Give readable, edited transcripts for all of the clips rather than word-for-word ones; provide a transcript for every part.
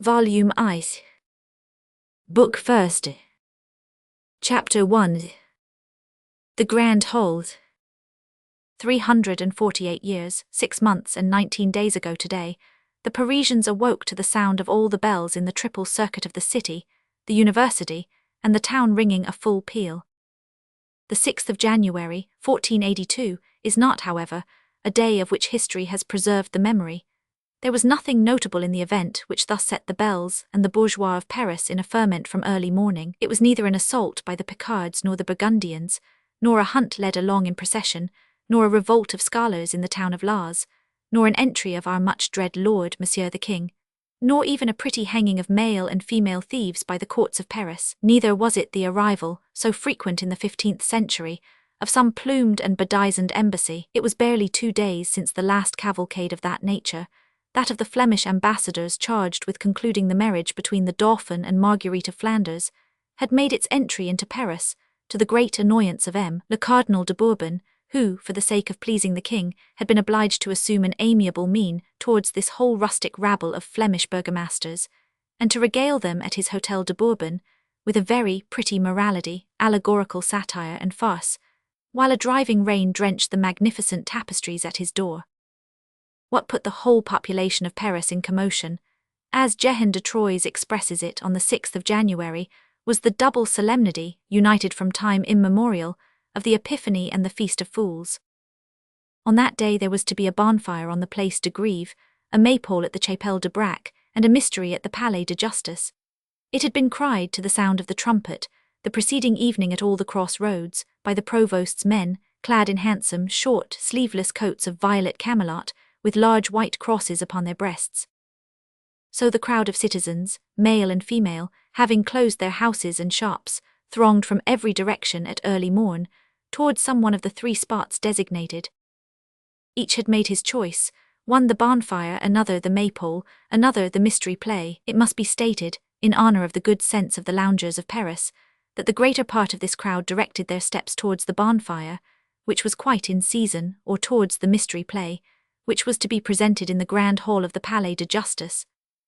Volume Ice. Book First. Chapter 1. The Grand Hold. 348 years, 6 months and 19 days ago today, the Parisians awoke to the sound of all the bells in the triple circuit of the city, the university, and the town ringing a full peal. The 6th of January, 1482, is not, however, a day of which history has preserved the memory. There was nothing notable in the event which thus set the belles and the bourgeois of Paris in a ferment from early morning. It was neither an assault by the Picards nor the Burgundians, nor a hunt led along in procession, nor a revolt of scholars in the town of Lars, nor an entry of our much-dread Lord Monsieur the King, nor even a pretty hanging of male and female thieves by the courts of Paris. Neither was it the arrival, so frequent in the 15th century, of some plumed and bedizened embassy. It was barely 2 days since the last cavalcade of that nature, that of the Flemish ambassadors charged with concluding the marriage between the Dauphin and Marguerite of Flanders, had made its entry into Paris, to the great annoyance of le Cardinal de Bourbon, who, for the sake of pleasing the king, had been obliged to assume an amiable mien towards this whole rustic rabble of Flemish burgomasters, and to regale them at his Hotel de Bourbon with a very pretty morality, allegorical satire and farce, while a driving rain drenched the magnificent tapestries at his door. What put the whole population of Paris in commotion, as Jehan de Troyes expresses it on the 6th of January, was the double solemnity, united from time immemorial, of the Epiphany and the Feast of Fools. On that day there was to be a bonfire on the Place de Grève, a maypole at the Chapelle de Brac, and a mystery at the Palais de Justice. It had been cried to the sound of the trumpet, the preceding evening at all the cross-roads, by the provost's men, clad in handsome, short, sleeveless coats of violet camelot, with large white crosses upon their breasts. So the crowd of citizens, male and female, having closed their houses and shops, thronged from every direction at early morn, towards some one of the 3 spots designated. Each had made his choice, one the bonfire, another the maypole, another the mystery play. It must be stated, in honour of the good sense of the loungers of Paris, that the greater part of this crowd directed their steps towards the bonfire, which was quite in season, or towards the mystery play, which was to be presented in the grand hall of the Palais de Justice,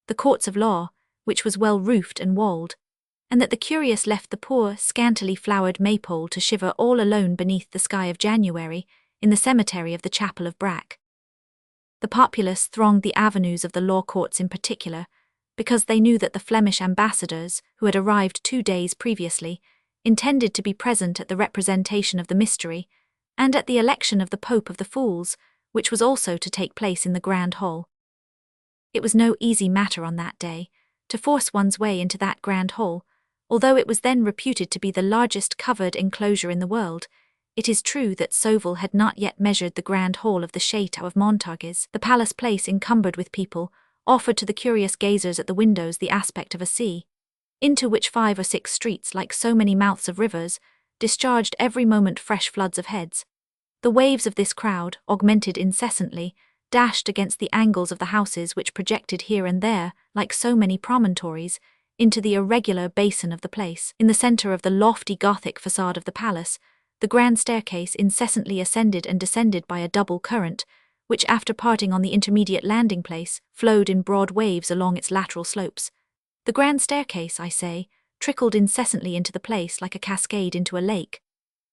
the courts of law, which was well roofed and walled, and that the curious left the poor, scantily flowered maypole to shiver all alone beneath the sky of January, in the cemetery of the chapel of Brac. The populace thronged the avenues of the law courts in particular, because they knew that the Flemish ambassadors, who had arrived 2 days previously, intended to be present at the representation of the mystery, and at the election of the Pope of the Fools, which was also to take place in the Grand Hall. It was no easy matter on that day, to force one's way into that Grand Hall, although it was then reputed to be the largest covered enclosure in the world. It is true that Sauval had not yet measured the Grand Hall of the Château of Montargis. The palace place, encumbered with people, offered to the curious gazers at the windows the aspect of a sea, into which 5 or 6 streets, like so many mouths of rivers, discharged every moment fresh floods of heads. The waves of this crowd, augmented incessantly, dashed against the angles of the houses which projected here and there, like so many promontories, into the irregular basin of the place. In the centre of the lofty Gothic facade of the palace, the grand staircase incessantly ascended and descended by a double current, which, after parting on the intermediate landing place, flowed in broad waves along its lateral slopes. The grand staircase, I say, trickled incessantly into the place like a cascade into a lake.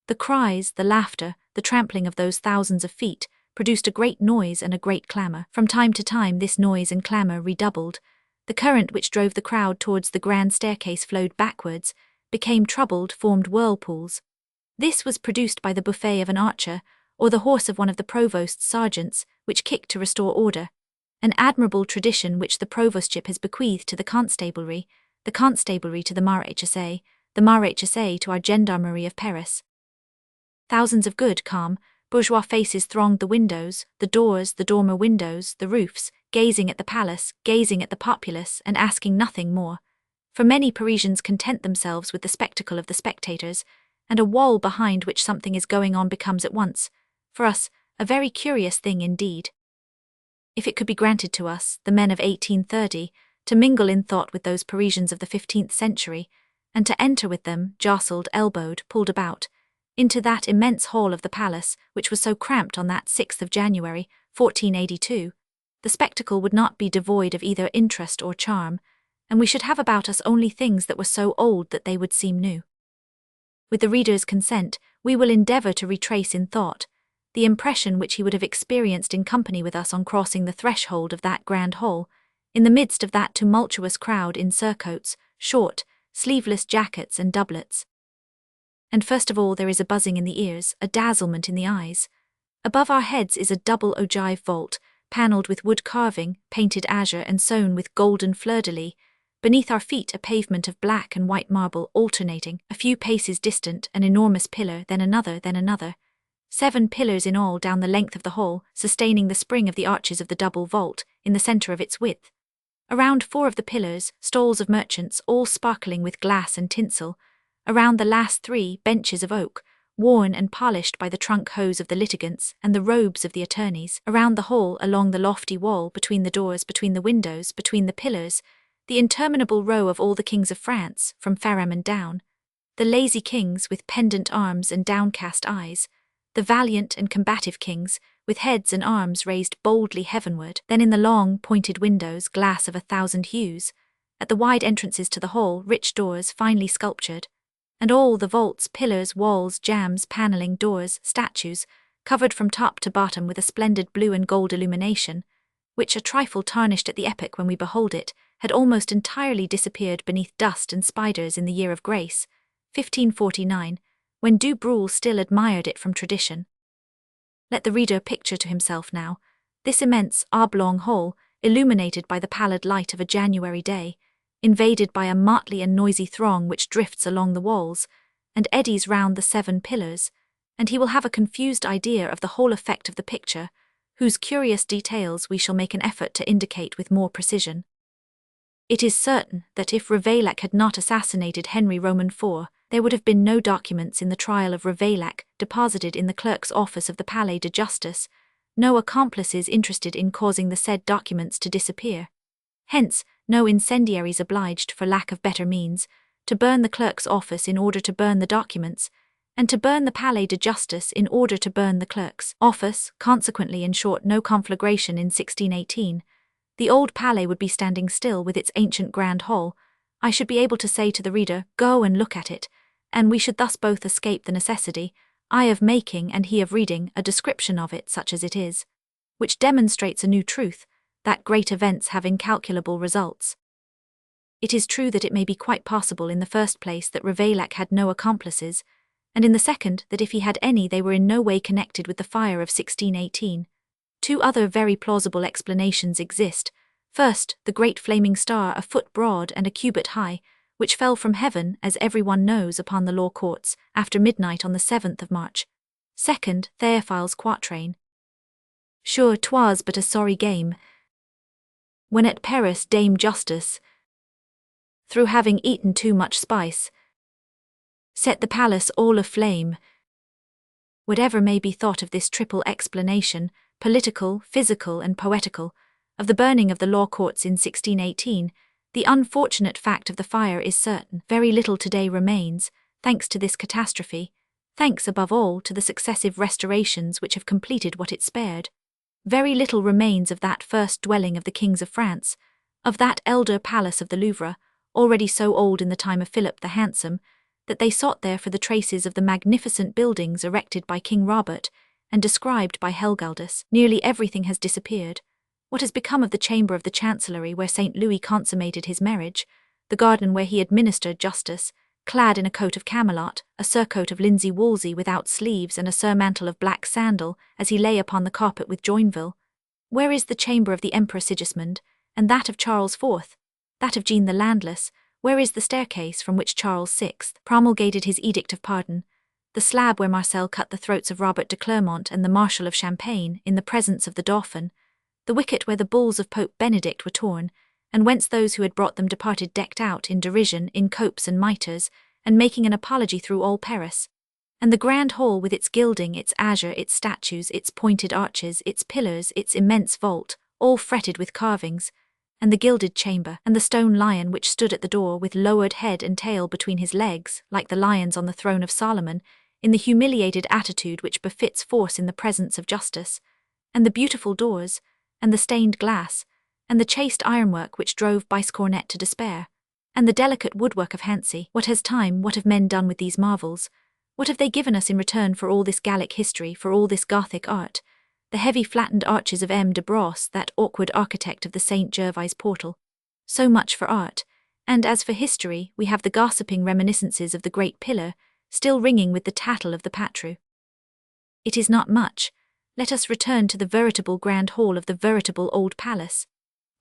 The cries, the laughter, the trampling of those thousands of feet produced a great noise and a great clamour. From time to time this noise and clamour redoubled. The current which drove the crowd towards the grand staircase flowed backwards, became troubled, formed whirlpools. This was produced by the buffet of an archer, or the horse of one of the provost's sergeants, which kicked to restore order, an admirable tradition which the provostship has bequeathed to the constabulary to the maréchaussée, the maréchaussée to our gendarmerie of Paris. Thousands of good, calm, bourgeois faces thronged the windows, the doors, the dormer windows, the roofs, gazing at the palace, gazing at the populace, and asking nothing more. For many Parisians content themselves with the spectacle of the spectators, and a wall behind which something is going on becomes at once, for us, a very curious thing indeed. If it could be granted to us, the men of 1830, to mingle in thought with those Parisians of the 15th century, and to enter with them, jostled, elbowed, pulled about, into that immense hall of the palace, which was so cramped on that 6th of January, 1482, the spectacle would not be devoid of either interest or charm, and we should have about us only things that were so old that they would seem new. With the reader's consent, we will endeavour to retrace in thought the impression which he would have experienced in company with us on crossing the threshold of that grand hall, in the midst of that tumultuous crowd in surcoats, short, sleeveless jackets and doublets. And first of all there is a buzzing in the ears, a dazzlement in the eyes. Above our heads is a double ogive vault, panelled with wood carving, painted azure and sown with golden fleur-de-lis. Beneath our feet a pavement of black and white marble alternating, a few paces distant an enormous pillar, then another, then another. 7 pillars in all down the length of the hall, sustaining the spring of the arches of the double vault, in the centre of its width. Around 4 of the pillars, stalls of merchants, all sparkling with glass and tinsel. Around the last 3, benches of oak, worn and polished by the trunk hose of the litigants and the robes of the attorneys. Around the hall, along the lofty wall, between the doors, between the windows, between the pillars, the interminable row of all the kings of France, from Ferrem and down. The lazy kings, with pendant arms and downcast eyes. The valiant and combative kings, with heads and arms raised boldly heavenward. Then in the long, pointed windows, glass of 1,000 hues. At the wide entrances to the hall, rich doors, finely sculptured. And all the vaults, pillars, walls, jambs, panelling, doors, statues, covered from top to bottom with a splendid blue and gold illumination, which, a trifle tarnished at the epoch when we behold it, had almost entirely disappeared beneath dust and spiders in the year of grace, 1549, when Du Bruel still admired it from tradition. Let the reader picture to himself now this immense oblong hall, illuminated by the pallid light of a January day, invaded by a motley and noisy throng which drifts along the walls, and eddies round the 7 pillars, and he will have a confused idea of the whole effect of the picture, whose curious details we shall make an effort to indicate with more precision. It is certain that if Ravaillac had not assassinated Henry Roman IV, there would have been no documents in the trial of Ravaillac deposited in the clerk's office of the Palais de Justice, no accomplices interested in causing the said documents to disappear. Hence, no incendiaries obliged, for lack of better means, to burn the clerk's office in order to burn the documents, and to burn the Palais de Justice in order to burn the clerk's office. Consequently, in short, no conflagration in 1618. The old Palais would be standing still with its ancient grand hall. I should be able to say to the reader, go and look at it, and we should thus both escape the necessity, I of making and he of reading, a description of it such as it is, which demonstrates a new truth, that great events have incalculable results. It is true that it may be quite possible in the first place that Ravaillac had no accomplices, and in the second that if he had any they were in no way connected with the fire of 1618. 2 other very plausible explanations exist. First, the great flaming star, a foot broad and a cubit high, which fell from heaven, as everyone knows, upon the law courts, after midnight on the 7th of March. Second, Théophile's quatrain. Sure 'twas but a sorry game, when at Paris Dame Justice, through having eaten too much spice, set the palace all aflame. Whatever may be thought of this triple explanation, political, physical and poetical, of the burning of the law courts in 1618, the unfortunate fact of the fire is certain. Very little today remains, thanks to this catastrophe, thanks above all to the successive restorations which have completed what it spared. Very little remains of that first dwelling of the kings of France, of that elder palace of the Louvre, already so old in the time of Philip the Handsome, that they sought there for the traces of the magnificent buildings erected by King Robert and described by Helgaldus. Nearly everything has disappeared. What has become of the chamber of the Chancellery where St. Louis consummated his marriage, the garden where he administered justice, clad in a coat of camelot, a surcoat of linsey woolsey without sleeves and a surmantle of black sandal, as he lay upon the carpet with Joinville? Where is the chamber of the Emperor Sigismund, and that of Charles IV, that of Jean the Landless? Where is the staircase from which Charles VI promulgated his edict of pardon, the slab where Marcel cut the throats of Robert de Clermont and the Marshal of Champagne in the presence of the Dauphin, the wicket where the bulls of Pope Benedict were torn, and whence those who had brought them departed decked out in derision in copes and mitres, and making an apology through all Paris, and the grand hall with its gilding, its azure, its statues, its pointed arches, its pillars, its immense vault, all fretted with carvings, and the gilded chamber, and the stone lion which stood at the door with lowered head and tail between his legs, like the lions on the throne of Solomon, in the humiliated attitude which befits force in the presence of justice, and the beautiful doors, and the stained glass, and the chaste ironwork which drove Bice cornet to despair, and the delicate woodwork of Hancy. What has time, what have men done with these marvels? What have they given us in return for all this Gallic history, for all this Gothic art? The heavy flattened arches of M. de Brosse, that awkward architect of the St. Gervais portal. So much for art. And as for history, we have the gossiping reminiscences of the great pillar, still ringing with the tattle of the patru. It is not much. Let us return to the veritable grand hall of the veritable old palace.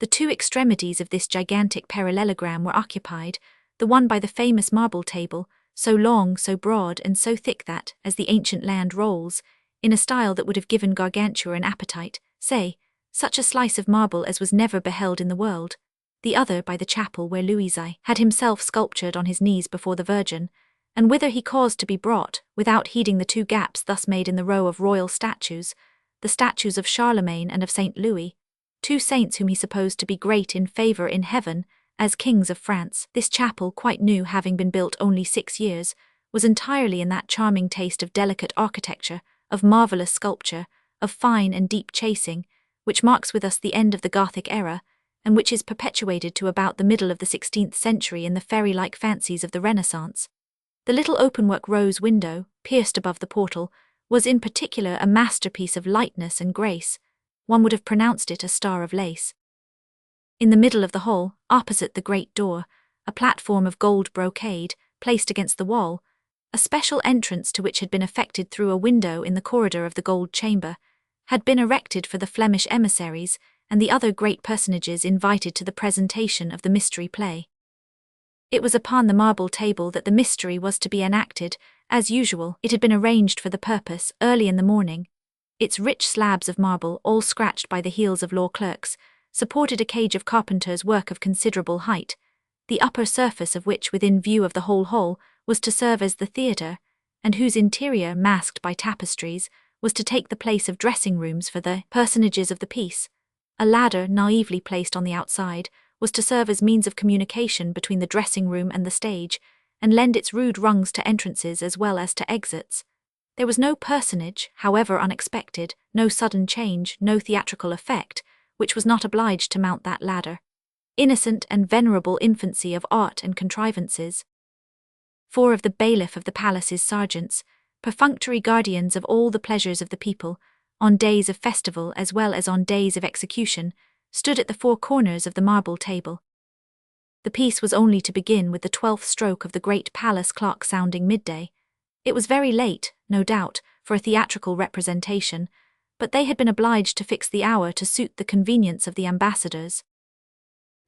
The two extremities of this gigantic parallelogram were occupied, the one by the famous marble table, so long, so broad, and so thick that, as the ancient land rolls, in a style that would have given Gargantua an appetite, say, such a slice of marble as was never beheld in the world, the other by the chapel where Louis XI had himself sculptured on his knees before the Virgin, and whither he caused to be brought, without heeding the two gaps thus made in the row of royal statues, the statues of Charlemagne and of St. Louis, two saints whom he supposed to be great in favour in heaven, as kings of France. This chapel, quite new, having been built only 6 years, was entirely in that charming taste of delicate architecture, of marvellous sculpture, of fine and deep chasing, which marks with us the end of the Gothic era, and which is perpetuated to about the middle of the 16th century in the fairy-like fancies of the Renaissance. The little openwork rose window, pierced above the portal, was in particular a masterpiece of lightness and grace. One would have pronounced it a star of lace. In the middle of the hall, opposite the great door, a platform of gold brocade, placed against the wall, a special entrance to which had been effected through a window in the corridor of the gold chamber, had been erected for the Flemish emissaries and the other great personages invited to the presentation of the mystery play. It was upon the marble table that the mystery was to be enacted. As usual, it had been arranged for the purpose early in the morning. Its rich slabs of marble, all scratched by the heels of law clerks, supported a cage of carpenter's work of considerable height, the upper surface of which, within view of the whole hall, was to serve as the theatre, and whose interior, masked by tapestries, was to take the place of dressing rooms for the personages of the piece. A ladder, naively placed on the outside, was to serve as means of communication between the dressing room and the stage, and lend its rude rungs to entrances as well as to exits. There was no personage, however unexpected, no sudden change, no theatrical effect, which was not obliged to mount that ladder. Innocent and venerable infancy of art and contrivances. 4 of the bailiff of the palace's sergeants, perfunctory guardians of all the pleasures of the people, on days of festival as well as on days of execution, stood at the 4 corners of the marble table. The piece was only to begin with the 12th stroke of the great palace clock sounding midday. It was very late, no doubt, for a theatrical representation, but they had been obliged to fix the hour to suit the convenience of the ambassadors.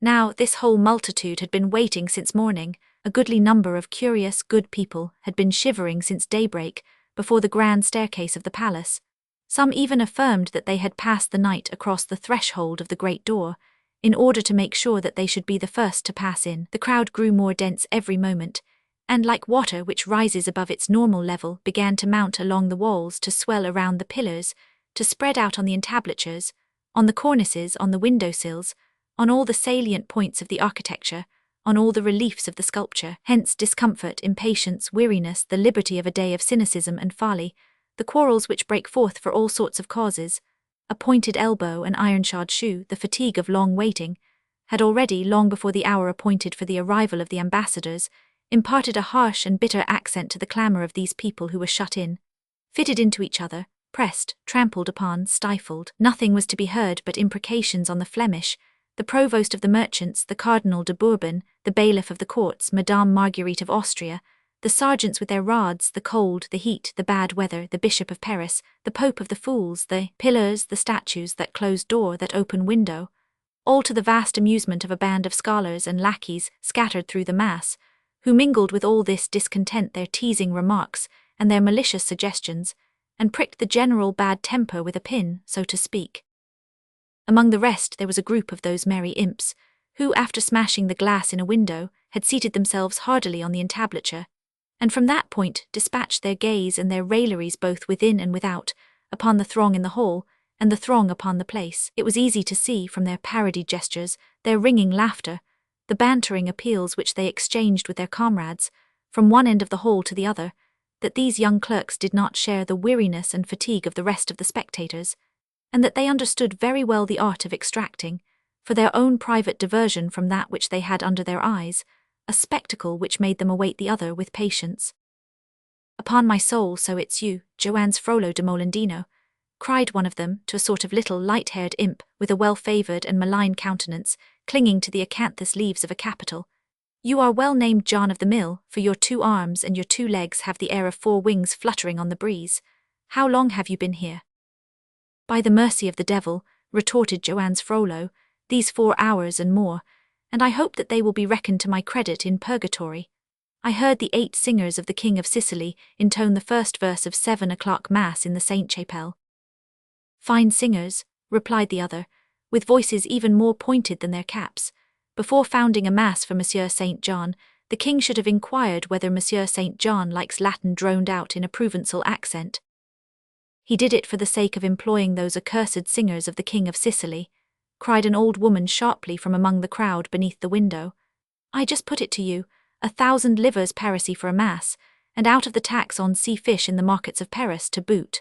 Now this whole multitude had been waiting since morning. A goodly number of curious, good people had been shivering since daybreak before the grand staircase of the palace. Some even affirmed that they had passed the night across the threshold of the great door, in order to make sure that they should be the first to pass in. The crowd grew more dense every moment, and like water which rises above its normal level, began to mount along the walls, to swell around the pillars, to spread out on the entablatures, on the cornices, on the window-sills, on all the salient points of the architecture, on all the reliefs of the sculpture. Hence discomfort, impatience, weariness, the liberty of a day of cynicism and folly, the quarrels which break forth for all sorts of causes, a pointed elbow, an iron-shod shoe, the fatigue of long waiting, had already, long before the hour appointed for the arrival of the ambassadors, imparted a harsh and bitter accent to the clamour of these people who were shut in, fitted into each other, pressed, trampled upon, stifled. Nothing was to be heard but imprecations on the Flemish, the provost of the merchants, the Cardinal de Bourbon, the bailiff of the courts, Madame Marguerite of Austria, the sergeants with their rods, the cold, the heat, the bad weather, the Bishop of Paris, the Pope of the Fools, the pillars, the statues, that closed door, that open window, all to the vast amusement of a band of scholars and lackeys scattered through the mass, who mingled with all this discontent their teasing remarks and their malicious suggestions, and pricked the general bad temper with a pin, so to speak. Among the rest there was a group of those merry imps, who, after smashing the glass in a window, had seated themselves hardily on the entablature, and from that point dispatched their gaze and their railleries both within and without, upon the throng in the hall, and the throng upon the place. It was easy to see from their parody gestures, their ringing laughter, the bantering appeals which they exchanged with their comrades, from one end of the hall to the other, that these young clerks did not share the weariness and fatigue of the rest of the spectators, and that they understood very well the art of extracting, for their own private diversion from that which they had under their eyes, a spectacle which made them await the other with patience. "Upon my soul, so it's you, Joannes Frollo de Molendino," cried one of them to a sort of little light-haired imp with a well-favoured and malign countenance, clinging to the acanthus leaves of a capital. "You are well named John of the Mill, for your 2 arms and your 2 legs have the air of 4 wings fluttering on the breeze. How long have you been here?" "By the mercy of the devil," retorted Joannes Frollo, "these 4 hours and more, and I hope that they will be reckoned to my credit in purgatory. I heard the 8 singers of the King of Sicily intone the first verse of 7 o'clock Mass in the Sainte-Chapelle." "Fine singers," replied the other, with voices even more pointed than their caps. "Before founding a Mass for Monsieur Saint John, the king should have inquired whether Monsieur Saint John likes Latin droned out in a Provençal accent." "He did it for the sake of employing those accursed singers of the King of Sicily," cried an old woman sharply from among the crowd beneath the window. "I just put it to you, 1,000 livres parisis for a Mass, and out of the tax on sea fish in the markets of Paris to boot."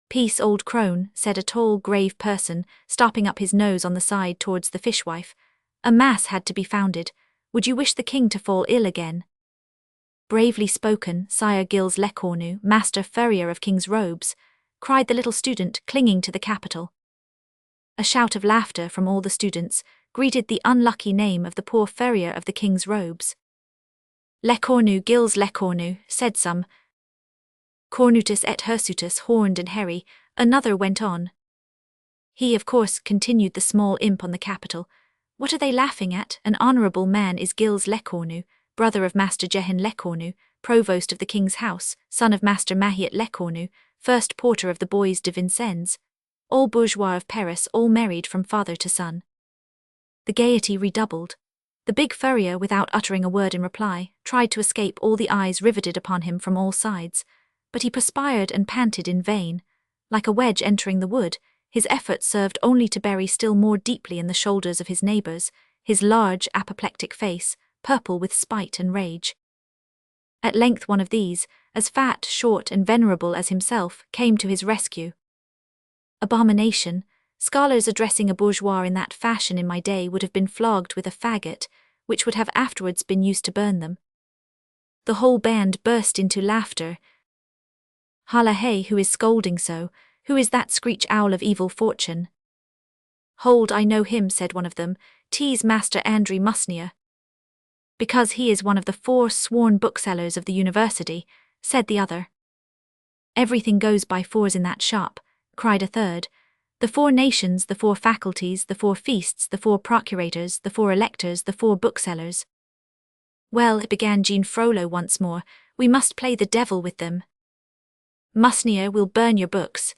"Peace, old crone," said a tall, grave person, stopping up his nose on the side towards the fishwife. "A Mass had to be founded. Would you wish the king to fall ill again?" "Bravely spoken, Sire Gilles Lecornu, Master Furrier of King's Robes," cried the little student, clinging to the capital. A shout of laughter from all the students greeted the unlucky name of the poor Furrier of the King's Robes. "Lecornu, Gilles Lecornu," said some. "Cornutus et hirsutus, horned and hairy," another went on. "He, of course," continued the small imp on the capital. "What are they laughing at? An honourable man is Gilles Lecornu, brother of Master Jehan Lecornu, provost of the king's house, son of Master Mahiet Lecornu, first porter of the Bois de Vincennes. All bourgeois of Paris, all married from father to son." The gaiety redoubled. The big furrier, without uttering a word in reply, tried to escape all the eyes riveted upon him from all sides, but he perspired and panted in vain. Like a wedge entering the wood, his efforts served only to bury still more deeply in the shoulders of his neighbours, his large, apoplectic face, purple with spite and rage. At length one of these, as fat, short, and venerable as himself, came to his rescue. "Abomination! Scholars addressing a bourgeois in that fashion in my day would have been flogged with a faggot, which would have afterwards been used to burn them." The whole band burst into laughter. "Hala hey, who is scolding so? Who is that screech owl of evil fortune?" "Hold, I know him," said one of them. "'Tis Master Andry Musnier." "Because he is one of the 4 sworn booksellers of the university," said the other. "Everything goes by 4s in that shop," cried a third. "The 4 nations, the 4 faculties, the 4 feasts, the 4 procurators, the 4 electors, the 4 booksellers." "Well," began Jean Frollo once more, "we must play the devil with them. Musnier will burn your books.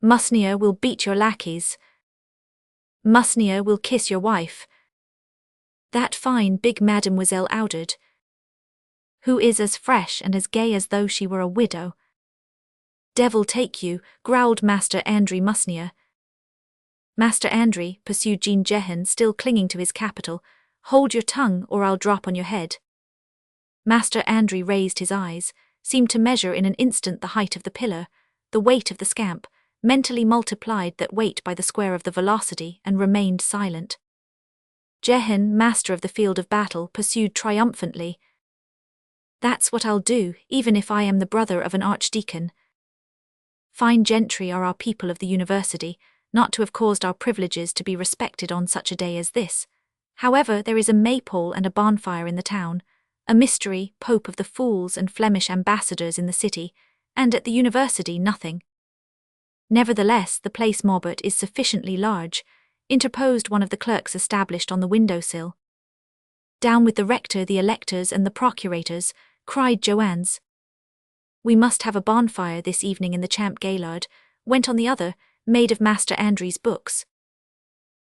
Musnier will beat your lackeys. Musnier will kiss your wife. That fine big Mademoiselle Audard, who is as fresh and as gay as though she were a widow." "Devil take you," growled Master Andry Musnier. "Master Andry," pursued Jean Jehan, still clinging to his capital, "hold your tongue or I'll drop on your head." Master Andry raised his eyes, seemed to measure in an instant the height of the pillar, the weight of the scamp, mentally multiplied that weight by the square of the velocity, and remained silent. Jehan, master of the field of battle, pursued triumphantly. "That's what I'll do, even if I am the brother of an archdeacon. Fine gentry are our people of the university, not to have caused our privileges to be respected on such a day as this. However, there is a maypole and a bonfire in the town, a mystery, Pope of the fools and Flemish ambassadors in the city, and at the university nothing." "Nevertheless, the place Maubert is sufficiently large," interposed one of the clerks established on the window-sill. "Down with the rector, the electors, and the procurators," cried Joannes. "We must have a bonfire this evening in the Champ Gaillard," went on the other, "made of Master Andry's books."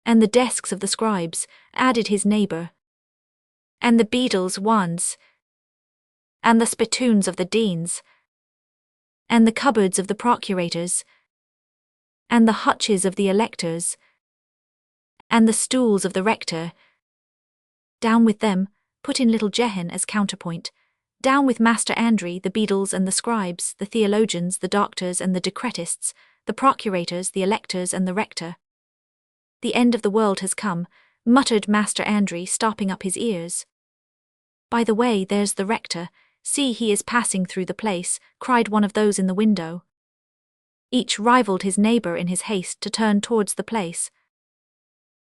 "And the desks of the scribes," added his neighbour. "And the beadles' wands." "And the spittoons of the deans." "And the cupboards of the procurators." "And the hutches of the electors." "And the stools of the rector." "Down with them," put in little Jehan as counterpoint. "Down with Master Andry, the beadles and the scribes, the theologians, the doctors and the decretists, the procurators, the electors and the rector." The end of the world has come, muttered Master Andry, stopping up his ears. By the way, there's the rector. See, he is passing through the place, cried one of those in the window. Each rivaled his neighbour in his haste to turn towards the place.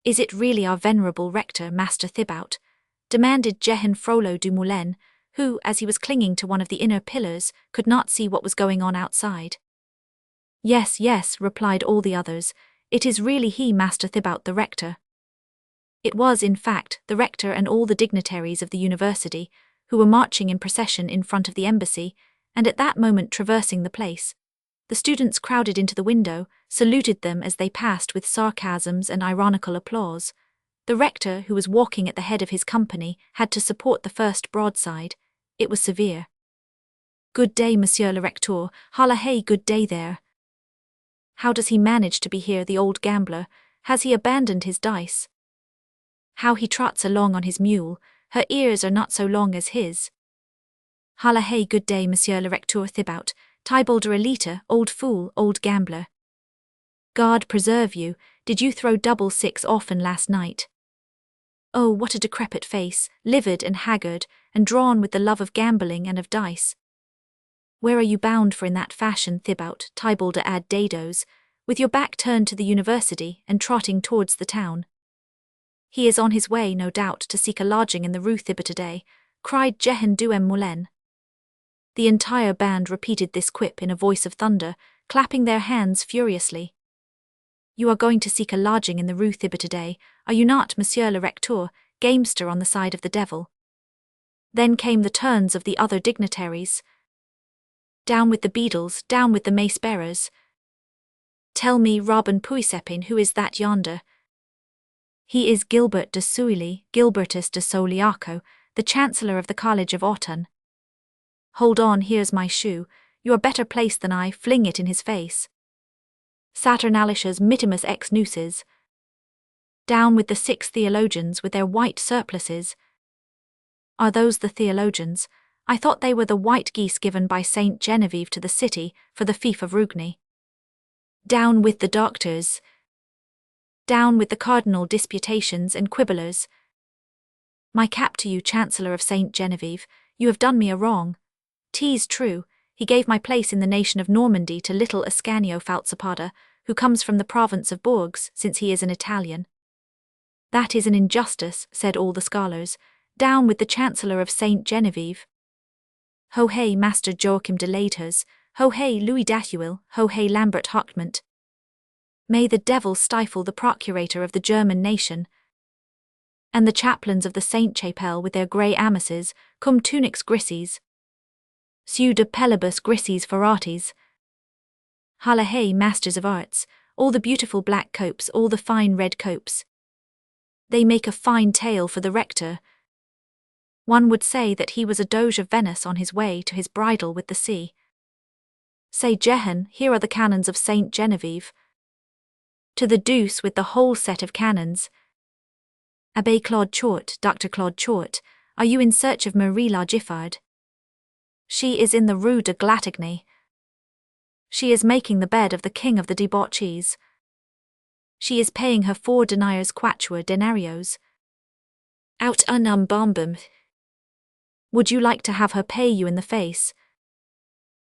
Is it really our venerable rector, Master Thibaut? Demanded Jehan Frollo du Moulin, who, as he was clinging to one of the inner pillars, could not see what was going on outside. Yes, yes, replied all the others, it is really he, Master Thibaut the rector. It was, in fact, the rector and all the dignitaries of the university, who were marching in procession in front of the embassy, and at that moment traversing the place. The students crowded into the window, saluted them as they passed with sarcasms and ironical applause. The rector, who was walking at the head of his company, had to support the first broadside. It was severe. Good day, Monsieur le Recteur, holla hey, good day there. How does he manage to be here, the old gambler? Has he abandoned his dice? How he trots along on his mule, her ears are not so long as his. Holla hey, good day, Monsieur le Recteur Thibaut, Tybalder Elita, old fool, old gambler. God preserve you, did you throw double six often last night? Oh, what a decrepit face, livid and haggard, and drawn with the love of gambling and of dice. Where are you bound for in that fashion, Thibaut, Tybalder ad Dados, with your back turned to the university and trotting towards the town? He is on his way, no doubt, to seek a lodging in the Rue Thibaut, cried Jehan du Moulin. The entire band repeated this quip in a voice of thunder, clapping their hands furiously. You are going to seek a lodging in the Rue Thibaut, are you not, Monsieur le Recteur, gamester on the side of the devil? Then came the turns of the other dignitaries. Down with the beadles, down with the mace-bearers. Tell me, Robin Puisepin, who is that yonder? He is Gilbert de Souilly, Gilbertus de Souliaco, the Chancellor of the College of Autun. Hold on, here's my shoe, you are better placed than I, fling it in his face. Saturnalicious mitimus ex nuces. Down with the 6 theologians with their white surplices. Are those the theologians? I thought they were the white geese given by Saint Genevieve to the city for the fief of Rugni. Down with the doctors. Down with the cardinal disputations and quibblers. My cap to you, Chancellor of Saint Genevieve, you have done me a wrong. 'Tis true, he gave my place in the nation of Normandy to little Ascanio Falcipada, who comes from the province of Bourges, since he is an Italian. That is an injustice, said all the scholars. Down with the Chancellor of Saint Genevieve. Ho hey, Master Joachim de Ladehers, ho hey, Louis d'Ahuil, ho hey, Lambert Hochmunt. May the devil stifle the procurator of the German nation. And the chaplains of the Saint Chapelle with their grey amices, cum tunics grises. Seu de pellibus grises foratis. Holla hey, masters of arts, all the beautiful black copes, all the fine red copes. They make a fine tale for the rector. One would say that he was a Doge of Venice on his way to his bridal with the sea. Say, Jehan, here are the canons of Saint Genevieve. To the deuce with the whole set of canons. Abbé Claude Chort, Dr. Claude Chort, are you in search of Marie la Giffard? She is in the Rue de Glatigny. She is making the bed of the king of the debauchees. She is paying her 4 deniers quatuor denarios. Out unum bombum. Would you like to have her pay you in the face?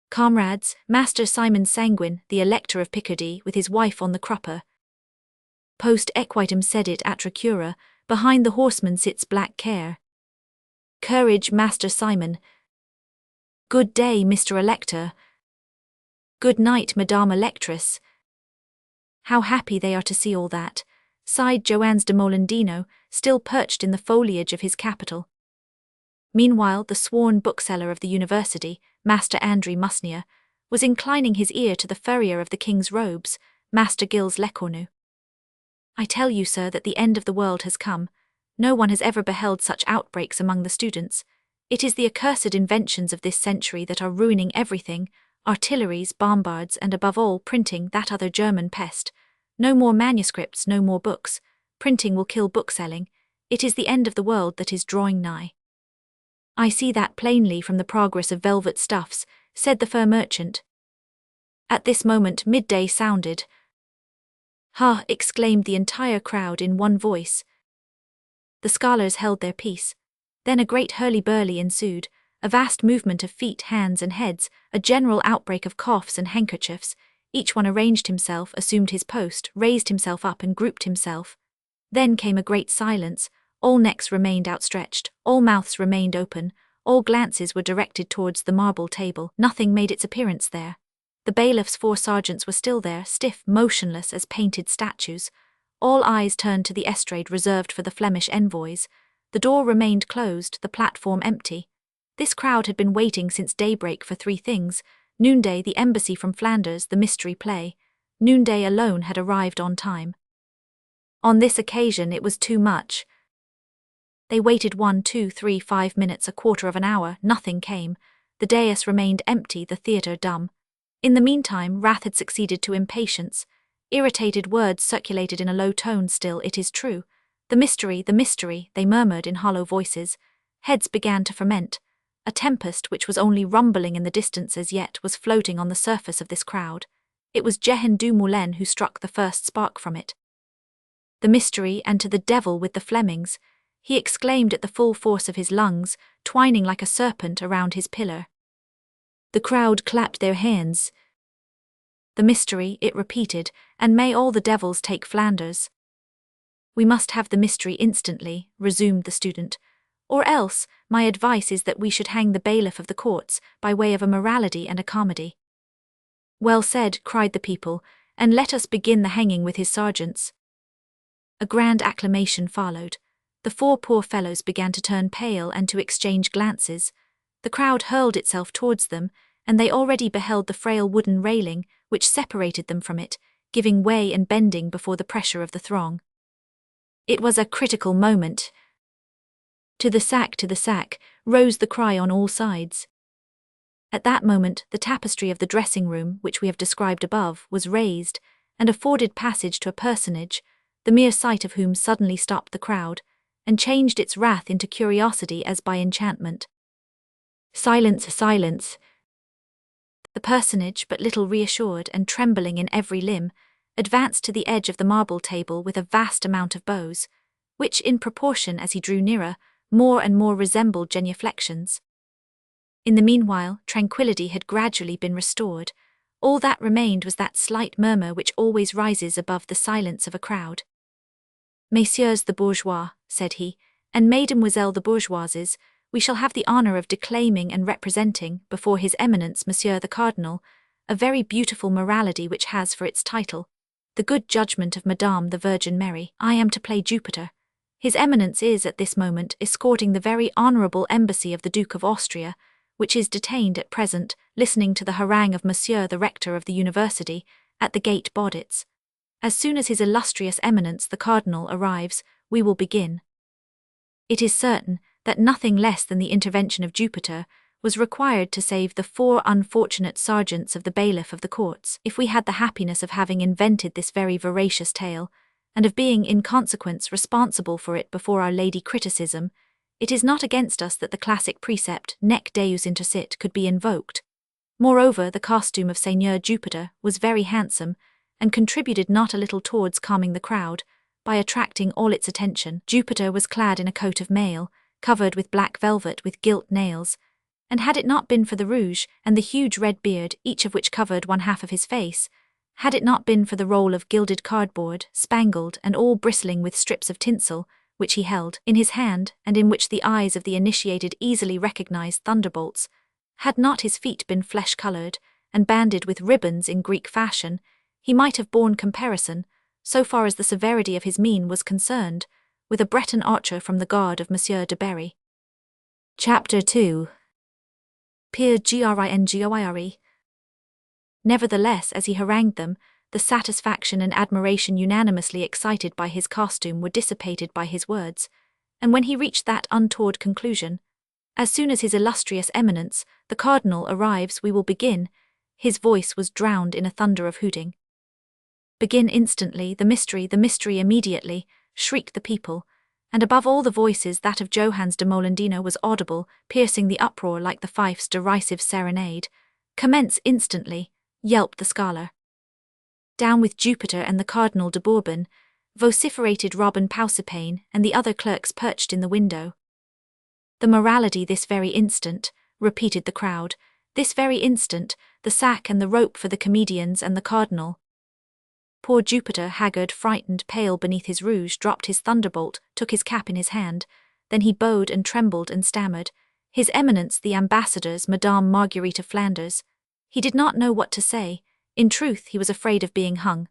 Comrades, Master Simon Sanguine, the Elector of Picardy, with his wife on the crupper. Post equitem sedit atracura, behind the horseman sits black care. Courage, Master Simon. Good day, Mr. Elector. Good night, Madame Electress. How happy they are to see all that, sighed Joannes de Molendino, still perched in the foliage of his capital. Meanwhile, the sworn bookseller of the university, Master Andry Musnier, was inclining his ear to the furrier of the king's robes, Master Gilles Lecornu. I tell you, sir, that the end of the world has come. No one has ever beheld such outbreaks among the students. It is the accursed inventions of this century that are ruining everything, artilleries, bombards, and above all printing, that other German pest. No more manuscripts, no more books. Printing will kill bookselling. It is the end of the world that is drawing nigh. I see that plainly from the progress of velvet stuffs, said the fur merchant. At this moment midday sounded. Ha! Exclaimed the entire crowd in one voice. The scholars held their peace. Then a great hurly-burly ensued, a vast movement of feet, hands and heads, a general outbreak of coughs and handkerchiefs. Each one arranged himself, assumed his post, raised himself up and grouped himself. Then came a great silence. All necks remained outstretched, all mouths remained open, all glances were directed towards the marble table. Nothing made its appearance there. The bailiff's 4 sergeants were still there, stiff, motionless as painted statues. All eyes turned to the estrade reserved for the Flemish envoys. The door remained closed, the platform empty. This crowd had been waiting since daybreak for 3 things: noonday, the embassy from Flanders, the mystery play. Noonday alone had arrived on time. On this occasion it was too much. They waited 1, 2, 3, 5 minutes, a quarter of an hour, nothing came. The dais remained empty, the theatre dumb. In the meantime, wrath had succeeded to impatience. Irritated words circulated in a low tone. Still, it is true. The mystery, they murmured in hollow voices. Heads began to ferment. A tempest, which was only rumbling in the distance as yet, was floating on the surface of this crowd. It was Jehan du Moulin who struck the first spark from it. The mystery, and to the devil with the Flemings, he exclaimed at the full force of his lungs, twining like a serpent around his pillar. The crowd clapped their hands. The mystery, it repeated, and may all the devils take Flanders. We must have the mystery instantly, resumed the student, or else my advice is that we should hang the bailiff of the courts, by way of a morality and a comedy. Well said, cried the people, and let us begin the hanging with his sergeants. A grand acclamation followed. The 4 poor fellows began to turn pale and to exchange glances. The crowd hurled itself towards them, and they already beheld the frail wooden railing, which separated them from it, giving way and bending before the pressure of the throng. It was a critical moment. To the sack, rose the cry on all sides. At that moment, the tapestry of the dressing-room, which we have described above, was raised, and afforded passage to a personage, the mere sight of whom suddenly stopped the crowd, and changed its wrath into curiosity as by enchantment. Silence, silence. The personage, but little reassured and trembling in every limb, advanced to the edge of the marble table with a vast amount of bows, which, in proportion as he drew nearer, more and more resembled genuflections. In the meanwhile, tranquillity had gradually been restored. All that remained was that slight murmur which always rises above the silence of a crowd. Messieurs the bourgeois, said he, and mesdemoiselles the bourgeoises, we shall have the honour of declaiming and representing, before His Eminence Monsieur the Cardinal, a very beautiful morality which has for its title, The Good Judgment of Madame the Virgin Mary. I am to play Jupiter. His Eminence is at this moment escorting the very honourable embassy of the Duke of Austria, which is detained at present, listening to the harangue of Monsieur the Rector of the University, at the gate Baudits. As soon as His Illustrious Eminence the Cardinal arrives, we will begin. It is certain that nothing less than the intervention of Jupiter was required to save the 4 unfortunate sergeants of the bailiff of the courts. If we had the happiness of having invented this very veracious tale, and of being in consequence responsible for it before Our Lady Criticism, it is not against us that the classic precept, nec Deus intersit, could be invoked. Moreover, the costume of Seigneur Jupiter was very handsome, and contributed not a little towards calming the crowd, by attracting all its attention. Jupiter was clad in a coat of mail, covered with black velvet with gilt nails, and had it not been for the rouge and the huge red beard, each of which covered 1/2 of his face, had it not been for the roll of gilded cardboard, spangled and all bristling with strips of tinsel, which he held in his hand, and in which the eyes of the initiated easily recognized thunderbolts, had not his feet been flesh-coloured, and banded with ribbons in Greek fashion, he might have borne comparison, so far as the severity of his mien was concerned, with a Breton archer from the guard of Monsieur de Berry. Chapter 2. Pere Gringoire. Nevertheless, as he harangued them, the satisfaction and admiration unanimously excited by his costume were dissipated by his words, and when he reached that untoward conclusion, as soon as His Illustrious Eminence, the Cardinal, arrives, we will begin, his voice was drowned in a thunder of hooting. Begin instantly, the mystery immediately, shrieked the people, and above all the voices that of Johannes de Molendino was audible, piercing the uproar like the fife's derisive serenade. Commence instantly, yelped the scholar. Down with Jupiter and the Cardinal de Bourbon, vociferated Robin Pausipain and the other clerks perched in the window. The morality this very instant, repeated the crowd, this very instant, the sack and the rope for the comedians and the Cardinal. Poor Jupiter, haggard, frightened, pale beneath his rouge, dropped his thunderbolt, took his cap in his hand, then he bowed and trembled and stammered. His Eminence the Ambassadors, Madame Marguerite of Flanders. He did not know what to say. In truth, he was afraid of being hung.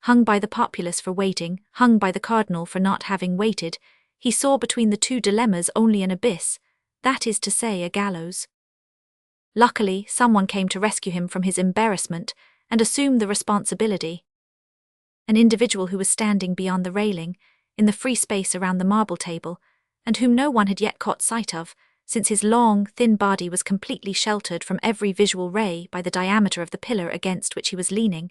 Hung by the populace for waiting, hung by the Cardinal for not having waited, he saw between the two dilemmas only an abyss, that is to say, a gallows. Luckily, someone came to rescue him from his embarrassment and assume the responsibility. An individual who was standing beyond the railing, in the free space around the marble table, and whom no one had yet caught sight of, since his long, thin body was completely sheltered from every visual ray by the diameter of the pillar against which he was leaning.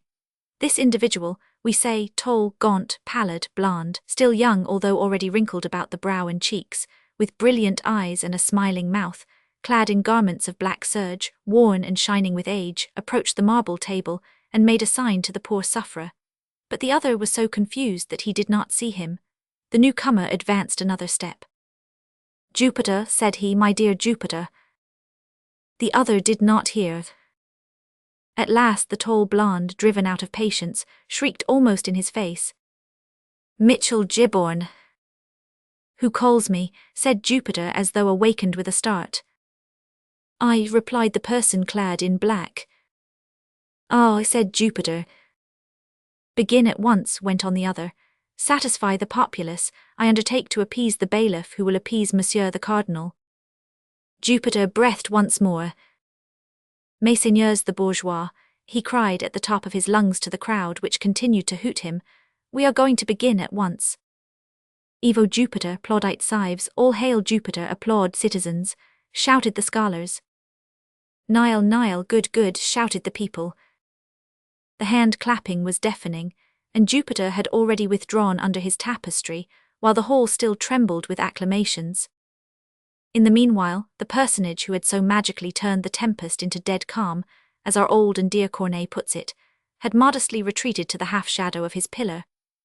This individual, we say, tall, gaunt, pallid, blonde, still young although already wrinkled about the brow and cheeks, with brilliant eyes and a smiling mouth, clad in garments of black serge, worn and shining with age, approached the marble table and made a sign to the poor sufferer. But the other was so confused that he did not see him. The newcomer advanced another step. "Jupiter," said he, "my dear Jupiter." The other did not hear. At last the tall blonde, driven out of patience, shrieked almost in his face. "Mitchell Gibbon." "Who calls me?" said Jupiter as though awakened with a start. "I," replied the person clad in black. "Ah," said Jupiter. "Begin at once," went on the other. "Satisfy the populace. I undertake to appease the bailiff who will appease Monsieur the Cardinal." Jupiter breathed once more. "Messieurs the bourgeois," he cried at the top of his lungs to the crowd which continued to hoot him, "we are going to begin at once. Evo Jupiter, plaudite cives, all hail Jupiter, applaud citizens," shouted the scholars. "Nile, Nile, good, good," shouted the people. The hand clapping was deafening, and Jupiter had already withdrawn under his tapestry, while the hall still trembled with acclamations. In the meanwhile, the personage who had so magically turned the tempest into dead calm, as our old and dear Corneille puts it, had modestly retreated to the half-shadow of his pillar,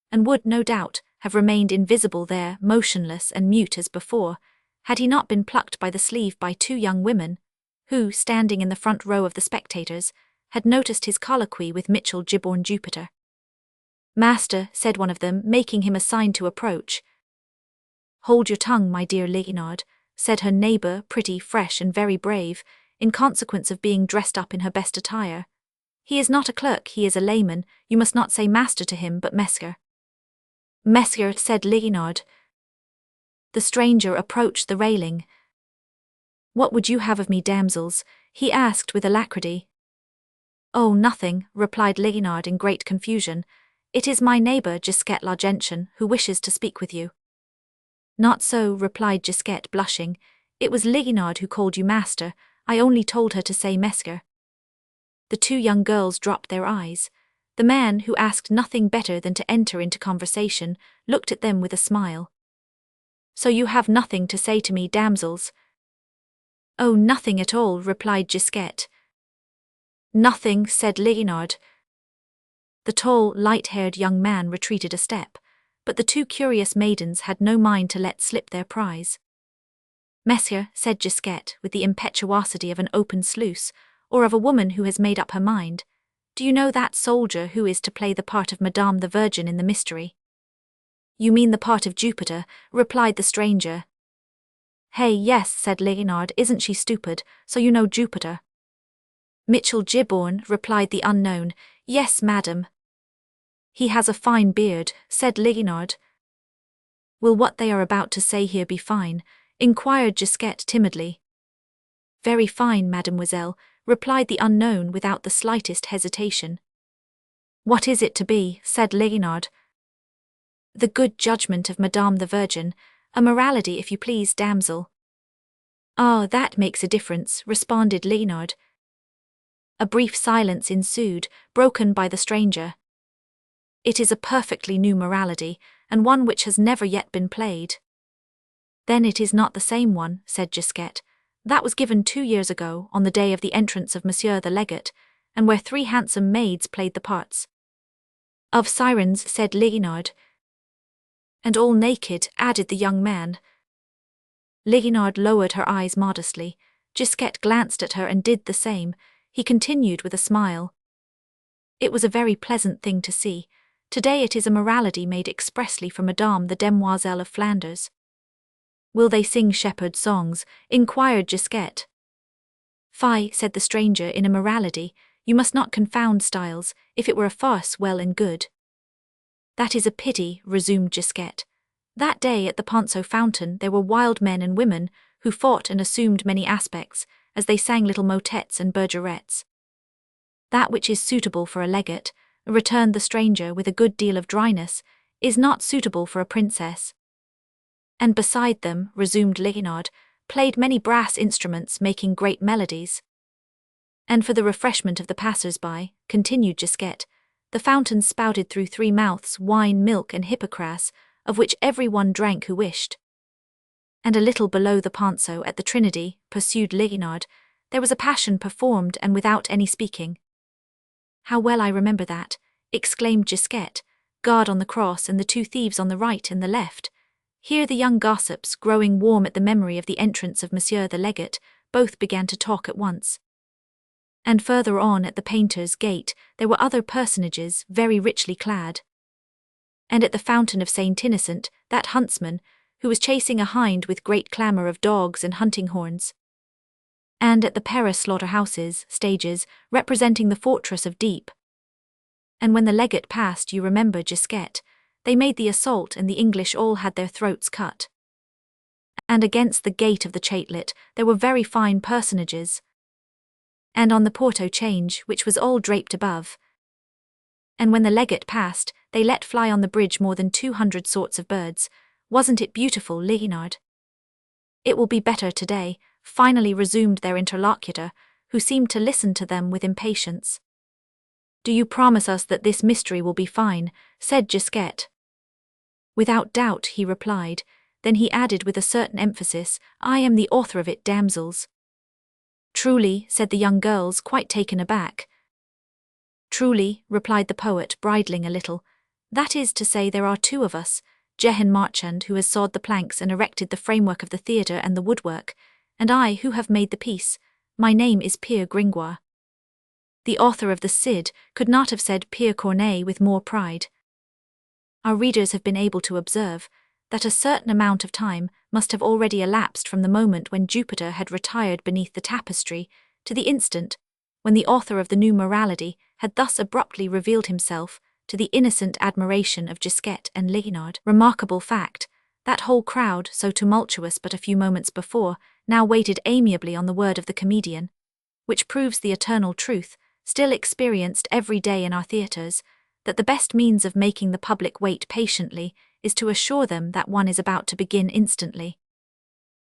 and would, no doubt, have remained invisible there, motionless and mute as before, had he not been plucked by the sleeve by two young women, who, standing in the front row of the spectators, had noticed his colloquy with Mitchell Gibbon Jupiter. "Master," said one of them, making him a sign to approach. "Hold your tongue, my dear Leonard," said her neighbour, pretty, fresh, and very brave, in consequence of being dressed up in her best attire. "He is not a clerk, he is a layman. You must not say master to him, but Monsieur." "Monsieur," said Leonard. The stranger approached the railing. "What would you have of me, damsels?" he asked with alacrity. "Oh, nothing," replied Leonard in great confusion. "It is my neighbour, Gisquette la Gentian, who wishes to speak with you." "Not so," replied Gisquette, blushing. "It was Leonard who called you master. I only told her to say Monsieur." The two young girls dropped their eyes. The man, who asked nothing better than to enter into conversation, looked at them with a smile. "So you have nothing to say to me, damsels?" "Oh, nothing at all," replied Gisquette. "Nothing," said Leonard. The tall, light-haired young man retreated a step, but the two curious maidens had no mind to let slip their prize. "Monsieur," said Gisquette, with the impetuosity of an open sluice, or of a woman who has made up her mind, "do you know that soldier who is to play the part of Madame the Virgin in the mystery?" "You mean the part of Jupiter," replied the stranger. "Hey, yes," said Leonard, "isn't she stupid? So you know Jupiter." "Mitchell Gibbon," replied the unknown. "Yes, madam." "He has a fine beard," said Leonard. "Will what they are about to say here be fine?" inquired Gisquette timidly. "Very fine, mademoiselle," replied the unknown without the slightest hesitation. "What is it to be?" said Leonard. "The good judgment of Madame the Virgin, a morality, if you please, damsel." "Ah, that makes a difference," responded Leonard. A brief silence ensued, broken by the stranger. "It is a perfectly new morality, and one which has never yet been played." "Then it is not the same one," said Gisquette. "That was given 2 years ago, on the day of the entrance of Monsieur the Legate, and where 3 handsome maids played the parts. Of sirens, said Leonard. And all naked, added the young man. Leonard lowered her eyes modestly. Gisquette glanced at her and did the same. He continued with a smile. It was a very pleasant thing to see. Today it is a morality made expressly for Madame the Demoiselle of Flanders. Will they sing shepherd songs? Inquired Gisquette. Fie, said the stranger, in a morality, you must not confound styles. If it were a farce, well and good. That is a pity, resumed Gisquette. That day at the Ponceau fountain there were wild men and women who fought and assumed many aspects, as they sang little motets and bergerettes. That which is suitable for a legate, returned the stranger with a good deal of dryness, is not suitable for a princess. And beside them, resumed Leonard, played many brass instruments making great melodies. And for the refreshment of the passers-by, continued Gisquette, the fountains spouted through 3 mouths wine, milk, and hippocras, of which every one drank who wished. And a little below the Ponceau at the Trinity, pursued Leonard, there was a passion performed and without any speaking. How well I remember that, exclaimed Gisquette, God on the cross and the 2 thieves on the right and the left. Here the young gossips, growing warm at the memory of the entrance of Monsieur the Legate, both began to talk at once. And further on at the Painter's Gate there were other personages very richly clad. And at the fountain of Saint Innocent, that huntsman, who was chasing a hind with great clamour of dogs and hunting horns. And at the Paris slaughterhouses, stages, representing the fortress of Deep. And when the legate passed, you remember, Gisquette, they made the assault and the English all had their throats cut. And against the gate of the Chatelet there were very fine personages. And on the Porto Change, which was all draped above. And when the legate passed, they let fly on the bridge more than 200 sorts of birds. Wasn't it beautiful, Leonard? It will be better today, finally resumed their interlocutor, who seemed to listen to them with impatience. Do you promise us that this mystery will be fine? Said Gisquette. Without doubt, he replied. Then he added with a certain emphasis, I am the author of it, damsels. Truly, said the young girls, quite taken aback. Truly, replied the poet, bridling a little. That is to say, there are 2 of us, Jehan Marchand, who has sawed the planks and erected the framework of the theatre and the woodwork, and I, who have made the piece. My name is Pierre Gringoire. The author of the Cid could not have said Pierre Corneille with more pride. Our readers have been able to observe that a certain amount of time must have already elapsed from the moment when Jupiter had retired beneath the tapestry to the instant when the author of the new morality had thus abruptly revealed himself to the innocent admiration of Gisquette and Leonard. Remarkable fact, that whole crowd, so tumultuous but a few moments before, now waited amiably on the word of the comedian, which proves the eternal truth, still experienced every day in our theatres, that the best means of making the public wait patiently is to assure them that one is about to begin instantly.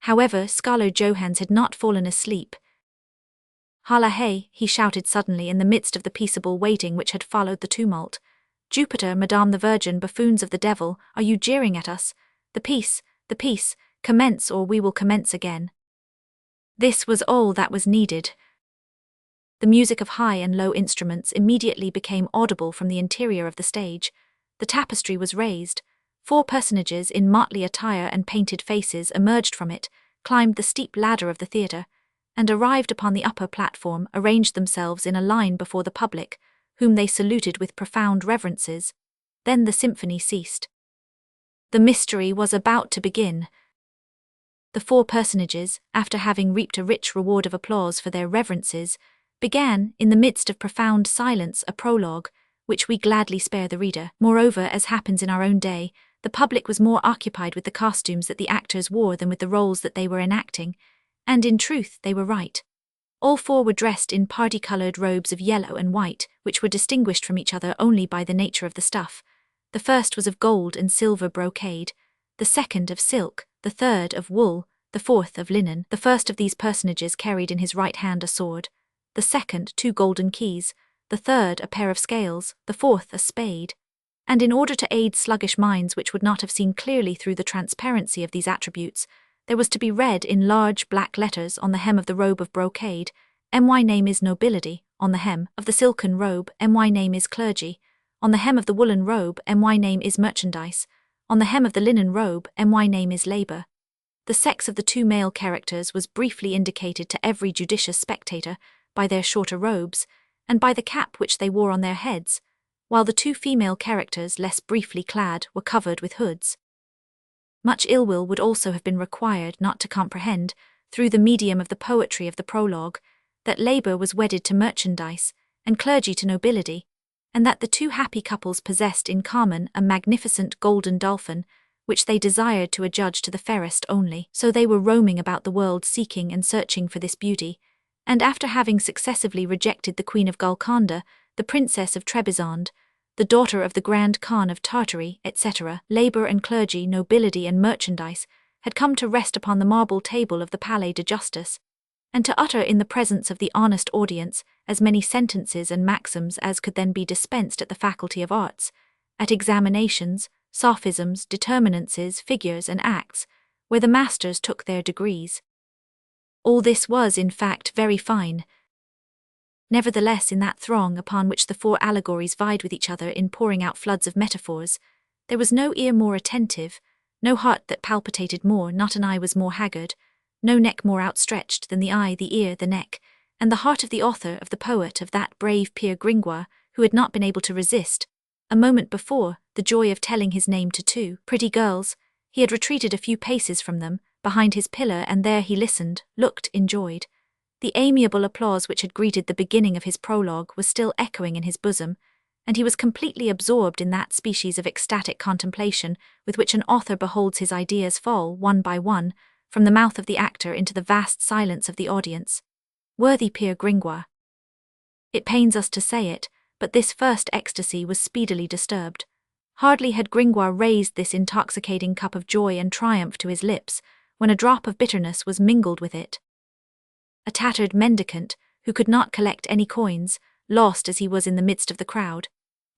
However, Scholar Johans had not fallen asleep. Hala hey, he shouted suddenly in the midst of the peaceable waiting which had followed the tumult. Jupiter, Madame the Virgin, buffoons of the devil, are you jeering at us? The peace, commence or we will commence again. This was all that was needed. The music of high and low instruments immediately became audible from the interior of the stage. The tapestry was raised. 4 personages in motley attire and painted faces emerged from it, climbed the steep ladder of the theatre, and arrived upon the upper platform, arranged themselves in a line before the public, whom they saluted with profound reverences. Then the symphony ceased. The mystery was about to begin. The 4 personages, after having reaped a rich reward of applause for their reverences, began, in the midst of profound silence, a prologue, which we gladly spare the reader. Moreover, as happens in our own day, the public was more occupied with the costumes that the actors wore than with the roles that they were enacting, and in truth they were right. All 4 were dressed in party-coloured robes of yellow and white, which were distinguished from each other only by the nature of the stuff. The first was of gold and silver brocade, the second of silk, the third of wool, the fourth of linen. The first of these personages carried in his right hand a sword, the second 2 golden keys, the third a pair of scales, the fourth a spade. And in order to aid sluggish minds which would not have seen clearly through the transparency of these attributes, there was to be read in large black letters on the hem of the robe of brocade, My name is nobility, on the hem of the silken robe, My name is clergy, On the hem of the woolen robe, my name is merchandise. On the hem of the linen robe, my name is labor. The sex of the two male characters was briefly indicated to every judicious spectator by their shorter robes, and by the cap which they wore on their heads, while the two female characters, less briefly clad, were covered with hoods. Much ill will would also have been required not to comprehend, through the medium of the poetry of the prologue, that labour was wedded to merchandise, and clergy to nobility, and that the two happy couples possessed in common a magnificent golden dolphin, which they desired to adjudge to the fairest only. So they were roaming about the world seeking and searching for this beauty, and after having successively rejected the Queen of Golconda, the Princess of Trebizond, the daughter of the Grand Khan of Tartary, etc., labour and clergy, nobility and merchandise had come to rest upon the marble table of the Palais de Justice, and to utter in the presence of the honest audience as many sentences and maxims as could then be dispensed at the Faculty of Arts, at examinations, sophisms, determinances, figures, and acts, where the masters took their degrees. All this was, in fact, very fine. Nevertheless, in that throng upon which the four allegories vied with each other in pouring out floods of metaphors, there was no ear more attentive, no heart that palpitated more, not an eye was more haggard, no neck more outstretched than the eye, the ear, the neck, and the heart of the author, of the poet, of that brave Pierre Gringoire, who had not been able to resist, a moment before, the joy of telling his name to two pretty girls. He had retreated a few paces from them, behind his pillar, and there he listened, looked, enjoyed. The amiable applause which had greeted the beginning of his prologue was still echoing in his bosom, and he was completely absorbed in that species of ecstatic contemplation with which an author beholds his ideas fall, one by one, from the mouth of the actor into the vast silence of the audience. Worthy Pierre Gringoire. It pains us to say it, but this first ecstasy was speedily disturbed. Hardly had Gringoire raised this intoxicating cup of joy and triumph to his lips, when a drop of bitterness was mingled with it. A tattered mendicant, who could not collect any coins, lost as he was in the midst of the crowd,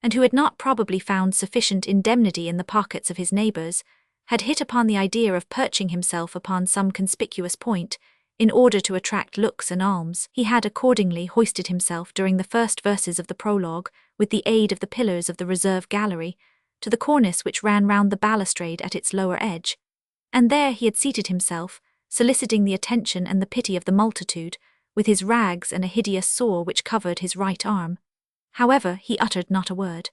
and who had not probably found sufficient indemnity in the pockets of his neighbours, had hit upon the idea of perching himself upon some conspicuous point, in order to attract looks and alms. He had accordingly hoisted himself during the first verses of the prologue, with the aid of the pillars of the reserve gallery, to the cornice which ran round the balustrade at its lower edge, and there he had seated himself, soliciting the attention and the pity of the multitude, with his rags and a hideous sore which covered his right arm. However, he uttered not a word.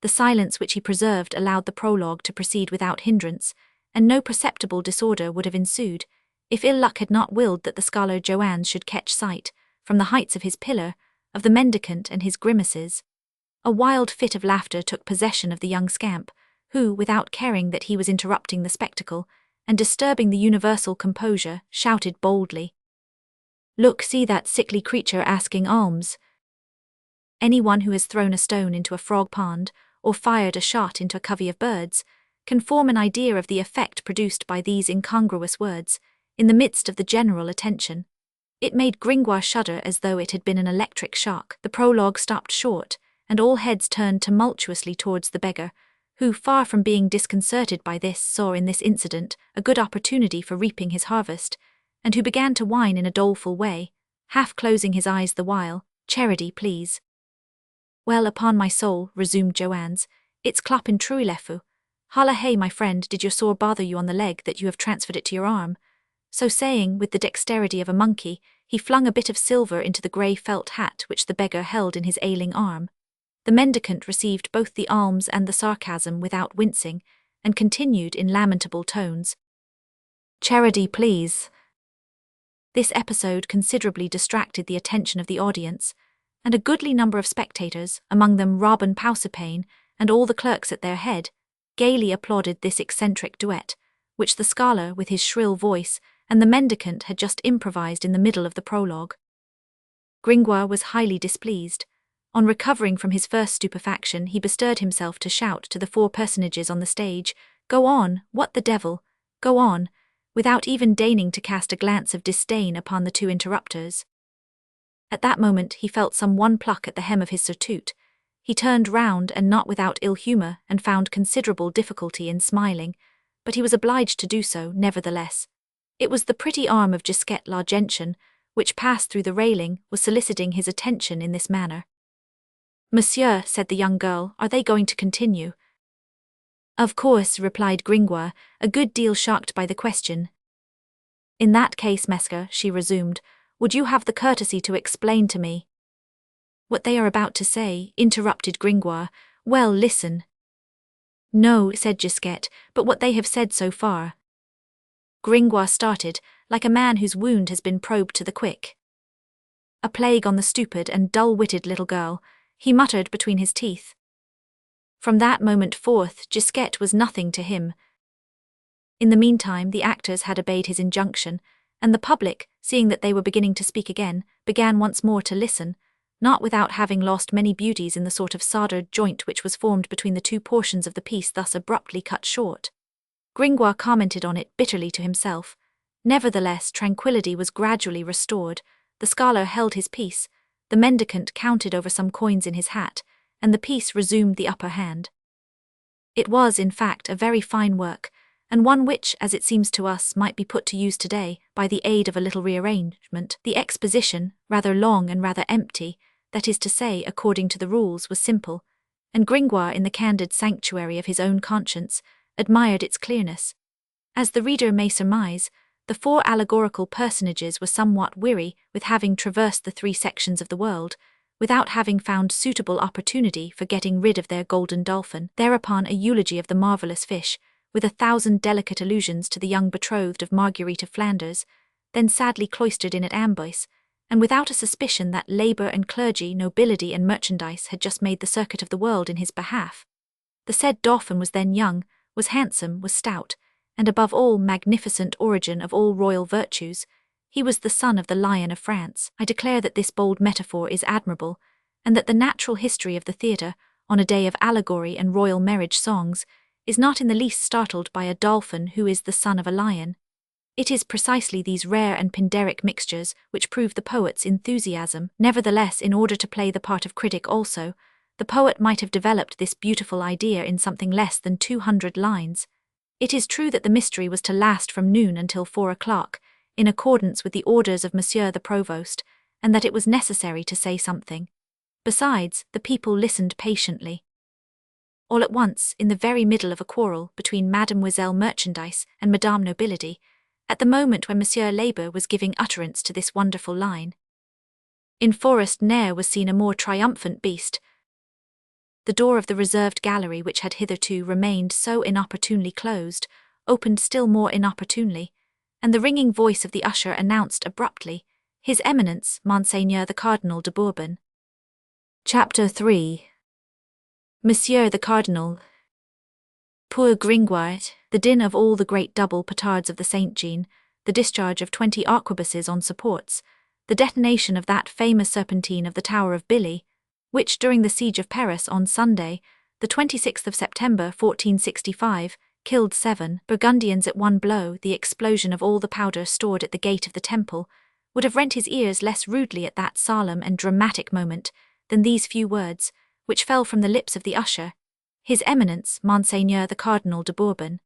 The silence which he preserved allowed the prologue to proceed without hindrance, and no perceptible disorder would have ensued, if ill luck had not willed that the scholar Joannes should catch sight, from the heights of his pillar, of the mendicant and his grimaces. A wild fit of laughter took possession of the young scamp, who, without caring that he was interrupting the spectacle, and disturbing the universal composure, shouted boldly, "Look, see that sickly creature asking alms." Anyone who has thrown a stone into a frog pond, or fired a shot into a covey of birds, can form an idea of the effect produced by these incongruous words, in the midst of the general attention. It made Gringoire shudder as though it had been an electric shock. The prologue stopped short, and all heads turned tumultuously towards the beggar, who, far from being disconcerted by this, saw in this incident a good opportunity for reaping his harvest, and who began to whine in a doleful way, half closing his eyes the while, "Charity, please." "Well, upon my soul," resumed Joannes, "it's clopin truilefu. Holla hey, my friend, did your sore bother you on the leg that you have transferred it to your arm?" So saying, with the dexterity of a monkey, he flung a bit of silver into the grey felt hat which the beggar held in his ailing arm. The mendicant received both the alms and the sarcasm without wincing, and continued in lamentable tones, "Charity, please." This episode considerably distracted the attention of the audience, and a goodly number of spectators, among them Robin Pausipane, and all the clerks at their head, gaily applauded this eccentric duet, which the scholar, with his shrill voice, and the mendicant had just improvised in the middle of the prologue. Gringoire was highly displeased. On recovering from his first stupefaction, he bestirred himself to shout to the four personages on the stage, "Go on, what the devil, go on," without even deigning to cast a glance of disdain upon the two interrupters. At that moment he felt some one pluck at the hem of his surtout. He turned round, and not without ill humour, and found considerable difficulty in smiling, but he was obliged to do so, nevertheless. It was the pretty arm of Gisquette la Gentian, which passed through the railing, was soliciting his attention in this manner. Monsieur, said the young girl, are they going to continue? Of course, replied Gringoire, a good deal shocked by the question. In that case, Mesca, she resumed, would you have the courtesy to explain to me what they are about to say? Interrupted Gringoire. Well, listen. No, said Gisquette, but what they have said so far. Gringoire started, like a man whose wound has been probed to the quick. A plague on the stupid and dull-witted little girl, he muttered between his teeth. From that moment forth, Gisquette was nothing to him. In the meantime, the actors had obeyed his injunction, and the public, seeing that they were beginning to speak again, began once more to listen, not without having lost many beauties in the sort of soldered joint which was formed between the two portions of the piece thus abruptly cut short. Gringoire commented on it bitterly to himself. Nevertheless, tranquillity was gradually restored, the scholar held his peace, the mendicant counted over some coins in his hat, and the piece resumed the upper hand. It was, in fact, a very fine work, and one which, as it seems to us, might be put to use today, by the aid of a little rearrangement. The exposition, rather long and rather empty, that is to say, according to the rules, was simple, and Gringoire, in the candid sanctuary of his own conscience, admired its clearness. As the reader may surmise, the four allegorical personages were somewhat weary with having traversed the three sections of the world, without having found suitable opportunity for getting rid of their golden dolphin. Thereupon a eulogy of the marvellous fish, with 1,000 delicate allusions to the young betrothed of Marguerite of Flanders, then sadly cloistered in at Amboise, and without a suspicion that labour and clergy, nobility and merchandise had just made the circuit of the world in his behalf. The said Dauphin was then young, was handsome, was stout, and above all magnificent origin of all royal virtues. He was the son of the Lion of France. I declare that this bold metaphor is admirable, and that the natural history of the theatre, on a day of allegory and royal marriage songs, is not in the least startled by a dolphin who is the son of a lion. It is precisely these rare and pindaric mixtures which prove the poet's enthusiasm. Nevertheless, in order to play the part of critic also, the poet might have developed this beautiful idea in something less than 200 lines. It is true that the mystery was to last from noon until 4 o'clock, in accordance with the orders of Monsieur the Provost, and that it was necessary to say something. Besides, the people listened patiently. All at once, in the very middle of a quarrel between Mademoiselle Merchandise and Madame Nobility, at the moment when Monsieur Labour was giving utterance to this wonderful line, in forest ne'er was seen a more triumphant beast. The door of the reserved gallery, which had hitherto remained so inopportunely closed, opened still more inopportunely, and the ringing voice of the usher announced abruptly, His Eminence, Monseigneur the Cardinal de Bourbon. Chapter 3. Monsieur the Cardinal. Poor Gringoire, the din of all the great double petards of the Saint Jean, the discharge of 20 arquebuses on supports, the detonation of that famous serpentine of the Tower of Billy, which during the siege of Paris on Sunday, the 26th of September 1465, killed 7 Burgundians at one blow, the explosion of all the powder stored at the gate of the temple, would have rent his ears less rudely at that solemn and dramatic moment than these few words, which fell from the lips of the usher, His Eminence, Monseigneur the Cardinal de Bourbon.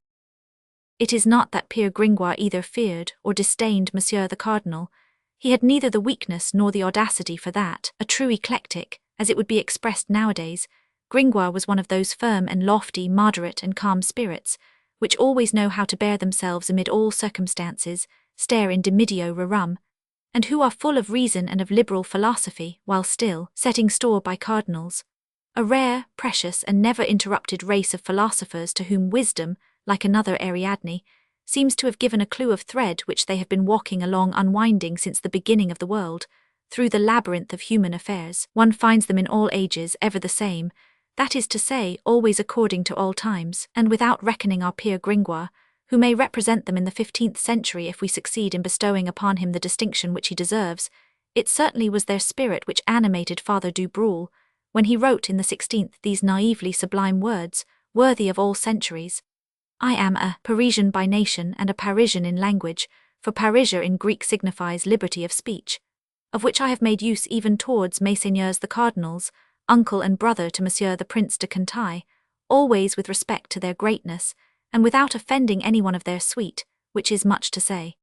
It is not that Pere Gringoire either feared or disdained Monsieur the Cardinal. He had neither the weakness nor the audacity for that. A true eclectic, as it would be expressed nowadays, Gringoire was one of those firm and lofty, moderate and calm spirits, which always know how to bear themselves amid all circumstances, stare in dimidio rerum, and who are full of reason and of liberal philosophy, while still setting store by cardinals. A rare, precious, and never-interrupted race of philosophers to whom wisdom, like another Ariadne, seems to have given a clue of thread which they have been walking along unwinding since the beginning of the world, through the labyrinth of human affairs. One finds them in all ages ever the same, that is to say, always according to all times, and without reckoning our Pere Gringoire, who may represent them in the 15th century if we succeed in bestowing upon him the distinction which he deserves. It certainly was their spirit which animated Father du Breul, when he wrote in the 16th these naively sublime words, worthy of all centuries. I am a Parisian by nation and a Parisian in language, for Parisia in Greek signifies liberty of speech, of which I have made use even towards Messeigneurs the Cardinals, uncle and brother to Monsieur the Prince de Cantaille, always with respect to their greatness, and without offending any one of their suite, which is much to say.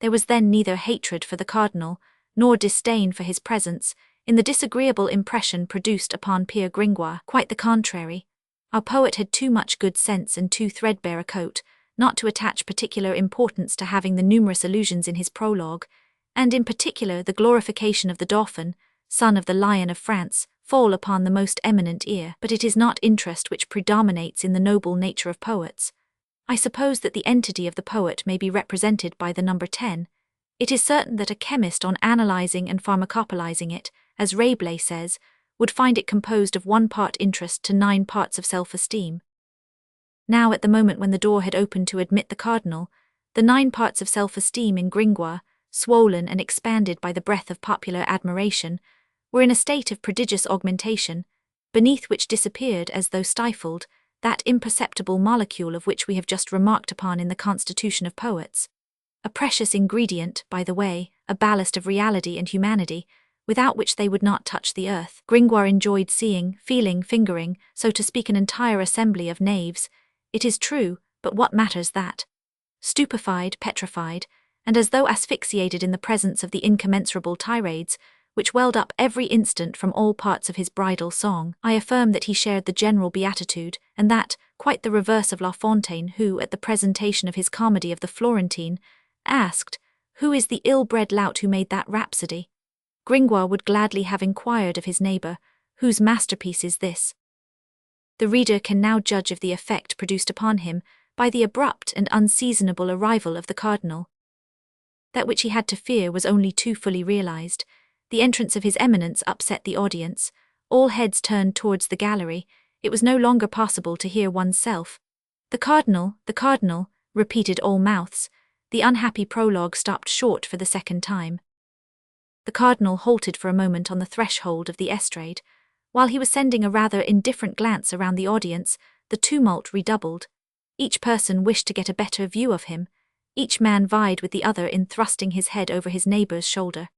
There was then neither hatred for the Cardinal, nor disdain for his presence, in the disagreeable impression produced upon Pierre Gringoire. Quite the contrary. Our poet had too much good sense and too threadbare a coat not to attach particular importance to having the numerous allusions in his prologue, and in particular the glorification of the Dauphin, son of the Lion of France, fall upon the most eminent ear. But it is not interest which predominates in the noble nature of poets. I suppose that the entity of the poet may be represented by the number 10. It is certain that a chemist, on analyzing and pharmacopolizing it, as Rabelais says, would find it composed of 1 part interest to 9 parts of self-esteem. Now, at the moment when the door had opened to admit the cardinal, the 9 parts of self-esteem in Gringoire, swollen and expanded by the breath of popular admiration, were in a state of prodigious augmentation, beneath which disappeared, as though stifled, that imperceptible molecule of which we have just remarked upon in the constitution of poets. A precious ingredient, by the way, a ballast of reality and humanity, without which they would not touch the earth. Gringoire enjoyed seeing, feeling, fingering, so to speak, an entire assembly of knaves. It is true, but what matters that? Stupefied, petrified, and as though asphyxiated in the presence of the incommensurable tirades, which welled up every instant from all parts of his bridal song, I affirm that he shared the general beatitude, and that, quite the reverse of La Fontaine, who, at the presentation of his comedy of the Florentine, asked, "Who is the ill-bred lout who made that rhapsody?" Gringoire would gladly have inquired of his neighbour, "Whose masterpiece is this?" The reader can now judge of the effect produced upon him by the abrupt and unseasonable arrival of the cardinal. That which he had to fear was only too fully realized. The entrance of his eminence upset the audience. All heads turned towards the gallery. It was no longer possible to hear oneself. The cardinal, repeated all mouths. The unhappy prologue stopped short for the second time. The cardinal halted for a moment on the threshold of the estrade. While he was sending a rather indifferent glance around the audience, the tumult redoubled. Each person wished to get a better view of him. Each man vied with the other in thrusting his head over his neighbour's shoulder.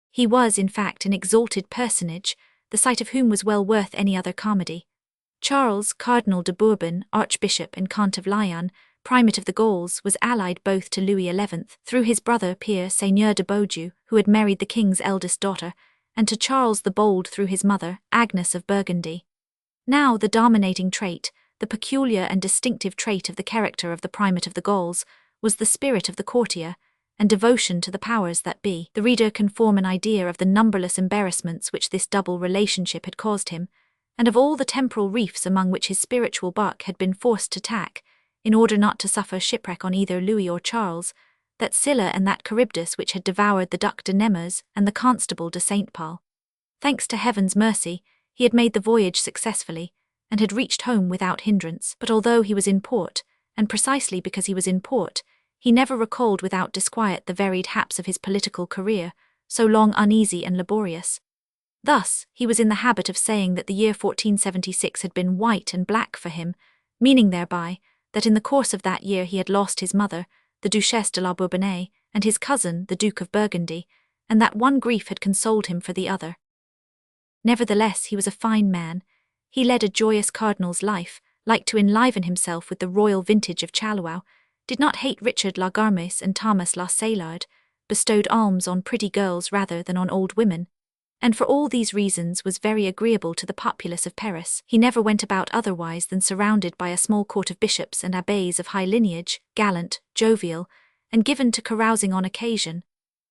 He was, in fact, an exalted personage, the sight of whom was well worth any other comedy. Charles, Cardinal de Bourbon, Archbishop and Count of Lyon, Primate of the Gauls, was allied both to Louis XI, through his brother Pierre, Seigneur de Beaujeu, who had married the king's eldest daughter, and to Charles the Bold through his mother, Agnes of Burgundy. Now the dominating trait, the peculiar and distinctive trait of the character of the Primate of the Gauls, was the spirit of the courtier, and devotion to the powers that be. The reader can form an idea of the numberless embarrassments which this double relationship had caused him, and of all the temporal reefs among which his spiritual bark had been forced to tack, in order not to suffer shipwreck on either Louis or Charles, that Scylla and that Charybdis which had devoured the Duc de Nemours and the Constable de Saint Paul. Thanks to heaven's mercy, he had made the voyage successfully, and had reached home without hindrance. But although he was in port, and precisely because he was in port, he never recalled without disquiet the varied haps of his political career, so long uneasy and laborious. Thus, he was in the habit of saying that the year 1476 had been white and black for him, meaning thereby that in the course of that year he had lost his mother, the Duchesse de la Bourbonnais, and his cousin, the Duke of Burgundy, and that one grief had consoled him for the other. Nevertheless, he was a fine man. He led a joyous cardinal's life, liked to enliven himself with the royal vintage of Chaluau, did not hate Richard la Garmes and Thomas la Saillard, bestowed alms on pretty girls rather than on old women, and for all these reasons was very agreeable to the populace of Paris. He never went about otherwise than surrounded by a small court of bishops and abbés of high lineage, gallant, jovial, and given to carousing on occasion,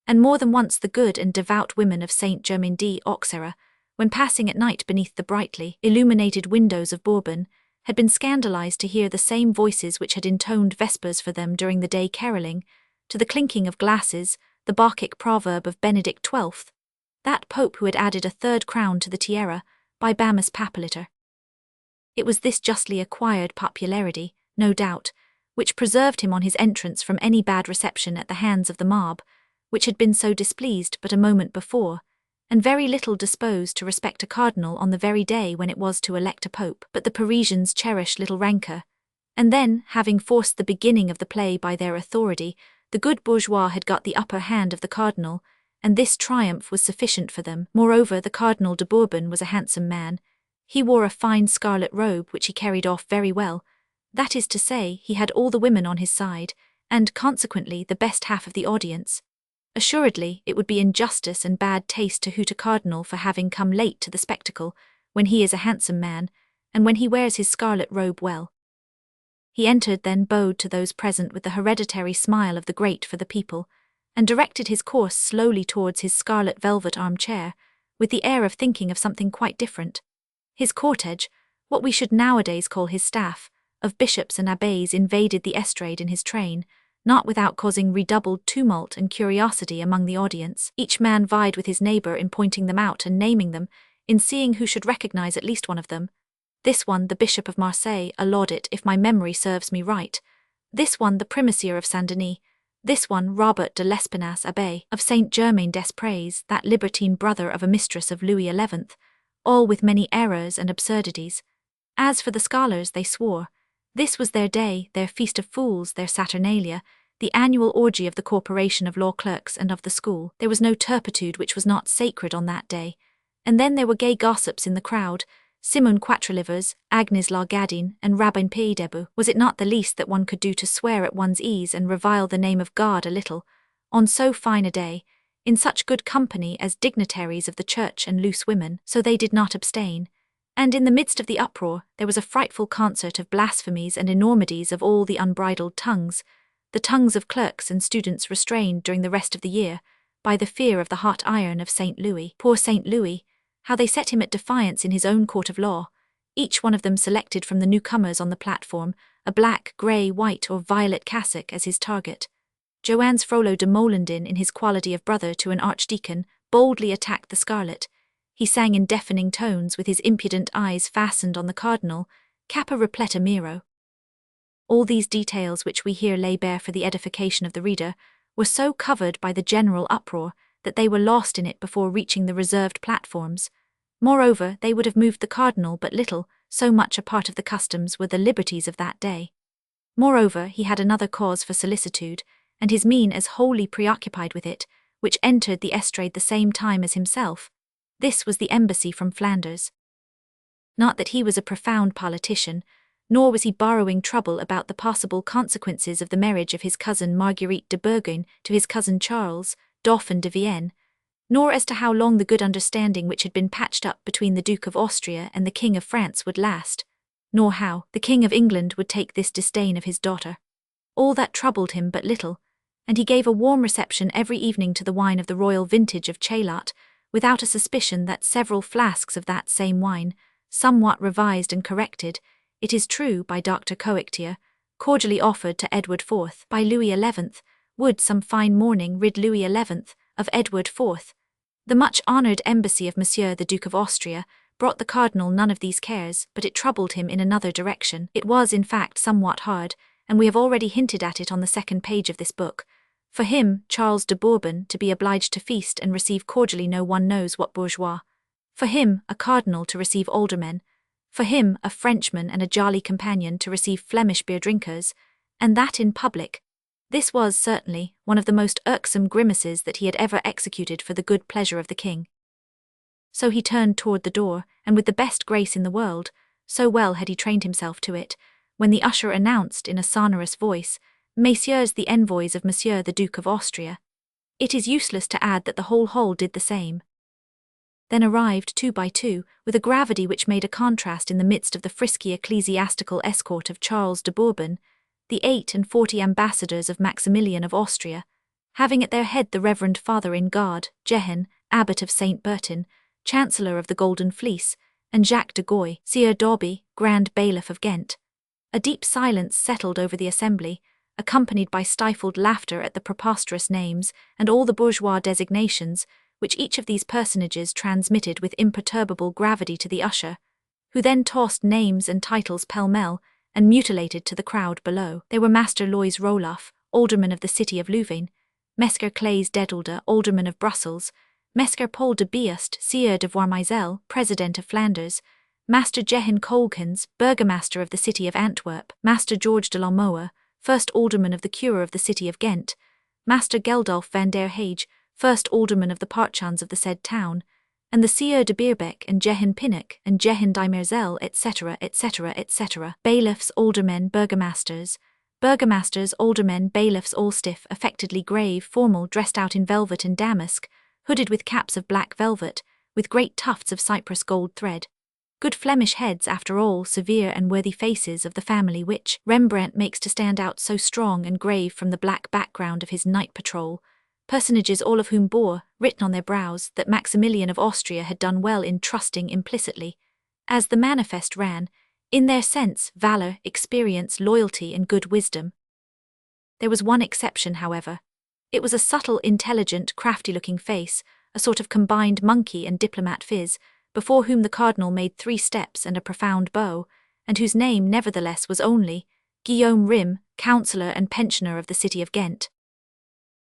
and more than once the good and devout women of Saint-Germain-d'Auxerre, when passing at night beneath the brightly illuminated windows of Bourbon, had been scandalized to hear the same voices which had intoned vespers for them during the day carolling, to the clinking of glasses, the Bacchic proverb of Benedict XII, that pope who had added a third crown to the tiara, by Bamus Papiliter. It was this justly acquired popularity, no doubt, which preserved him on his entrance from any bad reception at the hands of the mob, which had been so displeased but a moment before, and very little disposed to respect a cardinal on the very day when it was to elect a pope. But the Parisians cherished little rancour, and then, having forced the beginning of the play by their authority, the good bourgeois had got the upper hand of the cardinal, and this triumph was sufficient for them. Moreover, the Cardinal de Bourbon was a handsome man. He wore a fine scarlet robe which he carried off very well. That is to say, he had all the women on his side, and consequently the best half of the audience. Assuredly, it would be injustice and bad taste to hoot a cardinal for having come late to the spectacle, when he is a handsome man, and when he wears his scarlet robe well. He entered, then bowed to those present with the hereditary smile of the great for the people, and directed his course slowly towards his scarlet velvet armchair, with the air of thinking of something quite different. His cortege, what we should nowadays call his staff, of bishops and abbés invaded the estrade in his train, not without causing redoubled tumult and curiosity among the audience. Each man vied with his neighbour in pointing them out and naming them, in seeing who should recognise at least one of them. This one, the Bishop of Marseille, a laudit, if my memory serves me right. This one, the Primatier of Saint-Denis. This one, Robert de l'Espinasse, Abbé of Saint-Germain-des-Prés, that libertine brother of a mistress of Louis XI, all with many errors and absurdities. As for the scholars, they swore. This was their day, their feast of fools, their saturnalia, the annual orgy of the corporation of law clerks and of the school. There was no turpitude which was not sacred on that day. And then there were gay gossips in the crowd, Simon Quattrelivers, Agnes Largadine, and Rabbin Piedebou. Was it not the least that one could do to swear at one's ease and revile the name of God a little, on so fine a day, in such good company as dignitaries of the church and loose women? So they did not abstain. And in the midst of the uproar, there was a frightful concert of blasphemies and enormities of all the unbridled tongues, the tongues of clerks and students restrained during the rest of the year, by the fear of the hot iron of St. Louis. Poor St. Louis, how they set him at defiance in his own court of law. Each one of them selected from the newcomers on the platform a black, grey, white or violet cassock as his target. Joannes Frollo de Molendin, in his quality of brother to an archdeacon, boldly attacked the scarlet. He sang in deafening tones, with his impudent eyes fastened on the cardinal, Cappa repleta miro. All these details which we here lay bare for the edification of the reader were so covered by the general uproar that they were lost in it before reaching the reserved platforms. Moreover, they would have moved the cardinal but little, so much a part of the customs were the liberties of that day. Moreover, he had another cause for solicitude, and his mien as wholly preoccupied with it, which entered the estrade the same time as himself. This was the embassy from Flanders. Not that he was a profound politician, nor was he borrowing trouble about the possible consequences of the marriage of his cousin Marguerite de Bourgogne to his cousin Charles, Dauphin de Vienne, nor as to how long the good understanding which had been patched up between the Duke of Austria and the King of France would last, nor how the King of England would take this disdain of his daughter. All that troubled him but little, and he gave a warm reception every evening to the wine of the royal vintage of Chaillot, without a suspicion that several flasks of that same wine, somewhat revised and corrected, it is true, by Dr. Coictier, cordially offered to Edward IV by Louis XI, would some fine morning rid Louis XI of Edward IV. The much-honoured embassy of Monsieur the Duke of Austria brought the cardinal none of these cares, but it troubled him in another direction. It was, in fact, somewhat hard, and we have already hinted at it on the second page of this book. For him, Charles de Bourbon, to be obliged to feast and receive cordially no one knows what bourgeois. For him, a cardinal to receive aldermen. For him, a Frenchman and a jolly companion to receive Flemish beer-drinkers, and that in public. This was, certainly, one of the most irksome grimaces that he had ever executed for the good pleasure of the king. So he turned toward the door, and with the best grace in the world, so well had he trained himself to it, when the usher announced in a sonorous voice, "Messieurs the envoys of Monsieur the Duke of Austria." It is useless to add that the whole hall did the same. Then arrived, 2 by 2, with a gravity which made a contrast in the midst of the frisky ecclesiastical escort of Charles de Bourbon, the 48 ambassadors of Maximilian of Austria, having at their head the Reverend Father-in-God, Jehan, Abbot of St. Bertin, Chancellor of the Golden Fleece, and Jacques de Goy, Sieur d'Auby, Grand Bailiff of Ghent. A deep silence settled over the assembly, accompanied by stifled laughter at the preposterous names and all the bourgeois designations, which each of these personages transmitted with imperturbable gravity to the usher, who then tossed names and titles pell-mell, and mutilated to the crowd below. They were Master Loys Roloff, Alderman of the city of Louvain, Mesker Claes Dedelde, Alderman of Brussels, Mesker Paul de Beust, Sieur de Voirmeizel, President of Flanders, Master Jehan Colkins, Burgomaster of the city of Antwerp, Master George de Lamoa, First Alderman of the Cure of the city of Ghent, Master Geldolf van der Hage, First Alderman of the Parchans of the said town, and the Sieur de Beerbeck and Jehan Pinnock and Jehan Dimerzel, etc., etc., etc., bailiffs, aldermen, burgomasters, Burgomasters, aldermen, bailiffs, all stiff, affectedly grave, formal, dressed out in velvet and damask, hooded with caps of black velvet, with great tufts of cypress gold thread. Good Flemish heads, after all, severe and worthy faces of the family which Rembrandt makes to stand out so strong and grave from the black background of his night patrol, personages all of whom bore, written on their brows, that Maximilian of Austria had done well in trusting implicitly, as the manifest ran, in their sense, valor, experience, loyalty, and good wisdom. There was one exception, however. It was a subtle, intelligent, crafty-looking face, a sort of combined monkey and diplomat phiz, before whom the cardinal made 3 steps and a profound bow, and whose name nevertheless was only Guillaume Rym, councillor and pensioner of the city of Ghent.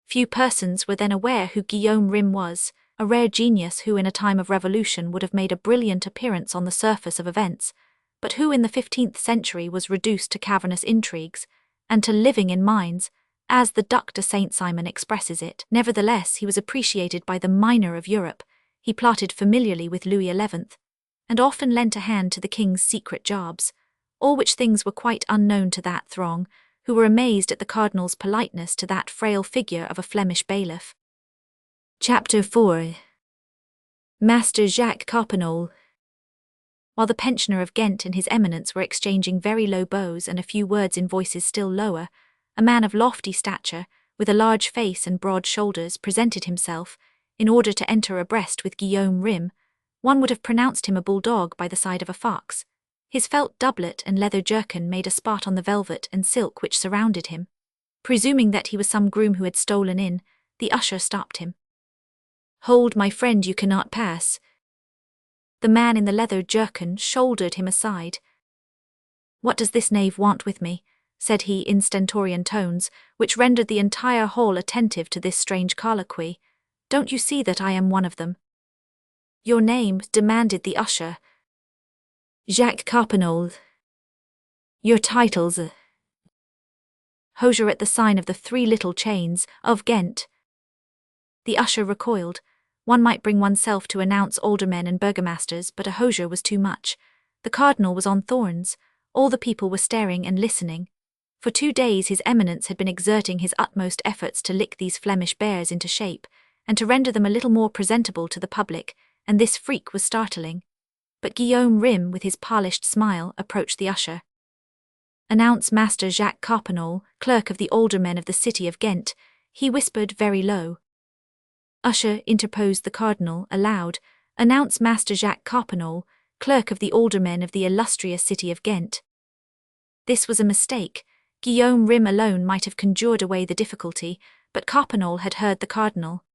Few persons were then aware who Guillaume Rym was, a rare genius who in a time of revolution would have made a brilliant appearance on the surface of events, but who in the 15th century was reduced to cavernous intrigues, and to living in mines, as the Duc de Saint-Simon expresses it. Nevertheless, he was appreciated by the minor of Europe. He plotted familiarly with Louis XI, and often lent a hand to the king's secret jobs, all which things were quite unknown to that throng, who were amazed at the cardinal's politeness to that frail figure of a Flemish bailiff. Chapter 4. Master Jacques Coppenole. While the pensioner of Ghent and his eminence were exchanging very low bows and a few words in voices still lower, a man of lofty stature, with a large face and broad shoulders, presented himself, in order to enter abreast with Guillaume Rym. One would have pronounced him a bulldog by the side of a fox. His felt doublet and leather jerkin made a spot on the velvet and silk which surrounded him. Presuming that he was some groom who had stolen in, the usher stopped him. "Hold, my friend, you cannot pass." The man in the leather jerkin shouldered him aside. "What does this knave want with me?" said he in stentorian tones, which rendered the entire hall attentive to this strange colloquy. "Don't you see that I am one of them?" "Your name?" demanded the usher. "Jacques Coppenole." "Your titles?" "Hosier at the sign of the 3 Little Chains, of Ghent." The usher recoiled. One might bring oneself to announce aldermen and burgomasters, but a hosier was too much. The cardinal was on thorns. All the people were staring and listening. For 2 days his eminence had been exerting his utmost efforts to lick these Flemish bears into shape, and to render them a little more presentable to the public, and this freak was startling. But Guillaume Rym, with his polished smile, approached the usher. "Announce Master Jacques Coppenole, clerk of the aldermen of the city of Ghent," he whispered very low. "Usher," interposed the cardinal, aloud, "announce Master Jacques Coppenole, clerk of the aldermen of the illustrious city of Ghent." This was a mistake. Guillaume Rym alone might have conjured away the difficulty, but Coppenole had heard the cardinal.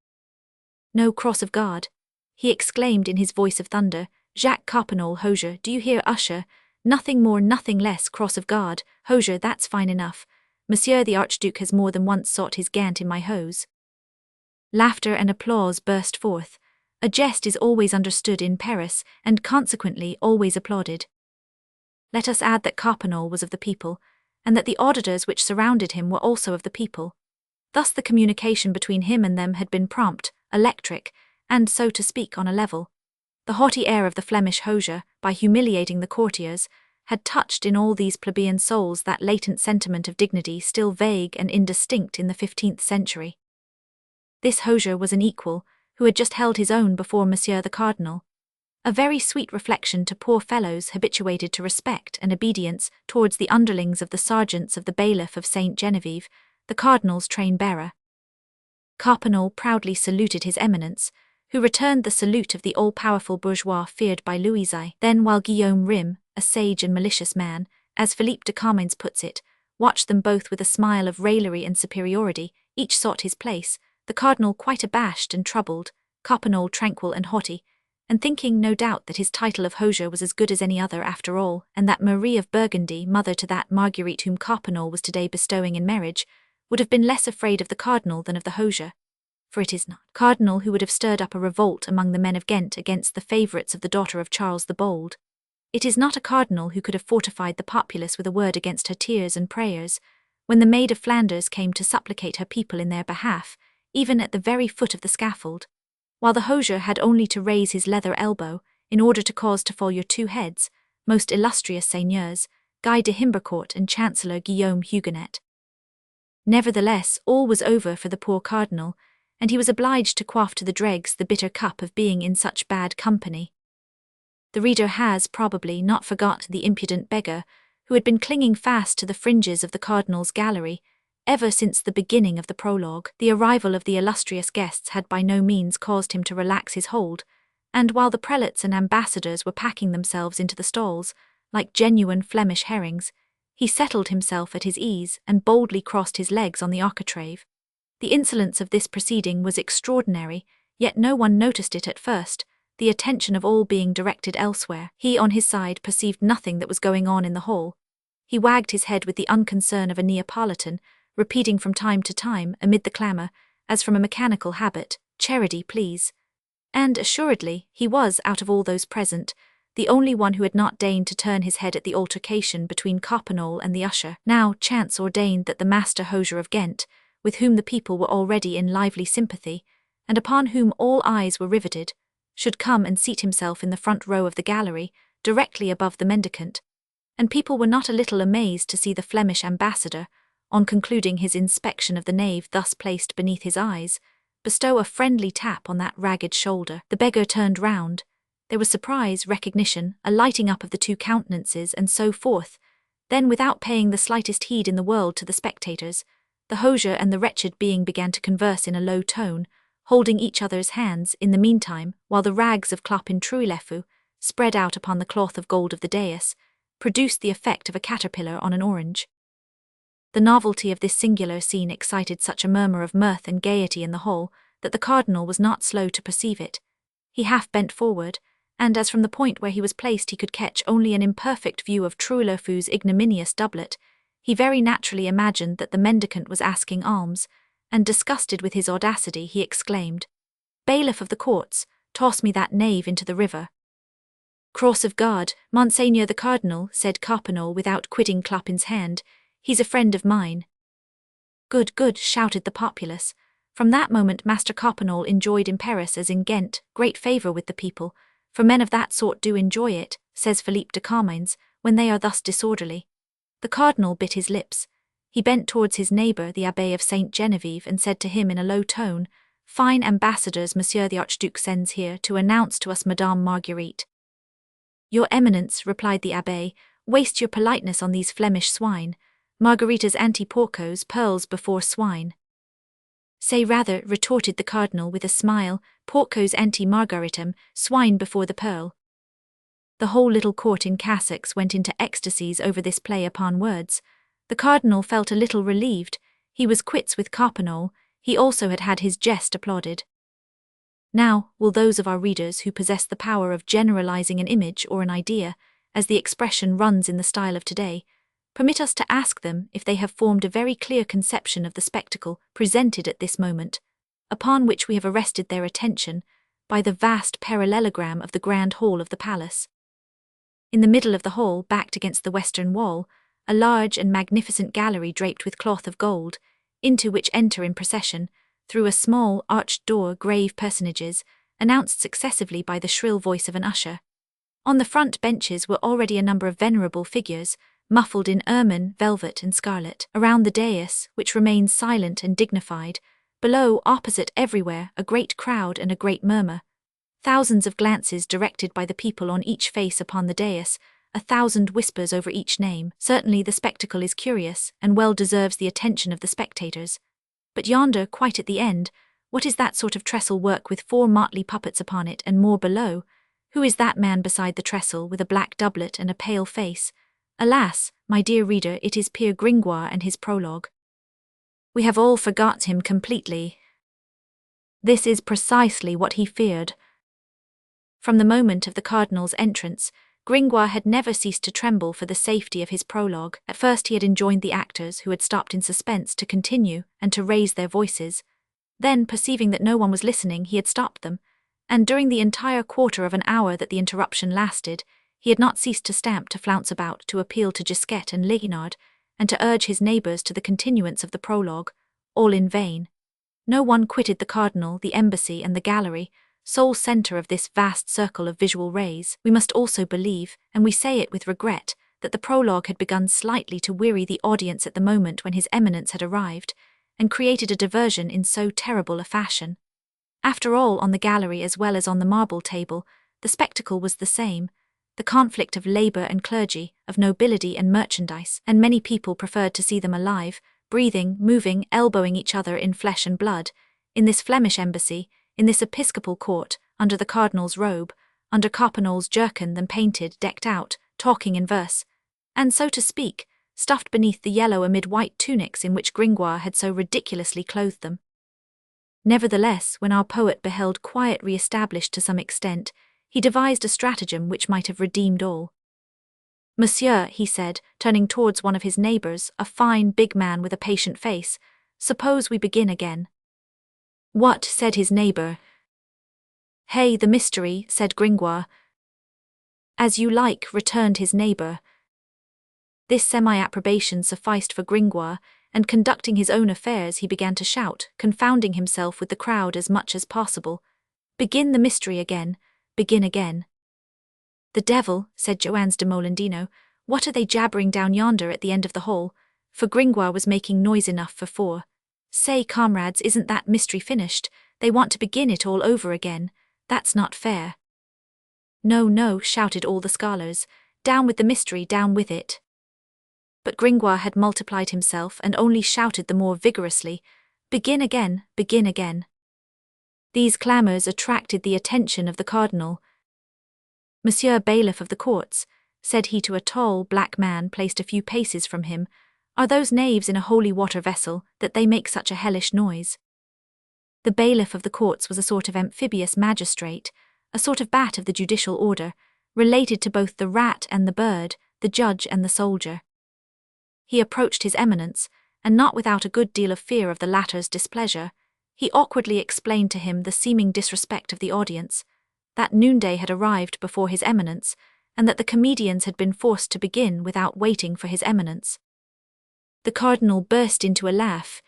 "No cross of God," he exclaimed in his voice of thunder. "Jacques Coppenole, hosier, do you hear, usher? Nothing more, nothing less, cross of God, hosier, that's fine enough. Monsieur the Archduke has more than once sought his gant in my hose." Laughter and applause burst forth. A jest is always understood in Paris, and consequently always applauded. Let us add that Coppenole was of the people, and that the auditors which surrounded him were also of the people. Thus the communication between him and them had been prompt, electric, and, so to speak, on a level. The haughty air of the Flemish hosier, by humiliating the courtiers, had touched in all these plebeian souls that latent sentiment of dignity still vague and indistinct in the 15th century. This hosier was an equal, who had just held his own before Monsieur the Cardinal. A very sweet reflection to poor fellows habituated to respect and obedience towards the underlings of the sergeants of the bailiff of Saint Genevieve, the Cardinal's train-bearer. Coppenole proudly saluted his eminence, who returned the salute of the all-powerful bourgeois feared by Louis. Then while Guillaume Rym, a sage and malicious man, as Philippe de Comines puts it, watched them both with a smile of raillery and superiority, each sought his place, the cardinal quite abashed and troubled, Coppenole tranquil and haughty, and thinking, no doubt, that his title of hosier was as good as any other after all, and that Marie of Burgundy, mother to that Marguerite whom Coppenole was today bestowing in marriage, would have been less afraid of the cardinal than of the hosier. For it is not cardinal who would have stirred up a revolt among the men of Ghent against the favourites of the daughter of Charles the Bold. It is not a cardinal who could have fortified the populace with a word against her tears and prayers, when the Maid of Flanders came to supplicate her people in their behalf, even at the very foot of the scaffold, while the hosier had only to raise his leather elbow, in order to cause to fall your 2 heads, most illustrious seigneurs, Guy de Himbercourt and Chancellor Guillaume Huguenet. Nevertheless, all was over for the poor cardinal, and he was obliged to quaff to the dregs the bitter cup of being in such bad company. The reader has, probably, not forgot the impudent beggar, who had been clinging fast to the fringes of the cardinal's gallery, ever since the beginning of the prologue. The arrival of the illustrious guests had by no means caused him to relax his hold, and while the prelates and ambassadors were packing themselves into the stalls, like genuine Flemish herrings, he settled himself at his ease and boldly crossed his legs on the architrave. The insolence of this proceeding was extraordinary, yet no one noticed it at first, the attention of all being directed elsewhere. He on his side perceived nothing that was going on in the hall. He wagged his head with the unconcern of a Neapolitan, repeating from time to time, amid the clamour, as from a mechanical habit, "Charity, please." And assuredly, he was, out of all those present, the only one who had not deigned to turn his head at the altercation between Coppenole and the usher. Now chance ordained that the Master Hosier of Ghent, with whom the people were already in lively sympathy, and upon whom all eyes were riveted, should come and seat himself in the front row of the gallery, directly above the mendicant, and people were not a little amazed to see the Flemish ambassador, on concluding his inspection of the knave thus placed beneath his eyes, bestow a friendly tap on that ragged shoulder. The beggar turned round. There was surprise, recognition, a lighting up of the two countenances, and so forth. Then, without paying the slightest heed in the world to the spectators, the hosier and the wretched being began to converse in a low tone, holding each other's hands in the meantime, while the rags of Clopin Trouillefou, spread out upon the cloth of gold of the dais, produced the effect of a caterpillar on an orange. The novelty of this singular scene excited such a murmur of mirth and gaiety in the hall, that the cardinal was not slow to perceive it. He half bent forward, and as from the point where he was placed he could catch only an imperfect view of Trouillefou's ignominious doublet, he very naturally imagined that the mendicant was asking alms, and disgusted with his audacity, he exclaimed, "Bailiff of the courts, toss me that knave into the river." "Cross of God, Monseigneur the Cardinal," said Coppenole without quitting Clopin's hand, "he's a friend of mine." "Good, good," shouted the populace. From that moment Master Coppenole enjoyed in Paris as in Ghent great favour with the people, for men of that sort do enjoy it, says Philippe de Comines, when they are thus disorderly. The cardinal bit his lips. He bent towards his neighbour, the Abbé of Saint Genevieve, and said to him in a low tone, "Fine ambassadors Monsieur the Archduke sends here to announce to us Madame Marguerite." "Your Eminence," replied the Abbé, "waste your politeness on these Flemish swine. Margarita's anti-porcos, pearls before swine." "Say rather," retorted the cardinal with a smile, "porcos anti-margaritum, swine before the pearl." The whole little court in cassocks went into ecstasies over this play upon words. The cardinal felt a little relieved. He was quits with Coppenole. He also had had his jest applauded. Now, will those of our readers who possess the power of generalizing an image or an idea, as the expression runs in the style of today, permit us to ask them if they have formed a very clear conception of the spectacle presented at this moment, upon which we have arrested their attention, by the vast parallelogram of the grand hall of the palace. In the middle of the hall, backed against the western wall, a large and magnificent gallery draped with cloth of gold, into which enter in procession, through a small arched door, grave personages, announced successively by the shrill voice of an usher. On the front benches were already a number of venerable figures, muffled in ermine, velvet, and scarlet. Around the dais, which remains silent and dignified, below, opposite, everywhere, a great crowd and a great murmur. Thousands of glances directed by the people on each face upon the dais, 1,000 whispers over each name. Certainly the spectacle is curious, and well deserves the attention of the spectators. But yonder, quite at the end, what is that sort of trestle work with 4 motley puppets upon it, and more below? Who is that man beside the trestle, with a black doublet and a pale face? Alas, my dear reader, it is Pere Gringoire and his prologue. We have all forgot him completely. This is precisely what he feared. From the moment of the cardinal's entrance, Gringoire had never ceased to tremble for the safety of his prologue. At first he had enjoined the actors, who had stopped in suspense, to continue, and to raise their voices. Then, perceiving that no one was listening, he had stopped them, and during the entire quarter of an hour that the interruption lasted, he had not ceased to stamp, to flounce about, to appeal to Gisquet and Liénard, and to urge his neighbours to the continuance of the prologue, all in vain. No one quitted the cardinal, the embassy, and the gallery, sole centre of this vast circle of visual rays. We must also believe, and we say it with regret, that the prologue had begun slightly to weary the audience at the moment when His Eminence had arrived, and created a diversion in so terrible a fashion. After all, on the gallery as well as on the marble table, the spectacle was the same, the conflict of labour and clergy, of nobility and merchandise, and many people preferred to see them alive, breathing, moving, elbowing each other in flesh and blood, in this Flemish embassy, in this episcopal court, under the cardinal's robe, under Coppenol's jerkin, than painted, decked out, talking in verse, and, so to speak, stuffed beneath the yellow amid white tunics in which Gringoire had so ridiculously clothed them. Nevertheless, when our poet beheld quiet re-established to some extent, he devised a stratagem which might have redeemed all. "Monsieur," he said, turning towards one of his neighbours, a fine, big man with a patient face, "suppose we begin again." "What?" said his neighbour. "Hey, the mystery," said Gringoire. "As you like," returned his neighbour. This semi-approbation sufficed for Gringoire, and conducting his own affairs he began to shout, confounding himself with the crowd as much as possible. "Begin the mystery again, begin again." "The devil," said Joannes de Molendino, "what are they jabbering down yonder at the end of the hall?" For Gringoire was making noise enough for four. "Say, comrades, isn't that mystery finished? They want to begin it all over again. That's not fair." "No, no," shouted all the scholars. "Down with the mystery, down with it." But Gringoire had multiplied himself and only shouted the more vigorously, "Begin again, begin again." These clamours attracted the attention of the cardinal. "Monsieur Bailiff of the courts," said he to a tall, black man placed a few paces from him, "are those knaves in a holy water vessel, that they make such a hellish noise?" The bailiff of the courts was a sort of amphibious magistrate, a sort of bat of the judicial order, related to both the rat and the bird, the judge and the soldier. He approached His Eminence, and not without a good deal of fear of the latter's displeasure, he awkwardly explained to him the seeming disrespect of the audience, that noonday had arrived before His Eminence, and that the comedians had been forced to begin without waiting for His Eminence. The cardinal burst into a laugh.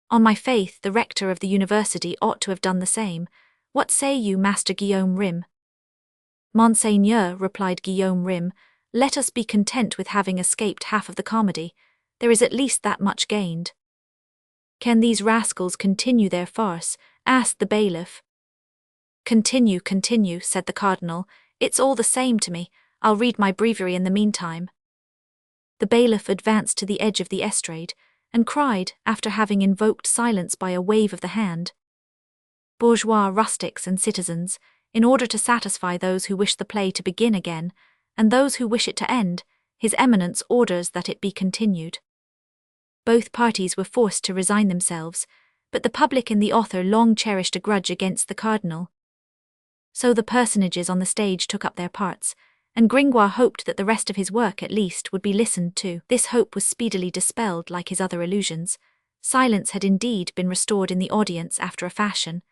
"On my faith, the rector of the university ought to have done the same. What say you, Master Guillaume Rym?" "Monseigneur," replied Guillaume Rym, "let us be content with having escaped half of the comedy. There is at least that much gained." "Can these rascals continue their farce?" asked the bailiff. "Continue, continue," said the cardinal. "It's all the same to me. I'll read my breviary in the meantime." The bailiff advanced to the edge of the estrade, and cried, after having invoked silence by a wave of the hand, "Bourgeois, rustics, and citizens, in order to satisfy those who wish the play to begin again, and those who wish it to end, His Eminence orders that it be continued." Both parties were forced to resign themselves, but the public and the author long cherished a grudge against the cardinal. So the personages on the stage took up their parts, and Gringoire hoped that the rest of his work at least would be listened to. This hope was speedily dispelled like his other illusions. Silence had indeed been restored in the audience after a fashion,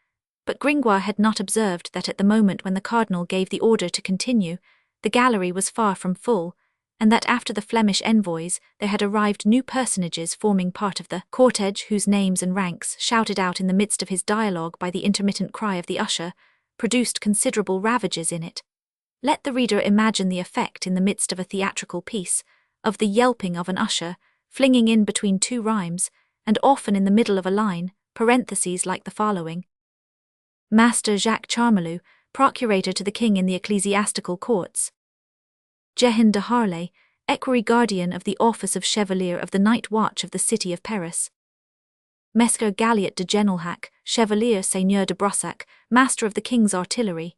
but Gringoire had not observed that at the moment when the cardinal gave the order to continue, the gallery was far from full, and that after the Flemish envoys there had arrived new personages forming part of the cortege whose names and ranks, shouted out in the midst of his dialogue by the intermittent cry of the usher, produced considerable ravages in it. Let the reader imagine the effect in the midst of a theatrical piece, of the yelping of an usher, flinging in between two rhymes, and often in the middle of a line, parentheses like the following: "Master Jacques Charmolue, procurator to the king in the ecclesiastical courts. Jehan de Harlay, equerry guardian of the office of chevalier of the night watch of the city of Paris. Mescar Galliot de Genelhac, chevalier seigneur de Brossac, master of the king's artillery.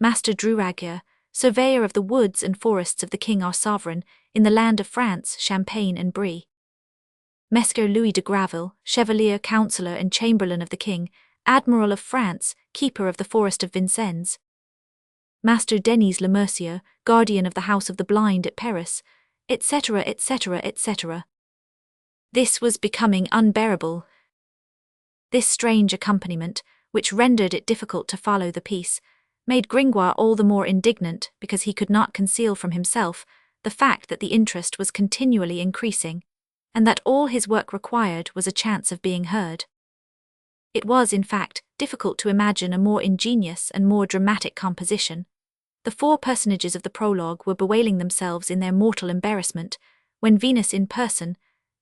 Master Druragier, surveyor of the woods and forests of the king our sovereign, in the land of France, Champagne and Brie. Mescar Louis de Graville, chevalier, councillor and chamberlain of the king, admiral of France, keeper of the forest of Vincennes. Master Denis Le Mercier, guardian of the house of the blind at Paris, etc., etc., etc. This was becoming unbearable. This strange accompaniment, which rendered it difficult to follow the piece, made Gringoire all the more indignant because he could not conceal from himself the fact that the interest was continually increasing, and that all his work required was a chance of being heard. It was, in fact, difficult to imagine a more ingenious and more dramatic composition. The four personages of the prologue were bewailing themselves in their mortal embarrassment, when Venus in person,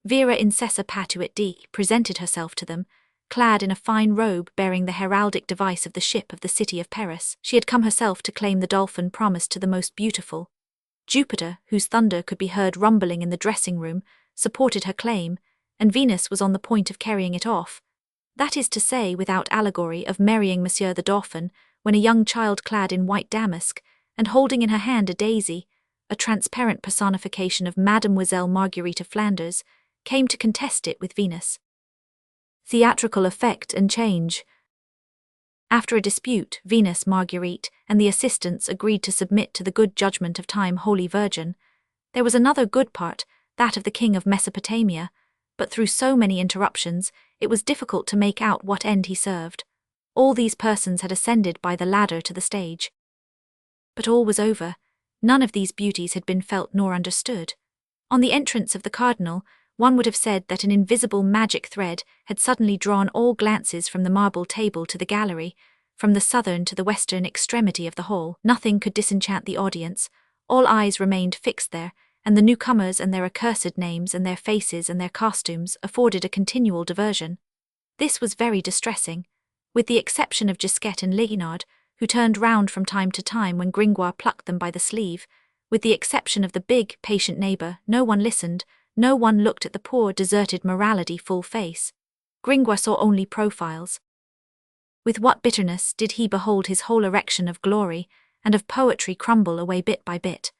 vera incessa patuit di, presented herself to them, clad in a fine robe bearing the heraldic device of the ship of the city of Paris. She had come herself to claim the dolphin promised to the most beautiful. Jupiter, whose thunder could be heard rumbling in the dressing room, supported her claim, and Venus was on the point of carrying it off. That is to say, without allegory, of marrying Monsieur the Dauphin, when a young child clad in white damask, and holding in her hand a daisy, a transparent personification of Mademoiselle Marguerite of Flanders, came to contest it with Venus. Theatrical effect and change. After a dispute, Venus, Marguerite, and the assistants agreed to submit to the good judgment of Time Holy Virgin. There was another good part, that of the king of Mesopotamia, but through so many interruptions, it was difficult to make out what end he served. All these persons had ascended by the ladder to the stage. But all was over. None of these beauties had been felt nor understood. On the entrance of the cardinal, one would have said that an invisible magic thread had suddenly drawn all glances from the marble table to the gallery, from the southern to the western extremity of the hall. Nothing could disenchant the audience. All eyes remained fixed there, and the newcomers and their accursed names and their faces and their costumes afforded a continual diversion. This was very distressing. With the exception of Gisquette and Leonard, who turned round from time to time when Gringoire plucked them by the sleeve, with the exception of the big, patient neighbour, no one listened, no one looked at the poor, deserted morality full face. Gringoire saw only profiles. With what bitterness did he behold his whole erection of glory and of poetry crumble away bit by bit.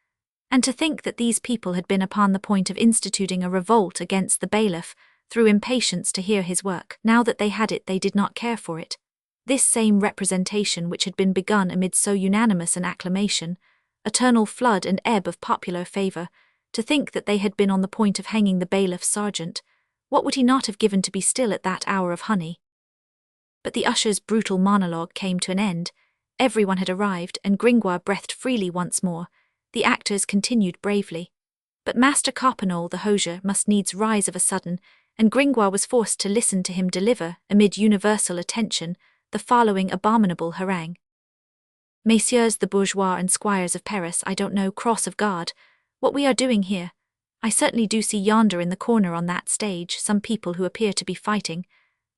And to think that these people had been upon the point of instituting a revolt against the bailiff through impatience to hear his work. Now that they had it, they did not care for it. This same representation which had been begun amid so unanimous an acclamation, eternal flood and ebb of popular favour, to think that they had been on the point of hanging the bailiff's sergeant, what would he not have given to be still at that hour of honey? But the usher's brutal monologue came to an end. Everyone had arrived, and Gringoire breathed freely once more. The actors continued bravely. But Master Coppenole the hosier must needs rise of a sudden, and Gringoire was forced to listen to him deliver, amid universal attention, the following abominable harangue. Messieurs the bourgeois and squires of Paris, I don't know, cross of God, what we are doing here. I certainly do see yonder in the corner on that stage some people who appear to be fighting.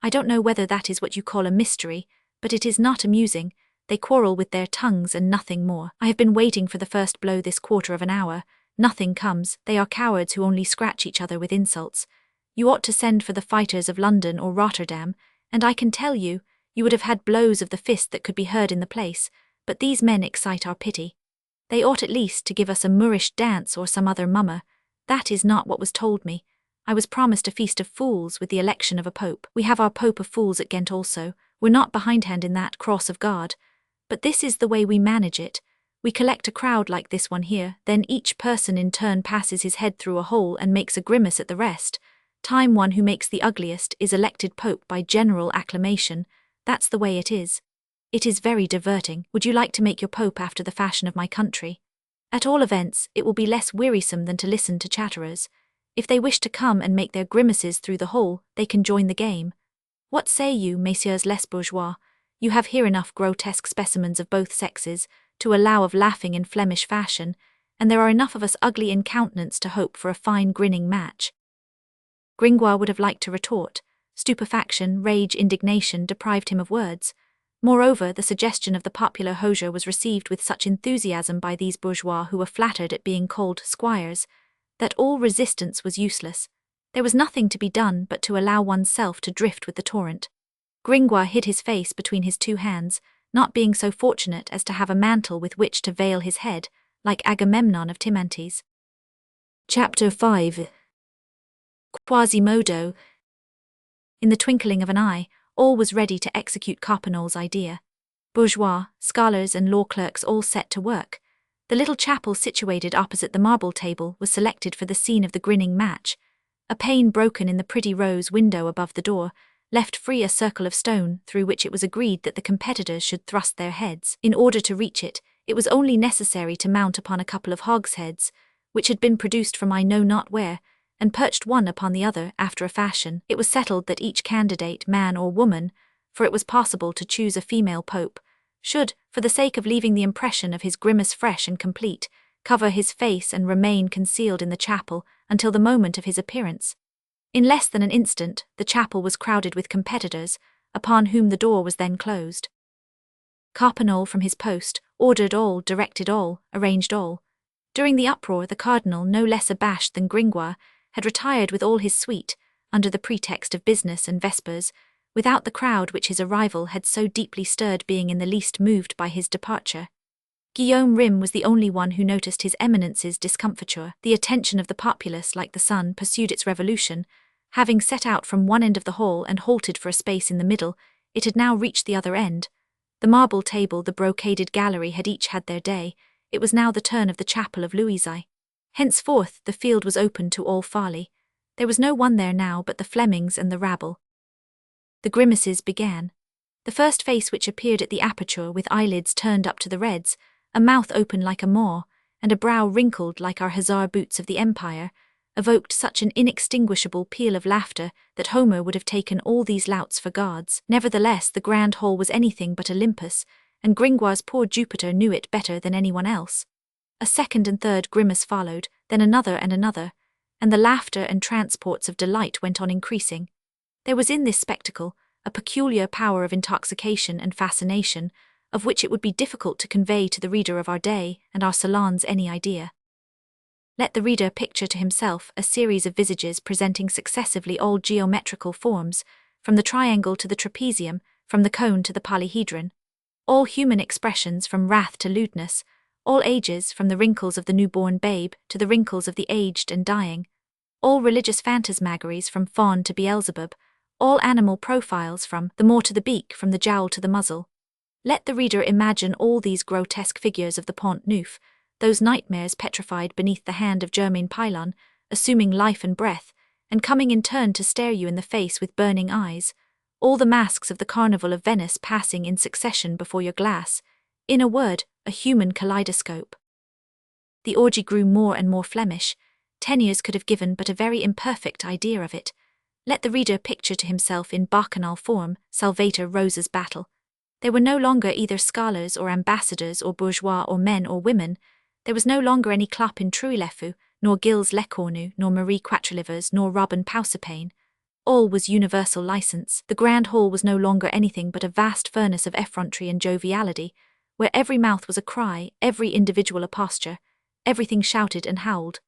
I don't know whether that is what you call a mystery, but it is not amusing. They quarrel with their tongues and nothing more. I have been waiting for the first blow this quarter of an hour. Nothing comes. They are cowards who only scratch each other with insults. You ought to send for the fighters of London or Rotterdam, and I can tell you, you would have had blows of the fist that could be heard in the place, but these men excite our pity. They ought at least to give us a Moorish dance or some other mummer. That is not what was told me. I was promised a feast of fools with the election of a pope. We have our Pope of Fools at Ghent also. We're not behindhand in that, cross of God. But this is the way we manage it. We collect a crowd like this one here, then each person in turn passes his head through a hole and makes a grimace at the rest. Time one who makes the ugliest is elected pope by general acclamation. That's the way it is. It is very diverting. Would you like to make your pope after the fashion of my country? At all events, it will be less wearisome than to listen to chatterers. If they wish to come and make their grimaces through the hole, they can join the game. What say you, messieurs les bourgeois? You have here enough grotesque specimens of both sexes to allow of laughing in Flemish fashion, and there are enough of us ugly in countenance to hope for a fine grinning match. Gringoire would have liked to retort. Stupefaction, rage, indignation deprived him of words. Moreover, the suggestion of the popular hosier was received with such enthusiasm by these bourgeois who were flattered at being called squires, that all resistance was useless. There was nothing to be done but to allow oneself to drift with the torrent. Gringoire hid his face between his two hands, not being so fortunate as to have a mantle with which to veil his head, like Agamemnon of Timantes. Chapter 5. Quasimodo. In the twinkling of an eye, all was ready to execute Coppenol's idea. Bourgeois, scholars and law clerks all set to work. The little chapel situated opposite the marble table was selected for the scene of the grinning match. A pane broken in the pretty rose window above the door left free a circle of stone through which it was agreed that the competitors should thrust their heads. In order to reach it, it was only necessary to mount upon a couple of hogsheads, which had been produced from I know not where, and perched one upon the other after a fashion. It was settled that each candidate, man or woman, for it was possible to choose a female pope, should, for the sake of leaving the impression of his grimace fresh and complete, cover his face and remain concealed in the chapel until the moment of his appearance. In less than an instant, the chapel was crowded with competitors, upon whom the door was then closed. Cardinal from his post, ordered all, directed all, arranged all. During the uproar, the cardinal, no less abashed than Gringoire, had retired with all his suite, under the pretext of business and vespers, without the crowd which his arrival had so deeply stirred being in the least moved by his departure. Guillaume Rym was the only one who noticed his eminence's discomfiture. The attention of the populace, like the sun, pursued its revolution. Having set out from one end of the hall and halted for a space in the middle, it had now reached the other end. The marble table, the brocaded gallery had each had their day. It was now the turn of the chapel of Louisi. Henceforth the field was open to all folly. There was no one there now but the Flemings and the rabble. The grimaces began. The first face which appeared at the aperture with eyelids turned up to the reds, a mouth open like a maw, and a brow wrinkled like our hussar boots of the empire, evoked such an inextinguishable peal of laughter that Homer would have taken all these louts for gods. Nevertheless, the grand hall was anything but Olympus, and Gringoire's poor Jupiter knew it better than anyone else. A second and third grimace followed, then another, and the laughter and transports of delight went on increasing. There was in this spectacle a peculiar power of intoxication and fascination, of which it would be difficult to convey to the reader of our day and our salons any idea. Let the reader picture to himself a series of visages presenting successively all geometrical forms, from the triangle to the trapezium, from the cone to the polyhedron, all human expressions from wrath to lewdness, all ages from the wrinkles of the newborn babe to the wrinkles of the aged and dying, all religious phantasmagories from Faun to Beelzebub, all animal profiles from the maw to the beak, from the jowl to the muzzle. Let the reader imagine all these grotesque figures of the Pont Neuf, those nightmares petrified beneath the hand of Germain Pylon, assuming life and breath, and coming in turn to stare you in the face with burning eyes, all the masks of the Carnival of Venice passing in succession before your glass, in a word, a human kaleidoscope. The orgy grew more and more Flemish. Teniers could have given but a very imperfect idea of it. Let the reader picture to himself in bacchanal form Salvator Rosa's battle. There were no longer either scholars or ambassadors or bourgeois or men or women. There was no longer any Clopin Trouillefou, nor Gilles Lecornu, nor Marie Quatrelivers, nor Robin Pausapain. All was universal license. The grand hall was no longer anything but a vast furnace of effrontery and joviality, where every mouth was a cry, every individual a posture, everything shouted and howled.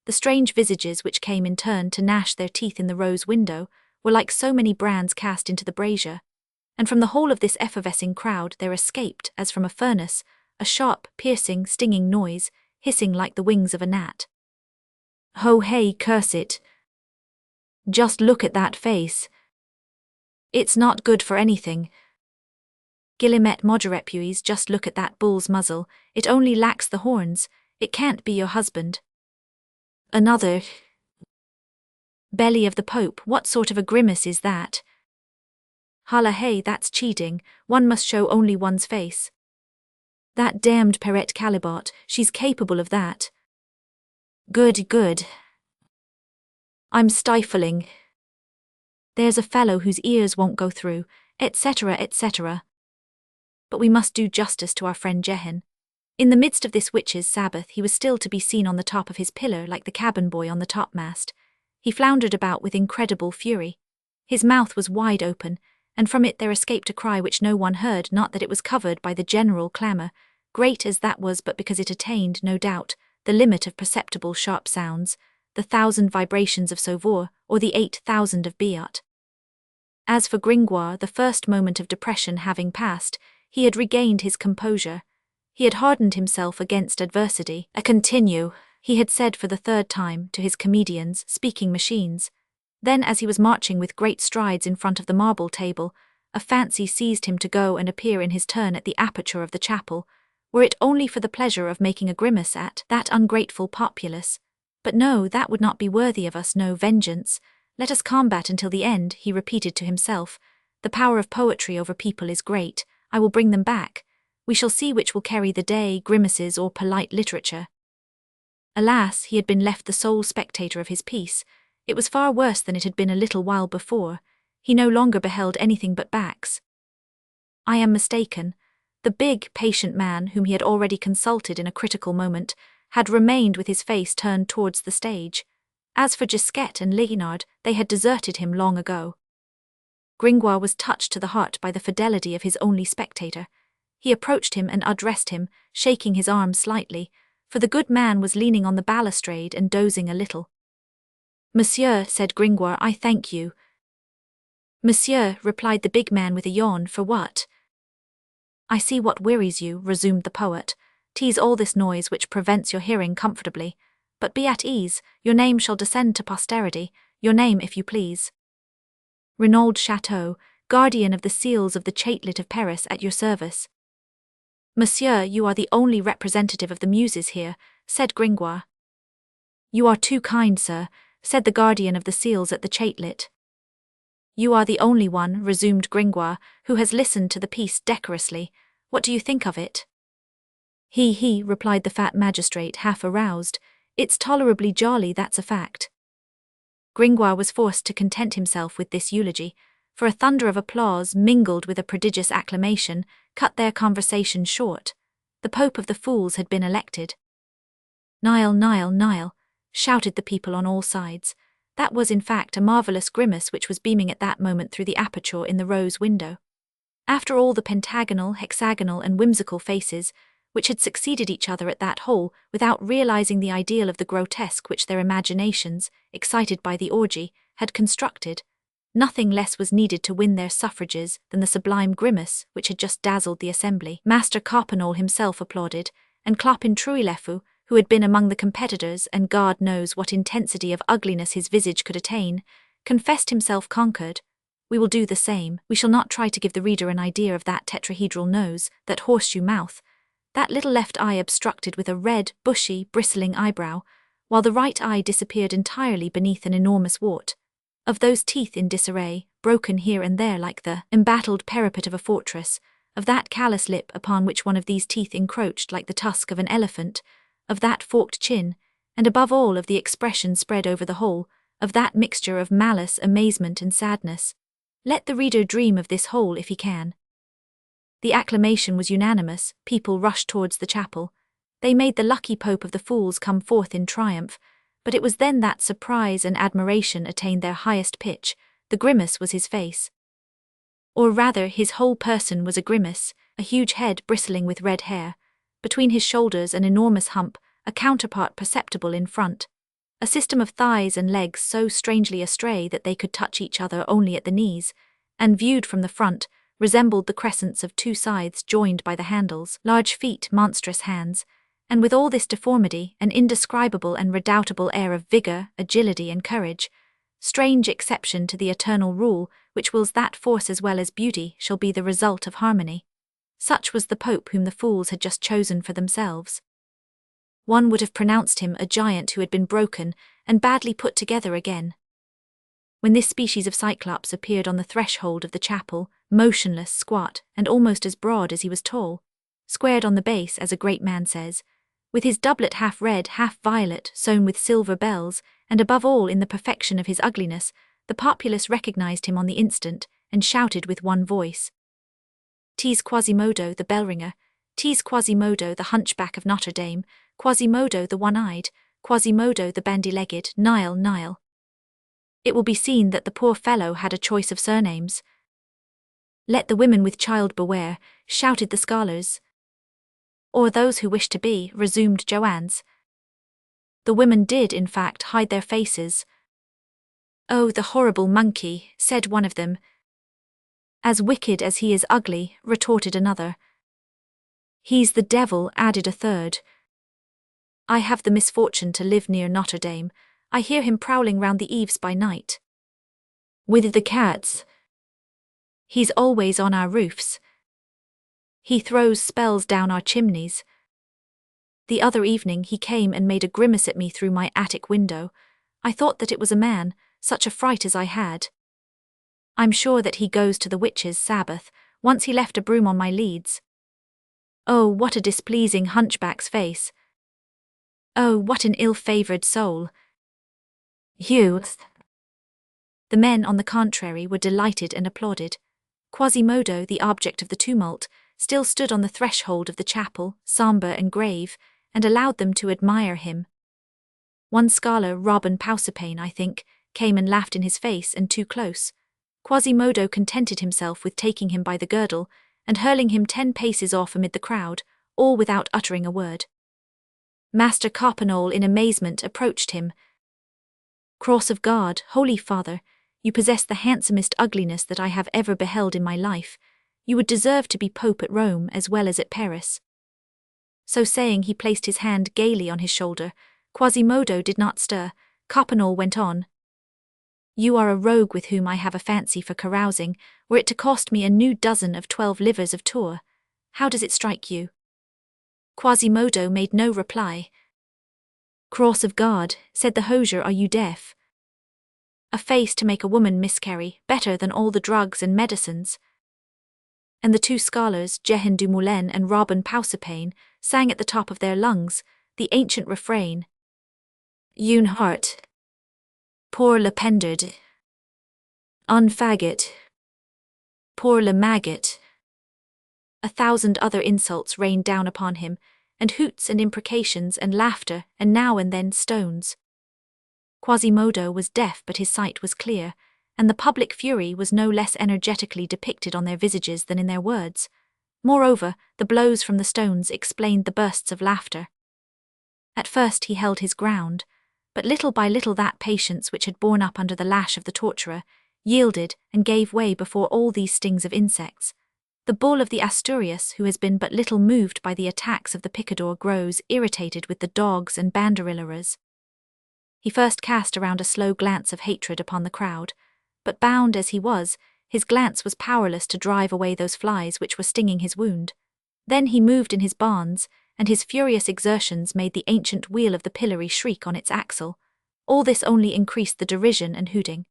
The strange visages which came in turn to gnash their teeth in the rose window were like so many brands cast into the brazier, and from the whole of this effervescing crowd there escaped, as from a furnace, a sharp, piercing, stinging noise, hissing like the wings of a gnat. "Ho hey, curse it! Just look at that face! It's not good for anything. Guillemette moderepuis, just look at that bull's muzzle, it only lacks the horns, it can't be your husband." Another. "Belly of the Pope, what sort of a grimace is that? Holla hey, that's cheating, one must show only one's face. That damned Perrette Calibot, she's capable of that. Good. I'm stifling. There's a fellow whose ears won't go through, etc., etc. But we must do justice to our friend Jehan. In the midst of this witches' Sabbath he was still to be seen on the top of his pillar like the cabin boy on the topmast. He floundered about with incredible fury. His mouth was wide open, and from it there escaped a cry which no one heard, not that it was covered by the general clamour, great as that was, but because it attained, no doubt, the limit of perceptible sharp sounds, the 1,000 vibrations of Sauveur, or the 8,000 of Biot. As for Gringoire, the first moment of depression having passed, he had regained his composure. He had hardened himself against adversity. Continue, he had said for the third time to his comedians, speaking machines. Then, as he was marching with great strides in front of the marble table, a fancy seized him to go and appear in his turn at the aperture of the chapel, were it only for the pleasure of making a grimace at that ungrateful populace. But no, that would not be worthy of us, no vengeance. Let us combat until the end, he repeated to himself. The power of poetry over people is great. I will bring them back. We shall see which will carry the day, grimaces or polite literature. Alas, he had been left the sole spectator of his piece. It was far worse than it had been a little while before. He no longer beheld anything but backs. I am mistaken. The The big, patient man, whom he had already consulted in a critical moment, had remained with his face turned towards the stage. As for Gisquette and Leonard, they had deserted him long ago. Gringoire was touched to the heart by the fidelity of his only spectator. He approached him and addressed him, shaking his arm slightly, for the good man was leaning on the balustrade and dozing a little. "Monsieur," said Gringoire, "I thank you." "Monsieur," replied the big man with a yawn, "for what?" "I see what wearies you," resumed the poet. "'Tis all this noise which prevents your hearing comfortably. But be at ease, your name shall descend to posterity, your name, if you please." "Renaud Chateau, guardian of the seals of the Chatelet of Paris, at your service." "Monsieur, you are the only representative of the Muses here," said Gringoire. "You are too kind, sir," said the guardian of the seals at the Chatelet. "You are the only one," resumed Gringoire, "who has listened to the piece decorously. What do you think of it?" He, replied the fat magistrate, half aroused. "It's tolerably jolly, that's a fact." Gringoire was forced to content himself with this eulogy, for a thunder of applause, mingled with a prodigious acclamation, cut their conversation short. The Pope of the Fools had been elected. "Nile, Nile, Nile," shouted the people on all sides. That was in fact a marvellous grimace which was beaming at that moment through the aperture in the rose window. After all the pentagonal, hexagonal and whimsical faces, which had succeeded each other at that hole without realizing the ideal of the grotesque which their imaginations, excited by the orgy, had constructed, nothing less was needed to win their suffrages than the sublime grimace which had just dazzled the assembly. Master Carpenol himself applauded, and Clopin Trouillefou, who had been among the competitors and God knows what intensity of ugliness his visage could attain, confessed himself conquered. We will do the same. We shall not try to give the reader an idea of that tetrahedral nose, that horseshoe mouth, that little left eye obstructed with a red, bushy, bristling eyebrow, while the right eye disappeared entirely beneath an enormous wart, of those teeth in disarray, broken here and there like the embattled parapet of a fortress, of that callous lip upon which one of these teeth encroached like the tusk of an elephant, of that forked chin, and above all of the expression spread over the whole, of that mixture of malice, amazement and sadness. Let the reader dream of this whole if he can. The acclamation was unanimous, people rushed towards the chapel. They made the lucky Pope of the Fools come forth in triumph, but it was then that surprise and admiration attained their highest pitch. The grimace was his face. Or rather, his whole person was a grimace, a huge head bristling with red hair, between his shoulders an enormous hump, a counterpart perceptible in front, a system of thighs and legs so strangely astray that they could touch each other only at the knees, and viewed from the front, resembled the crescents of two scythes joined by the handles, large feet, monstrous hands, and with all this deformity, an indescribable and redoubtable air of vigour, agility and courage, strange exception to the eternal rule which wills that force as well as beauty shall be the result of harmony. Such was the Pope whom the fools had just chosen for themselves. One would have pronounced him a giant who had been broken and badly put together again. When this species of Cyclops appeared on the threshold of the chapel, motionless, squat, and almost as broad as he was tall, squared on the base, as a great man says, with his doublet half red, half violet, sewn with silver bells, and above all in the perfection of his ugliness, the populace recognized him on the instant, and shouted with one voice, "'Tis Quasimodo, the bell-ringer, 'tis Quasimodo, the hunchback of Notre-Dame, Quasimodo the one-eyed, Quasimodo the bandy-legged, Nile, Nile." It will be seen that the poor fellow had a choice of surnames. "Let the women with child beware," shouted the scholars. "Or those who wish to be," resumed Joannes. The women did, in fact, hide their faces. "Oh, the horrible monkey," said one of them. "As wicked as he is ugly," retorted another. "He's the devil," added a third. "I have the misfortune to live near Notre-Dame. I hear him prowling round the eaves by night. With the cats. He's always on our roofs. He throws spells down our chimneys. The other evening he came and made a grimace at me through my attic window. I thought that it was a man, such a fright as I had. I'm sure that he goes to the witches' Sabbath. Once he left a broom on my leads. Oh, what a displeasing hunchback's face. Oh, what an ill-favoured soul. Youth." The men, on the contrary, were delighted and applauded. Quasimodo, the object of the tumult, still stood on the threshold of the chapel, sombre and grave, and allowed them to admire him. One scholar, Robin Pausipane, I think, came and laughed in his face, and too close. Quasimodo contented himself with taking him by the girdle and hurling him 10 paces off amid the crowd, all without uttering a word. Master Coppenole in amazement approached him. "Cross of God, Holy Father, you possess the handsomest ugliness that I have ever beheld in my life. You would deserve to be Pope at Rome as well as at Paris." So saying, he placed his hand gaily on his shoulder. Quasimodo did not stir. Coppenole went on. "You are a rogue with whom I have a fancy for carousing, were it to cost me a new dozen of 12 livres of Tours. How does it strike you?" Quasimodo made no reply. "Cross of God," said the hosier, "are you deaf? A face to make a woman miscarry, better than all the drugs and medicines." And the 2 scholars, Jehan du Moulin and Robin Pausipane, sang at the top of their lungs the ancient refrain: "Une heart, pour le pendard, un faggot, pour le maggot." 1,000 other insults rained down upon him, and hoots and imprecations and laughter, and now and then stones. Quasimodo was deaf, but his sight was clear, and the public fury was no less energetically depicted on their visages than in their words. Moreover, the blows from the stones explained the bursts of laughter. At first he held his ground, but little by little that patience which had borne up under the lash of the torturer yielded and gave way before all these stings of insects. The bull of the Asturias, who has been but little moved by the attacks of the picador, grows irritated with the dogs and banderilleras. He first cast around a slow glance of hatred upon the crowd, but bound as he was, his glance was powerless to drive away those flies which were stinging his wound. Then he moved in his bonds, and his furious exertions made the ancient wheel of the pillory shriek on its axle. All this only increased the derision and hooting.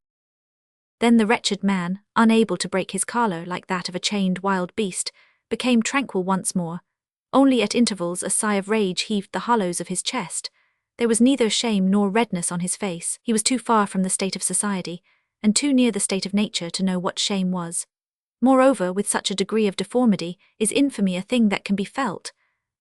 Then the wretched man, unable to break his collar like that of a chained wild beast, became tranquil once more. Only at intervals a sigh of rage heaved the hollows of his chest. There was neither shame nor redness on his face. He was too far from the state of society, and too near the state of nature to know what shame was. Moreover, with such a degree of deformity, is infamy a thing that can be felt?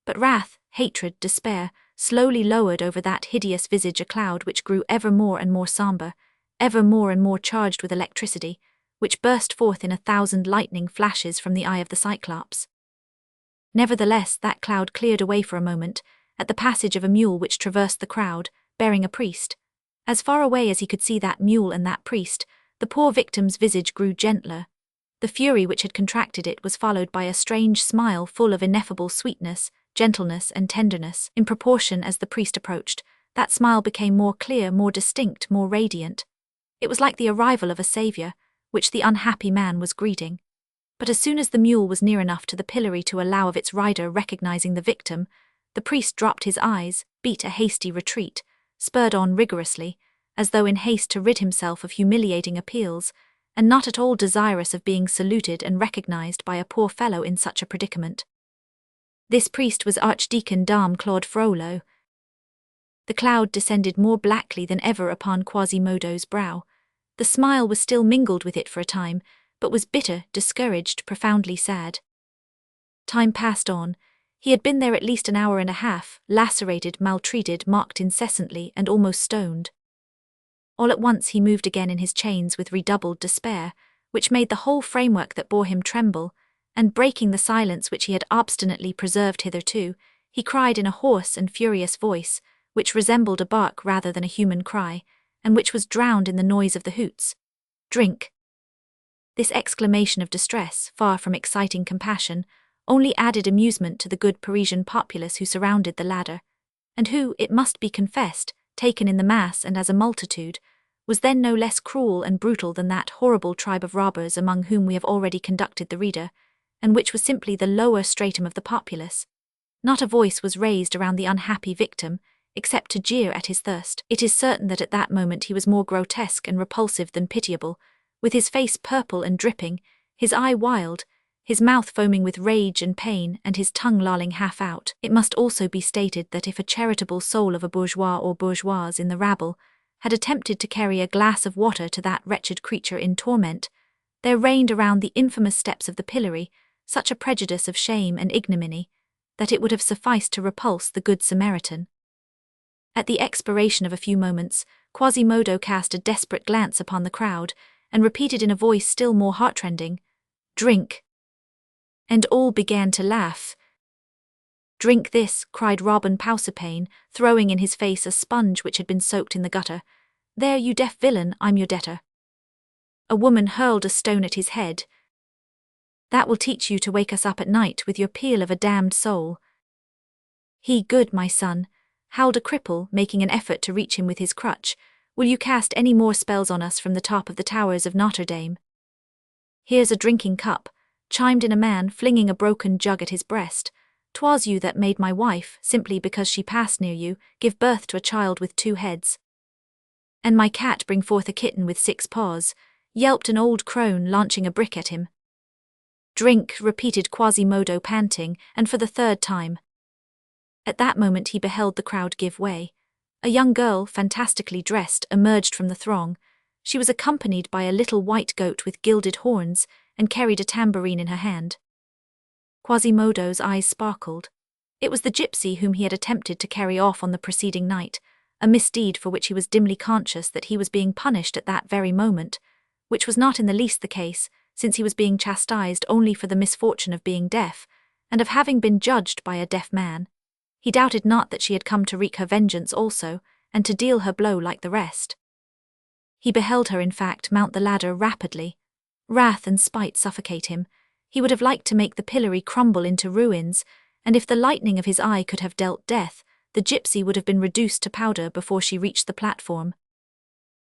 But wrath, hatred, despair, slowly lowered over that hideous visage a cloud which grew ever more and more sombre, ever more and more charged with electricity, which burst forth in 1,000 lightning flashes from the eye of the Cyclops. Nevertheless, that cloud cleared away for a moment, at the passage of a mule which traversed the crowd, bearing a priest. As far away as he could see that mule and that priest, the poor victim's visage grew gentler. The fury which had contracted it was followed by a strange smile full of ineffable sweetness, gentleness, and tenderness. In proportion as the priest approached, that smile became more clear, more distinct, more radiant. It was like the arrival of a saviour, which the unhappy man was greeting. But as soon as the mule was near enough to the pillory to allow of its rider recognizing the victim, the priest dropped his eyes, beat a hasty retreat, spurred on rigorously, as though in haste to rid himself of humiliating appeals, and not at all desirous of being saluted and recognized by a poor fellow in such a predicament. This priest was Archdeacon Dame Claude Frollo. The cloud descended more blackly than ever upon Quasimodo's brow. The smile was still mingled with it for a time, but was bitter, discouraged, profoundly sad. Time passed on. He had been there at least an hour and a half, lacerated, maltreated, mocked incessantly, and almost stoned. All at once he moved again in his chains with redoubled despair, which made the whole framework that bore him tremble, and breaking the silence which he had obstinately preserved hitherto, he cried in a hoarse and furious voice, which resembled a bark rather than a human cry, and which was drowned in the noise of the hoots, "Drink!" This exclamation of distress, far from exciting compassion, only added amusement to the good Parisian populace who surrounded the ladder, and who, it must be confessed, taken in the mass and as a multitude, was then no less cruel and brutal than that horrible tribe of robbers among whom we have already conducted the reader, and which was simply the lower stratum of the populace. Not a voice was raised around the unhappy victim, except to jeer at his thirst. It is certain that at that moment he was more grotesque and repulsive than pitiable, with his face purple and dripping, his eye wild, his mouth foaming with rage and pain, and his tongue lolling half out. It must also be stated that if a charitable soul of a bourgeois or bourgeoise in the rabble had attempted to carry a glass of water to that wretched creature in torment, there reigned around the infamous steps of the pillory such a prejudice of shame and ignominy, that it would have sufficed to repulse the Good Samaritan. At the expiration of a few moments, Quasimodo cast a desperate glance upon the crowd, and repeated in a voice still more heartrending, "Drink." And all began to laugh. "Drink this," cried Robin Proserpine, throwing in his face a sponge which had been soaked in the gutter. "There, you deaf villain, I'm your debtor." A woman hurled a stone at his head. "That will teach you to wake us up at night with your peal of a damned soul." "He good, my son," howled a cripple, making an effort to reach him with his crutch. "Will you cast any more spells on us from the top of the towers of Notre-Dame?" "Here's a drinking cup," chimed in a man, flinging a broken jug at his breast. "'Twas you that made my wife, simply because she passed near you, give birth to a child with 2 heads. And my cat bring forth a kitten with 6 paws," yelped an old crone, launching a brick at him. "Drink," repeated Quasimodo, panting, and for the 3rd time. At that moment he beheld the crowd give way. A young girl, fantastically dressed, emerged from the throng. She was accompanied by a little white goat with gilded horns, and carried a tambourine in her hand. Quasimodo's eyes sparkled. It was the gypsy whom he had attempted to carry off on the preceding night, a misdeed for which he was dimly conscious that he was being punished at that very moment, which was not in the least the case, since he was being chastised only for the misfortune of being deaf, and of having been judged by a deaf man. He doubted not that she had come to wreak her vengeance also, and to deal her blow like the rest. He beheld her, in fact, mount the ladder rapidly. Wrath and spite suffocate him. He would have liked to make the pillory crumble into ruins, and if the lightning of his eye could have dealt death, the gypsy would have been reduced to powder before she reached the platform.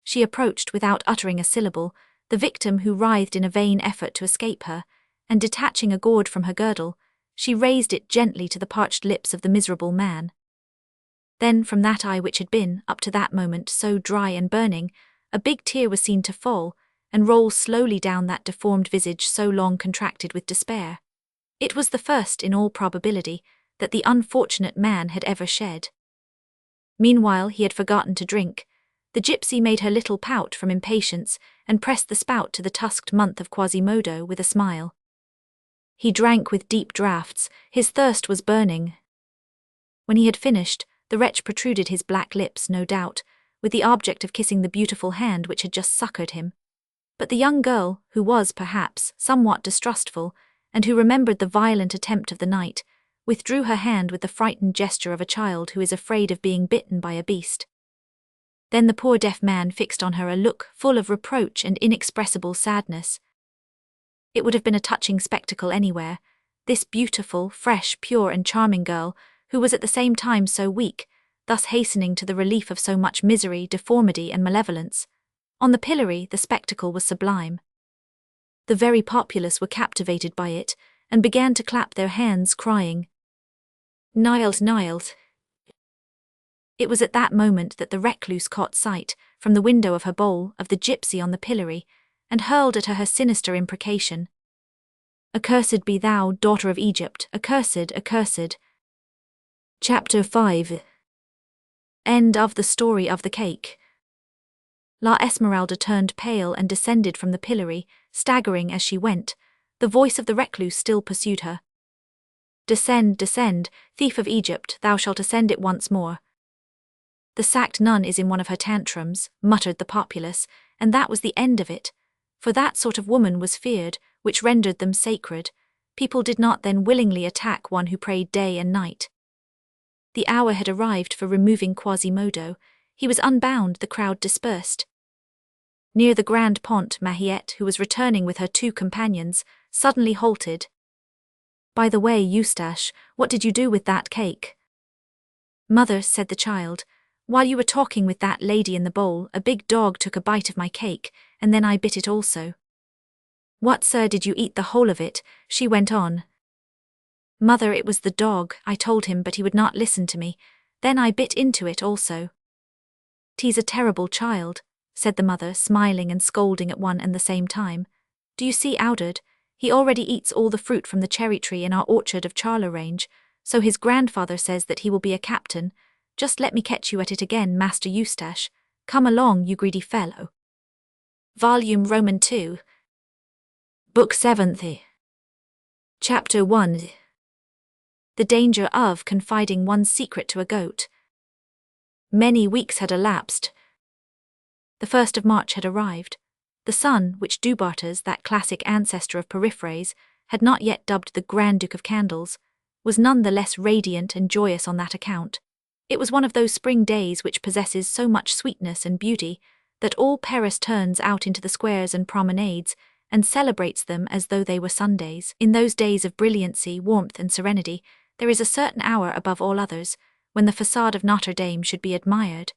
She approached without uttering a syllable, the victim who writhed in a vain effort to escape her, and detaching a gourd from her girdle, she raised it gently to the parched lips of the miserable man. Then from that eye which had been, up to that moment, so dry and burning, a big tear was seen to fall, and roll slowly down that deformed visage so long contracted with despair. It was the first, in all probability, that the unfortunate man had ever shed. Meanwhile he had forgotten to drink. The gypsy made her little pout from impatience, and pressed the spout to the tusked month of Quasimodo with a smile. He drank with deep draughts, his thirst was burning. When he had finished, the wretch protruded his black lips, no doubt, with the object of kissing the beautiful hand which had just succoured him. But the young girl, who was, perhaps, somewhat distrustful, and who remembered the violent attempt of the night, withdrew her hand with the frightened gesture of a child who is afraid of being bitten by a beast. Then the poor deaf man fixed on her a look full of reproach and inexpressible sadness. It would have been a touching spectacle anywhere, this beautiful, fresh, pure and charming girl, who was at the same time so weak, thus hastening to the relief of so much misery, deformity and malevolence. On the pillory the spectacle was sublime. The very populace were captivated by it, and began to clap their hands, crying, "Niles, Niles!" It was at that moment that the recluse caught sight, from the window of her bowl, of the gypsy on the pillory, and hurled at her sinister imprecation. "Accursed be thou, daughter of Egypt, accursed, accursed." Chapter 5. End of the story of the cake. La Esmeralda turned pale and descended from the pillory, staggering as she went. The voice of the recluse still pursued her. "Descend, descend, thief of Egypt, thou shalt ascend it once more." "The sacked nun is in one of her tantrums," muttered the populace, and that was the end of it. For that sort of woman was feared, which rendered them sacred. People did not then willingly attack one who prayed day and night. The hour had arrived for removing Quasimodo. He was unbound, the crowd dispersed. Near the Grand Pont, Mahiette, who was returning with her 2 companions, suddenly halted. "By the way, Eustache, what did you do with that cake?" "Mother," said the child, "while you were talking with that lady in the bowl, a big dog took a bite of my cake, and then I bit it also." "What, sir, did you eat the whole of it?" she went on. "Mother, it was the dog, I told him, but he would not listen to me. Then I bit into it also." "'Tis a terrible child," said the mother, smiling and scolding at one and the same time. "Do you see Audard? He already eats all the fruit from the cherry tree in our orchard of Charler-Range, so his grandfather says that he will be a captain. Just let me catch you at it again, Master Eustache. Come along, you greedy fellow." Volume Roman 2. Book 7th. Chapter 1. The danger of confiding one's secret to a goat. Many weeks had elapsed. The 1st of March had arrived. The sun, which Du Bartas, that classic ancestor of periphrase, had not yet dubbed the Grand Duke of Candles, was none the less radiant and joyous on that account. It was one of those spring days which possesses so much sweetness and beauty that all Paris turns out into the squares and promenades and celebrates them as though they were Sundays. In those days of brilliancy, warmth, and serenity, there is a certain hour above all others when the façade of Notre-Dame should be admired.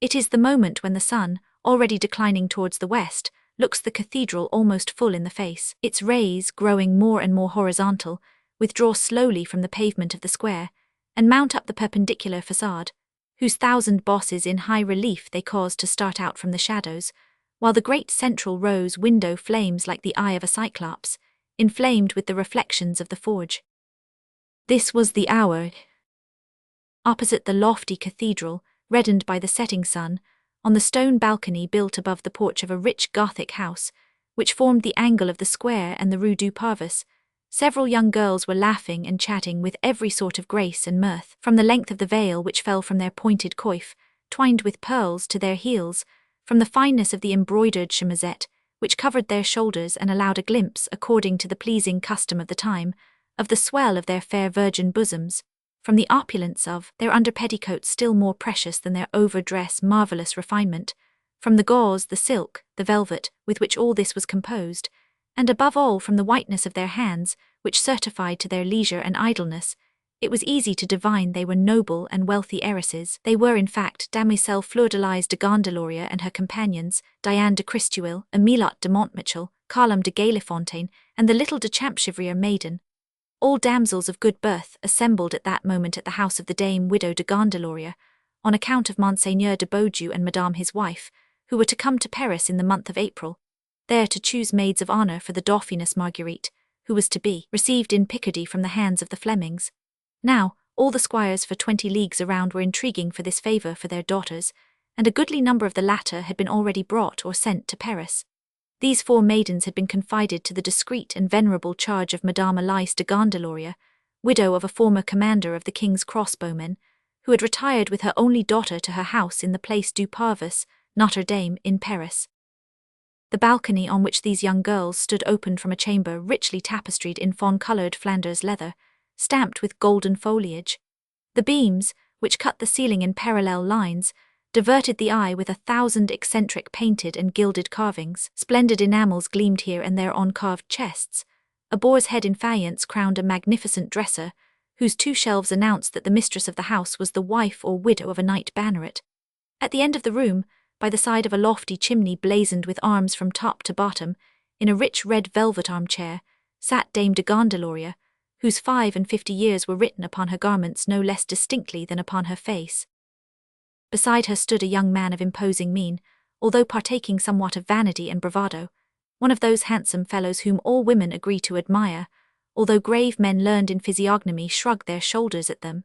It is the moment when the sun, already declining towards the west, looks the cathedral almost full in the face. Its rays, growing more and more horizontal, withdraw slowly from the pavement of the square and mount up the perpendicular façade, whose 1,000 bosses in high relief they cause to start out from the shadows, while the great central rose window flames like the eye of a cyclops, inflamed with the reflections of the forge. This was the hour. Opposite the lofty cathedral, reddened by the setting sun, on the stone balcony built above the porch of a rich Gothic house, which formed the angle of the square and the Rue du Parvis, several young girls were laughing and chatting with every sort of grace and mirth, from the length of the veil which fell from their pointed coif, twined with pearls, to their heels, from the fineness of the embroidered chemisette, which covered their shoulders and allowed a glimpse, according to the pleasing custom of the time, of the swell of their fair virgin bosoms, from the opulence of their under-petticoats still more precious than their over-dress marvellous refinement, from the gauze, the silk, the velvet, with which all this was composed, and above all from the whiteness of their hands, which certified to their leisure and idleness, it was easy to divine they were noble and wealthy heiresses. They were, in fact, Damoiselle Fleur-de-Lys de Gondelaurier and her companions, Diane de Christuil, Emilotte de Montmitchell, Carlem de Gaylefontaine, and the little de Champchevrier maiden, all damsels of good birth, assembled at that moment at the house of the Dame Widow de Gondelaurier, on account of Monseigneur de Beaujeu and Madame his wife, who were to come to Paris in the month of April, there to choose maids of honour for the Dauphiness Marguerite, who was to be received in Picardy from the hands of the Flemings. Now, all the squires for 20 leagues around were intriguing for this favour for their daughters, and a goodly number of the latter had been already brought or sent to Paris. These 4 maidens had been confided to the discreet and venerable charge of Madame Elise de Gondelaurier, widow of a former commander of the king's crossbowmen, who had retired with her only daughter to her house in the Place du Parvis, Notre-Dame, in Paris. The balcony on which these young girls stood opened from a chamber richly tapestried in fawn-coloured Flanders leather, stamped with golden foliage. The beams, which cut the ceiling in parallel lines, diverted the eye with 1,000 eccentric painted and gilded carvings. Splendid enamels gleamed here and there on carved chests. A boar's head in faience crowned a magnificent dresser, whose 2 shelves announced that the mistress of the house was the wife or widow of a knight banneret. At the end of the room, by the side of a lofty chimney blazoned with arms from top to bottom, in a rich red velvet armchair, sat Dame de Gondelaurier, whose 55 years were written upon her garments no less distinctly than upon her face. Beside her stood a young man of imposing mien, although partaking somewhat of vanity and bravado, one of those handsome fellows whom all women agree to admire, although grave men learned in physiognomy shrug their shoulders at them.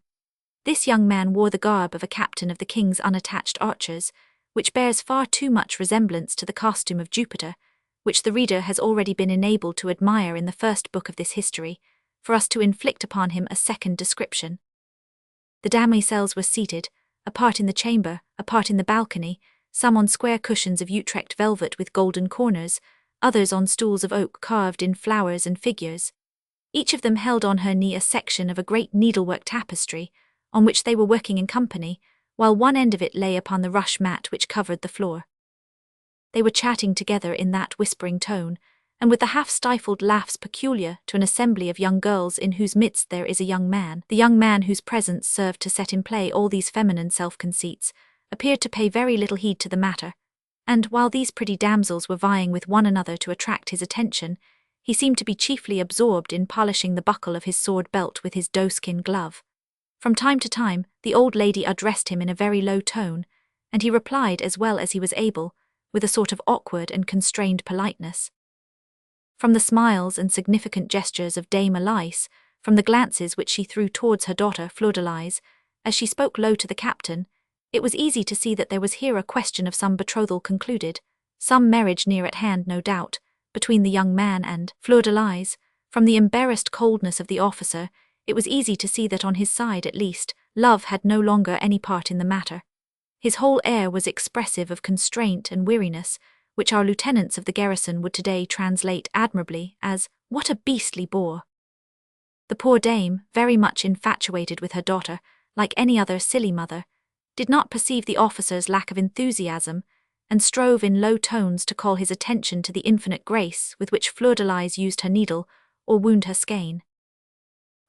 This young man wore the garb of a captain of the king's unattached archers, which bears far too much resemblance to the costume of Jupiter, which the reader has already been enabled to admire in the first book of this history, for us to inflict upon him a second description. The demoiselles were seated, a part in the chamber, a part in the balcony, some on square cushions of Utrecht velvet with golden corners, others on stools of oak carved in flowers and figures. Each of them held on her knee a section of a great needlework tapestry, on which they were working in company, while one end of it lay upon the rush mat which covered the floor. They were chatting together in that whispering tone, and with the half-stifled laughs peculiar to an assembly of young girls in whose midst there is a young man. The young man whose presence served to set in play all these feminine self-conceits appeared to pay very little heed to the matter, and while these pretty damsels were vying with one another to attract his attention, he seemed to be chiefly absorbed in polishing the buckle of his sword belt with his doeskin glove. From time to time, the old lady addressed him in a very low tone, and he replied as well as he was able, with a sort of awkward and constrained politeness. From the smiles and significant gestures of Dame Elise, from the glances which she threw towards her daughter Fleur-de-Lys, as she spoke low to the captain, it was easy to see that there was here a question of some betrothal concluded, some marriage near at hand no doubt, between the young man and Fleur-de-Lys, From the embarrassed coldness of the officer, it was easy to see that on his side at least, love had no longer any part in the matter. His whole air was expressive of constraint and weariness, which our lieutenants of the garrison would today translate admirably as, "What a beastly bore!" The poor dame, very much infatuated with her daughter, like any other silly mother, did not perceive the officer's lack of enthusiasm, and strove in low tones to call his attention to the infinite grace with which Fleur-de-Lis used her needle, or wound her skein.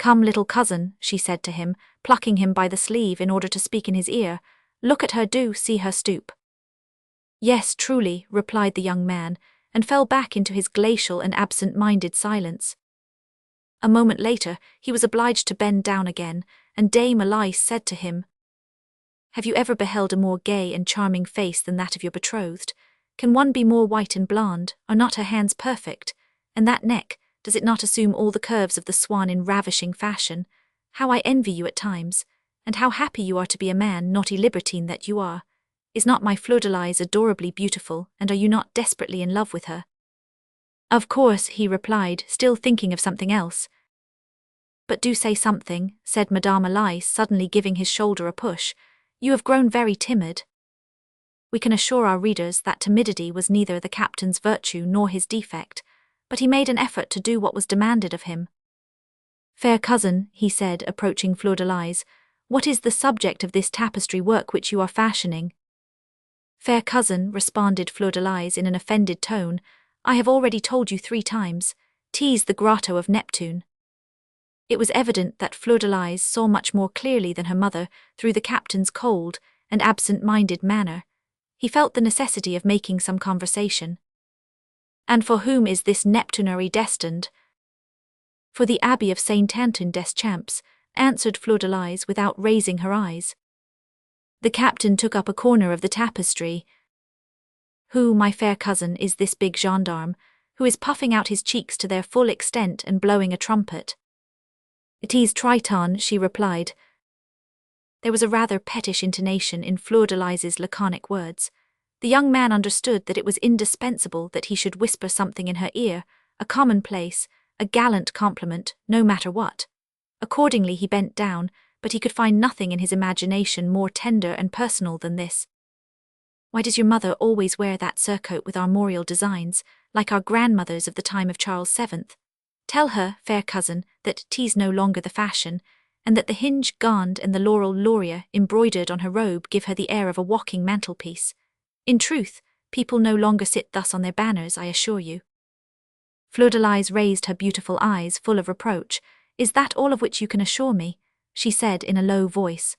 "Come, little cousin," she said to him, plucking him by the sleeve in order to speak in his ear, "look at her, do see her stoop." "Yes, truly," replied the young man, and fell back into his glacial and absent-minded silence. A moment later, he was obliged to bend down again, and Dame Elise said to him, "Have you ever beheld a more gay and charming face than that of your betrothed? Can one be more white and blonde? Are not her hands perfect? And that neck, does it not assume all the curves of the swan in ravishing fashion? How I envy you at times, and how happy you are to be a man, naughty libertine that you are. Is not my Fleur-de-Lis adorably beautiful, and are you not desperately in love with her?" "Of course," he replied, still thinking of something else. "But do say something," said Madame Elise, suddenly giving his shoulder a push. "You have grown very timid." We can assure our readers that timidity was neither the captain's virtue nor his defect, but he made an effort to do what was demanded of him. "Fair cousin," he said, approaching Fleur-de-Lis, "what is the subject of this tapestry work which you are fashioning?" "Fair cousin," responded Fleur-de-Lis in an offended tone, "I have already told you 3 times. 'Tis the grotto of Neptune." It was evident that Fleur-de-Lis saw much more clearly than her mother through the captain's cold and absent-minded manner. He felt the necessity of making some conversation. "And for whom is this Neptunary destined?" "For the Abbey of Saint-Antoine-des-Champs," answered Fleur-de-Lis without raising her eyes. The captain took up a corner of the tapestry. "Who, my fair cousin, is this big gendarme, who is puffing out his cheeks to their full extent and blowing a trumpet?" "'Tis Triton," she replied. There was a rather pettish intonation in Fleur-de-Lis's laconic words. The young man understood that it was indispensable that he should whisper something in her ear, a commonplace, a gallant compliment, no matter what. Accordingly he bent down, but he could find nothing in his imagination more tender and personal than this. "Why does your mother always wear that surcoat with armorial designs, like our grandmothers of the time of Charles VII? Tell her, fair cousin, that 'tis no longer the fashion, and that the hinge gand and the laurel laurier embroidered on her robe give her the air of a walking mantelpiece. In truth, people no longer sit thus on their banners, I assure you." Fleur-de-Lis raised her beautiful eyes full of reproach. "Is that all of which you can assure me?" she said in a low voice.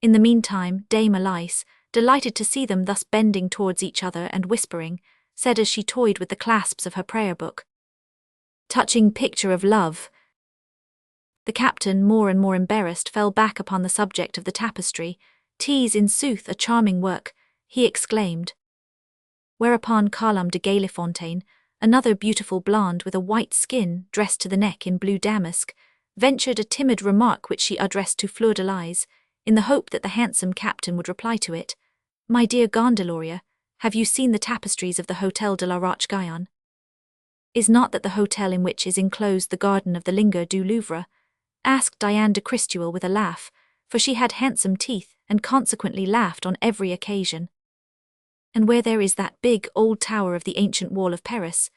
In the meantime, Dame Elise, delighted to see them thus bending towards each other and whispering, said as she toyed with the clasps of her prayer book, "Touching picture of love." The captain, more and more embarrassed, fell back upon the subject of the tapestry. "'Tis in sooth a charming work," he exclaimed. Whereupon Colombe de Galifontaine, another beautiful blonde with a white skin dressed to the neck in blue damask, ventured a timid remark which she addressed to Fleur-de-Lis, in the hope that the handsome captain would reply to it. "My dear gondolier, have you seen the tapestries of the Hôtel de la Roche-Guyon? Is not that the hotel in which is enclosed the garden of the Linger du Louvre?" asked Diane de Christuel with a laugh, for she had handsome teeth and consequently laughed on every occasion. "And where there is that big old tower of the ancient wall of Paris,"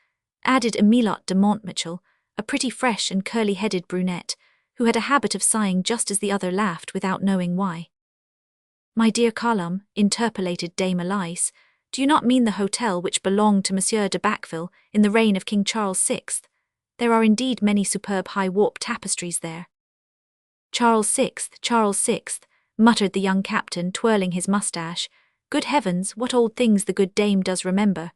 added Emilotte de Montmitchell, a pretty fresh and curly-headed brunette, who had a habit of sighing just as the other laughed without knowing why. "My dear Colombe," interpolated Dame Elise, "do you not mean the hotel which belonged to Monsieur de Bacqueville in the reign of King Charles VI? There are indeed many superb high-warp tapestries there." "Charles VI, Charles VI, muttered the young captain, twirling his moustache. "Good heavens, what old things the good dame does remember."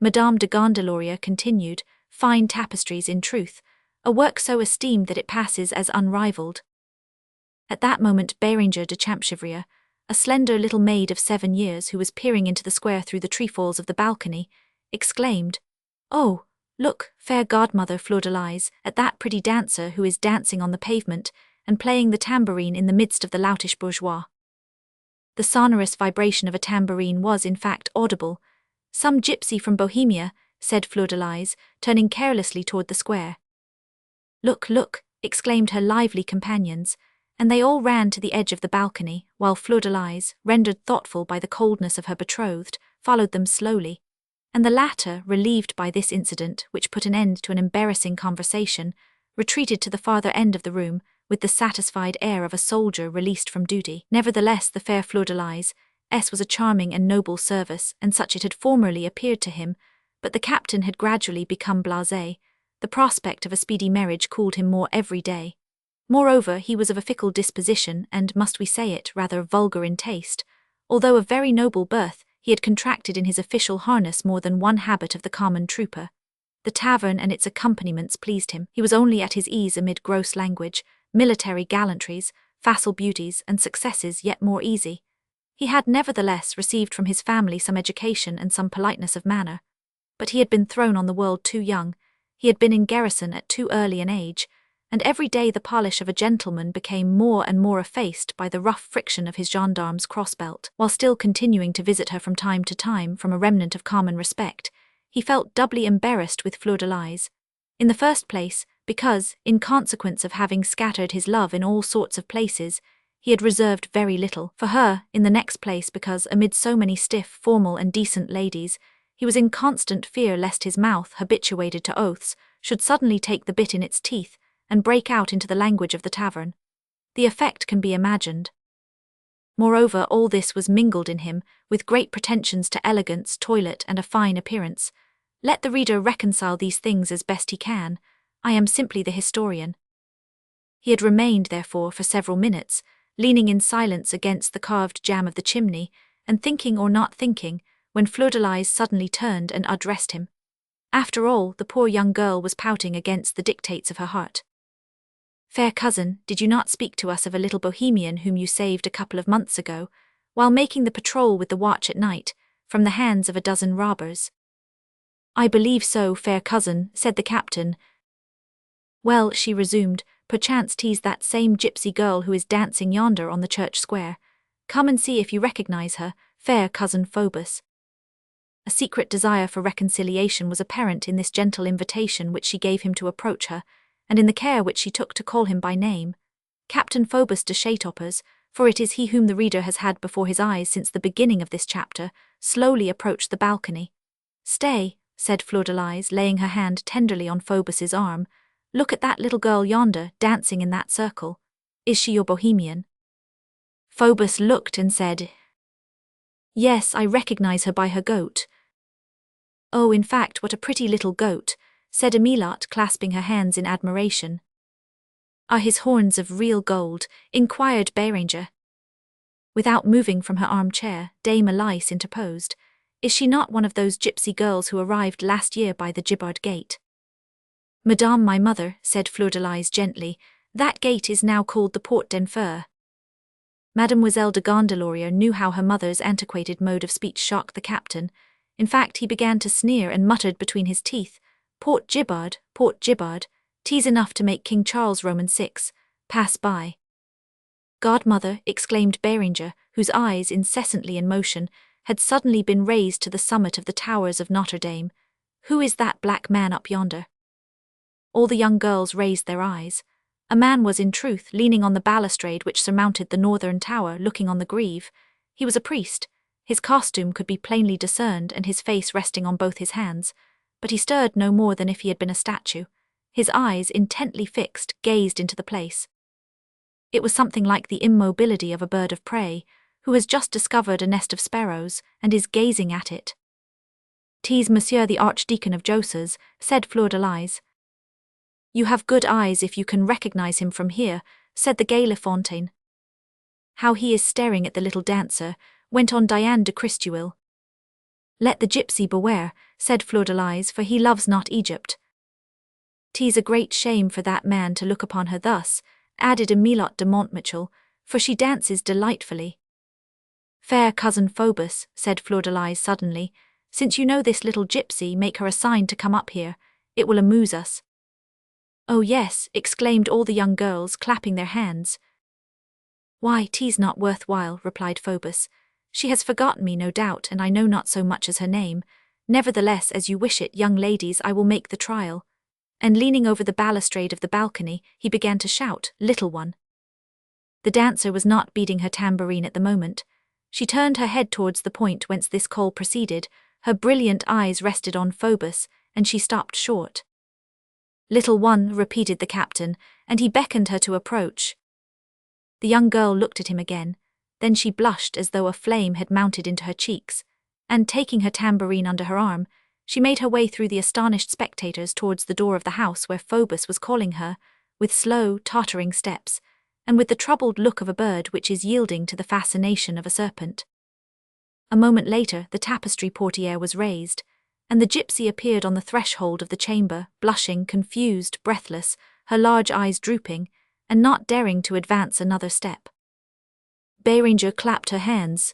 Madame de Gondelaurier continued, "Fine tapestries in truth, a work so esteemed that it passes as unrivalled." At that moment Béranger de Champchevrier, a slender little maid of 7 years who was peering into the square through the trefoils of the balcony, exclaimed, "Oh, look, fair godmother Fleur-de-Lis, at that pretty dancer who is dancing on the pavement and playing the tambourine in the midst of the loutish bourgeois." The sonorous vibration of a tambourine was in fact audible. Some gypsy from Bohemia, said Fleur-de-Lis, turning carelessly toward the square. Look, look, exclaimed her lively companions, and they all ran to the edge of the balcony, while Fleur-de-Lis, rendered thoughtful by the coldness of her betrothed, followed them slowly, and the latter, relieved by this incident, which put an end to an embarrassing conversation, retreated to the farther end of the room, with the satisfied air of a soldier released from duty. Nevertheless, the fair Fleur-de-Lis was a charming and noble service, and such it had formerly appeared to him, but the captain had gradually become blasé. The prospect of a speedy marriage cooled him more every day. Moreover, he was of a fickle disposition and, must we say it, rather vulgar in taste. Although of very noble birth, he had contracted in his official harness more than one habit of the common trooper. The tavern and its accompaniments pleased him. He was only at his ease amid gross language, military gallantries, facile beauties, and successes yet more easy. He had nevertheless received from his family some education and some politeness of manner. But he had been thrown on the world too young, he had been in garrison at too early an age, and every day the polish of a gentleman became more and more effaced by the rough friction of his gendarme's crossbelt. While still continuing to visit her from time to time from a remnant of common respect, he felt doubly embarrassed with Fleur-de-Lis. In the first place, because, in consequence of having scattered his love in all sorts of places, he had reserved very little for her; in the next place because, amid so many stiff, formal and decent ladies, he was in constant fear lest his mouth, habituated to oaths, should suddenly take the bit in its teeth, and break out into the language of the tavern. The effect can be imagined. Moreover, all this was mingled in him, with great pretensions to elegance, toilet, and a fine appearance. Let the reader reconcile these things as best he can. I am simply the historian. He had remained, therefore, for several minutes, leaning in silence against the carved jamb of the chimney, and thinking or not thinking, when Fleur-de-Lis suddenly turned and addressed him. After all, the poor young girl was pouting against the dictates of her heart. Fair cousin, did you not speak to us of a little bohemian whom you saved a couple of months ago, while making the patrol with the watch at night, from the hands of a dozen robbers? I believe so, fair cousin, said the captain. Well, she resumed, perchance 'tis that same gypsy girl who is dancing yonder on the church square. Come and see if you recognize her, fair cousin Phoebus. A secret desire for reconciliation was apparent in this gentle invitation which she gave him to approach her, and in the care which she took to call him by name. Captain Phoebus de Chatopers, for it is he whom the reader has had before his eyes since the beginning of this chapter, slowly approached the balcony. Stay, said Fleur-de-Lis, laying her hand tenderly on Phoebus's arm. Look at that little girl yonder, dancing in that circle. Is she your bohemian? Phoebus looked and said, Yes, I recognize her by her goat. Oh, in fact, what a pretty little goat, said Emilot, clasping her hands in admiration. Are his horns of real gold? Inquired Béranger. Without moving from her armchair, Dame Elise interposed. Is she not one of those gypsy girls who arrived last year by the Gibbard gate? Madame, my mother, said Fleur-de-Lis gently, that gate is now called the Porte d'Enfer. Mademoiselle de Gondelaurier knew how her mother's antiquated mode of speech shocked the captain. In fact, he began to sneer and muttered between his teeth, Port Gibbard, 'tis enough to make King Charles Roman VI pass by. Godmother, exclaimed Béranger, whose eyes, incessantly in motion, had suddenly been raised to the summit of the towers of Notre-Dame, who is that black man up yonder? All the young girls raised their eyes. A man was, in truth, leaning on the balustrade which surmounted the northern tower, looking on the Greve. He was a priest. His costume could be plainly discerned, and his face resting on both his hands, but he stirred no more than if he had been a statue. His eyes, intently fixed, gazed into the place. It was something like the immobility of a bird of prey, who has just discovered a nest of sparrows, and is gazing at it. "'Tis Monsieur the Archdeacon of Josses," said Fleur-de-Lis. "You have good eyes if you can recognize him from here," said the gay La Fontaine. "How he is staring at the little dancer," went on Diane de Christuil. "Let the gypsy beware," said Fleur-de-Lis, "for he loves not Egypt." "'Tis a great shame for that man to look upon her thus," added Emilot de Montmitchel, "for she dances delightfully." "Fair cousin Phoebus," said Fleur-de-Lis suddenly, "since you know this little gypsy, make her a sign to come up here. It will amuse us." "Oh yes," exclaimed all the young girls, clapping their hands. "Why, 'tis not worth while," replied Phoebus. "She has forgotten me, no doubt, and I know not so much as her name. Nevertheless, as you wish it, young ladies, I will make the trial. And leaning over the balustrade of the balcony, he began to shout, "Little one." The dancer was not beating her tambourine at the moment. She turned her head towards the point whence this call proceeded, her brilliant eyes rested on Phoebus, and she stopped short. "Little one," repeated the captain, and he beckoned her to approach. The young girl looked at him again, then she blushed as though a flame had mounted into her cheeks, and taking her tambourine under her arm, she made her way through the astonished spectators towards the door of the house where Phoebus was calling her, with slow, tottering steps, and with the troubled look of a bird which is yielding to the fascination of a serpent. A moment later, the tapestry portiere was raised, and the gypsy appeared on the threshold of the chamber, blushing, confused, breathless, her large eyes drooping, and not daring to advance another step. Beranger clapped her hands.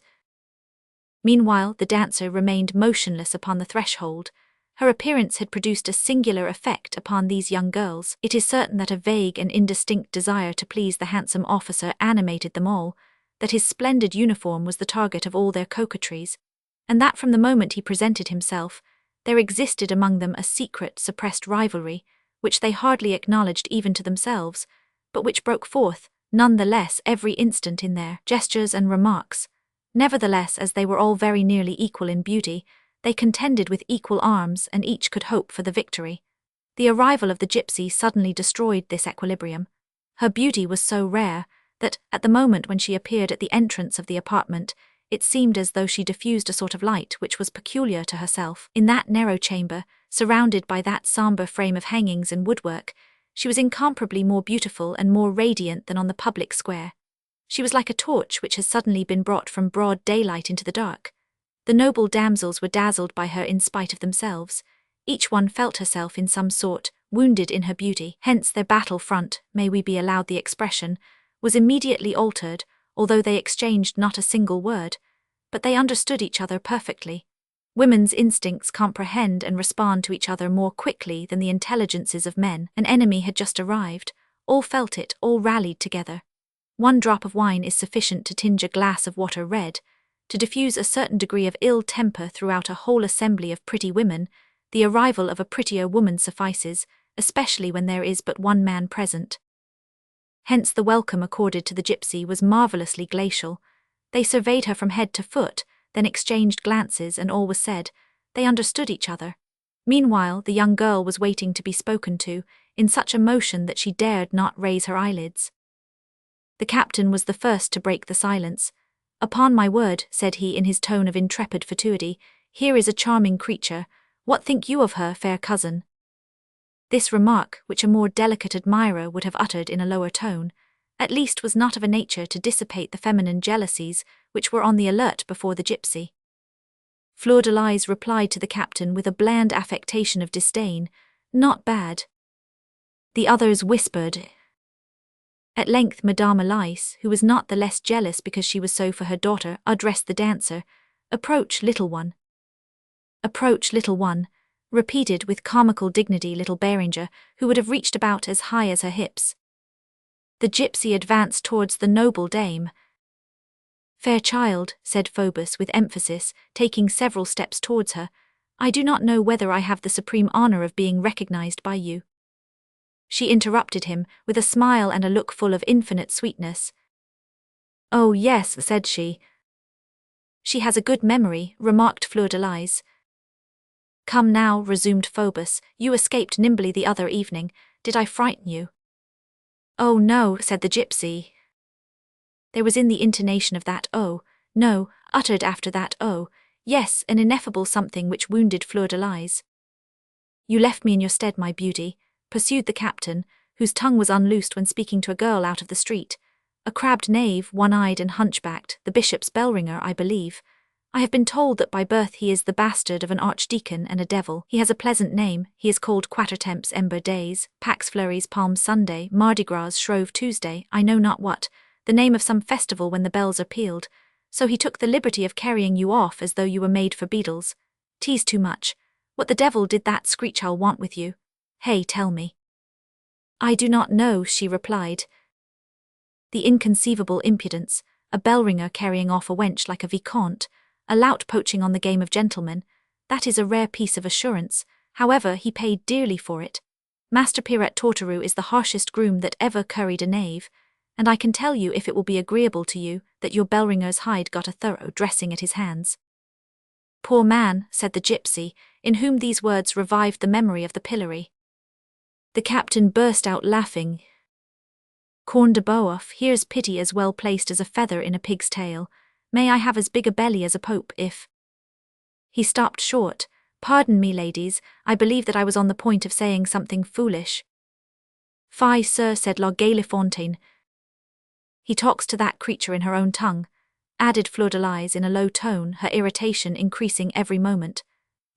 Meanwhile, the dancer remained motionless upon the threshold. Her appearance had produced a singular effect upon these young girls. It is certain that a vague and indistinct desire to please the handsome officer animated them all, that his splendid uniform was the target of all their coquetries, and that from the moment he presented himself, there existed among them a secret, suppressed rivalry, which they hardly acknowledged even to themselves, but which broke forth, none the less, every instant in their gestures and remarks. Nevertheless, as they were all very nearly equal in beauty, they contended with equal arms, and each could hope for the victory. The arrival of the gypsy suddenly destroyed this equilibrium. Her beauty was so rare that, at the moment when she appeared at the entrance of the apartment, it seemed as though she diffused a sort of light which was peculiar to herself. In that narrow chamber, surrounded by that sombre frame of hangings and woodwork, she was incomparably more beautiful and more radiant than on the public square. She was like a torch which has suddenly been brought from broad daylight into the dark. The noble damsels were dazzled by her in spite of themselves. Each one felt herself in some sort wounded in her beauty. Hence their battle front, may we be allowed the expression, was immediately altered, although they exchanged not a single word. But they understood each other perfectly. Women's instincts comprehend and respond to each other more quickly than the intelligences of men. An enemy had just arrived. All felt it, all rallied together. One drop of wine is sufficient to tinge a glass of water red. To diffuse a certain degree of ill temper throughout a whole assembly of pretty women, the arrival of a prettier woman suffices, especially when there is but one man present. Hence the welcome accorded to the gypsy was marvellously glacial. They surveyed her from head to foot, then exchanged glances, and all was said. They understood each other. Meanwhile, the young girl was waiting to be spoken to, in such emotion that she dared not raise her eyelids. The captain was the first to break the silence. "Upon my word," said he in his tone of intrepid fatuity, "here is a charming creature. What think you of her, fair cousin?" This remark, which a more delicate admirer would have uttered in a lower tone, at least was not of a nature to dissipate the feminine jealousies which were on the alert before the gypsy. Fleur-de-Lis replied to the captain with a bland affectation of disdain, "Not bad." The others whispered. At length Madame Elise, who was not the less jealous because she was so for her daughter, addressed the dancer. "Approach, little one." "Approach, little one," repeated with comical dignity little Beranger, who would have reached about as high as her hips. The gypsy advanced towards the noble dame. "Fair child," said Phoebus with emphasis, taking several steps towards her, "I do not know whether I have the supreme honor of being recognized by you." She interrupted him, with a smile and a look full of infinite sweetness. "Oh yes," said she. "She has a good memory," remarked Fleur-de-Lis. "Come now," resumed Phoebus, "you escaped nimbly the other evening. Did I frighten you?" "Oh no," said the gypsy. There was in the intonation of that "oh, no," uttered after that "oh, yes," an ineffable something which wounded Fleur-de-Lis. "You left me in your stead, my beauty," pursued the captain, whose tongue was unloosed when speaking to a girl out of the street. "A crabbed knave, one-eyed and hunchbacked, the bishop's bell-ringer, I believe. I have been told that by birth he is the bastard of an archdeacon and a devil. He has a pleasant name. He is called Quatretemps Ember Days, Pax Fleuries Palm Sunday, Mardi Gras Shrove Tuesday, I know not what, the name of some festival when the bells are pealed. So he took the liberty of carrying you off as though you were made for beadles. 'Tis too much. What the devil did that screech owl want with you? Hey, tell me." "I do not know," she replied. The inconceivable impudence, a bell-ringer carrying off a wench like a vicomte, a lout poaching on the game of gentlemen, That is a rare piece of assurance, however he paid dearly for it. Master Pirate Torterue is the harshest groom that ever curried a knave, and I can tell you, if it will be agreeable to you, that your bellringer's hide got a thorough dressing at his hands." "Poor man," said the gypsy, in whom these words revived the memory of the pillory. The captain burst out laughing. "Corn de Boeuf, here's pity as well placed as a feather in a pig's tail. May I have as big a belly as a pope if—" He stopped short. "Pardon me, ladies, I believe that I was on the point of saying something foolish." "Fie, sir," said La Galefontaine. "He talks to that creature in her own tongue," added Fleur de Lis in a low tone, her irritation increasing every moment.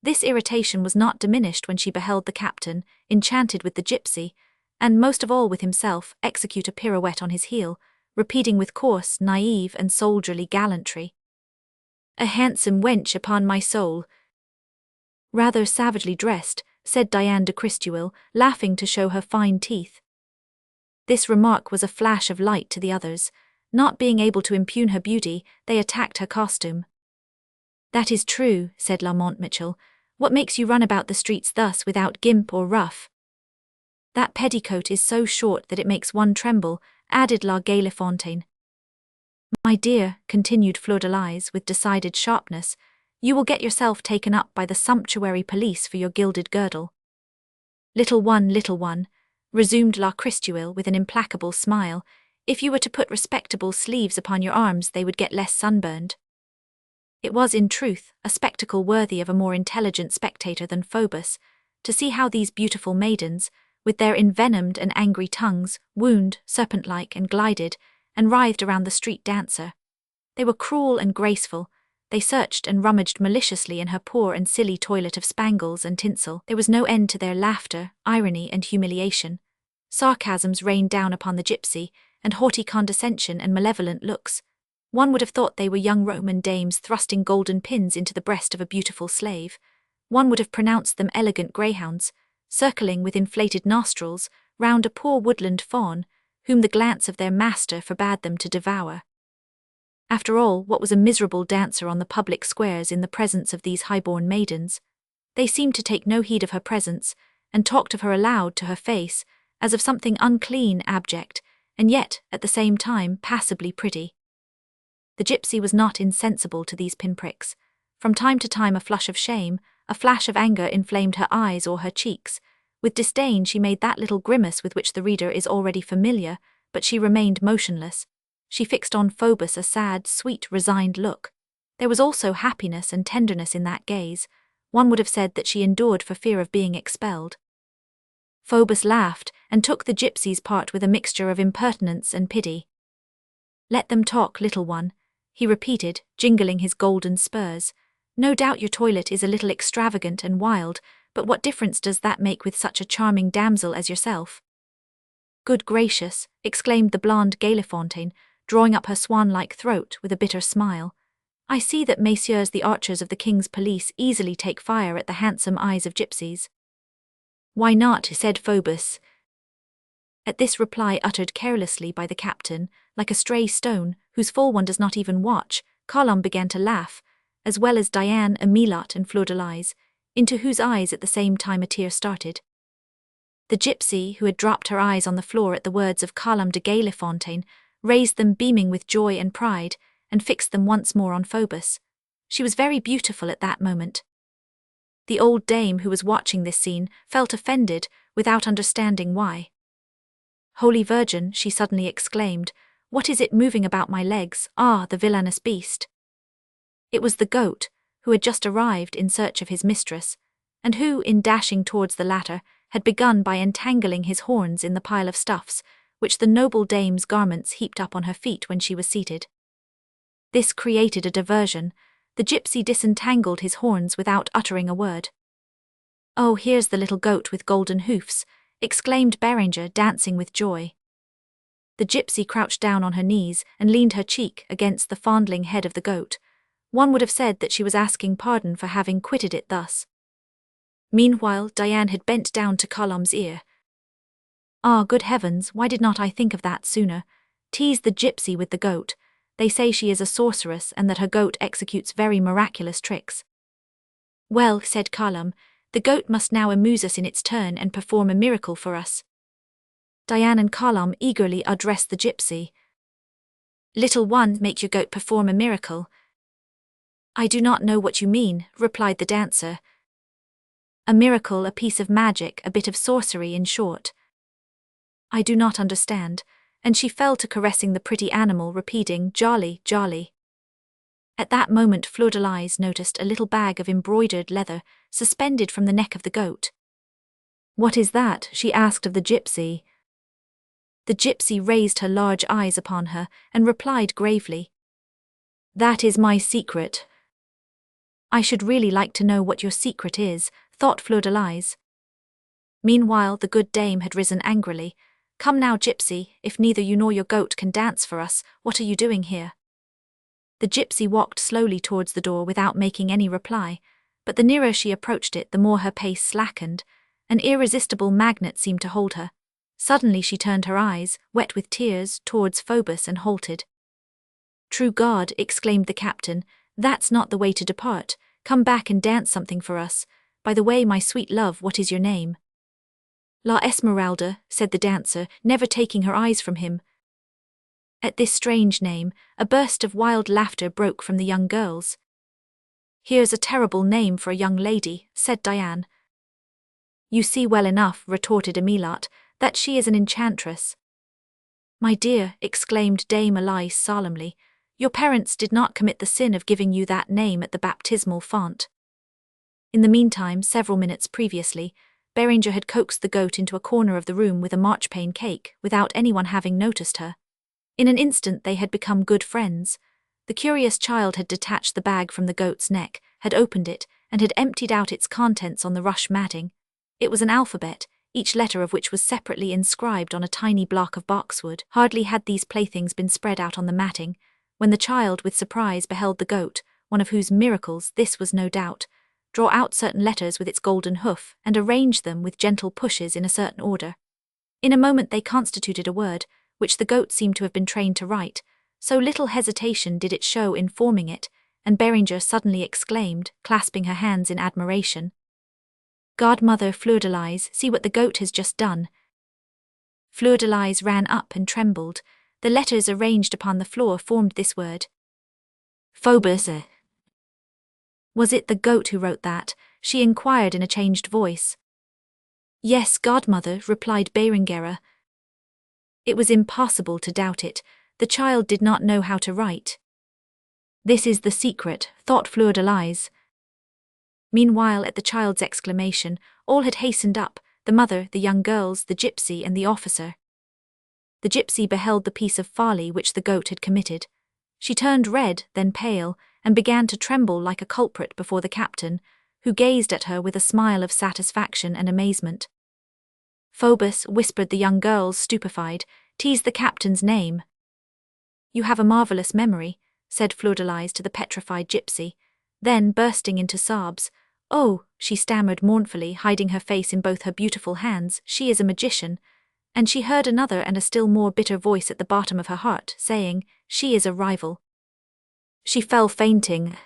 This irritation was not diminished when she beheld the captain, enchanted with the gypsy, and most of all with himself, execute a pirouette on his heel, repeating with coarse, naive, and soldierly gallantry, "A handsome wench, upon my soul." "Rather savagely dressed," said Diane de Christuel, laughing to show her fine teeth. This remark was a flash of light to the others. Not being able to impugn her beauty, they attacked her costume. "That is true," said La Montmitchell. "What makes you run about the streets thus without gimp or ruff?" "That petticoat is so short that it makes one tremble," added La Galefontaine. "My dear," continued Fleur de Lis with decided sharpness, "you will get yourself taken up by the sumptuary police for your gilded girdle." Little one," resumed La Christuel with an implacable smile, "if you were to put respectable sleeves upon your arms they would get less sunburned." It was, in truth, a spectacle worthy of a more intelligent spectator than Phoebus, to see how these beautiful maidens, with their envenomed and angry tongues, wound, serpent-like, and glided, and writhed around the street dancer. They were cruel and graceful. They searched and rummaged maliciously in her poor and silly toilet of spangles and tinsel. There was no end to their laughter, irony, and humiliation. Sarcasms rained down upon the gypsy, and haughty condescension and malevolent looks. One would have thought they were young Roman dames thrusting golden pins into the breast of a beautiful slave. One would have pronounced them elegant greyhounds, circling with inflated nostrils round a poor woodland fawn, whom the glance of their master forbade them to devour. After all, what was a miserable dancer on the public squares in the presence of these high-born maidens? They seemed to take no heed of her presence, and talked of her aloud to her face, as of something unclean, abject, and yet, at the same time, passably pretty. The gypsy was not insensible to these pinpricks. From time to time a flush of shame, a flash of anger inflamed her eyes or her cheeks. With disdain she made that little grimace with which the reader is already familiar, but she remained motionless. She fixed on Phoebus a sad, sweet, resigned look. There was also happiness and tenderness in that gaze. One would have said that she endured for fear of being expelled. Phoebus laughed, and took the gypsy's part with a mixture of impertinence and pity. "Let them talk, little one," he repeated, jingling his golden spurs. "No doubt your toilet is a little extravagant and wild, but what difference does that make with such a charming damsel as yourself?" "Good gracious," exclaimed the blonde Galefontaine, drawing up her swan-like throat with a bitter smile. "I see that messieurs the archers of the king's police easily take fire at the handsome eyes of gypsies." "Why not?" said Phoebus. At this reply uttered carelessly by the captain, like a stray stone, whose fall one does not even watch, Colombe began to laugh, as well as Diane, Emilot, and Fleur de Lis, into whose eyes at the same time a tear started. The gypsy, who had dropped her eyes on the floor at the words of Colombe de Galefontaine, raised them beaming with joy and pride, and fixed them once more on Phoebus. She was very beautiful at that moment. The old dame who was watching this scene felt offended, without understanding why. "Holy Virgin," she suddenly exclaimed, "what is it moving about my legs? Ah, the villainous beast!" It was the goat, who had just arrived in search of his mistress, and who, in dashing towards the latter, had begun by entangling his horns in the pile of stuffs, which the noble dame's garments heaped up on her feet when she was seated. This created a diversion. The gypsy disentangled his horns without uttering a word. "Oh, here's the little goat with golden hoofs," exclaimed Berenger, dancing with joy. The gypsy crouched down on her knees and leaned her cheek against the fondling head of the goat. One would have said that she was asking pardon for having quitted it thus. Meanwhile, Diane had bent down to Colombe's ear. "Ah, good heavens, why did not I think of that sooner? Tease the gypsy with the goat. They say she is a sorceress and that her goat executes very miraculous tricks." Well, said Carlum, the goat must now amuse us in its turn and perform a miracle for us. Diane and Carlum eagerly addressed the gypsy. Little one, make your goat perform a miracle. I do not know what you mean, replied the dancer. A miracle, a piece of magic, a bit of sorcery, in short. I do not understand, and she fell to caressing the pretty animal, repeating, Jolly, jolly. At that moment Fleur de Lis noticed a little bag of embroidered leather suspended from the neck of the goat. What is that? She asked of the gypsy. The gypsy raised her large eyes upon her and replied gravely, That is my secret. I should really like to know what your secret is, thought Fleur de Lis. Meanwhile the good dame had risen angrily. Come now, gypsy, if neither you nor your goat can dance for us, what are you doing here? The gypsy walked slowly towards the door without making any reply, but the nearer she approached it the more her pace slackened. An irresistible magnet seemed to hold her. Suddenly she turned her eyes, wet with tears, towards Phoebus and halted. True God, exclaimed the captain, that's not the way to depart. Come back and dance something for us. By the way, my sweet love, what is your name? La Esmeralda, said the dancer, never taking her eyes from him. At this strange name, a burst of wild laughter broke from the young girls. Here's a terrible name for a young lady, said Diane. You see well enough, retorted Emilat, that she is an enchantress. My dear, exclaimed Dame Elise solemnly, your parents did not commit the sin of giving you that name at the baptismal font. In the meantime, several minutes previously, Beringer had coaxed the goat into a corner of the room with a marchpane cake, without anyone having noticed her. In an instant they had become good friends. The curious child had detached the bag from the goat's neck, had opened it, and had emptied out its contents on the rush matting. It was an alphabet, each letter of which was separately inscribed on a tiny block of boxwood. Hardly had these playthings been spread out on the matting, when the child with surprise beheld the goat, one of whose miracles this was no doubt, draw out certain letters with its golden hoof and arrange them with gentle pushes in a certain order. In a moment they constituted a word, which the goat seemed to have been trained to write, so little hesitation did it show in forming it, and Beringer suddenly exclaimed, clasping her hands in admiration, Godmother Fleur de Lis, see what the goat has just done. Fleur de Lis ran up and trembled. The letters arranged upon the floor formed this word. Phoebus. Was it the goat who wrote that? She inquired in a changed voice. Yes, Godmother, replied Berengaria. It was impossible to doubt it. The child did not know how to write. This is the secret, thought Fleur de Lis. Meanwhile, at the child's exclamation, all had hastened up, the mother, the young girls, the gypsy and the officer. The gypsy beheld the piece of folly which the goat had committed. She turned red, then pale, and began to tremble like a culprit before the captain, who gazed at her with a smile of satisfaction and amazement. Phoebus, whispered the young girls, stupefied, tease the captain's name. You have a marvellous memory, said Fleur de Lis to the petrified gypsy. Then, bursting into sobs, oh, she stammered mournfully, hiding her face in both her beautiful hands, she is a magician. And she heard another and a still more bitter voice at the bottom of her heart, saying, she is a rival. She fell fainting.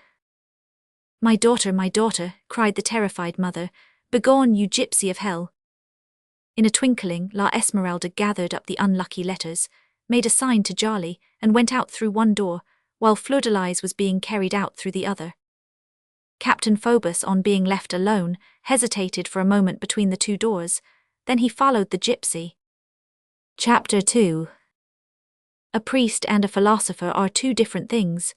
My daughter, cried the terrified mother, begone, you gypsy of hell. In a twinkling, La Esmeralda gathered up the unlucky letters, made a sign to Jolly, and went out through one door, while Fleur de Lis was being carried out through the other. Captain Phoebus, on being left alone, hesitated for a moment between the two doors, then he followed the gypsy. Chapter 2. A priest and a philosopher are two different things.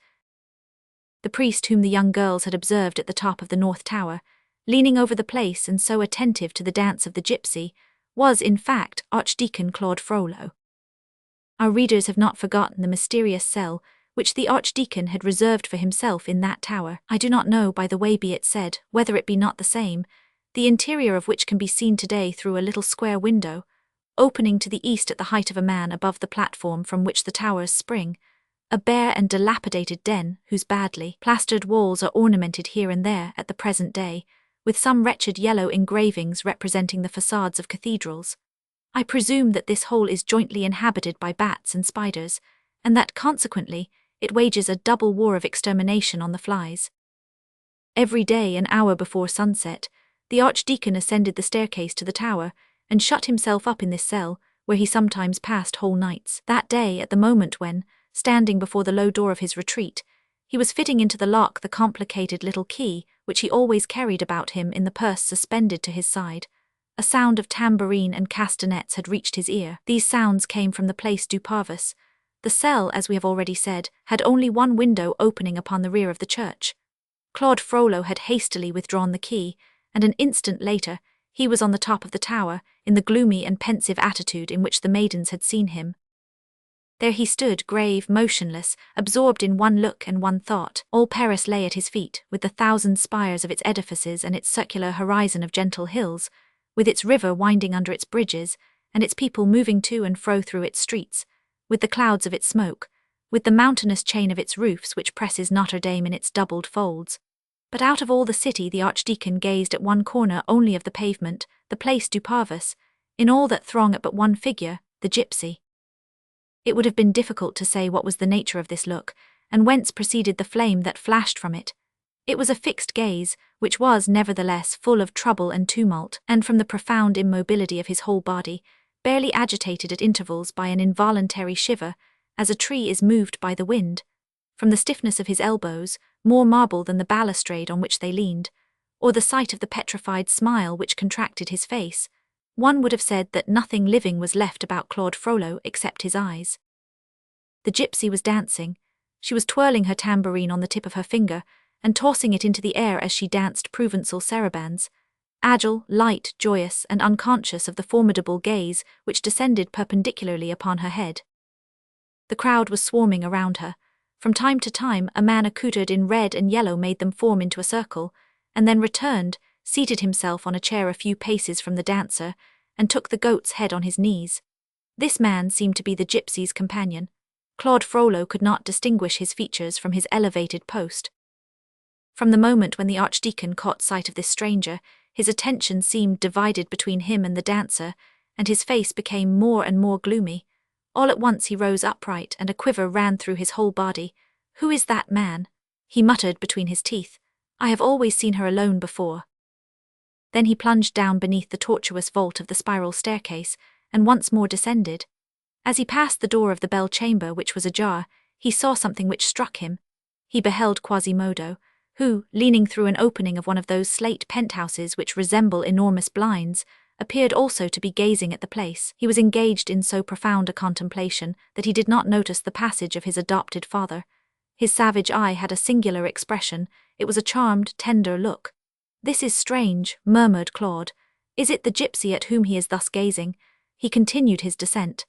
The priest whom the young girls had observed at the top of the North Tower, leaning over the place and so attentive to the dance of the gypsy, was, in fact, Archdeacon Claude Frollo. Our readers have not forgotten the mysterious cell which the archdeacon had reserved for himself in that tower. I do not know, by the way be it said, whether it be not the same, the interior of which can be seen today through a little square window, opening to the east at the height of a man above the platform from which the towers spring, a bare and dilapidated den whose badly plastered walls are ornamented here and there at the present day, with some wretched yellow engravings representing the facades of cathedrals. I presume that this hole is jointly inhabited by bats and spiders, and that consequently it wages a double war of extermination on the flies. Every day, an hour before sunset, the archdeacon ascended the staircase to the tower and shut himself up in this cell, where he sometimes passed whole nights. That day, at the moment when, standing before the low door of his retreat, he was fitting into the lock the complicated little key which he always carried about him in the purse suspended to his side, a sound of tambourine and castanets had reached his ear. These sounds came from the Place du Parvis. The cell, as we have already said, had only one window opening upon the rear of the church. Claude Frollo had hastily withdrawn the key, and an instant later he was on the top of the tower, in the gloomy and pensive attitude in which the maidens had seen him. There he stood, grave, motionless, absorbed in one look and one thought. All Paris lay at his feet, with the thousand spires of its edifices and its circular horizon of gentle hills, with its river winding under its bridges, and its people moving to and fro through its streets, with the clouds of its smoke, with the mountainous chain of its roofs which presses Notre-Dame in its doubled folds. But out of all the city the archdeacon gazed at one corner only of the pavement, the Place du Parvis, in all that throng at but one figure, the gypsy. It would have been difficult to say what was the nature of this look, and whence proceeded the flame that flashed from it. It was a fixed gaze, which was, nevertheless, full of trouble and tumult, and from the profound immobility of his whole body, barely agitated at intervals by an involuntary shiver, as a tree is moved by the wind, from the stiffness of his elbows, more marble than the balustrade on which they leaned, or the sight of the petrified smile which contracted his face, one would have said that nothing living was left about Claude Frollo except his eyes. The gypsy was dancing. She was twirling her tambourine on the tip of her finger, and tossing it into the air as she danced Provençal sarabands, agile, light, joyous, and unconscious of the formidable gaze which descended perpendicularly upon her head. The crowd was swarming around her. From time to time, a man accoutred in red and yellow made them form into a circle, and then returned, seated himself on a chair a few paces from the dancer, and took the goat's head on his knees. This man seemed to be the gypsy's companion. Claude Frollo could not distinguish his features from his elevated post. From the moment when the archdeacon caught sight of this stranger, his attention seemed divided between him and the dancer, and his face became more and more gloomy. All at once he rose upright, and a quiver ran through his whole body. "Who is that man?" he muttered between his teeth. "I have always seen her alone before." Then he plunged down beneath the tortuous vault of the spiral staircase, and once more descended. As he passed the door of the bell chamber, which was ajar, he saw something which struck him. He beheld Quasimodo, who, leaning through an opening of one of those slate penthouses which resemble enormous blinds, appeared also to be gazing at the place. He was engaged in so profound a contemplation that he did not notice the passage of his adopted father. His savage eye had a singular expression. It was a charmed, tender look. "This is strange," murmured Claude. "Is it the gypsy at whom he is thus gazing?" He continued his descent.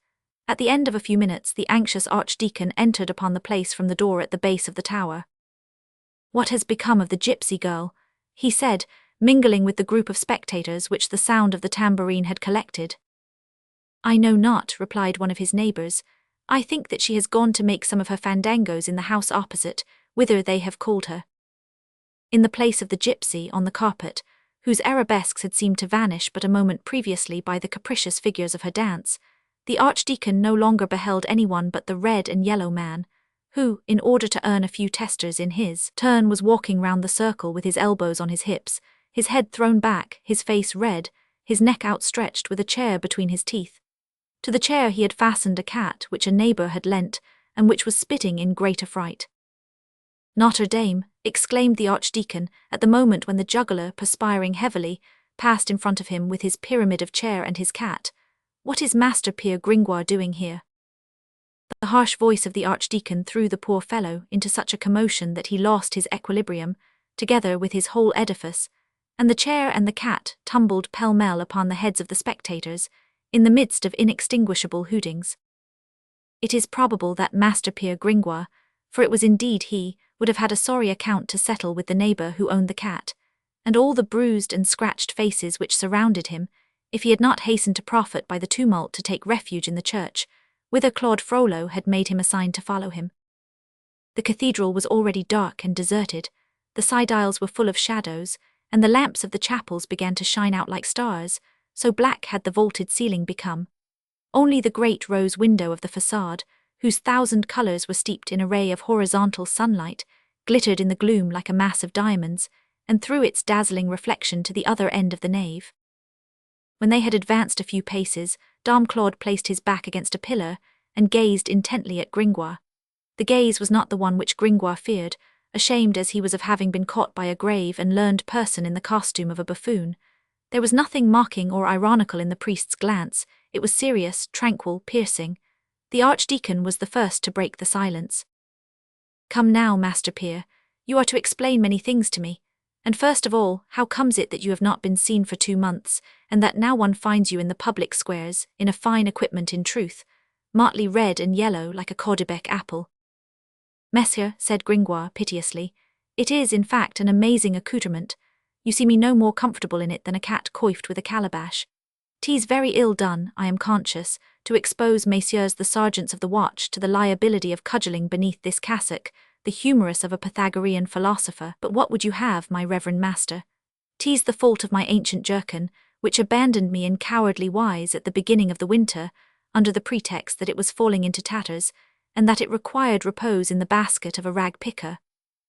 At the end of a few minutes, the anxious archdeacon entered upon the place from the door at the base of the tower. "What has become of the gypsy girl?" he said, mingling with the group of spectators which the sound of the tambourine had collected. "I know not," replied one of his neighbours. "I think that she has gone to make some of her fandangos in the house opposite, whither they have called her." In the place of the gypsy, on the carpet, whose arabesques had seemed to vanish but a moment previously by the capricious figures of her dance, the archdeacon no longer beheld anyone but the red and yellow man, who, in order to earn a few testers in his turn, was walking round the circle with his elbows on his hips, his head thrown back, his face red, his neck outstretched with a chair between his teeth. To the chair he had fastened a cat which a neighbour had lent, and which was spitting in great affright. "Notre-Dame!" exclaimed the archdeacon at the moment when the juggler, perspiring heavily, passed in front of him with his pyramid of chair and his cat. "What is Master Pierre Gringoire doing here?" The harsh voice of the archdeacon threw the poor fellow into such a commotion that he lost his equilibrium, together with his whole edifice, and the chair and the cat tumbled pell-mell upon the heads of the spectators, in the midst of inextinguishable hootings. It is probable that Master Pierre Gringoire, for it was indeed he, would have had a sorry account to settle with the neighbour who owned the cat, and all the bruised and scratched faces which surrounded him, if he had not hastened to profit by the tumult to take refuge in the church, whither Claude Frollo had made him a sign to follow him. The cathedral was already dark and deserted, the side aisles were full of shadows, and the lamps of the chapels began to shine out like stars, so black had the vaulted ceiling become. Only the great rose window of the façade, whose thousand colours were steeped in a ray of horizontal sunlight, glittered in the gloom like a mass of diamonds, and threw its dazzling reflection to the other end of the nave. When they had advanced a few paces, Dom Claude placed his back against a pillar and gazed intently at Gringoire. The gaze was not the one which Gringoire feared, ashamed as he was of having been caught by a grave and learned person in the costume of a buffoon. There was nothing mocking or ironical in the priest's glance. It was serious, tranquil, piercing. The archdeacon was the first to break the silence. "Come now, Master Peer, you are to explain many things to me. And first of all, how comes it that you have not been seen for 2 months, and that now one finds you in the public squares, in a fine equipment in truth, motley red and yellow like a Caudebec apple?" "Monsieur," said Gringoire piteously, "it is, in fact, an amazing accoutrement. You see me no more comfortable in it than a cat coiffed with a calabash. 'Tis very ill done, I am conscious, to expose messieurs the sergeants of the watch to the liability of cudgelling beneath this cassock, the humerus of a Pythagorean philosopher. But what would you have, my reverend master? 'Tis the fault of my ancient jerkin, which abandoned me in cowardly wise at the beginning of the winter, under the pretext that it was falling into tatters, and that it required repose in the basket of a rag picker.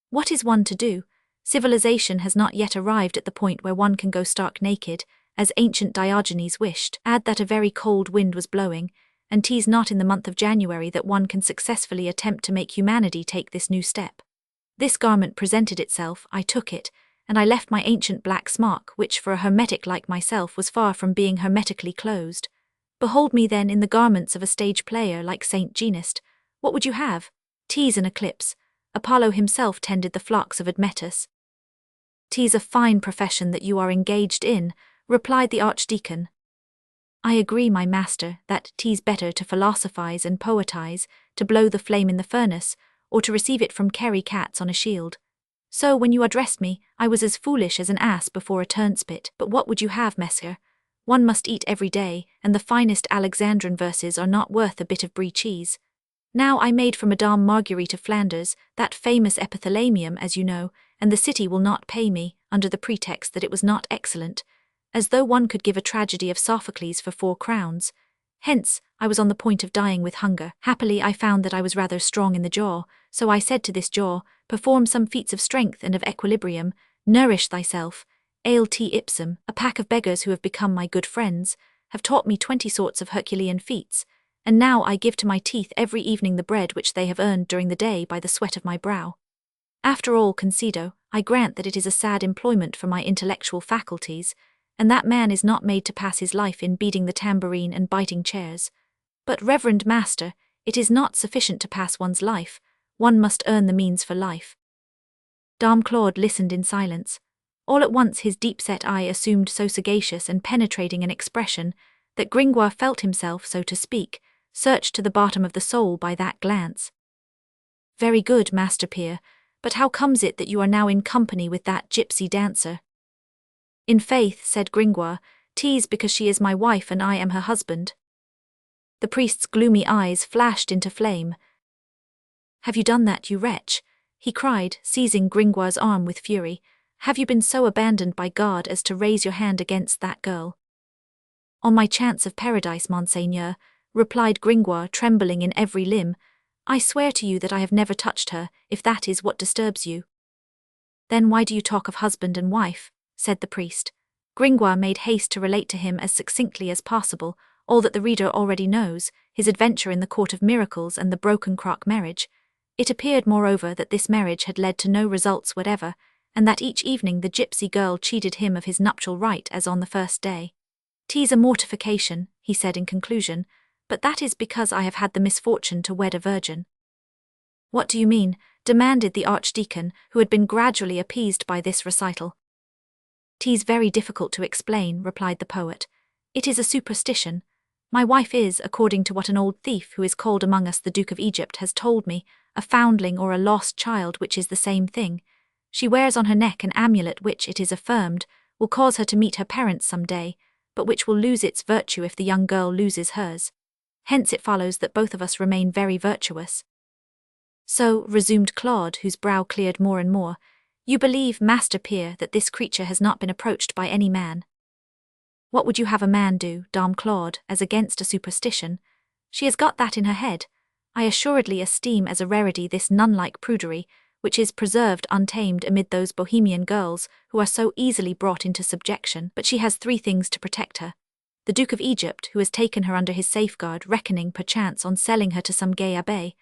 What is one to do? Civilization has not yet arrived at the point where one can go stark naked, as ancient Diogenes wished. Add that a very cold wind was blowing, and 'tis not in the month of January that one can successfully attempt to make humanity take this new step. This garment presented itself, I took it, and I left my ancient black smock, which for a hermetic like myself was far from being hermetically closed. Behold me then in the garments of a stage player like Saint Genest. What would you have? 'Tis an eclipse. Apollo himself tended the flocks of Admetus." "'Tis a fine profession that you are engaged in," replied the archdeacon. "I agree, my master, that 'tis better to philosophize and poetize, to blow the flame in the furnace, or to receive it from Kerry cats on a shield. So when you addressed me, I was as foolish as an ass before a turnspit. But what would you have, monsieur? One must eat every day, and the finest Alexandrine verses are not worth a bit of brie cheese. Now I made for Madame Marguerite of Flanders, that famous epithalamium, as you know, and the city will not pay me, under the pretext that it was not excellent, as though one could give a tragedy of Sophocles for 4 crowns. Hence, I was on the point of dying with hunger. Happily I found that I was rather strong in the jaw, so I said to this jaw, perform some feats of strength and of equilibrium, nourish thyself. Ale te ipsum, a pack of beggars who have become my good friends, have taught me 20 sorts of Herculean feats, and now I give to my teeth every evening the bread which they have earned during the day by the sweat of my brow. After all, concedo, I grant that it is a sad employment for my intellectual faculties, and that man is not made to pass his life in beating the tambourine and biting chairs. But, reverend master, it is not sufficient to pass one's life, one must earn the means for life." Dom Claude listened in silence. All at once his deep-set eye assumed so sagacious and penetrating an expression that Gringoire felt himself, so to speak, searched to the bottom of the soul by that glance. "Very good, Master Peer, but how comes it that you are now in company with that gypsy dancer?" "In faith," said Gringoire, "'tis because she is my wife and I am her husband." The priest's gloomy eyes flashed into flame. "Have you done that, you wretch?" he cried, seizing Gringoire's arm with fury. "Have you been so abandoned by God as to raise your hand against that girl?" "On my chance of paradise, monseigneur," replied Gringoire, trembling in every limb, "I swear to you that I have never touched her, if that is what disturbs you." "Then why do you talk of husband and wife?" said the priest. Gringoire made haste to relate to him as succinctly as possible all that the reader already knows, his adventure in the Court of Miracles and the broken crock marriage. It appeared, moreover, that this marriage had led to no results whatever, and that each evening the gypsy girl cheated him of his nuptial right as on the first day. "'Tis a mortification," he said in conclusion, "but that is because I have had the misfortune to wed a virgin." "What do you mean?" demanded the archdeacon, who had been gradually appeased by this recital. "'Tis very difficult to explain," replied the poet. "It is a superstition. My wife is, according to what an old thief who is called among us the Duke of Egypt has told me, a foundling or a lost child, which is the same thing. She wears on her neck an amulet which, it is affirmed, will cause her to meet her parents some day, but which will lose its virtue if the young girl loses hers. Hence it follows that both of us remain very virtuous." "So," resumed Claude, whose brow cleared more and more, "you believe, Master Peer, that this creature has not been approached by any man?" "What would you have a man do, Dom Claude, as against a superstition? She has got that in her head. I assuredly esteem as a rarity this nun-like prudery, which is preserved untamed amid those bohemian girls who are so easily brought into subjection. But she has 3 things to protect her: the Duke of Egypt, who has taken her under his safeguard, reckoning perchance on selling her to some gay abbé,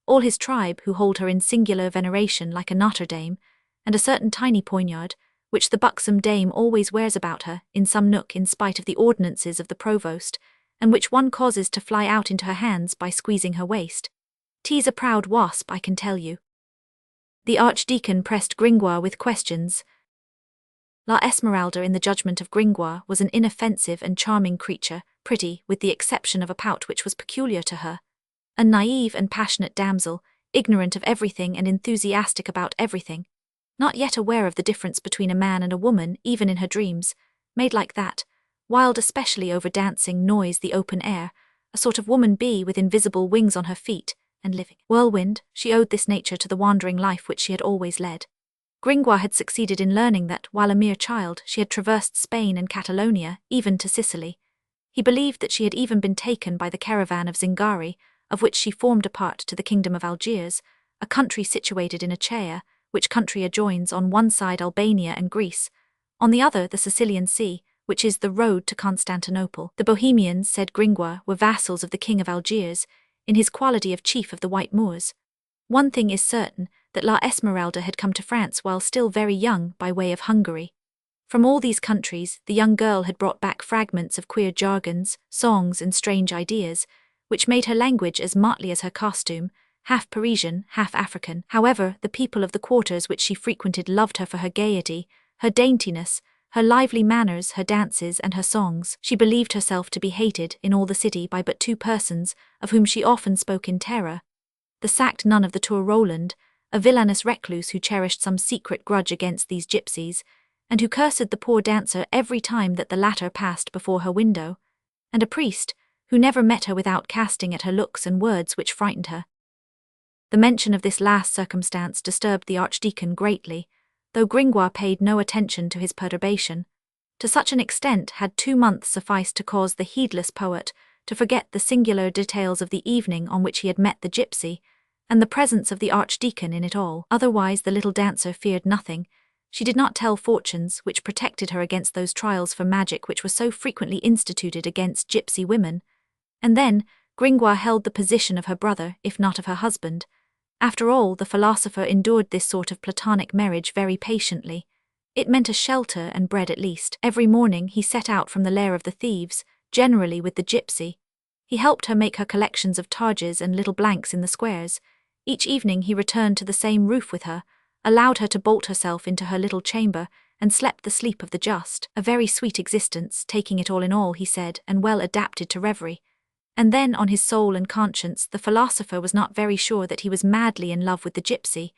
all his tribe, who hold her in singular veneration like a Notre-Dame, and a certain tiny poignard, which the buxom dame always wears about her in some nook in spite of the ordinances of the provost, and which one causes to fly out into her hands by squeezing her waist. 'Tis a proud wasp, I can tell you. The archdeacon pressed Gringoire with questions. La Esmeralda, in the judgment of Gringoire, was an inoffensive and charming creature, pretty, with the exception of a pout which was peculiar to her. A naive and passionate damsel, ignorant of everything and enthusiastic about everything, not yet aware of the difference between a man and a woman, even in her dreams, made like that, wild especially over dancing, noise, the open air, a sort of woman bee with invisible wings on her feet, and living whirlwind. She owed this nature to the wandering life which she had always led. Gringoire had succeeded in learning that, while a mere child, she had traversed Spain and Catalonia, even to Sicily. He believed that she had even been taken by the caravan of Zingari, of which she formed a part, to the kingdom of Algiers, a country situated in Achaia, which country adjoins on one side Albania and Greece, on the other the Sicilian Sea, which is the road to Constantinople. The Bohemians, said Gringoire, were vassals of the king of Algiers, in his quality of chief of the White Moors. One thing is certain, that La Esmeralda had come to France while still very young by way of Hungary. From all these countries, the young girl had brought back fragments of queer jargons, songs and strange ideas, which made her language as motley as her costume, half Parisian, half African. However, the people of the quarters which she frequented loved her for her gaiety, her daintiness, her lively manners, her dances, and her songs. She believed herself to be hated in all the city by but 2 persons, of whom she often spoke in terror: the sacked nun of the Tour Roland, a villainous recluse who cherished some secret grudge against these gypsies, and who cursed the poor dancer every time that the latter passed before her window, and a priest, who never met her without casting at her looks and words which frightened her. The mention of this last circumstance disturbed the archdeacon greatly, though Gringoire paid no attention to his perturbation. To such an extent had 2 months sufficed to cause the heedless poet to forget the singular details of the evening on which he had met the gypsy, and the presence of the archdeacon in it all. Otherwise the little dancer feared nothing. She did not tell fortunes, which protected her against those trials for magic which were so frequently instituted against gypsy women. And then, Gringoire held the position of her brother, if not of her husband. After all, the philosopher endured this sort of platonic marriage very patiently. It meant a shelter and bread at least. Every morning he set out from the lair of the thieves, generally with the gypsy. He helped her make her collections of targes and little blanks in the squares. Each evening he returned to the same roof with her, allowed her to bolt herself into her little chamber, and slept the sleep of the just. A very sweet existence, taking it all in all, he said, and well adapted to reverie. And then, on his soul and conscience, the philosopher was not very sure that he was madly in love with the gypsy.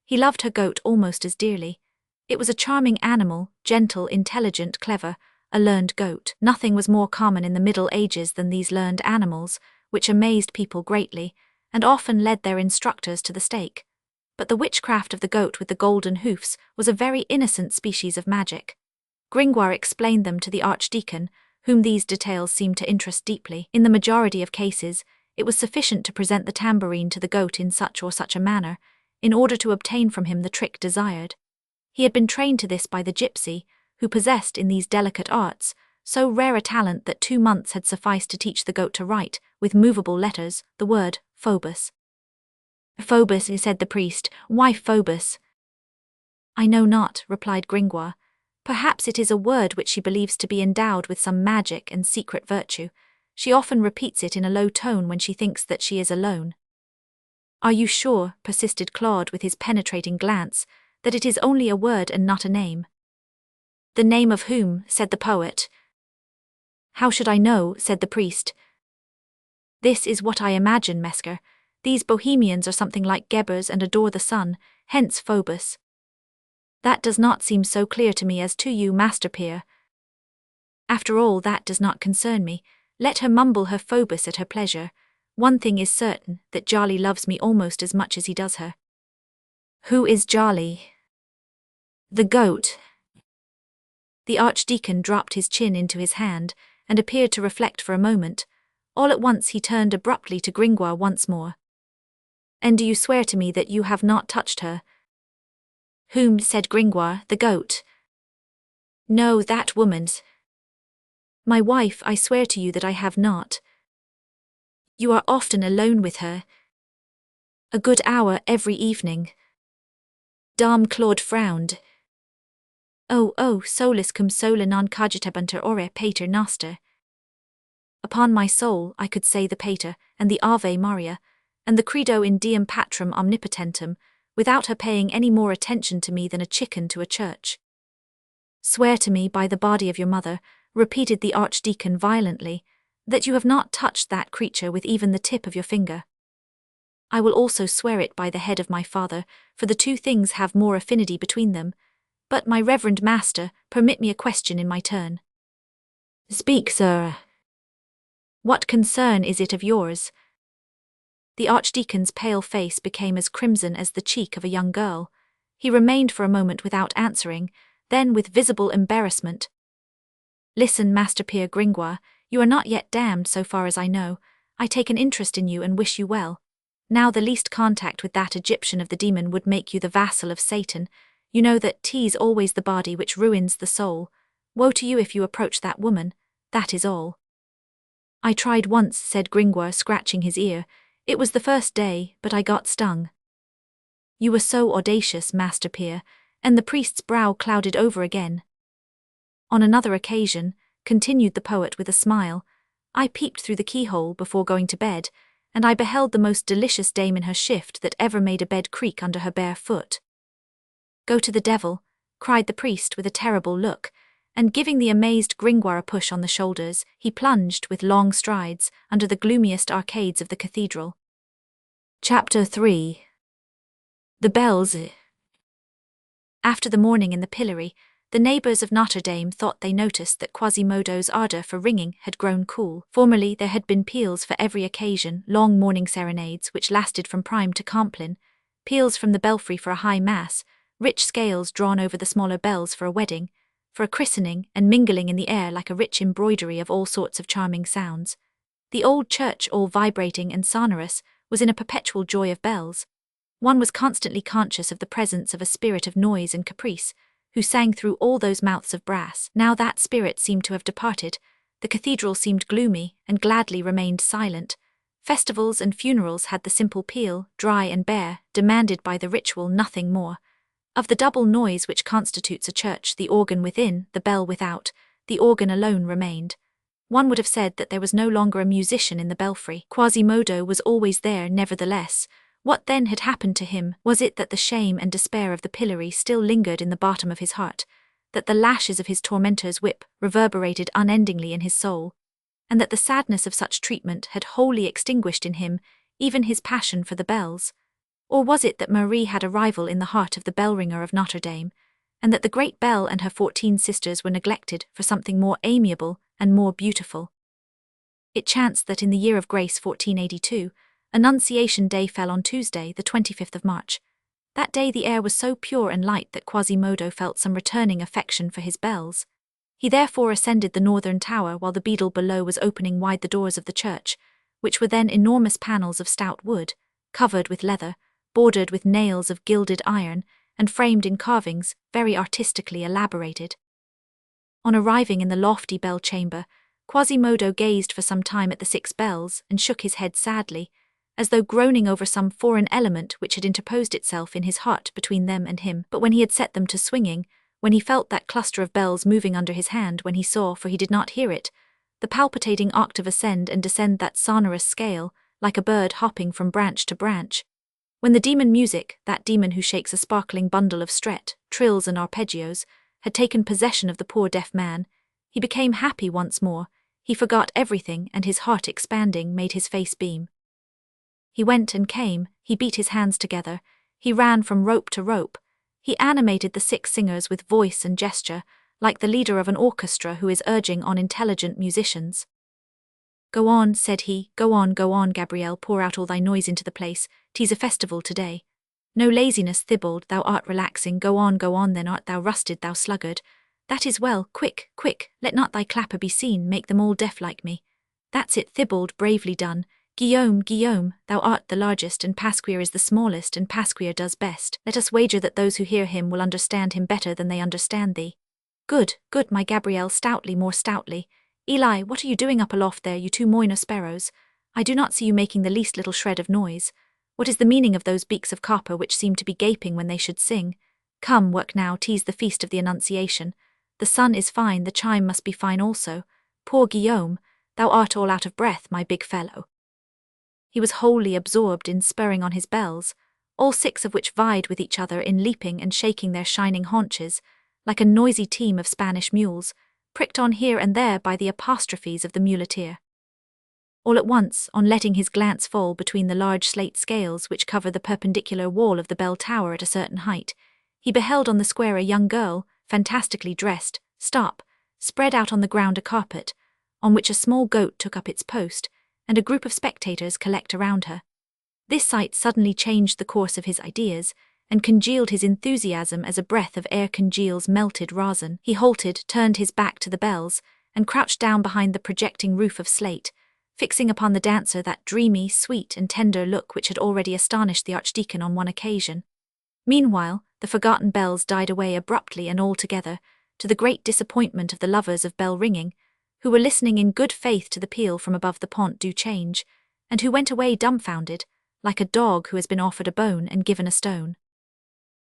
He loved her goat almost as dearly. It was a charming animal, gentle, intelligent, clever, a learned goat. Nothing was more common in the Middle Ages than these learned animals, which amazed people greatly, and often led their instructors to the stake. But the witchcraft of the goat with the golden hoofs was a very innocent species of magic. Gringoire explained them to the archdeacon, whom these details seemed to interest deeply. In the majority of cases, it was sufficient to present the tambourine to the goat in such or such a manner, in order to obtain from him the trick desired. He had been trained to this by the gypsy, who possessed in these delicate arts so rare a talent that 2 months had sufficed to teach the goat to write, with movable letters, the word Phoebus. Phoebus, said the priest. Why Phoebus? I know not, replied Gringoire. Perhaps it is a word which she believes to be endowed with some magic and secret virtue. She often repeats it in a low tone when she thinks that she is alone. Are you sure, persisted Claude with his penetrating glance, that it is only a word and not a name? The name of whom? Said the poet. How should I know? Said the priest. This is what I imagine, Mesker. These Bohemians are something like Gebers and adore the sun, hence Phoebus. That does not seem so clear to me as to you, Master Peer. After all, that does not concern me. Let her mumble her Phoebus at her pleasure. One thing is certain, that Jolly loves me almost as much as he does her. Who is Jolly? The goat. The archdeacon dropped his chin into his hand, and appeared to reflect for a moment. All at once he turned abruptly to Gringoire once more. And do you swear to me that you have not touched her? Whom, said Gringoire, the goat. No, that woman's. My wife, I swear to you that I have not. You are often alone with her. A good hour every evening. Dame Claude frowned. Oh, solus cum sola non cogitabantur ore pater noster. Upon my soul, I could say the Pater, and the Ave Maria, and the Credo in Diem Patrum Omnipotentem, without her paying any more attention to me than a chicken to a church. Swear to me by the body of your mother, repeated the archdeacon violently, that you have not touched that creature with even the tip of your finger. I will also swear it by the head of my father, for the two things have more affinity between them. But, my reverend master, permit me a question in my turn. Speak, sir. What concern is it of yours? The archdeacon's pale face became as crimson as the cheek of a young girl. He remained for a moment without answering, then with visible embarrassment. Listen, Master Pierre Gringoire, you are not yet damned so far as I know. I take an interest in you and wish you well. Now the least contact with that Egyptian of the demon would make you the vassal of Satan. You know that 'tis always the body which ruins the soul. Woe to you if you approach that woman, that is all. I tried once, said Gringoire, scratching his ear. It was the first day, but I got stung. You were so audacious, Master Pierre, and the priest's brow clouded over again. On another occasion, continued the poet with a smile, I peeped through the keyhole before going to bed, and I beheld the most delicious dame in her shift that ever made a bed creak under her bare foot. Go to the devil, cried the priest with a terrible look, and giving the amazed Gringoire a push on the shoulders, he plunged with long strides under the gloomiest arcades of the cathedral. Chapter 3. The bells. After the morning in the pillory, the neighbours of Notre-Dame thought they noticed that Quasimodo's ardour for ringing had grown cool. Formerly there had been peals for every occasion, long morning serenades which lasted from prime to complin, peals from the belfry for a high mass, rich scales drawn over the smaller bells for a wedding, for a christening, and mingling in the air like a rich embroidery of all sorts of charming sounds. The old church, all vibrating and sonorous, was in a perpetual joy of bells. One was constantly conscious of the presence of a spirit of noise and caprice, who sang through all those mouths of brass. Now that spirit seemed to have departed. The cathedral seemed gloomy, and gladly remained silent. Festivals and funerals had the simple peal, dry and bare, demanded by the ritual, nothing more. Of the double noise which constitutes a church, the organ within, the bell without, the organ alone remained. One would have said that there was no longer a musician in the belfry. Quasimodo was always there, nevertheless. What then had happened to him? Was it that the shame and despair of the pillory still lingered in the bottom of his heart, that the lashes of his tormentor's whip reverberated unendingly in his soul, and that the sadness of such treatment had wholly extinguished in him even his passion for the bells? Or was it that Marie had a rival in the heart of the bell-ringer of Notre-Dame, and that the great bell and her 14 sisters were neglected for something more amiable and more beautiful? It chanced that in the year of grace 1482, Annunciation Day fell on Tuesday, the 25th of March. That day the air was so pure and light that Quasimodo felt some returning affection for his bells. He therefore ascended the northern tower while the beadle below was opening wide the doors of the church, which were then enormous panels of stout wood, covered with leather, bordered with nails of gilded iron, and framed in carvings very artistically elaborated. On arriving in the lofty bell chamber, Quasimodo gazed for some time at the 6 bells and shook his head sadly, as though groaning over some foreign element which had interposed itself in his heart between them and him. But when he had set them to swinging, when he felt that cluster of bells moving under his hand, when he saw, for he did not hear it, the palpitating octave ascend and descend that sonorous scale, like a bird hopping from branch to branch, when the demon music, that demon who shakes a sparkling bundle of stret, trills and arpeggios, had taken possession of the poor deaf man, he became happy once more. He forgot everything, and his heart expanding made his face beam. He went and came, he beat his hands together, he ran from rope to rope, he animated the 6 singers with voice and gesture, like the leader of an orchestra who is urging on intelligent musicians. Go on, said he, go on, Gabrielle, pour out all thy noise into the place, 'tis a festival today. No laziness, Thibauld, thou art relaxing, go on then, art thou rusted, thou sluggard. That is well, quick, let not thy clapper be seen, make them all deaf like me. That's it, Thibauld, bravely done, Guillaume, Guillaume, thou art the largest, and Pasquier is the smallest, and Pasquier does best. Let us wager that those who hear him will understand him better than they understand thee. Good, good, my Gabrielle, stoutly, more stoutly. Eli, what are you doing up aloft there, you two moiner sparrows? I do not see you making the least little shred of noise. What is the meaning of those beaks of copper which seem to be gaping when they should sing? Come, work now, tease the feast of the Annunciation. The sun is fine, the chime must be fine also. Poor Guillaume, thou art all out of breath, my big fellow. He was wholly absorbed in spurring on his bells, all 6 of which vied with each other in leaping and shaking their shining haunches, like a noisy team of Spanish mules, pricked on here and there by the apostrophes of the muleteer. All at once, on letting his glance fall between the large slate scales which cover the perpendicular wall of the bell tower at a certain height, he beheld on the square a young girl, fantastically dressed, stop, spread out on the ground a carpet, on which a small goat took up its post, and a group of spectators collect around her. This sight suddenly changed the course of his ideas, and congealed his enthusiasm as a breath of air congeals melted rosin. He halted, turned his back to the bells, and crouched down behind the projecting roof of slate, fixing upon the dancer that dreamy, sweet, and tender look which had already astonished the archdeacon on one occasion. Meanwhile, the forgotten bells died away abruptly and altogether, to the great disappointment of the lovers of bell-ringing, who were listening in good faith to the peal from above the Pont du Change, and who went away dumbfounded, like a dog who has been offered a bone and given a stone.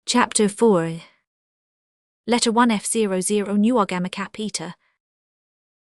Chapter 4. Letter 1F00 Nuogama Capita.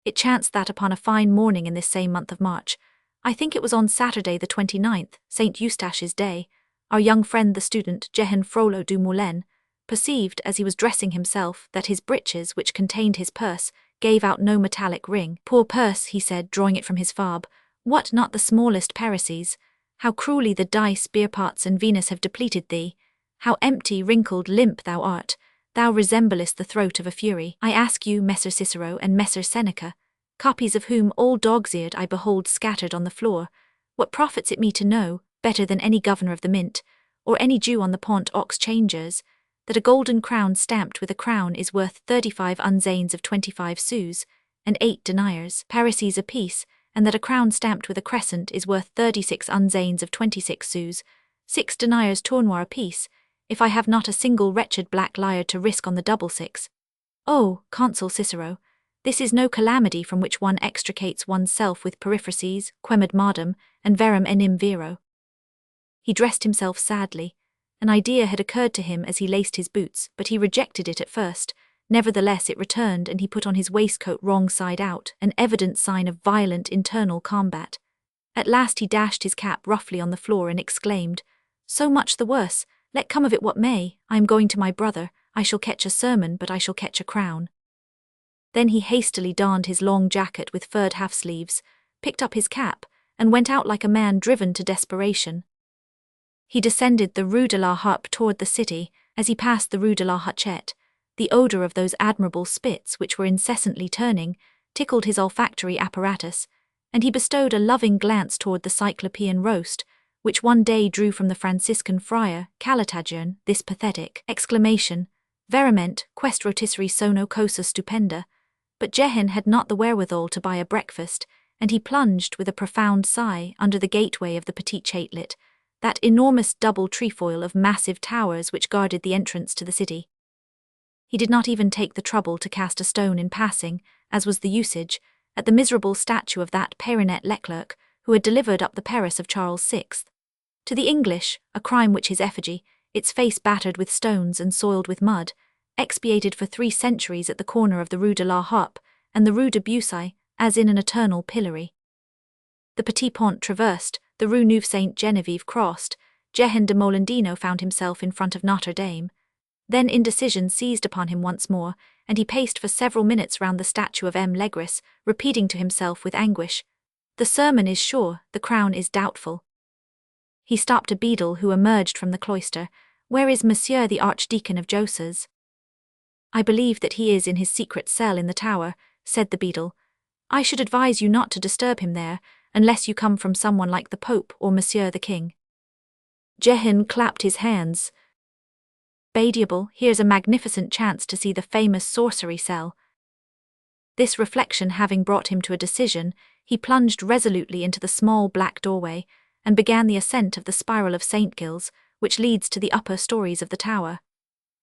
It chanced that upon a fine morning in this same month of March, I think it was on Saturday the 29th, St. Eustache's Day, our young friend the student Jehan Frollo du Moulin perceived, as he was dressing himself, that his breeches, which contained his purse, gave out no metallic ring. Poor purse, he said, drawing it from his fob, what, not the smallest Pericles? How cruelly the dice, beer pots, and Venus have depleted thee! How empty, wrinkled, limp thou art! Thou resemblest the throat of a fury. I ask you, Messer Cicero and Messer Seneca, copies of whom all dog's-eared I behold scattered on the floor, what profits it me to know, better than any governor of the mint, or any Jew on the Pont aux Changers, that a golden crown stamped with a crown is worth 35 unzanes of 25 sous, and 8 deniers parisis apiece, and that a crown stamped with a crescent is worth 36 unzanes of 26 sous, 6 deniers tournois apiece, if I have not a single wretched black liar to risk on the double six. Oh, Consul Cicero, this is no calamity from which one extricates oneself with periphrases, quemad modum, and verum enim vero. He dressed himself sadly. An idea had occurred to him as he laced his boots, but he rejected it at first. Nevertheless it returned, and he put on his waistcoat wrong side out, an evident sign of violent internal combat. At last he dashed his cap roughly on the floor and exclaimed, "So much the worse, let come of it what may, I am going to my brother, I shall catch a sermon, but I shall catch a crown." Then he hastily donned his long jacket with furred half-sleeves, picked up his cap, and went out like a man driven to desperation. He descended the Rue de la Harpe toward the city. As he passed the Rue de la Huchette, the odour of those admirable spits which were incessantly turning tickled his olfactory apparatus, and he bestowed a loving glance toward the Cyclopean roast, which one day drew from the Franciscan friar, Calatagian, this pathetic exclamation, "Verament, quest rotisserie sono cosa stupenda." But Jehan had not the wherewithal to buy a breakfast, and he plunged with a profound sigh under the gateway of the Petit Chatelet, that enormous double trefoil of massive towers which guarded the entrance to the city. He did not even take the trouble to cast a stone in passing, as was the usage, at the miserable statue of that Perinet Leclerc who had delivered up the Paris of Charles VI. To the English, a crime which his effigy, its face battered with stones and soiled with mud, expiated for 3 centuries at the corner of the Rue de la Harpe and the Rue de Bussy, as in an eternal pillory. The Petit Pont traversed, the Rue Neuve Sainte-Geneviève crossed, Jehan de Molendino found himself in front of Notre-Dame. Then indecision seized upon him once more, and he paced for several minutes round the statue of M. Legris, repeating to himself with anguish, "The sermon is sure, the crown is doubtful." He stopped a beadle who emerged from the cloister. "Where is Monsieur the Archdeacon of Joses?" "I believe that he is in his secret cell in the tower," said the beadle. "I should advise you not to disturb him there, unless you come from someone like the Pope or Monsieur the King." Jehan clapped his hands. "Badiable, here's a magnificent chance to see the famous sorcery cell." This reflection having brought him to a decision, He plunged resolutely into the small black doorway and began the ascent of the spiral of St. Gilles, which leads to the upper stories of the tower.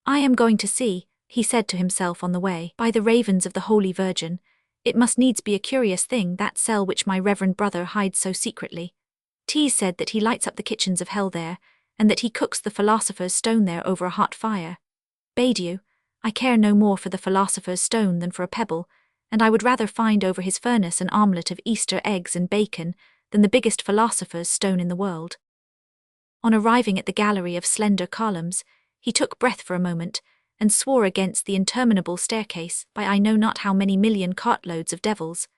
I am going to see, he said to himself on the way, by the ravens of the Holy Virgin, it must needs be a curious thing, that cell which my reverend brother hides so secretly. 'Tis said that he lights up the kitchens of hell there, and that he cooks the philosopher's stone there over a hot fire. Badiou, I care no more for the philosopher's stone than for a pebble, and I would rather find over his furnace an omelette of Easter eggs and bacon than the biggest philosopher's stone in the world. On arriving at the gallery of slender columns, he took breath for a moment, and swore against the interminable staircase by I know not how many million cartloads of devils.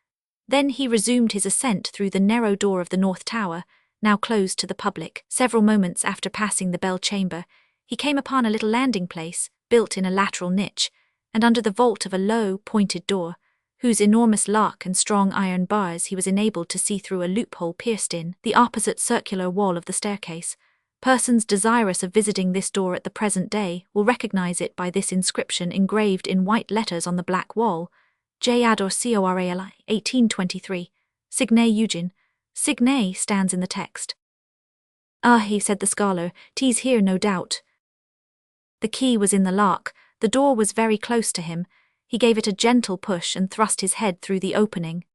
Then he resumed his ascent through the narrow door of the North Tower, now closed to the public. Several moments after passing the bell chamber, he came upon a little landing place, built in a lateral niche, and under the vault of a low, pointed door, whose enormous lock and strong iron bars he was enabled to see through a loophole pierced in the opposite circular wall of the staircase. Persons desirous of visiting this door at the present day will recognize it by this inscription engraved in white letters on the black wall: J. Ador Corali, 1823. Signe Eugene. Signe stands in the text. Ah, he said the scholar, 'tis here no doubt. The key was in the lock, the door was very close to him. He gave it a gentle push and thrust his head through the opening.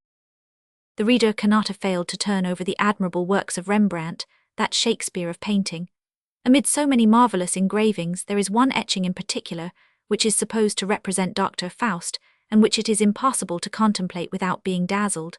The reader cannot have failed to turn over the admirable works of Rembrandt, that Shakespeare of painting. Amid so many marvellous engravings, there is one etching in particular, which is supposed to represent Dr. Faust, and which it is impossible to contemplate without being dazzled.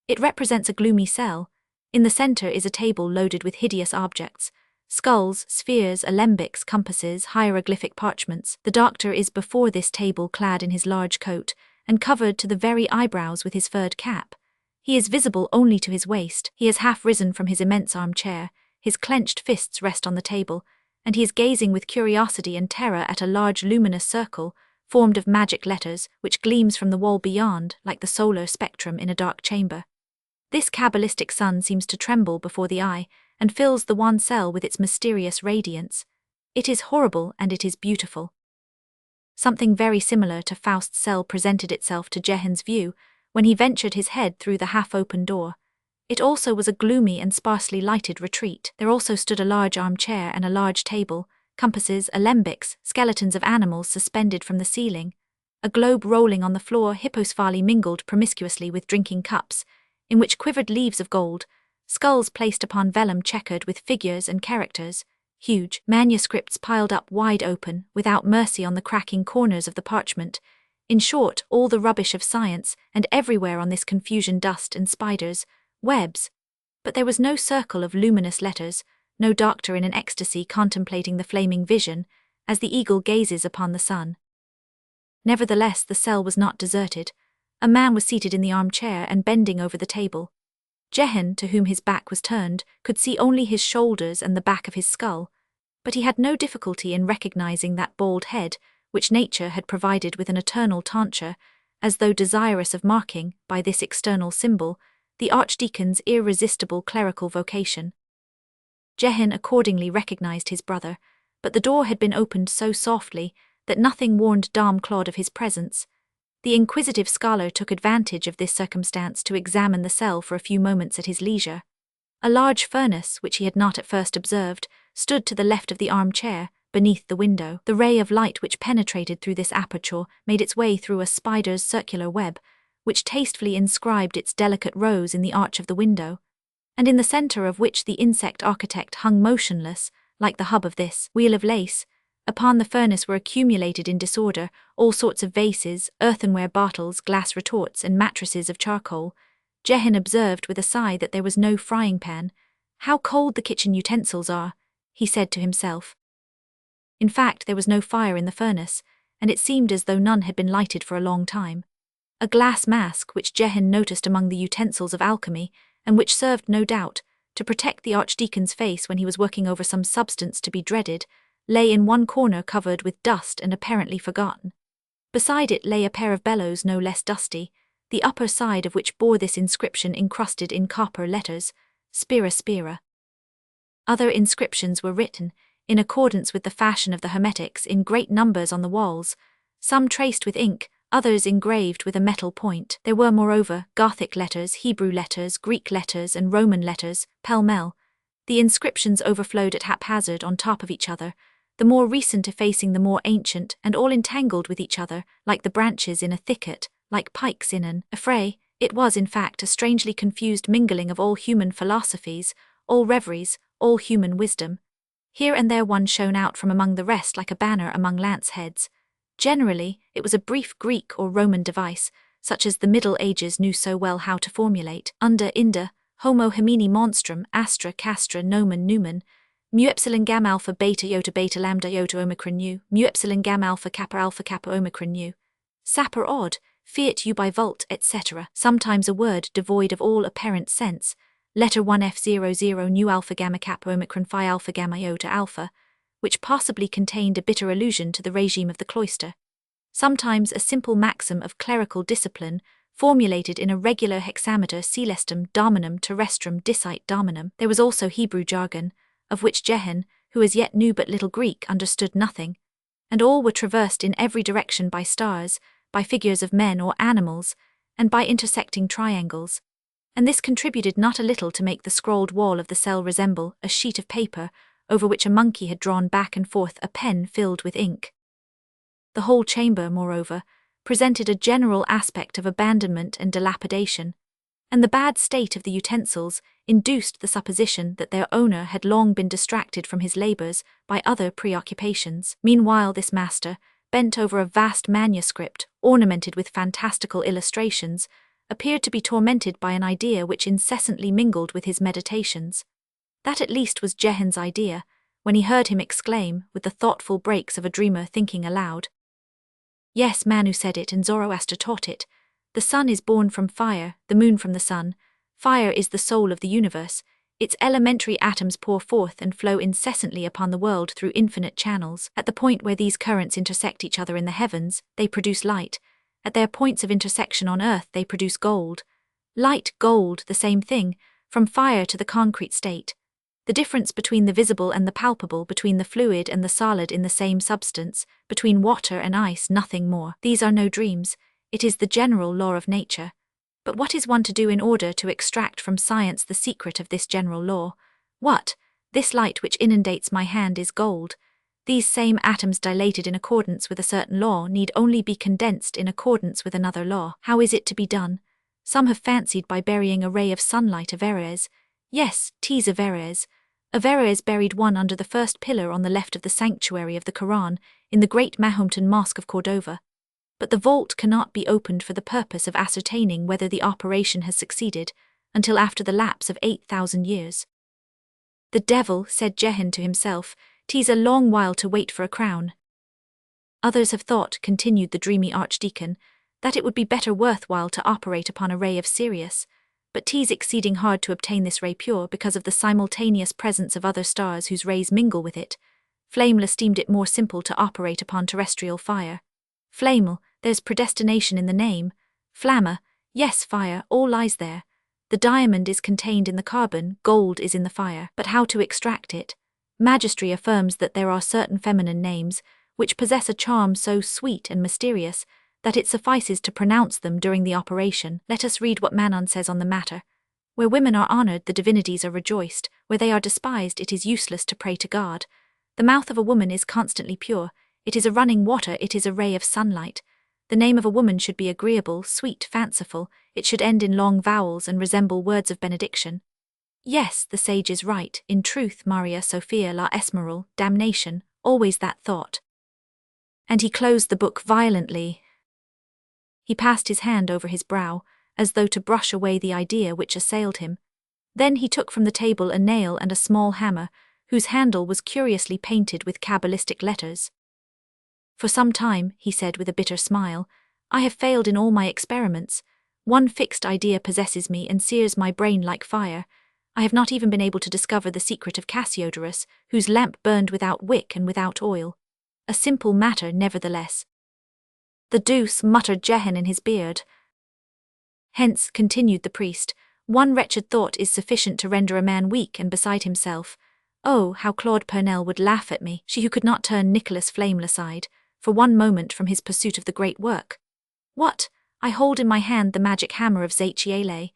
It represents a gloomy cell. In the centre is a table loaded with hideous objects: skulls, spheres, alembics, compasses, hieroglyphic parchments. The doctor is before this table clad in his large coat, and covered to the very eyebrows with his furred cap. He is visible only to his waist. He has half risen from his immense armchair, his clenched fists rest on the table, and he is gazing with curiosity and terror at a large luminous circle, formed of magic letters, which gleams from the wall beyond, like the solar spectrum in a dark chamber. This cabalistic sun seems to tremble before the eye, and fills the wan cell with its mysterious radiance. It is horrible and it is beautiful. Something very similar to Faust's cell presented itself to Jehan's view when he ventured his head through the half-open door. It also was a gloomy and sparsely lighted retreat. There also stood a large armchair and a large table, compasses, alembics, skeletons of animals suspended from the ceiling, a globe rolling on the floor, hipposphaly mingled promiscuously with drinking cups, in which quivered leaves of gold, skulls placed upon vellum checkered with figures and characters, huge manuscripts piled up wide open, without mercy on the cracking corners of the parchment. In short, all the rubbish of science, and everywhere on this confusion dust and spiders, webs. But there was no circle of luminous letters, no doctor in an ecstasy contemplating the flaming vision, as the eagle gazes upon the sun. Nevertheless, the cell was not deserted. A man was seated in the armchair and bending over the table. Jehan, to whom his back was turned, could see only his shoulders and the back of his skull, but he had no difficulty in recognizing that bald head, which nature had provided with an eternal tonsure, as though desirous of marking, by this external symbol, the archdeacon's irresistible clerical vocation. Jehan accordingly recognized his brother, but the door had been opened so softly that nothing warned Dom Claude of his presence. The inquisitive scholar took advantage of this circumstance to examine the cell for a few moments at his leisure. A large furnace, which he had not at first observed, stood to the left of the armchair, beneath the window. The ray of light which penetrated through this aperture made its way through a spider's circular web, which tastefully inscribed its delicate rose in the arch of the window, and in the centre of which the insect architect hung motionless, like the hub of this wheel of lace. Upon the furnace were accumulated in disorder all sorts of vases, earthenware bottles, glass retorts, and mattresses of charcoal. Jehan observed with a sigh that there was no frying pan. "How cold the kitchen utensils are," he said to himself. In fact, there was no fire in the furnace, and it seemed as though none had been lighted for a long time. A glass mask, which Jehan noticed among the utensils of alchemy, and which served, no doubt, to protect the archdeacon's face when he was working over some substance to be dreaded, lay in one corner covered with dust and apparently forgotten. Beside it lay a pair of bellows no less dusty, the upper side of which bore this inscription encrusted in copper letters: Spira Spira. Other inscriptions were written, in accordance with the fashion of the Hermetics, in great numbers on the walls, some traced with ink, others engraved with a metal point. There were, moreover, Gothic letters, Hebrew letters, Greek letters, and Roman letters, pell-mell. The inscriptions overflowed at haphazard on top of each other, the more recent effacing the more ancient, and all entangled with each other, like the branches in a thicket, like pikes in an affray. It was, in fact, a strangely confused mingling of all human philosophies, all reveries, all human wisdom. Here and there one shone out from among the rest like a banner among lance heads. Generally, it was a brief Greek or Roman device, such as the Middle Ages knew so well how to formulate. Under Inda, homo homini monstrum, astra castra nomen numen, mu epsilon gamma alpha beta lambda iota omicron nu, mu epsilon gamma alpha kappa omicron nu. Sapper odd, fiat u by volt, etc. Sometimes a word devoid of all apparent sense, letter 1F00 nu alpha gamma kappa omicron phi alpha gamma iota alpha, which possibly contained a bitter allusion to the regime of the cloister. Sometimes a simple maxim of clerical discipline, formulated in a regular hexameter celestum dominum terrestrum dicite dominum. There was also Hebrew jargon, of which Jehan, who as yet knew but little Greek, understood nothing, and all were traversed in every direction by stars, by figures of men or animals, and by intersecting triangles. And this contributed not a little to make the scrolled wall of the cell resemble a sheet of paper over which a monkey had drawn back and forth a pen filled with ink. The whole chamber, moreover, presented a general aspect of abandonment and dilapidation, and the bad state of the utensils induced the supposition that their owner had long been distracted from his labours by other preoccupations. Meanwhile this master, bent over a vast manuscript ornamented with fantastical illustrations, appeared to be tormented by an idea which incessantly mingled with his meditations. That at least was Jehan's idea, when he heard him exclaim, with the thoughtful breaks of a dreamer thinking aloud. Yes, Manu said it and Zoroaster taught it. The sun is born from fire, the moon from the sun. Fire is the soul of the universe. Its elementary atoms pour forth and flow incessantly upon the world through infinite channels. At the point where these currents intersect each other in the heavens, they produce light. At their points of intersection on earth, they produce gold. Light, gold, the same thing, from fire to the concrete state. The difference between the visible and the palpable, between the fluid and the solid in the same substance, between water and ice, nothing more. These are no dreams. It is the general law of nature. But what is one to do in order to extract from science the secret of this general law? What? This light which inundates my hand is gold. These same atoms dilated in accordance with a certain law need only be condensed in accordance with another law. How is it to be done? Some have fancied by burying a ray of sunlight Averroes. Yes, 'tis Averroes. Averroes buried one under the first pillar on the left of the sanctuary of the Quran, in the great Mahometan Mosque of Cordova. But the vault cannot be opened for the purpose of ascertaining whether the operation has succeeded, until after the lapse of 8,000 years. The devil, said Jehan to himself, 'tis a long while to wait for a crown. Others have thought, continued the dreamy archdeacon, that it would be better worthwhile to operate upon a ray of Sirius, but 'tis exceeding hard to obtain this ray pure because of the simultaneous presence of other stars whose rays mingle with it. Flameless deemed it more simple to operate upon terrestrial fire. Flamel, there's predestination in the name. Flamma, yes, fire, all lies there. The diamond is contained in the carbon, gold is in the fire. But how to extract it? Magistry affirms that there are certain feminine names, which possess a charm so sweet and mysterious, that it suffices to pronounce them during the operation. Let us read what Manon says on the matter. Where women are honoured, the divinities are rejoiced. Where they are despised, it is useless to pray to God. The mouth of a woman is constantly pure. It is a running water, it is a ray of sunlight. The name of a woman should be agreeable, sweet, fanciful. It should end in long vowels and resemble words of benediction. Yes, the sage is right. In truth, Maria Sophia la Esmeralda, damnation, always that thought. And he closed the book violently. He passed his hand over his brow, as though to brush away the idea which assailed him. Then he took from the table a nail and a small hammer, whose handle was curiously painted with cabalistic letters. For some time, he said with a bitter smile, I have failed in all my experiments. One fixed idea possesses me and sears my brain like fire. I have not even been able to discover the secret of Cassiodorus, whose lamp burned without wick and without oil. A simple matter, nevertheless. The deuce, muttered Jehan in his beard. Hence, continued the priest, one wretched thought is sufficient to render a man weak and beside himself. Oh, how Claude Pernelle would laugh at me, she who could not turn Nicholas Flamel aside, for one moment from his pursuit of the great work. What? I hold in my hand the magic hammer of Zachiele.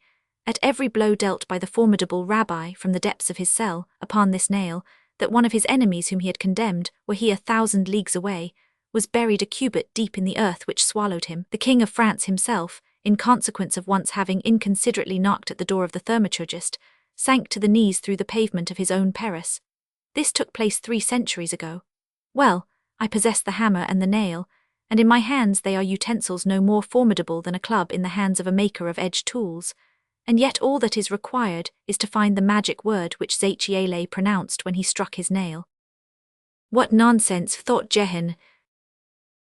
At every blow dealt by the formidable rabbi from the depths of his cell upon this nail, that one of his enemies whom he had condemned, were he 1,000 leagues away, was buried a cubit deep in the earth which swallowed him. The King of France himself, in consequence of once having inconsiderately knocked at the door of the thaumaturgist, sank to the knees through the pavement of his own Paris. This took place 3 centuries ago. Well, I possess the hammer and the nail, and in my hands they are utensils no more formidable than a club in the hands of a maker of edged tools, and yet all that is required is to find the magic word which Zachiele pronounced when he struck his nail. What nonsense, thought Jehan.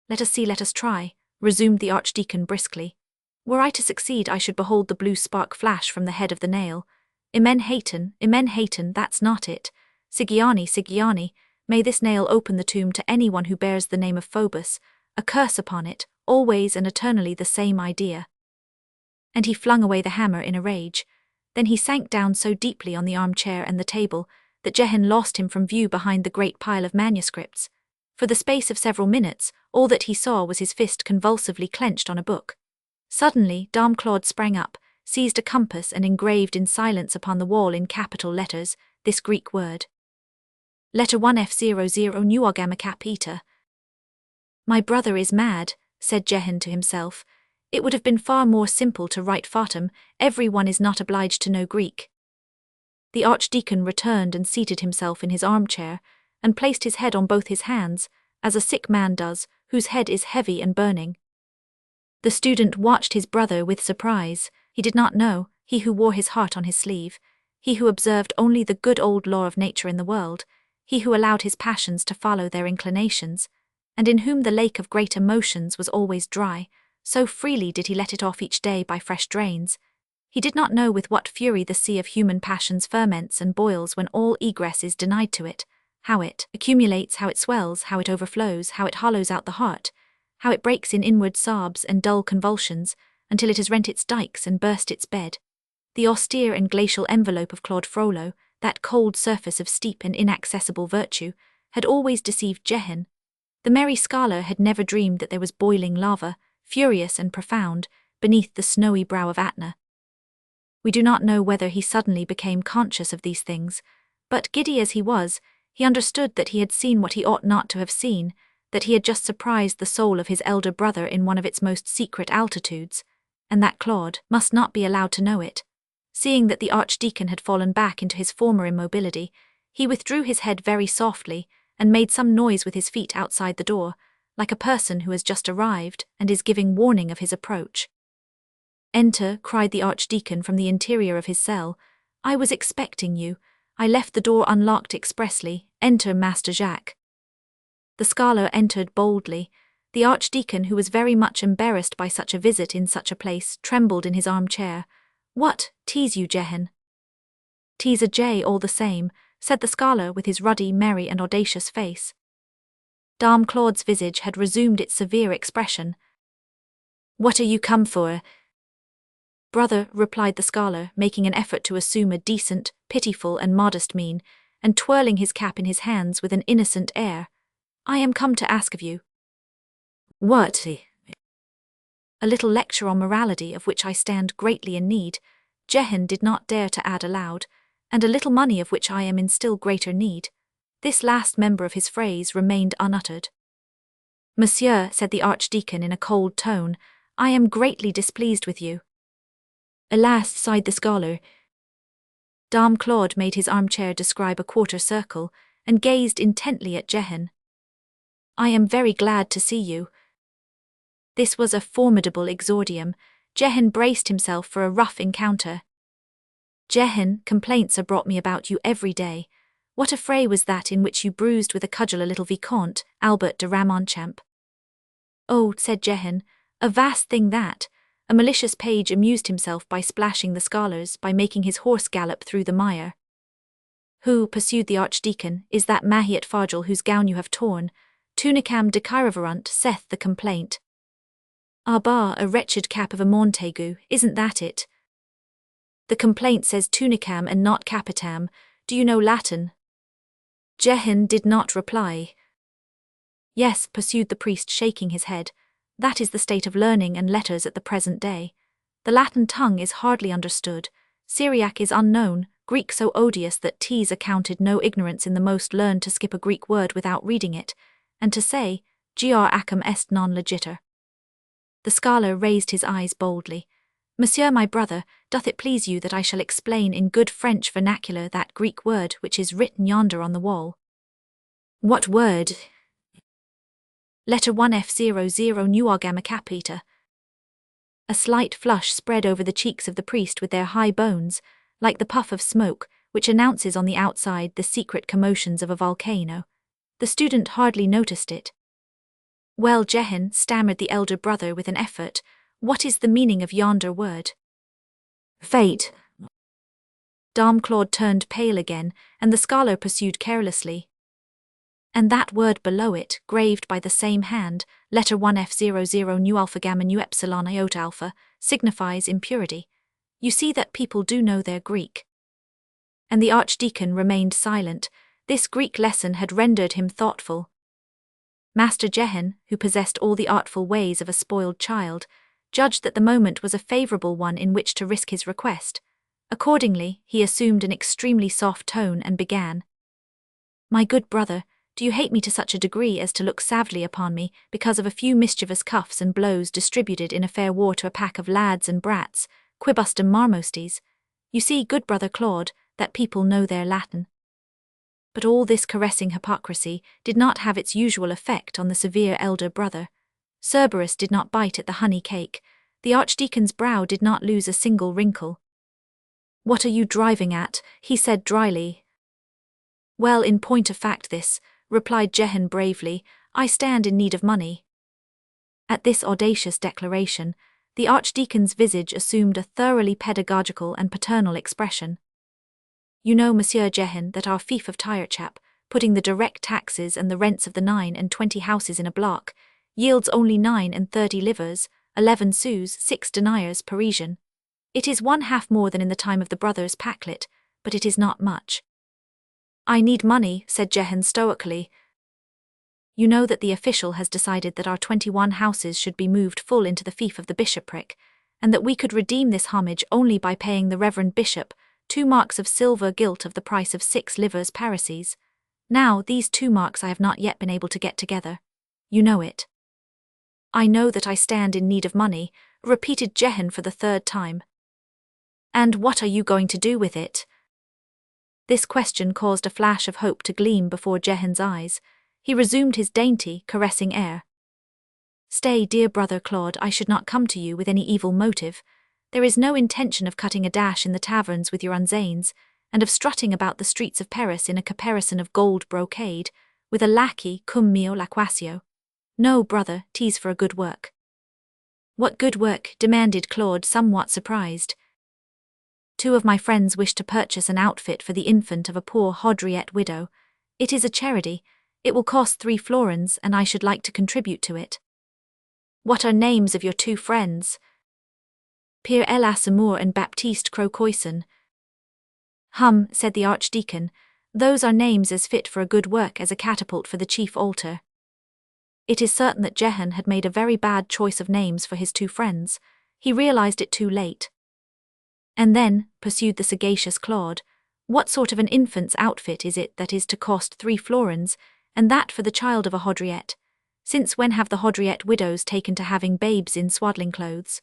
Let us see, let us try, resumed the archdeacon briskly. Were I to succeed, I should behold the blue spark flash from the head of the nail. Immenhaten, that's not it. Sigiani, may this nail open the tomb to anyone who bears the name of Phoebus, a curse upon it, always and eternally the same idea. And he flung away the hammer in a rage. Then he sank down so deeply on the armchair and the table that Jehan lost him from view behind the great pile of manuscripts. For the space of several minutes, all that he saw was his fist convulsively clenched on a book. Suddenly, Dame Claude sprang up, seized a compass and engraved in silence upon the wall in capital letters this Greek word. Letter 1F00 Nuogama Capita. My brother is mad, said Jehan to himself. It would have been far more simple to write fatum, everyone is not obliged to know Greek. The archdeacon returned and seated himself in his armchair, and placed his head on both his hands, as a sick man does, whose head is heavy and burning. The student watched his brother with surprise. He did not know, he who wore his heart on his sleeve, he who observed only the good old law of nature in the world, he who allowed his passions to follow their inclinations, and in whom the lake of great emotions was always dry, so freely did he let it off each day by fresh drains. He did not know with what fury the sea of human passions ferments and boils when all egress is denied to it, how it accumulates, how it swells, how it overflows, how it hollows out the heart, how it breaks in inward sobs and dull convulsions, until it has rent its dikes and burst its bed. The austere and glacial envelope of Claude Frollo, that cold surface of steep and inaccessible virtue, had always deceived Jehan. The merry scholar had never dreamed that there was boiling lava, furious and profound, beneath the snowy brow of Etna. We do not know whether he suddenly became conscious of these things, but giddy as he was, he understood that he had seen what he ought not to have seen, that he had just surprised the soul of his elder brother in one of its most secret altitudes, and that Claude must not be allowed to know it. Seeing that the archdeacon had fallen back into his former immobility, he withdrew his head very softly and made some noise with his feet outside the door, like a person who has just arrived and is giving warning of his approach. Enter, cried the archdeacon from the interior of his cell. I was expecting you. I left the door unlocked expressly. Enter, Master Jacques. The scholar entered boldly. The archdeacon, who was very much embarrassed by such a visit in such a place, trembled in his armchair. What, tease you, Jehan? Tease a jay all the same, said the scholar with his ruddy, merry and audacious face. Dame Claude's visage had resumed its severe expression. What are you come for? Brother, replied the scholar, making an effort to assume a decent, pitiful and modest mien, and twirling his cap in his hands with an innocent air. I am come to ask of you. What? A little lecture on morality of which I stand greatly in need, Jehan did not dare to add aloud, and a little money of which I am in still greater need. This last member of his phrase remained unuttered. Monsieur, said the archdeacon in a cold tone, I am greatly displeased with you. Alas, sighed the scholar. Dame Claude made his armchair describe a quarter circle, and gazed intently at Jehan. I am very glad to see you. This was a formidable exordium. Jehan braced himself for a rough encounter. Jehan, complaints are brought me about you every day. What a fray was that in which you bruised with a cudgel a little Vicomte, Albert de Ramonchamp. Oh, said Jehan, a vast thing that. A malicious page amused himself by splashing the scholars by making his horse gallop through the mire. Who, pursued the archdeacon, is that Mahiet Fargel whose gown you have torn? Tunicam decaireverunt, saith the complaint. Ah bah, a wretched cap of a Montaigu, isn't that it? The complaint says tunicam and not capitam. Do you know Latin? Jehan did not reply. Yes, pursued the priest shaking his head, That is the state of learning and letters at the present day. The Latin tongue is hardly understood, Syriac is unknown, Greek so odious that T's accounted no ignorance in the most learned to skip a Greek word without reading it, and to say, gr acum est non legiter. The scholar raised his eyes boldly. Monsieur my brother, doth it please you that I shall explain in good French vernacular that Greek word which is written yonder on the wall? What word? Letter 1F00 Nuargama Capita. A slight flush spread over the cheeks of the priest with their high bones, like the puff of smoke, which announces on the outside the secret commotions of a volcano. The student hardly noticed it. Well, Jehan, stammered the elder brother with an effort, what is the meaning of yonder word? Fate. Dame Claude turned pale again, and the scholar pursued carelessly. And that word below it, graved by the same hand, letter 1F00 nu alpha gamma nu epsilon iota alpha, signifies impurity. You see that people do know their Greek. And the archdeacon remained silent. This Greek lesson had rendered him thoughtful. Master Jehan, who possessed all the artful ways of a spoiled child, judged that the moment was a favourable one in which to risk his request. Accordingly, he assumed an extremely soft tone and began. My good brother, do you hate me to such a degree as to look savagely upon me because of a few mischievous cuffs and blows distributed in a fair war to a pack of lads and brats, quibustum marmostes? You see, good brother Claude, that people know their Latin. But all this caressing hypocrisy did not have its usual effect on the severe elder brother. Cerberus did not bite at the honey cake. The archdeacon's brow did not lose a single wrinkle. What are you driving at? He said dryly. Well, in point of fact this, replied Jehan bravely, I stand in need of money. At this audacious declaration, the archdeacon's visage assumed a thoroughly pedagogical and paternal expression. You know, Monsieur Jehan, that our fief of Tirechap, putting the direct taxes and the rents of the 9 and 20 houses in a block, yields only 9 and 30 livres, 11 sous, 6 deniers Parisian. It is 1/2 more than in the time of the brothers Packlet, but it is not much. I need money, said Jehan stoically. You know that the official has decided that our 21 houses should be moved full into the fief of the bishopric, and that we could redeem this homage only by paying the reverend bishop 2 marks of silver gilt of the price of 6 livres parises. Now, these 2 marks I have not yet been able to get together. You know it. I know that I stand in need of money, repeated Jehan for the 3rd time. And what are you going to do with it? This question caused a flash of hope to gleam before Jehan's eyes. He resumed his dainty, caressing air. Stay, dear brother Claude, I should not come to you with any evil motive. There is no intention of cutting a dash in the taverns with your unzanes, and of strutting about the streets of Paris in a caparison of gold brocade, with a lackey cum mio laquasio. No, brother, 'tis for a good work. What good work? Demanded Claude, somewhat surprised. 2 of my friends wish to purchase an outfit for the infant of a poor Haudriette widow. It is a charity. It will cost 3 florins, and I should like to contribute to it. What are names of your 2 friends? Pierre Elassimour and Baptiste Crocoisson. Hum, said the archdeacon, those are names as fit for a good work as a catapult for the chief altar. It is certain that Jehan had made a very bad choice of names for his 2 friends. He realized it too late. And then, pursued the sagacious Claude, what sort of an infant's outfit is it that is to cost 3 florins, and that for the child of a Haudriette? Since when have the Haudriette widows taken to having babes in swaddling clothes?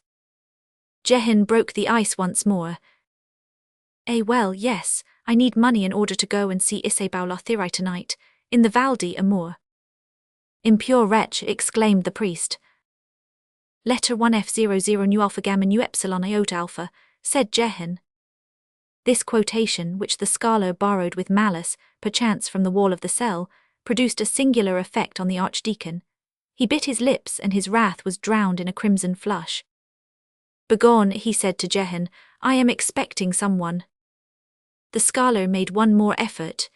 Jehan broke the ice once more. Well, yes, I need money in order to go and see Isabelle Lothieri tonight, in the Val d'Amour. Impure wretch, exclaimed the priest. Letter 1F00 nu alpha gamma nu epsilon iota alpha, said Jehan. This quotation, which the scholar borrowed with malice, perchance from the wall of the cell, produced a singular effect on the archdeacon. He bit his lips, and his wrath was drowned in a crimson flush. Begone, he said to Jehan, I am expecting someone. The scholar made one more effort.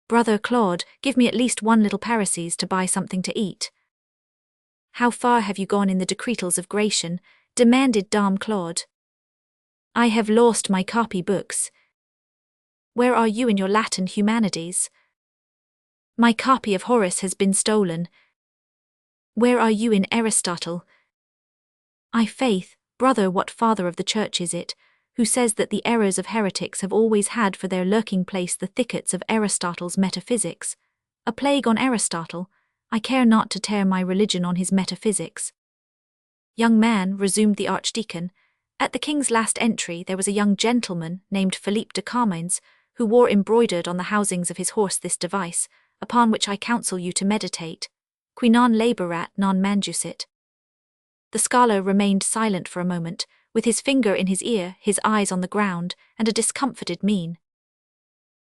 Brother Claude, give me at least 1 little parises to buy something to eat. How far have you gone in the decretals of Gratian? Demanded Dame Claude. I have lost my copy books. Where are you in your Latin humanities? My copy of Horace has been stolen. Where are you in Aristotle? I faith, brother, what father of the church is it, who says that the errors of heretics have always had for their lurking place the thickets of Aristotle's metaphysics? A plague on Aristotle, I care not to tear my religion on his metaphysics. Young man, resumed the archdeacon, at the king's last entry there was a young gentleman named Philippe de Carmines, who wore embroidered on the housings of his horse this device, upon which I counsel you to meditate, qui non laborat non manjusit. The scholar remained silent for a moment, with his finger in his ear, his eyes on the ground, and a discomfited mien.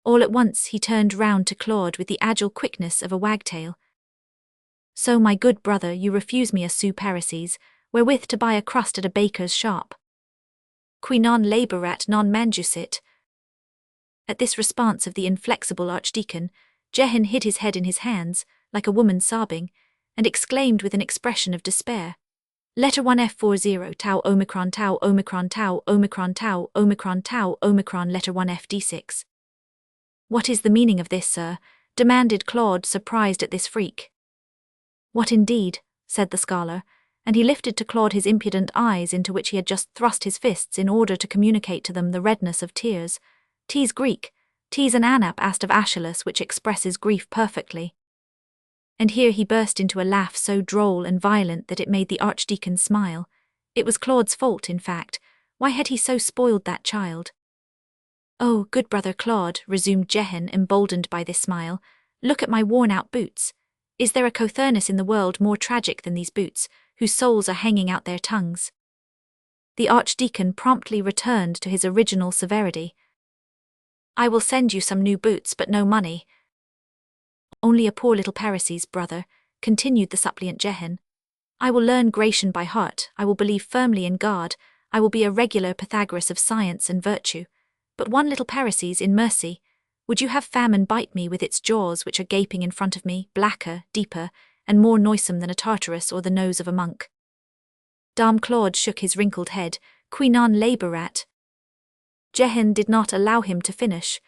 All at once he turned round to Claude with the agile quickness of a wagtail. So, my good brother, you refuse me a sou parisis, wherewith to buy a crust at a baker's shop. Qui non laborat non manjusit. At this response of the inflexible archdeacon, Jehan hid his head in his hands, like a woman sobbing, and exclaimed with an expression of despair. Letter 1 F40 tau omicron tau omicron tau omicron tau omicron tau omicron letter 1 FD6. What is the meaning of this, sir? Demanded Claude, surprised at this freak. What indeed? Said the scholar, and he lifted to Claude his impudent eyes into which he had just thrust his fists in order to communicate to them the redness of tears. Tis Greek, tis an anapast of Aeschylus which expresses grief perfectly. And here he burst into a laugh so droll and violent that it made the archdeacon smile. It was Claude's fault, in fact. Why had he so spoiled that child? Oh, good brother Claude, resumed Jehan, emboldened by this smile, look at my worn-out boots. Is there a Cothurnus in the world more tragic than these boots, whose soles are hanging out their tongues? The archdeacon promptly returned to his original severity. I will send you some new boots, but no money. Only a poor little parisis, brother, continued the suppliant Jehan. I will learn Gratian by heart, I will believe firmly in God, I will be a regular Pythagoras of science and virtue. But one little parisis in mercy, would you have famine bite me with its jaws which are gaping in front of me, blacker, deeper, and more noisome than a Tartarus or the nose of a monk? Dame Claude shook his wrinkled head, qui non laborat. Jehan did not allow him to finish.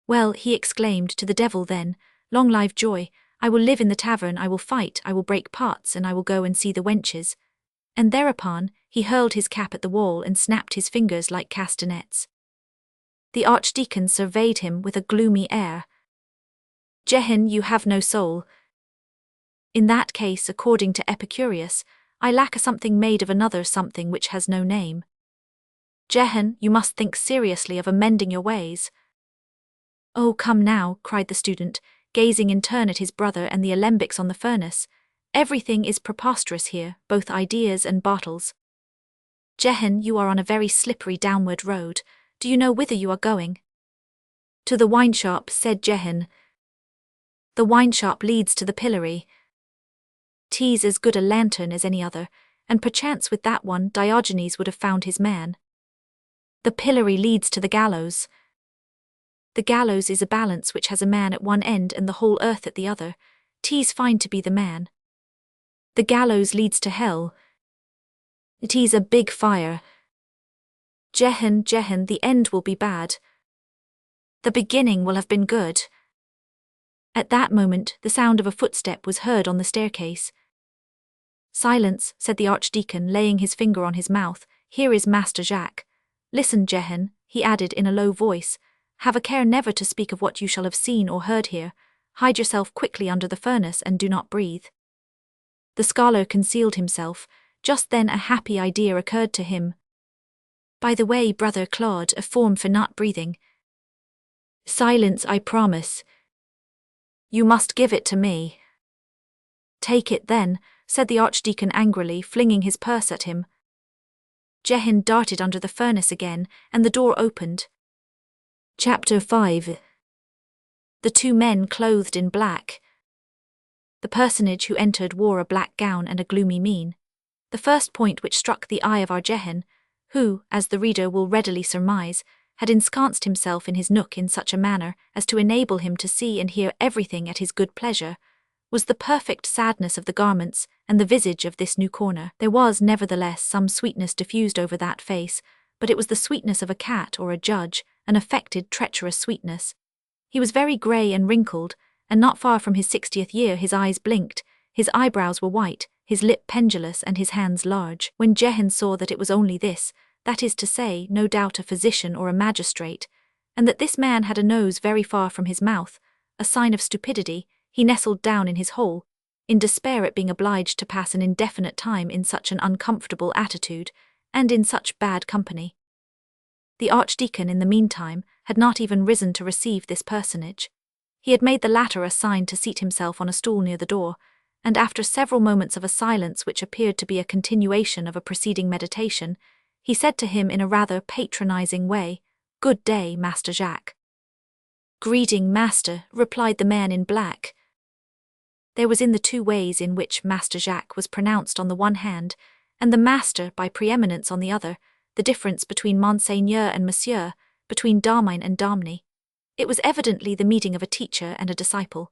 Well, he exclaimed, to the devil then, long live joy, I will live in the tavern, I will fight, I will break pots, and I will go and see the wenches. And thereupon, he hurled his cap at the wall and snapped his fingers like castanets. The archdeacon surveyed him with a gloomy air. Jehan, you have no soul. In that case, according to Epicurus, I lack a something made of another something which has no name. Jehan, you must think seriously of amending your ways. Oh, come now, cried the student, gazing in turn at his brother and the alembics on the furnace. Everything is preposterous here, both ideas and bottles. Jehan, you are on a very slippery downward road. Do you know whither you are going? To the wine shop, said Jehan. The wine shop leads to the pillory. 'Tis as good a lantern as any other, and perchance with that one Diogenes would have found his man. The pillory leads to the gallows. The gallows is a balance which has a man at one end and the whole earth at the other. 'Tis fine to be the man. The gallows leads to hell. It is a big fire. Jehan, the end will be bad. The beginning will have been good. At that moment, the sound of a footstep was heard on the staircase. Silence, said the archdeacon, laying his finger on his mouth. Here is Master Jacques. Listen, Jehan, he added in a low voice. Have a care never to speak of what you shall have seen or heard here. Hide yourself quickly under the furnace and do not breathe. The scholar concealed himself. Just then a happy idea occurred to him. By the way, brother Claude, a form for not breathing. Silence, I promise. You must give it to me. Take it then, said the archdeacon angrily, flinging his purse at him. Jehan darted under the furnace again, and the door opened. Chapter 5. The two men clothed in black. The personage who entered wore a black gown and a gloomy mien. The first point which struck the eye of our Jehan, who, as the reader will readily surmise, had ensconced himself in his nook in such a manner as to enable him to see and hear everything at his good pleasure, was the perfect sadness of the garments and the visage of this new corner. There was, nevertheless, some sweetness diffused over that face, but it was the sweetness of a cat or a judge, an affected, treacherous sweetness. He was very grey and wrinkled, and not far from his 60th year his eyes blinked, His eyebrows were white, his lip pendulous and his hands large. When Jehan saw that it was only this, that is to say, no doubt a physician or a magistrate, and that this man had a nose very far from his mouth, a sign of stupidity, he nestled down in his hole, in despair at being obliged to pass an indefinite time in such an uncomfortable attitude, and in such bad company. The archdeacon, in the meantime, had not even risen to receive this personage. He had made the latter a sign to seat himself on a stool near the door, and after several moments of a silence which appeared to be a continuation of a preceding meditation, he said to him in a rather patronizing way, "Good day, Master Jacques." "Greeting, master," replied the man in black. There was in the two ways in which Master Jacques was pronounced on the one hand, and the master by preeminence on the other, the difference between Monseigneur and Monsieur, between Darmine and Darmny. It was evidently the meeting of a teacher and a disciple.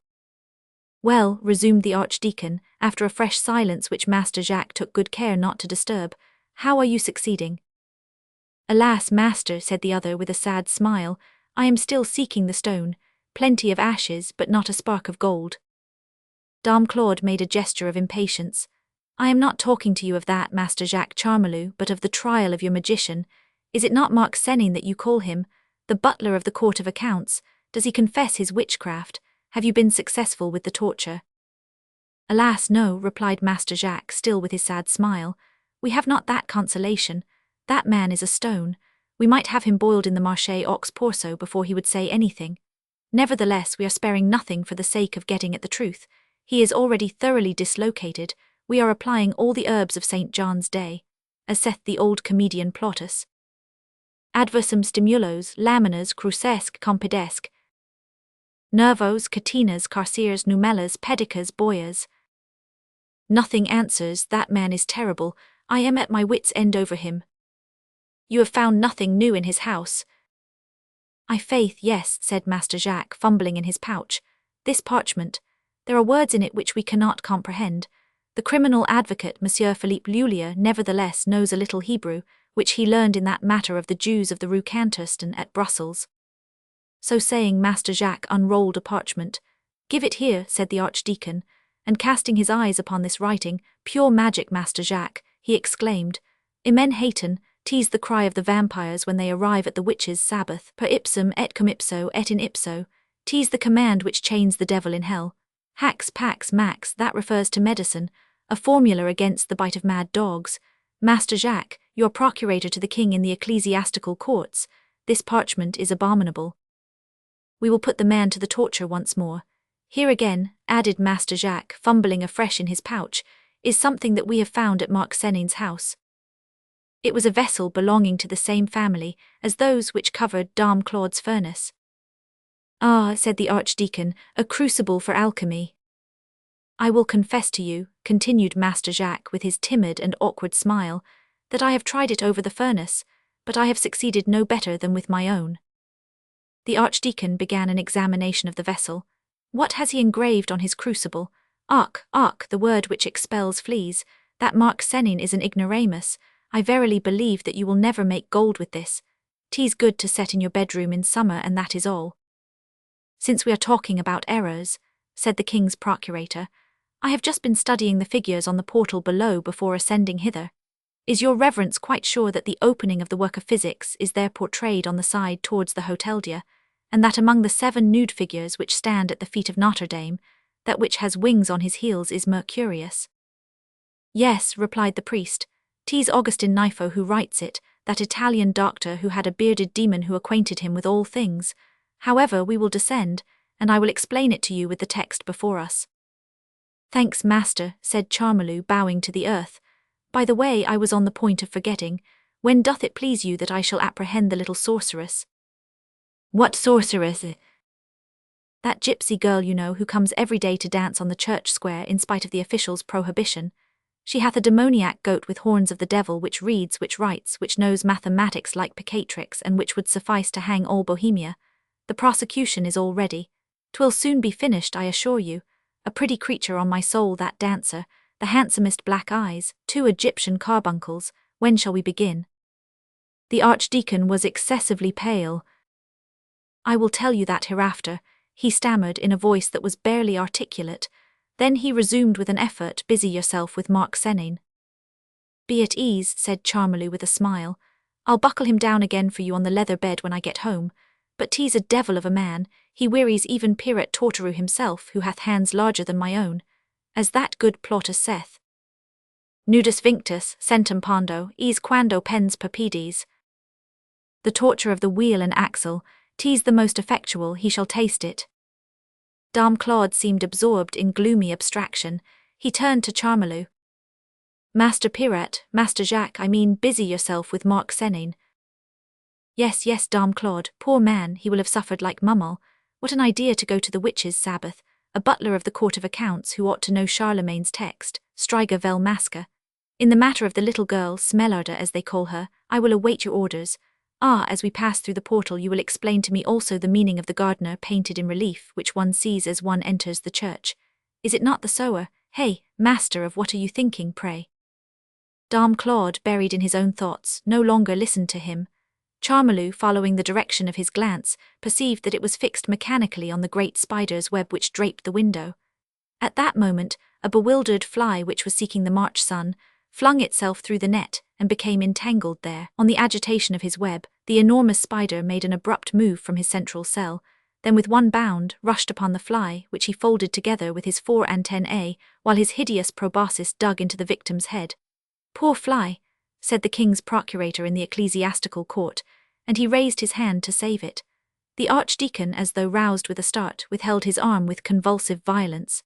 "Well," resumed the archdeacon, after a fresh silence which Master Jacques took good care not to disturb, "how are you succeeding?" "Alas, master," said the other with a sad smile, "I am still seeking the stone, plenty of ashes but not a spark of gold." Dame Claude made a gesture of impatience. "I am not talking to you of that, Master Jacques Charmolue, but of the trial of your magician. Is it not Marc Senin that you call him, the butler of the Court of Accounts? Does he confess his witchcraft? Have you been successful with the torture?" "Alas, no," replied Master Jacques, still with his sad smile. "We have not that consolation. That man is a stone. We might have him boiled in the Marché aux Pourceaux before he would say anything. Nevertheless, we are sparing nothing for the sake of getting at the truth. He is already thoroughly dislocated. We are applying all the herbs of St. John's Day, as saith the old comedian Plautus. Adversum stimulos, laminas, crucesque, compidesque. Nervos, catinas, carceres, numellas, pedicas, boyas. Nothing answers, that man is terrible. I am at my wits' end over him." "You have found nothing new in his house?" "I faith, yes," said Master Jacques, fumbling in his pouch. "This parchment. There are words in it which we cannot comprehend. The criminal advocate, Monsieur Philippe Lulier, nevertheless knows a little Hebrew, which he learned in that matter of the Jews of the Rue Cantersten at Brussels." So saying, Master Jacques unrolled a parchment. "Give it here," said the archdeacon, and casting his eyes upon this writing, "Pure magic, Master Jacques," he exclaimed. "Imen haten, 'tis the cry of the vampires when they arrive at the witches' Sabbath, per ipsum et cum ipso et in ipso, 'tis the command which chains the devil in hell. Hax pax max, that refers to medicine, a formula against the bite of mad dogs. Master Jacques, you are procurator to the king in the ecclesiastical courts. This parchment is abominable. We will put the man to the torture once more. Here again," added Master Jacques, fumbling afresh in his pouch, "is something that we have found at Marc Senin's house." It was a vessel belonging to the same family as those which covered Dame Claude's furnace. "Ah," said the archdeacon, "a crucible for alchemy." "I will confess to you," continued Master Jacques with his timid and awkward smile, "that I have tried it over the furnace, but I have succeeded no better than with my own." The archdeacon began an examination of the vessel. "What has he engraved on his crucible?" "Arch, the word which expels fleas. That Marc Senin is an ignoramus. I verily believe that you will never make gold with this. 'Tis good to set in your bedroom in summer, and that is all." "Since we are talking about errors," said the king's procurator, "I have just been studying the figures on the portal below before ascending hither. Is your reverence quite sure that the opening of the work of physics is there portrayed on the side towards the Hôtel Dieu, and that among the 7 nude figures which stand at the feet of Notre-Dame, that which has wings on his heels is Mercurius?" "Yes," replied the priest, "'tis Augustin Nifo who writes it, that Italian doctor who had a bearded demon who acquainted him with all things. However, we will descend, and I will explain it to you with the text before us." "Thanks, master," said Charmolue, bowing to the earth. "By the way, I was on the point of forgetting. When doth it please you that I shall apprehend the little sorceress?" "What sorceress?" "That gypsy girl, you know, who comes every day to dance on the church square in spite of the official's prohibition. She hath a demoniac goat with horns of the devil which reads, which writes, which knows mathematics like Picatrix, and which would suffice to hang all Bohemia. The prosecution is all ready. 'Twill soon be finished, I assure you. A pretty creature on my soul, that dancer, the handsomest black eyes, 2 Egyptian carbuncles. When shall we begin?" The archdeacon was excessively pale. "I will tell you that hereafter," he stammered in a voice that was barely articulate. Then he resumed with an effort, busy yourself with Mark Senane. Be at ease, said Charmelou with a smile. I'll buckle him down again for you on the leather bed when I get home. But 'tis a devil of a man, he wearies even Pirat Torterue himself, who hath hands larger than my own, as that good plotter saith. Nudus vinctus, centum pondo, eis quando pens perpides. The torture of the wheel and axle, 'tis the most effectual, he shall taste it. Dame Claude seemed absorbed in gloomy abstraction. He turned to Charmelou. Master Pirat, Master Jacques, I mean, busy yourself with Mark Senane. Yes, yes, Dame Claude, poor man, he will have suffered like Mummel. What an idea to go to the witches' Sabbath, a butler of the Court of Accounts who ought to know Charlemagne's text, Striga vel masca. In the matter of the little girl, Esmeralda as they call her, I will await your orders. Ah, as we pass through the portal you will explain to me also the meaning of the gardener painted in relief which one sees as one enters the church. Is it not the sower? Hey, master, of what are you thinking, pray? Dame Claude, buried in his own thoughts, no longer listened to him. Charmelou, following the direction of his glance, perceived that it was fixed mechanically on the great spider's web which draped the window. At that moment, a bewildered fly which was seeking the March sun, flung itself through the net, and became entangled there. On the agitation of his web, the enormous spider made an abrupt move from his central cell, then with one bound, rushed upon the fly, which he folded together with his 4 antennae, while his hideous proboscis dug into the victim's head. Poor fly, said the king's procurator in the ecclesiastical court, and he raised his hand to save it. The archdeacon, as though roused with a start, withheld his arm with convulsive violence.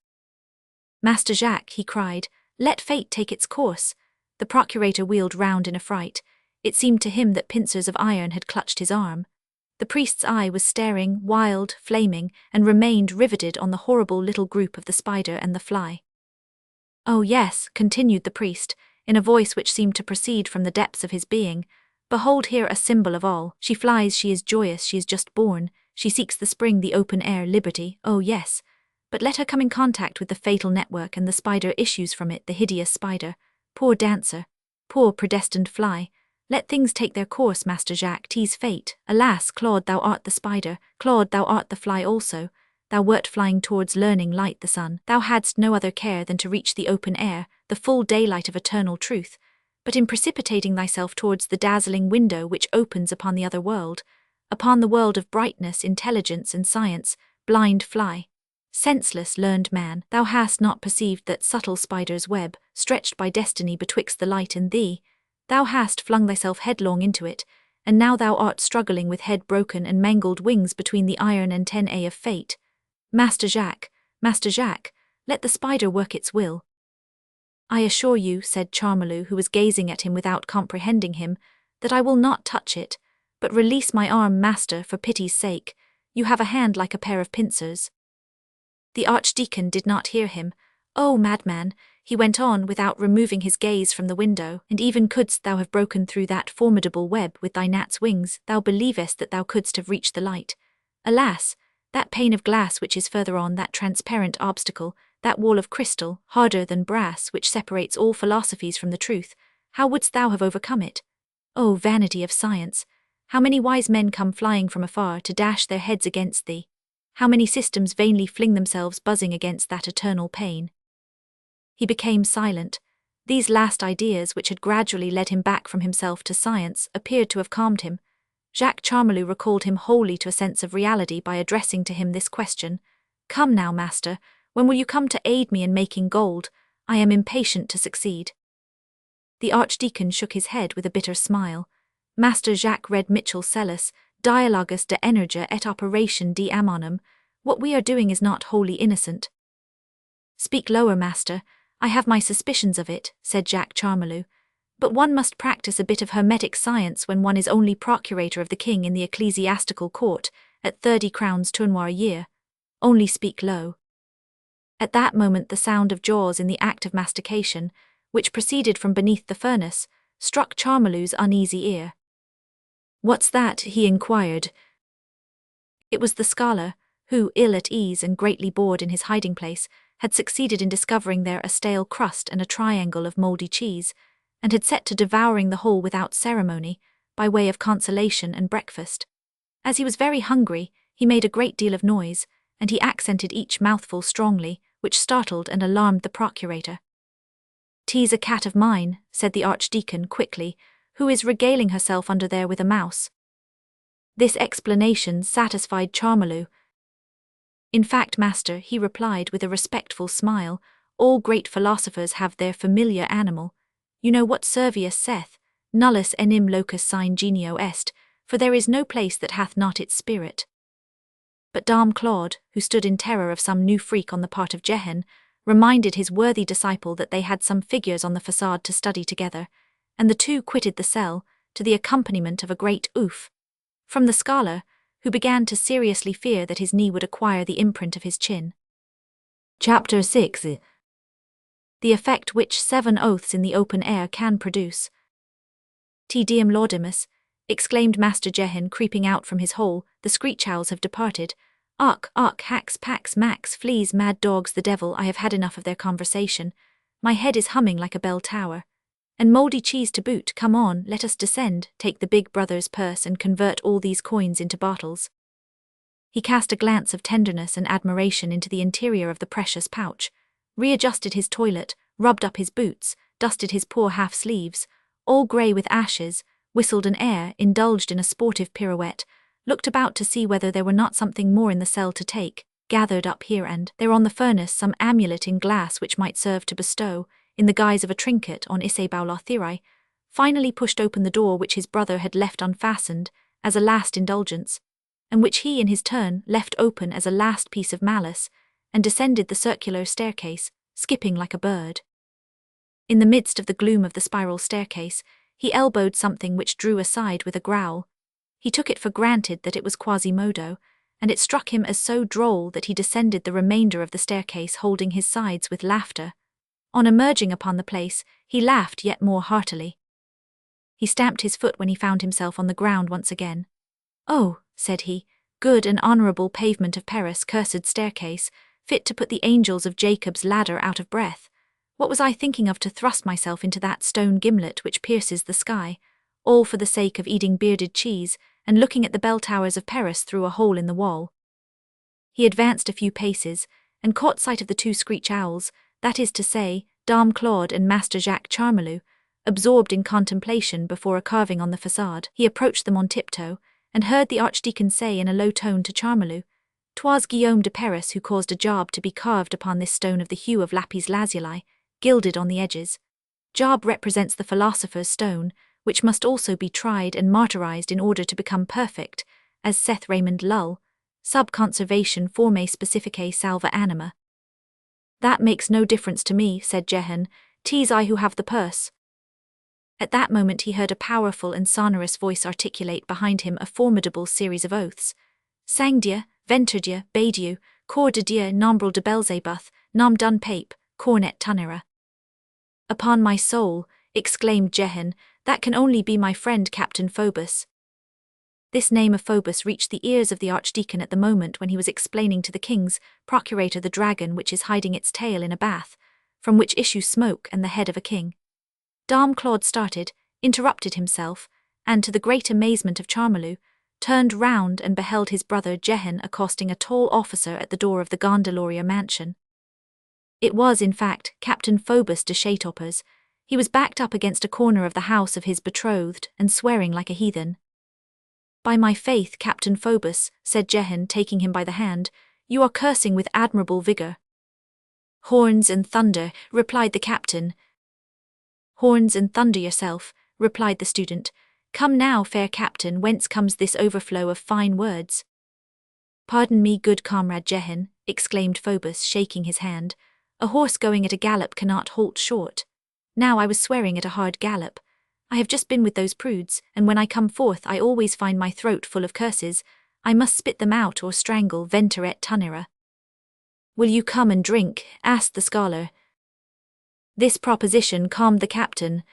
Master Jacques, he cried, let fate take its course. The procurator wheeled round in affright. It seemed to him that pincers of iron had clutched his arm. The priest's eye was staring, wild, flaming, and remained riveted on the horrible little group of the spider and the fly. Oh yes, continued the priest, in a voice which seemed to proceed from the depths of his being, behold here a symbol of all. She flies, she is joyous, she is just born, she seeks the spring, the open air, liberty, oh yes. But let her come in contact with the fatal network and the spider issues from it, the hideous spider. Poor dancer, poor predestined fly. Let things take their course, Master Jacques, 'tis fate. Alas, Claude, thou art the spider, Claude, thou art the fly also. Thou wert flying towards learning light the sun. Thou hadst no other care than to reach the open air, the full daylight of eternal truth. But in precipitating thyself towards the dazzling window which opens upon the other world, upon the world of brightness, intelligence, and science, blind fly, senseless learned man, thou hast not perceived that subtle spider's web, stretched by destiny betwixt the light and thee. Thou hast flung thyself headlong into it, and now thou art struggling with head broken and mangled wings between the iron antennae of fate. Master Jacques, let the spider work its will. I assure you, said Charmelou, who was gazing at him without comprehending him, that I will not touch it, but release my arm, master, for pity's sake. You have a hand like a pair of pincers. The archdeacon did not hear him. Oh, madman, he went on without removing his gaze from the window, and even couldst thou have broken through that formidable web with thy gnat's wings, thou believest that thou couldst have reached the light. Alas, that pane of glass which is further on, that transparent obstacle, that wall of crystal, harder than brass, which separates all philosophies from the truth, how wouldst thou have overcome it? O vanity of science! How many wise men come flying from afar to dash their heads against thee? How many systems vainly fling themselves buzzing against that eternal pane? He became silent. These last ideas, which had gradually led him back from himself to science, appeared to have calmed him. Jacques Charmelou recalled him wholly to a sense of reality by addressing to him this question. Come now, master, when will you come to aid me in making gold? I am impatient to succeed. The archdeacon shook his head with a bitter smile. Master Jacques read Mitchell Sellis, Dialogus de Energia et Operation de Ammonum. What we are doing is not wholly innocent. Speak lower, master. I have my suspicions of it, said Jacques Charmelou. But one must practice a bit of hermetic science when one is only procurator of the king in the ecclesiastical court, at 30 crowns tournois a year. Only speak low. At that moment the sound of jaws in the act of mastication, which proceeded from beneath the furnace, struck Charmelou's uneasy ear. What's that? He inquired. It was the scholar, who, ill at ease and greatly bored in his hiding place, had succeeded in discovering there a stale crust and a triangle of mouldy cheese, and had set to devouring the whole without ceremony, by way of consolation and breakfast. As he was very hungry, he made a great deal of noise, and he accented each mouthful strongly, which startled and alarmed the procurator. "'Tis a cat of mine," said the archdeacon quickly, "who is regaling herself under there with a mouse." This explanation satisfied Charmolue. "In fact, master," he replied with a respectful smile, "all great philosophers have their familiar animal. You know what Servius saith, nullus enim locus sine genio est, for there is no place that hath not its spirit." But Dame Claude, who stood in terror of some new freak on the part of Jehan, reminded his worthy disciple that they had some figures on the facade to study together, and the two quitted the cell, to the accompaniment of a great oof from the scholar, who began to seriously fear that his knee would acquire the imprint of his chin. Chapter 6. The effect which 7 oaths in the open air can produce. "Te diem laudamus," exclaimed Master Jehan, creeping out from his hole, "the screech owls have departed. Ark, hacks, packs, max, fleas, mad dogs, the devil, I have had enough of their conversation. My head is humming like a bell tower. And mouldy cheese to boot, come on, let us descend, take the big brother's purse and convert all these coins into bottles." He cast a glance of tenderness and admiration into the interior of the precious pouch, readjusted his toilet, rubbed up his boots, dusted his poor half-sleeves, all grey with ashes, whistled an air, indulged in a sportive pirouette, looked about to see whether there were not something more in the cell to take, gathered up here and there on the furnace some amulet in glass which might serve to bestow, in the guise of a trinket, on Issebaulathiri, finally pushed open the door which his brother had left unfastened, as a last indulgence, and which he in his turn left open as a last piece of malice, and descended the circular staircase, skipping like a bird. In the midst of the gloom of the spiral staircase, he elbowed something which drew aside with a growl. He took it for granted that it was Quasimodo, and it struck him as so droll that he descended the remainder of the staircase holding his sides with laughter. On emerging upon the place, he laughed yet more heartily. He stamped his foot when he found himself on the ground once again. "Oh," said he, "good and honourable pavement of Paris, cursed staircase, fit to put the angels of Jacob's ladder out of breath. What was I thinking of to thrust myself into that stone gimlet which pierces the sky, all for the sake of eating bearded cheese and looking at the bell towers of Paris through a hole in the wall?" He advanced a few paces, and caught sight of the 2 screech owls, that is to say, Dame Claude and Master Jacques Charmolue, absorbed in contemplation before a carving on the facade. He approached them on tiptoe, and heard the archdeacon say in a low tone to Charmolue, "'Twas Guillaume de Paris who caused a job to be carved upon this stone of the hue of lapis lazuli, gilded on the edges. Job represents the philosopher's stone, which must also be tried and martyrized in order to become perfect, as saith Raymond Lull, sub conservation formae specificae salva anima." "That makes no difference to me," said Jehan, "'tis I who have the purse." At that moment he heard a powerful and sonorous voice articulate behind him a formidable series of oaths. "Sang Dieu, ventre Dieu, bade Dieu, corps de Dieu, nombril de Belzebuth, nom d'un pape, cornet tunnera." "Upon my soul," exclaimed Jehan, "that can only be my friend Captain Phoebus." This name of Phoebus reached the ears of the archdeacon at the moment when he was explaining to the king's procurator the dragon which is hiding its tail in a bath, from which issue smoke and the head of a king. Dame Claude started, interrupted himself, and, to the great amazement of Charmolue, turned round and beheld his brother Jehan accosting a tall officer at the door of the Gondelaurier mansion. It was, in fact, Captain Phoebus de Chatopers. He was backed up against a corner of the house of his betrothed, and swearing like a heathen. "By my faith, Captain Phoebus," said Jehan, taking him by the hand, "you are cursing with admirable vigour." "Horns and thunder," replied the captain. "Horns and thunder yourself," replied the student. "Come now, fair captain, whence comes this overflow of fine words?" "Pardon me, good comrade Jehan," exclaimed Phoebus, shaking his hand. "A horse going at a gallop cannot halt short. Now I was swearing at a hard gallop. I have just been with those prudes, and when I come forth I always find my throat full of curses. I must spit them out or strangle venter et tunnera." "Will you come and drink?" asked the scholar. This proposition calmed the captain.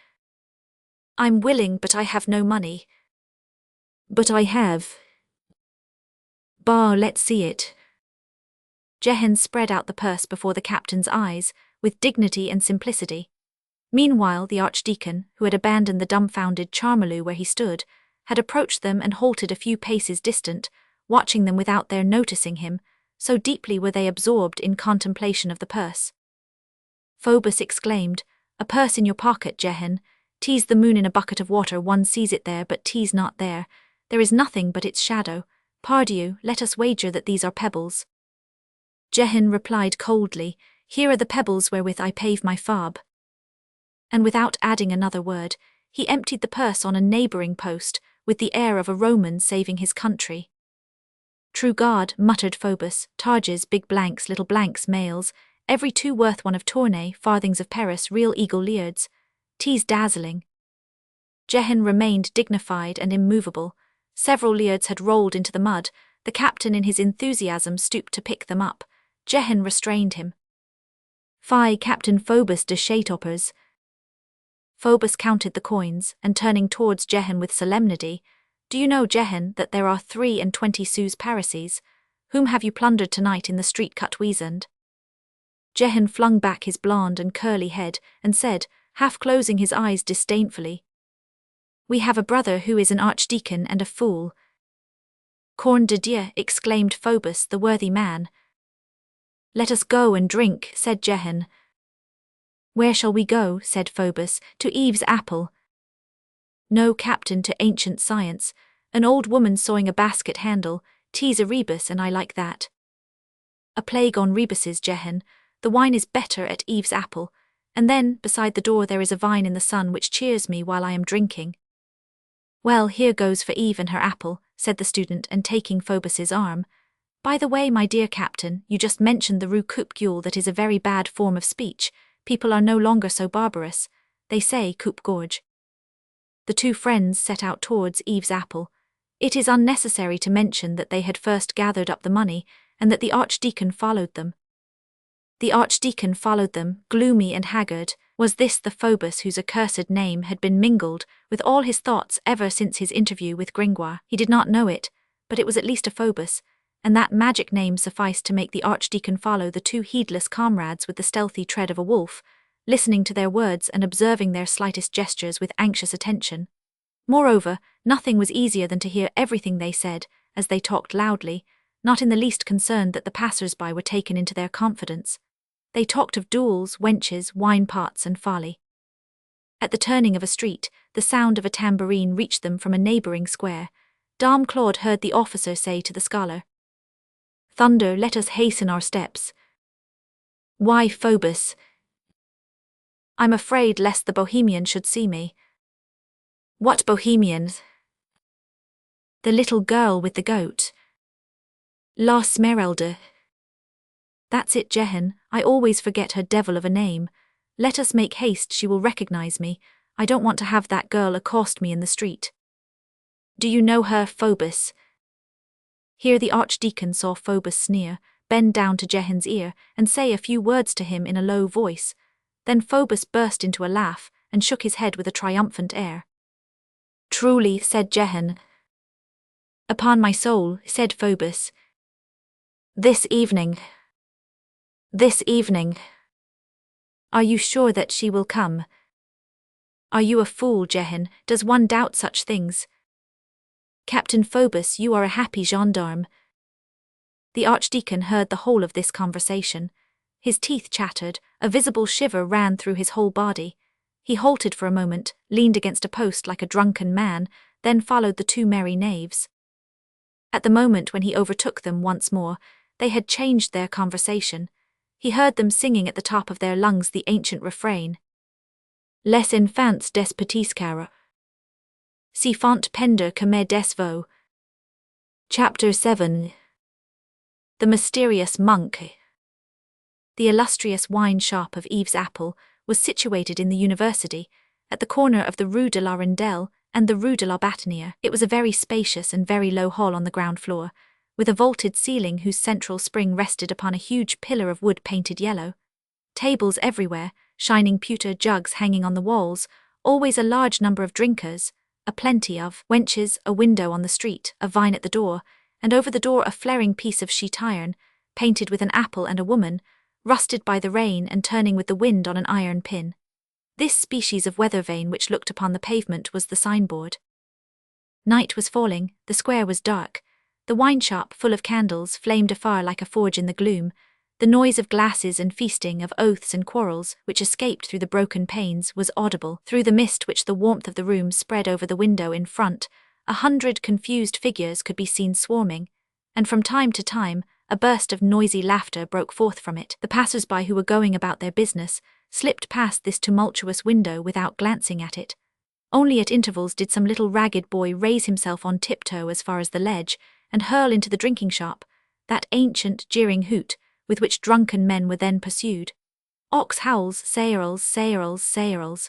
"I'm willing, but I have no money." "But I have." "Bah, let's see it." Jehan spread out the purse before the captain's eyes, with dignity and simplicity. Meanwhile, the archdeacon, who had abandoned the dumbfounded Charmolue where he stood, had approached them and halted a few paces distant, watching them without their noticing him, so deeply were they absorbed in contemplation of the purse. Phoebus exclaimed, "A purse in your pocket, Jehan. 'Tis the moon in a bucket of water, one sees it there, but 'tis not there. There is nothing but its shadow. Pardieu, let us wager that these are pebbles." Jehan replied coldly, "Here are the pebbles wherewith I pave my fob." And without adding another word, he emptied the purse on a neighbouring post, with the air of a Roman saving his country. "True God," muttered Phoebus, "targes, big blanks, little blanks, males, every two worth one of Tournay, farthings of Paris, real eagle leards. 'Tis dazzling." Jehan remained dignified and immovable. Several leards had rolled into the mud. The captain in his enthusiasm stooped to pick them up. Jehan restrained him. "Fie, Captain Phoebus de Chatopers." Phoebus counted the coins, and turning towards Jehan with solemnity, "Do you know, Jehan, that there are 23 sous parisis? Whom have you plundered tonight in the street cut weasand?" Jehan flung back his blonde and curly head, and said, half closing his eyes disdainfully, "We have a brother who is an archdeacon and a fool." "Corne de Dieu," exclaimed Phoebus, the worthy man. "Let us go and drink," said Jehan. "Where shall we go?" said Phoebus. "To Eve's apple." "No, Captain, to ancient science. An old woman sawing a basket handle, 'tis a rebus, and I like that." "A plague on rebuses, Jehan. The wine is better at Eve's apple, and then, beside the door there is a vine in the sun which cheers me while I am drinking." "Well, here goes for Eve and her apple," said the student, and taking Phoebus's arm. "By the way, my dear Captain, you just mentioned the rue Coupe Gueule. That is a very bad form of speech. People are no longer so barbarous. They say Coupe Gorge." The two friends set out towards Eve's apple. It is unnecessary to mention that they had first gathered up the money, and that the archdeacon followed them. The archdeacon followed them, gloomy and haggard. Was this the Phoebus whose accursed name had been mingled with all his thoughts ever since his interview with Gringoire? He did not know it, but it was at least a Phoebus, and that magic name sufficed to make the archdeacon follow the two heedless comrades with the stealthy tread of a wolf, listening to their words and observing their slightest gestures with anxious attention. Moreover, nothing was easier than to hear everything they said, as they talked loudly, not in the least concerned that the passers-by were taken into their confidence. They talked of duels, wenches, wine-pots, and folly. At the turning of a street, the sound of a tambourine reached them from a neighbouring square. Dame Claude heard the officer say to the scholar, "Thunder, let us hasten our steps." "Why, Phoebus?" "I'm afraid lest the Bohemian should see me." "What Bohemians?" "The little girl with the goat. La Esmeralda." "That's it, Jehan, I always forget her devil of a name. Let us make haste, she will recognize me. I don't want to have that girl accost me in the street." "Do you know her, Phoebus?" Here the archdeacon saw Phoebus sneer, bend down to Jehan's ear, and say a few words to him in a low voice. Then Phoebus burst into a laugh, and shook his head with a triumphant air. "Truly," said Jehan. "Upon my soul," said Phoebus. "This evening. This evening." "Are you sure that she will come?" "Are you a fool, Jehan? Does one doubt such things?" "Captain Phoebus, you are a happy gendarme." The archdeacon heard the whole of this conversation. His teeth chattered, a visible shiver ran through his whole body. He halted for a moment, leaned against a post like a drunken man, then followed the two merry knaves. At the moment when he overtook them once more, they had changed their conversation. He heard them singing at the top of their lungs the ancient refrain. Les enfants des petits carres. Si font pender comme des veaux. Chapter 7. The Mysterious Monk. The illustrious wine shop of Eve's Apple was situated in the university, at the corner of the Rue de la Rondelle and the Rue de la Bâtonnière. It was a very spacious and very low hall on the ground floor, with a vaulted ceiling whose central spring rested upon a huge pillar of wood painted yellow. Tables everywhere, shining pewter jugs hanging on the walls, always a large number of drinkers, a plenty of wenches, a window on the street, a vine at the door, and over the door a flaring piece of sheet iron, painted with an apple and a woman, rusted by the rain and turning with the wind on an iron pin. This species of weather vane which looked upon the pavement was the signboard. Night was falling, the square was dark. The wine shop, full of candles, flamed afar like a forge in the gloom. The noise of glasses and feasting, of oaths and quarrels, which escaped through the broken panes, was audible. Through the mist which the warmth of the room spread over the window in front, 100 confused figures could be seen swarming, and from time to time, a burst of noisy laughter broke forth from it. The passers-by who were going about their business slipped past this tumultuous window without glancing at it. Only at intervals did some little ragged boy raise himself on tiptoe as far as the ledge, and hurl into the drinking shop that ancient, jeering hoot with which drunken men were then pursued. Ox howls, sayrels, sayrels, sayrels.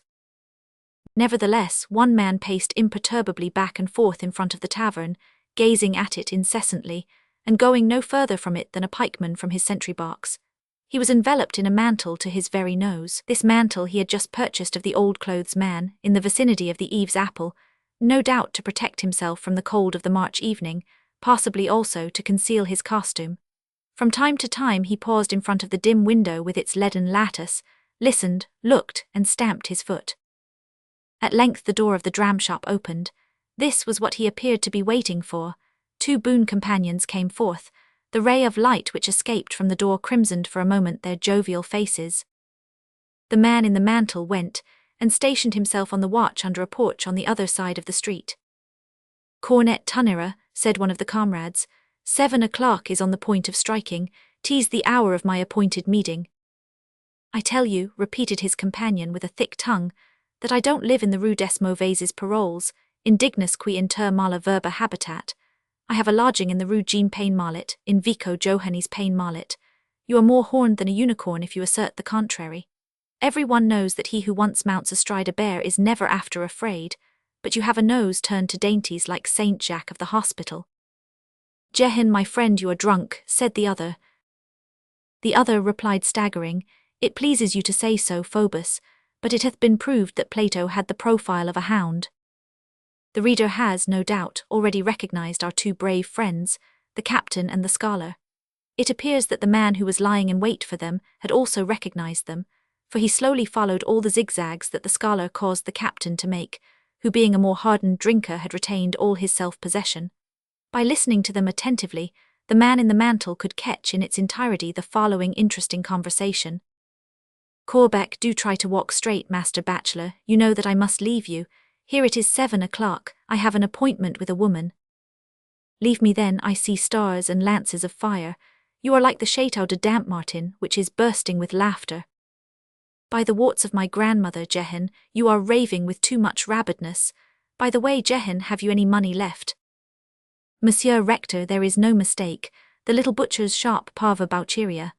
Nevertheless, one man paced imperturbably back and forth in front of the tavern, gazing at it incessantly, and going no further from it than a pikeman from his sentry box. He was enveloped in a mantle to his very nose. This mantle he had just purchased of the old clothes man, in the vicinity of the Eve's Apple, no doubt to protect himself from the cold of the March evening, possibly also to conceal his costume. From time to time he paused in front of the dim window with its leaden lattice, listened, looked, and stamped his foot. At length the door of the dram shop opened. This was what he appeared to be waiting for. 2 boon companions came forth. The ray of light which escaped from the door crimsoned for a moment their jovial faces. The man in the mantle went, and stationed himself on the watch under a porch on the other side of the street. "Cornet Tunnera," said one of the comrades, 7 o'clock is on the point of striking. 'Tis the hour of my appointed meeting. "I tell you," repeated his companion with a thick tongue, "that I don't live in the Rue des Mauvaises Paroles, indignus qui inter mala verba habitat. I have a lodging in the Rue Jean Pain Marlet, in Vico Johannes Pain Marlet. You are more horned than a unicorn if you assert the contrary. Every one knows that he who once mounts astride a bear is never after afraid, but you have a nose turned to dainties like Saint Jacques of the hospital." "Jehan, my friend, you are drunk," said the other. The other replied staggering, "It pleases you to say so, Phoebus, but it hath been proved that Plato had the profile of a hound." The reader has, no doubt, already recognized our 2 brave friends, the captain and the scholar. It appears that the man who was lying in wait for them had also recognized them, for he slowly followed all the zigzags that the scholar caused the captain to make, who being a more hardened drinker had retained all his self-possession. By listening to them attentively, the man in the mantle could catch in its entirety the following interesting conversation. "Corbec, do try to walk straight, Master Bachelor, you know that I must leave you. Here it is 7 o'clock, I have an appointment with a woman." "Leave me then, I see stars and lances of fire. You are like the Château de Dampmartin, which is bursting with laughter." "By the warts of my grandmother, Jehan, you are raving with too much rabidness. By the way, Jehan, have you any money left?" "Monsieur Rector, there is no mistake, the little butcher's shop Parva Boucheria."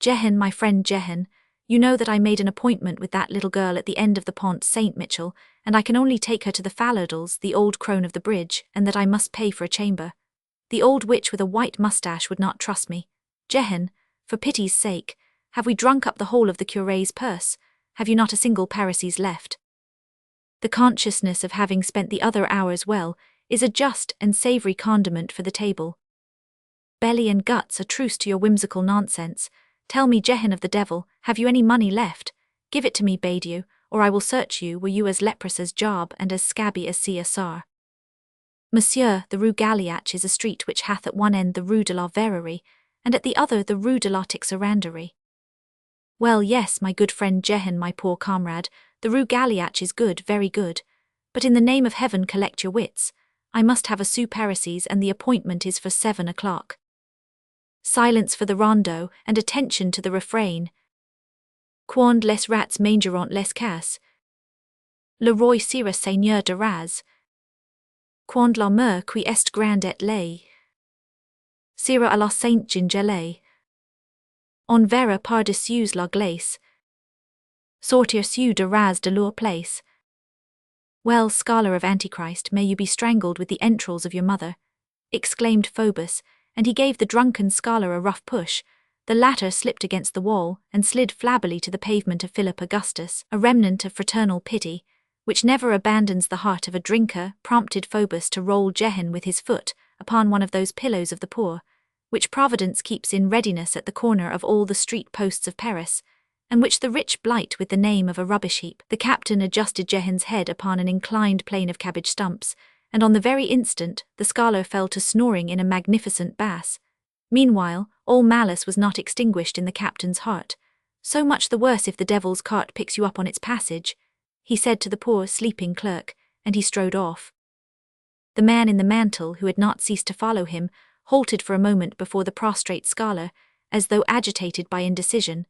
"Jehan, my friend Jehan, you know that I made an appointment with that little girl at the end of the Pont Saint Mitchell, and I can only take her to the Fallardles, the old crone of the bridge, and that I must pay for a chamber. The old witch with a white moustache would not trust me. Jehan, for pity's sake, have we drunk up the whole of the curé's purse? Have you not a single parisis left?" The consciousness of having spent the other hours well is a just and savoury condiment for the table. "Belly and guts, a truce to your whimsical nonsense. Tell me, Jehan of the devil, have you any money left? Give it to me, bade you, or I will search you, were you as leprous as Job and as scabby as CSR. "Monsieur, the Rue Galliac is a street which hath at one end the Rue de la Verrerie, and at the other the Rue de la Tixeranderie." "Well, yes, my good friend Jehan, my poor comrade, the Rue Galliac is good, very good. But in the name of heaven collect your wits. I must have a sous parisis, and the appointment is for 7 o'clock. Silence for the rondeau, and attention to the refrain. Quand les rats mangeront les casses. Le roi sera seigneur de Raz. Quand la mer qui est grande et laid. Sera à la sainte gingelay. On verra par-dessus la glace. Sortir su de Raz de leur place. "Well, scholar of Antichrist, may you be strangled with the entrails of your mother," exclaimed Phoebus, and he gave the drunken scholar a rough push. The latter slipped against the wall, and slid flabbily to the pavement of Philip Augustus. A remnant of fraternal pity, which never abandons the heart of a drinker, prompted Phoebus to roll Jehan with his foot upon one of those pillows of the poor, which Providence keeps in readiness at the corner of all the street posts of Paris, and which the rich blight with the name of a rubbish heap. The captain adjusted Jehan's head upon an inclined plane of cabbage stumps, and on the very instant the scholar fell to snoring in a magnificent bass. Meanwhile, all malice was not extinguished in the captain's heart. "So much the worse if the devil's cart picks you up on its passage," he said to the poor sleeping clerk, and he strode off. The man in the mantle, who had not ceased to follow him, halted for a moment before the prostrate scholar, as though agitated by indecision.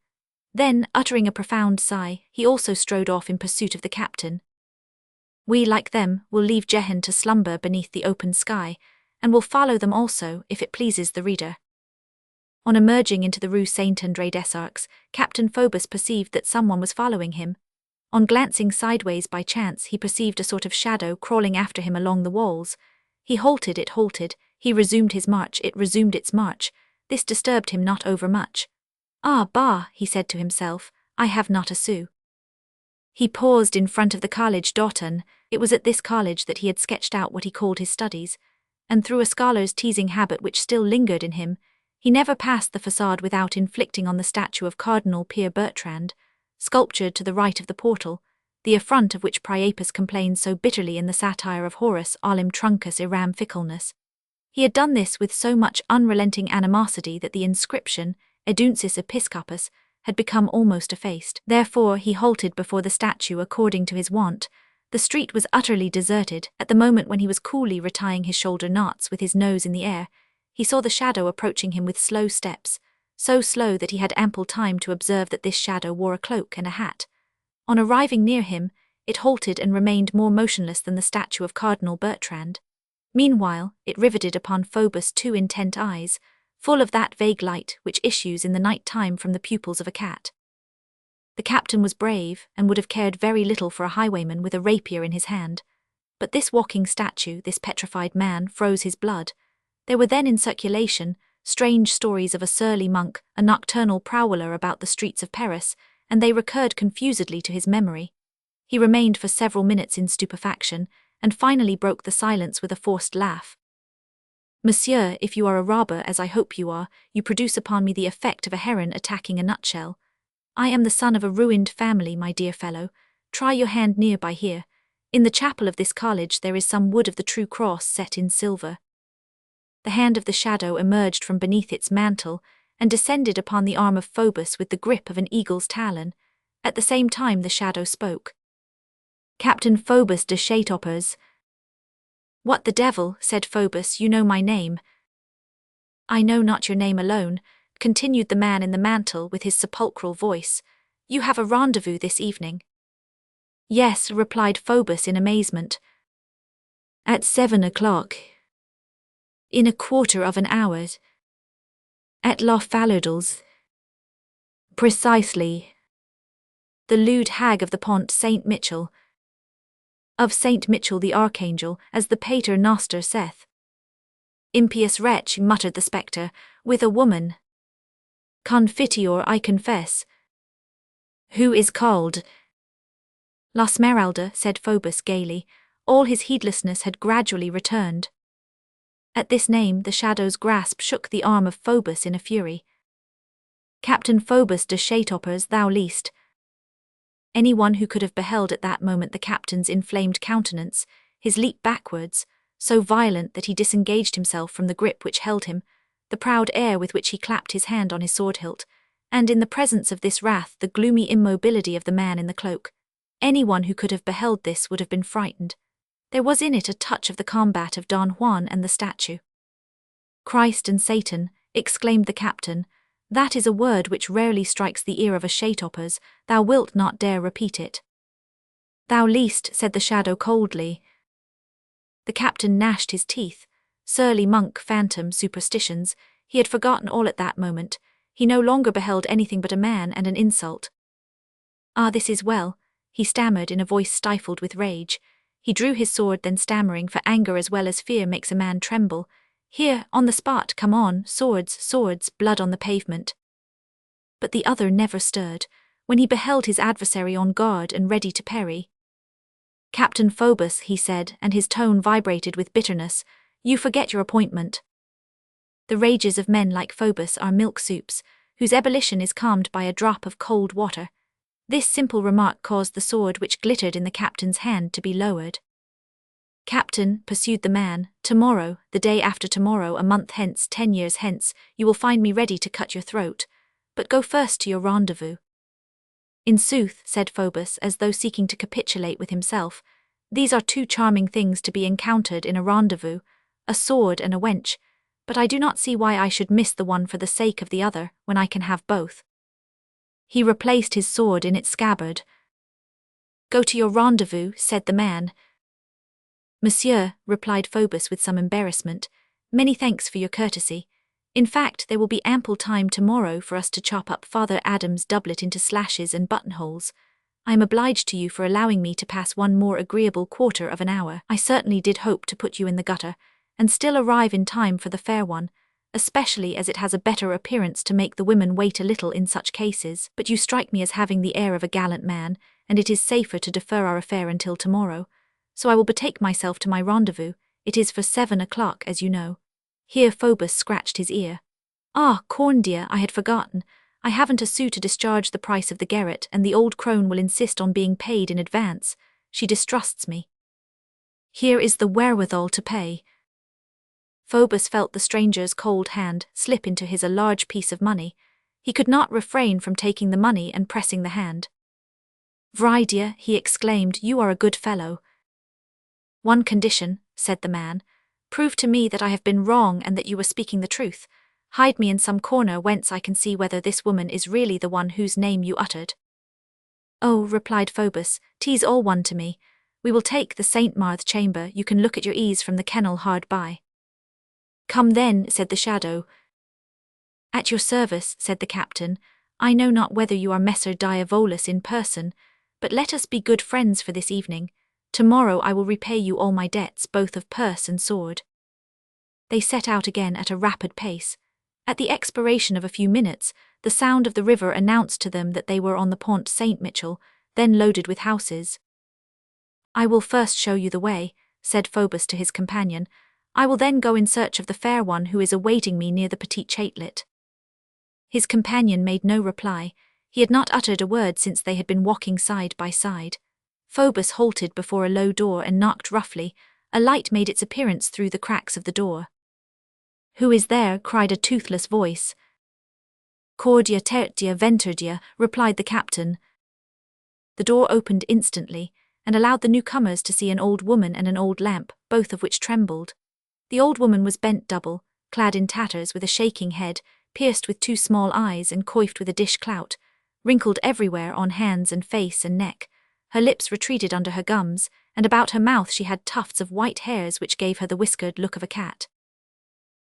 Then, uttering a profound sigh, he also strode off in pursuit of the captain. We, like them, will leave Jehan to slumber beneath the open sky, and will follow them also, if it pleases the reader. On emerging into the Rue Saint-André des Arcs, Captain Phoebus perceived that someone was following him. On glancing sideways by chance, he perceived a sort of shadow crawling after him along the walls. He halted, it halted, he resumed his march, it resumed its march. This disturbed him not overmuch. "Ah, bah," he said to himself, "I have not a sou." He paused in front of the Collège d'Automne. It was at this college that he had sketched out what he called his studies, and through a scholar's teasing habit which still lingered in him, he never passed the façade without inflicting on the statue of Cardinal Pierre Bertrand, sculptured to the right of the portal, the affront of which Priapus complains so bitterly in the satire of Horace, olim truncus iram fickleness. He had done this with so much unrelenting animosity that the inscription, Eduncis Episcopus, had become almost effaced. Therefore he halted before the statue according to his wont. The street was utterly deserted. At the moment when he was coolly retying his shoulder knots with his nose in the air, he saw the shadow approaching him with slow steps, so slow that he had ample time to observe that this shadow wore a cloak and a hat. On arriving near him, it halted and remained more motionless than the statue of Cardinal Bertrand. Meanwhile, it riveted upon Phoebus two intent eyes, full of that vague light which issues in the night time from the pupils of a cat. The captain was brave, and would have cared very little for a highwayman with a rapier in his hand. But this walking statue, this petrified man, froze his blood. There were then in circulation strange stories of a surly monk, a nocturnal prowler about the streets of Paris, and they recurred confusedly to his memory. He remained for several minutes in stupefaction, and finally broke the silence with a forced laugh. "Monsieur, if you are a robber, as I hope you are, you produce upon me the effect of a heron attacking a nutshell. I am the son of a ruined family, my dear fellow. Try your hand near by here. In the chapel of this college there is some wood of the true cross set in silver." The hand of the shadow emerged from beneath its mantle, and descended upon the arm of Phoebus with the grip of an eagle's talon. At the same time the shadow spoke. "Captain Phoebus de Chatopers." "What the devil," said Phoebus, "you know my name." "I know not your name alone," continued the man in the mantle with his sepulchral voice. "You have a rendezvous this evening." "Yes," replied Phoebus in amazement. "At 7 o'clock. In a quarter of an hour. At La Fallardels." "Precisely. The lewd hag of the Pont Saint Michel. Of Saint Michel the Archangel, as the Pater Noster saith." "Impious wretch," muttered the spectre, "with a woman." "Confiteor, I confess." "Who is called?" "La Esmeralda," said Phoebus gaily. All his heedlessness had gradually returned. At this name the shadow's grasp shook the arm of Phoebus in a fury. "Captain Phoebus de Chatopers, thou least." Anyone who could have beheld at that moment the captain's inflamed countenance, his leap backwards, so violent that he disengaged himself from the grip which held him, the proud air with which he clapped his hand on his sword hilt, and in the presence of this wrath the gloomy immobility of the man in the cloak, anyone who could have beheld this would have been frightened. There was in it a touch of the combat of Don Juan and the statue. "Christ and Satan," exclaimed the captain, "that is a word which rarely strikes the ear of a Chatopers. Thou wilt not dare repeat it." "Thou least," said the shadow coldly. The captain gnashed his teeth. Surly monk, phantom, superstitions, he had forgotten all at that moment. He no longer beheld anything but a man and an insult. "Ah, this is well," he stammered in a voice stifled with rage. He drew his sword, then stammering, for anger as well as fear makes a man tremble. "Here, on the spot, come on, swords, swords, blood on the pavement." But the other never stirred, when he beheld his adversary on guard and ready to parry. "Captain Phoebus," he said, and his tone vibrated with bitterness, "you forget your appointment. The rages of men like Phoebus are milk soups, whose ebullition is calmed by a drop of cold water." This simple remark caused the sword which glittered in the captain's hand to be lowered. Captain, pursued the man, tomorrow, the day after tomorrow, a month hence, 10 years hence, you will find me ready to cut your throat. But go first to your rendezvous. In sooth, said Phoebus, as though seeking to capitulate with himself, these are two charming things to be encountered in a rendezvous, a sword and a wench, but I do not see why I should miss the one for the sake of the other, when I can have both. He replaced his sword in its scabbard. Go to your rendezvous, said the man. Monsieur, replied Phoebus with some embarrassment, many thanks for your courtesy. In fact, there will be ample time tomorrow for us to chop up Father Adam's doublet into slashes and buttonholes. I am obliged to you for allowing me to pass one more agreeable quarter of an hour. I certainly did hope to put you in the gutter, and still arrive in time for the fair one, especially as it has a better appearance to make the women wait a little in such cases. But you strike me as having the air of a gallant man, and it is safer to defer our affair until tomorrow. So I will betake myself to my rendezvous. It is for 7 o'clock, as you know. Here Phoebus scratched his ear. Ah, corn dear, I had forgotten. I haven't a sou to discharge the price of the garret, and the old crone will insist on being paid in advance. She distrusts me. Here is the wherewithal to pay. Phoebus felt the stranger's cold hand slip into his a large piece of money. He could not refrain from taking the money and pressing the hand. Vry dear, he exclaimed, you are a good fellow. One condition, said the man. Prove to me that I have been wrong and that you were speaking the truth. Hide me in some corner whence I can see whether this woman is really the one whose name you uttered. Oh, replied Phoebus, 'tis all one to me. We will take the St. Marthe chamber. You can look at your ease from the kennel hard by. Come then, said the shadow. At your service, said the captain. I know not whether you are Messer Diavolus in person, but let us be good friends for this evening. Tomorrow I will repay you all my debts, both of purse and sword. They set out again at a rapid pace. At the expiration of a few minutes, the sound of the river announced to them that they were on the Pont Saint-Michel, then loaded with houses. I will first show you the way, said Phoebus to his companion. I will then go in search of the fair one who is awaiting me near the Petit Chatelet. His companion made no reply. He had not uttered a word since they had been walking side by side. Phoebus halted before a low door and knocked roughly. A light made its appearance through the cracks of the door. Who is there? Cried a toothless voice. Cordia tertia venturdia, replied the captain. The door opened instantly, and allowed the newcomers to see an old woman and an old lamp, both of which trembled. The old woman was bent double, clad in tatters with a shaking head, pierced with 2 small eyes and coiffed with a dish clout, wrinkled everywhere on hands and face and neck. Her lips retreated under her gums, and about her mouth she had tufts of white hairs which gave her the whiskered look of a cat.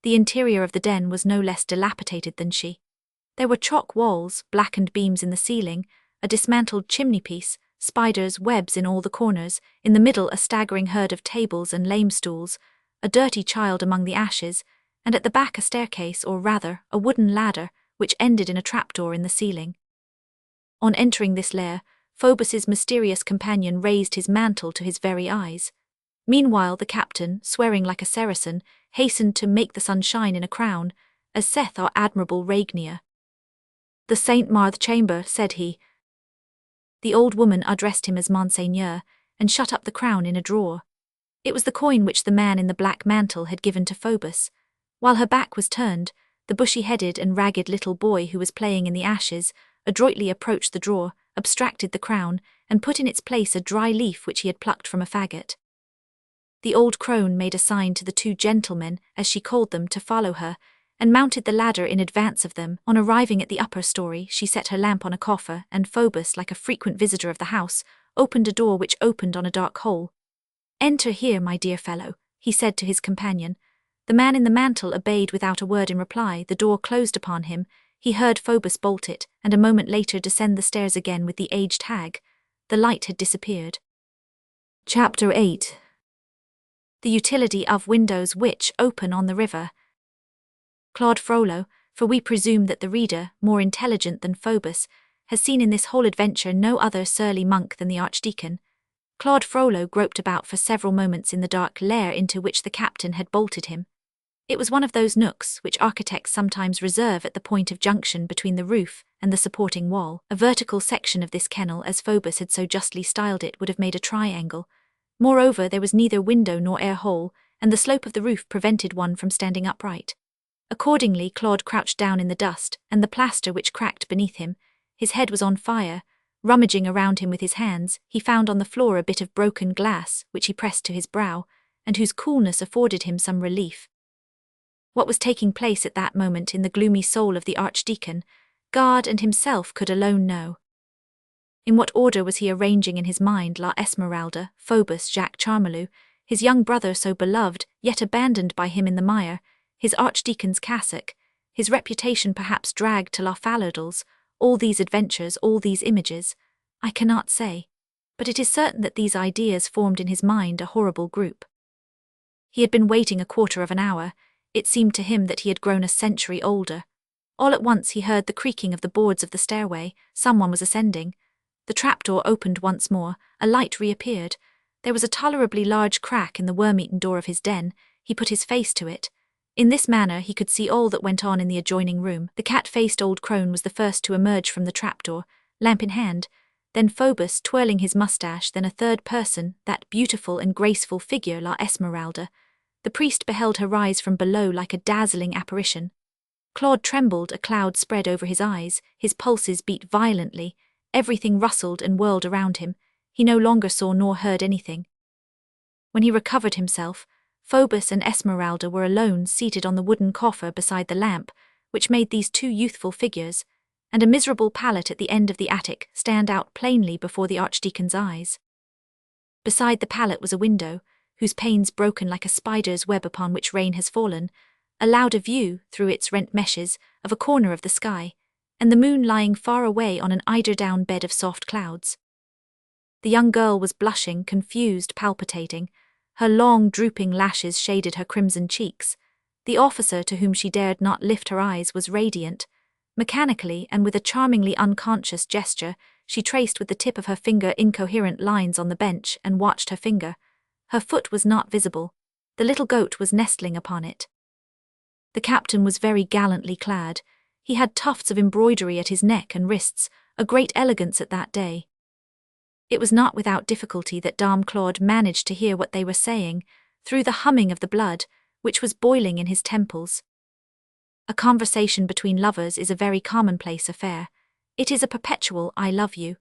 The interior of the den was no less dilapidated than she. There were chalk walls, blackened beams in the ceiling, a dismantled chimney-piece, spiders' webs in all the corners, in the middle a staggering herd of tables and lame stools, a dirty child among the ashes, and at the back a staircase, or rather, a wooden ladder, which ended in a trapdoor in the ceiling. On entering this lair, Phoebus's mysterious companion raised his mantle to his very eyes. Meanwhile the captain, swearing like a Saracen, hastened to make the sun shine in a crown, as saith our admirable Regnier. The St. Marthe chamber, said he. The old woman addressed him as Monseigneur, and shut up the crown in a drawer. It was the coin which the man in the black mantle had given to Phoebus. While her back was turned, the bushy-headed and ragged little boy who was playing in the ashes adroitly approached the drawer, abstracted the crown, and put in its place a dry leaf which he had plucked from a faggot. The old crone made a sign to the 2 gentlemen, as she called them, to follow her, and mounted the ladder in advance of them. On arriving at the upper story, she set her lamp on a coffer, and Phoebus, like a frequent visitor of the house, opened a door which opened on a dark hole. Enter here, my dear fellow, he said to his companion. The man in the mantle obeyed without a word in reply. The door closed upon him. He heard Phoebus bolt it, and a moment later descend the stairs again with the aged hag. The light had disappeared. Chapter 8. The utility of windows which open on the river. Claude Frollo, for we presume that the reader, more intelligent than Phoebus, has seen in this whole adventure no other surly monk than the archdeacon. Claude Frollo groped about for several moments in the dark lair into which the captain had bolted him. It was one of those nooks which architects sometimes reserve at the point of junction between the roof and the supporting wall. A vertical section of this kennel, as Phoebus had so justly styled it, would have made a triangle. Moreover, there was neither window nor air hole, and the slope of the roof prevented one from standing upright. Accordingly, Claude crouched down in the dust, and the plaster which cracked beneath him. His head was on fire. Rummaging around him with his hands, he found on the floor a bit of broken glass, which he pressed to his brow, and whose coolness afforded him some relief. What was taking place at that moment in the gloomy soul of the archdeacon, God and himself could alone know. In what order was he arranging in his mind La Esmeralda, Phoebus, Jacques Charmolue, his young brother so beloved, yet abandoned by him in the mire, his archdeacon's cassock, his reputation perhaps dragged to La Fallardels, all these adventures, all these images? I cannot say. But it is certain that these ideas formed in his mind a horrible group. He had been waiting a quarter of an hour. It seemed to him that he had grown a century older. All at once he heard the creaking of the boards of the stairway. Someone was ascending. The trapdoor opened once more. A light reappeared. There was a tolerably large crack in the worm-eaten door of his den. He put his face to it. In this manner he could see all that went on in the adjoining room. The cat-faced old crone was the first to emerge from the trapdoor, lamp in hand, then Phoebus twirling his moustache, then a third person, that beautiful and graceful figure La Esmeralda. The priest beheld her rise from below like a dazzling apparition. Claude trembled, a cloud spread over his eyes, his pulses beat violently, everything rustled and whirled around him. He no longer saw nor heard anything. When he recovered himself, Phoebus and Esmeralda were alone, seated on the wooden coffer beside the lamp, which made these two youthful figures, and a miserable pallet at the end of the attic, stand out plainly before the archdeacon's eyes. Beside the pallet was a window, whose panes broken like a spider's web upon which rain has fallen, allowed a view, through its rent meshes, of a corner of the sky, and the moon lying far away on an eider-down bed of soft clouds. The young girl was blushing, confused, palpitating. Her long, drooping lashes shaded her crimson cheeks. The officer, to whom she dared not lift her eyes, was radiant. Mechanically, and with a charmingly unconscious gesture, she traced with the tip of her finger incoherent lines on the bench and watched her finger. Her foot was not visible. The little goat was nestling upon it. The captain was very gallantly clad. He had tufts of embroidery at his neck and wrists, a great elegance at that day. It was not without difficulty that Dame Claude managed to hear what they were saying, through the humming of the blood, which was boiling in his temples. A conversation between lovers is a very commonplace affair. It is a perpetual "I love you,"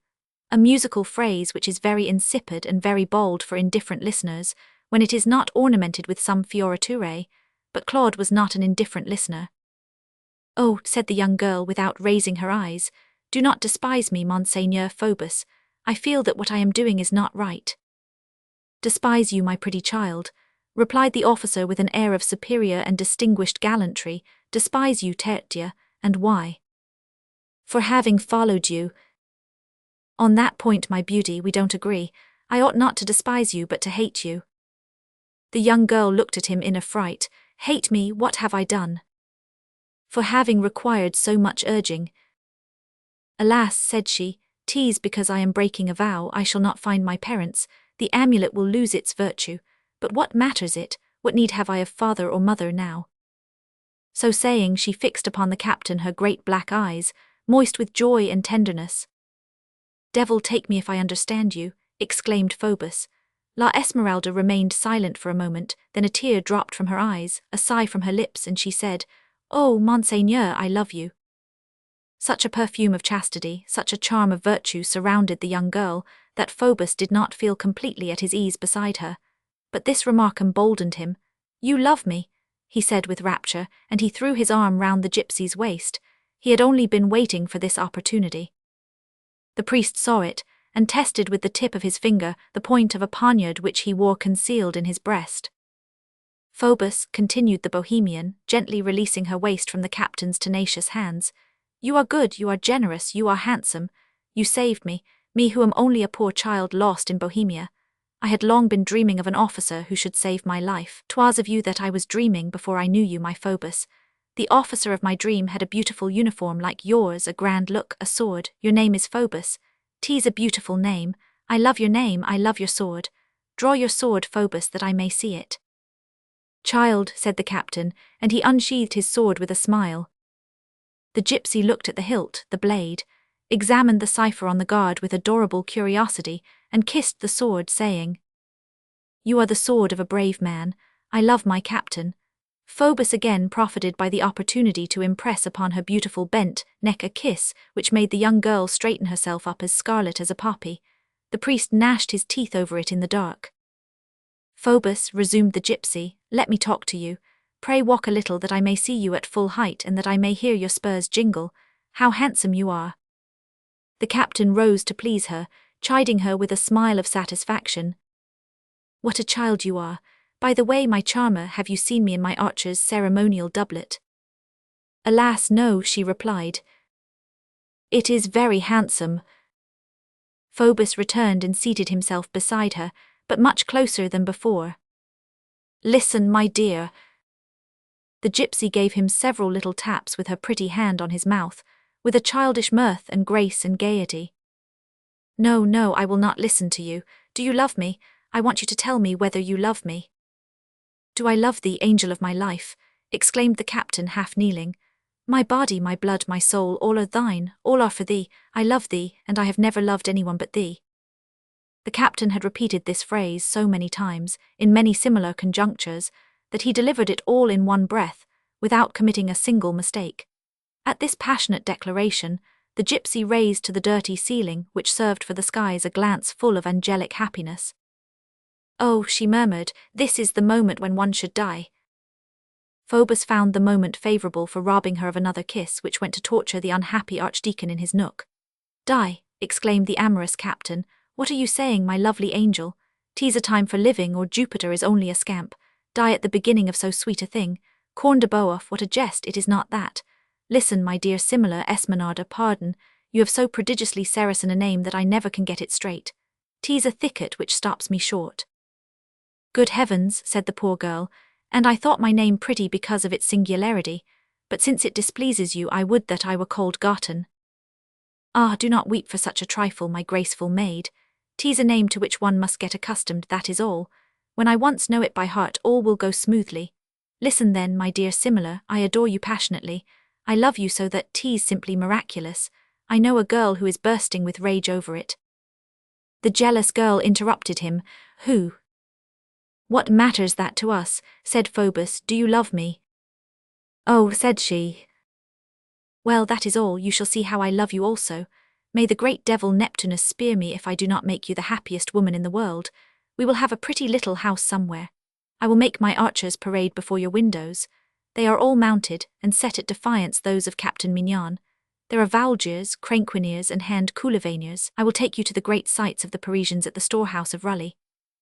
a musical phrase which is very insipid and very bald for indifferent listeners, when it is not ornamented with some fioriture, but Claude was not an indifferent listener. "Oh," said the young girl without raising her eyes, "do not despise me, Monseigneur Phoebus. I feel that what I am doing is not right." "Despise you, my pretty child," replied the officer with an air of superior and distinguished gallantry. "Despise you, Tertia, and why?" "For having followed you." "On that point, my beauty, we don't agree. I ought not to despise you but to hate you." The young girl looked at him in affright. "Hate me? What have I done?" "For having required so much urging." "Alas," said she, "'tis because I am breaking a vow. I shall not find my parents. The amulet will lose its virtue. But what matters it? What need have I of father or mother now?" So saying, she fixed upon the captain her great black eyes, moist with joy and tenderness. "Devil take me if I understand you," exclaimed Phoebus. La Esmeralda remained silent for a moment, then a tear dropped from her eyes, a sigh from her lips, and she said, "Oh, Monseigneur, I love you." Such a perfume of chastity, such a charm of virtue surrounded the young girl, that Phoebus did not feel completely at his ease beside her. But this remark emboldened him. "You love me," he said with rapture, and he threw his arm round the gypsy's waist. He had only been waiting for this opportunity. The priest saw it, and tested with the tip of his finger the point of a poniard which he wore concealed in his breast. "Phoebus," continued the Bohemian, gently releasing her waist from the captain's tenacious hands, "you are good, you are generous, you are handsome. You saved me, me who am only a poor child lost in Bohemia. I had long been dreaming of an officer who should save my life. 'Twas of you that I was dreaming before I knew you, my Phoebus. The officer of my dream had a beautiful uniform like yours, a grand look, a sword. Your name is Phoebus. 'Tis a beautiful name. I love your name, I love your sword. Draw your sword, Phoebus, that I may see it." "Child," said the captain, and he unsheathed his sword with a smile. The gypsy looked at the hilt, the blade, examined the cipher on the guard with adorable curiosity, and kissed the sword, saying, You are the sword of a brave man. I love my captain. Phoebus again profited by the opportunity to impress upon her beautiful bent neck a kiss which made the young girl straighten herself up as scarlet as a poppy. The priest gnashed his teeth over it in the dark. Phoebus, resumed the gypsy, let me talk to you. Pray walk a little that I may see you at full height and that I may hear your spurs jingle. How handsome you are. The captain rose to please her, chiding her with a smile of satisfaction. What a child you are. By the way, my charmer, have you seen me in my archer's ceremonial doublet? Alas, no, she replied. It is very handsome. Phoebus returned and seated himself beside her, but much closer than before. Listen, my dear. The gypsy gave him several little taps with her pretty hand on his mouth, with a childish mirth and grace and gaiety. No, no, I will not listen to you. Do you love me? I want you to tell me whether you love me. Do I love thee, angel of my life? Exclaimed the captain, half kneeling. My body, my blood, my soul, all are thine, all are for thee. I love thee, and I have never loved anyone but thee. The captain had repeated this phrase so many times, in many similar conjunctures, that he delivered it all in one breath, without committing a single mistake. At this passionate declaration, the gypsy raised to the dirty ceiling, which served for the skies, a glance full of angelic happiness. Oh, she murmured, this is the moment when one should die. Phoebus found the moment favourable for robbing her of another kiss, which went to torture the unhappy archdeacon in his nook. Die, exclaimed the amorous captain. What are you saying, my lovely angel? 'Tis a time for living, or Jupiter is only a scamp. Die at the beginning of so sweet a thing. Corn de Boeuf, what a jest, it is not that. Listen, my dear similar Esmeralda, pardon, you have so prodigiously Saracen a name that I never can get it straight. 'Tis a thicket which stops me short. Good heavens, said the poor girl, and I thought my name pretty because of its singularity, but since it displeases you I would that I were called Garton. Ah, do not weep for such a trifle, my graceful maid. 'Tis a name to which one must get accustomed, that is all. When I once know it by heart all will go smoothly. Listen then, my dear similar, I adore you passionately. I love you so that 'tis simply miraculous. I know a girl who is bursting with rage over it. The jealous girl interrupted him. Who? What matters that to us? Said Phoebus. Do you love me? Oh, said she. Well, that is all. You shall see how I love you also. May the great devil Neptunus spear me if I do not make you the happiest woman in the world. We will have a pretty little house somewhere. I will make my archers parade before your windows. They are all mounted, and set at defiance those of Captain Mignon. There are Valgiers, Cranquiniers, and Hand Coulevaniers. I will take you to the great sights of the Parisians at the storehouse of Rully.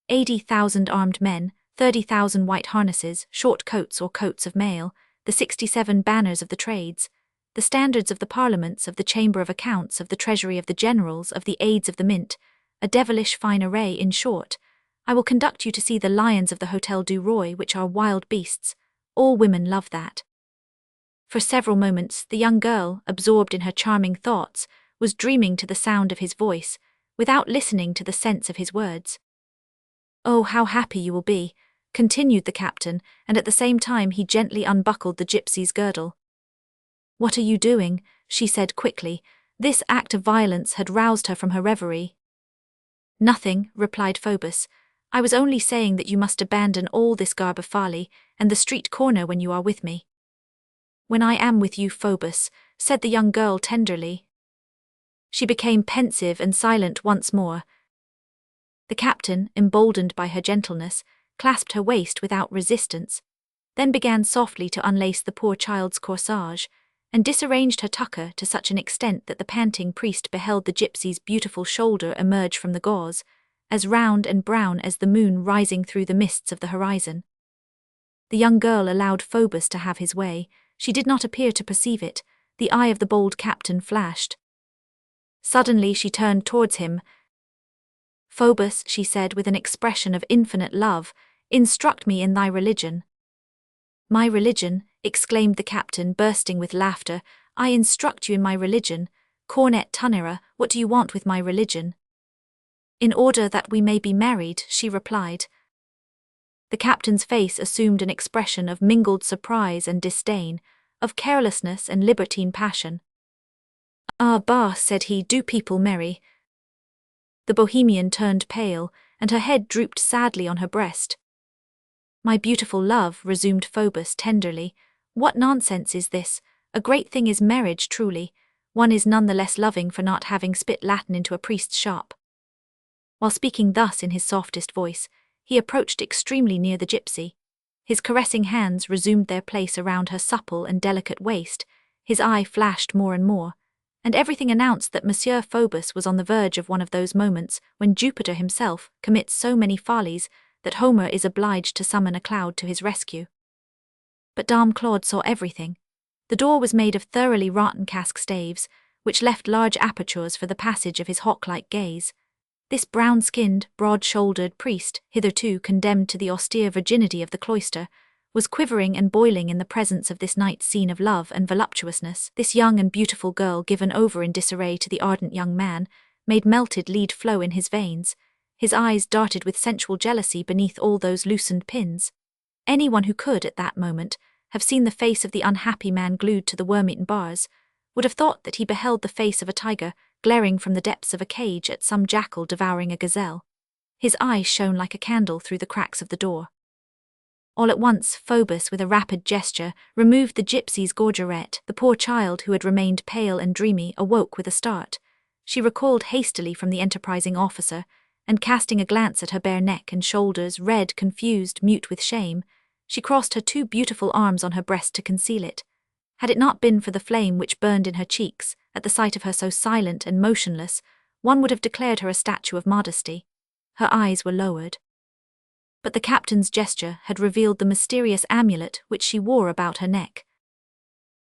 80,000 armed men, 30,000 white harnesses, short coats or coats of mail, the 67 banners of the trades, the standards of the parliaments, of the Chamber of Accounts, of the Treasury, of the Generals, of the Aids of the Mint, a devilish fine array, in short. I will conduct you to see the lions of the Hôtel du Roi, which are wild beasts. All women love that. For several moments, the young girl, absorbed in her charming thoughts, was dreaming to the sound of his voice, without listening to the sense of his words. Oh, how happy you will be, continued the captain, and at the same time he gently unbuckled the gypsy's girdle. What are you doing? She said quickly. This act of violence had roused her from her reverie. Nothing, replied Phoebus. I was only saying that you must abandon all this garb of folly, and the street corner when you are with me. When I am with you, Phoebus, said the young girl tenderly. She became pensive and silent once more. The captain, emboldened by her gentleness, clasped her waist without resistance, then began softly to unlace the poor child's corsage, and disarranged her tucker to such an extent that the panting priest beheld the gypsy's beautiful shoulder emerge from the gauze, as round and brown as the moon rising through the mists of the horizon. The young girl allowed Phoebus to have his way. She did not appear to perceive it. The eye of the bold captain flashed. Suddenly she turned towards him. Phoebus, she said with an expression of infinite love, instruct me in thy religion. My religion, exclaimed the captain, bursting with laughter. I instruct you in my religion. Cornet Tunnera, what do you want with my religion? In order that we may be married, she replied. The captain's face assumed an expression of mingled surprise and disdain, of carelessness and libertine passion. Ah, bah, said he, do people marry? The Bohemian turned pale, and her head drooped sadly on her breast. "My beautiful love," resumed Phoebus tenderly, "what nonsense is this? A great thing is marriage, truly. One is none the less loving for not having spit Latin into a priest's shop." While speaking thus in his softest voice, he approached extremely near the gypsy. His caressing hands resumed their place around her supple and delicate waist, his eye flashed more and more, and everything announced that Monsieur Phoebus was on the verge of one of those moments when Jupiter himself commits so many follies that Homer is obliged to summon a cloud to his rescue. But Dame Claude saw everything. The door was made of thoroughly rotten cask staves, which left large apertures for the passage of his hawk-like gaze. This brown-skinned, broad-shouldered priest, hitherto condemned to the austere virginity of the cloister, was quivering and boiling in the presence of this night's scene of love and voluptuousness. This young and beautiful girl, given over in disarray to the ardent young man, made melted lead flow in his veins. His eyes darted with sensual jealousy beneath all those loosened pins. Anyone who could, at that moment, have seen the face of the unhappy man glued to the worm-eaten bars, would have thought that he beheld the face of a tiger glaring from the depths of a cage at some jackal devouring a gazelle. His eyes shone like a candle through the cracks of the door. All at once, Phoebus, with a rapid gesture, removed the gypsy's gorget. The poor child, who had remained pale and dreamy, awoke with a start. She recoiled hastily from the enterprising officer, and casting a glance at her bare neck and shoulders, red, confused, mute with shame, she crossed her two beautiful arms on her breast to conceal it. Had it not been for the flame which burned in her cheeks, at the sight of her so silent and motionless, one would have declared her a statue of modesty. Her eyes were lowered. But the captain's gesture had revealed the mysterious amulet which she wore about her neck.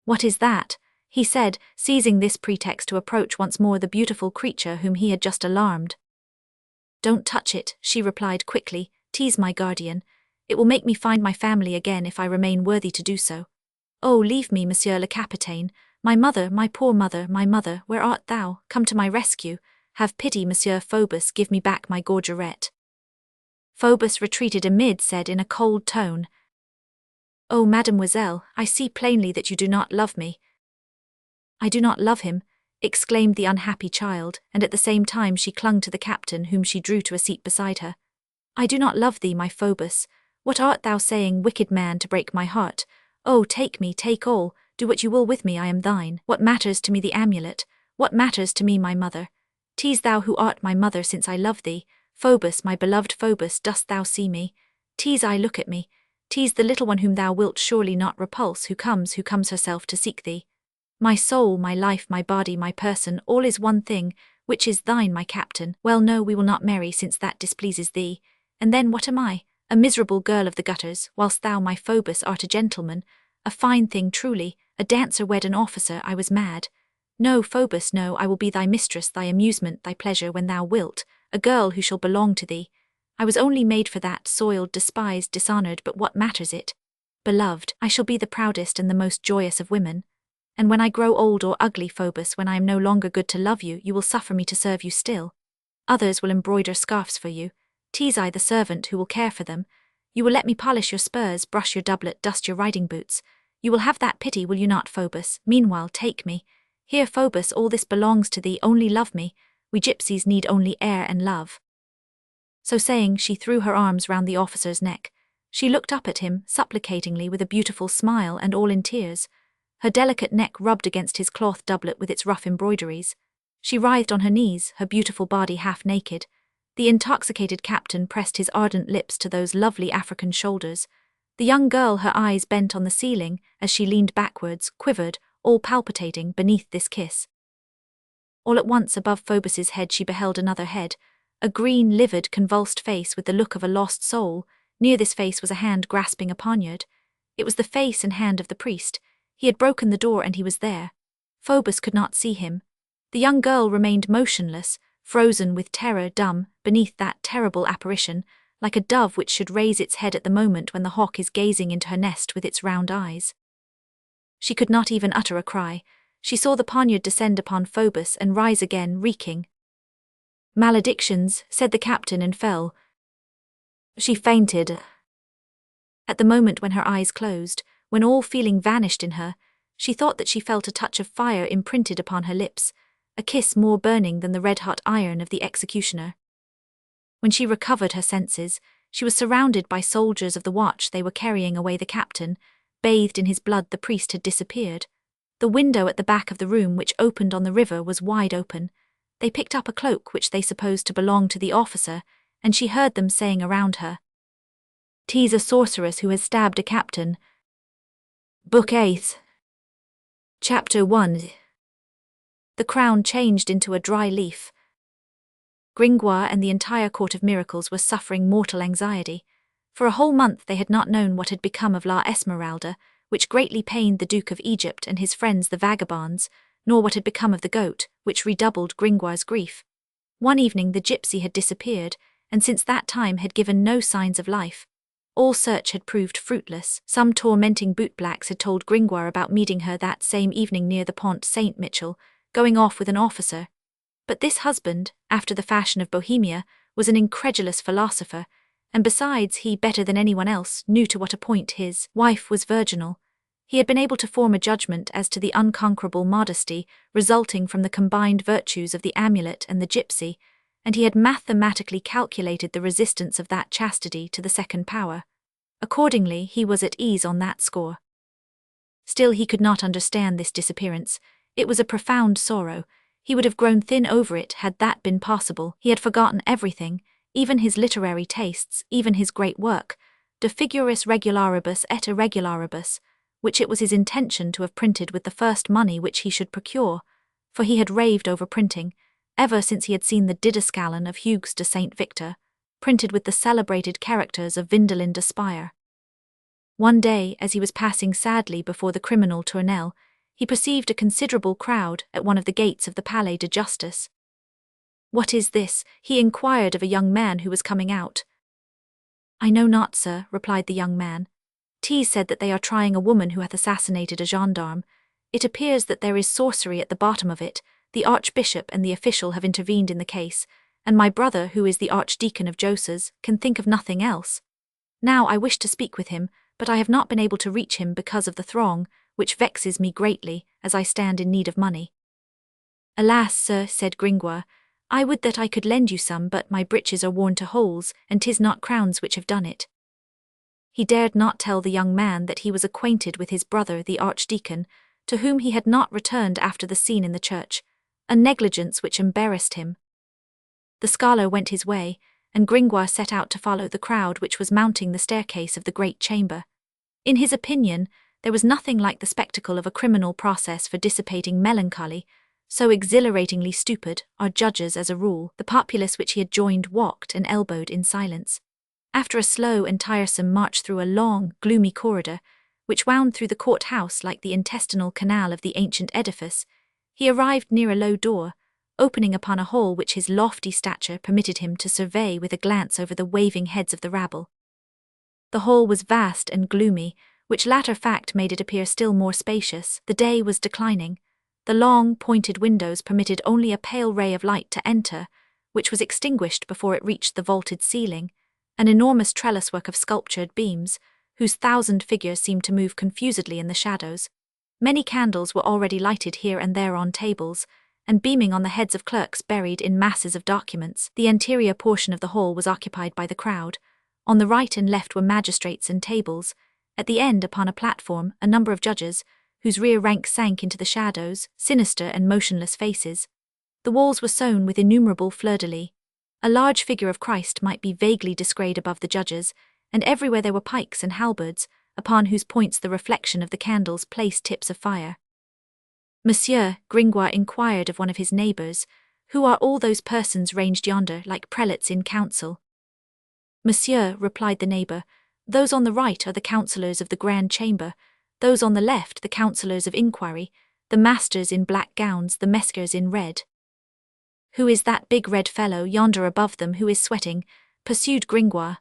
"What is that?" he said, seizing this pretext to approach once more the beautiful creature whom he had just alarmed. "Don't touch it," she replied quickly. "'Tis my guardian. It will make me find my family again if I remain worthy to do so. Oh, leave me, Monsieur le Capitaine. My mother, my poor mother, my mother, where art thou? Come to my rescue. Have pity, Monsieur Phoebus, give me back my gorget." Phoebus retreated amid, said in a cold tone, "Oh, mademoiselle, I see plainly that you do not love me." "I do not love him," exclaimed the unhappy child, and at the same time she clung to the captain, whom she drew to a seat beside her. "I do not love thee, my Phoebus. What art thou saying, wicked man, to break my heart? Oh, take me, take all, do what you will with me, I am thine. What matters to me the amulet? What matters to me my mother? 'Tis thou who art my mother, since I love thee. Phoebus, my beloved Phoebus, dost thou see me? 'Tis I, look at me. 'Tis the little one whom thou wilt surely not repulse, who comes herself to seek thee. My soul, my life, my body, my person, all is one thing, which is thine, my captain. Well, no, we will not marry, since that displeases thee. And then what am I? A miserable girl of the gutters, whilst thou, my Phoebus, art a gentleman. A fine thing truly, a dancer wed an officer. I was mad. No, Phoebus, no, I will be thy mistress, thy amusement, thy pleasure when thou wilt, a girl who shall belong to thee. I was only made for that, soiled, despised, dishonoured, but what matters it? Beloved, I shall be the proudest and the most joyous of women. And when I grow old or ugly, Phoebus, when I am no longer good to love you, you will suffer me to serve you still. Others will embroider scarfs for you. 'Tis I, the servant, who will care for them. You will let me polish your spurs, brush your doublet, dust your riding boots. You will have that pity, will you not, Phoebus? Meanwhile, take me. Here, Phoebus, all this belongs to thee, only love me. We gypsies need only air and love." So saying, she threw her arms round the officer's neck. She looked up at him, supplicatingly, with a beautiful smile, and all in tears. Her delicate neck rubbed against his cloth doublet with its rough embroideries. She writhed on her knees, her beautiful body half naked. The intoxicated captain pressed his ardent lips to those lovely African shoulders. The young girl, her eyes bent on the ceiling, as she leaned backwards, quivered, all palpitating beneath this kiss. All at once above Phoebus's head she beheld another head, a green, livid, convulsed face with the look of a lost soul. Near this face was a hand grasping a poniard. It was the face and hand of the priest. He had broken the door and he was there. Phoebus could not see him. The young girl remained motionless, frozen with terror, dumb, beneath that terrible apparition, like a dove which should raise its head at the moment when the hawk is gazing into her nest with its round eyes. She could not even utter a cry. She saw the poniard descend upon Phoebus and rise again, reeking. "Maledictions," said the captain, and fell. She fainted. At the moment when her eyes closed, when all feeling vanished in her, she thought that she felt a touch of fire imprinted upon her lips, a kiss more burning than the red-hot iron of the executioner. When she recovered her senses, she was surrounded by soldiers of the watch. They were carrying away the captain. Bathed in his blood, the priest had disappeared. The window at the back of the room, which opened on the river, was wide open. They picked up a cloak which they supposed to belong to the officer, and she heard them saying around her, "'Tis a sorceress who has stabbed a captain." Book 8. Chapter 1. The crown changed into a dry leaf. Gringoire and the entire court of miracles were suffering mortal anxiety. For a whole month they had not known what had become of La Esmeralda, which greatly pained the Duke of Egypt and his friends the vagabonds, nor what had become of the goat, which redoubled Gringoire's grief. One evening the gypsy had disappeared, and since that time had given no signs of life. All search had proved fruitless. Some tormenting bootblacks had told Gringoire about meeting her that same evening near the Pont Saint-Michel, going off with an officer. But this husband, after the fashion of Bohemia, was an incredulous philosopher, and besides, he, better than anyone else, knew to what a point his wife was virginal. He had been able to form a judgment as to the unconquerable modesty resulting from the combined virtues of the amulet and the gypsy, and he had mathematically calculated the resistance of that chastity to the second power. Accordingly, he was at ease on that score. Still, he could not understand this disappearance. It was a profound sorrow. He would have grown thin over it had that been possible. He had forgotten everything, even his literary tastes, even his great work, De Figuris Regularibus et Irregularibus, which it was his intention to have printed with the first money which he should procure, for he had raved over printing, ever since he had seen the Didascalon of Hugues de Saint Victor, printed with the celebrated characters of Vindelin de Spire. One day, as he was passing sadly before the criminal Tournelle, he perceived a considerable crowd at one of the gates of the Palais de Justice. "What is this?" he inquired of a young man who was coming out. "I know not, sir," replied the young man. "'Tis said that they are trying a woman who hath assassinated a gendarme. It appears that there is sorcery at the bottom of it. The archbishop and the official have intervened in the case, and my brother, who is the archdeacon of Joses, can think of nothing else. Now I wish to speak with him, but I have not been able to reach him because of the throng, which vexes me greatly, as I stand in need of money." "Alas, sir," said Gringoire, "I would that I could lend you some, but my breeches are worn to holes, and 'tis not crowns which have done it." He dared not tell the young man that he was acquainted with his brother the archdeacon, to whom he had not returned after the scene in the church, a negligence which embarrassed him. The scholar went his way, and Gringoire set out to follow the crowd which was mounting the staircase of the great chamber. In his opinion, there was nothing like the spectacle of a criminal process for dissipating melancholy. So exhilaratingly stupid are judges as a rule. The populace which he had joined walked and elbowed in silence. After a slow and tiresome march through a long, gloomy corridor, which wound through the court-house like the intestinal canal of the ancient edifice, he arrived near a low door, opening upon a hall which his lofty stature permitted him to survey with a glance over the waving heads of the rabble. The hall was vast and gloomy, which latter fact made it appear still more spacious. The day was declining. The long, pointed windows permitted only a pale ray of light to enter, which was extinguished before it reached the vaulted ceiling, an enormous trellis-work of sculptured beams, whose 1,000 figures seemed to move confusedly in the shadows. Many candles were already lighted here and there on tables, and beaming on the heads of clerks buried in masses of documents. The anterior portion of the hall was occupied by the crowd. On the right and left were magistrates and tables. At the end, upon a platform, a number of judges, whose rear rank sank into the shadows, sinister and motionless faces. The walls were sown with innumerable fleurs-de-lis. A large figure of Christ might be vaguely descried above the judges, and everywhere there were pikes and halberds, upon whose points the reflection of the candles placed tips of fire. "Monsieur," Gringoire inquired of one of his neighbours, "who are all those persons ranged yonder like prelates in council?" "Monsieur," replied the neighbour, "those on the right are the councillors of the Grand Chamber, those on the left the councillors of inquiry, the masters in black gowns, the messengers in red." "Who is that big red fellow yonder above them who is sweating?" pursued Gringoire.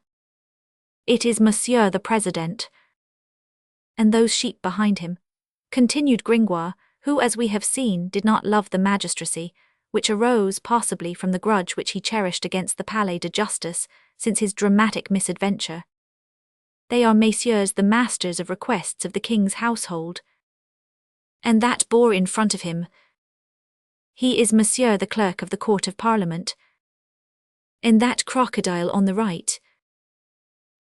"It is Monsieur the President." "And those sheep behind him?" continued Gringoire, who, as we have seen, did not love the magistracy, which arose possibly from the grudge which he cherished against the Palais de Justice since his dramatic misadventure. "They are messieurs the masters of requests of the king's household." "And that boar in front of him?" "He is Monsieur the clerk of the Court of Parliament." In that crocodile on the right,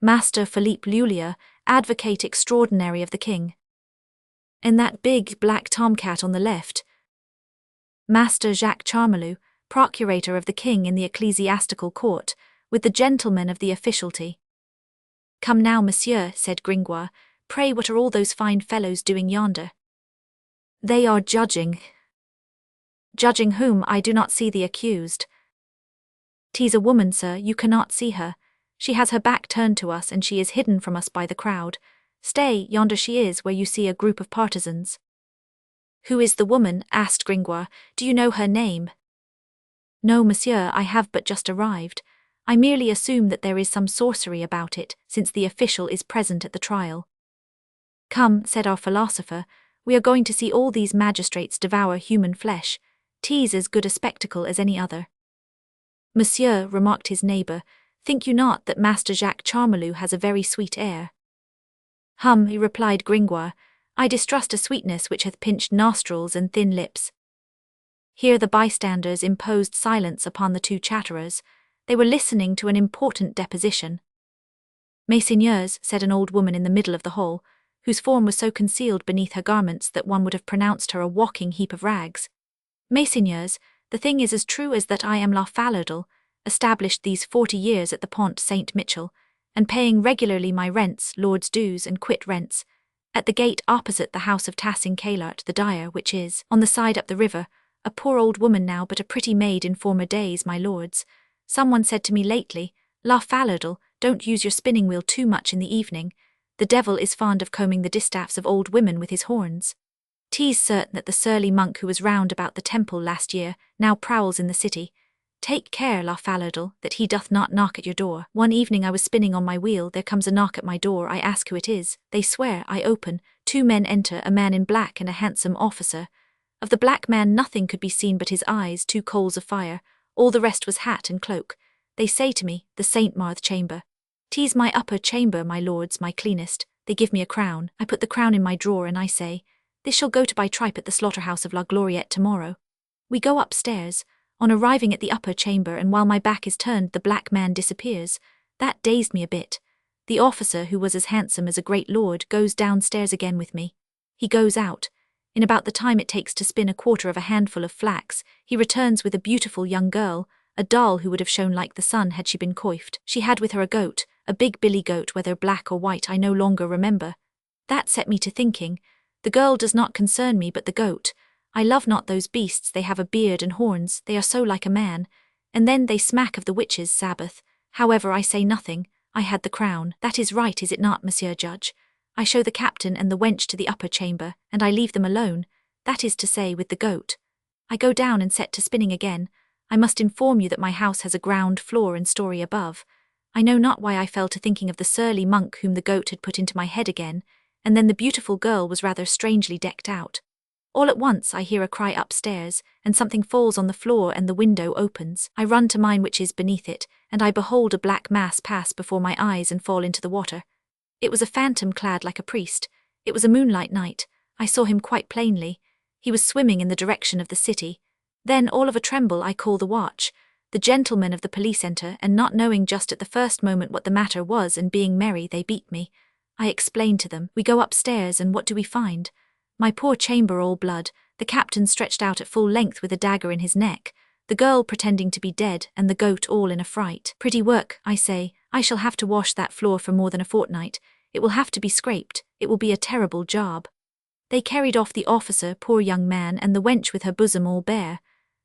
Master Philippe Lulier, advocate extraordinary of the king. In that big black tomcat on the left, Master Jacques Charmelot, procurator of the king in the ecclesiastical court, with the gentlemen of the officialty. Come now, monsieur, said Gringoire, pray what are all those fine fellows doing yonder? They are judging. Judging whom? I do not see the accused. 'Tis a woman, sir, you cannot see her. She has her back turned to us and she is hidden from us by the crowd. Stay, yonder she is, where you see a group of partisans. Who is the woman? Asked Gringoire. Do you know her name? No, monsieur, I have but just arrived. I merely assume that there is some sorcery about it, since the official is present at the trial. Come, said our philosopher, we are going to see all these magistrates devour human flesh. 'Tis as good a spectacle as any other. Monsieur, remarked his neighbour, think you not that Master Jacques Charmelot has a very sweet air? Hum, replied Gringoire, I distrust a sweetness which hath pinched nostrils and thin lips. Here the bystanders imposed silence upon the two chatterers. They were listening to an important deposition. Messeigneurs, said an old woman in the middle of the hall, whose form was so concealed beneath her garments that one would have pronounced her a walking heap of rags. Messeigneurs, the thing is as true as that I am La Fallardel, established these 40 years at the Pont Saint-Michel, and paying regularly my rents, lord's dues and quit rents, at the gate opposite the house of Tassin Cailart the dyer, which is, on the side up the river, a poor old woman now but a pretty maid in former days, my lords. Someone said to me lately, La Fallardel, don't use your spinning wheel too much in the evening. The devil is fond of combing the distaffs of old women with his horns. 'Tis certain that the surly monk who was round about the temple last year now prowls in the city. Take care, La Fallardel, that he doth not knock at your door. One evening I was spinning on my wheel, there comes a knock at my door, I ask who it is, they swear, I open, 2 men enter, a man in black and a handsome officer. Of the black man nothing could be seen but his eyes, 2 coals of fire, all the rest was hat and cloak. They say to me, the Saint Marthe chamber. 'Tis my upper chamber, my lords, my cleanest. They give me a crown, I put the crown in my drawer and I say, this shall go to buy tripe at the slaughterhouse of La Gloriette tomorrow. We go upstairs. On arriving at the upper chamber and while my back is turned the black man disappears. That dazed me a bit. The officer, who was as handsome as a great lord, goes downstairs again with me. He goes out. In about the time it takes to spin a quarter of a handful of flax, he returns with a beautiful young girl, a doll who would have shone like the sun had she been coiffed. She had with her a goat, a big billy goat, whether black or white I no longer remember. That set me to thinking. The girl does not concern me but the goat. I love not those beasts, they have a beard and horns, they are so like a man. And then they smack of the witches' Sabbath. However, I say nothing, I had the crown. That is right, is it not, Monsieur Judge? I show the captain and the wench to the upper chamber, and I leave them alone, that is to say, with the goat. I go down and set to spinning again. I must inform you that my house has a ground floor and story above. I know not why I fell to thinking of the surly monk whom the goat had put into my head again, and then the beautiful girl was rather strangely decked out. All at once I hear a cry upstairs, and something falls on the floor and the window opens. I run to mine which is beneath it, and I behold a black mass pass before my eyes and fall into the water. It was a phantom clad like a priest. It was a moonlight night. I saw him quite plainly. He was swimming in the direction of the city. Then, all of a tremble, I call the watch. The gentlemen of the police enter, and not knowing just at the first moment what the matter was and being merry, they beat me. I explain to them. We go upstairs, and what do we find? My poor chamber all blood, the captain stretched out at full length with a dagger in his neck, the girl pretending to be dead, and the goat all in a fright. Pretty work, I say. I shall have to wash that floor for more than a fortnight. It will have to be scraped. It will be a terrible job. They carried off the officer, poor young man, and the wench with her bosom all bare.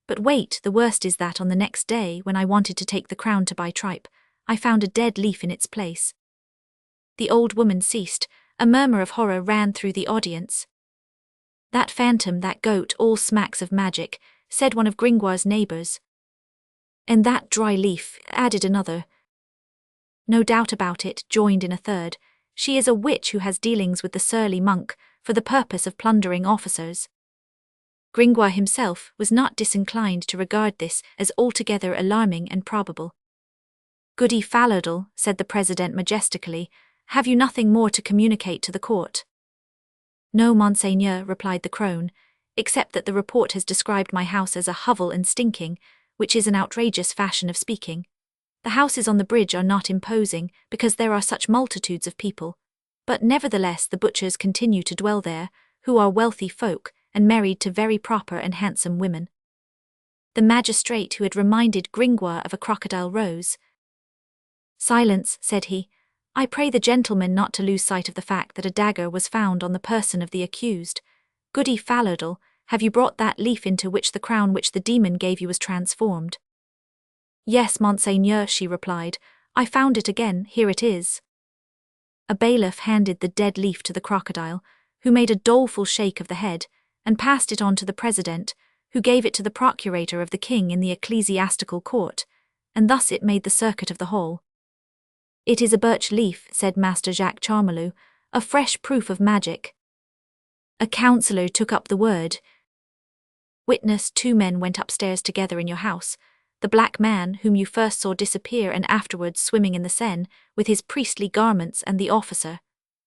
But wait, the worst is that on the next day, when I wanted to take the crown to buy tripe, I found a dead leaf in its place. The old woman ceased. A murmur of horror ran through the audience. That phantom, that goat, all smacks of magic, said one of Gringoire's neighbours. And that dry leaf, added another. No doubt about it, joined in a third. She is a witch who has dealings with the surly monk, for the purpose of plundering officers. Gringoire himself was not disinclined to regard this as altogether alarming and probable. Goody Fallardel, said the president majestically, have you nothing more to communicate to the court? No, monseigneur, replied the crone, except that the report has described my house as a hovel and stinking, which is an outrageous fashion of speaking. The houses on the bridge are not imposing because there are such multitudes of people, but nevertheless the butchers continue to dwell there, who are wealthy folk and married to very proper and handsome women. The magistrate who had reminded Gringoire of a crocodile rose. "Silence," said he. "I pray the gentleman not to lose sight of the fact that a dagger was found on the person of the accused. Goody Fallardle, have you brought that leaf into which the crown which the demon gave you was transformed?" "Yes, Monseigneur," she replied. "I found it again, here it is." A bailiff handed the dead leaf to the crocodile, who made a doleful shake of the head, and passed it on to the president, who gave it to the procurator of the king in the ecclesiastical court, and thus it made the circuit of the hall. "It is a birch leaf," said Master Jacques Charmolue, "a fresh proof of magic." A councillor took up the word. "Witness, 2 men went upstairs together in your house. The black man, whom you first saw disappear and afterwards swimming in the Seine, with his priestly garments, and the officer.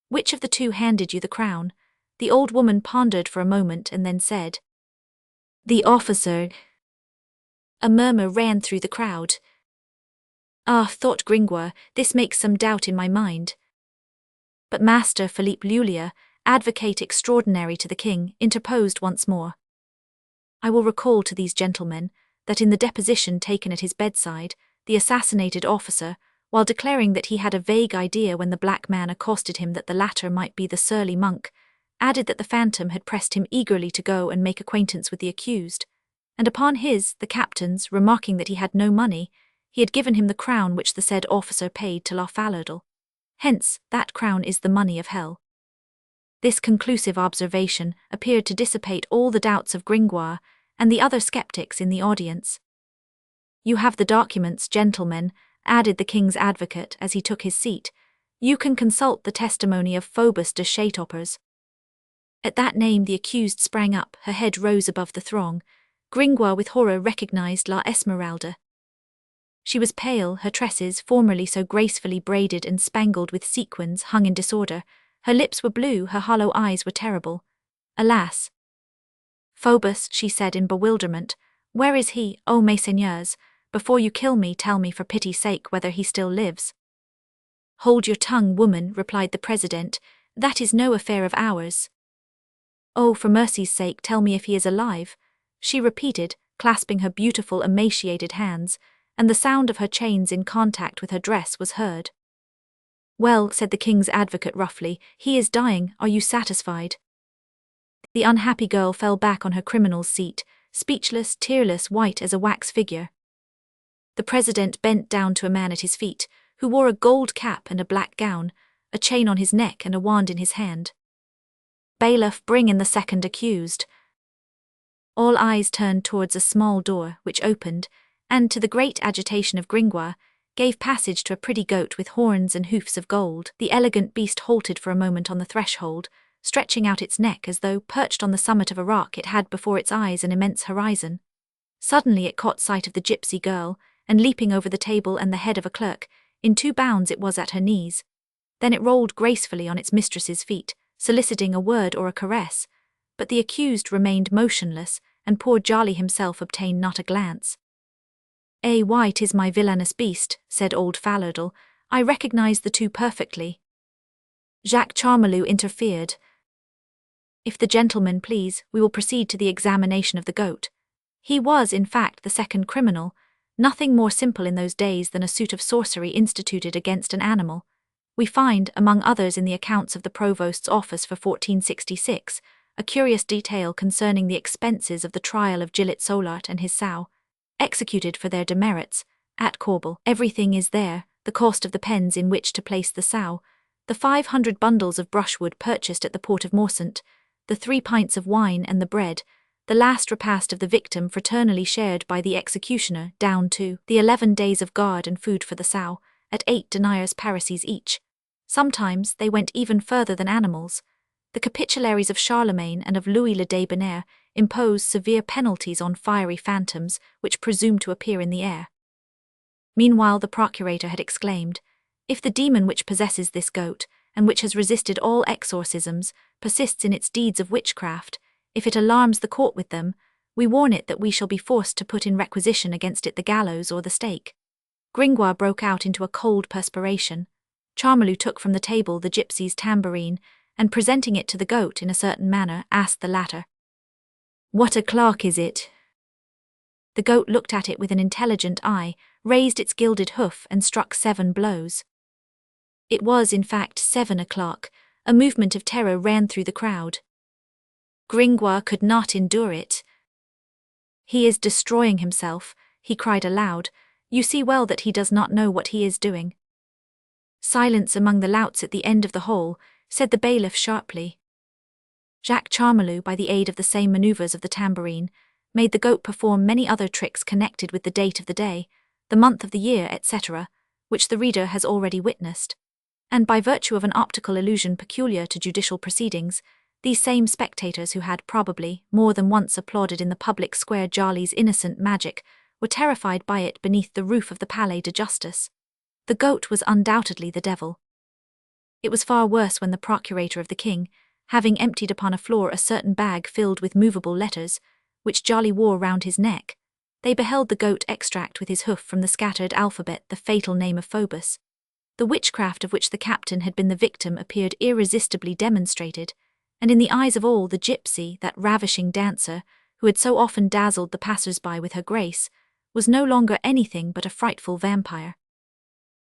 Which of the 2 handed you the crown?" The old woman pondered for a moment and then said, "The officer." A murmur ran through the crowd. "Ah," thought Gringoire, "this makes some doubt in my mind." But Master Philippe Lulia, advocate extraordinary to the king, interposed once more. "I will recall to these gentlemen that in the deposition taken at his bedside, the assassinated officer, while declaring that he had a vague idea when the black man accosted him that the latter might be the surly monk, added that the phantom had pressed him eagerly to go and make acquaintance with the accused, and upon his, the captain's, remarking that he had no money, he had given him the crown which the said officer paid to La Fallardle. Hence, that crown is the money of hell." This conclusive observation appeared to dissipate all the doubts of Gringoire and the other skeptics in the audience. "You have the documents, gentlemen," added the king's advocate as he took his seat. "You can consult the testimony of Phoebus de Chatopers." At that name the accused sprang up, her head rose above the throng. Gringoire with horror recognized La Esmeralda. She was pale, her tresses, formerly so gracefully braided and spangled with sequins, hung in disorder. Her lips were blue, her hollow eyes were terrible. "Alas!" "Phoebus," she said in bewilderment, "where is he, oh messeigneurs? Before you kill me, tell me for pity's sake whether he still lives." "Hold your tongue, woman," replied the president. "That is no affair of ours." "Oh, for mercy's sake, tell me if he is alive," she repeated, clasping her beautiful, emaciated hands, and the sound of her chains in contact with her dress was heard. "Well," said the king's advocate roughly, "he is dying, are you satisfied?" The unhappy girl fell back on her criminal's seat, speechless, tearless, white as a wax figure. The president bent down to a man at his feet, who wore a gold cap and a black gown, a chain on his neck and a wand in his hand. "Bailiff, bring in the second accused." All eyes turned towards a small door, which opened, and, to the great agitation of Gringoire, gave passage to a pretty goat with horns and hoofs of gold. The elegant beast halted for a moment on the threshold, stretching out its neck as though, perched on the summit of a rock, it had before its eyes an immense horizon. Suddenly it caught sight of the gypsy girl, and leaping over the table and the head of a clerk, in 2 bounds it was at her knees. Then it rolled gracefully on its mistress's feet, soliciting a word or a caress, but the accused remained motionless, and poor Jolly himself obtained not a glance. Why, 'tis my villainous beast," said old Fallardle. "I recognize the 2 perfectly." Jacques Charmolue interfered. "If the gentlemen please, we will proceed to the examination of the goat. He was, in fact, the second criminal, nothing more simple in those days than a suit of sorcery instituted against an animal. We find, among others in the accounts of the provost's office for 1466, a curious detail concerning the expenses of the trial of Gillet Solart and his sow, executed for their demerits, at Corbel. Everything is there, the cost of the pens in which to place the sow, the 500 bundles of brushwood purchased at the port of Morsant, the 3 pints of wine and the bread, the last repast of the victim fraternally shared by the executioner, down to the 11 days of guard and food for the sow, at 8 deniers parisis each. Sometimes they went even further than animals. The capitularies of Charlemagne and of Louis le Débonnaire impose severe penalties on fiery phantoms which presume to appear in the air. Meanwhile the procurator had exclaimed, "If the demon which possesses this goat, and which has resisted all exorcisms, persists in its deeds of witchcraft, if it alarms the court with them, we warn it that we shall be forced to put in requisition against it the gallows or the stake." Gringoire broke out into a cold perspiration. Charmolue took from the table the gypsy's tambourine, and presenting it to the goat in a certain manner, asked the latter, "What o'clock is it?" The goat looked at it with an intelligent eye, raised its gilded hoof and struck 7 blows. It was, in fact, 7 o'clock. A movement of terror ran through the crowd. Gringoire could not endure it. "He is destroying himself," he cried aloud. "You see well that he does not know what he is doing." "Silence among the louts at the end of the hall," said the bailiff sharply. Jacques Charmolue, by the aid of the same manoeuvres of the tambourine, made the goat perform many other tricks connected with the date of the day, the month of the year, etc., which the reader has already witnessed. And by virtue of an optical illusion peculiar to judicial proceedings, these same spectators who had probably more than once applauded in the public square Djali's innocent magic were terrified by it beneath the roof of the Palais de Justice. The goat was undoubtedly the devil. It was far worse when the procurator of the king, having emptied upon a floor a certain bag filled with movable letters, which Djali wore round his neck, they beheld the goat extract with his hoof from the scattered alphabet the fatal name of Phoebus. The witchcraft of which the captain had been the victim appeared irresistibly demonstrated, and in the eyes of all, the gypsy, that ravishing dancer, who had so often dazzled the passers-by with her grace, was no longer anything but a frightful vampire.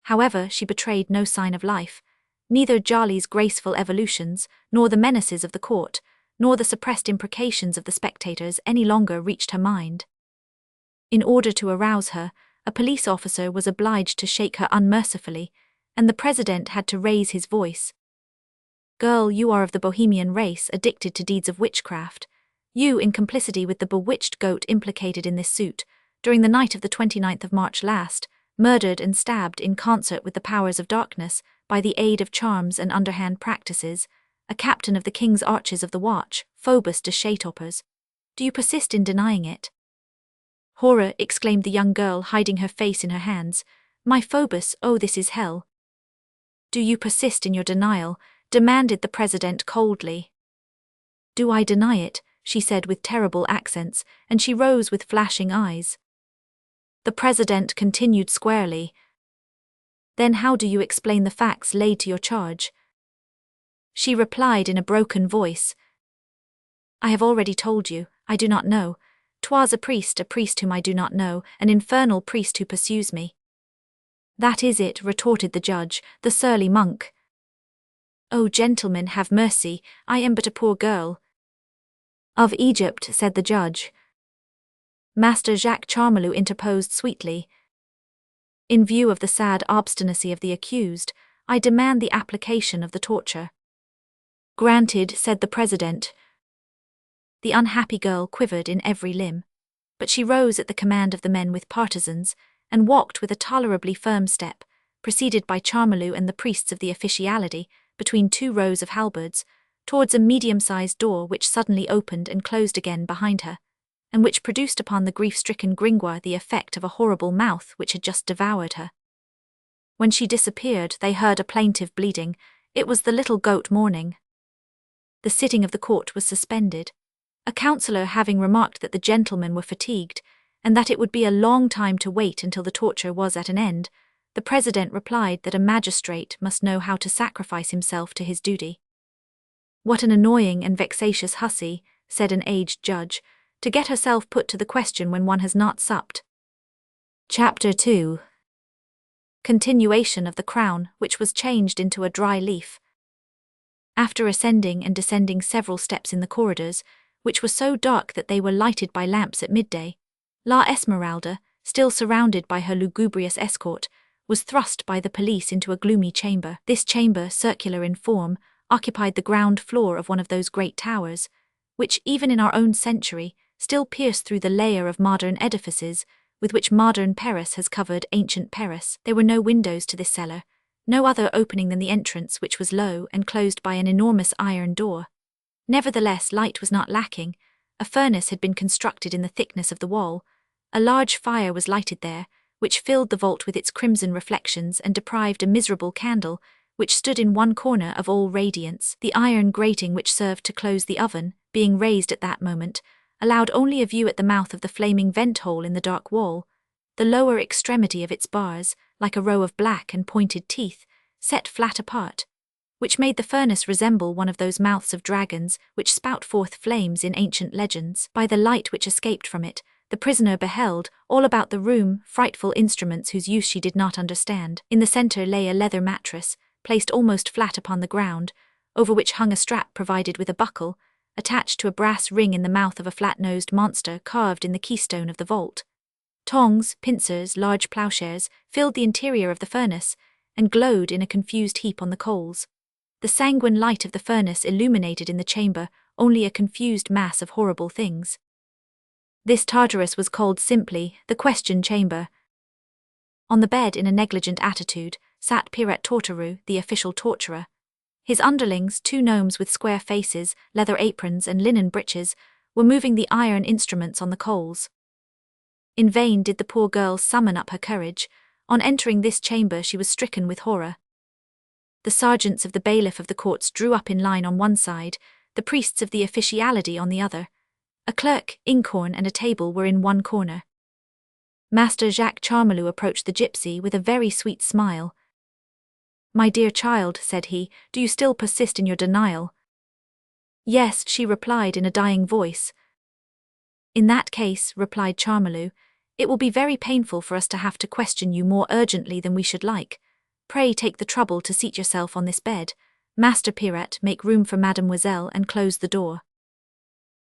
However, she betrayed no sign of life. Neither Djali's graceful evolutions, nor the menaces of the court, nor the suppressed imprecations of the spectators any longer reached her mind. In order to arouse her, a police officer was obliged to shake her unmercifully, and the president had to raise his voice. "Girl, you are of the Bohemian race, addicted to deeds of witchcraft. You, in complicity with the bewitched goat implicated in this suit, during the night of the 29th of March last, murdered and stabbed in concert with the powers of darkness, by the aid of charms and underhand practices, a captain of the king's archers of the watch, Phoebus de Chatopers. Do you persist in denying it?" "Horror!" exclaimed the young girl, hiding her face in her hands. "My Phoebus, oh, this is hell." "Do you persist in your denial?" demanded the president coldly. "Do I deny it?" she said with terrible accents, and she rose with flashing eyes. The president continued squarely. "Then how do you explain the facts laid to your charge?" She replied in a broken voice. "I have already told you, I do not know. 'Twas a priest whom I do not know, an infernal priest who pursues me." "That is it," retorted the judge, "the surly monk." "Oh, gentlemen, have mercy, I am but a poor girl." "Of Egypt," said the judge. Master Jacques Charmolue interposed sweetly. "In view of the sad obstinacy of the accused, I demand the application of the torture." "Granted," said the president. The unhappy girl quivered in every limb, but she rose at the command of the men with partisans, and walked with a tolerably firm step, preceded by Charmolue and the priests of the officiality, between 2 rows of halberds, towards a medium-sized door which suddenly opened and closed again behind her, and which produced upon the grief-stricken Gringoire the effect of a horrible mouth which had just devoured her. When she disappeared, they heard a plaintive bleating. It was the little goat mourning. The sitting of the court was suspended. A councillor having remarked that the gentlemen were fatigued, and that it would be a long time to wait until the torture was at an end, the president replied that a magistrate must know how to sacrifice himself to his duty. "What an annoying and vexatious hussy," said an aged judge, "to get herself put to the question when one has not supped." Chapter 2. Continuation of the crown, which was changed into a dry leaf. After ascending and descending several steps in the corridors, which were so dark that they were lighted by lamps at midday, La Esmeralda, still surrounded by her lugubrious escort, was thrust by the police into a gloomy chamber. This chamber, circular in form, occupied the ground floor of one of those great towers, which, even in our own century, still pierce through the layer of modern edifices with which modern Paris has covered ancient Paris. There were no windows to this cellar, no other opening than the entrance, which was low and closed by an enormous iron door. Nevertheless, light was not lacking. A furnace had been constructed in the thickness of the wall. A large fire was lighted there, which filled the vault with its crimson reflections and deprived a miserable candle, which stood in one corner, of all radiance. The iron grating which served to close the oven, being raised at that moment, allowed only a view at the mouth of the flaming vent-hole in the dark wall, the lower extremity of its bars, like a row of black and pointed teeth, set flat apart, which made the furnace resemble one of those mouths of dragons which spout forth flames in ancient legends. By the light which escaped from it, the prisoner beheld, all about the room, frightful instruments whose use she did not understand. In the center lay a leather mattress, placed almost flat upon the ground, over which hung a strap provided with a buckle, attached to a brass ring in the mouth of a flat-nosed monster carved in the keystone of the vault. Tongs, pincers, large ploughshares filled the interior of the furnace, and glowed in a confused heap on the coals. The sanguine light of the furnace illuminated in the chamber only a confused mass of horrible things. This Tartarus was called simply the question chamber. On the bed, in a negligent attitude, sat Pirate Torturou, the official torturer. His underlings, 2 gnomes with square faces, leather aprons and linen breeches, were moving the iron instruments on the coals. In vain did the poor girl summon up her courage. On entering this chamber she was stricken with horror. The sergeants of the bailiff of the courts drew up in line on one side, the priests of the officiality on the other. A clerk, inkhorn and a table were in one corner. Master Jacques Charmelou approached the gypsy with a very sweet smile. "My dear child," said he, "do you still persist in your denial?" "Yes," she replied in a dying voice. "In that case," replied Charmelou, "it will be very painful for us to have to question you more urgently than we should like. Pray take the trouble to seat yourself on this bed. Master Pirate, make room for Mademoiselle and close the door."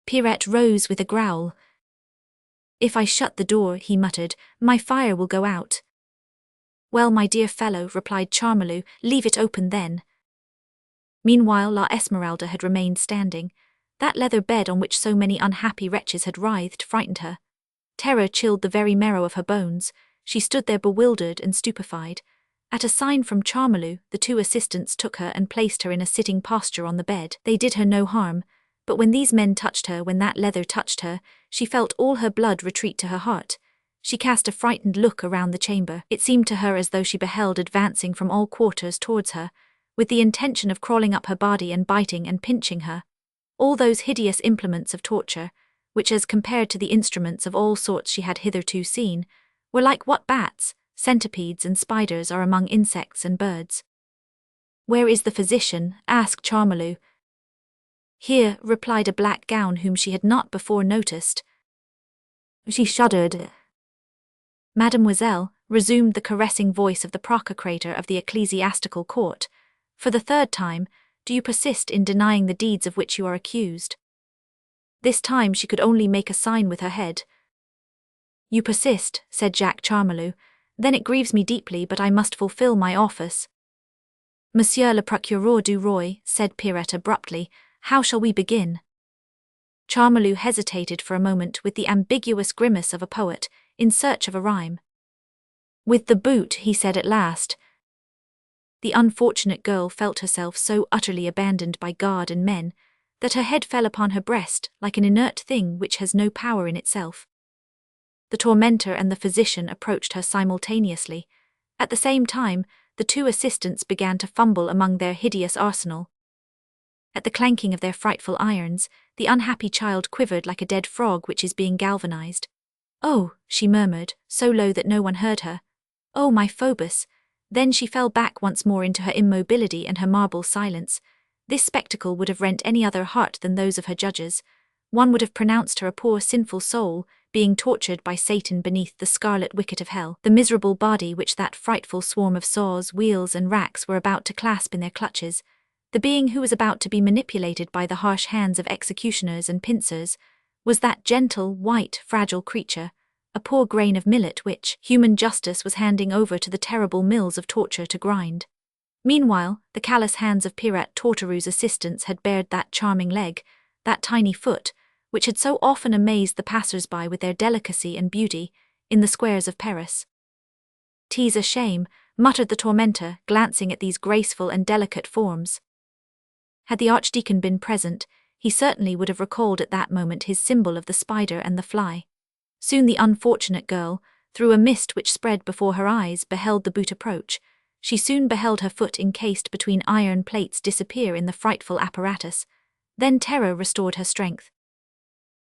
Pirate rose with a growl. "If I shut the door," he muttered, "my fire will go out." "Well, my dear fellow," replied Charmelou, "leave it open then." Meanwhile La Esmeralda had remained standing. That leather bed on which so many unhappy wretches had writhed frightened her. Terror chilled the very marrow of her bones. She stood there bewildered and stupefied. At a sign from Charmelou, the 2 assistants took her and placed her in a sitting posture on the bed. They did her no harm, but when these men touched her, when that leather touched her, she felt all her blood retreat to her heart. She cast a frightened look around the chamber. It seemed to her as though she beheld advancing from all quarters towards her, with the intention of crawling up her body and biting and pinching her. All those hideous implements of torture, which as compared to the instruments of all sorts she had hitherto seen, were like what bats, centipedes and spiders are among insects and birds. "Where is the physician?" asked Charmelou. "Here," replied a black gown whom she had not before noticed. She shuddered. "Mademoiselle," resumed the caressing voice of the procurator of the ecclesiastical court, "for the 3rd time, do you persist in denying the deeds of which you are accused?" This time she could only make a sign with her head. "You persist," said Jacques Charmelou. "Then it grieves me deeply, but I must fulfill my office." "Monsieur le procureur du roi," said Pirate abruptly, "how shall we begin?" Charmelou hesitated for a moment with the ambiguous grimace of a poet, in search of a rhyme. "With the boot," he said at last. The unfortunate girl felt herself so utterly abandoned by God and men, that her head fell upon her breast like an inert thing which has no power in itself. The tormentor and the physician approached her simultaneously. At the same time, the 2 assistants began to fumble among their hideous arsenal. At the clanking of their frightful irons, the unhappy child quivered like a dead frog which is being galvanized. "Oh," she murmured, so low that no one heard her. "Oh, my Phoebus." Then she fell back once more into her immobility and her marble silence. This spectacle would have rent any other heart than those of her judges. One would have pronounced her a poor sinful soul, being tortured by Satan beneath the scarlet wicket of hell. The miserable body which that frightful swarm of saws, wheels and racks were about to clasp in their clutches, the being who was about to be manipulated by the harsh hands of executioners and pincers, was that gentle, white, fragile creature, a poor grain of millet which human justice was handing over to the terrible mills of torture to grind. Meanwhile, the callous hands of Pirate Torturou's assistants had bared that charming leg, that tiny foot, which had so often amazed the passers-by with their delicacy and beauty, in the squares of Paris. "'Tis a shame," muttered the tormentor, glancing at these graceful and delicate forms. Had the archdeacon been present, he certainly would have recalled at that moment his symbol of the spider and the fly. Soon the unfortunate girl, through a mist which spread before her eyes, beheld the boot approach. She soon beheld her foot encased between iron plates disappear in the frightful apparatus. Then terror restored her strength.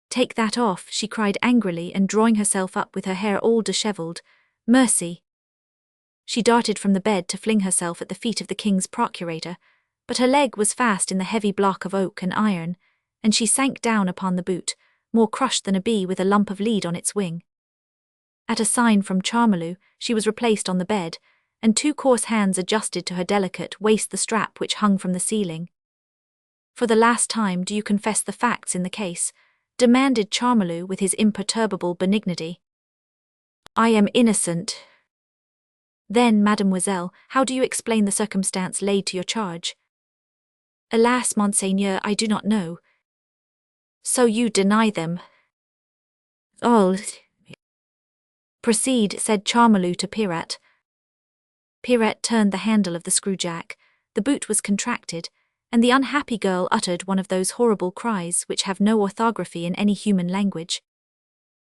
"Take that off," she cried angrily, and drawing herself up with her hair all dishevelled, Mercy! She darted from the bed to fling herself at the feet of the king's procurator, but her leg was fast in the heavy block of oak and iron, and she sank down upon the boot, more crushed than a bee with a lump of lead on its wing. At a sign from Charmolue, she was replaced on the bed, and 2 coarse hands adjusted to her delicate waist the strap which hung from the ceiling. For the last time, do you confess the facts in the case? Demanded Charmolue with his imperturbable benignity. I am innocent. Then, mademoiselle, how do you explain the circumstance laid to your charge? Alas, monseigneur, I do not know. So you deny them? Oh. Proceed, said Charmolue to Pierrette. Pierrette turned the handle of the screwjack, the boot was contracted, and the unhappy girl uttered one of those horrible cries which have no orthography in any human language.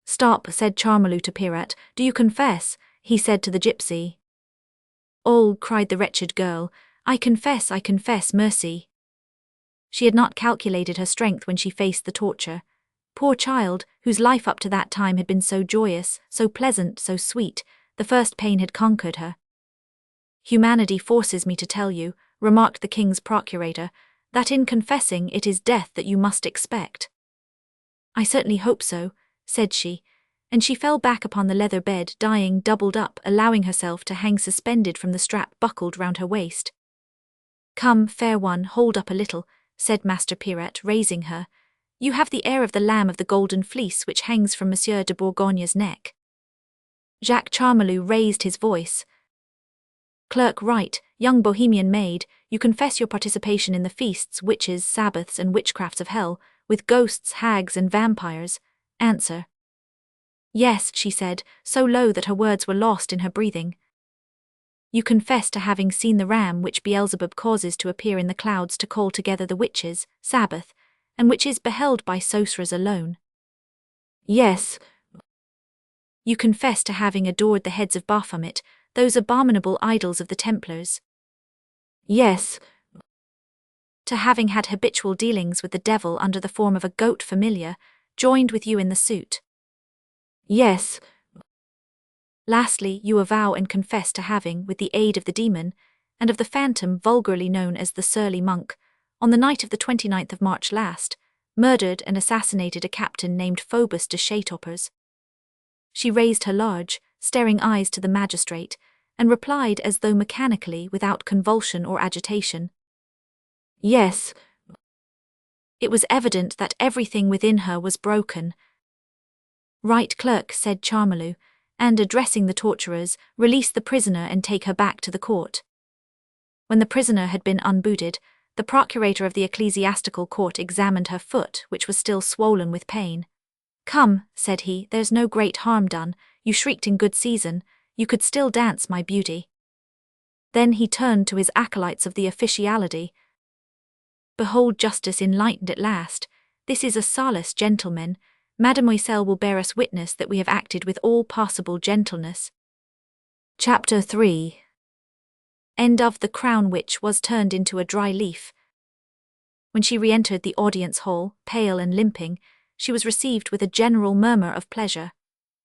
Stop, said Charmolue to Pierrette, do you confess? He said to the gypsy. Oh, cried the wretched girl, I confess, mercy. She had not calculated her strength when she faced the torture. Poor child, whose life up to that time had been so joyous, so pleasant, so sweet, the first pain had conquered her. Humanity forces me to tell you, remarked the king's procurator, that in confessing it is death that you must expect. I certainly hope so, said she, and she fell back upon the leather bed, dying doubled up, allowing herself to hang suspended from the strap buckled round her waist. Come, fair one, hold up a little, said Master Pierrette, raising her. You have the air of the lamb of the golden fleece which hangs from Monsieur de Bourgogne's neck. Jacques Charmolue raised his voice. Clerk Wright, young bohemian maid, you confess your participation in the feasts, witches, sabbaths, and witchcrafts of hell, with ghosts, hags, and vampires. Answer. Yes, she said, so low that her words were lost in her breathing. You confess to having seen the ram which Beelzebub causes to appear in the clouds to call together the witches, Sabbath, and which is beheld by sorcerers alone. Yes. You confess to having adored the heads of Baphomet, those abominable idols of the Templars. Yes. To having had habitual dealings with the devil under the form of a goat familiar, joined with you in the suit. Yes. Lastly, you avow and confess to having, with the aid of the demon, and of the phantom vulgarly known as the surly monk, on the night of the 29th of March last, murdered and assassinated a captain named Phoebus de Châteaupers. She raised her large, staring eyes to the magistrate, and replied as though mechanically, without convulsion or agitation. Yes. It was evident that everything within her was broken. Right, clerk, said Charmolue, and, addressing the torturers, release the prisoner and take her back to the court. When the prisoner had been unbooted, the procurator of the ecclesiastical court examined her foot, which was still swollen with pain. Come, said he, there's no great harm done, you shrieked in good season, you could still dance, my beauty. Then he turned to his acolytes of the officiality. Behold justice enlightened at last, this is a solace, gentlemen, Mademoiselle will bear us witness that we have acted with all possible gentleness. Chapter 3. End of The crown which was turned into a dry leaf. When she re-entered the audience hall, pale and limping, she was received with a general murmur of pleasure.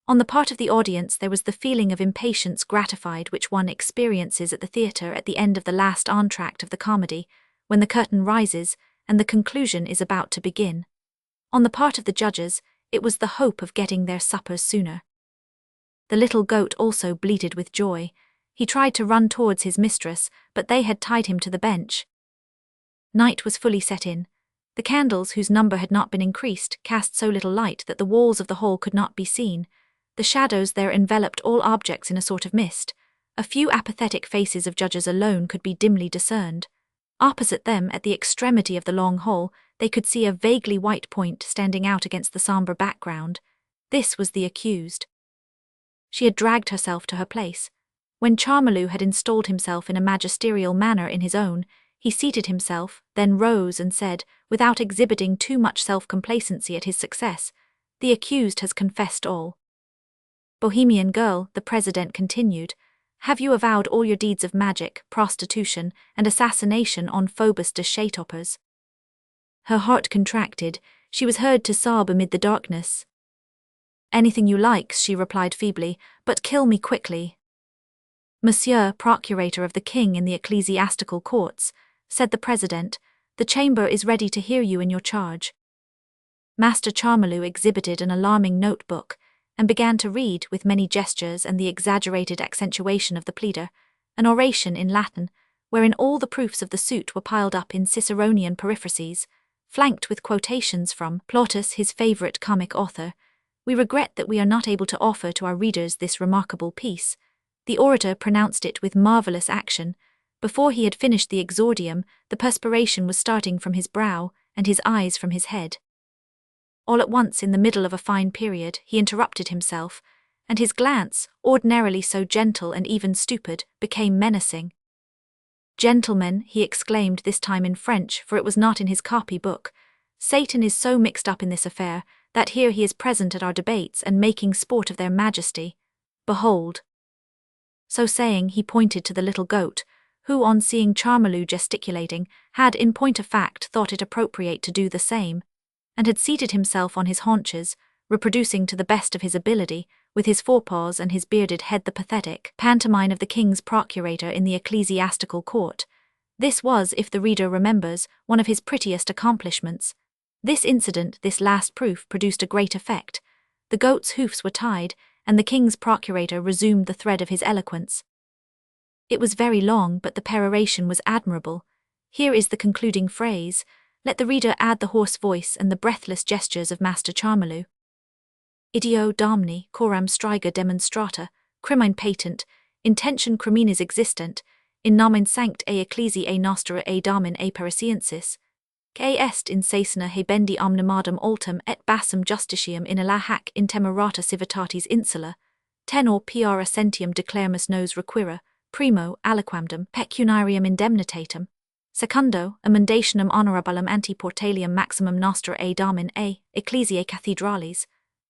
On the part of the audience there was the feeling of impatience gratified which one experiences at the theatre at the end of the last entr'acte of the comedy, when the curtain rises and the conclusion is about to begin. On the part of the judges, it was the hope of getting their suppers sooner. The little goat also bleated with joy. He tried to run towards his mistress, but they had tied him to the bench. Night was fully set in. The candles, whose number had not been increased, cast so little light that the walls of the hall could not be seen. The shadows there enveloped all objects in a sort of mist. A few apathetic faces of judges alone could be dimly discerned. Opposite them, at the extremity of the long hall, they could see a vaguely white point standing out against the sombre background. This was the accused. She had dragged herself to her place. When Charmolue had installed himself in a magisterial manner in his own, he seated himself, then rose and said, without exhibiting too much self-complacency at his success, "The accused has confessed all." Bohemian girl, the president continued, have you avowed all your deeds of magic, prostitution, and assassination on Phoebus de Châteaupers? Her heart contracted, she was heard to sob amid the darkness. Anything you like, she replied feebly, but kill me quickly. Monsieur, procurator of the king in the ecclesiastical courts, said the president, the chamber is ready to hear you in your charge. Master Charmolue exhibited an alarming notebook, and began to read, with many gestures and the exaggerated accentuation of the pleader, an oration in Latin, wherein all the proofs of the suit were piled up in Ciceronian periphrases, flanked with quotations from Plautus, his favourite comic author. We regret that we are not able to offer to our readers this remarkable piece. The orator pronounced it with marvellous action. Before he had finished the exordium, the perspiration was starting from his brow, and his eyes from his head. All at once, in the middle of a fine period, he interrupted himself, and his glance, ordinarily so gentle and even stupid, became menacing. Gentlemen, he exclaimed this time in French, for it was not in his copy book, Satan is so mixed up in this affair, that here he is present at our debates and making sport of their majesty. Behold. So saying, he pointed to the little goat, who, on seeing Charmolue gesticulating, had in point of fact thought it appropriate to do the same, and had seated himself on his haunches, reproducing to the best of his ability, with his forepaws and his bearded head, the pathetic pantomime of the king's procurator in the ecclesiastical court. This was, if the reader remembers, one of his prettiest accomplishments. This incident, this last proof, produced a great effect. The goat's hoofs were tied, and the king's procurator resumed the thread of his eloquence. It was very long, but the peroration was admirable. Here is the concluding phrase. Let the reader add the hoarse voice and the breathless gestures of Master Charmolue. Ideo domni, coram striga demonstrata, crimine patent, intention criminis existent, in nomen sanct a ecclesiae nostra a domin a parisiensis, que est in sesina habendi omnimadum altum et bassum justitium in illa hac intemerata civitatis insula, tenor pr assentium declarmus nos requira, primo aliquamdum pecuniarium indemnitatum, secundo emendationum honorabilum antiportalium maximum nostra a domin a ecclesiae cathedralis,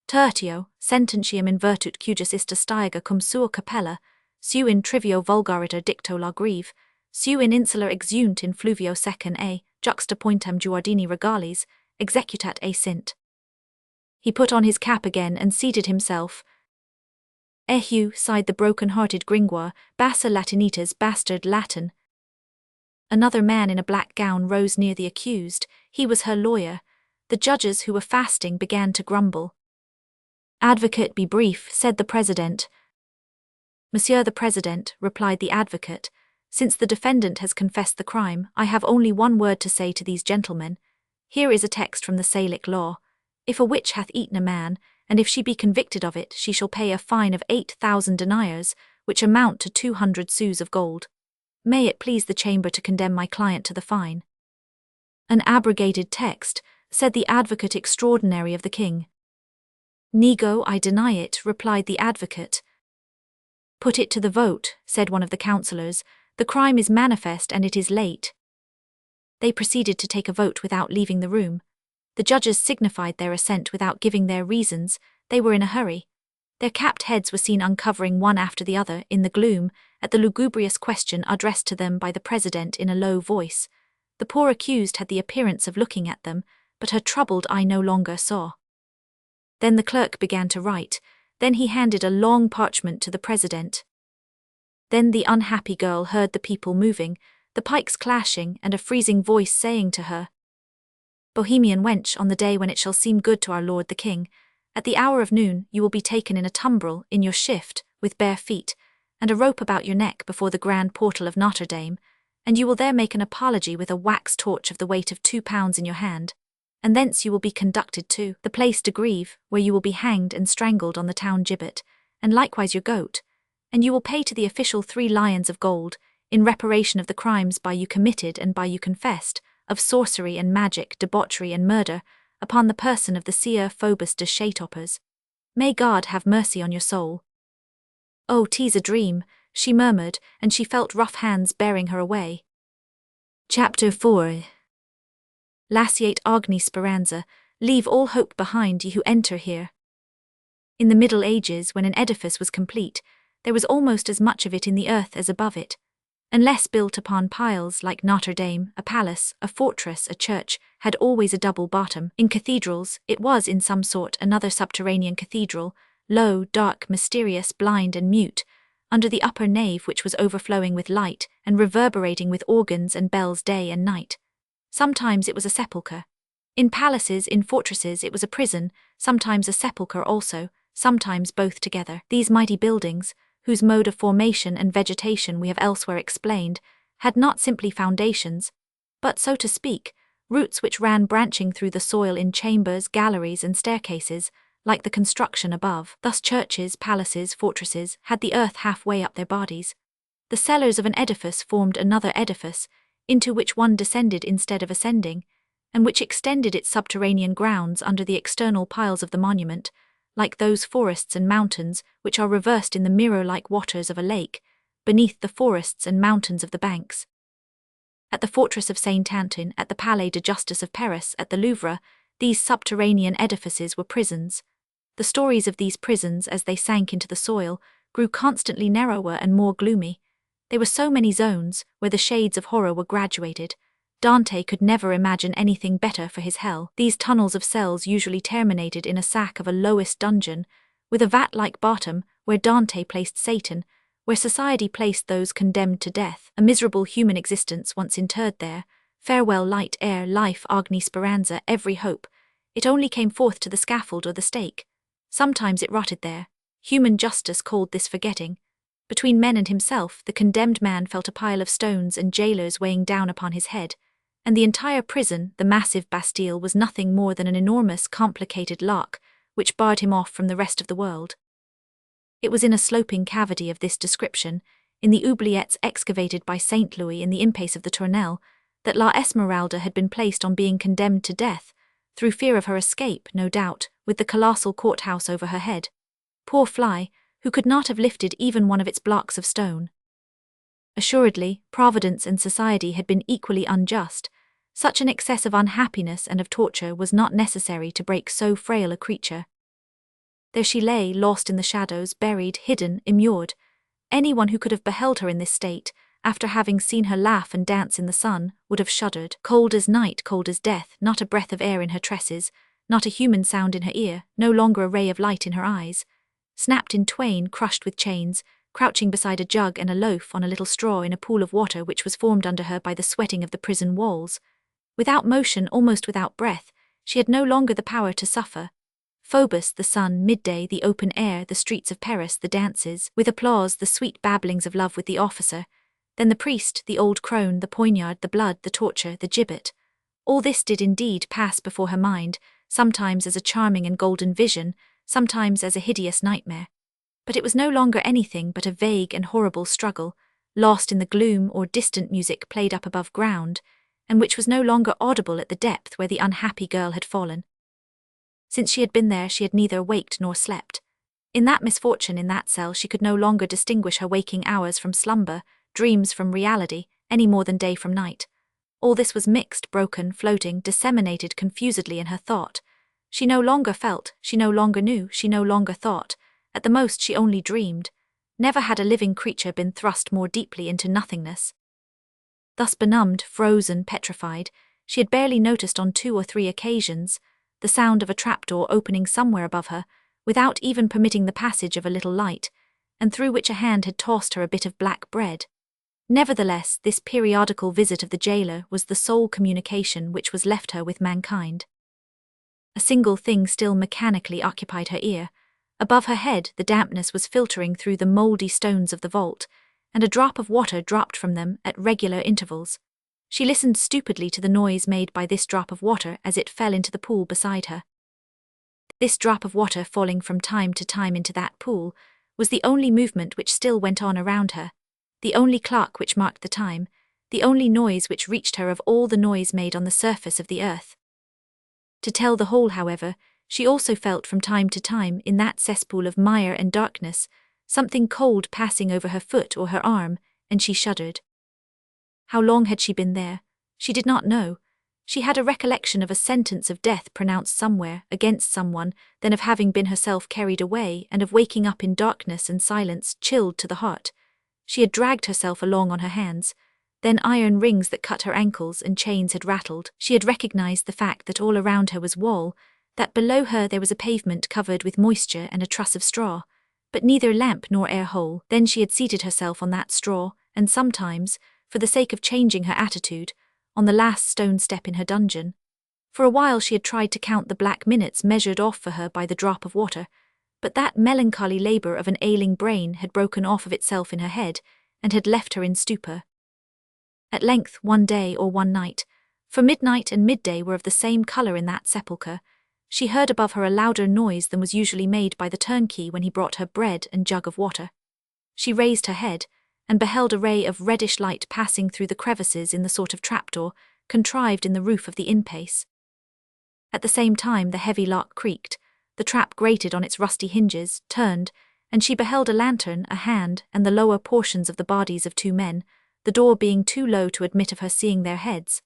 tertio sententium in virtut cujus ista staiga cum sua capella, su in trivio vulgariter dicto lagrive, su in insula exunt in fluvio secum a juxtapointem giardini regalis, executat a sint. He put on his cap again and seated himself. Eheu, sighed the broken-hearted Gringoire, bassa latinitas bastard Latin. Another man in a black gown rose near the accused. He was her lawyer. The judges who were fasting began to grumble. Advocate, be brief, said the president. Monsieur the President, replied the advocate, since the defendant has confessed the crime, I have only one word to say to these gentlemen. Here is a text from the Salic law. If a witch hath eaten a man, and if she be convicted of it, she shall pay a fine of 8,000 deniers, which amount to 200 sous of gold. May it please the chamber to condemn my client to the fine. An abrogated text, said the advocate extraordinary of the king. Nego, I deny it, replied the advocate. Put it to the vote, said one of the councillors. The crime is manifest and it is late. They proceeded to take a vote without leaving the room. The judges signified their assent without giving their reasons. They were in a hurry. Their capped heads were seen uncovering one after the other, in the gloom, at the lugubrious question addressed to them by the president in a low voice. The poor accused had the appearance of looking at them, but her troubled eye no longer saw. Then the clerk began to write. Then he handed a long parchment to the president. Then the unhappy girl heard the people moving, the pikes clashing, and a freezing voice saying to her, Bohemian wench, on the day when it shall seem good to our lord the king, at the hour of noon you will be taken in a tumbrel, in your shift, with bare feet, and a rope about your neck before the grand portal of Notre-Dame, and you will there make an apology with a wax torch of the weight of 2 pounds in your hand, and thence you will be conducted to the place de Grève, where you will be hanged and strangled on the town gibbet, and likewise your goat, and you will pay to the official 3 lions of gold, in reparation of the crimes by you committed and by you confessed, of sorcery and magic, debauchery and murder, upon the person of the seer Phoebus de Chatopers. May God have mercy on your soul. Oh, 'tis a dream, she murmured, and she felt rough hands bearing her away. Chapter 4. Lasciate ogni speranza, leave all hope behind, ye who enter here. In the Middle Ages, when an edifice was complete, there was almost as much of it in the earth as above it. Unless built upon piles like Notre-Dame, a palace, a fortress, a church, had always a double bottom. In cathedrals, it was in some sort another subterranean cathedral, low, dark, mysterious, blind and mute, under the upper nave which was overflowing with light and reverberating with organs and bells day and night. Sometimes it was a sepulchre. In palaces, in fortresses, it was a prison, sometimes a sepulchre also, sometimes both together. These mighty buildings, whose mode of formation and vegetation we have elsewhere explained, had not simply foundations, but, so to speak, roots which ran branching through the soil in chambers, galleries, and staircases, like the construction above. Thus churches, palaces, fortresses had the earth halfway up their bodies. The cellars of an edifice formed another edifice, into which one descended instead of ascending, and which extended its subterranean grounds under the external piles of the monument, like those forests and mountains which are reversed in the mirror-like waters of a lake, beneath the forests and mountains of the banks. At the fortress of Saint-Antoine, at the Palais de Justice of Paris, at the Louvre, these subterranean edifices were prisons. The stories of these prisons, as they sank into the soil, grew constantly narrower and more gloomy. They were so many zones, where the shades of horror were graduated. Dante could never imagine anything better for his hell. These tunnels of cells usually terminated in a sack of a lowest dungeon, with a vat-like bottom, where Dante placed Satan, where society placed those condemned to death. A miserable human existence once interred there. Farewell light, air, life, agni speranza, every hope. It only came forth to the scaffold or the stake. Sometimes it rotted there. Human justice called this forgetting. Between men and himself, the condemned man felt a pile of stones and jailers weighing down upon his head, and the entire prison, the massive Bastille, was nothing more than an enormous, complicated lock, which barred him off from the rest of the world. It was in a sloping cavity of this description, in the oubliettes excavated by Saint Louis in the impasse of the Tournelle, that La Esmeralda had been placed on being condemned to death, through fear of her escape, no doubt, with the colossal courthouse over her head. Poor fly, who could not have lifted even one of its blocks of stone. Assuredly, Providence and society had been equally unjust. Such an excess of unhappiness and of torture was not necessary to break so frail a creature. There she lay, lost in the shadows, buried, hidden, immured. Anyone who could have beheld her in this state, after having seen her laugh and dance in the sun, would have shuddered. Cold as night, cold as death, not a breath of air in her tresses, not a human sound in her ear, no longer a ray of light in her eyes. Snapped in twain, crushed with chains, crouching beside a jug and a loaf on a little straw in a pool of water which was formed under her by the sweating of the prison walls. Without motion, almost without breath, she had no longer the power to suffer. Phoebus, the sun, midday, the open air, the streets of Paris, the dances, with applause, the sweet babblings of love with the officer, then the priest, the old crone, the poignard, the blood, the torture, the gibbet. All this did indeed pass before her mind, sometimes as a charming and golden vision, sometimes as a hideous nightmare. But it was no longer anything but a vague and horrible struggle, lost in the gloom or distant music played up above ground, and which was no longer audible at the depth where the unhappy girl had fallen. Since she had been there, she had neither waked nor slept. In that misfortune, in that cell, she could no longer distinguish her waking hours from slumber, dreams from reality, any more than day from night. All this was mixed, broken, floating, disseminated confusedly in her thought. She no longer felt, she no longer knew, she no longer thought. At the most she only dreamed. Never had a living creature been thrust more deeply into nothingness. Thus benumbed, frozen, petrified, she had barely noticed on 2 or 3 occasions the sound of a trapdoor opening somewhere above her, without even permitting the passage of a little light, and through which a hand had tossed her a bit of black bread. Nevertheless, this periodical visit of the jailer was the sole communication which was left her with mankind. A single thing still mechanically occupied her ear. Above her head, the dampness was filtering through the mouldy stones of the vault, and a drop of water dropped from them at regular intervals. She listened stupidly to the noise made by this drop of water as it fell into the pool beside her. This drop of water falling from time to time into that pool was the only movement which still went on around her, the only clock which marked the time, the only noise which reached her of all the noise made on the surface of the earth. To tell the whole, however, she also felt from time to time, in that cesspool of mire and darkness, something cold passing over her foot or her arm, and she shuddered. How long had she been there? She did not know. She had a recollection of a sentence of death pronounced somewhere, against someone, then of having been herself carried away, and of waking up in darkness and silence, chilled to the heart. She had dragged herself along on her hands. then iron rings that cut her ankles and chains had rattled. She had recognized the fact that all around her was wall, that below her there was a pavement covered with moisture and a truss of straw, but neither lamp nor air hole. Then she had seated herself on that straw, and sometimes, for the sake of changing her attitude, on the last stone step in her dungeon. For a while she had tried to count the black minutes measured off for her by the drop of water, but that melancholy labor of an ailing brain had broken off of itself in her head, and had left her in stupor. At length, one day or one night, for midnight and midday were of the same colour in that sepulchre, she heard above her a louder noise than was usually made by the turnkey when he brought her bread and jug of water. She raised her head, and beheld a ray of reddish light passing through the crevices in the sort of trapdoor contrived in the roof of the inn-pace. At the same time the heavy lock creaked, the trap grated on its rusty hinges, turned, and she beheld a lantern, a hand, and the lower portions of the bodies of two men, the door being too low to admit of her seeing their heads.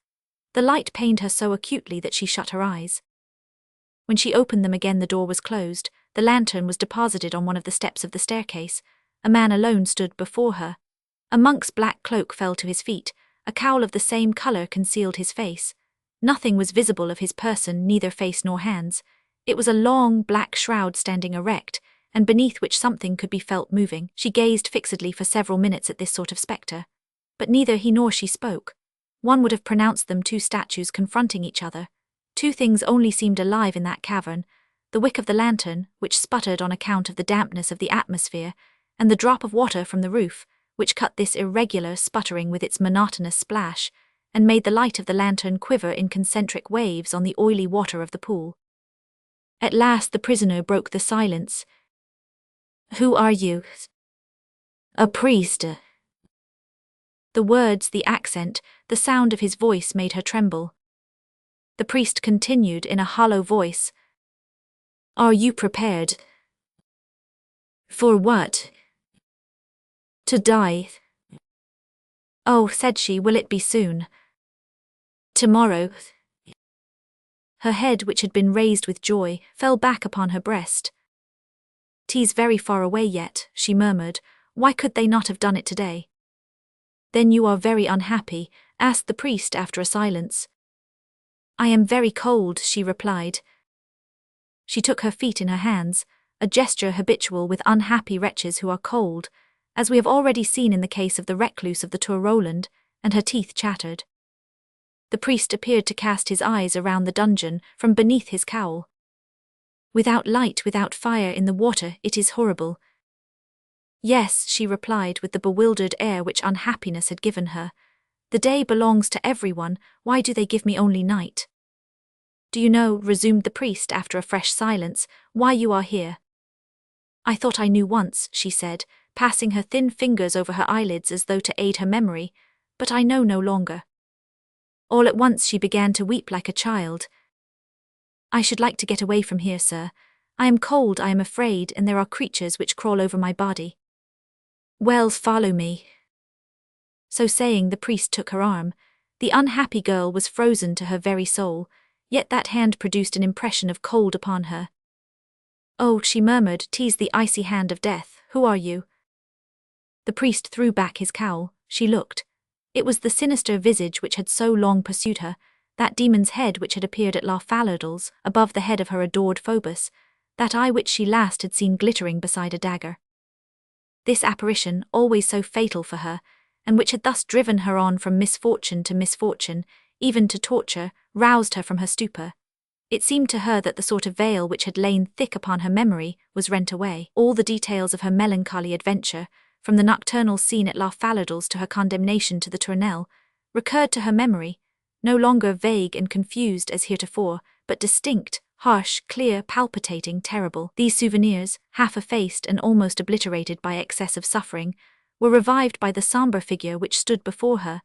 The light pained her so acutely that she shut her eyes. When she opened them again the door was closed, the lantern was deposited on one of the steps of the staircase, a man alone stood before her. A monk's black cloak fell to his feet, a cowl of the same colour concealed his face. Nothing was visible of his person, neither face nor hands. It was a long, black shroud standing erect, and beneath which something could be felt moving. She gazed fixedly for several minutes at this sort of spectre, but neither he nor she spoke. One would have pronounced them two statues confronting each other. Two things only seemed alive in that cavern: the wick of the lantern, which sputtered on account of the dampness of the atmosphere, and the drop of water from the roof, which cut this irregular sputtering with its monotonous splash, and made the light of the lantern quiver in concentric waves on the oily water of the pool. At last the prisoner broke the silence. "Who are you?" "A priest." The words, the accent, the sound of his voice made her tremble. The priest continued in a hollow voice, "Are you prepared?" "For what?" "To die." "Oh," said she, "will it be soon?" "Tomorrow." Her head, which had been raised with joy, fell back upon her breast. "'Tis very far away yet," she murmured. "Why could they not have done it today?" "Then you are very unhappy?" asked the priest after a silence. "I am very cold," she replied. She took her feet in her hands, a gesture habitual with unhappy wretches who are cold, as we have already seen in the case of the recluse of the Tour Roland, and her teeth chattered. The priest appeared to cast his eyes around the dungeon from beneath his cowl. "Without light, without fire in the water, it is horrible." "Yes," she replied with the bewildered air which unhappiness had given her. "The day belongs to everyone, why do they give me only night?" "Do you know," resumed the priest after a fresh silence, "why you are here?" "I thought I knew once," she said, passing her thin fingers over her eyelids as though to aid her memory, "but I know no longer." All at once she began to weep like a child. "I should like to get away from here, sir. I am cold, I am afraid, and there are creatures which crawl over my body." "Well, follow me." So saying, the priest took her arm. The unhappy girl was frozen to her very soul, yet that hand produced an impression of cold upon her. "Oh," she murmured, "'tis the icy hand of death. Who are you?" The priest threw back his cowl. She looked. It was the sinister visage which had so long pursued her, that demon's head which had appeared at La Faladol's, above the head of her adored Phoebus, that eye which she last had seen glittering beside a dagger. This apparition, always so fatal for her, and which had thus driven her on from misfortune to misfortune, even to torture, roused her from her stupor. It seemed to her that the sort of veil which had lain thick upon her memory was rent away. All the details of her melancholy adventure, from the nocturnal scene at La Faladol's to her condemnation to the Tournelle, recurred to her memory, no longer vague and confused as heretofore, but distinct, harsh, clear, palpitating, terrible. These souvenirs, half effaced and almost obliterated by excess of suffering, were revived by the sombre figure which stood before her,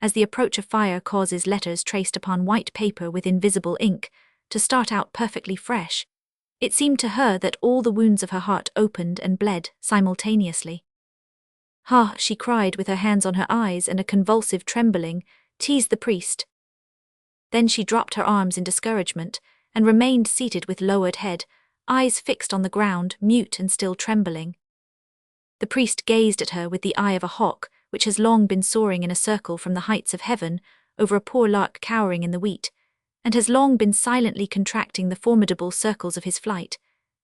as the approach of fire causes letters traced upon white paper with invisible ink to start out perfectly fresh. It seemed to her that all the wounds of her heart opened and bled simultaneously. "Ha!" she cried with her hands on her eyes and a convulsive trembling, "'tis the priest." Then she dropped her arms in discouragement, and remained seated with lowered head, eyes fixed on the ground, mute and still trembling. The priest gazed at her with the eye of a hawk, which has long been soaring in a circle from the heights of heaven over a poor lark cowering in the wheat, and has long been silently contracting the formidable circles of his flight,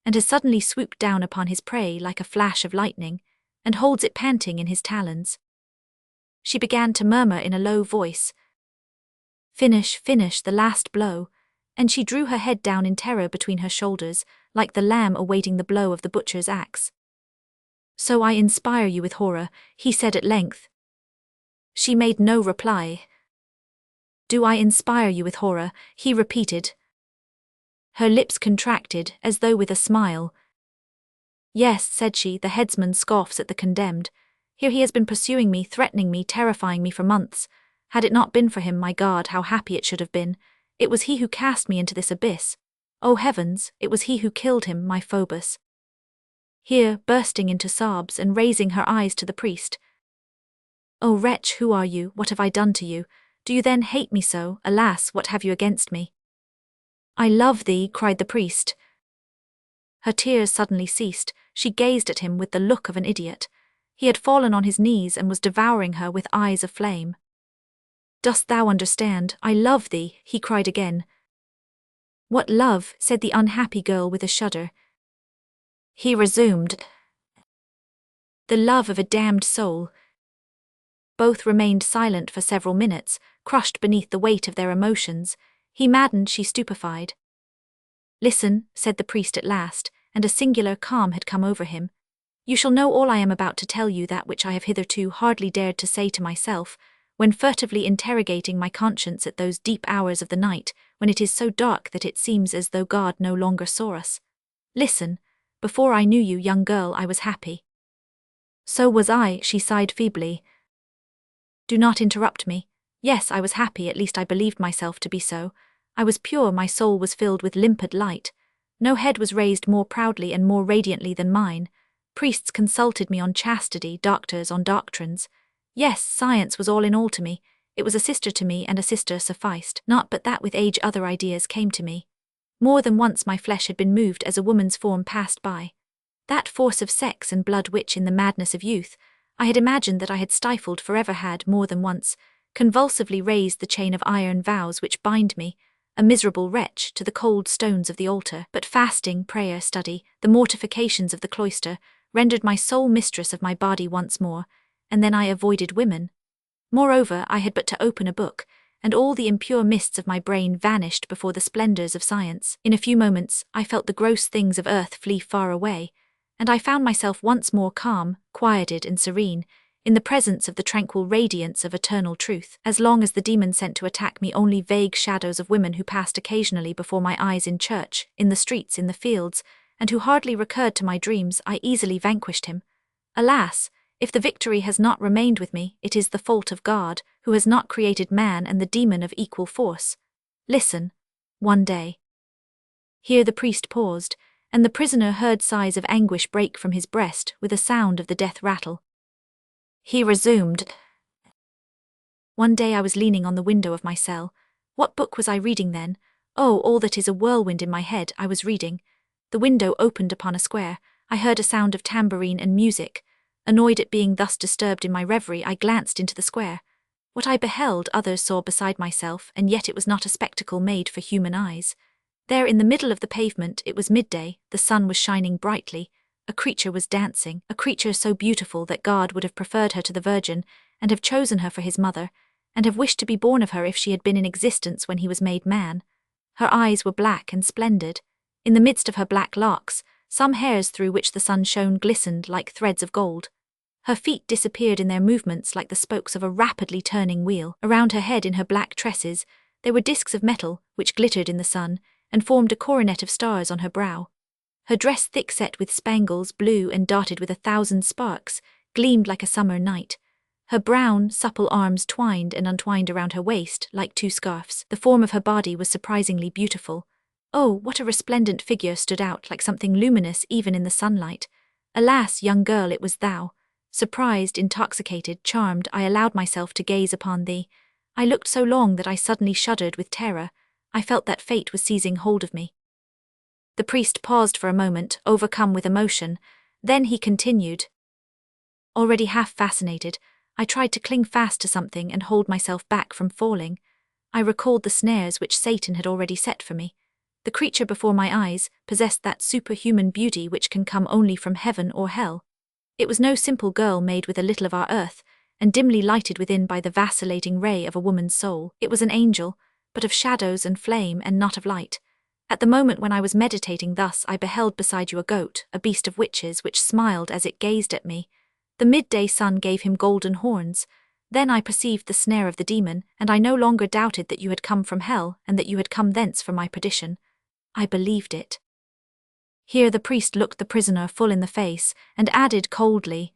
and has suddenly swooped down upon his prey like a flash of lightning, and holds it panting in his talons. She began to murmur in a low voice, "Finish, finish the last blow," and she drew her head down in terror between her shoulders, like the lamb awaiting the blow of the butcher's axe. "So I inspire you with horror," he said at length. She made no reply. "Do I inspire you with horror?" he repeated. Her lips contracted, as though with a smile. "Yes," said she, "the headsman scoffs at the condemned. Here he has been pursuing me, threatening me, terrifying me for months. Had it not been for him, my God, how happy it should have been. It was he who cast me into this abyss. Oh heavens, it was he who killed him, my Phoebus." Here, bursting into sobs and raising her eyes to the priest. "O wretch, who are you? What have I done to you? Do you then hate me so? Alas, what have you against me?" "I love thee," cried the priest. Her tears suddenly ceased. She gazed at him with the look of an idiot. He had fallen on his knees and was devouring her with eyes of flame. "Dost thou understand? I love thee," he cried again. "What love?" said the unhappy girl with a shudder. He resumed, "The love of a damned soul." Both remained silent for several minutes, crushed beneath the weight of their emotions, he maddened, she stupefied. "Listen," said the priest at last, and a singular calm had come over him. "You shall know all I am about to tell you, that which I have hitherto hardly dared to say to myself, when furtively interrogating my conscience at those deep hours of the night, when it is so dark that it seems as though God no longer saw us. Listen. Before I knew you, young girl, I was happy." "So was I," she sighed feebly. "Do not interrupt me. Yes, I was happy, at least I believed myself to be so. I was pure, my soul was filled with limpid light. No head was raised more proudly and more radiantly than mine. Priests consulted me on chastity, doctors on doctrines. Yes, science was all in all to me. It was a sister to me, and a sister sufficed. Not but that with age other ideas came to me. More than once my flesh had been moved as a woman's form passed by. That force of sex and blood which, in the madness of youth, I had imagined that I had stifled forever had, more than once, convulsively raised the chain of iron vows which bind me, a miserable wretch, to the cold stones of the altar. But fasting, prayer, study, the mortifications of the cloister, rendered my soul mistress of my body once more, and then I avoided women. Moreover, I had but to open a book, and all the impure mists of my brain vanished before the splendors of science. In a few moments, I felt the gross things of earth flee far away, and I found myself once more calm, quieted and serene, in the presence of the tranquil radiance of eternal truth. As long as the demon sent to attack me only vague shadows of women who passed occasionally before my eyes in church, in the streets, in the fields, and who hardly recurred to my dreams, I easily vanquished him. Alas! If the victory has not remained with me, it is the fault of God, who has not created man and the demon of equal force. Listen. One day. Here the priest paused, and the prisoner heard sighs of anguish break from his breast with a sound of the death rattle. He resumed. "One day I was leaning on the window of my cell. What book was I reading then? Oh, all that is a whirlwind in my head, I was reading. The window opened upon a square. I heard a sound of tambourine and music. Annoyed at being thus disturbed in my reverie, I glanced into the square. What I beheld others saw beside myself, and yet it was not a spectacle made for human eyes. There in the middle of the pavement, it was midday, the sun was shining brightly, a creature was dancing, a creature so beautiful that God would have preferred her to the Virgin, and have chosen her for his mother, and have wished to be born of her if she had been in existence when he was made man. Her eyes were black and splendid. In the midst of her black locks, some hairs through which the sun shone glistened like threads of gold. Her feet disappeared in their movements like the spokes of a rapidly turning wheel. Around her head, in her black tresses, there were discs of metal, which glittered in the sun, and formed a coronet of stars on her brow. Her dress, thick set with spangles, blue and dotted with 1,000 sparks, gleamed like a summer night. Her brown, supple arms twined and untwined around her waist like two scarfs. The form of her body was surprisingly beautiful. Oh, what a resplendent figure stood out like something luminous even in the sunlight. Alas, young girl, it was thou. Surprised, intoxicated, charmed, I allowed myself to gaze upon thee. I looked so long that I suddenly shuddered with terror. I felt that fate was seizing hold of me." The priest paused for a moment, overcome with emotion. Then he continued. "Already half fascinated, I tried to cling fast to something and hold myself back from falling. I recalled the snares which Satan had already set for me. The creature before my eyes possessed that superhuman beauty which can come only from heaven or hell. It was no simple girl made with a little of our earth, and dimly lighted within by the vacillating ray of a woman's soul. It was an angel, but of shadows and flame and not of light. At the moment when I was meditating thus, I beheld beside you a goat, a beast of witches, which smiled as it gazed at me. The midday sun gave him golden horns. Then I perceived the snare of the demon, and I no longer doubted that you had come from hell, and that you had come thence for my perdition. I believed it. Here the priest looked the prisoner full in the face, and added coldly,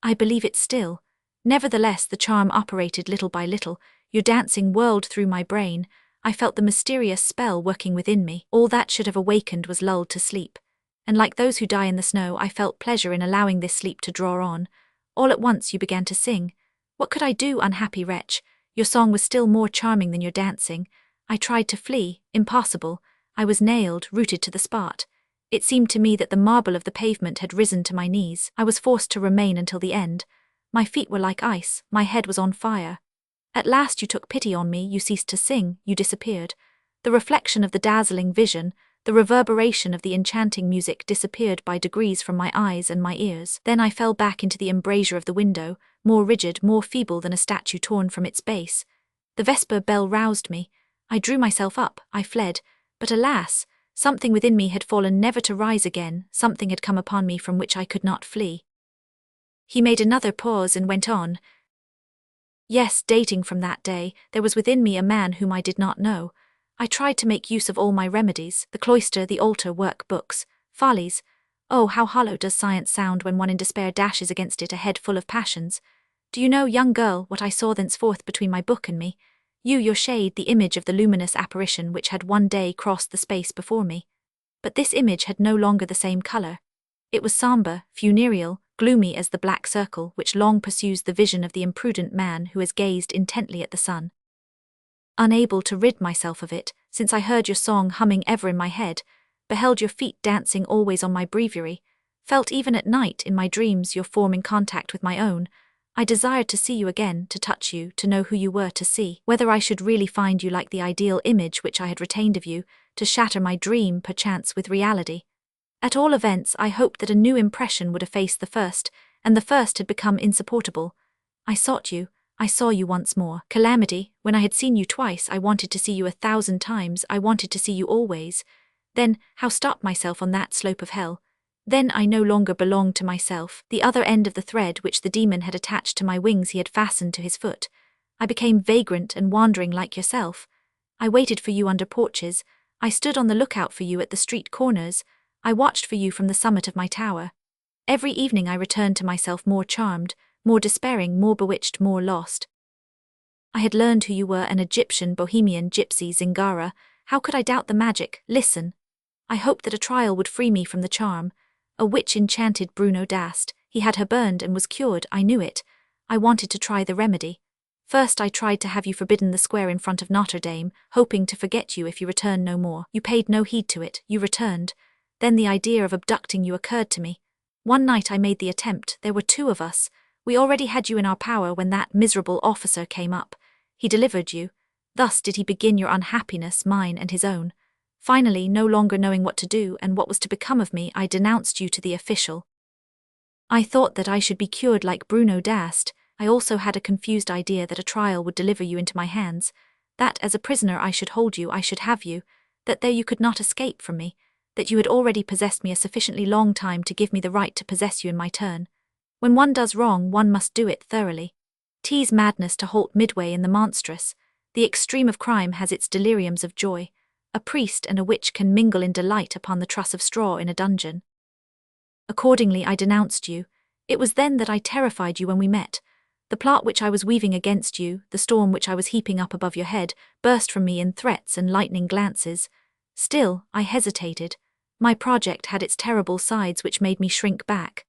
I believe it still. Nevertheless the charm operated little by little, your dancing whirled through my brain, I felt the mysterious spell working within me. All that should have awakened was lulled to sleep. And like those who die in the snow, I felt pleasure in allowing this sleep to draw on. All at once you began to sing. What could I do, unhappy wretch? Your song was still more charming than your dancing. I tried to flee, impossible. I was nailed, rooted to the spot. It seemed to me that the marble of the pavement had risen to my knees. I was forced to remain until the end. My feet were like ice, my head was on fire. At last you took pity on me, you ceased to sing, you disappeared. The reflection of the dazzling vision, the reverberation of the enchanting music disappeared by degrees from my eyes and my ears. Then I fell back into the embrasure of the window, more rigid, more feeble than a statue torn from its base. The vesper bell roused me. I drew myself up, I fled, but alas, something within me had fallen never to rise again, something had come upon me from which I could not flee. He made another pause and went on. Yes, dating from that day, there was within me a man whom I did not know. I tried to make use of all my remedies, the cloister, the altar, work, books, follies. Oh, how hollow does science sound when one in despair dashes against it a head full of passions. Do you know, young girl, what I saw thenceforth between my book and me? You, your shade, the image of the luminous apparition which had one day crossed the space before me. But this image had no longer the same colour. It was sombre, funereal, gloomy as the black circle which long pursues the vision of the imprudent man who has gazed intently at the sun. Unable to rid myself of it, since I heard your song humming ever in my head, beheld your feet dancing always on my breviary, felt even at night in my dreams your form in contact with my own, I desired to see you again, to touch you, to know who you were, to see whether I should really find you like the ideal image which I had retained of you, to shatter my dream, perchance, with reality. At all events, I hoped that a new impression would efface the first, and the first had become insupportable. I sought you, I saw you once more. Calamity, when I had seen you twice, I wanted to see you 1,000 times, I wanted to see you always. Then, how stop myself on that slope of hell? Then I no longer belonged to myself. The other end of the thread which the demon had attached to my wings he had fastened to his foot. I became vagrant and wandering like yourself. I waited for you under porches. I stood on the lookout for you at the street corners. I watched for you from the summit of my tower. Every evening I returned to myself more charmed, more despairing, more bewitched, more lost. I had learned who you were, an Egyptian, Bohemian, gypsy, Zingara. How could I doubt the magic? Listen. I hoped that a trial would free me from the charm. A witch enchanted Bruno Dast. He had her burned and was cured, I knew it. I wanted to try the remedy. First I tried to have you forbidden the square in front of Notre-Dame, hoping to forget you if you returned no more. You paid no heed to it, you returned. Then the idea of abducting you occurred to me. One night I made the attempt, there were 2 of us. We already had you in our power when that miserable officer came up. He delivered you. Thus did he begin your unhappiness, mine and his own. Finally, no longer knowing what to do and what was to become of me, I denounced you to the official. I thought that I should be cured like Bruno Dast. I also had a confused idea that a trial would deliver you into my hands, that as a prisoner I should hold you, I should have you, that there you could not escape from me, that you had already possessed me a sufficiently long time to give me the right to possess you in my turn. When one does wrong, one must do it thoroughly. 'Tis madness to halt midway in the monstrous. The extreme of crime has its deliriums of joy. A priest and a witch can mingle in delight upon the truss of straw in a dungeon. Accordingly I denounced you. It was then that I terrified you when we met. The plot which I was weaving against you, the storm which I was heaping up above your head, burst from me in threats and lightning glances. Still, I hesitated. My project had its terrible sides which made me shrink back.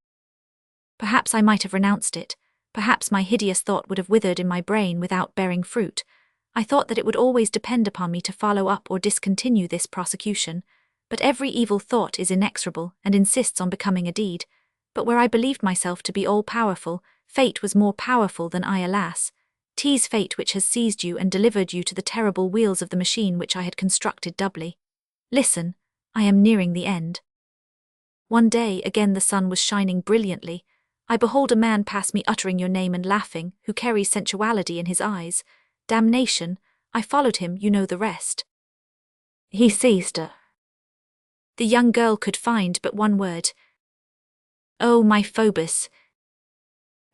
Perhaps I might have renounced it. Perhaps my hideous thought would have withered in my brain without bearing fruit. I thought that it would always depend upon me to follow up or discontinue this prosecution. But every evil thought is inexorable and insists on becoming a deed. But where I believed myself to be all-powerful, Fate was more powerful than I, alas. 'Tis fate which has seized you and delivered you to the terrible wheels of the machine which I had constructed doubly. Listen, I am nearing the end. One day again the sun was shining brilliantly. I behold a man pass me uttering your name and laughing, who carries sensuality in his eyes. Damnation, I followed him, you know the rest. He ceased. The young girl could find but one word. Oh, my Phoebus.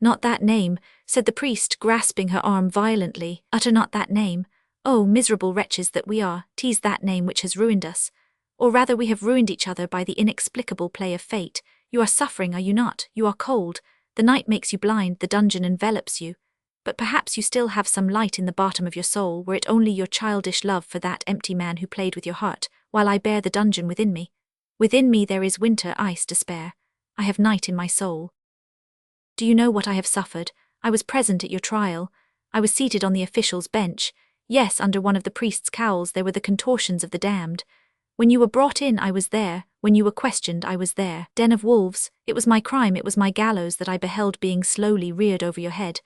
Not that name, said the priest, grasping her arm violently. Utter not that name. Oh, miserable wretches that we are, 'tis that name which has ruined us. Or rather we have ruined each other by the inexplicable play of fate. You are suffering, are you not? You are cold. The night makes you blind, the dungeon envelops you. But perhaps you still have some light in the bottom of your soul, were it only your childish love for that empty man who played with your heart, while I bear the dungeon within me. Within me there is winter, ice, despair. I have night in my soul. Do you know what I have suffered? I was present at your trial. I was seated on the official's bench. Yes, under one of the priest's cowls there were the contortions of the damned. When you were brought in, I was there. When you were questioned, I was there. Den of wolves, it was my crime, it was my gallows that I beheld being slowly reared over your head.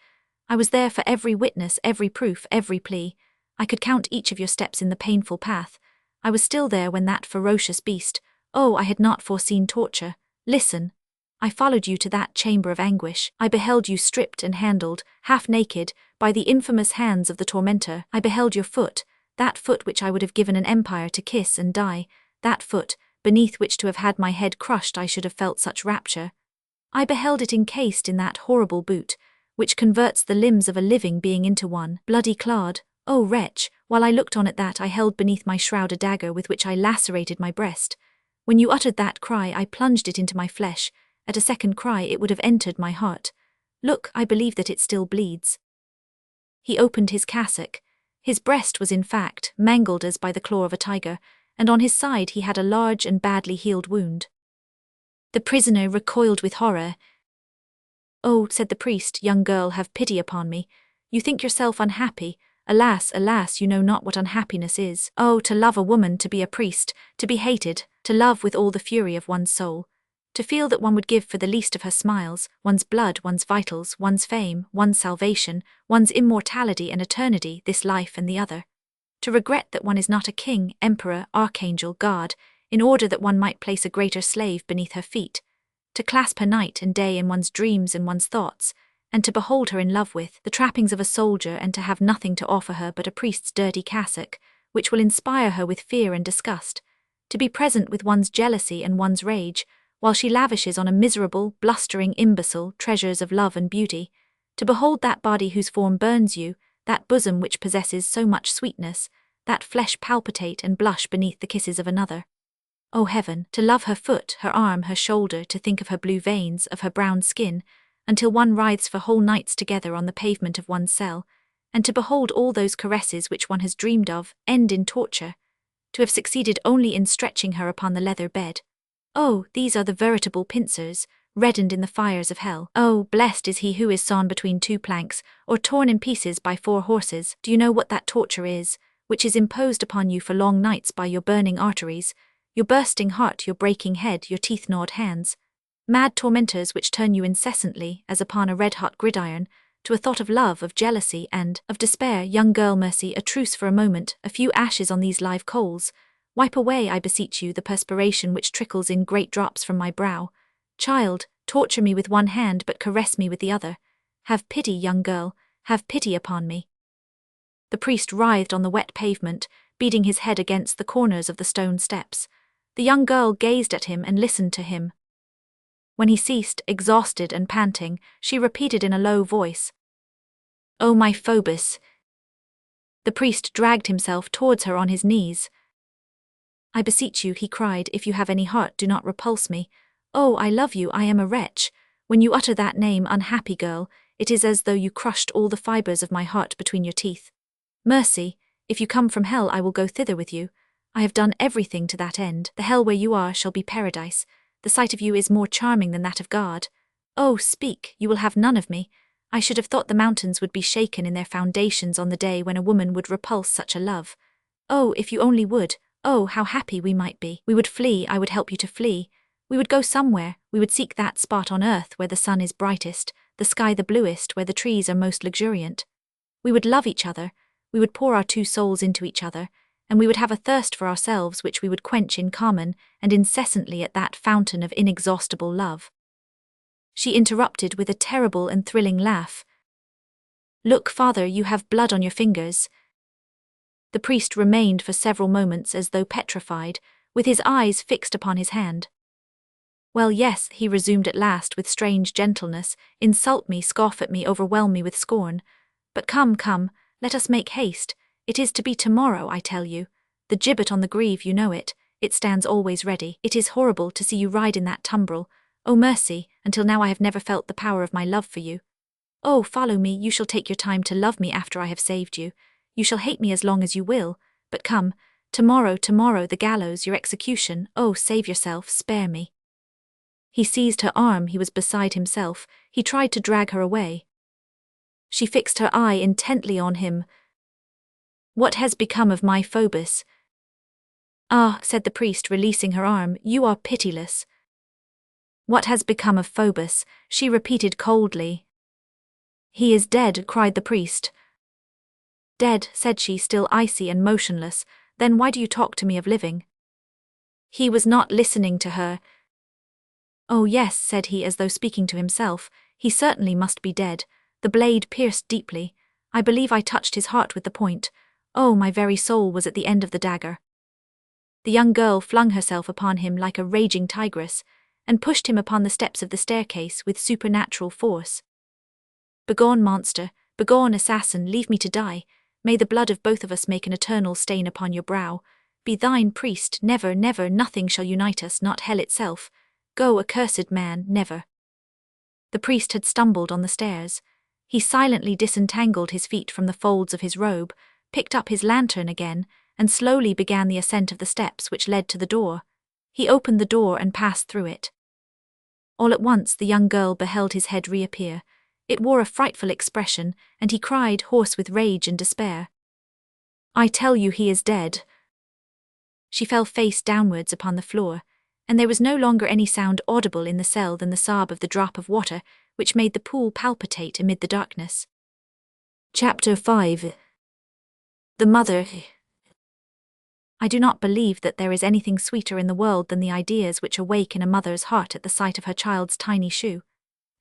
I was there for every witness, every proof, every plea. I could count each of your steps in the painful path. I was still there when that ferocious beast— oh, I had not foreseen torture. Listen. I followed you to that chamber of anguish. I beheld you stripped and handled, half naked, by the infamous hands of the tormentor. I beheld your foot, that foot which I would have given an empire to kiss and die, that foot, beneath which to have had my head crushed I should have felt such rapture. I beheld it encased in that horrible boot, which converts the limbs of a living being into one. Bloody Claude, oh wretch, while I looked on at that I held beneath my shroud a dagger with which I lacerated my breast. When you uttered that cry I plunged it into my flesh. At a second cry it would have entered my heart. Look, I believe that it still bleeds. He opened his cassock. His breast was in fact mangled as by the claw of a tiger, and on his side he had a large and badly healed wound. The prisoner recoiled with horror. Oh, said the priest, young girl, have pity upon me. You think yourself unhappy. Alas, alas, you know not what unhappiness is. Oh, to love a woman, to be a priest, to be hated, to love with all the fury of one's soul. To feel that one would give for the least of her smiles, one's blood, one's vitals, one's fame, one's salvation, one's immortality and eternity, this life and the other. To regret that one is not a king, emperor, archangel, god, in order that one might place a greater slave beneath her feet. To clasp her night and day in one's dreams and one's thoughts, and to behold her in love with the trappings of a soldier and to have nothing to offer her but a priest's dirty cassock, which will inspire her with fear and disgust. To be present with one's jealousy and one's rage, while she lavishes on a miserable, blustering imbecile treasures of love and beauty, to behold that body whose form burns you, that bosom which possesses so much sweetness, that flesh palpitate and blush beneath the kisses of another. O heaven, to love her foot, her arm, her shoulder, to think of her blue veins, of her brown skin, until one writhes for whole nights together on the pavement of one's cell, and to behold all those caresses which one has dreamed of end in torture, to have succeeded only in stretching her upon the leather bed. Oh, these are the veritable pincers, reddened in the fires of hell. Oh, blessed is he who is sawn between two planks, or torn in pieces by 4 horses. Do you know what that torture is, which is imposed upon you for long nights by your burning arteries, your bursting heart, your breaking head, your teeth-gnawed hands? Mad tormentors which turn you incessantly, as upon a red-hot gridiron, to a thought of love, of jealousy, and of despair. Young girl, mercy, a truce for a moment, a few ashes on these live coals. Wipe away, I beseech you, the perspiration which trickles in great drops from my brow. Child, torture me with one hand, but caress me with the other. Have pity, young girl, have pity upon me. The priest writhed on the wet pavement, beating his head against the corners of the stone steps. The young girl gazed at him and listened to him. When he ceased, exhausted and panting, she repeated in a low voice, "Oh, my Phoebus." The priest dragged himself towards her on his knees. "I beseech you," he cried, "if you have any heart, do not repulse me. Oh, I love you, I am a wretch. When you utter that name, unhappy girl, it is as though you crushed all the fibers of my heart between your teeth. Mercy, if you come from hell, I will go thither with you. I have done everything to that end. The hell where you are shall be paradise. The sight of you is more charming than that of God. Oh, speak, you will have none of me. I should have thought the mountains would be shaken in their foundations on the day when a woman would repulse such a love. Oh, if you only would, oh, how happy we might be. We would flee, I would help you to flee. We would go somewhere, we would seek that spot on earth where the sun is brightest, the sky the bluest where the trees are most luxuriant. We would love each other, we would pour our two souls into each other, and we would have a thirst for ourselves which we would quench in common and incessantly at that fountain of inexhaustible love. She interrupted with a terrible and thrilling laugh. Look, father, you have blood on your fingers. The priest remained for several moments as though petrified, with his eyes fixed upon his hand. Well, yes, he resumed at last with strange gentleness, insult me, scoff at me, overwhelm me with scorn. But come, come, let us make haste. It is to be tomorrow, I tell you. The gibbet on the greave, you know it. It stands always ready. It is horrible to see you ride in that tumbrel. Oh, mercy, until now I have never felt the power of my love for you. Oh, follow me, you shall take your time to love me after I have saved you. You shall hate me as long as you will. But come, tomorrow, the gallows, your execution. Oh, save yourself, spare me. He seized her arm, he was beside himself. He tried to drag her away. She fixed her eye intently on him. What has become of my Phoebus? Ah, said the priest, releasing her arm, you are pitiless. What has become of Phoebus? She repeated coldly. He is dead, cried the priest. Dead, said she, still icy and motionless. Then why do you talk to me of living? He was not listening to her. Oh yes, said he as though speaking to himself, he certainly must be dead. The blade pierced deeply. I believe I touched his heart with the point. Oh, my very soul was at the end of the dagger. The young girl flung herself upon him like a raging tigress, and pushed him upon the steps of the staircase with supernatural force. Begone, monster, begone, assassin, leave me to die. May the blood of both of us make an eternal stain upon your brow. Be thine, priest, never, never, nothing shall unite us, not hell itself. Go, accursed man, never. The priest had stumbled on the stairs. He silently disentangled his feet from the folds of his robe, picked up his lantern again, and slowly began the ascent of the steps which led to the door. He opened the door and passed through it. All at once the young girl beheld his head reappear. It wore a frightful expression, and he cried, hoarse with rage and despair. I tell you he is dead. She fell face downwards upon the floor, and there was no longer any sound audible in the cell than the sob of the drop of water, which made the pool palpitate amid the darkness. Chapter 5. The Mother. I do not believe that there is anything sweeter in the world than the ideas which awake in a mother's heart at the sight of her child's tiny shoe.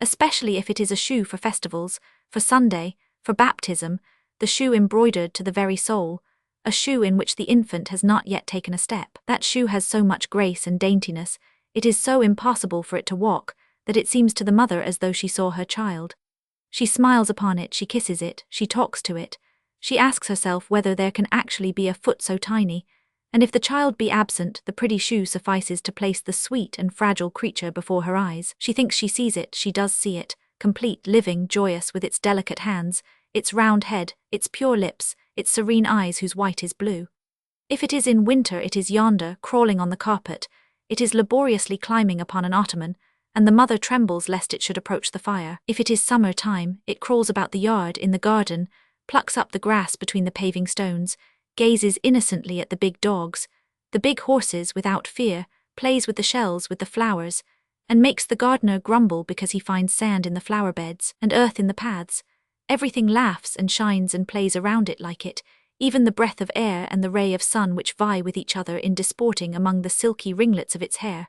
Especially if it is a shoe for festivals, for Sunday, for baptism, the shoe embroidered to the very soul, a shoe in which the infant has not yet taken a step. That shoe has so much grace and daintiness, it is so impossible for it to walk, that it seems to the mother as though she saw her child. She smiles upon it, she kisses it, she talks to it. She asks herself whether there can actually be a foot so tiny, and if the child be absent, the pretty shoe suffices to place the sweet and fragile creature before her eyes. She thinks she sees it, she does see it, complete, living, joyous, with its delicate hands, its round head, its pure lips, its serene eyes whose white is blue. If it is in winter, it is yonder, crawling on the carpet, it is laboriously climbing upon an ottoman, and the mother trembles lest it should approach the fire. If it is summer time, it crawls about the yard, in the garden, plucks up the grass between the paving stones, gazes innocently at the big dogs, the big horses without fear, plays with the shells, with the flowers, and makes the gardener grumble because he finds sand in the flower beds and earth in the paths. Everything laughs and shines and plays around it like it, even the breath of air and the ray of sun which vie with each other in disporting among the silky ringlets of its hair.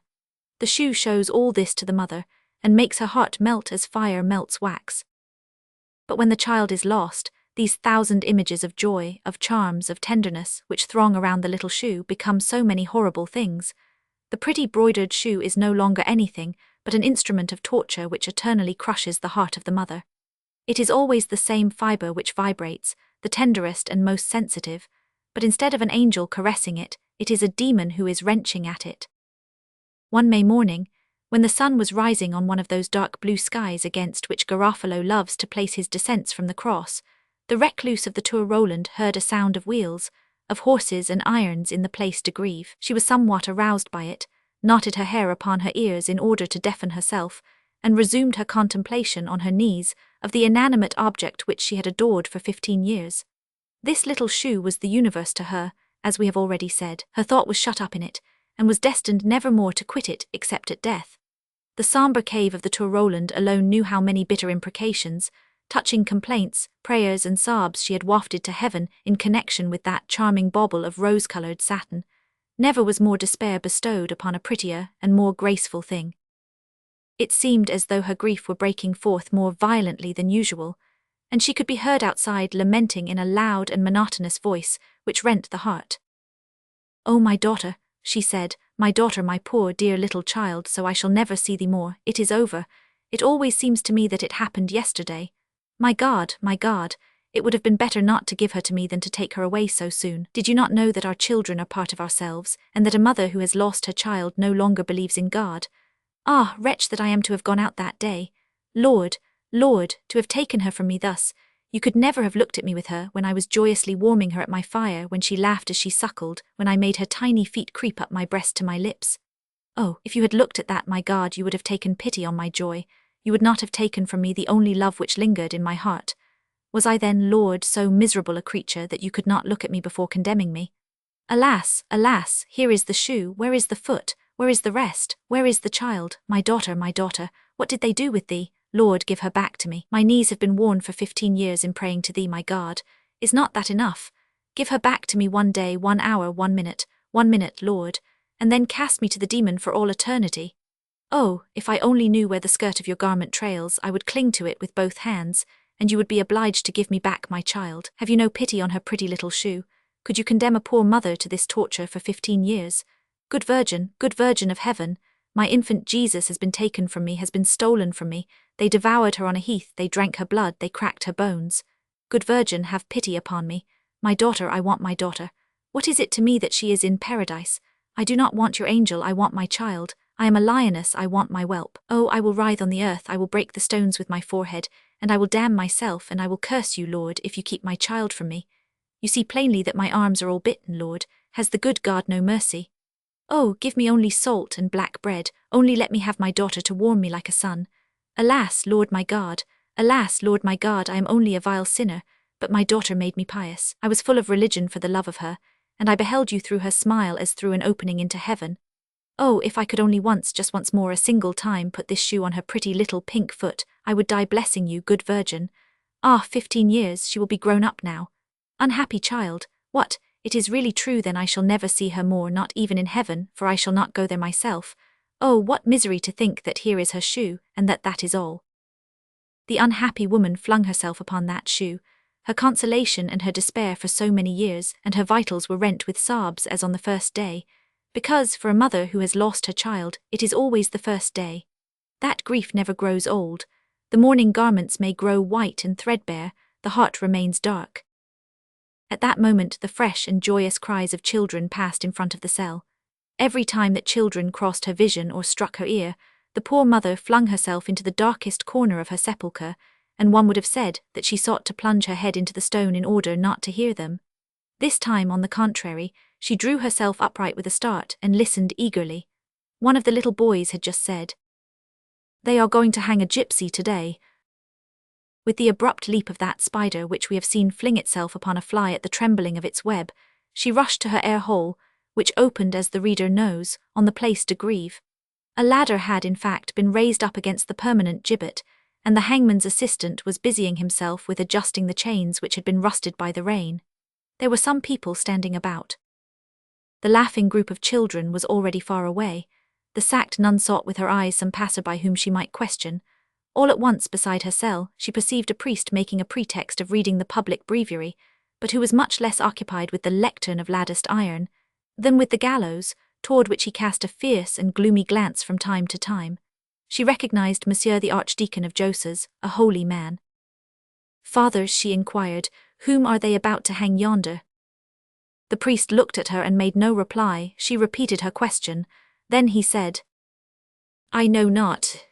The shoe shows all this to the mother, and makes her heart melt as fire melts wax. But when the child is lost, these thousand images of joy, of charms, of tenderness, which throng around the little shoe, become so many horrible things. The pretty broidered shoe is no longer anything but an instrument of torture which eternally crushes the heart of the mother. It is always the same fibre which vibrates, the tenderest and most sensitive, but instead of an angel caressing it, it is a demon who is wrenching at it. One May morning, when the sun was rising on one of those dark blue skies against which Garofalo loves to place his descents from the cross, the recluse of the Tour Roland heard a sound of wheels, of horses and irons in the Place de Grève. She was somewhat aroused by it, knotted her hair upon her ears in order to deafen herself, and resumed her contemplation on her knees of the inanimate object which she had adored for 15 years. This little shoe was the universe to her, as we have already said. Her thought was shut up in it, and was destined never more to quit it except at death. The sombre cave of the Tour Roland alone knew how many bitter imprecations, touching complaints, prayers and sobs she had wafted to heaven in connection with that charming bauble of rose-coloured satin. Never was more despair bestowed upon a prettier and more graceful thing. It seemed as though her grief were breaking forth more violently than usual, and she could be heard outside lamenting in a loud and monotonous voice which rent the heart. "Oh, my daughter," she said, "my daughter, my poor dear little child, so I shall never see thee more. It is over. It always seems to me that it happened yesterday. My God, it would have been better not to give her to me than to take her away so soon. Did you not know that our children are part of ourselves, and that a mother who has lost her child no longer believes in God? Ah, wretch that I am to have gone out that day. Lord, to have taken her from me thus. You could never have looked at me with her when I was joyously warming her at my fire, when she laughed as she suckled, when I made her tiny feet creep up my breast to my lips. Oh, if you had looked at that, my God, you would have taken pity on my joy. You would not have taken from me the only love which lingered in my heart. Was I then, Lord, so miserable a creature that you could not look at me before condemning me? Alas, here is the shoe, where is the foot, where is the rest, where is the child? My daughter, what did they do with thee? Lord, give her back to me. My knees have been worn for 15 years in praying to thee, my God. Is not that enough? Give her back to me one day, 1 hour, 1 minute, Lord, and then cast me to the demon for all eternity. Oh, if I only knew where the skirt of your garment trails, I would cling to it with both hands, and you would be obliged to give me back my child. Have you no pity on her pretty little shoe? Could you condemn a poor mother to this torture for 15 years? Good Virgin of heaven, my infant Jesus has been taken from me, has been stolen from me. They devoured her on a heath, they drank her blood, they cracked her bones. Good Virgin, have pity upon me. My daughter, I want my daughter. What is it to me that she is in paradise? I do not want your angel, I want my child. I am a lioness, I want my whelp. Oh, I will writhe on the earth, I will break the stones with my forehead, and I will damn myself, and I will curse you, Lord, if you keep my child from me. You see plainly that my arms are all bitten, Lord. Has the good God no mercy? Oh, give me only salt and black bread, only let me have my daughter to warm me like a sun. Alas, Lord my God, I am only a vile sinner, but my daughter made me pious. I was full of religion for the love of her, and I beheld you through her smile as through an opening into heaven. Oh, if I could only just once more, a single time, put this shoe on her pretty little pink foot, I would die blessing you, good Virgin. Ah, 15 years, she will be grown up now. Unhappy child, what? It is really true, then I shall never see her more, not even in heaven, for I shall not go there myself. Oh, what misery to think that here is her shoe, and that is all. The unhappy woman flung herself upon that shoe, her consolation and her despair for so many years, and her vitals were rent with sobs as on the first day, because, for a mother who has lost her child, it is always the first day. That grief never grows old. The mourning garments may grow white and threadbare, the heart remains dark. At that moment the fresh and joyous cries of children passed in front of the cell. Every time that children crossed her vision or struck her ear, the poor mother flung herself into the darkest corner of her sepulchre, and one would have said that she sought to plunge her head into the stone in order not to hear them. This time, on the contrary, she drew herself upright with a start and listened eagerly. One of the little boys had just said, "They are going to hang a gypsy today." With the abrupt leap of that spider which we have seen fling itself upon a fly at the trembling of its web, she rushed to her air hole, which opened, as the reader knows, on the place de Grève. A ladder had, in fact, been raised up against the permanent gibbet, and the hangman's assistant was busying himself with adjusting the chains which had been rusted by the rain. There were some people standing about. The laughing group of children was already far away. The sacked nun sought with her eyes some passer-by whom she might question. All at once, beside her cell, she perceived a priest making a pretext of reading the public breviary, but who was much less occupied with the lectern of latticed iron than with the gallows, toward which he cast a fierce and gloomy glance from time to time. She recognized Monsieur the Archdeacon of Joses, a holy man. "Fathers," she inquired, "whom are they about to hang yonder?" The priest looked at her and made no reply. She repeated her question. Then he said, "I know not."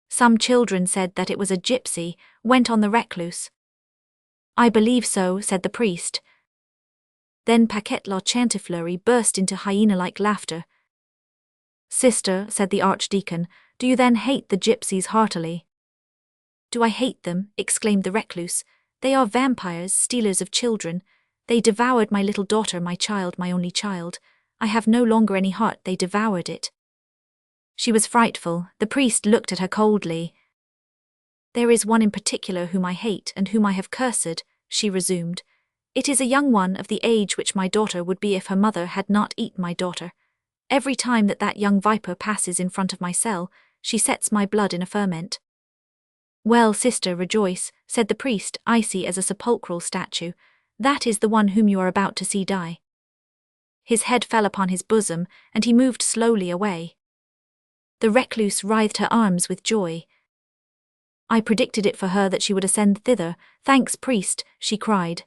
"Some children said that it was a gypsy," went on the recluse. "I believe so," said the priest. Then Paquette la Chantifleury burst into hyena-like laughter. "Sister," said the archdeacon, "do you then hate the gypsies heartily?" "Do I hate them?" exclaimed the recluse. "They are vampires, stealers of children. They devoured my little daughter, my child, my only child. I have no longer any heart, they devoured it." She was frightful. The priest looked at her coldly. "There is one in particular whom I hate and whom I have cursed," she resumed. "It is a young one of the age which my daughter would be if her mother had not eaten my daughter. Every time that young viper passes in front of my cell, she sets my blood in a ferment." "Well, sister, rejoice," said the priest, icy as a sepulchral statue. "That is the one whom you are about to see die." His head fell upon his bosom, and he moved slowly away. The recluse writhed her arms with joy. "I predicted it for her that she would ascend thither. Thanks, priest," she cried.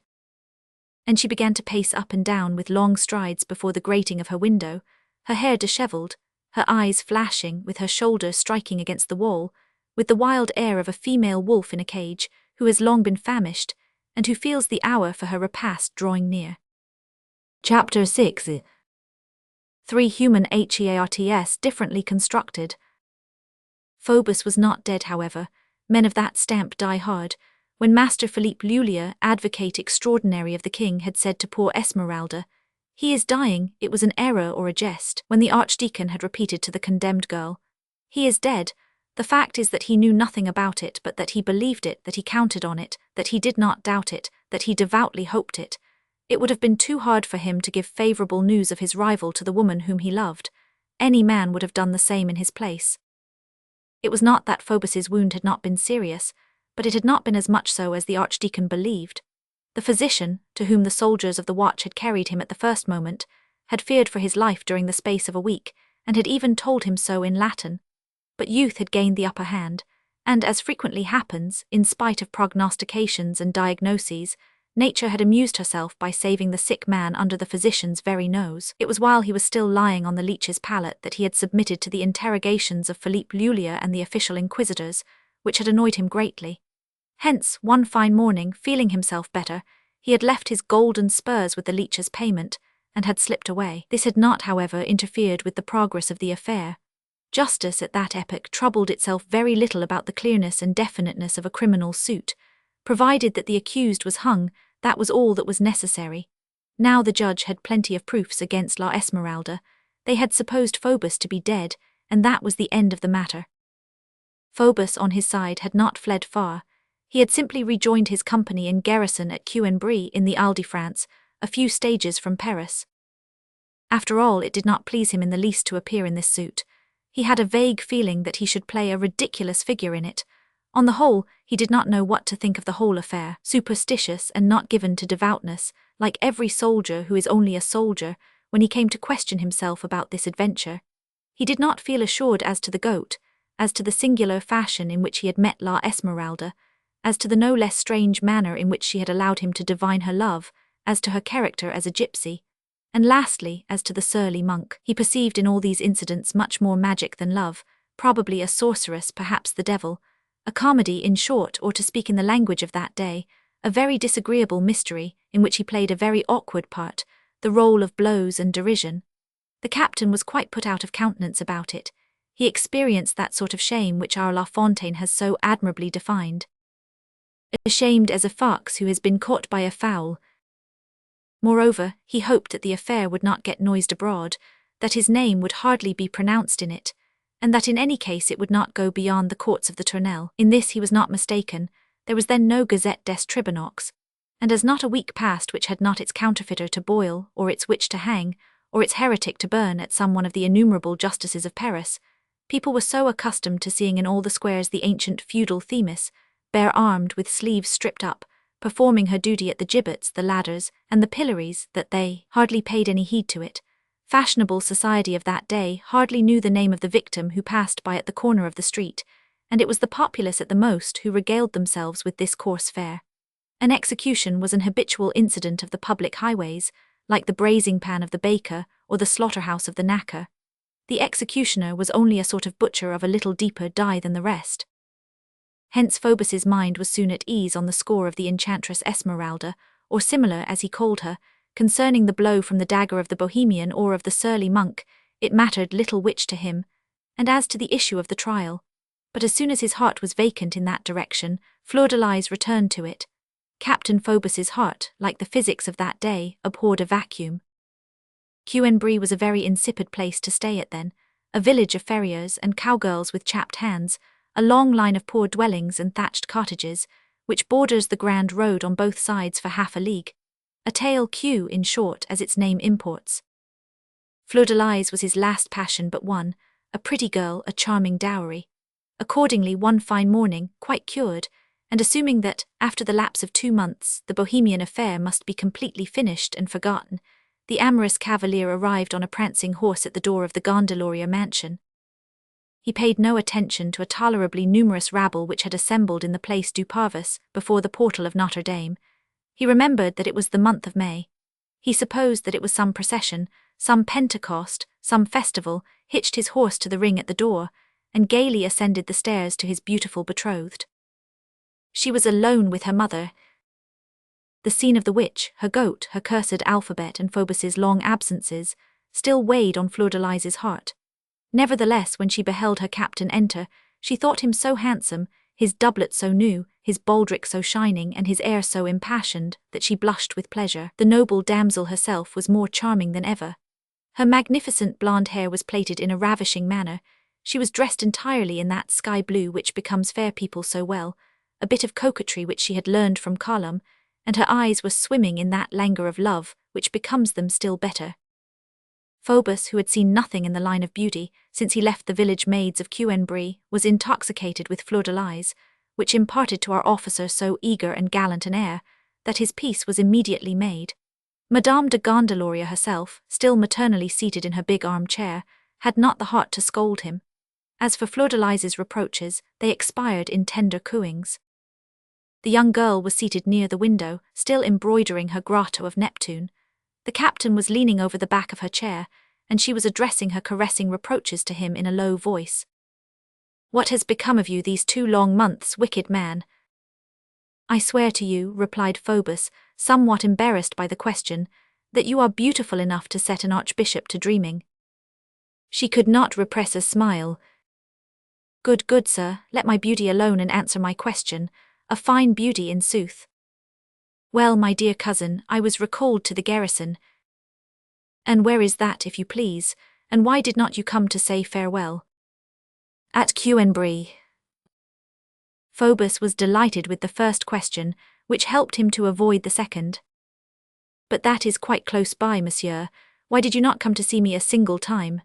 And she began to pace up and down with long strides before the grating of her window, her hair dishevelled, her eyes flashing, with her shoulder striking against the wall, with the wild air of a female wolf in a cage, who has long been famished, and who feels the hour for her repast drawing near. Chapter 6. 3 Human hearts differently constructed. Phoebus was not dead, however. Men of that stamp die hard. When Master Philippe Lulia, advocate extraordinary of the king, had said to poor Esmeralda, "He is dying," it was an error or a jest. When the archdeacon had repeated to the condemned girl, "He is dead," the fact is that he knew nothing about it, but that he believed it, that he counted on it, that he did not doubt it, that he devoutly hoped it. It would have been too hard for him to give favourable news of his rival to the woman whom he loved. Any man would have done the same in his place. It was not that Phoebus's wound had not been serious, but it had not been as much so as the archdeacon believed. The physician, to whom the soldiers of the watch had carried him at the first moment, had feared for his life during the space of a week, and had even told him so in Latin. But youth had gained the upper hand, and, as frequently happens, in spite of prognostications and diagnoses, nature had amused herself by saving the sick man under the physician's very nose. It was while he was still lying on the leech's pallet that he had submitted to the interrogations of Philippe Lulia and the official inquisitors, which had annoyed him greatly. Hence, one fine morning, feeling himself better, he had left his golden spurs with the leech's payment, and had slipped away. This had not, however, interfered with the progress of the affair. Justice at that epoch troubled itself very little about the clearness and definiteness of a criminal suit. Provided that the accused was hung, that was all that was necessary. Now the judge had plenty of proofs against La Esmeralda. They had supposed Phoebus to be dead, and that was the end of the matter. Phoebus, on his side, had not fled far. He had simply rejoined his company in garrison at Quasimodo in the Ile-de-France, a few stages from Paris. After all, it did not please him in the least to appear in this suit. He had a vague feeling that he should play a ridiculous figure in it. On the whole, he did not know what to think of the whole affair. Superstitious and not given to devoutness, like every soldier who is only a soldier, when he came to question himself about this adventure, he did not feel assured as to the goat, as to the singular fashion in which he had met La Esmeralda, as to the no less strange manner in which she had allowed him to divine her love, as to her character as a gypsy, and lastly, as to the surly monk. He perceived in all these incidents much more magic than love, probably a sorceress, perhaps the devil, a comedy, in short, or to speak in the language of that day, a very disagreeable mystery, in which he played a very awkward part, the role of blows and derision. The captain was quite put out of countenance about it. He experienced that sort of shame which our La Fontaine has so admirably defined. Ashamed as a fox who has been caught by a fowl. Moreover, he hoped that the affair would not get noised abroad, that his name would hardly be pronounced in it, and that in any case it would not go beyond the courts of the Tournelle. In this he was not mistaken. There was then no Gazette des Tribunaux, and as not a week passed which had not its counterfeiter to boil, or its witch to hang, or its heretic to burn at some one of the innumerable justices of Paris, people were so accustomed to seeing in all the squares the ancient feudal Themis, bare-armed with sleeves stripped up, performing her duty at the gibbets, the ladders, and the pillories, that they hardly paid any heed to it. Fashionable society of that day hardly knew the name of the victim who passed by at the corner of the street, and it was the populace at the most who regaled themselves with this coarse fare. An execution was an habitual incident of the public highways, like the braising pan of the baker or the slaughterhouse of the knacker. The executioner was only a sort of butcher of a little deeper dye than the rest. Hence Phoebus's mind was soon at ease on the score of the enchantress Esmeralda, or similar as he called her. Concerning the blow from the dagger of the Bohemian or of the surly monk, it mattered little which to him, and as to the issue of the trial. But as soon as his heart was vacant in that direction, Fleur-de-Lis returned to it. Captain Phoebus's heart, like the physics of that day, abhorred a vacuum. Quasimodo was a very insipid place to stay at then. a village of farriers and cowgirls with chapped hands, a long line of poor dwellings and thatched cottages, which borders the grand road on both sides for half a league. A tale Q, in short, as its name imports. Fleur-de-lis was his last passion but one, a pretty girl, a charming dowry. Accordingly, one fine morning, quite cured, and assuming that, after the lapse of 2 months, the Bohemian affair must be completely finished and forgotten, the amorous cavalier arrived on a prancing horse at the door of the Gondolier mansion. He paid no attention to a tolerably numerous rabble which had assembled in the Place du Parvis before the portal of Notre-Dame. He remembered that it was the month of May. He supposed that it was some procession, some Pentecost, some festival, hitched his horse to the ring at the door, and gaily ascended the stairs to his beautiful betrothed. She was alone with her mother. The scene of the witch, her goat, her cursed alphabet, and Phoebus's long absences still weighed on Fleur-de-lis's heart. Nevertheless, when she beheld her captain enter, she thought him so handsome, his doublet so new, his baldric so shining, and his air so impassioned, that she blushed with pleasure. The noble damsel herself was more charming than ever. Her magnificent blonde hair was plaited in a ravishing manner. She was dressed entirely in that sky blue which becomes fair people so well, a bit of coquetry which she had learned from Column, and her eyes were swimming in that languor of love which becomes them still better. Phoebus, who had seen nothing in the line of beauty since he left the village maids of Quenbry, was intoxicated with Fleur-de-lis, which imparted to our officer so eager and gallant an air that his peace was immediately made. Madame de Gondolier herself, still maternally seated in her big armchair, had not the heart to scold him. As for Fleur-de-lis's reproaches, they expired in tender cooings. The young girl was seated near the window, still embroidering her grotto of Neptune. The captain was leaning over the back of her chair, and she was addressing her caressing reproaches to him in a low voice. "What has become of you these 2 long months, wicked man?" "I swear to you," replied Phoebus, somewhat embarrassed by the question, "that you are beautiful enough to set an archbishop to dreaming." She could not repress a smile. Good, sir, let my beauty alone and answer my question. A fine beauty, in sooth." "Well, my dear cousin, I was recalled to the garrison." "And where is that, if you please, and why did not you come to say farewell?" "At Quenbry." Phoebus was delighted with the first question, which helped him to avoid the second. "But that is quite close by, monsieur. Why did you not come to see me a single time?"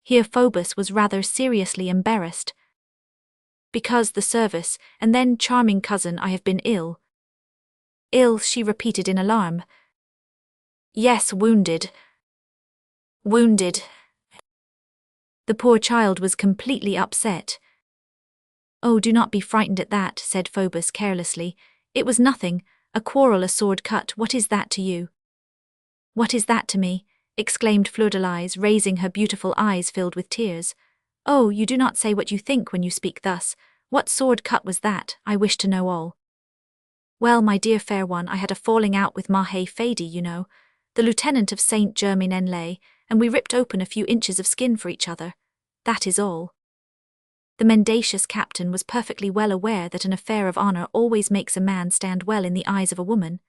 Here Phoebus was rather seriously embarrassed. "Because the service, and then, charming cousin, I have been ill." "Ill," she repeated in alarm. "Yes, wounded." "Wounded." The poor child was completely upset. "Oh, do not be frightened at that," said Phoebus carelessly. "It was nothing, a quarrel, a sword cut. What is that to you?" "What is that to me?" exclaimed Fleur-de-lis, raising her beautiful eyes filled with tears. "Oh, you do not say what you think when you speak thus. What sword cut was that? I wish to know all." "Well, my dear fair one, I had a falling out with Mahe Fady, you know, the lieutenant of Saint-Germain-en-Laye, and we ripped open a few inches of skin for each other. That is all." The mendacious captain was perfectly well aware that an affair of honour always makes a man stand well in the eyes of a woman.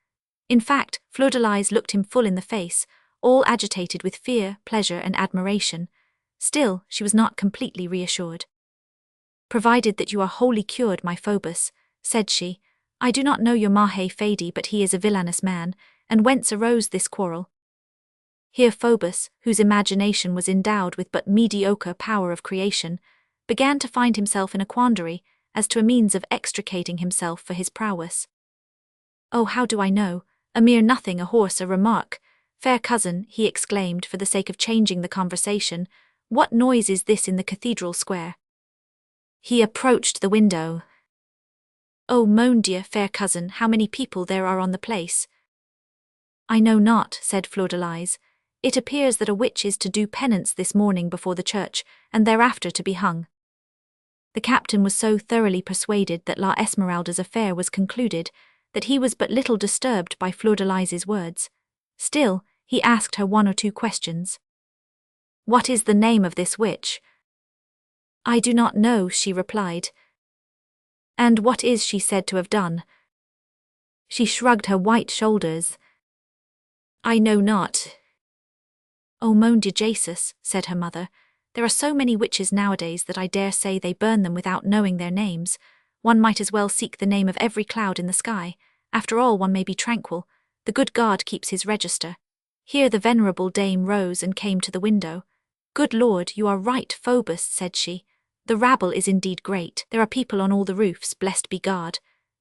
In fact, Fleur-de-lis looked him full in the face, all agitated with fear, pleasure, and admiration. Still, she was not completely reassured. "Provided that you are wholly cured, my Phoebus," said she, "I do not know your Mahe Fady, but he is a villainous man, and whence arose this quarrel?" Here Phoebus, whose imagination was endowed with but mediocre power of creation, began to find himself in a quandary as to a means of extricating himself for his prowess. "Oh, how do I know? A mere nothing, a horse, a remark. Fair cousin," he exclaimed for the sake of changing the conversation, "what noise is this in the cathedral square?" He approached the window. "Oh, mon Dieu, fair cousin, how many people there are on the place." "I know not," said Fleur-de-lis. "It appears that a witch is to do penance this morning before the church, and thereafter to be hung." The captain was so thoroughly persuaded that La Esmeralda's affair was concluded that he was but little disturbed by Fleur-de-lis's words. Still, he asked her 1 or 2 questions. "What is the name of this witch?" "I do not know," she replied. "And what is she said to have done?" She shrugged her white shoulders. "I know not." "Oh, mon Dieu Jesus," said her mother, There are so many witches nowadays that I dare say they burn them without knowing their names. One might as well seek the name of every cloud in the sky. After all, one may be tranquil. The good God keeps his register. Here the venerable dame rose and came to the window. Good Lord, you are right, Phoebus, said she. The rabble is indeed great. There are people on all the roofs, blessed be God.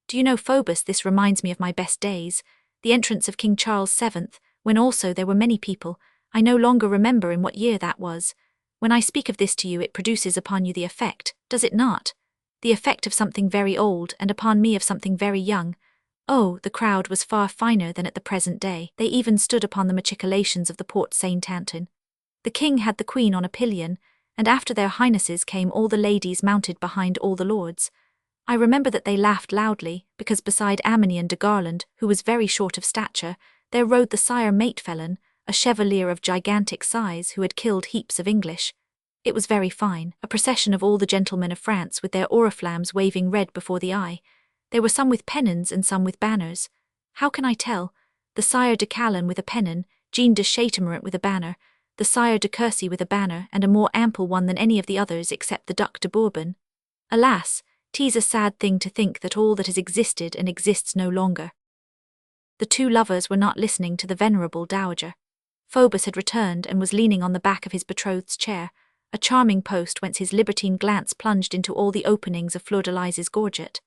Do you know, Phoebus, this reminds me of my best days, the entrance of King Charles VII, when also there were many people. I no longer remember in what year that was. When I speak of this to you, it produces upon you the effect, does it not? The effect of something very old, and upon me of something very young. Oh, the crowd was far finer than at the present day. They even stood upon the machicolations of the Porte Saint-Antoine. The king had the queen on a pillion, and after their highnesses came all the ladies mounted behind all the lords. I remember that they laughed loudly, because beside Amanion de Garland, who was very short of stature, there rode the sire Matefelon, a chevalier of gigantic size who had killed heaps of English. It was very fine, a procession of all the gentlemen of France with their oriflammes waving red before the eye. There were some with pennons and some with banners. How can I tell? The sire de Calonne with a pennon, Jean de Chateaumarant with a banner, the sire de Courcy with a banner, and a more ample one than any of the others except the Duc de Bourbon. Alas, 'tis a sad thing to think that all that has existed and exists no longer. The two lovers were not listening to the venerable dowager. Phoebus had returned and was leaning on the back of his betrothed's chair, a charming post whence his libertine glance plunged into all the openings of Fleur de Lis's gorget.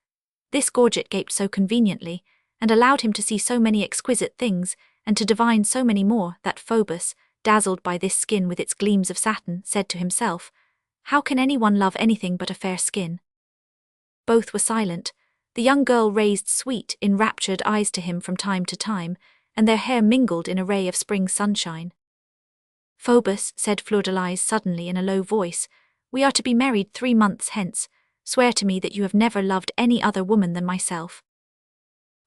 This gorget gaped so conveniently, and allowed him to see so many exquisite things, and to divine so many more, that Phoebus, dazzled by this skin with its gleams of satin, said to himself, "How can anyone love anything but a fair skin?" Both were silent. The young girl raised sweet, enraptured eyes to him from time to time, and their hair mingled in a ray of spring sunshine. "Phoebus," said Fleur de Lis suddenly in a low voice, "we are to be married 3 months hence. Swear to me that you have never loved any other woman than myself."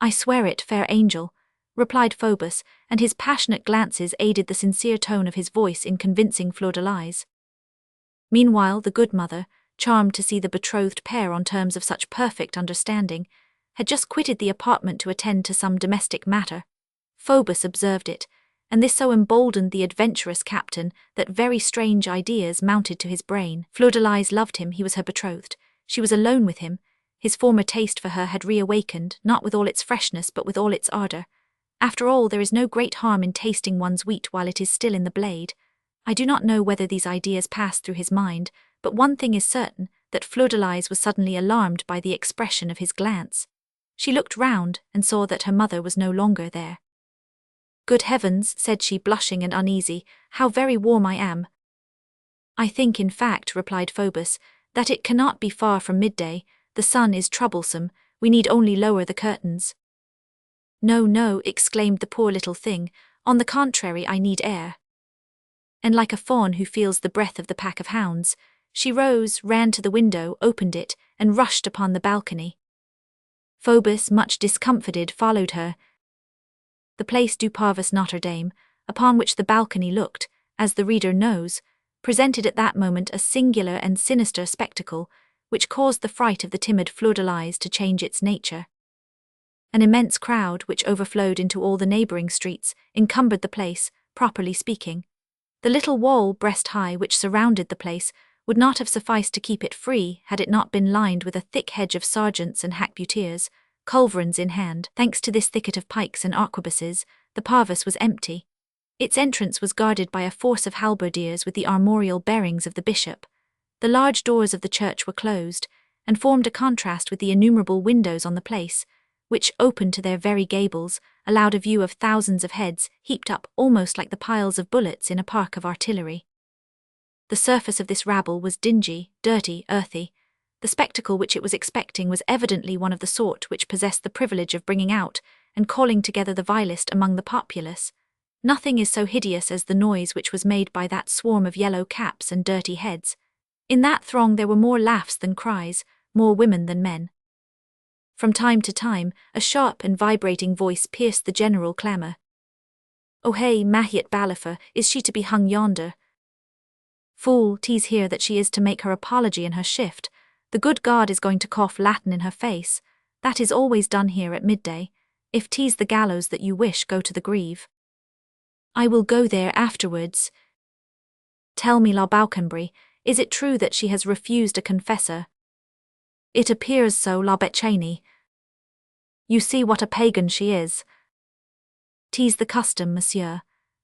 "I swear it, fair angel," replied Phoebus, and his passionate glances aided the sincere tone of his voice in convincing Fleur de Lis. Meanwhile the good mother, charmed to see the betrothed pair on terms of such perfect understanding, had just quitted the apartment to attend to some domestic matter. Phoebus observed it, and this so emboldened the adventurous captain that very strange ideas mounted to his brain. Fleur de Lis loved him, he was her betrothed. She was alone with him. His former taste for her had reawakened, not with all its freshness but with all its ardour. After all, there is no great harm in tasting one's wheat while it is still in the blade. I do not know whether these ideas passed through his mind, but one thing is certain, that Fleur de Lis was suddenly alarmed by the expression of his glance. She looked round, and saw that her mother was no longer there. "Good heavens," said she, blushing and uneasy, "how very warm I am." "I think, in fact," replied Phoebus, "that it cannot be far from midday. The sun is troublesome, we need only lower the curtains." "No, no," exclaimed the poor little thing, "on the contrary, I need air." And like a fawn who feels the breath of the pack of hounds, she rose, ran to the window, opened it, and rushed upon the balcony. Phoebus, much discomfited, followed her. The Place du Parvis Notre-Dame, upon which the balcony looked, as the reader knows, presented at that moment a singular and sinister spectacle, which caused the fright of the timid Fleur de Lis to change its nature. An immense crowd, which overflowed into all the neighbouring streets, encumbered the place, properly speaking. The little wall, breast-high, which surrounded the place, would not have sufficed to keep it free had it not been lined with a thick hedge of sergeants and hackbutters, culverins in hand. Thanks to this thicket of pikes and arquebuses, the Parvis was empty. Its entrance was guarded by a force of halberdiers with the armorial bearings of the bishop. The large doors of the church were closed, and formed a contrast with the innumerable windows on the place, which, open to their very gables, allowed a view of thousands of heads heaped up almost like the piles of bullets in a park of artillery. The surface of this rabble was dingy, dirty, earthy. The spectacle which it was expecting was evidently one of the sort which possessed the privilege of bringing out and calling together the vilest among the populace. Nothing is so hideous as the noise which was made by that swarm of yellow caps and dirty heads. In that throng there were more laughs than cries, more women than men. From time to time, a sharp and vibrating voice pierced the general clamour. "Oh hey, Mahiet Balifa, is she to be hung yonder? Fool, 'tis here that she is to make her apology in her shift. The good God is going to cough Latin in her face. That is always done here at midday. If 'tis the gallows that you wish, go to the Greve." "I will go there afterwards." "Tell me, La Baucanbry, Is it true that she has refused a confessor? It appears so, la Beccani. You see what a pagan she is. 'Tis the custom, monsieur.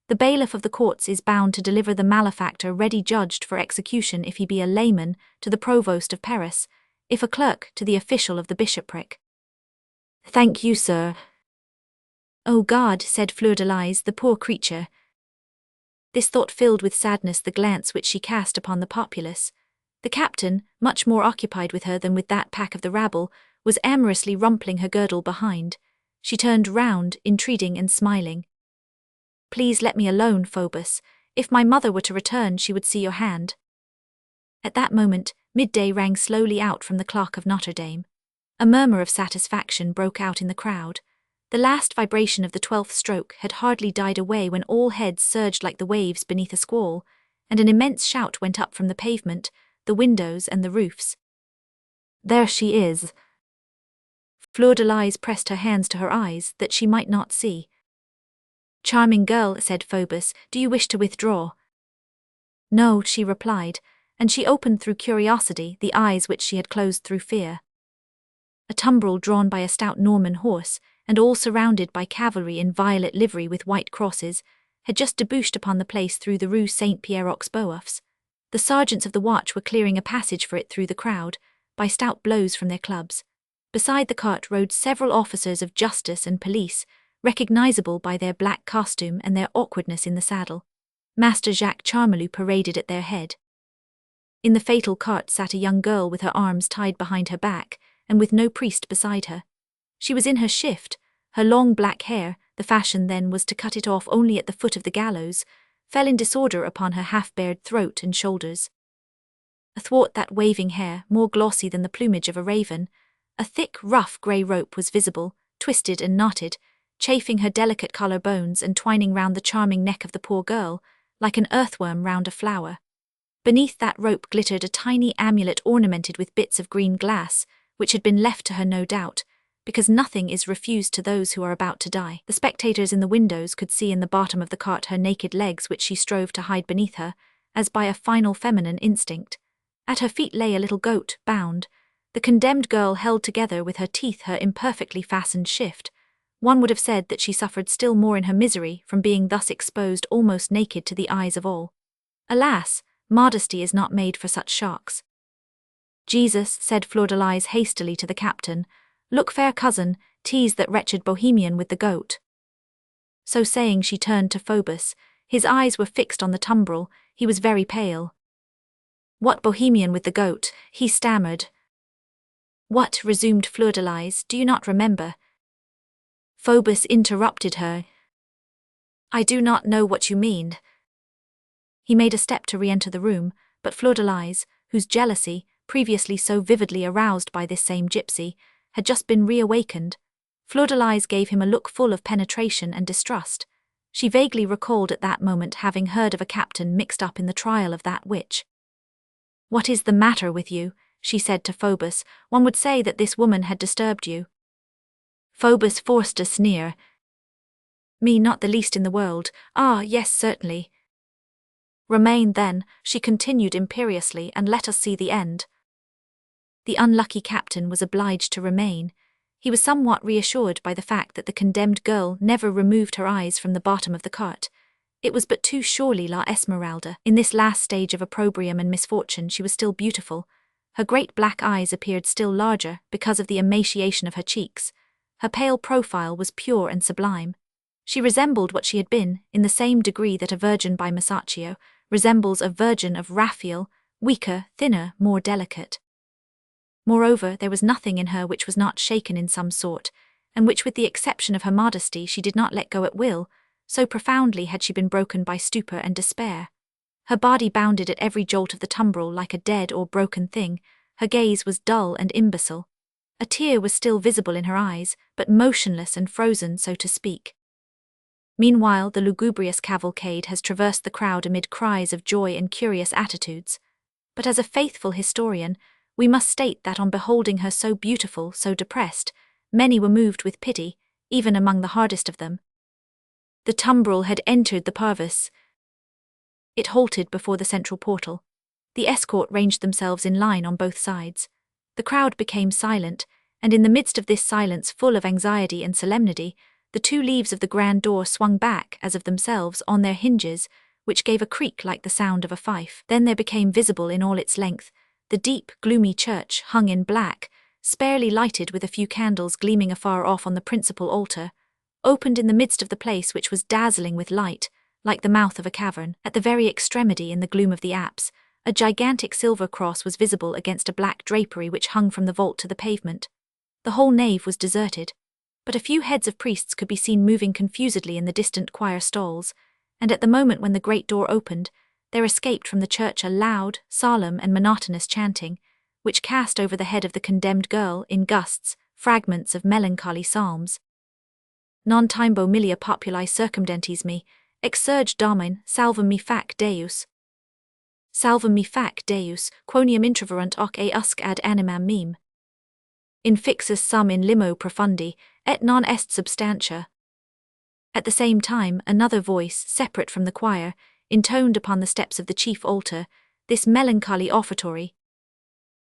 The bailiff of the courts is bound to deliver the malefactor ready judged for execution if he be a layman, to the provost of Paris, if a clerk, to the official of the bishopric. Thank you, sir. Oh God, said Fleur-de-Lis, the poor creature. This thought filled with sadness the glance which she cast upon the populace. The captain, much more occupied with her than with that pack of the rabble, was amorously rumpling her girdle behind. She turned round, entreating and smiling. Please let me alone, Phoebus. If my mother were to return, she would see your hand. At that moment, midday rang slowly out from the clock of Notre-Dame. A murmur of satisfaction broke out in the crowd. The last vibration of the 12th stroke had hardly died away when all heads surged like the waves beneath a squall, and an immense shout went up from the pavement, the windows and the roofs. There she is. Fleur-de-Lis pressed her hands to her eyes that she might not see. Charming girl, said Phoebus, do you wish to withdraw? No, she replied, and she opened through curiosity the eyes which she had closed through fear. A tumbril drawn by a stout Norman horse, and all surrounded by cavalry in violet livery with white crosses, had just debouched upon the place through the Rue Saint-Pierre-aux-Boeufs. The sergeants of the watch were clearing a passage for it through the crowd, by stout blows from their clubs. Beside the cart rode several officers of justice and police, recognizable by their black costume and their awkwardness in the saddle. Master Jacques Charmolue paraded at their head. In the fatal cart sat a young girl with her arms tied behind her back, and with no priest beside her. She was in her shift, her long black hair, the fashion then was to cut it off only at the foot of the gallows, fell in disorder upon her half-bared throat and shoulders. Athwart that waving hair, more glossy than the plumage of a raven, a thick, rough grey rope was visible, twisted and knotted, chafing her delicate collar bones and twining round the charming neck of the poor girl, like an earthworm round a flower. Beneath that rope glittered a tiny amulet ornamented with bits of green glass, which had been left to her no doubt, because nothing is refused to those who are about to die. The spectators in the windows could see in the bottom of the cart her naked legs which she strove to hide beneath her, as by a final feminine instinct. At her feet lay a little goat, bound. The condemned girl held together with her teeth her imperfectly fastened shift. One would have said that she suffered still more in her misery from being thus exposed almost naked to the eyes of all. Alas, modesty is not made for such shocks. Jesus, said Fleur-de-Lis hastily to the captain, look, fair cousin, tease that wretched Bohemian with the goat. So saying she turned to Phoebus. His eyes were fixed on the tumbril, he was very pale. What Bohemian with the goat? He stammered. What, resumed Fleur-de-Lis, do you not remember? Phoebus interrupted her. I do not know what you mean. He made a step to re-enter the room, but Fleur-de-Lis, whose jealousy, previously so vividly aroused by this same gypsy, had just been reawakened. Fleur-de-Lis gave him a look full of penetration and distrust. She vaguely recalled at that moment having heard of a captain mixed up in the trial of that witch. What is the matter with you? She said to Phoebus. One would say that this woman had disturbed you. Phoebus forced a sneer. Me not the least in the world. Ah, yes, certainly. Remain then, she continued imperiously, and let us see the end. The unlucky captain was obliged to remain. He was somewhat reassured by the fact that the condemned girl never removed her eyes from the bottom of the cart. It was but too surely La Esmeralda. In this last stage of opprobrium and misfortune she was still beautiful. Her great black eyes appeared still larger because of the emaciation of her cheeks. Her pale profile was pure and sublime. She resembled what she had been, in the same degree that a virgin by Masaccio resembles a virgin of Raphael, weaker, thinner, more delicate. Moreover, there was nothing in her which was not shaken in some sort, and which with the exception of her modesty she did not let go at will, so profoundly had she been broken by stupor and despair. Her body bounded at every jolt of the tumbril like a dead or broken thing, her gaze was dull and imbecile. A tear was still visible in her eyes, but motionless and frozen, so to speak. Meanwhile the lugubrious cavalcade has traversed the crowd amid cries of joy and curious attitudes. But as a faithful historian, we must state that on beholding her so beautiful, so depressed, many were moved with pity, even among the hardest of them. The tumbril had entered the parvis. It halted before the central portal. The escort ranged themselves in line on both sides. The crowd became silent, and in the midst of this silence full of anxiety and solemnity, the two leaves of the grand door swung back as of themselves on their hinges, which gave a creak like the sound of a fife. Then there became visible in all its length the deep, gloomy church hung in black, sparely lighted with a few candles gleaming afar off on the principal altar, opened in the midst of the place which was dazzling with light, like the mouth of a cavern. At the very extremity in the gloom of the apse, a gigantic silver cross was visible against a black drapery which hung from the vault to the pavement. The whole nave was deserted, but a few heads of priests could be seen moving confusedly in the distant choir stalls, and at the moment when the great door opened, there escaped from the church a loud, solemn, and monotonous chanting, which cast over the head of the condemned girl, in gusts, fragments of melancholy psalms. Non timbo milia populi circumdentes me, exsurge Domine, salvum me fac Deus. Salvum me fac Deus, quoniam introverunt hoc usque ad animam mem. Infixus sum in limo profundi, et non est substantia. At the same time, another voice, separate from the choir, intoned upon the steps of the chief altar, this melancholy offertory.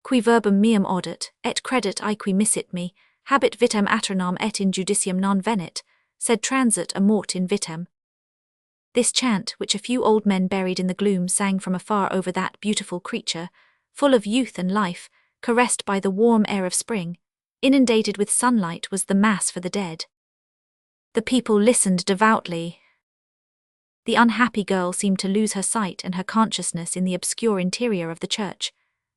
Qui verbum meum audit, et credit aequi missit me, habet vitam aternam et in judicium non venit, sed transit a mort in vitam. This chant, which a few old men buried in the gloom sang from afar over that beautiful creature, full of youth and life, caressed by the warm air of spring, inundated with sunlight, was the Mass for the dead. The people listened devoutly. The unhappy girl seemed to lose her sight and her consciousness in the obscure interior of the church.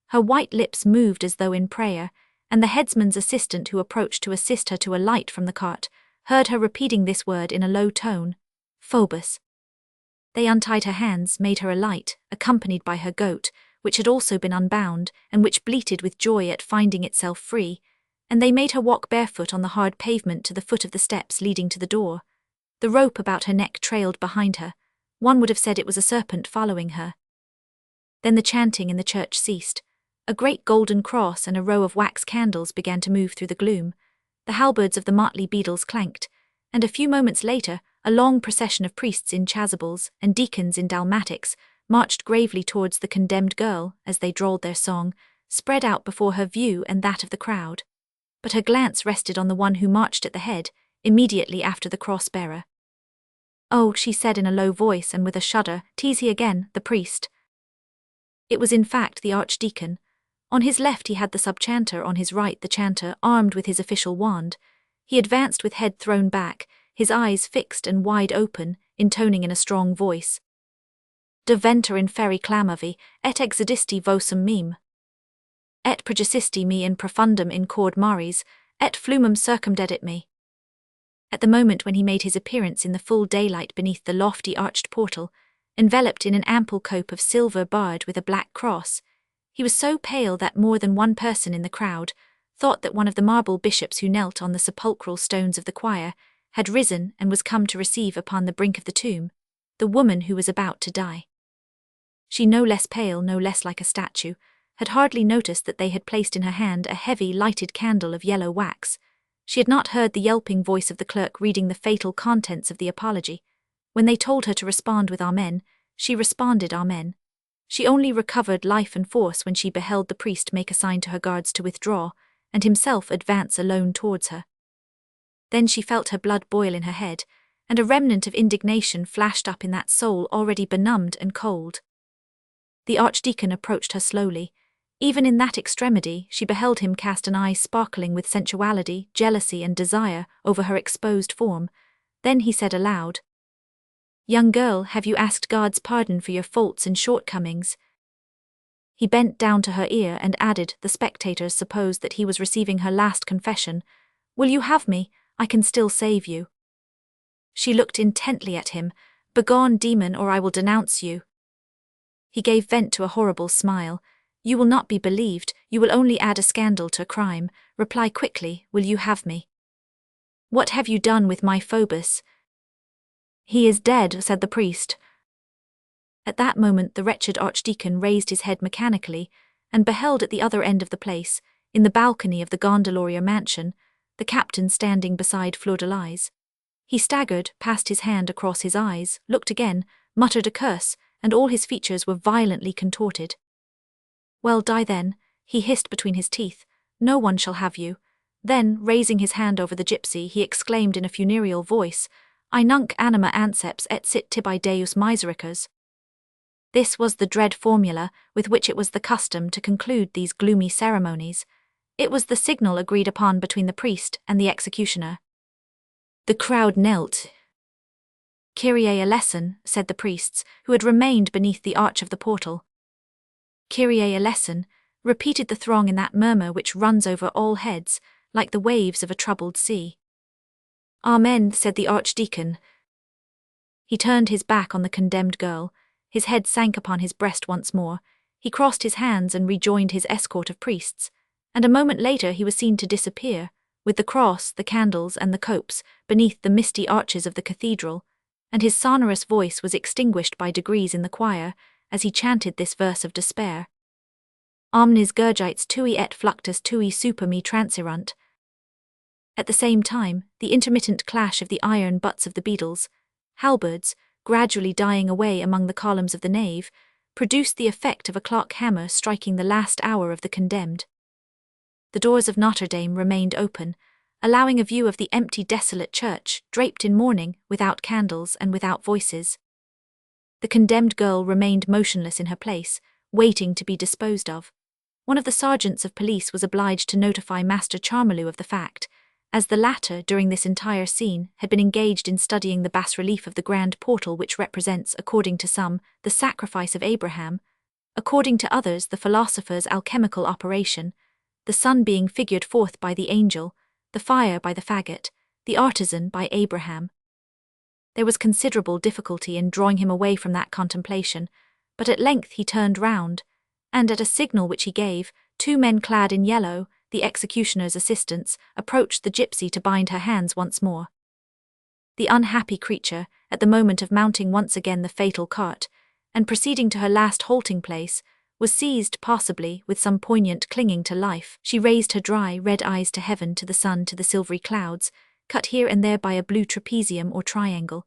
Her white lips moved as though in prayer, and the headsman's assistant who approached to assist her to alight from the cart heard her repeating this word in a low tone, Phoebus. They untied her hands, made her alight, accompanied by her goat, which had also been unbound, and which bleated with joy at finding itself free, and they made her walk barefoot on the hard pavement to the foot of the steps leading to the door. The rope about her neck trailed behind her. One would have said it was a serpent following her. Then the chanting in the church ceased. A great golden cross and a row of wax candles began to move through the gloom. The halberds of the motley beadles clanked, and a few moments later, a long procession of priests in chasubles and deacons in dalmatics marched gravely towards the condemned girl as they drawled their song, spread out before her view and that of the crowd. But her glance rested on the one who marched at the head, immediately after the cross-bearer. "Oh," she said in a low voice and with a shudder, "'tis he again, the priest." It was in fact the archdeacon. On his left he had the subchanter, on his right the chanter, armed with his official wand. He advanced with head thrown back, his eyes fixed and wide open, intoning in a strong voice, De venter in ferri clamavi, et exodisti vosum mem. Et progesisti me in profundum in cord maris, et flumum circumdedit me. At the moment when he made his appearance in the full daylight beneath the lofty arched portal, enveloped in an ample cope of silver barred with a black cross, he was so pale that more than one person in the crowd thought that one of the marble bishops who knelt on the sepulchral stones of the choir had risen and was come to receive upon the brink of the tomb the woman who was about to die. She, no less pale, no less like a statue, had hardly noticed that they had placed in her hand a heavy lighted candle of yellow wax. She had not heard the yelping voice of the clerk reading the fatal contents of the apology. When they told her to respond with Amen, she responded Amen. She only recovered life and force when she beheld the priest make a sign to her guards to withdraw, and himself advance alone towards her. Then she felt her blood boil in her head, and a remnant of indignation flashed up in that soul already benumbed and cold. The archdeacon approached her slowly. Even in that extremity, she beheld him cast an eye sparkling with sensuality, jealousy, and desire over her exposed form. Then he said aloud, "Young girl, have you asked God's pardon for your faults and shortcomings?" He bent down to her ear and added, the spectators supposed that he was receiving her last confession, "Will you have me? I can still save you." She looked intently at him. "Begone, demon, or I will denounce you." He gave vent to a horrible smile. "You will not be believed, you will only add a scandal to a crime. Reply quickly, will you have me? What have you done with my Phoebus?" "He is dead," said the priest. At that moment the wretched archdeacon raised his head mechanically, and beheld at the other end of the place, in the balcony of the gondolier mansion, the captain standing beside Fleur de Lis. He staggered, passed his hand across his eyes, looked again, muttered a curse, and all his features were violently contorted. "Well, die then," he hissed between his teeth. "No one shall have you." Then, raising his hand over the gypsy, he exclaimed in a funereal voice, "I nunc anima anceps et sit tibi Deus misericors." This was the dread formula with which it was the custom to conclude these gloomy ceremonies. It was the signal agreed upon between the priest and the executioner. The crowd knelt. "Kyrie eleison," said the priests, who had remained beneath the arch of the portal. "Kyrie eleison," repeated the throng in that murmur which runs over all heads, like the waves of a troubled sea. "Amen," said the archdeacon. He turned his back on the condemned girl. His head sank upon his breast once more. He crossed his hands and rejoined his escort of priests, and a moment later he was seen to disappear, with the cross, the candles, and the copes, beneath the misty arches of the cathedral, and his sonorous voice was extinguished by degrees in the choir, as he chanted this verse of despair. "Omnes gurgites tui et fluctus tui super me transirunt." At the same time, the intermittent clash of the iron butts of the beadles, halberds, gradually dying away among the columns of the nave, produced the effect of a clock hammer striking the last hour of the condemned. The doors of Notre-Dame remained open, allowing a view of the empty, desolate church, draped in mourning, without candles and without voices. The condemned girl remained motionless in her place, waiting to be disposed of. One of the sergeants of police was obliged to notify Master Charmelot of the fact, as the latter, during this entire scene, had been engaged in studying the bas-relief of the grand portal which represents, according to some, the sacrifice of Abraham, according to others the philosopher's alchemical operation, the sun being figured forth by the angel, the fire by the faggot, the artisan by Abraham. There was considerable difficulty in drawing him away from that contemplation, but at length he turned round, and at a signal which he gave, 2 men clad in yellow, the executioner's assistants, approached the gypsy to bind her hands once more. The unhappy creature, at the moment of mounting once again the fatal cart, and proceeding to her last halting place, was seized, possibly, with some poignant clinging to life. She raised her dry, red eyes to heaven, to the sun, to the silvery clouds, cut here and there by a blue trapezium or triangle.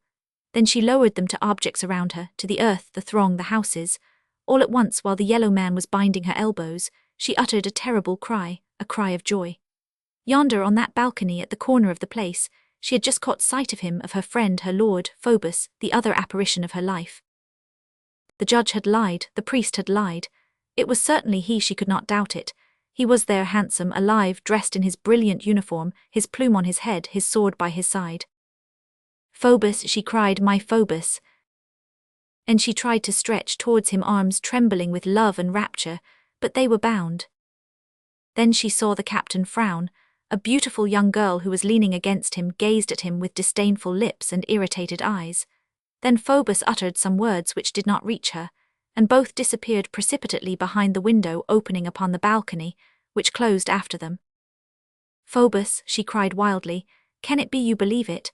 Then she lowered them to objects around her, to the earth, the throng, the houses. All at once, while the yellow man was binding her elbows, she uttered a terrible cry, a cry of joy. Yonder, on that balcony at the corner of the place, she had just caught sight of him, of her friend, her lord, Phoebus, the other apparition of her life. The judge had lied, the priest had lied. It was certainly he, she could not doubt it. He was there, handsome, alive, dressed in his brilliant uniform, his plume on his head, his sword by his side. "Phoebus," she cried, "my Phoebus." And she tried to stretch towards him arms trembling with love and rapture, but they were bound. Then she saw the captain frown. A beautiful young girl who was leaning against him gazed at him with disdainful lips and irritated eyes. Then Phoebus uttered some words which did not reach her, and both disappeared precipitately behind the window opening upon the balcony, which closed after them. "Phoebus," she cried wildly, "can it be you believe it?"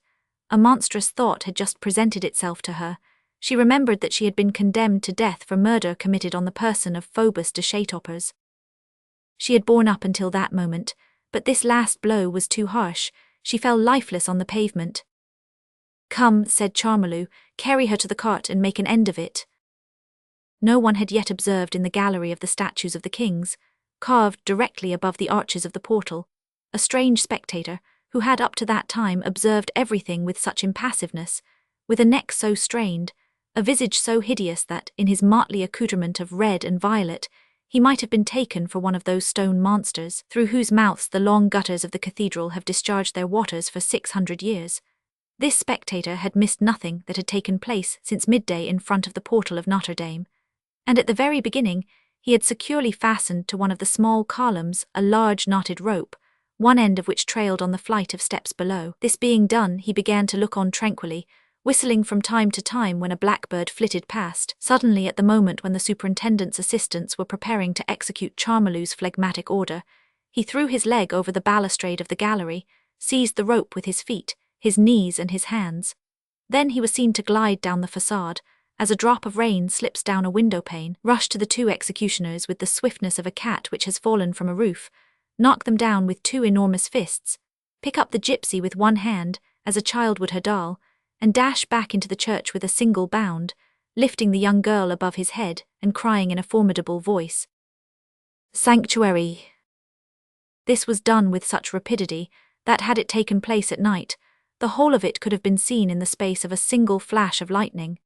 A monstrous thought had just presented itself to her. She remembered that she had been condemned to death for murder committed on the person of Phoebus de Chatopers. She had borne up until that moment, but this last blow was too harsh. She fell lifeless on the pavement. "Come," said Charmelot, "carry her to the cart and make an end of it." No one had yet observed in the gallery of the statues of the kings, carved directly above the arches of the portal, a strange spectator, who had up to that time observed everything with such impassiveness, with a neck so strained, a visage so hideous that, in his motley accoutrement of red and violet, he might have been taken for one of those stone monsters through whose mouths the long gutters of the cathedral have discharged their waters for 600 years. This spectator had missed nothing that had taken place since midday in front of the portal of Notre-Dame, and at the very beginning he had securely fastened to one of the small columns a large knotted rope, one end of which trailed on the flight of steps below. This being done, he began to look on tranquilly, whistling from time to time when a blackbird flitted past. Suddenly, at the moment when the superintendent's assistants were preparing to execute Charmelot's phlegmatic order, he threw his leg over the balustrade of the gallery, seized the rope with his feet, his knees and his hands. Then he was seen to glide down the façade, as a drop of rain slips down a window pane, rush to the 2 executioners with the swiftness of a cat which has fallen from a roof, knock them down with 2 enormous fists, pick up the gypsy with one hand, as a child would her doll, and dash back into the church with a single bound, lifting the young girl above his head and crying in a formidable voice, Sanctuary. This was done with such rapidity that, had it taken place at night, the whole of it could have been seen in the space of a single flash of lightning.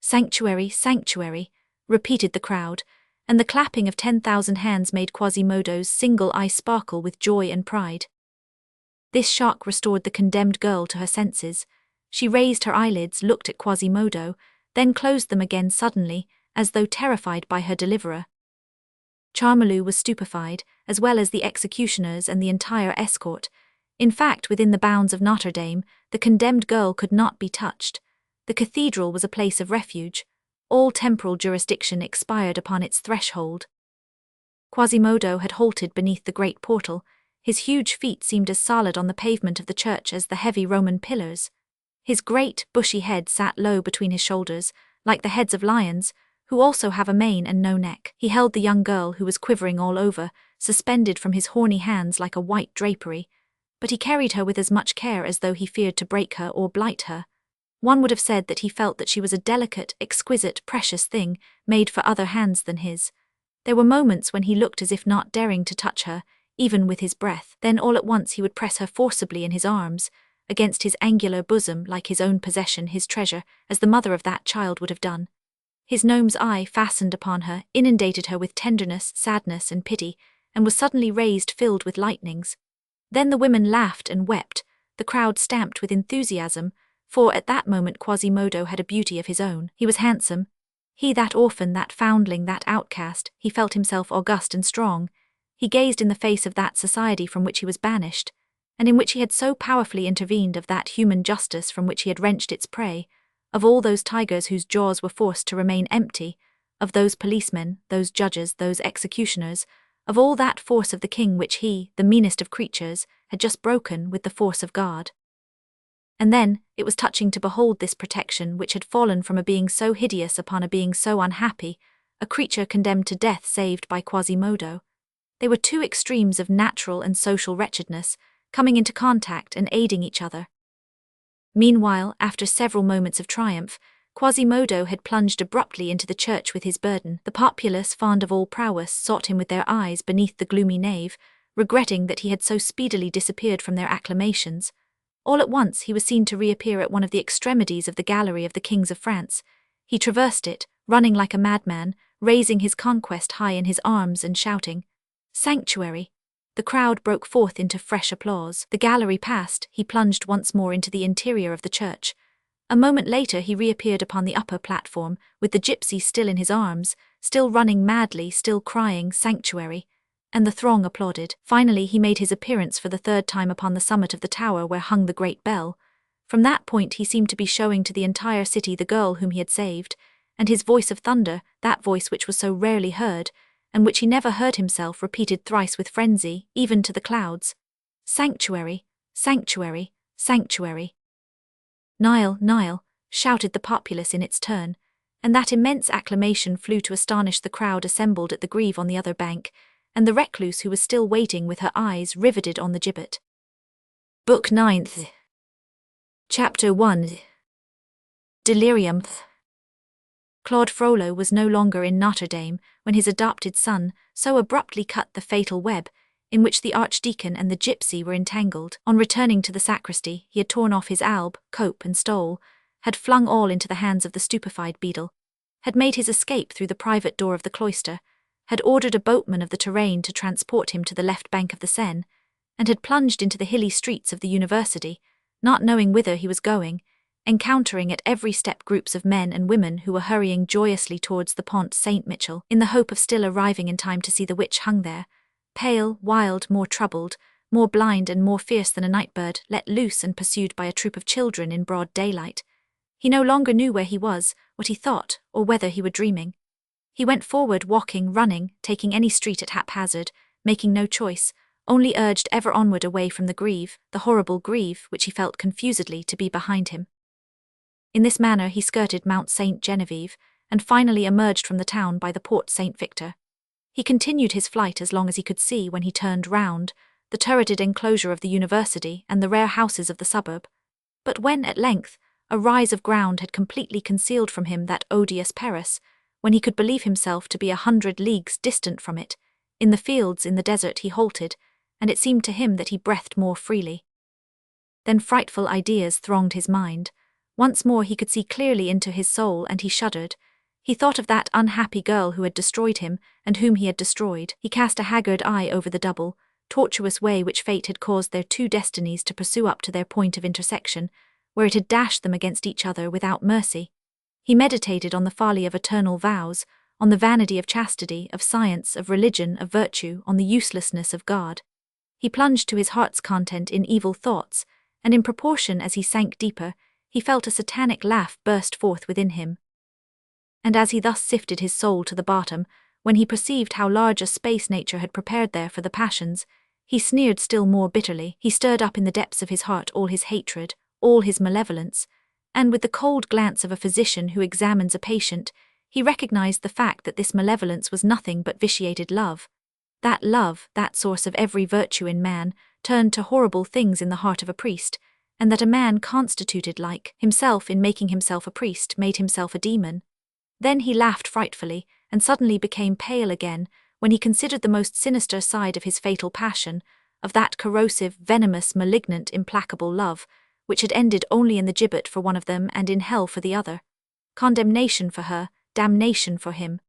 Sanctuary, sanctuary, repeated the crowd, and the clapping of 10,000 hands made Quasimodo's single eye sparkle with joy and pride. This shock restored the condemned girl to her senses. She raised her eyelids, looked at Quasimodo, then closed them again suddenly, as though terrified by her deliverer. Charmolue was stupefied, as well as the executioners and the entire escort. In fact, within the bounds of Notre-Dame, the condemned girl could not be touched. The cathedral was a place of refuge. All temporal jurisdiction expired upon its threshold. Quasimodo had halted beneath the great portal. His huge feet seemed as solid on the pavement of the church as the heavy Roman pillars. His great, bushy head sat low between his shoulders, like the heads of lions, who also have a mane and no neck. He held the young girl, who was quivering all over, suspended from his horny hands like a white drapery, but he carried her with as much care as though he feared to break her or blight her. One would have said that he felt that she was a delicate, exquisite, precious thing, made for other hands than his. There were moments when he looked as if not daring to touch her, even with his breath. Then all at once he would press her forcibly in his arms, against his angular bosom like his own possession, his treasure, as the mother of that child would have done. His gnome's eye fastened upon her, inundated her with tenderness, sadness, and pity, and was suddenly raised, filled with lightnings. Then the women laughed and wept, the crowd stamped with enthusiasm, for at that moment Quasimodo had a beauty of his own. He was handsome. He, that orphan, that foundling, that outcast, he felt himself august and strong. He gazed in the face of that society from which he was banished, and in which he had so powerfully intervened, of that human justice from which he had wrenched its prey, of all those tigers whose jaws were forced to remain empty, of those policemen, those judges, those executioners, of all that force of the king which he, the meanest of creatures, had just broken with the force of God. And then, it was touching to behold this protection which had fallen from a being so hideous upon a being so unhappy, a creature condemned to death saved by Quasimodo. They were two extremes of natural and social wretchedness, coming into contact and aiding each other. Meanwhile, after several moments of triumph, Quasimodo had plunged abruptly into the church with his burden. The populace, fond of all prowess, sought him with their eyes beneath the gloomy nave, regretting that he had so speedily disappeared from their acclamations. All at once he was seen to reappear at one of the extremities of the gallery of the kings of France. He traversed it, running like a madman, raising his conquest high in his arms and shouting, "Sanctuary!" The crowd broke forth into fresh applause. The gallery passed, he plunged once more into the interior of the church. A moment later he reappeared upon the upper platform, with the gypsy still in his arms, still running madly, still crying, "Sanctuary!" And the throng applauded. Finally he made his appearance for the third time upon the summit of the tower where hung the great bell. From that point he seemed to be showing to the entire city the girl whom he had saved, and his voice of thunder, that voice which was so rarely heard, and which he never heard himself, repeated thrice with frenzy, even to the clouds, "Sanctuary! Sanctuary! Sanctuary!" "Nile! Nile!" shouted the populace in its turn, and that immense acclamation flew to astonish the crowd assembled at the greave on the other bank, and the recluse who was still waiting with her eyes riveted on the gibbet. Book 9th. Chapter 1. Delirium. Claude Frollo was no longer in Notre-Dame when his adopted son so abruptly cut the fatal web in which the archdeacon and the gypsy were entangled. On returning to the sacristy, he had torn off his alb, cope and stole, had flung all into the hands of the stupefied beadle, had made his escape through the private door of the cloister, had ordered a boatman of the Touraine to transport him to the left bank of the Seine, and had plunged into the hilly streets of the university, not knowing whither he was going, encountering at every step groups of men and women who were hurrying joyously towards the Pont Saint-Michel, in the hope of still arriving in time to see the witch hung there, pale, wild, more troubled, more blind and more fierce than a night-bird, let loose and pursued by a troop of children in broad daylight. He no longer knew where he was, what he thought, or whether he were dreaming. He went forward, walking, running, taking any street at haphazard, making no choice, only urged ever onward away from the greave, the horrible greave which he felt confusedly to be behind him. In this manner he skirted Mount Saint Genevieve, and finally emerged from the town by the Port Saint Victor. He continued his flight as long as he could see when he turned round, the turreted enclosure of the university and the rare houses of the suburb. But when, at length, a rise of ground had completely concealed from him that odious Paris, when he could believe himself to be 100 leagues distant from it, In the fields, in the desert, he halted, and it seemed to him that he breathed more freely. Then frightful ideas thronged his mind. Once more he could see clearly into his soul, and he shuddered. He thought of that unhappy girl who had destroyed him, and whom he had destroyed. He cast a haggard eye over the double, tortuous way which fate had caused their two destinies to pursue up to their point of intersection, where it had dashed them against each other without mercy. He meditated on the folly of eternal vows, on the vanity of chastity, of science, of religion, of virtue, on the uselessness of God. He plunged to his heart's content in evil thoughts, and in proportion as he sank deeper, he felt a satanic laugh burst forth within him. And as he thus sifted his soul to the bottom, when he perceived how large a space nature had prepared there for the passions, he sneered still more bitterly. He stirred up in the depths of his heart all his hatred, all his malevolence, and with the cold glance of a physician who examines a patient, he recognized the fact that this malevolence was nothing but vitiated love. That love, that source of every virtue in man, turned to horrible things in the heart of a priest, and that a man constituted like himself in making himself a priest made himself a demon. Then he laughed frightfully, and suddenly became pale again, when he considered the most sinister side of his fatal passion, of that corrosive, venomous, malignant, implacable love, which had ended only in the gibbet for one of them and in hell for the other. Condemnation for her, damnation for him.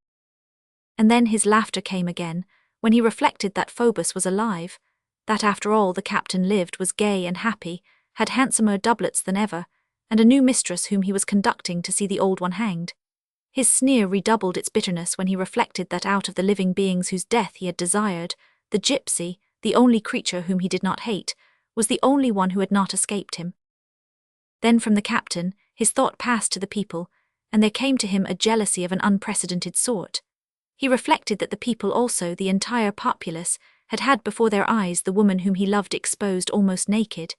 And then his laughter came again, when he reflected that Phoebus was alive, that after all the captain lived, was gay and happy, had handsomer doublets than ever, and a new mistress whom he was conducting to see the old one hanged. His sneer redoubled its bitterness when he reflected that out of the living beings whose death he had desired, the gypsy, the only creature whom he did not hate, was the only one who had not escaped him. Then from the captain, his thought passed to the people, and there came to him a jealousy of an unprecedented sort. He reflected that the people also, the entire populace, had had before their eyes the woman whom he loved exposed almost naked.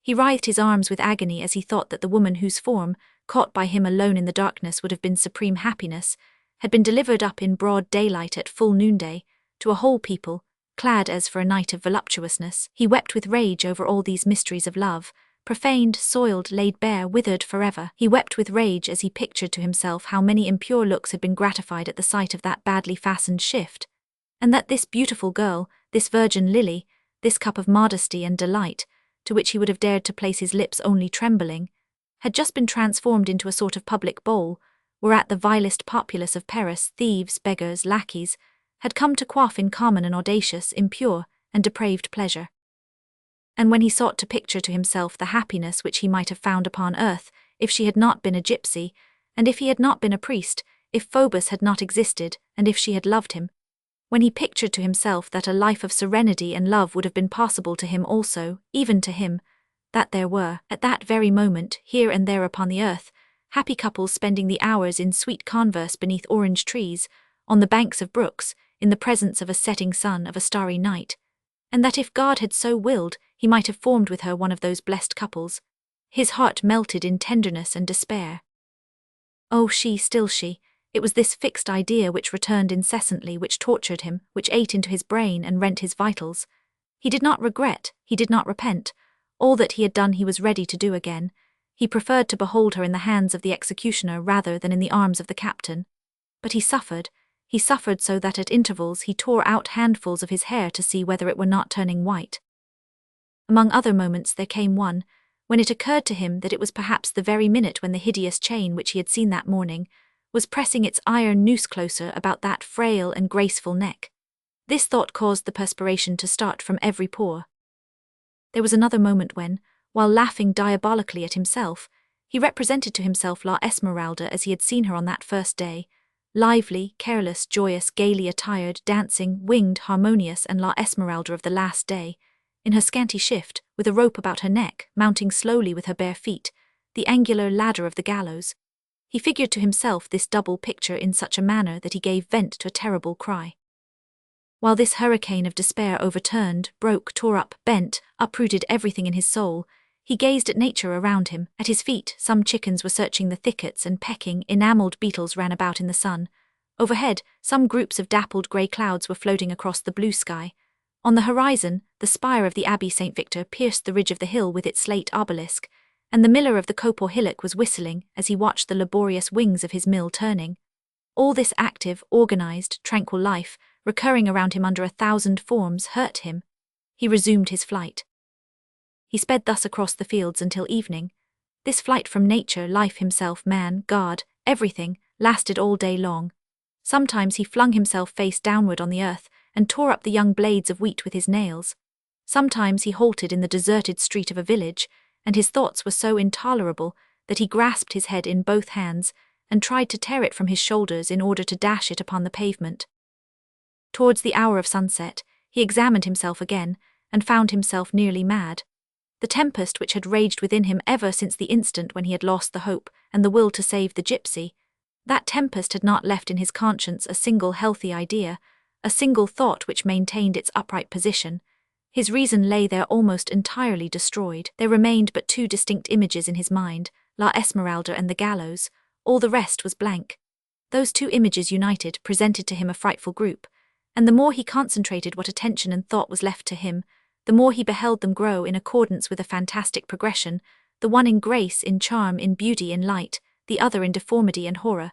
He writhed his arms with agony as he thought that the woman whose form, caught by him alone in the darkness, would have been supreme happiness, had been delivered up in broad daylight at full noonday, to a whole people, clad as for a night of voluptuousness. He wept with rage over all these mysteries of love, profaned, soiled, laid bare, withered forever. He wept with rage as he pictured to himself how many impure looks had been gratified at the sight of that badly fastened shift, and that this beautiful girl, this virgin lily, this cup of modesty and delight, to which he would have dared to place his lips only trembling, had just been transformed into a sort of public bowl, whereat the vilest populace of Paris, thieves, beggars, lackeys, had come to quaff in common an audacious, impure, and depraved pleasure. And when he sought to picture to himself the happiness which he might have found upon earth, if she had not been a gypsy, and if he had not been a priest, if Phoebus had not existed, and if she had loved him, when he pictured to himself that a life of serenity and love would have been possible to him also, even to him, that there were, at that very moment, here and there upon the earth, happy couples spending the hours in sweet converse beneath orange trees, on the banks of brooks, in the presence of a setting sun, of a starry night, and that if God had so willed, he might have formed with her one of those blessed couples, his heart melted in tenderness and despair. Oh, she, still she, it was this fixed idea which returned incessantly, which tortured him, which ate into his brain and rent his vitals. He did not regret, he did not repent. All that he had done he was ready to do again. He preferred to behold her in the hands of the executioner rather than in the arms of the captain. But he suffered so that at intervals he tore out handfuls of his hair to see whether it were not turning white. Among other moments there came one, when it occurred to him that it was perhaps the very minute when the hideous chain which he had seen that morning was pressing its iron noose closer about that frail and graceful neck. This thought caused the perspiration to start from every pore. There was another moment when, while laughing diabolically at himself, he represented to himself La Esmeralda as he had seen her on that first day, lively, careless, joyous, gaily attired, dancing, winged, harmonious, and La Esmeralda of the last day, in her scanty shift, with a rope about her neck, mounting slowly with her bare feet, the angular ladder of the gallows. He figured to himself this double picture in such a manner that he gave vent to a terrible cry. While this hurricane of despair overturned, broke, tore up, bent, uprooted everything in his soul, he gazed at nature around him. At his feet, some chickens were searching the thickets and pecking, enamelled beetles ran about in the sun. Overhead, some groups of dappled grey clouds were floating across the blue sky. On the horizon, the spire of the Abbey St. Victor pierced the ridge of the hill with its slate obelisk, and the miller of the Copor hillock was whistling as he watched the laborious wings of his mill turning. All this active, organised, tranquil life recurring around him under 1,000 forms, hurt him. He resumed his flight. He sped thus across the fields until evening. This flight from nature, life himself, man, God, everything, lasted all day long. Sometimes he flung himself face downward on the earth and tore up the young blades of wheat with his nails. Sometimes he halted in the deserted street of a village, and his thoughts were so intolerable that he grasped his head in both hands and tried to tear it from his shoulders in order to dash it upon the pavement. Towards the hour of sunset, he examined himself again and found himself nearly mad. The tempest which had raged within him ever since the instant when he had lost the hope and the will to save the gypsy, that tempest had not left in his conscience a single healthy idea, a single thought which maintained its upright position. His reason lay there almost entirely destroyed. There remained but two distinct images in his mind, La Esmeralda and the gallows. All the rest was blank. Those two images united presented to him a frightful group, and the more he concentrated what attention and thought was left to him, the more he beheld them grow in accordance with a fantastic progression, the one in grace, in charm, in beauty, in light, the other in deformity and horror,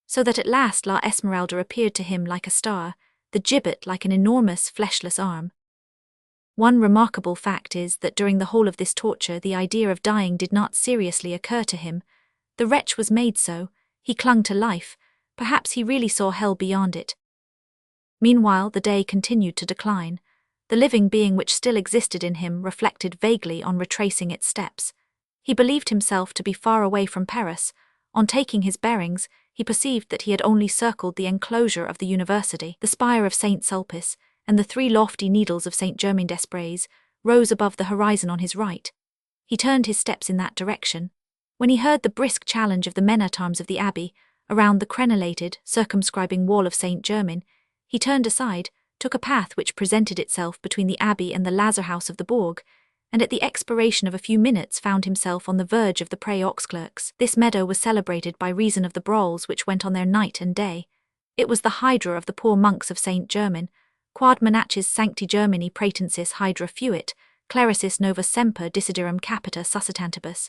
so that at last La Esmeralda appeared to him like a star, the gibbet like an enormous fleshless arm. One remarkable fact is that during the whole of this torture the idea of dying did not seriously occur to him. The wretch was made so, he clung to life, perhaps he really saw hell beyond it. Meanwhile the day continued to decline. The living being which still existed in him reflected vaguely on retracing its steps. He believed himself to be far away from Paris. On taking his bearings, he perceived that he had only circled the enclosure of the university. The spire of St. Sulpice and the three lofty needles of St. Germain-des-Prés rose above the horizon on his right. He turned his steps in that direction, when he heard the brisk challenge of the men-at-arms of the abbey around the crenellated, circumscribing wall of St. Germain. He turned aside, took a path which presented itself between the abbey and the lazar-house of the bourg, and at the expiration of a few minutes found himself on the verge of the Pré aux Clercs. This meadow was celebrated by reason of the brawls which went on there night and day. It was the hydra of the poor monks of St. Germain, quad menaces sancti Germani praetensis hydra fuit, clericis nova semper desiderum capita suscitantibus.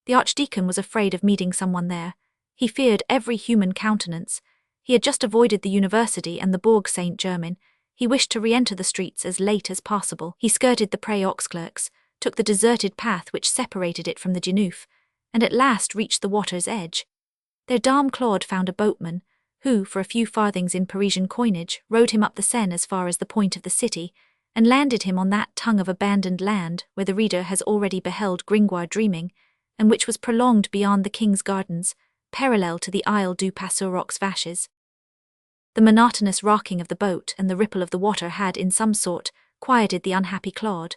The archdeacon was afraid of meeting someone there. He feared every human countenance. He had just avoided the university and the bourg St. Germain. He wished to re-enter the streets as late as possible. He skirted the Pré aux Clercs, took the deserted path which separated it from the Genouf, and at last reached the water's edge. There Dame Claude found a boatman, who, for a few farthings in Parisian coinage, rowed him up the Seine as far as the point of the city, and landed him on that tongue of abandoned land where the reader has already beheld Gringoire dreaming, and which was prolonged beyond the King's Gardens, parallel to the Isle du Passeur aux Vaches. The monotonous rocking of the boat and the ripple of the water had, in some sort, quieted the unhappy Claude.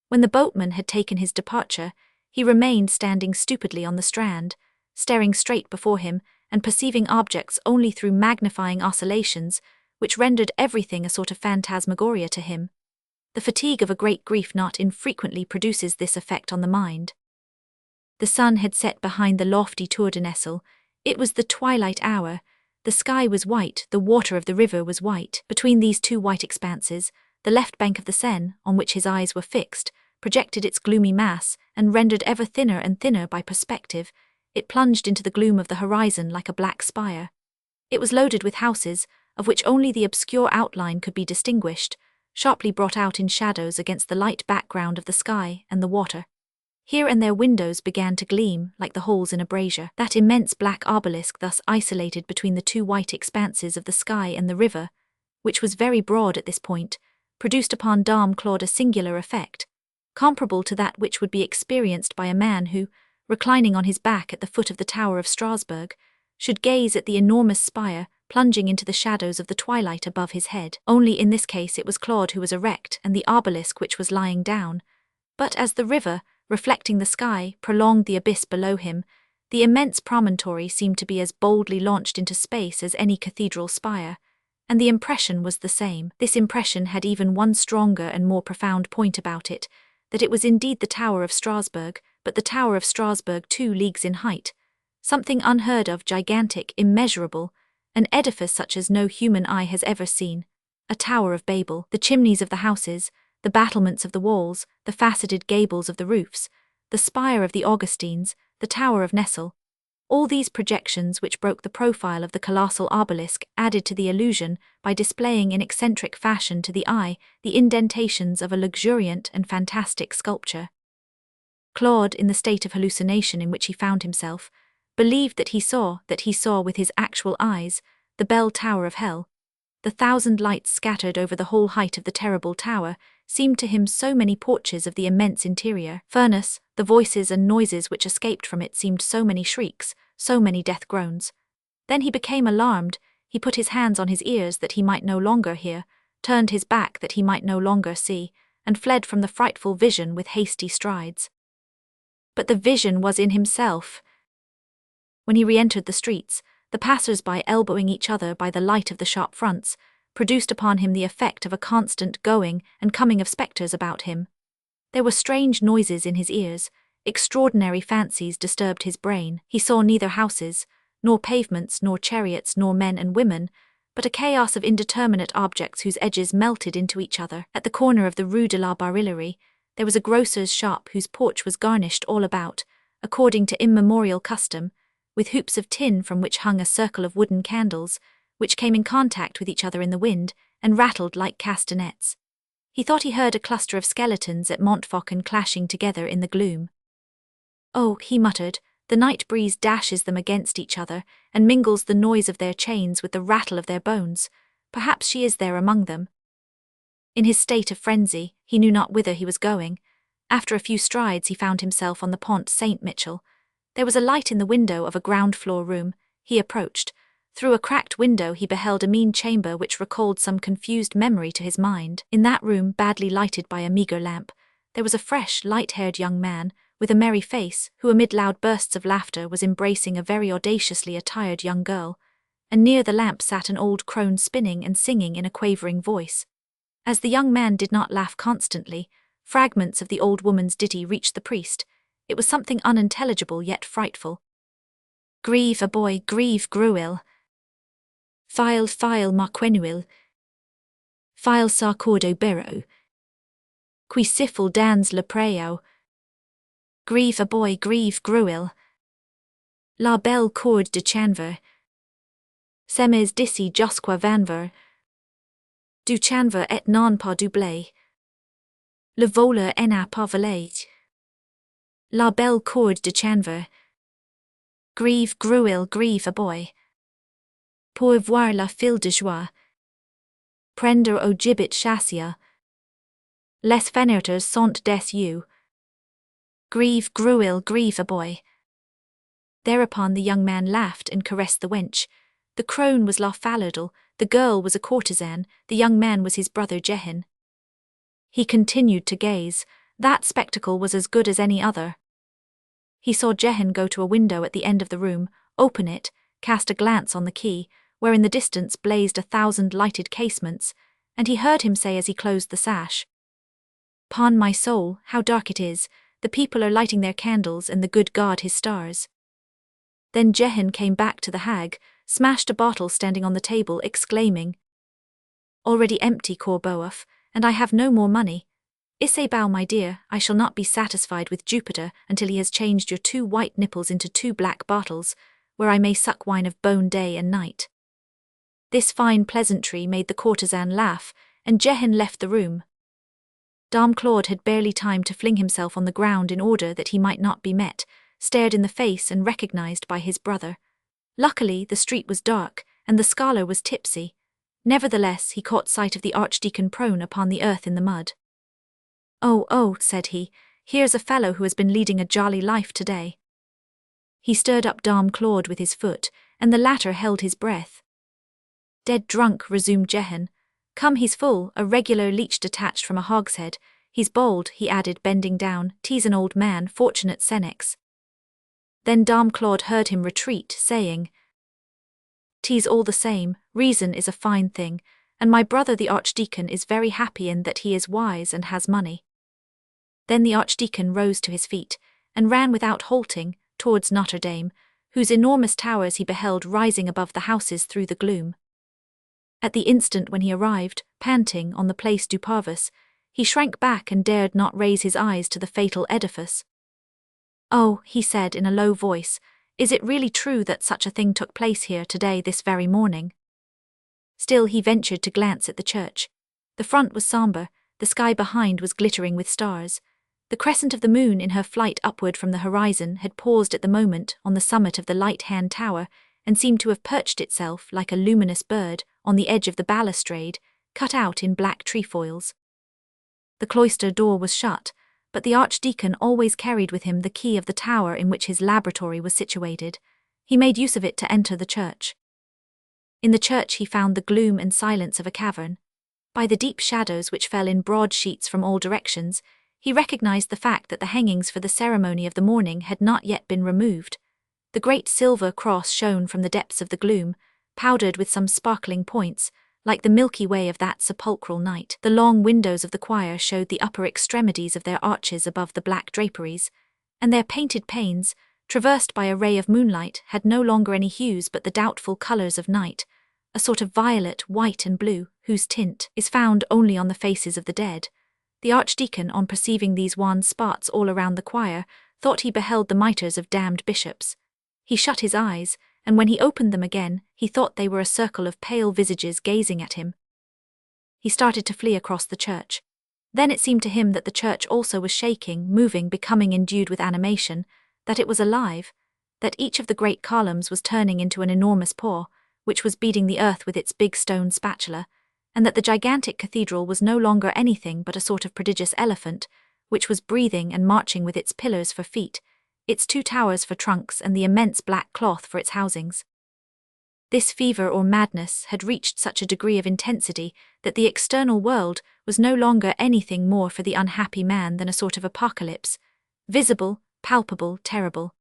When the boatman had taken his departure, he remained standing stupidly on the strand, staring straight before him and perceiving objects only through magnifying oscillations, which rendered everything a sort of phantasmagoria to him. The fatigue of a great grief not infrequently produces this effect on the mind. The sun had set behind the lofty Tour de Nesle. It was the twilight hour. The sky was white, the water of the river was white. Between these two white expanses, the left bank of the Seine, on which his eyes were fixed, projected its gloomy mass, and rendered ever thinner and thinner by perspective, it plunged into the gloom of the horizon like a black spire. It was loaded with houses, of which only the obscure outline could be distinguished, sharply brought out in shadows against the light background of the sky and the water. Here and there windows began to gleam, like the holes in a brazier. That immense black obelisk thus isolated between the two white expanses of the sky and the river, which was very broad at this point, produced upon Dame Claude a singular effect, comparable to that which would be experienced by a man who, reclining on his back at the foot of the Tower of Strasbourg, should gaze at the enormous spire plunging into the shadows of the twilight above his head. Only in this case it was Claude who was erect and the obelisk which was lying down. But as the river, reflecting the sky, prolonged the abyss below him, the immense promontory seemed to be as boldly launched into space as any cathedral spire, and the impression was the same. This impression had even one stronger and more profound point about it, that it was indeed the Tower of Strasbourg, but the Tower of Strasbourg 2 leagues in height, something unheard of, gigantic, immeasurable, an edifice such as no human eye has ever seen, a Tower of Babel. The chimneys of the houses, the battlements of the walls, the faceted gables of the roofs, the spire of the Augustines, the Tower of Nesle, All these projections, which broke the profile of the colossal obelisk, added to the illusion by displaying in eccentric fashion to the eye the indentations of a luxuriant and fantastic sculpture. Claude, in the state of hallucination in which he found himself, believed that he saw with his actual eyes the bell tower of hell. The 1,000 lights scattered over the whole height of the terrible tower seemed to him so many porches of the immense interior furnace. The voices and noises which escaped from it seemed so many shrieks, so many death groans. Then he became alarmed. He put his hands on his ears that he might no longer hear, turned his back that he might no longer see, and fled from the frightful vision with hasty strides. But the vision was in himself. When he re-entered the streets, the passers-by, elbowing each other by the light of the shop fronts, produced upon him the effect of a constant going and coming of spectres about him. There were strange noises in his ears, extraordinary fancies disturbed his brain. He saw neither houses, nor pavements, nor chariots, nor men and women, but a chaos of indeterminate objects whose edges melted into each other. At the corner of the Rue de la Barillerie, there was a grocer's shop whose porch was garnished all about, according to immemorial custom, with hoops of tin from which hung a circle of wooden candles, which came in contact with each other in the wind and rattled like castanets. He thought he heard a cluster of skeletons at Montfaucon clashing together in the gloom. "Oh," he muttered, "the night breeze dashes them against each other and mingles the noise of their chains with the rattle of their bones. Perhaps she is there among them." In his state of frenzy, he knew not whither he was going. After a few strides he found himself on the Pont Saint-Michel. There was a light in the window of a ground-floor room. He approached. Through a cracked window he beheld a mean chamber which recalled some confused memory to his mind. In that room, badly lighted by a meagre lamp, there was a fresh, light-haired young man, with a merry face, who amid loud bursts of laughter was embracing a very audaciously attired young girl, and near the lamp sat an old crone spinning and singing in a quavering voice. As the young man did not laugh constantly, fragments of the old woman's ditty reached the priest. It was something unintelligible yet frightful. "Grieve a boy, grieve gruil. File marquenuil. File sa cordo bero. Qui sifil dans le preo. Grieve a boy, grieve gruil. La belle corde de chanver. Semes d'ici jusqu'à vanver. Du chanver et non pas du blé. Le voleur n'a pas volé. La belle corde de chanver. Grieve gruil, grieve a boy. Pour voir la fille de joie. Prendre au gibbet chassia. Les fenêtres sont des yeux. Grieve gruil, grieve a boy." Thereupon the young man laughed and caressed the wench. The crone was La Fallardel, the girl was a courtesan, the young man was his brother Jehan. He continued to gaze. That spectacle was as good as any other. He saw Jehan go to a window at the end of the room, open it, cast a glance on the quay, where in the distance blazed 1,000 lighted casements, and he heard him say as he closed the sash, "'Pon my soul, how dark it is! The people are lighting their candles and the good God his stars." Then Jehan came back to the hag, smashed a bottle standing on the table, exclaiming, "Already empty, Corboeuf, and I have no more money. Issabel, my dear, I shall not be satisfied with Jupiter until he has changed your 2 white nipples into 2 black bottles, where I may suck wine of bone day and night." This fine pleasantry made the courtesan laugh, and Jehan left the room. Dom Claude had barely time to fling himself on the ground in order that he might not be met, stared in the face and recognized by his brother. Luckily, the street was dark, and the scholar was tipsy. Nevertheless, he caught sight of the archdeacon prone upon the earth in the mud. Oh, said he, "here's a fellow who has been leading a jolly life today." He stirred up Dom Claude with his foot, and the latter held his breath. "Dead drunk," resumed Jehan. "Come, he's full, a regular leech detached from a hogshead. He's bold," he added, bending down. "'Tis an old man, fortunate senex." Then Dom Claude heard him retreat, saying, "'Tis all the same, reason is a fine thing, and my brother the archdeacon is very happy in that he is wise and has money." Then the archdeacon rose to his feet, and ran without halting, towards Notre-Dame, whose enormous towers he beheld rising above the houses through the gloom. At the instant when he arrived, panting, on the Place du Parvis, he shrank back and dared not raise his eyes to the fatal edifice. "Oh," he said in a low voice, Is it really true that such a thing took place here today this very morning? Still he ventured to glance at the church. The front was somber, the sky behind was glittering with stars. The crescent of the moon in her flight upward from the horizon had paused at the moment on the summit of the light-hand tower and seemed to have perched itself like a luminous bird on the edge of the balustrade, cut out in black trefoils. The cloister door was shut, but the archdeacon always carried with him the key of the tower in which his laboratory was situated. He made use of it to enter the church. In the church he found the gloom and silence of a cavern. By the deep shadows which fell in broad sheets from all directions, he recognized the fact that the hangings for the ceremony of the morning had not yet been removed. The great silver cross shone from the depths of the gloom, powdered with some sparkling points, like the Milky Way of that sepulchral night. The long windows of the choir showed the upper extremities of their arches above the black draperies, and their painted panes, traversed by a ray of moonlight, had no longer any hues but the doubtful colours of night, a sort of violet, white and blue, whose tint is found only on the faces of the dead. The archdeacon, on perceiving these wan spots all around the choir, thought he beheld the mitres of damned bishops. He shut his eyes, and when he opened them again, he thought they were a circle of pale visages gazing at him. He started to flee across the church. Then it seemed to him that the church also was shaking, moving, becoming endued with animation, that it was alive, that each of the great columns was turning into an enormous paw, which was beating the earth with its big stone spatula, and that the gigantic cathedral was no longer anything but a sort of prodigious elephant, which was breathing and marching with its pillars for feet, its 2 towers for trunks and the immense black cloth for its housings. This fever or madness had reached such a degree of intensity that the external world was no longer anything more for the unhappy man than a sort of apocalypse, visible, palpable, terrible.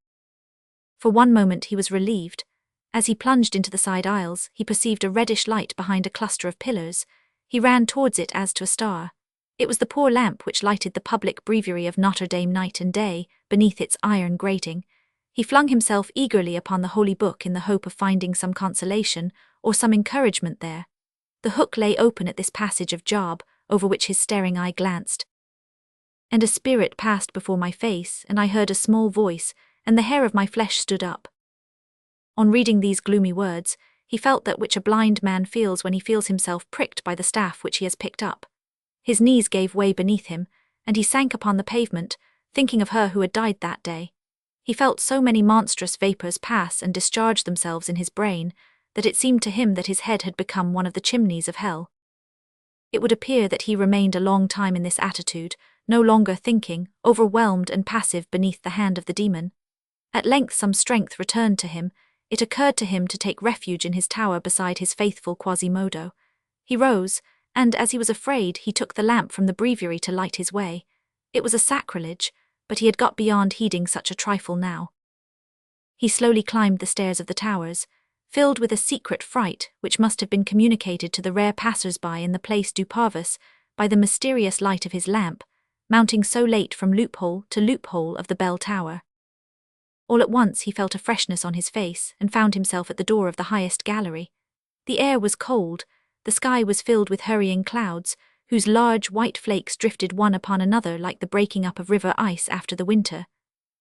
For one moment he was relieved. As he plunged into the side aisles, he perceived a reddish light behind a cluster of pillars. He ran towards it as to a star. It was the poor lamp which lighted the public breviary of Notre-Dame night and day, beneath its iron grating. He flung himself eagerly upon the holy book in the hope of finding some consolation or some encouragement there. The hook lay open at this passage of Job, over which his staring eye glanced. And a spirit passed before my face, and I heard a small voice, and the hair of my flesh stood up. On reading these gloomy words, he felt that which a blind man feels when he feels himself pricked by the staff which he has picked up. His knees gave way beneath him, and he sank upon the pavement, thinking of her who had died that day. He felt so many monstrous vapours pass and discharge themselves in his brain, that it seemed to him that his head had become one of the chimneys of hell. It would appear that he remained a long time in this attitude, no longer thinking, overwhelmed and passive beneath the hand of the demon. At length some strength returned to him. It occurred to him to take refuge in his tower beside his faithful Quasimodo. He rose, and as he was afraid, he took the lamp from the breviary to light his way. It was a sacrilege, but he had got beyond heeding such a trifle now. He slowly climbed the stairs of the towers, filled with a secret fright which must have been communicated to the rare passers-by in the Place du Parvis by the mysterious light of his lamp, mounting so late from loophole to loophole of the bell tower. All at once he felt a freshness on his face and found himself at the door of the highest gallery. The air was cold, the sky was filled with hurrying clouds, whose large white flakes drifted one upon another like the breaking up of river ice after the winter.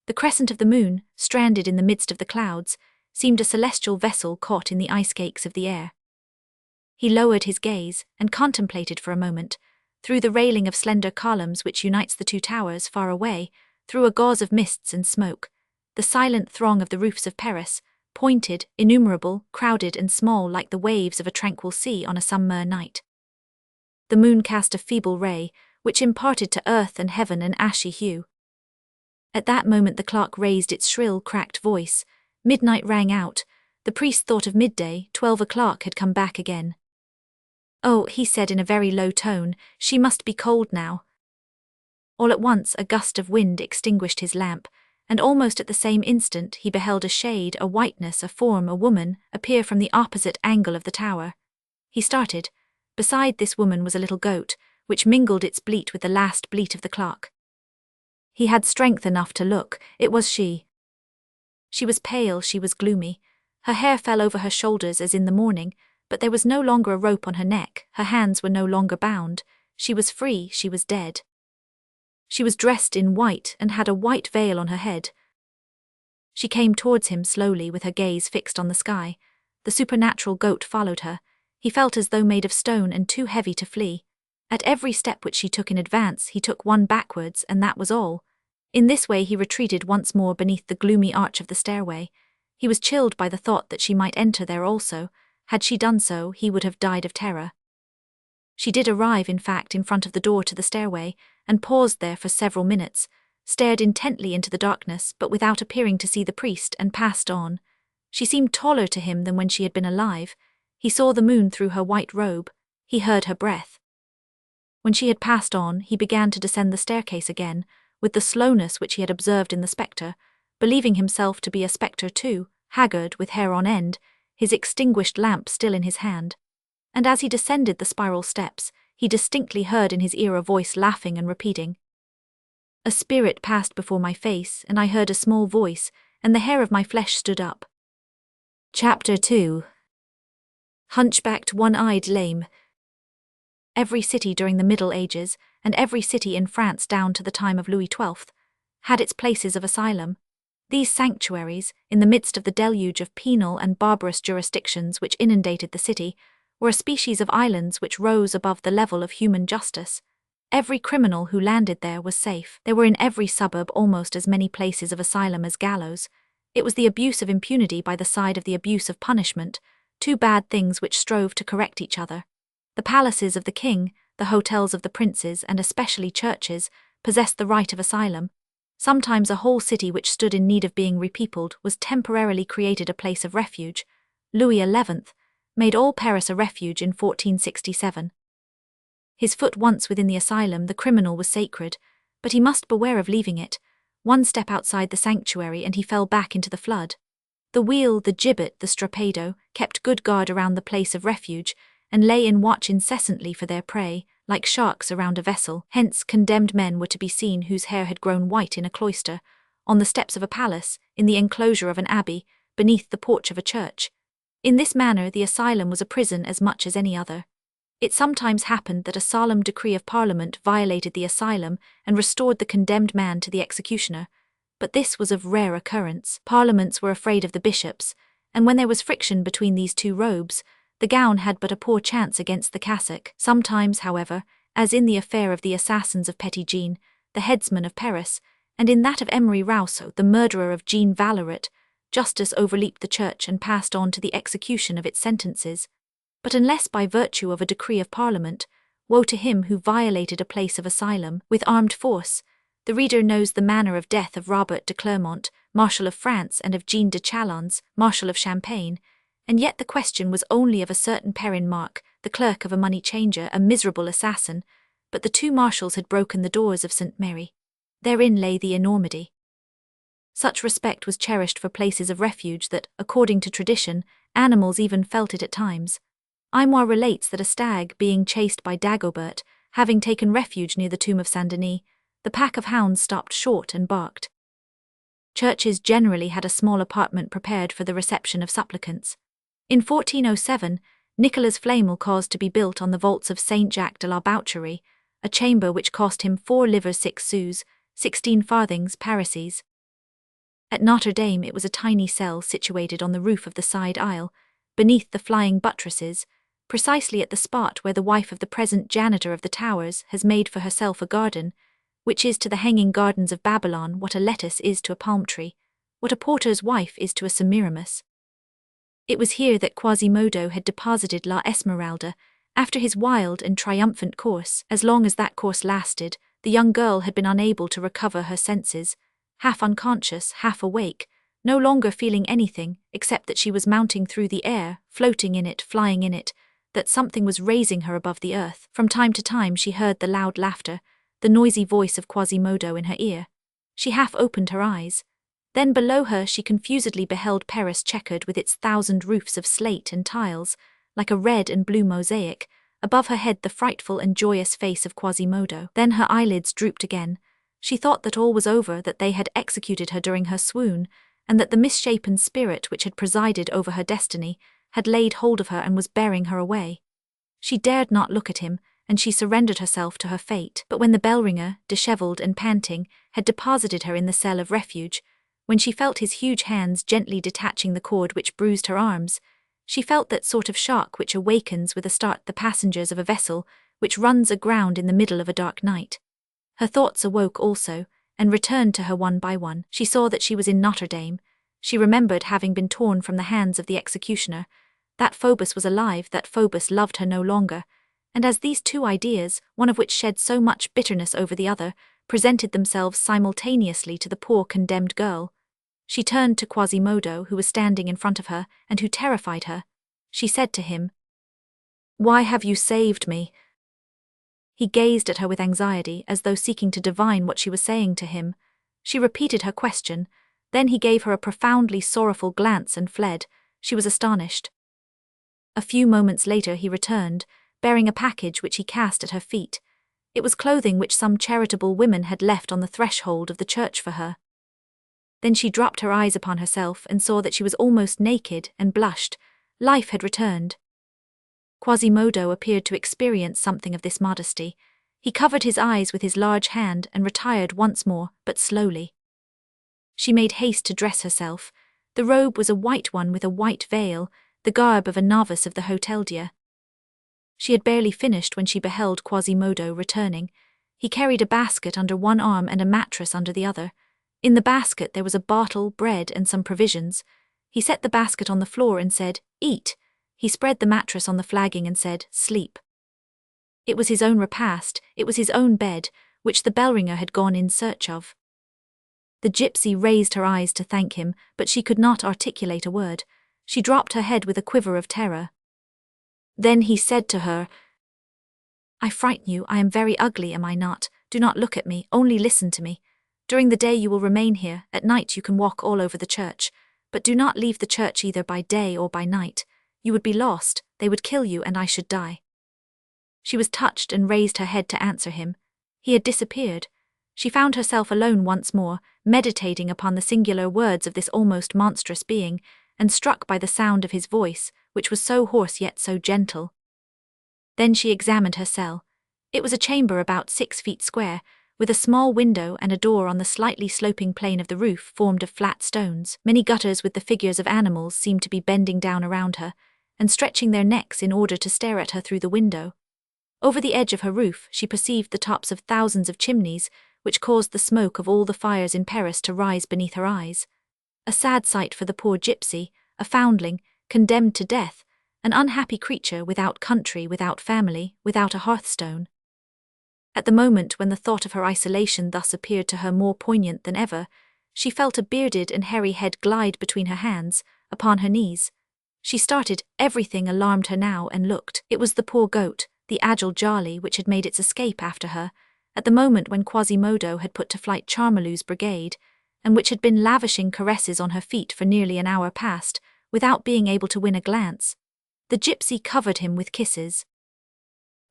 The crescent of the moon, stranded in the midst of the clouds, seemed a celestial vessel caught in the ice cakes of the air. He lowered his gaze and contemplated for a moment, through the railing of slender columns which unites the 2 towers far away, through a gauze of mists and smoke, the silent throng of the roofs of Paris, pointed, innumerable, crowded and small like the waves of a tranquil sea on a summer night. The moon cast a feeble ray, which imparted to earth and heaven an ashy hue. At that moment the clock raised its shrill, cracked voice. Midnight rang out. The priest thought of midday. 12 o'clock had come back again. "Oh," he said in a very low tone, "she must be cold now." All at once a gust of wind extinguished his lamp, and almost at the same instant he beheld a shade, a whiteness, a form, a woman, appear from the opposite angle of the tower. He started. Beside this woman was a little goat, which mingled its bleat with the last bleat of the clock. He had strength enough to look. It was she. She was pale, she was gloomy. Her hair fell over her shoulders as in the morning, but there was no longer a rope on her neck, her hands were no longer bound. She was free, she was dead. She was dressed in white and had a white veil on her head. She came towards him slowly with her gaze fixed on the sky. The supernatural goat followed her. He felt as though made of stone and too heavy to flee. At every step which she took in advance, he took one backwards, and that was all. In this way he retreated once more beneath the gloomy arch of the stairway. He was chilled by the thought that she might enter there also. Had she done so, he would have died of terror. She did arrive, in fact, in front of the door to the stairway, and paused there for several minutes, stared intently into the darkness but without appearing to see the priest, and passed on. She seemed taller to him than when she had been alive. He saw the moon through her white robe. He heard her breath. When she had passed on, he began to descend the staircase again, with the slowness which he had observed in the spectre, believing himself to be a spectre too, haggard, with hair on end, his extinguished lamp still in his hand. And as he descended the spiral steps, he distinctly heard in his ear a voice laughing and repeating, "A spirit passed before my face, and I heard a small voice, and the hair of my flesh stood up." Chapter 2. Hunchbacked, one-eyed, lame. Every city during the Middle Ages, and every city in France down to the time of Louis XII, had its places of asylum. These sanctuaries, in the midst of the deluge of penal and barbarous jurisdictions which inundated the city, were a species of islands which rose above the level of human justice. Every criminal who landed there was safe. There were in every suburb almost as many places of asylum as gallows. It was the abuse of impunity by the side of the abuse of punishment, two bad things which strove to correct each other. The palaces of the king, the hotels of the princes, and especially churches, possessed the right of asylum. Sometimes a whole city which stood in need of being repeopled was temporarily created a place of refuge. Louis XI made all Paris a refuge in 1467. His foot once within the asylum, the criminal was sacred, but he must beware of leaving it. One step outside the sanctuary and he fell back into the flood. The wheel, the gibbet, the strappado, kept good guard around the place of refuge, and lay in watch incessantly for their prey, like sharks around a vessel. Hence condemned men were to be seen whose hair had grown white in a cloister, on the steps of a palace, in the enclosure of an abbey, beneath the porch of a church. In this manner the asylum was a prison as much as any other. It sometimes happened that a solemn decree of Parliament violated the asylum and restored the condemned man to the executioner, but this was of rare occurrence. Parliaments were afraid of the bishops, and when there was friction between these two robes, the gown had but a poor chance against the cassock. Sometimes, however, as in the affair of the assassins of Petit Jean, the headsman of Paris, and in that of Emery Rousseau, the murderer of Jean Valloret, justice overleaped the church and passed on to the execution of its sentences. But unless by virtue of a decree of Parliament, woe to him who violated a place of asylum with armed force. The reader knows the manner of death of Robert de Clermont, Marshal of France, and of Jean de Chalons, Marshal of Champagne, and yet the question was only of a certain Perrin Mark, the clerk of a money-changer, a miserable assassin, but the two marshals had broken the doors of St. Mary. Therein lay the enormity. Such respect was cherished for places of refuge that, according to tradition, animals even felt it at times. Aymar relates that a stag, being chased by Dagobert, having taken refuge near the tomb of Saint Denis, the pack of hounds stopped short and barked. Churches generally had a small apartment prepared for the reception of supplicants. In 1407, Nicolas Flamel caused to be built on the vaults of Saint Jacques de la Boucherie, a chamber which cost him 4 livres 6 sous, 16 farthings parisis. At Notre-Dame it was a tiny cell situated on the roof of the side aisle, beneath the flying buttresses, precisely at the spot where the wife of the present janitor of the towers has made for herself a garden, which is to the hanging gardens of Babylon what a lettuce is to a palm tree, what a porter's wife is to a Semiramis. It was here that Quasimodo had deposited La Esmeralda. After his wild and triumphant course, as long as that course lasted, the young girl had been unable to recover her senses, half unconscious, half awake, no longer feeling anything except that she was mounting through the air, floating in it, flying in it, that something was raising her above the earth. From time to time she heard the loud laughter, the noisy voice of Quasimodo in her ear. She half opened her eyes. Then below her she confusedly beheld Paris checkered with its 1,000 roofs of slate and tiles, like a red and blue mosaic, above her head the frightful and joyous face of Quasimodo. Then her eyelids drooped again. She thought that all was over, that they had executed her during her swoon, and that the misshapen spirit which had presided over her destiny had laid hold of her and was bearing her away. She dared not look at him, and she surrendered herself to her fate. But when the bell-ringer, dishevelled and panting, had deposited her in the cell of refuge, When she felt his huge hands gently detaching the cord which bruised her arms, she felt that sort of shock which awakens with a start the passengers of a vessel which runs aground in the middle of a dark night. Her thoughts awoke also, and returned to her one by one. She saw that she was in Notre-Dame. She remembered having been torn from the hands of the executioner, that Phoebus was alive, that Phoebus loved her no longer, and as these two ideas, one of which shed so much bitterness over the other, presented themselves simultaneously to the poor condemned girl, she turned to Quasimodo, who was standing in front of her, and who terrified her. She said to him, "Why have you saved me?" He gazed at her with anxiety, as though seeking to divine what she was saying to him. She repeated her question, then he gave her a profoundly sorrowful glance and fled. She was astonished. A few moments later he returned, bearing a package which he cast at her feet. It was clothing which some charitable women had left on the threshold of the church for her. Then she dropped her eyes upon herself and saw that she was almost naked, and blushed. Life had returned. Quasimodo appeared to experience something of this modesty. He covered his eyes with his large hand and retired once more, but slowly. She made haste to dress herself. The robe was a white one with a white veil, the garb of a novice of the Hôtel-Dieu. She had barely finished when she beheld Quasimodo returning. He carried a basket under one arm and a mattress under the other. In the basket there was a bottle, bread, and some provisions. He set the basket on the floor and said, "Eat." He spread the mattress on the flagging and said, "Sleep." It was his own repast, it was his own bed, which the bell-ringer had gone in search of. The gypsy raised her eyes to thank him, but she could not articulate a word. She dropped her head with a quiver of terror. Then he said to her, "I frighten you, I am very ugly, am I not? Do not look at me, only listen to me. During the day you will remain here, at night you can walk all over the church, but do not leave the church either by day or by night. You would be lost, they would kill you, and I should die." She was touched and raised her head to answer him. He had disappeared. She found herself alone once more, meditating upon the singular words of this almost monstrous being, and struck by the sound of his voice, which was so hoarse yet so gentle. Then she examined her cell. It was a chamber about 6 feet square, with a small window and a door on the slightly sloping plane of the roof formed of flat stones. Many gutters with the figures of animals seemed to be bending down around her, and stretching their necks in order to stare at her through the window. Over the edge of her roof she perceived the tops of thousands of chimneys, which caused the smoke of all the fires in Paris to rise beneath her eyes. A sad sight for the poor gypsy, a foundling, condemned to death, an unhappy creature without country, without family, without a hearthstone. At the moment when the thought of her isolation thus appeared to her more poignant than ever, she felt a bearded and hairy head glide between her hands, upon her knees. She started, everything alarmed her now, and looked. It was the poor goat, the agile Jolly, which had made its escape after her, at the moment when Quasimodo had put to flight Charmollieu's brigade, and which had been lavishing caresses on her feet for nearly an hour past, without being able to win a glance. The gypsy covered him with kisses.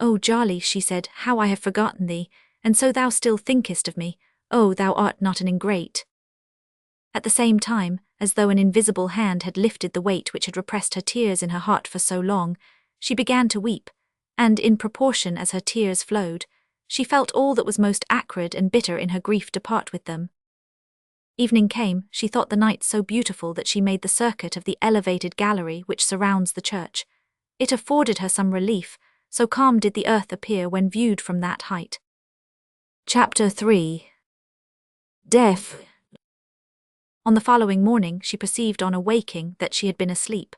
"Oh, Jolly," she said, "how I have forgotten thee, and so thou still thinkest of me. Oh, thou art not an ingrate." At the same time, as though an invisible hand had lifted the weight which had repressed her tears in her heart for so long, she began to weep, and in proportion as her tears flowed, she felt all that was most acrid and bitter in her grief depart with them. Evening came. She thought the night so beautiful that she made the circuit of the elevated gallery which surrounds the church. It afforded her some relief, so calm did the earth appear when viewed from that height. Chapter 3. Death. On the following morning she perceived on awaking that she had been asleep.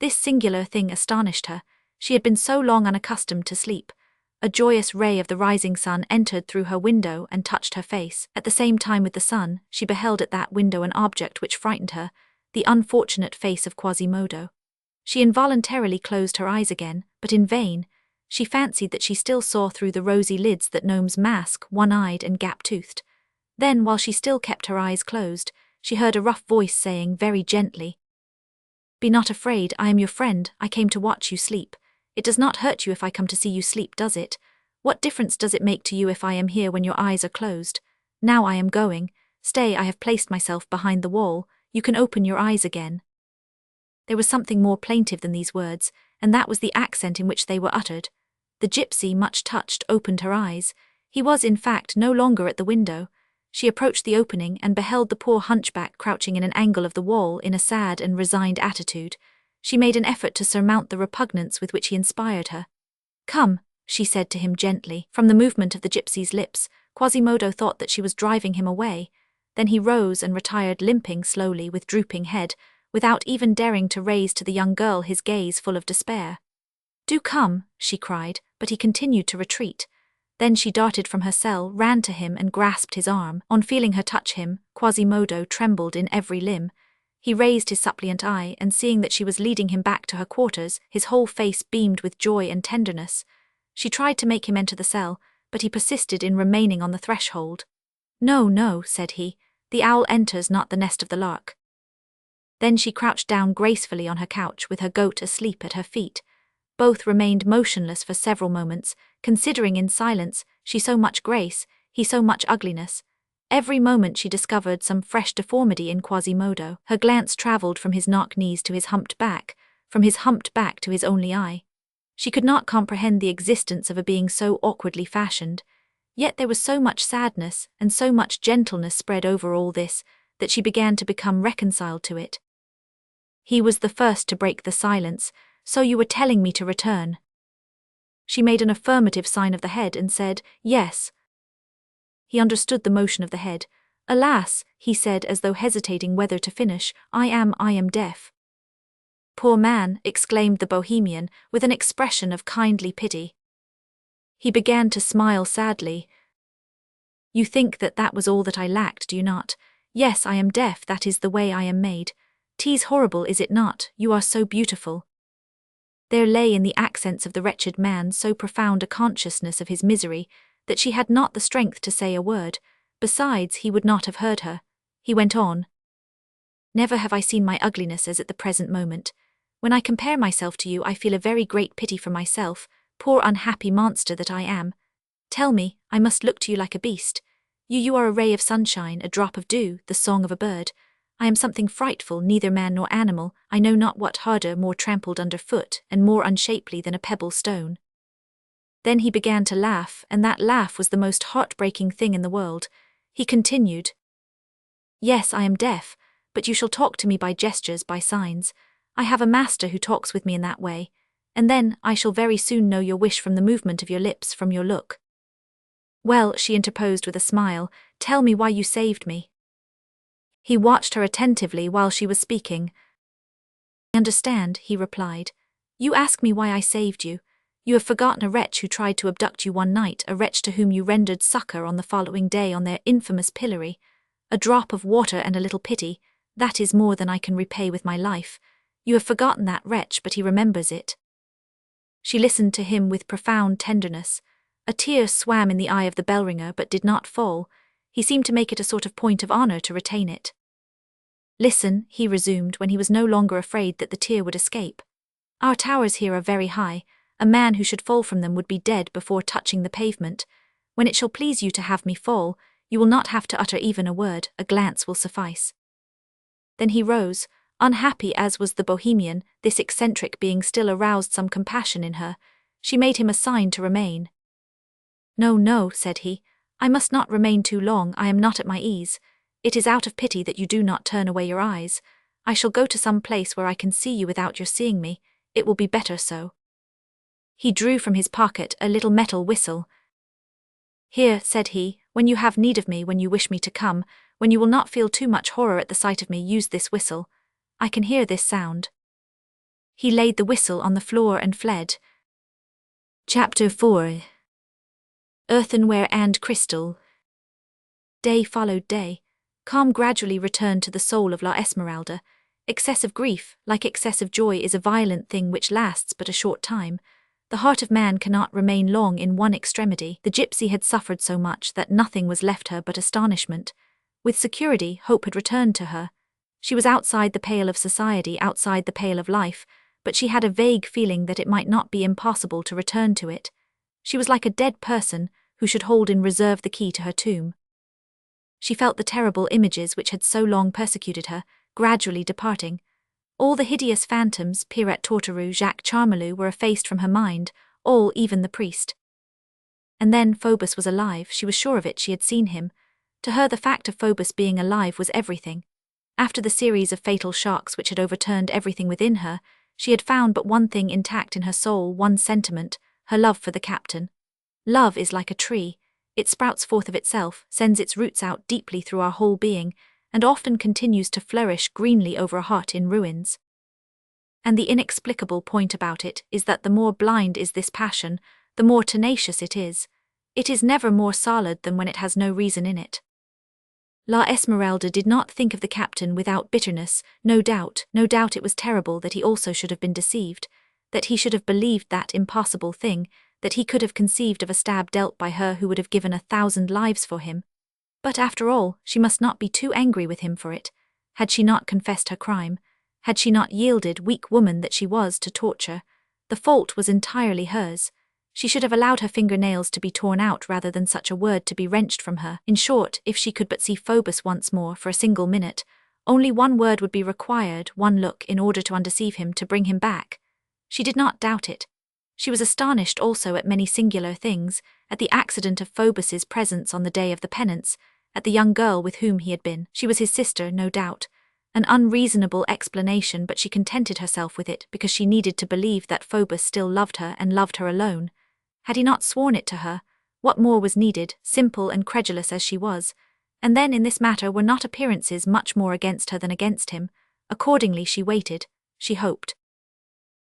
This singular thing astonished her. She had been so long unaccustomed to sleep. A joyous ray of the rising sun entered through her window and touched her face. At the same time with the sun, she beheld at that window an object which frightened her, the unfortunate face of Quasimodo. She involuntarily closed her eyes again, but in vain. She fancied that she still saw through the rosy lids that gnomes mask, one-eyed and gap-toothed. Then, while she still kept her eyes closed, she heard a rough voice saying very gently, "Be not afraid, I am your friend, I came to watch you sleep. It does not hurt you if I come to see you sleep, does it? What difference does it make to you if I am here when your eyes are closed? Now I am going. Stay, I have placed myself behind the wall. You can open your eyes again." There was something more plaintive than these words, and that was the accent in which they were uttered. The gypsy, much touched, opened her eyes. He was, in fact, no longer at the window. She approached the opening and beheld the poor hunchback crouching in an angle of the wall in a sad and resigned attitude. She made an effort to surmount the repugnance with which he inspired her. "Come," she said to him gently. From the movement of the gypsy's lips, Quasimodo thought that she was driving him away. Then he rose and retired, limping slowly with drooping head, without even daring to raise to the young girl his gaze full of despair. "Do come," she cried, but he continued to retreat. Then she darted from her cell, ran to him and grasped his arm. On feeling her touch him, Quasimodo trembled in every limb. He raised his suppliant eye, and seeing that she was leading him back to her quarters, his whole face beamed with joy and tenderness. She tried to make him enter the cell, but he persisted in remaining on the threshold. "No, no," said he, "the owl enters not the nest of the lark." Then she crouched down gracefully on her couch with her goat asleep at her feet. Both remained motionless for several moments, considering in silence, she so much grace, he so much ugliness. Every moment she discovered some fresh deformity in Quasimodo. Her glance travelled from his knock-knees to his humped back, from his humped back to his only eye. She could not comprehend the existence of a being so awkwardly fashioned, yet there was so much sadness and so much gentleness spread over all this, that she began to become reconciled to it. He was the first to break the silence. "So you were telling me to return?" She made an affirmative sign of the head and said, "Yes." He understood the motion of the head. "Alas," he said, as though hesitating whether to finish, I am deaf." "Poor man," exclaimed the Bohemian, with an expression of kindly pity. He began to smile sadly. "You think that that was all that I lacked, do you not? Yes, I am deaf, that is the way I am made. 'Tis horrible, is it not? You are so beautiful." There lay in the accents of the wretched man so profound a consciousness of his misery that she had not the strength to say a word. Besides, he would not have heard her. He went on. "Never have I seen my ugliness as at the present moment. When I compare myself to you, I feel a very great pity for myself, poor unhappy monster that I am. Tell me, I must look to you like a beast. You are a ray of sunshine, a drop of dew, the song of a bird. I am something frightful, neither man nor animal, I know not what, harder, more trampled under foot, and more unshapely than a pebble stone." Then he began to laugh, and that laugh was the most heartbreaking thing in the world. He continued, "Yes, I am deaf, but you shall talk to me by gestures, by signs. I have a master who talks with me in that way, and then I shall very soon know your wish from the movement of your lips, from your look." "Well," she interposed with a smile, "tell me why you saved me." He watched her attentively while she was speaking. "I understand," he replied. "You ask me why I saved you. You have forgotten a wretch who tried to abduct you one night, a wretch to whom you rendered succor on the following day on their infamous pillory. A drop of water and a little pity, that is more than I can repay with my life. You have forgotten that wretch, but he remembers it." She listened to him with profound tenderness. A tear swam in the eye of the bell-ringer but did not fall. He seemed to make it a sort of point of honor to retain it. "Listen," he resumed, when he was no longer afraid that the tear would escape. "Our towers here are very high. A man who should fall from them would be dead before touching the pavement. When it shall please you to have me fall, you will not have to utter even a word, a glance will suffice." Then he rose. Unhappy as was the Bohemian, this eccentric being still aroused some compassion in her. She made him a sign to remain. "No, no," said he. "I must not remain too long, I am not at my ease. It is out of pity that you do not turn away your eyes. I shall go to some place where I can see you without your seeing me. It will be better so." He drew from his pocket a little metal whistle. "Here," said he, "when you have need of me, when you wish me to come, when you will not feel too much horror at the sight of me, use this whistle. I can hear this sound." He laid the whistle on the floor and fled. Chapter 4. Earthenware and Crystal. Day followed day. Calm gradually returned to the soul of La Esmeralda. Excessive grief, like excessive joy, is a violent thing which lasts but a short time. The heart of man cannot remain long in one extremity. The gypsy had suffered so much that nothing was left her but astonishment. With security, hope had returned to her. She was outside the pale of society, outside the pale of life, but she had a vague feeling that it might not be impossible to return to it. She was like a dead person who should hold in reserve the key to her tomb. She felt the terrible images which had so long persecuted her, gradually departing. All the hideous phantoms, Pierrette Torterue, Jacques Charmolue, were effaced from her mind, all, even the priest. And then Phoebus was alive, she was sure of it, she had seen him. To her the fact of Phoebus being alive was everything. After the series of fatal shocks which had overturned everything within her, she had found but one thing intact in her soul, one sentiment, her love for the captain. Love is like a tree. It sprouts forth of itself, sends its roots out deeply through our whole being, and often continues to flourish greenly over a heart in ruins. And the inexplicable point about it is that the more blind is this passion, the more tenacious it is. It is never more solid than when it has no reason in it. La Esmeralda did not think of the captain without bitterness. No doubt it was terrible that he also should have been deceived, that he should have believed that impossible thing, that he could have conceived of a stab dealt by her who would have given 1,000 lives for him. But after all, she must not be too angry with him for it. Had she not confessed her crime? Had she not yielded, weak woman that she was, to torture? The fault was entirely hers. She should have allowed her fingernails to be torn out rather than such a word to be wrenched from her. In short, if she could but see Phoebus once more for a single minute, only one word would be required, one look, in order to undeceive him, to bring him back. She did not doubt it. She was astonished also at many singular things, at the accident of Phoebus's presence on the day of the penance, at the young girl with whom he had been. She was his sister, no doubt. An unreasonable explanation, but she contented herself with it because she needed to believe that Phoebus still loved her and loved her alone. Had he not sworn it to her? What more was needed, simple and credulous as she was? And then in this matter were not appearances much more against her than against him? Accordingly she waited, she hoped.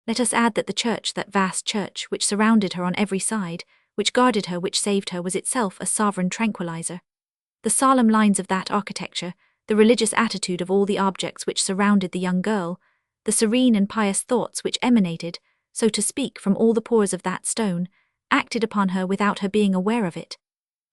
Let us add that the church, that vast church, which surrounded her on every side, which guarded her, which saved her, was itself a sovereign tranquilizer. The solemn lines of that architecture, the religious attitude of all the objects which surrounded the young girl, the serene and pious thoughts which emanated, so to speak, from all the pores of that stone, acted upon her without her being aware of it.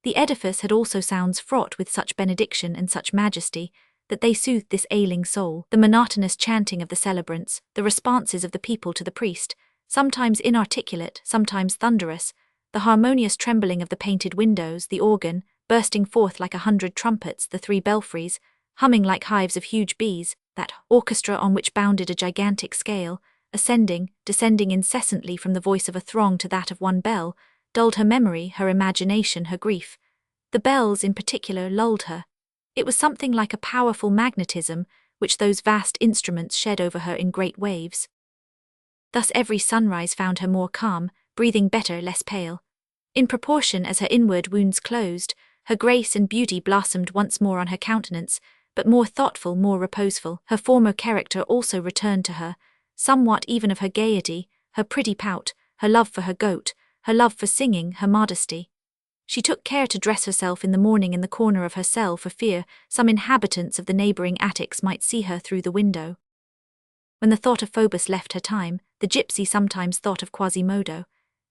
The edifice had also sounds fraught with such benediction and such majesty, that they soothed this ailing soul. The monotonous chanting of the celebrants, the responses of the people to the priest, sometimes inarticulate, sometimes thunderous, the harmonious trembling of the painted windows, the organ, bursting forth like 100 trumpets, the 3 belfries, humming like hives of huge bees, that orchestra on which bounded a gigantic scale, ascending, descending incessantly from the voice of a throng to that of one bell, dulled her memory, her imagination, her grief. The bells in particular lulled her. It was something like a powerful magnetism which those vast instruments shed over her in great waves. Thus every sunrise found her more calm, breathing better, less pale. In proportion as her inward wounds closed, her grace and beauty blossomed once more on her countenance, but more thoughtful, more reposeful. Her former character also returned to her, somewhat even of her gaiety, her pretty pout, her love for her goat, her love for singing, her modesty. She took care to dress herself in the morning in the corner of her cell for fear some inhabitants of the neighbouring attics might see her through the window. When the thought of Phoebus left her time, the gypsy sometimes thought of Quasimodo.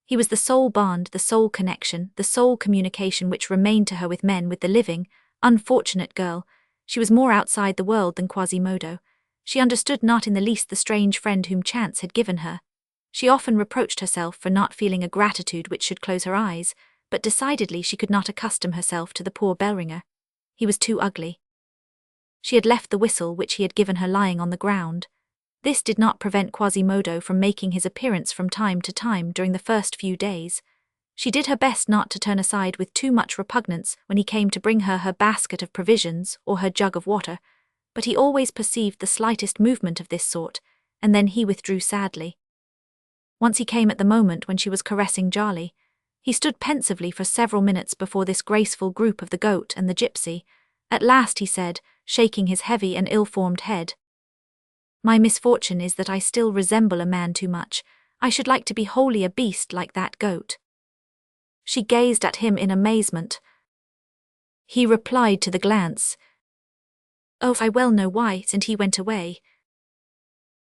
He was the sole bond, the sole connection, the sole communication which remained to her with men, with the living, unfortunate girl. She was more outside the world than Quasimodo. She understood not in the least the strange friend whom chance had given her. She often reproached herself for not feeling a gratitude which should close her eyes, but decidedly she could not accustom herself to the poor bell-ringer. He was too ugly. She had left the whistle which he had given her lying on the ground. This did not prevent Quasimodo from making his appearance from time to time during the first few days. She did her best not to turn aside with too much repugnance when he came to bring her basket of provisions or her jug of water, but he always perceived the slightest movement of this sort, and then he withdrew sadly. Once he came at the moment when she was caressing Jolly. He stood pensively for several minutes before this graceful group of the goat and the gypsy. At last he said, shaking his heavy and ill-formed head, "My misfortune is that I still resemble a man too much. I should like to be wholly a beast like that goat." She gazed at him in amazement. He replied to the glance, "Oh, I well know why," and he went away.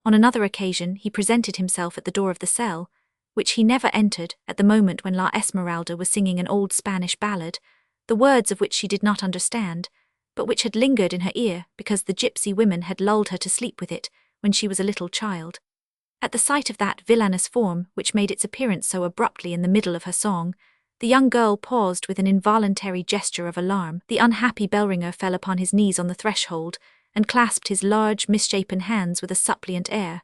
On another occasion he presented himself at the door of the cell, which he never entered, at the moment when La Esmeralda was singing an old Spanish ballad, the words of which she did not understand, but which had lingered in her ear because the gypsy women had lulled her to sleep with it when she was a little child. At the sight of that villainous form, which made its appearance so abruptly in the middle of her song, the young girl paused with an involuntary gesture of alarm. The unhappy bell-ringer fell upon his knees on the threshold, and clasped his large, misshapen hands with a suppliant air.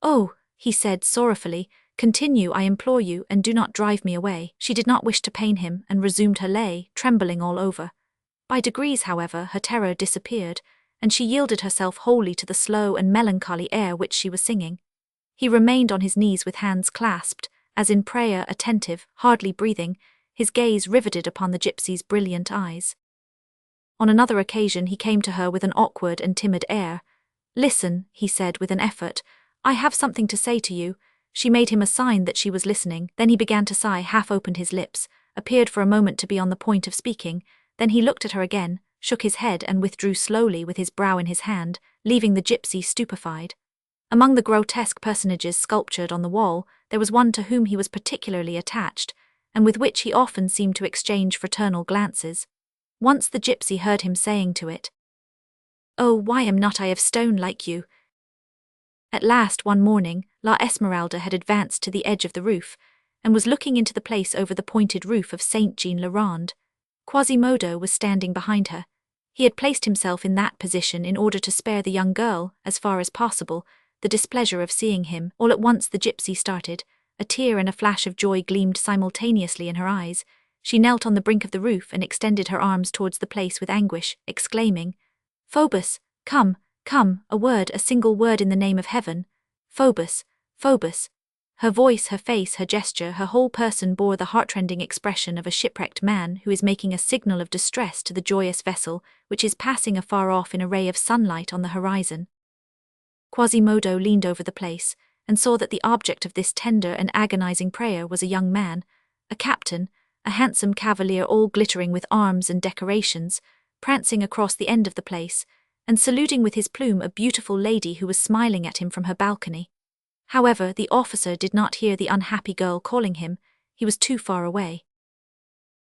"Oh," he said sorrowfully, "continue, I implore you, and do not drive me away." She did not wish to pain him, and resumed her lay, trembling all over. By degrees, however, her terror disappeared, and she yielded herself wholly to the slow and melancholy air which she was singing. He remained on his knees with hands clasped, as in prayer, attentive, hardly breathing, his gaze riveted upon the gypsy's brilliant eyes. On another occasion he came to her with an awkward and timid air. "Listen," he said with an effort, "I have something to say to you." She made him a sign that she was listening, then he began to sigh, half-opened his lips, appeared for a moment to be on the point of speaking, then he looked at her again, shook his head and withdrew slowly with his brow in his hand, leaving the gypsy stupefied. Among the grotesque personages sculptured on the wall, there was one to whom he was particularly attached, and with which he often seemed to exchange fraternal glances. Once the gypsy heard him saying to it, "Oh, why am not I of stone like you?" At last one morning, La Esmeralda had advanced to the edge of the roof, and was looking into the place over the pointed roof of Saint Jean-le-Rond. Quasimodo was standing behind her. He had placed himself in that position in order to spare the young girl, as far as possible, the displeasure of seeing him. All at once the gypsy started. A tear and a flash of joy gleamed simultaneously in her eyes. She knelt on the brink of the roof and extended her arms towards the place with anguish, exclaiming, "Phoebus, come, come, a word, a single word in the name of heaven. Phoebus, Phoebus." Her voice, her face, her gesture, her whole person bore the heartrending expression of a shipwrecked man who is making a signal of distress to the joyous vessel which is passing afar off in a ray of sunlight on the horizon. Quasimodo leaned over the place, and saw that the object of this tender and agonizing prayer was a young man, a captain, a handsome cavalier all glittering with arms and decorations, prancing across the end of the place, and saluting with his plume a beautiful lady who was smiling at him from her balcony. However, the officer did not hear the unhappy girl calling him, he was too far away.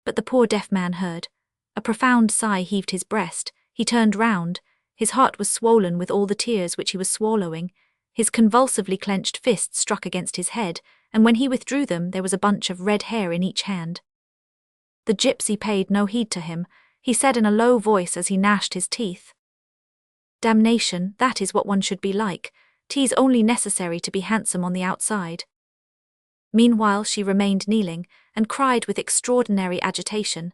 But the poor deaf man heard. A profound sigh heaved his breast, he turned round, his heart was swollen with all the tears which he was swallowing, his convulsively clenched fists struck against his head, and when he withdrew them there was a bunch of red hair in each hand. The gypsy paid no heed to him. He said in a low voice as he gnashed his teeth, "Damnation, that is what one should be like. 'Tis only necessary to be handsome on the outside." Meanwhile she remained kneeling, and cried with extraordinary agitation,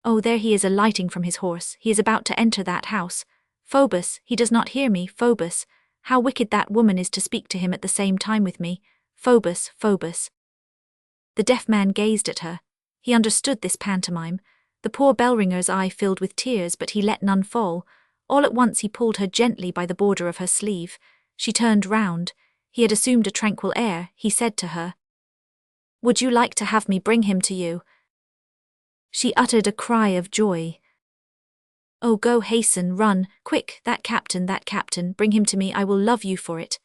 "Oh, there he is alighting from his horse, he is about to enter that house. Phoebus, he does not hear me, Phoebus. How wicked that woman is to speak to him at the same time with me. Phoebus, Phoebus." The deaf man gazed at her. He understood this pantomime. The poor bell-ringer's eye filled with tears, but he let none fall. All at once he pulled her gently by the border of her sleeve. She turned round. He had assumed a tranquil air. He said to her, "Would you like to have me bring him to you?" She uttered a cry of joy. "Oh, go, hasten, run, quick, that captain, bring him to me, I will love you for it."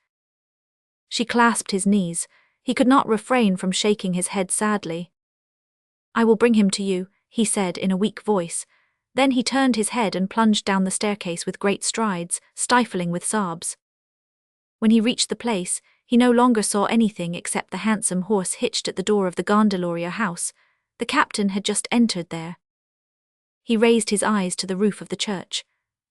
She clasped his knees. He could not refrain from shaking his head sadly. "I will bring him to you," he said in a weak voice. Then he turned his head and plunged down the staircase with great strides, stifling with sobs. When he reached the place, he no longer saw anything except the handsome horse hitched at the door of the gondolier house. The captain had just entered there. He raised his eyes to the roof of the church.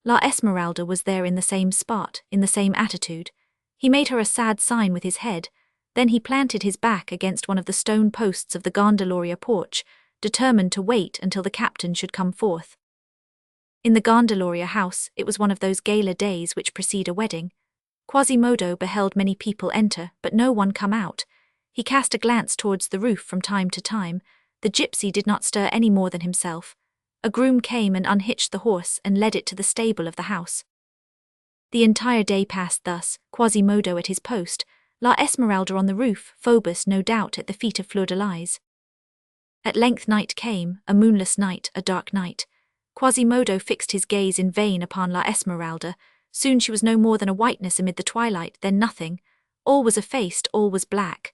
La Esmeralda was there in the same spot, in the same attitude. He made her a sad sign with his head. Then he planted his back against one of the stone posts of the gondolier porch, determined to wait until the captain should come forth. In the gondolier house, it was one of those gala days which precede a wedding. Quasimodo beheld many people enter, but no one come out. He cast a glance towards the roof from time to time. The gypsy did not stir any more than himself. A groom came and unhitched the horse and led it to the stable of the house. The entire day passed thus, Quasimodo at his post, La Esmeralda on the roof, Phoebus no doubt at the feet of Fleur-de-Lis. At length night came, a moonless night, a dark night. Quasimodo fixed his gaze in vain upon La Esmeralda. Soon she was no more than a whiteness amid the twilight, then nothing. All was effaced, all was black.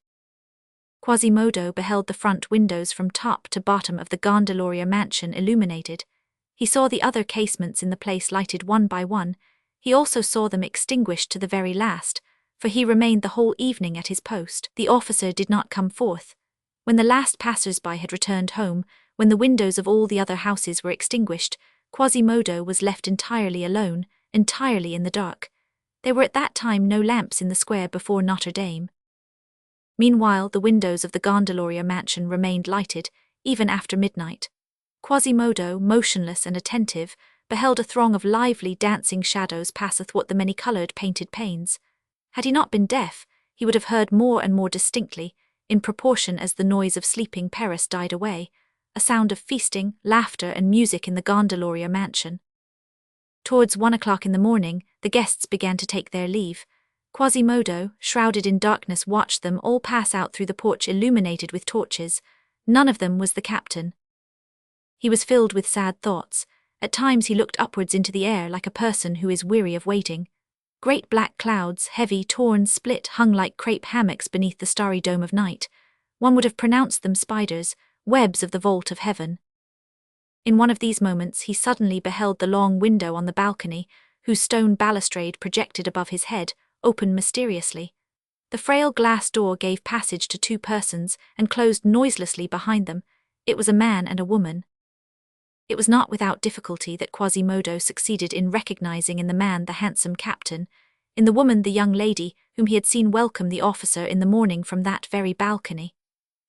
Quasimodo beheld the front windows from top to bottom of the gondolier mansion illuminated. He saw the other casements in the place lighted one by one. He also saw them extinguished to the very last, for he remained the whole evening at his post. The officer did not come forth. When the last passers-by had returned home, when the windows of all the other houses were extinguished, Quasimodo was left entirely alone, entirely in the dark. There were at that time no lamps in the square before Notre-Dame. Meanwhile, the windows of the gondolier mansion remained lighted, even after midnight. Quasimodo, motionless and attentive, beheld a throng of lively dancing shadows pass athwart the many-coloured painted panes. Had he not been deaf, he would have heard more and more distinctly, in proportion as the noise of sleeping Paris died away, a sound of feasting, laughter and music in the Gondolier mansion. Towards 1 o'clock in the morning, the guests began to take their leave. Quasimodo, shrouded in darkness, watched them all pass out through the porch illuminated with torches. None of them was the captain. He was filled with sad thoughts. At times he looked upwards into the air like a person who is weary of waiting. Great black clouds, heavy, torn, split, hung like crepe hammocks beneath the starry dome of night. One would have pronounced them spiders, webs of the vault of heaven. In one of these moments he suddenly beheld the long window on the balcony, whose stone balustrade projected above his head, open mysteriously. The frail glass door gave passage to two persons and closed noiselessly behind them. It was a man and a woman. It was not without difficulty that Quasimodo succeeded in recognizing in the man the handsome captain, in the woman the young lady whom he had seen welcome the officer in the morning from that very balcony.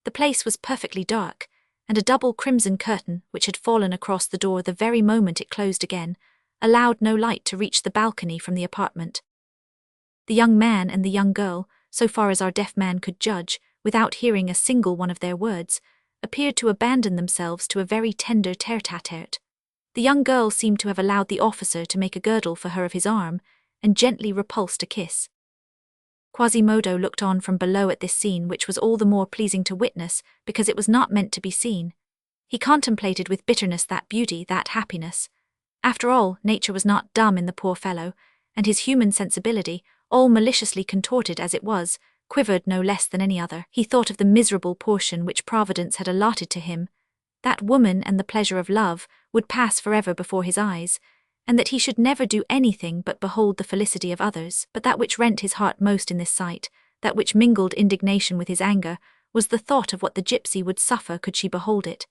The place was perfectly dark, and a double crimson curtain, which had fallen across the door the very moment it closed again, allowed no light to reach the balcony from the apartment. The young man and the young girl, so far as our deaf man could judge, without hearing a single one of their words, appeared to abandon themselves to a very tender tete-a-tete. The young girl seemed to have allowed the officer to make a girdle for her of his arm, and gently repulsed a kiss. Quasimodo looked on from below at this scene, which was all the more pleasing to witness because it was not meant to be seen. He contemplated with bitterness that beauty, that happiness. After all, nature was not dumb in the poor fellow, and his human sensibility, all maliciously contorted as it was, quivered no less than any other. He thought of the miserable portion which Providence had allotted to him. That woman and the pleasure of love would pass forever before his eyes, and that he should never do anything but behold the felicity of others. But that which rent his heart most in this sight, that which mingled indignation with his anger, was the thought of what the gypsy would suffer could she behold it.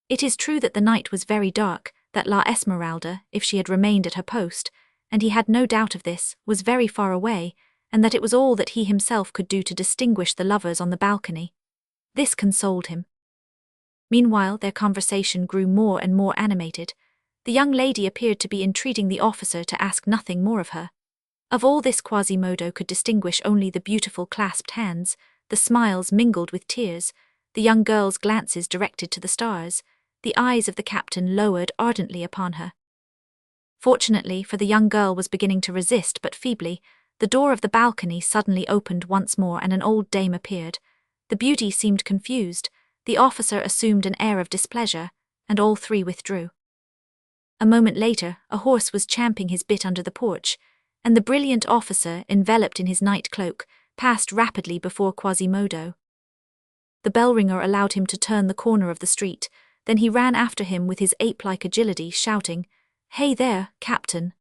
It is true that the night was very dark, that La Esmeralda, if she had remained at her post, and he had no doubt of this, was very far away, and that it was all that he himself could do to distinguish the lovers on the balcony. This consoled him. Meanwhile their conversation grew more and more animated. The young lady appeared to be entreating the officer to ask nothing more of her. Of all this Quasimodo could distinguish only the beautiful clasped hands, the smiles mingled with tears, the young girl's glances directed to the stars, the eyes of the captain lowered ardently upon her. Fortunately, for the young girl was beginning to resist but feebly, the door of the balcony suddenly opened once more and an old dame appeared. The beauty seemed confused, the officer assumed an air of displeasure, and all three withdrew. A moment later, a horse was champing his bit under the porch, and the brilliant officer, enveloped in his night cloak, passed rapidly before Quasimodo. The bell-ringer allowed him to turn the corner of the street, then he ran after him with his ape-like agility, shouting, "Hey there, Captain!"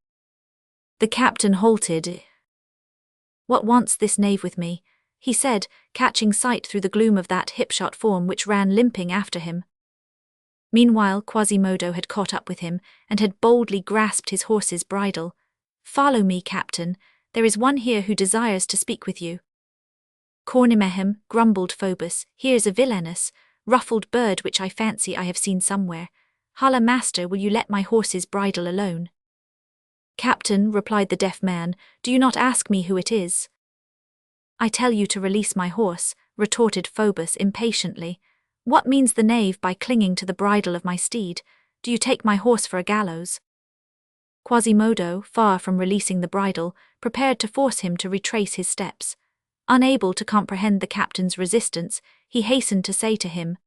The captain halted. "What wants this knave with me?" he said, catching sight through the gloom of that hip-shot form which ran limping after him. Meanwhile Quasimodo had caught up with him, and had boldly grasped his horse's bridle. "Follow me, Captain. There is one here who desires to speak with you." "Cornimehem," grumbled Phoebus, "here's a villainous, ruffled bird which I fancy I have seen somewhere. Holla, master, will you let my horse's bridle alone?" "Captain," replied the deaf man, "do you not ask me who it is?" "I tell you to release my horse," retorted Phoebus impatiently. "What means the knave by clinging to the bridle of my steed? Do you take my horse for a gallows?" Quasimodo, far from releasing the bridle, prepared to force him to retrace his steps. Unable to comprehend the captain's resistance, he hastened to say to him,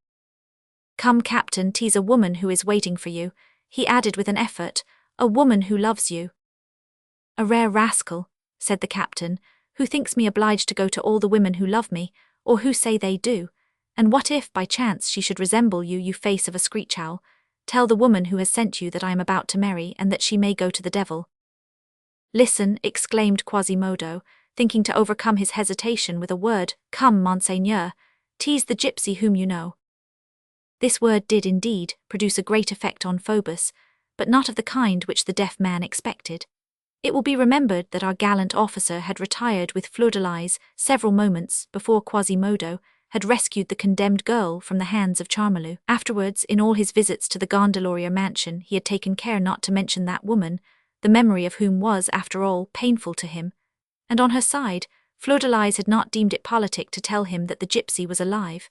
"Come, Captain, 'tis a woman who is waiting for you," he added with an effort, "a woman who loves you." "A rare rascal," said the captain, "who thinks me obliged to go to all the women who love me, or who say they do. And what if, by chance, she should resemble you, you face of a screech owl? Tell the woman who has sent you that I am about to marry, and that she may go to the devil." "Listen," exclaimed Quasimodo, thinking to overcome his hesitation with a word, "Come, monseigneur, 'tis the gypsy whom you know." This word did, indeed, produce a great effect on Phoebus, but not of the kind which the deaf man expected. It will be remembered that our gallant officer had retired with fleur-de-lis several moments before Quasimodo, had rescued the condemned girl from the hands of Charmelu. Afterwards, in all his visits to the Gondolier mansion, he had taken care not to mention that woman, the memory of whom was, after all, painful to him. And on her side, Fleur-de-Lis had not deemed it politic to tell him that the gypsy was alive.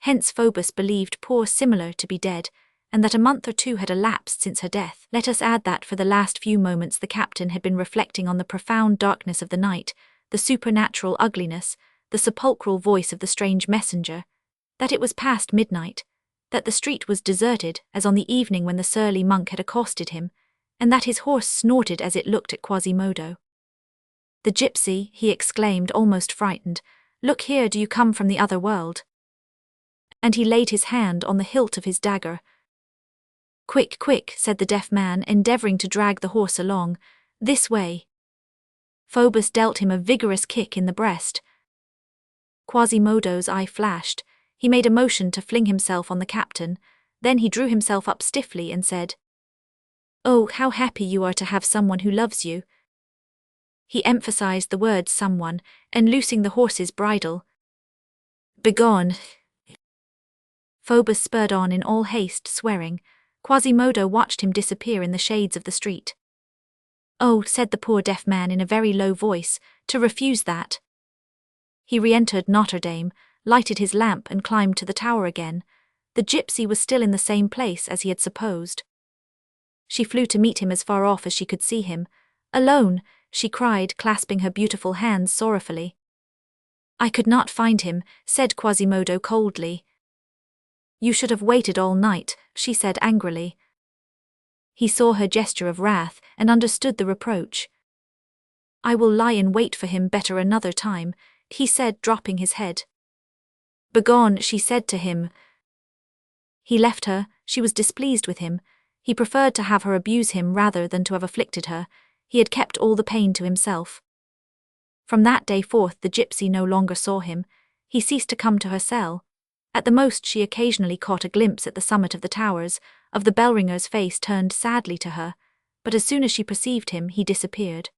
Hence Phoebus believed poor Similar to be dead, and that a month or two had elapsed since her death. Let us add that for the last few moments the captain had been reflecting on the profound darkness of the night, the supernatural ugliness, the sepulchral voice of the strange messenger, that it was past midnight, that the street was deserted as on the evening when the surly monk had accosted him, and that his horse snorted as it looked at Quasimodo. "The gypsy," he exclaimed, almost frightened, "look here, do you come from the other world?" And he laid his hand on the hilt of his dagger. "Quick, quick," said the deaf man, endeavouring to drag the horse along, "this way." Phoebus dealt him a vigorous kick in the breast. Quasimodo's eye flashed. He made a motion to fling himself on the captain, then he drew himself up stiffly and said, "Oh, how happy you are to have someone who loves you." He emphasized the word someone, and loosing the horse's bridle. "Begone." Phoebus spurred on in all haste, swearing. Quasimodo watched him disappear in the shades of the street. "Oh," said the poor deaf man in a very low voice, "to refuse that." He re-entered Notre-Dame, lighted his lamp and climbed to the tower again. The gypsy was still in the same place as he had supposed. She flew to meet him as far off as she could see him. "Alone," she cried, clasping her beautiful hands sorrowfully. "I could not find him," said Quasimodo coldly. "You should have waited all night," she said angrily. He saw her gesture of wrath and understood the reproach. "I will lie in wait for him better another time," he said, dropping his head. "Begone," she said to him. He left her. She was displeased with him. He preferred to have her abuse him rather than to have afflicted her. He had kept all the pain to himself. From that day forth the gypsy no longer saw him. He ceased to come to her cell. At the most she occasionally caught a glimpse at the summit of the towers, of the bell-ringer's face turned sadly to her, but as soon as she perceived him he disappeared.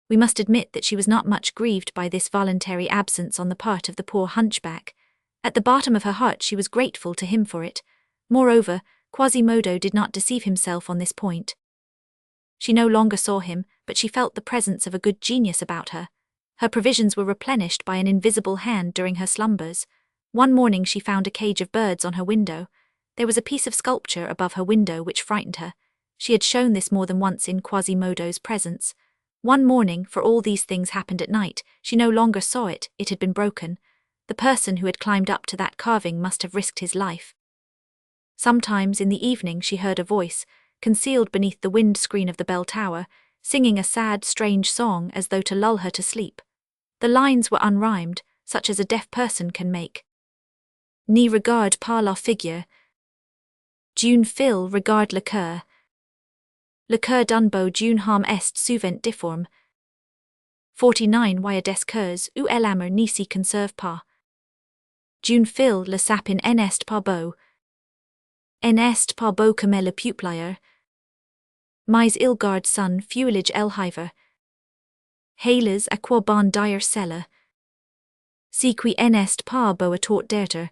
We must admit that she was not much grieved by this voluntary absence on the part of the poor hunchback. At the bottom of her heart she was grateful to him for it. Moreover, Quasimodo did not deceive himself on this point. She no longer saw him, but she felt the presence of a good genius about her. Her provisions were replenished by an invisible hand during her slumbers. One morning she found a cage of birds on her window. There was a piece of sculpture above her window which frightened her. She had shown this more than once in Quasimodo's presence. One morning, for all these things happened at night, she no longer saw it, it had been broken. The person who had climbed up to that carving must have risked his life. Sometimes in the evening she heard a voice, concealed beneath the wind screen of the bell tower, singing a sad, strange song as though to lull her to sleep. The lines were unrhymed, such as a deaf person can make. Ni regarde pas la figure. D'une fil regarde le cœur. Le cœur d'un beau d'une homme est souvent deformed. 49 y a des cœurs où l'amour ne s'y conserve pas. D'une fil le sapin en est pas beau. En est pas beau comme le peuplier. Mais il garde son feuillage elhiver. Hales à quoi bon dire cela. Si qui en est pas beau à tort derter.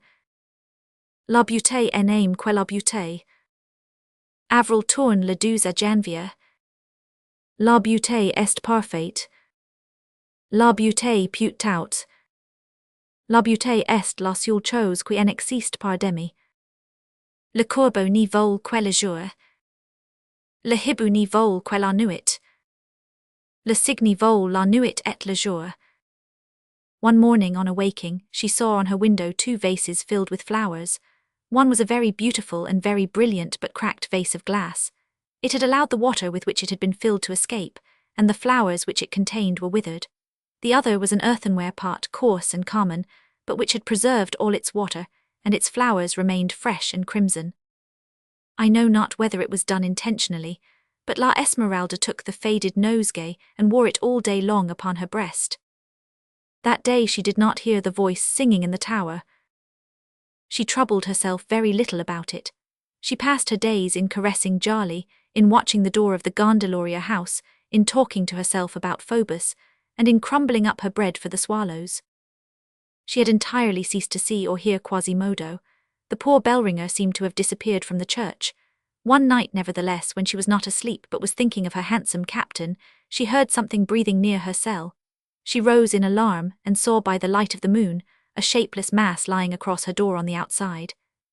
La beauté en aime que la beauté. Avril tourne le 12 à janvier. La beauté est parfaite. La beauté put tout. La beauté est la seule chose qui en existe par demi. Le corbeau n'y vole que le jour. Le hibou n'y vole que la nuit. Le cygne vole la nuit et le jour. One morning on awaking, she saw on her window 2 vases filled with flowers. One was a very beautiful and very brilliant but cracked vase of glass. It had allowed the water with which it had been filled to escape, and the flowers which it contained were withered. The other was an earthenware pot, coarse and common, but which had preserved all its water, and its flowers remained fresh and crimson. I know not whether it was done intentionally, but La Esmeralda took the faded nosegay and wore it all day long upon her breast. That day she did not hear the voice singing in the tower. She troubled herself very little about it. She passed her days in caressing Djali, in watching the door of the Gondolier house, in talking to herself about Phoebus, and in crumbling up her bread for the swallows. She had entirely ceased to see or hear Quasimodo. The poor bell-ringer seemed to have disappeared from the church. One night, nevertheless, when she was not asleep but was thinking of her handsome captain, she heard something breathing near her cell. She rose in alarm and saw by the light of the moon a shapeless mass lying across her door on the outside.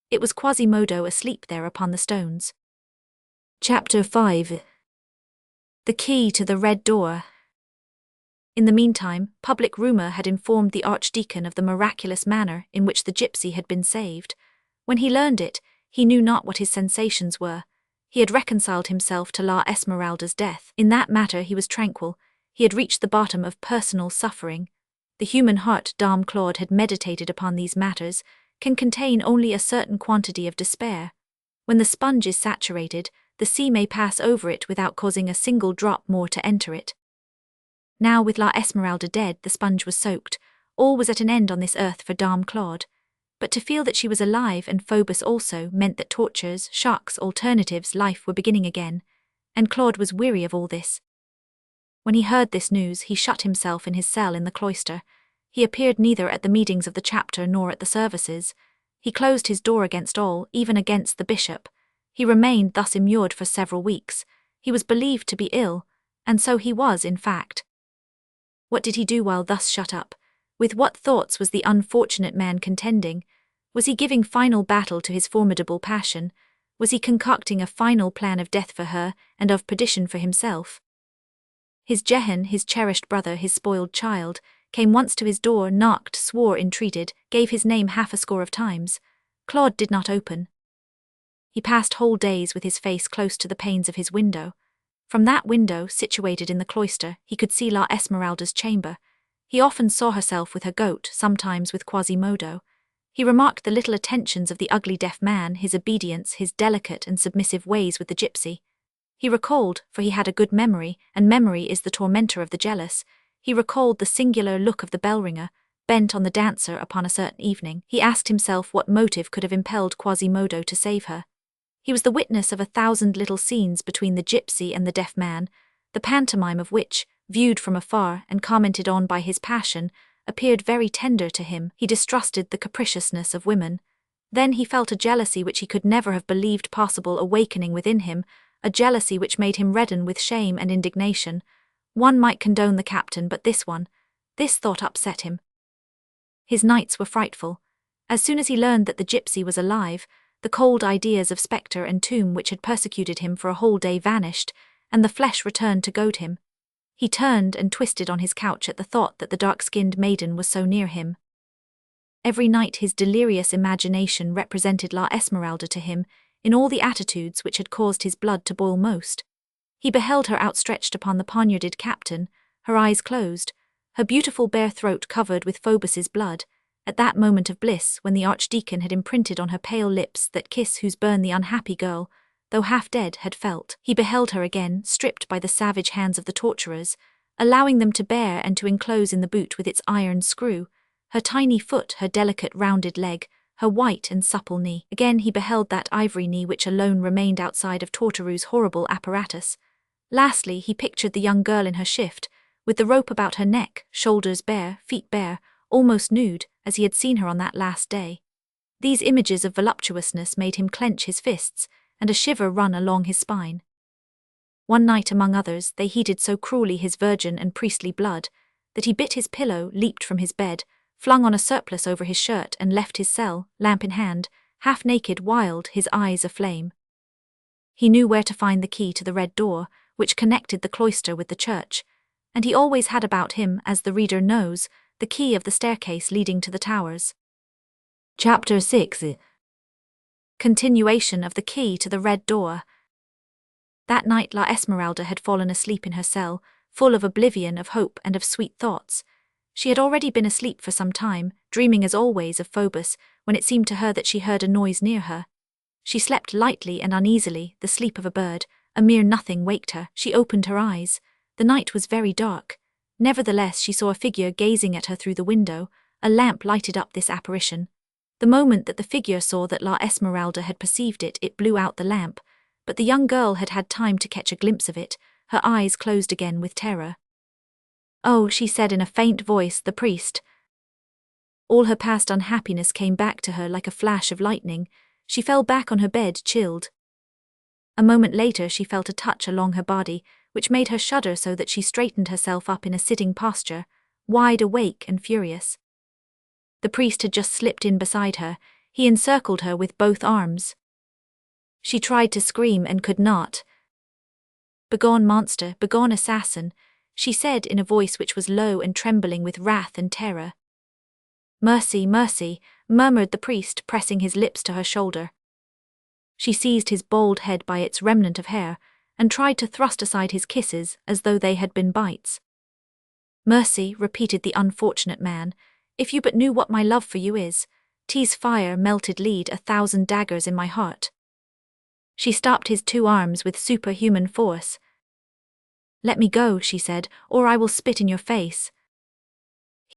It was Quasimodo asleep there upon the stones. Chapter 5. The Key to the Red Door. In the meantime, public rumour had informed the archdeacon of the miraculous manner in which the gypsy had been saved. When he learned it, he knew not what his sensations were. He had reconciled himself to La Esmeralda's death. In that matter he was tranquil. He had reached the bottom of personal suffering. The human heart, Dame Claude had meditated upon these matters, can contain only a certain quantity of despair. When the sponge is saturated, the sea may pass over it without causing a single drop more to enter it. Now, with La Esmeralda dead, the sponge was soaked. All was at an end on this earth for Dame Claude. But to feel that she was alive, and Phoebus also, meant that tortures, shocks, alternatives, life were beginning again, and Claude was weary of all this. When he heard this news, he shut himself in his cell in the cloister. He appeared neither at the meetings of the chapter nor at the services. He closed his door against all, even against the bishop. He remained thus immured for several weeks. He was believed to be ill, and so he was, in fact. What did he do while thus shut up? With what thoughts was the unfortunate man contending? Was he giving final battle to his formidable passion? Was he concocting a final plan of death for her, and of perdition for himself? His Jehan, his cherished brother, his spoiled child, came once to his door, knocked, swore, entreated, gave his name 50 of times. Claude did not open. He passed whole days with his face close to the panes of his window. From that window, situated in the cloister, he could see La Esmeralda's chamber. He often saw herself with her goat, sometimes with Quasimodo. He remarked the little attentions of the ugly deaf man, his obedience, his delicate and submissive ways with the gypsy. He recalled, for he had a good memory, and memory is the tormentor of the jealous, he recalled the singular look of the bell-ringer, bent on the dancer upon a certain evening. He asked himself what motive could have impelled Quasimodo to save her. He was the witness of 1,000 little scenes between the gypsy and the deaf man, the pantomime of which, viewed from afar and commented on by his passion, appeared very tender to him. He distrusted the capriciousness of women. Then he felt a jealousy which he could never have believed possible awakening within him, a jealousy which made him redden with shame and indignation. One might condone the captain, but this thought upset him. His nights were frightful. As soon as he learned that the gypsy was alive, the cold ideas of spectre and tomb which had persecuted him for a whole day vanished, and the flesh returned to goad him. He turned and twisted on his couch at the thought that the dark-skinned maiden was so near him. Every night his delirious imagination represented La Esmeralda to him, in all the attitudes which had caused his blood to boil most. He beheld her outstretched upon the poniarded captain, her eyes closed, her beautiful bare throat covered with Phoebus's blood, at that moment of bliss when the archdeacon had imprinted on her pale lips that kiss whose burn the unhappy girl, though half dead, had felt. He beheld her again, stripped by the savage hands of the torturers, allowing them to bear and to enclose in the boot with its iron screw, her tiny foot, her delicate rounded leg, her white and supple knee. Again he beheld that ivory knee which alone remained outside of Torturu's horrible apparatus. Lastly, he pictured the young girl in her shift, with the rope about her neck, shoulders bare, feet bare, almost nude, as he had seen her on that last day. These images of voluptuousness made him clench his fists, and a shiver run along his spine. One night, among others, they heated so cruelly his virgin and priestly blood, that he bit his pillow, leaped from his bed, flung on a surplice over his shirt, and left his cell, lamp in hand, half naked, wild, his eyes aflame. He knew where to find the key to the red door, which connected the cloister with the church, and he always had about him, as the reader knows, the key of the staircase leading to the towers. Chapter 6. Continuation of the key to the red door. That night La Esmeralda had fallen asleep in her cell, full of oblivion, of hope, and of sweet thoughts. She had already been asleep for some time, dreaming as always of Phoebus, when it seemed to her that she heard a noise near her. She slept lightly and uneasily, the sleep of a bird. A mere nothing waked her. She opened her eyes. The night was very dark. Nevertheless, she saw a figure gazing at her through the window. A lamp lighted up this apparition. The moment that the figure saw that La Esmeralda had perceived it, it blew out the lamp, but the young girl had had time to catch a glimpse of it. Her eyes closed again with terror. "Oh," she said in a faint voice, "the priest." All her past unhappiness came back to her like a flash of lightning. She fell back on her bed, chilled. A moment later she felt a touch along her body, which made her shudder so that she straightened herself up in a sitting posture, wide awake and furious. The priest had just slipped in beside her. He encircled her with both arms. She tried to scream and could not. "Begone, monster, begone, assassin," she said in a voice which was low and trembling with wrath and terror. "Mercy, mercy," murmured the priest, pressing his lips to her shoulder. She seized his bald head by its remnant of hair and tried to thrust aside his kisses as though they had been bites. "Mercy," repeated the unfortunate man, "if you but knew what my love for you is. 'Tis fire, melted lead, 1,000 daggers in my heart." She stopped his two arms with superhuman force. "Let me go," she said, "or I will spit in your face."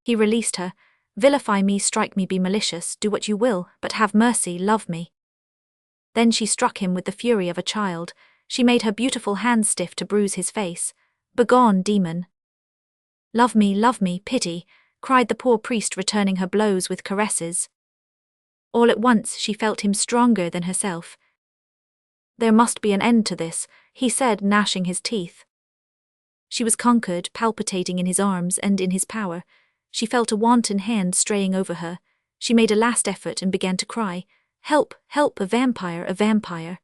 He released her. "Vilify me, strike me, be malicious, do what you will, but have mercy, love me." Then she struck him with the fury of a child. She made her beautiful hands stiff to bruise his face. "Begone, demon." Love me, pity," cried the poor priest, returning her blows with caresses. All at once she felt him stronger than herself. "There must be an end to this," he said, gnashing his teeth. She was conquered, palpitating in his arms and in his power. She felt a wanton hand straying over her. She made a last effort and began to cry, "Help, help, a vampire, a vampire."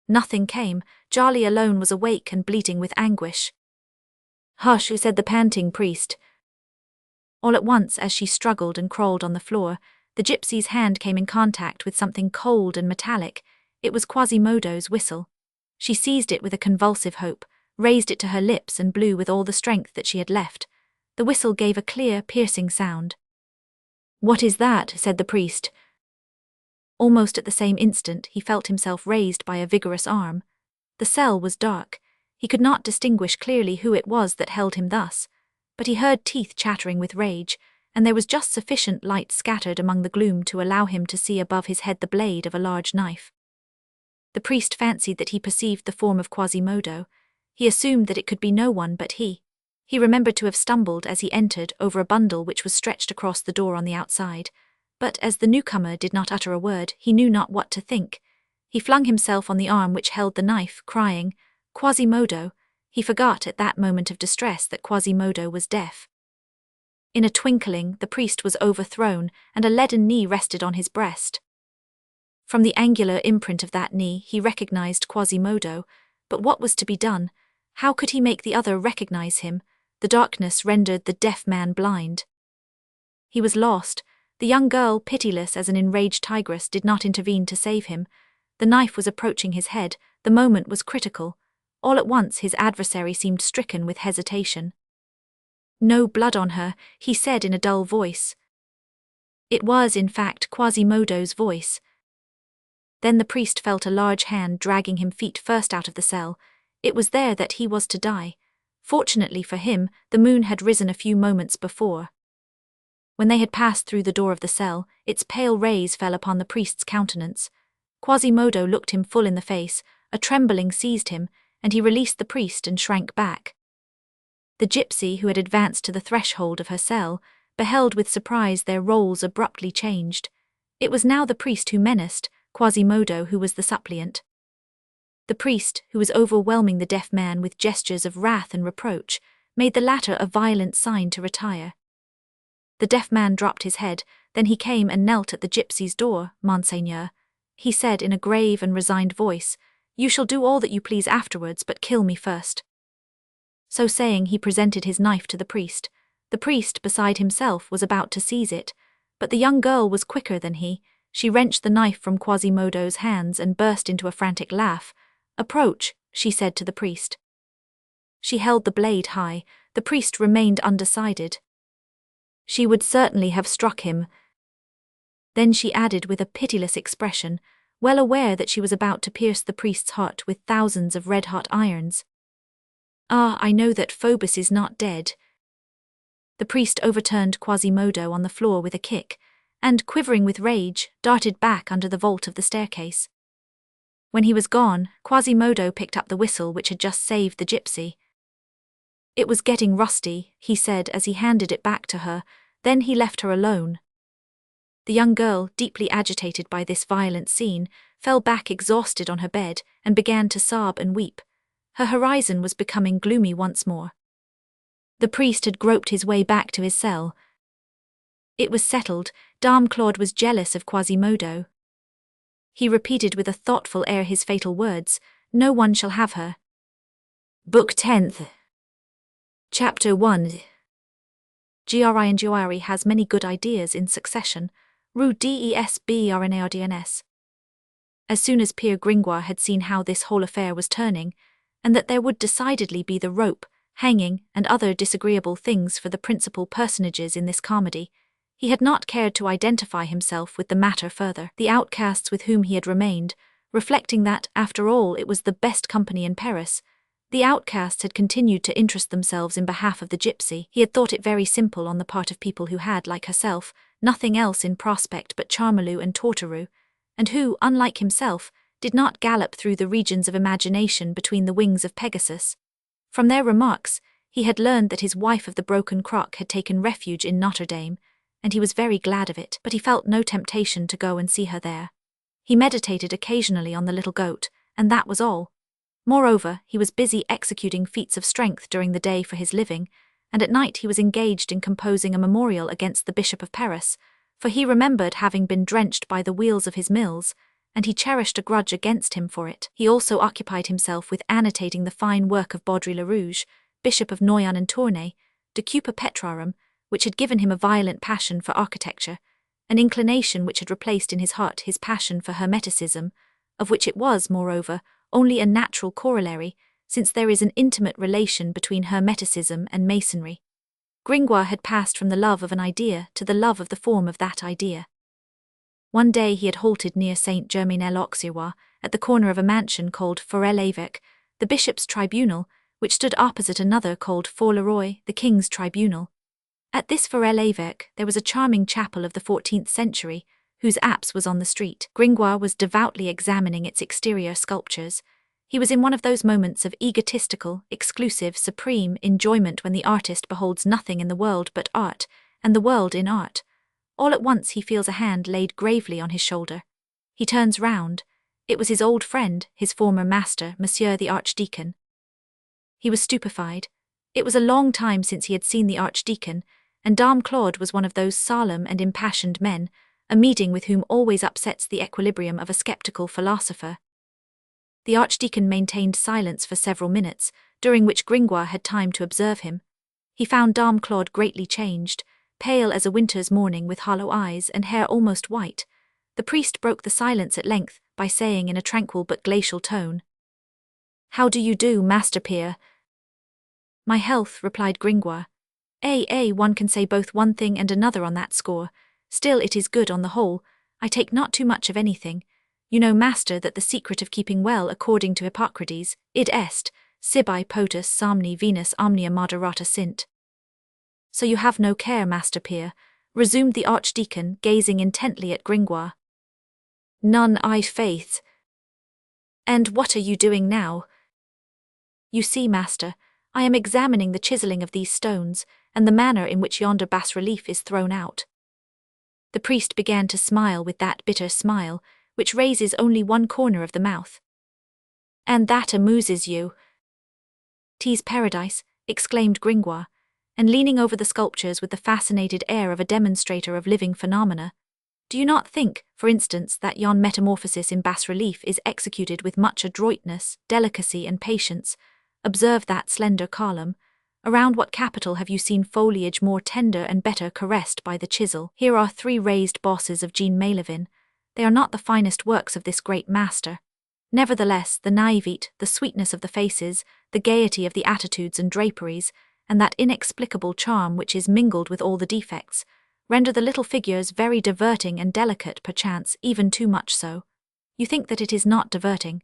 Nothing came. Charlie alone was awake and bleating with anguish. "Hush," said the panting priest. All at once, as she struggled and crawled on the floor, the gypsy's hand came in contact with something cold and metallic. It was Quasimodo's whistle. She seized it with a convulsive hope, raised it to her lips and blew with all the strength that she had left. The whistle gave a clear, piercing sound. "What is that?" said the priest. Almost at the same instant he felt himself raised by a vigorous arm. The cell was dark. He could not distinguish clearly who it was that held him thus, but he heard teeth chattering with rage, and there was just sufficient light scattered among the gloom to allow him to see above his head the blade of a large knife. The priest fancied that he perceived the form of Quasimodo. He assumed that it could be no one but he. He remembered to have stumbled as he entered over a bundle which was stretched across the door on the outside, but as the newcomer did not utter a word, he knew not what to think. He flung himself on the arm which held the knife, crying, "Quasimodo!" He forgot at that moment of distress that Quasimodo was deaf. In a twinkling, the priest was overthrown, and a leaden knee rested on his breast. From the angular imprint of that knee, he recognized Quasimodo, but what was to be done? How could he make the other recognize him? The darkness rendered the deaf man blind. He was lost. The young girl, pitiless as an enraged tigress, did not intervene to save him. The knife was approaching his head. The moment was critical. All at once his adversary seemed stricken with hesitation. "No blood on her," he said in a dull voice. It was, in fact, Quasimodo's voice. Then the priest felt a large hand dragging him feet first out of the cell. It was there that he was to die. Fortunately for him, the moon had risen a few moments before. When they had passed through the door of the cell, its pale rays fell upon the priest's countenance. Quasimodo looked him full in the face, a trembling seized him, and he released the priest and shrank back. The gypsy, who had advanced to the threshold of her cell, beheld with surprise their roles abruptly changed. It was now the priest who menaced, Quasimodo who was the suppliant. The priest, who was overwhelming the deaf man with gestures of wrath and reproach, made the latter a violent sign to retire. The deaf man dropped his head, then he came and knelt at the gypsy's door. "Monseigneur," he said in a grave and resigned voice, "you shall do all that you please afterwards, but kill me first." So saying, he presented his knife to the priest. The priest, beside himself, was about to seize it, but the young girl was quicker than he. She wrenched the knife from Quasimodo's hands and burst into a frantic laugh. "Approach," she said to the priest. She held the blade high. The priest remained undecided. She would certainly have struck him. Then she added with a pitiless expression, well aware that she was about to pierce the priest's heart with thousands of red-hot irons, "Ah, I know that Phoebus is not dead." The priest overturned Quasimodo on the floor with a kick, and, quivering with rage, darted back under the vault of the staircase. When he was gone, Quasimodo picked up the whistle which had just saved the gypsy. "It was getting rusty," he said as he handed it back to her. Then he left her alone. The young girl, deeply agitated by this violent scene, fell back exhausted on her bed and began to sob and weep. Her horizon was becoming gloomy once more. The priest had groped his way back to his cell. It was settled, Dame Claude was jealous of Quasimodo. He repeated with a thoughtful air his fatal words, "No one shall have her." Book 10th. Chapter 1. Grindr has many good ideas in succession. Rue Desbernardins. As soon as Père Gringoire had seen how this whole affair was turning, and that there would decidedly be the rope, hanging, and other disagreeable things for the principal personages in this comedy, he had not cared to identify himself with the matter further. The outcasts with whom he had remained, reflecting that, after all, it was the best company in Paris, the outcasts had continued to interest themselves in behalf of the gypsy. He had thought it very simple on the part of people who had, like herself, nothing else in prospect but Charmolue and Torterue, and who, unlike himself, did not gallop through the regions of imagination between the wings of Pegasus. From their remarks, he had learned that his wife of the broken crock had taken refuge in Notre-Dame, and he was very glad of it, but he felt no temptation to go and see her there. He meditated occasionally on the little goat, and that was all. Moreover, he was busy executing feats of strength during the day for his living, and at night he was engaged in composing a memorial against the Bishop of Paris, for he remembered having been drenched by the wheels of his mills, and he cherished a grudge against him for it. He also occupied himself with annotating the fine work of Baudry-le-Rouge, Bishop of Noyon and Tournai, De Cupa Petrarum, which had given him a violent passion for architecture, an inclination which had replaced in his heart his passion for hermeticism, of which it was, moreover, only a natural corollary, since there is an intimate relation between hermeticism and masonry. Gringoire had passed from the love of an idea to the love of the form of that idea. One day he had halted near Saint-Germain-l'Auxerrois, at the corner of a mansion called Forêt-l'Évêque, the bishop's tribunal, which stood opposite another called Fort-le-Roi, the king's tribunal. At this Forêt-l'Évêque there was a charming chapel of the 14th century, whose apse was on the street. Gringoire was devoutly examining its exterior sculptures. He was in one of those moments of egotistical, exclusive, supreme enjoyment when the artist beholds nothing in the world but art, and the world in art. All at once he feels a hand laid gravely on his shoulder. He turns round. It was his old friend, his former master, Monsieur the Archdeacon. He was stupefied. It was a long time since he had seen the Archdeacon, and Dame Claude was one of those solemn and impassioned men, a meeting with whom always upsets the equilibrium of a skeptical philosopher. The Archdeacon maintained silence for several minutes, during which Gringoire had time to observe him. He found Dame Claude greatly changed, pale as a winter's morning with hollow eyes and hair almost white. The priest broke the silence at length by saying in a tranquil but glacial tone, "How do you do, Master Pierre?" "My health," replied Gringoire. One can say both one thing and another on that score. Still it is good on the whole. I take not too much of anything. You know, master, that the secret of keeping well, according to Hippocrates, id est, sibi potus somni Venus omnia moderata sint. So you have no care, Master Pierre, resumed the Archdeacon, gazing intently at Gringoire. None, I faith. And what are you doing now? You see, master, I am examining the chiselling of these stones, and the manner in which yonder bas-relief is thrown out. The priest began to smile with that bitter smile, which raises only one corner of the mouth. And that amuses you? "'Tis paradise," exclaimed Gringoire, and leaning over the sculptures with the fascinated air of a demonstrator of living phenomena, "Do you not think, for instance, that yon metamorphosis in bas-relief is executed with much adroitness, delicacy, and patience? Observe that slender column. Around what capital have you seen foliage more tender and better caressed by the chisel? Here are 3 raised bosses of Jean Maillevin. They are not the finest works of this great master. Nevertheless, the naivete, the sweetness of the faces, the gaiety of the attitudes and draperies, and that inexplicable charm which is mingled with all the defects, render the little figures very diverting and delicate, perchance even too much so. You think that it is not diverting?"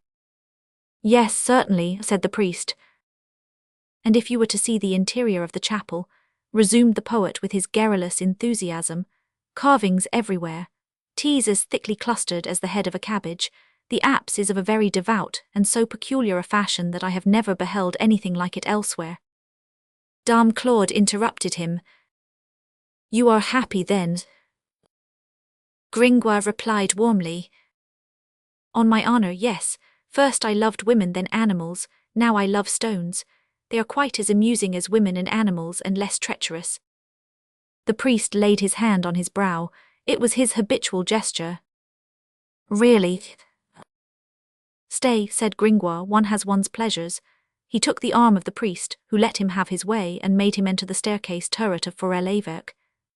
"Yes, certainly," said the priest. "And if you were to see the interior of the chapel," resumed the poet with his garrulous enthusiasm, "carvings everywhere, teas as thickly clustered as the head of a cabbage, the apse is of a very devout and so peculiar a fashion that I have never beheld anything like it elsewhere." Dame Claude interrupted him. You are happy then? Gringoire replied warmly. On my honor, yes. First I loved women, then animals, now I love stones. They are quite as amusing as women and animals and less treacherous. The priest laid his hand on his brow. It was his habitual gesture. Really? Stay, said Gringoire, one has one's pleasures. He took the arm of the priest, who let him have his way and made him enter the staircase turret of Forêt-l'Évêque.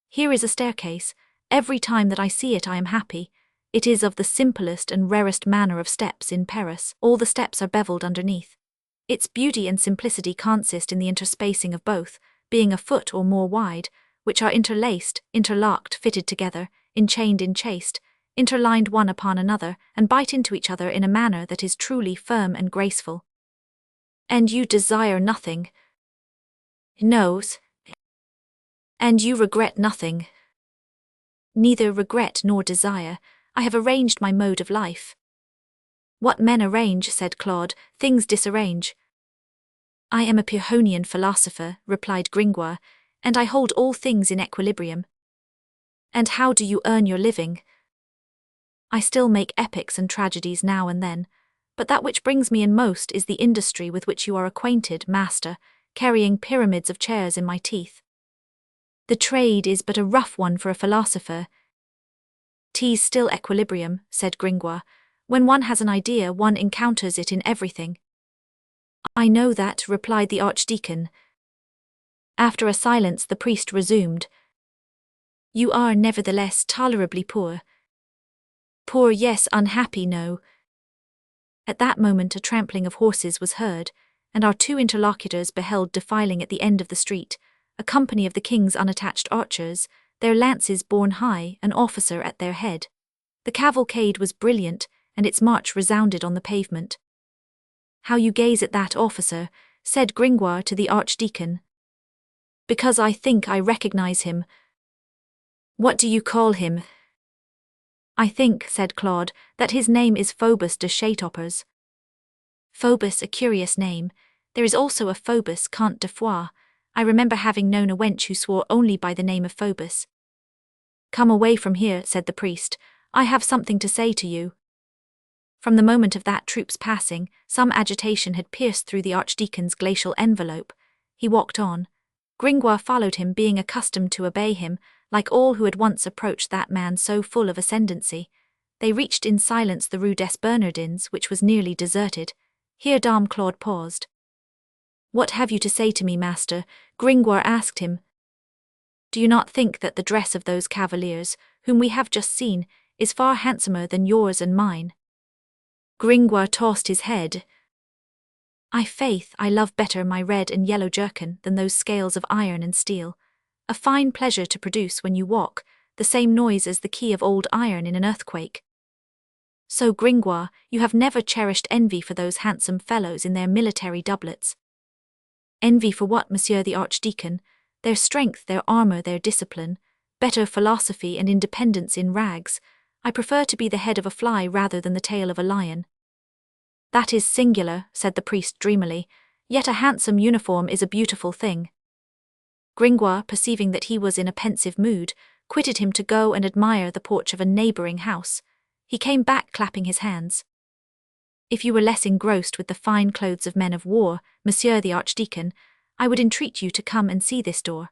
Here is a staircase. Every time that I see it I am happy. It is of the simplest and rarest manner of steps in Paris. All the steps are beveled underneath. Its beauty and simplicity consist in the interspacing of both, being a foot or more wide, which are interlaced, interlocked, fitted together, enchained, enchased, interlined one upon another, and bite into each other in a manner that is truly firm and graceful. And you desire nothing? No. And you regret nothing? Neither regret nor desire. I have arranged my mode of life. What men arrange, said Claude, things disarrange. I am a Pyrrhonian philosopher, replied Gringoire, and I hold all things in equilibrium. And how do you earn your living? I still make epics and tragedies now and then, but that which brings me in most is the industry with which you are acquainted, master, carrying pyramids of chairs in my teeth. The trade is but a rough one for a philosopher. 'Tis still equilibrium, said Gringoire. When one has an idea, one encounters it in everything. I know that, replied the archdeacon. After a silence, the priest resumed. You are nevertheless tolerably poor. Poor, yes, unhappy, no. At that moment a trampling of horses was heard, and our two interlocutors beheld defiling at the end of the street a company of the king's unattached archers, their lances borne high, an officer at their head. The cavalcade was brilliant, and its march resounded on the pavement. How you gaze at that officer, said Gringoire to the archdeacon. Because I think I recognize him. What do you call him? I think, said Claude, that his name is Phoebus de Châteaupers. Phoebus, a curious name. There is also a Phoebus Comte de Foix. I remember having known a wench who swore only by the name of Phoebus. Come away from here, said the priest. I have something to say to you. From the moment of that troop's passing, some agitation had pierced through the archdeacon's glacial envelope. He walked on. Gringoire followed him, being accustomed to obey him, like all who had once approached that man so full of ascendancy. They reached in silence the Rue des Bernardins, which was nearly deserted. Here Dame Claude paused. What have you to say to me, master? Gringoire asked him. Do you not think that the dress of those cavaliers, whom we have just seen, is far handsomer than yours and mine? Gringoire tossed his head. Faith, I love better my red and yellow jerkin than those scales of iron and steel. A fine pleasure to produce when you walk, the same noise as the key of old iron in an earthquake. So, Gringoire, you have never cherished envy for those handsome fellows in their military doublets. Envy for what, monsieur the archdeacon? Their strength, their armour, their discipline, better philosophy and independence in rags. I prefer to be the head of a fly rather than the tail of a lion. That is singular, said the priest dreamily, yet a handsome uniform is a beautiful thing. Gringoire, perceiving that he was in a pensive mood, quitted him to go and admire the porch of a neighbouring house. He came back clapping his hands. If you were less engrossed with the fine clothes of men of war, monsieur the archdeacon, I would entreat you to come and see this door.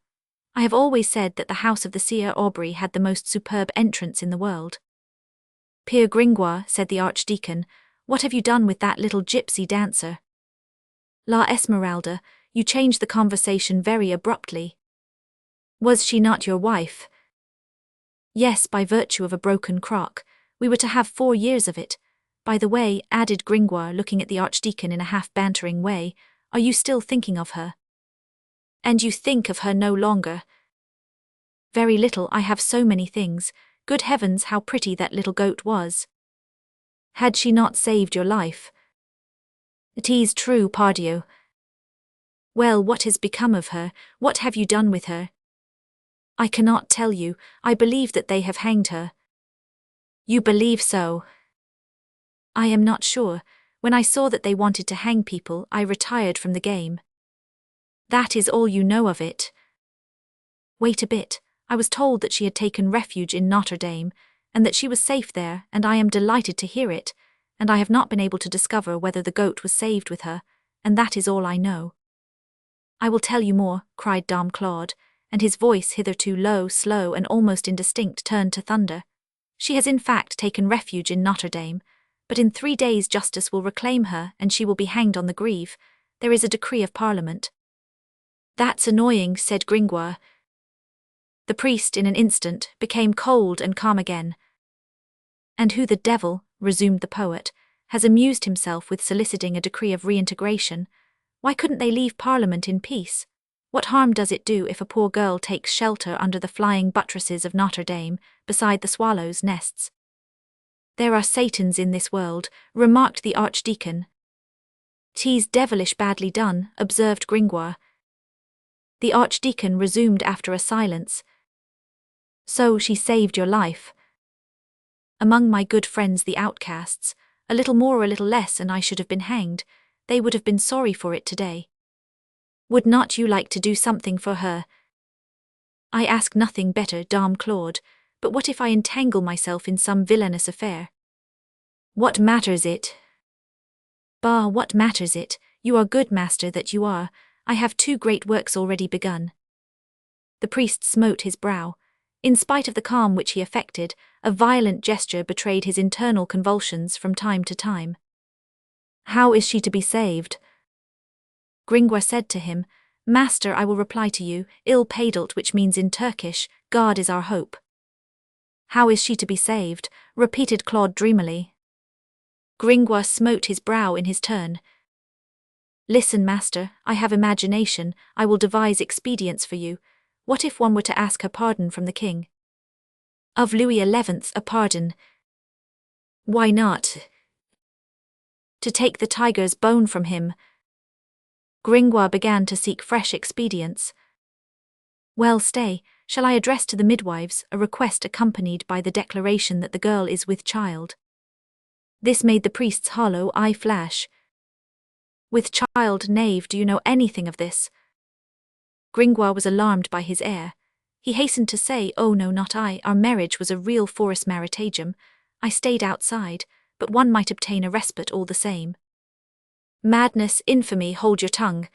I have always said that the house of the Sieur Aubry had the most superb entrance in the world. Pere Gringoire, said the archdeacon, what have you done with that little gypsy dancer? La Esmeralda, you changed the conversation very abruptly. Was she not your wife? Yes, by virtue of a broken crock. We were to have 4 years of it. By the way, added Gringoire, looking at the archdeacon in a half-bantering way, are you still thinking of her? And you think of her no longer? Very little, I have so many things. Good heavens, how pretty that little goat was. Had she not saved your life? It is true, pardieu. Well, what has become of her? What have you done with her? I cannot tell you. I believe that they have hanged her. You believe so? I am not sure. When I saw that they wanted to hang people, I retired from the game. That is all you know of it. Wait a bit. I was told that she had taken refuge in Notre-Dame, and that she was safe there, and I am delighted to hear it, and I have not been able to discover whether the goat was saved with her, and that is all I know." "I will tell you more," cried Dom Claude, and his voice, hitherto low, slow, and almost indistinct, turned to thunder. "She has in fact taken refuge in Notre-Dame, but in 3 days justice will reclaim her, and she will be hanged on the Greve. There is a decree of Parliament." "That's annoying," said Gringoire. The priest, in an instant, became cold and calm again. "And who the devil," resumed the poet, "has amused himself with soliciting a decree of reintegration? Why couldn't they leave Parliament in peace? What harm does it do if a poor girl takes shelter under the flying buttresses of Notre-Dame, beside the swallows' nests?" "There are Satans in this world," remarked the archdeacon. "'Tis devilish badly done," observed Gringoire. The archdeacon resumed after a silence. "So she saved your life. Among my good friends the outcasts, a little more or a little less and I should have been hanged. They would have been sorry for it today. Would not you like to do something for her?" "I ask nothing better, Dom Claude, but what if I entangle myself in some villainous affair?" "What matters it?" "Bah, what matters it? You are good master that you are. I have 2 great works already begun." The priest smote his brow. In spite of the calm which he affected, a violent gesture betrayed his internal convulsions from time to time. "How is she to be saved?" Gringoire said to him, "Master, I will reply to you, il padelt, which means in Turkish, God is our hope." "How is she to be saved?" repeated Claude dreamily. Gringoire smote his brow in his turn. "Listen, master, I have imagination, I will devise expedients for you. What if one were to ask her pardon from the king?" "Of Louis XI a pardon?" "Why not?" "To take the tiger's bone from him." Gringoire began to seek fresh expedients. "Well, stay, shall I address to the midwives a request accompanied by the declaration that the girl is with child?" This made the priest's hollow eye flash. "With child, knave, do you know anything of this?" Gringoire was alarmed by his air. He hastened to say, "Oh no, not I, our marriage was a real forest maritagem. I stayed outside, but one might obtain a respite all the same." "Madness, infamy, hold your tongue."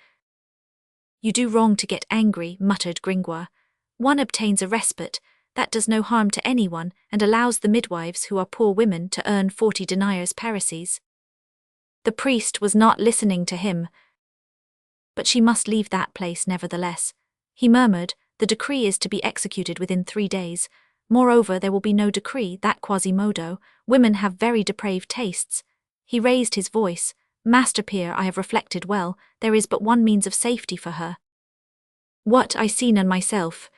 "You do wrong to get angry," muttered Gringoire. "One obtains a respite, that does no harm to anyone, and allows the midwives, who are poor women, to earn 40 deniers parises." The priest was not listening to him. "But she must leave that place nevertheless," he murmured. "The decree is to be executed within 3 days. Moreover, there will be no decree, that Quasimodo. Women have very depraved tastes." He raised his voice. "Master Pierre, I have reflected well, there is but one means of safety for her." "What? I see none myself."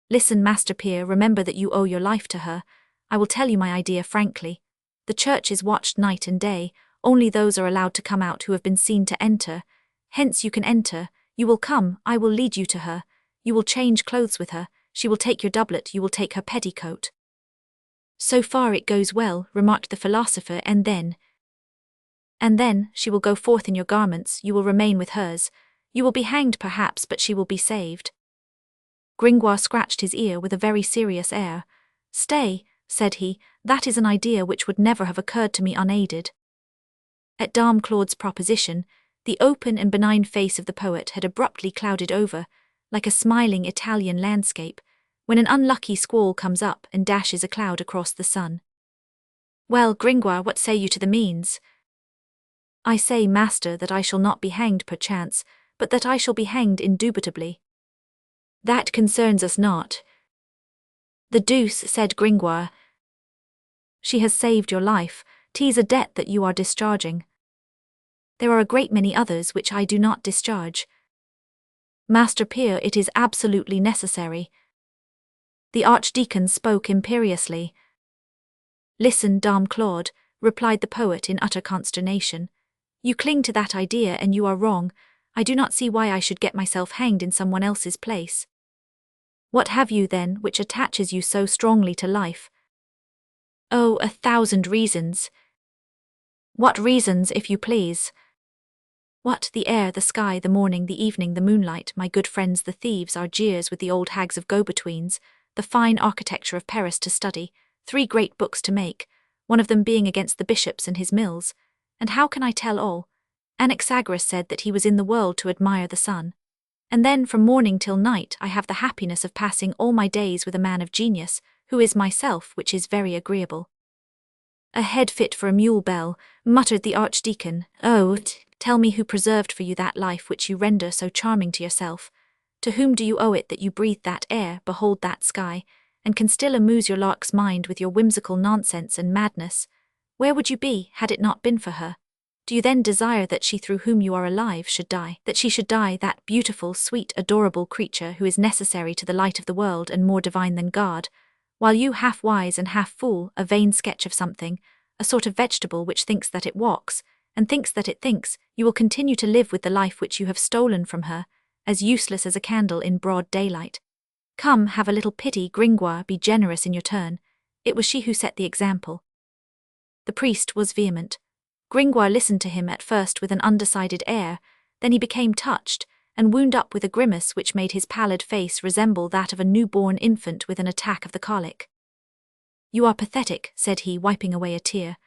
"Listen, Master Pierre, remember that you owe your life to her. I will tell you my idea frankly. The church is watched night and day, only those are allowed to come out who have been seen to enter. Hence you can enter, you will come, I will lead you to her, you will change clothes with her, she will take your doublet, you will take her petticoat." "So far it goes well," remarked the philosopher, "and then?" "And then, she will go forth in your garments, you will remain with hers. You will be hanged perhaps, but she will be saved." Gringoire scratched his ear with a very serious air. "Stay," said he, "that is an idea which would never have occurred to me unaided." At Dom Claude's proposition, the open and benign face of the poet had abruptly clouded over, like a smiling Italian landscape, when an unlucky squall comes up and dashes a cloud across the sun. "Well, Gringoire, what say you to the means?" "I say, master, that I shall not be hanged perchance, but that I shall be hanged indubitably." "That concerns us not." "The deuce," said Gringoire. "She has saved your life, 'tis a debt that you are discharging." "There are a great many others which I do not discharge." "Master Pierre, it is absolutely necessary." The archdeacon spoke imperiously. "Listen, Dom Claude," replied the poet in utter consternation. "You cling to that idea and you are wrong. I do not see why I should get myself hanged in someone else's place." "What have you, then, which attaches you so strongly to life?" "Oh, 1,000 reasons." "What reasons, if you please?" What, the air, the sky, the morning, the evening, the moonlight, my good friends the thieves, our jeers with the old hags of go-betweens, the fine architecture of Paris to study, 3 great books to make, one of them being against the bishops and his mills, and how can I tell all? Anaxagoras said that he was in the world to admire the sun. And then from morning till night I have the happiness of passing all my days with a man of genius, who is myself, which is very agreeable. A head fit for a mule bell, muttered the archdeacon. Oh, tell me who preserved for you that life which you render so charming to yourself. To whom do you owe it that you breathe that air, behold that sky, and can still amuse your lark's mind with your whimsical nonsense and madness? Where would you be, had it not been for her? Do you then desire that she through whom you are alive should die, that she should die, that beautiful, sweet, adorable creature who is necessary to the light of the world and more divine than God, while you, half wise and half fool, a vain sketch of something, a sort of vegetable which thinks that it walks, and thinks that it thinks, you will continue to live with the life which you have stolen from her, as useless as a candle in broad daylight? Come, have a little pity, Gringoire, be generous in your turn. It was she who set the example. The priest was vehement. Gringoire listened to him at first with an undecided air, then he became touched, and wound up with a grimace which made his pallid face resemble that of a new-born infant with an attack of the colic. You are pathetic, said he, wiping away a tear.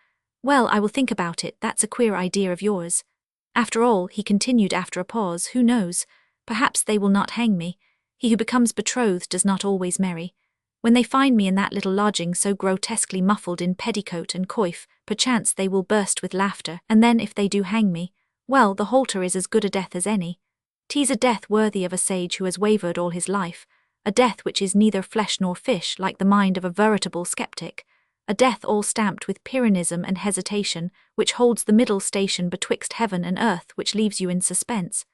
Well, I will think about it, that's a queer idea of yours. After all, he continued after a pause, who knows? Perhaps they will not hang me. He who becomes betrothed does not always marry. When they find me in that little lodging so grotesquely muffled in petticoat and coif, perchance they will burst with laughter, and then if they do hang me, well, the halter is as good a death as any. 'Tis a death worthy of a sage who has wavered all his life, a death which is neither flesh nor fish, like the mind of a veritable skeptic, a death all stamped with Pyrrhonism and hesitation, which holds the middle station betwixt heaven and earth, which leaves you in suspense.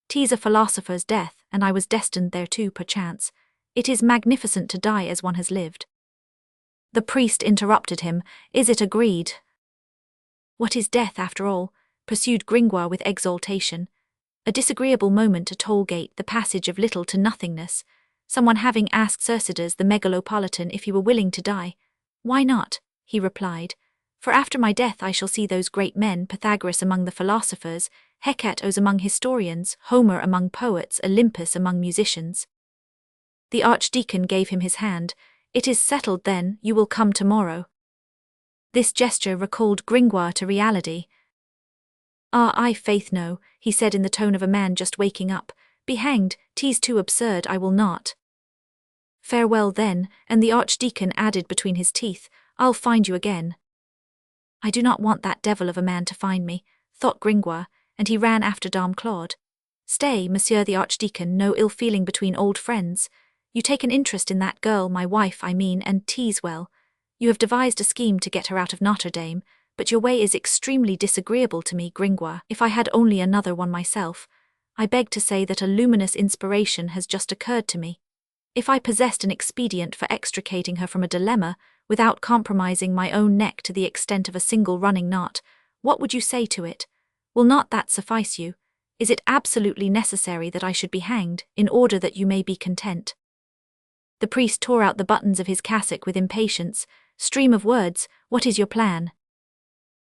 'Tis a philosopher's death, and I was destined thereto perchance. It is magnificent to die as one has lived. The priest interrupted him. Is it agreed? What is death, after all? Pursued Gringoire with exultation. A disagreeable moment, a toll gate, the passage of little to nothingness. Someone having asked Cercidas the megalopolitan if he were willing to die. Why not? He replied. For after my death I shall see those great men, Pythagoras among the philosophers, Hecate among historians, Homer among poets, Olympus among musicians. The archdeacon gave him his hand. It is settled then, you will come tomorrow. This gesture recalled Gringoire to reality. Ah, I faith no, he said in the tone of a man just waking up. Be hanged, 'tis too absurd, I will not. Farewell then, and the archdeacon added between his teeth, I'll find you again. I do not want that devil of a man to find me, thought Gringoire, and he ran after Dame Claude. Stay, monsieur the archdeacon, no ill feeling between old friends. You take an interest in that girl, my wife, I mean, and 'tis well. You have devised a scheme to get her out of Notre-Dame, but your way is extremely disagreeable to me, Gringoire. If I had only another one myself, I beg to say that a luminous inspiration has just occurred to me. If I possessed an expedient for extricating her from a dilemma, without compromising my own neck to the extent of a single running knot, what would you say to it? Will not that suffice you? Is it absolutely necessary that I should be hanged, in order that you may be content? The priest tore out the buttons of his cassock with impatience. Stream of words, what is your plan?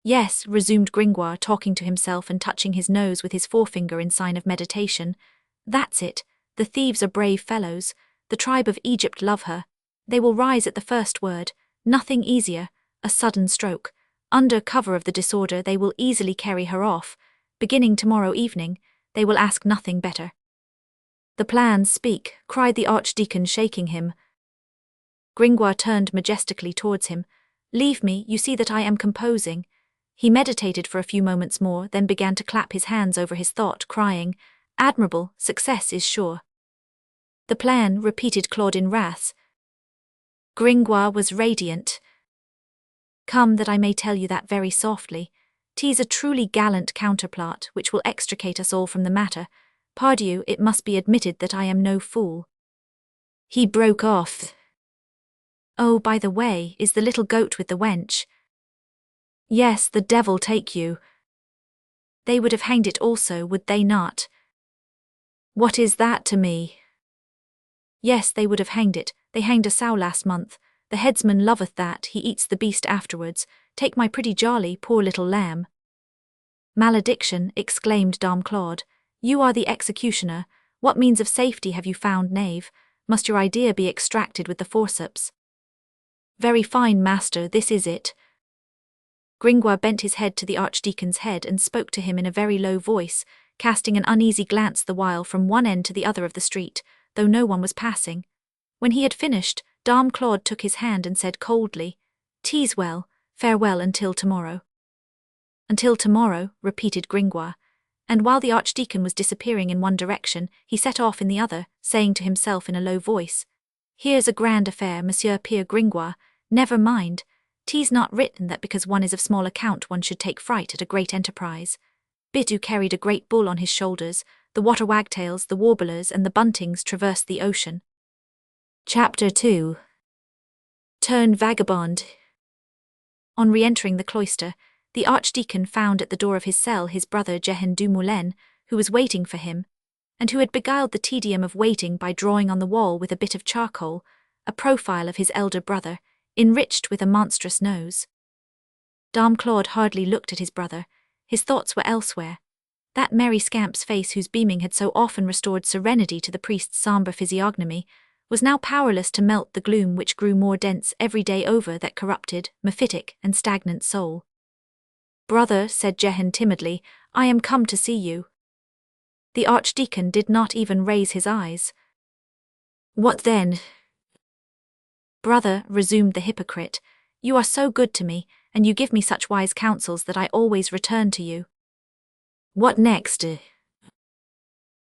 Yes, resumed Gringoire, talking to himself and touching his nose with his forefinger in sign of meditation. That's it. The thieves are brave fellows. The tribe of Egypt love her. They will rise at the first word. Nothing easier. A sudden stroke. Under cover of the disorder they will easily carry her off. Beginning tomorrow evening, they will ask nothing better. The plans speak, cried the archdeacon, shaking him. Gringoire turned majestically towards him. Leave me, you see that I am composing. He meditated for a few moments more, then began to clap his hands over his thought, crying, Admirable, success is sure. The plan, repeated Claude in wrath. Gringoire was radiant. Come that I may tell you that very softly. 'Tis a truly gallant counterplot, which will extricate us all from the matter. Pardieu, it must be admitted that I am no fool. He broke off. Oh, by the way, is the little goat with the wench? Yes, the devil take you. They would have hanged it also, would they not? What is that to me? Yes, they would have hanged it. They hanged a sow last month. The headsman loveth that, he eats the beast afterwards. Take my pretty Jolly, poor little lamb. Malediction, exclaimed Dame Claude. You are the executioner. What means of safety have you found, knave? Must your idea be extracted with the forceps? Very fine, master, this is it. Gringoire bent his head to the archdeacon's head and spoke to him in a very low voice, casting an uneasy glance the while from one end to the other of the street, though no one was passing. When he had finished, Dame Claude took his hand and said coldly, "'Tis well, farewell until tomorrow." Until tomorrow, repeated Gringoire, and while the archdeacon was disappearing in one direction, he set off in the other, saying to himself in a low voice, "Here's a grand affair, Monsieur Pierre Gringoire, never mind. 'Tis not written that because one is of small account one should take fright at a great enterprise." Bitou carried a great bull on his shoulders, the water wagtails, the warblers, and the buntings traversed the ocean. Chapter 2. Turn vagabond. On re-entering the cloister, the archdeacon found at the door of his cell his brother Jehan du Moulin, who was waiting for him, and who had beguiled the tedium of waiting by drawing on the wall with a bit of charcoal a profile of his elder brother, enriched with a monstrous nose. Dame Claude hardly looked at his brother. His thoughts were elsewhere. That merry scamp's face whose beaming had so often restored serenity to the priest's sombre physiognomy was now powerless to melt the gloom which grew more dense every day over that corrupted, mephitic, and stagnant soul. "Brother," said Jehan timidly, "I am come to see you." The archdeacon did not even raise his eyes. "What then?" "Brother," resumed the hypocrite, "you are so good to me, and you give me such wise counsels that I always return to you." "What next?"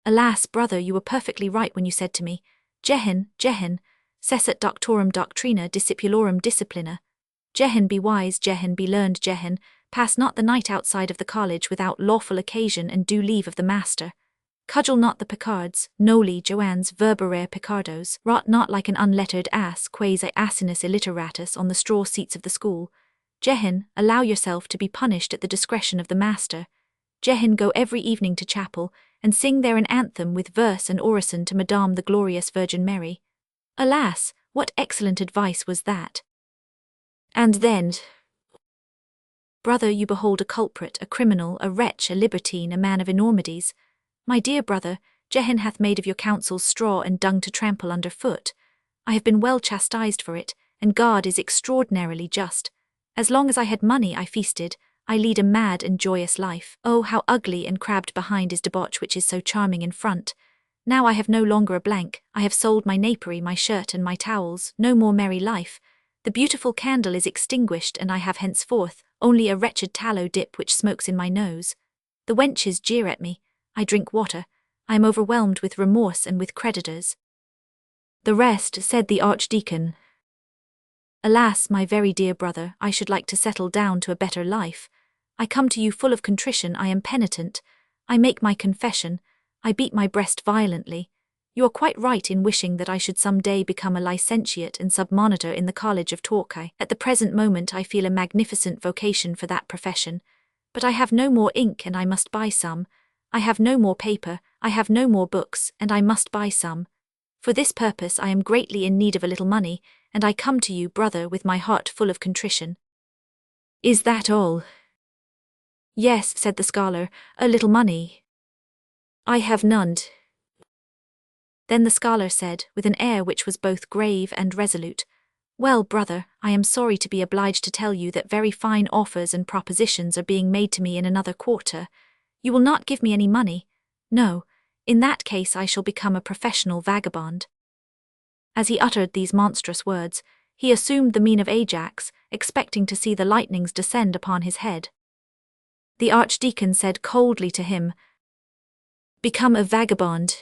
"Alas, brother, you were perfectly right when you said to me, 'Jehan, Jehan, cessat doctorum doctrina discipulorum disciplina.' Jehan, be wise, Jehan, be learned, Jehan, pass not the night outside of the college without lawful occasion and due leave of the master. Cudgel not the Picards, noli Joannes verberare Picardos, rot not like an unlettered ass quasi asinus illiteratus on the straw seats of the school. Jehan, allow yourself to be punished at the discretion of the master. Jehan, go every evening to chapel, and sing there an anthem with verse and orison to Madame the Glorious Virgin Mary." Alas, what excellent advice was that! "And then?" "Brother, you behold a culprit, a criminal, a wretch, a libertine, a man of enormities. My dear brother, Jehan hath made of your counsels straw and dung to trample under foot. I have been well chastised for it, and God is extraordinarily just. As long as I had money I feasted, I lead a mad and joyous life. Oh, how ugly and crabbed behind is debauch which is so charming in front. Now I have no longer a blank, I have sold my napery, my shirt, and my towels, no more merry life. The beautiful candle is extinguished, and I have henceforth only a wretched tallow dip which smokes in my nose. The wenches jeer at me. I drink water. I am overwhelmed with remorse and with creditors." "The rest," said the archdeacon. "Alas, my very dear brother, I should like to settle down to a better life. I come to you full of contrition, I am penitent. I make my confession. I beat my breast violently. You are quite right in wishing that I should some day become a licentiate and submonitor in the College of Torquay. At the present moment I feel a magnificent vocation for that profession. But I have no more ink and I must buy some. I have no more paper, I have no more books, and I must buy some. For this purpose I am greatly in need of a little money, and I come to you, brother, with my heart full of contrition." "Is that all?" "Yes," said the scholar, "a little money." "I have none." Then the scholar said, with an air which was both grave and resolute, "Well, brother, I am sorry to be obliged to tell you that very fine offers and propositions are being made to me in another quarter. You will not give me any money? No, in that case I shall become a professional vagabond." As he uttered these monstrous words, he assumed the mien of Ajax, expecting to see the lightnings descend upon his head. The archdeacon said coldly to him, "Become a vagabond."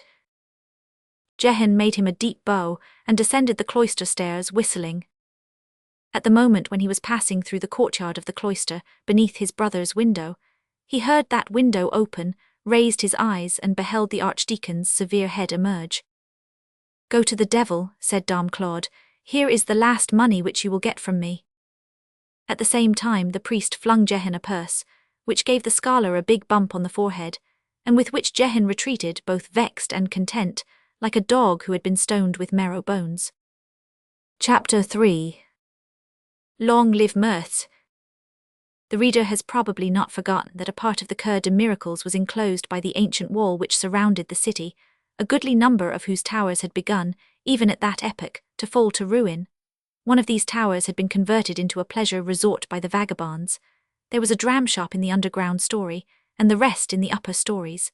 Jehan made him a deep bow, and descended the cloister stairs whistling. At the moment when he was passing through the courtyard of the cloister, beneath his brother's window, he heard that window open, raised his eyes, and beheld the archdeacon's severe head emerge. "Go to the devil," said Dame Claude, "here is the last money which you will get from me." At the same time the priest flung Jehan a purse, which gave the scholar a big bump on the forehead, and with which Jehan retreated, both vexed and content, like a dog who had been stoned with marrow bones. Chapter 3. Long live mirth. The reader has probably not forgotten that a part of the Coeur de Miracles was enclosed by the ancient wall which surrounded the city, a goodly number of whose towers had begun, even at that epoch, to fall to ruin. One of these towers had been converted into a pleasure resort by the vagabonds. There was a dram shop in the underground story, and the rest in the upper stories.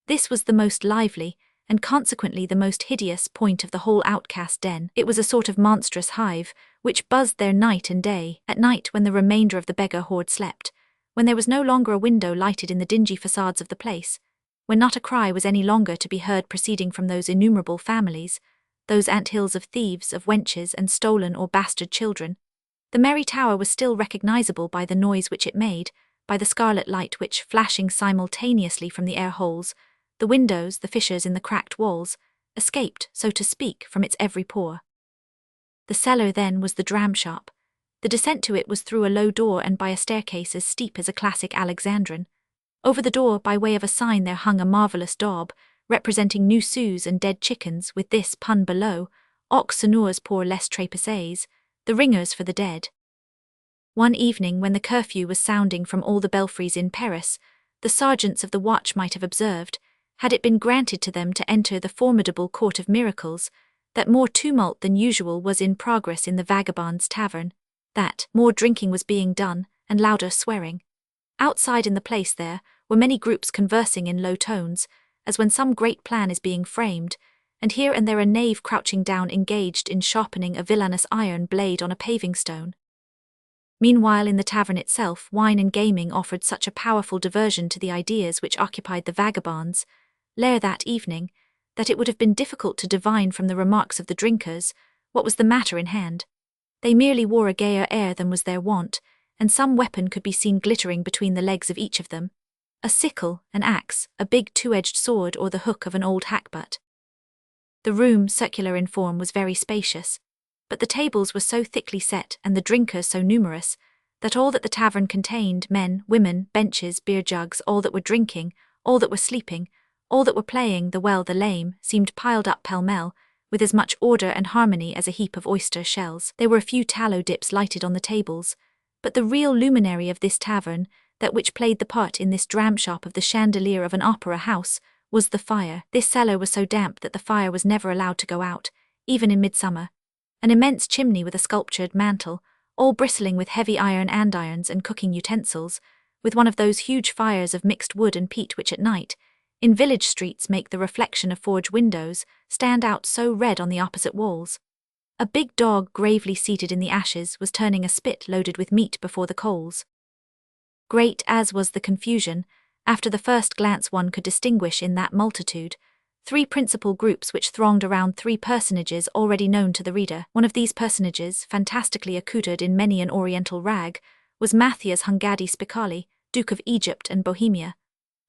This was the most lively, and consequently the most hideous point of the whole outcast den. It was a sort of monstrous hive, which buzzed there night and day. At night, when the remainder of the beggar horde slept, when there was no longer a window lighted in the dingy facades of the place, when not a cry was any longer to be heard proceeding from those innumerable families, those anthills of thieves, of wenches, and stolen or bastard children, the merry tower was still recognizable by the noise which it made, by the scarlet light which, flashing simultaneously from the air holes, the windows, the fissures in the cracked walls, escaped, so to speak, from its every pore. The cellar, then, was the dram shop. The descent to it was through a low door and by a staircase as steep as a classic Alexandrine. Over the door, by way of a sign, there hung a marvellous daub, representing new sous and dead chickens, with this pun below: aux seigneurs pour les trépassés, the ringers for the dead. One evening, when the curfew was sounding from all the belfries in Paris, the sergeants of the watch might have observed, had it been granted to them to enter the formidable Court of Miracles, that more tumult than usual was in progress in the Vagabond's tavern, that more drinking was being done, and louder swearing. Outside in the place there were many groups conversing in low tones, as when some great plan is being framed, and here and there a knave crouching down engaged in sharpening a villainous iron blade on a paving stone. Meanwhile, in the tavern itself, wine and gaming offered such a powerful diversion to the ideas which occupied the vagabonds' lair that evening, that it would have been difficult to divine from the remarks of the drinkers what was the matter in hand. They merely wore a gayer air than was their wont, and some weapon could be seen glittering between the legs of each of them: a sickle, an axe, a big two-edged sword, or the hook of an old hackbutt. The room, circular in form, was very spacious, but the tables were so thickly set and the drinkers so numerous that all that the tavern contained, men, women, benches, beer jugs, all that were drinking, all that were sleeping, all that were playing the well, the lame, seemed piled up pell-mell, with as much order and harmony as a heap of oyster shells. There were a few tallow dips lighted on the tables, but the real luminary of this tavern, that which played the part in this dram shop of the chandelier of an opera house, was the fire. This cellar was so damp that the fire was never allowed to go out, even in midsummer. An immense chimney with a sculptured mantel, all bristling with heavy iron andirons and cooking utensils, with one of those huge fires of mixed wood and peat which at night, in village streets, make the reflection of forge windows stand out so red on the opposite walls. A big dog, gravely seated in the ashes, was turning a spit loaded with meat before the coals. Great as was the confusion, after the first glance one could distinguish in that multitude three principal groups which thronged around three personages already known to the reader. One of these personages, fantastically accoutred in many an oriental rag, was Matthias Hungadi Spicali, Duke of Egypt and Bohemia.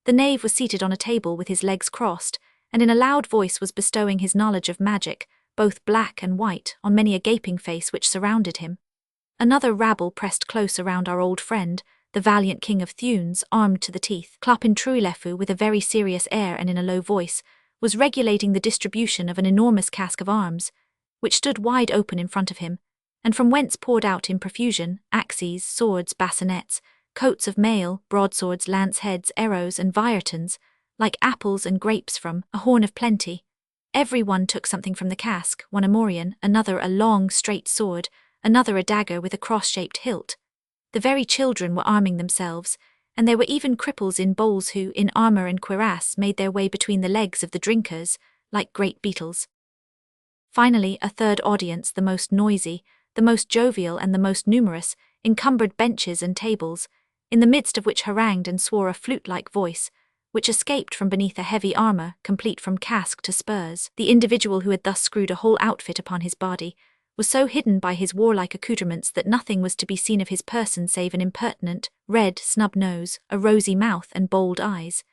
The knave was seated on a table with his legs crossed, and in a loud voice was bestowing his knowledge of magic, both black and white, on many a gaping face which surrounded him. Another rabble pressed close around our old friend, the valiant King of Thunes, armed to the teeth. Clopin Trouillefu, with a very serious air and in a low voice, was regulating the distribution of an enormous cask of arms, which stood wide open in front of him, and from whence poured out in profusion axes, swords, bassinets, coats of mail, broadswords, lance-heads, arrows, and viretons, like apples and grapes from a horn of plenty. Every one took something from the cask, one a morion, another a long, straight sword, another a dagger with a cross-shaped hilt. The very children were arming themselves, and there were even cripples in bowls who, in armour and cuirass, made their way between the legs of the drinkers, like great beetles. Finally, a third audience, the most noisy, the most jovial, and the most numerous, encumbered benches and tables, in the midst of which harangued and swore a flute-like voice, which escaped from beneath a heavy armour, complete from casque to spurs. The individual who had thus screwed a whole outfit upon his body was so hidden by his warlike accoutrements that nothing was to be seen of his person save an impertinent, red, snub nose, a rosy mouth, and bold eyes.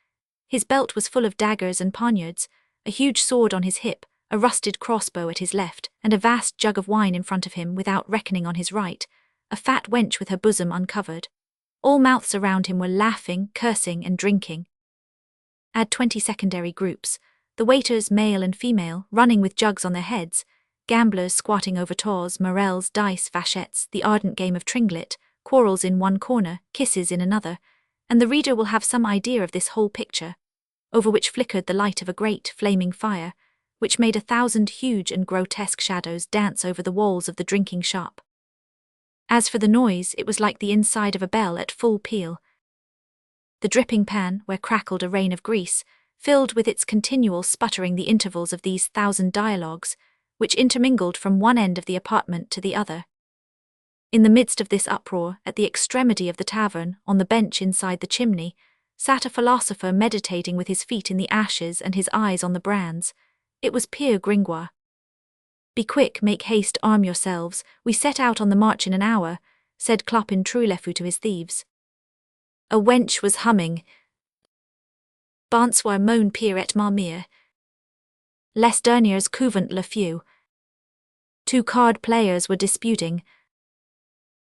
His belt was full of daggers and poniards, a huge sword on his hip, a rusted crossbow at his left, and a vast jug of wine in front of him, without reckoning on his right, a fat wench with her bosom uncovered. All mouths around him were laughing, cursing, and drinking. Add 20 secondary groups, the waiters, male and female, running with jugs on their heads, gamblers squatting over taws, morels, dice, vachettes, the ardent game of tringlet, quarrels in one corner, kisses in another, and the reader will have some idea of this whole picture, over which flickered the light of a great, flaming fire, which made 1,000 huge and grotesque shadows dance over the walls of the drinking shop. As for the noise, it was like the inside of a bell at full peal. The dripping pan, where crackled a rain of grease, filled with its continual sputtering the intervals of these 1,000 dialogues, which intermingled from one end of the apartment to the other. In the midst of this uproar, at the extremity of the tavern, on the bench inside the chimney, sat a philosopher meditating with his feet in the ashes and his eyes on the brands. It was Pierre Gringoire. "Be quick, make haste, arm yourselves, we set out on the march in an hour," said Clopin Trouillefou to his thieves. A wench was humming. Bonsoir mon Pierre et ma mère. Les derniers couvent le feu. 2 card players were disputing.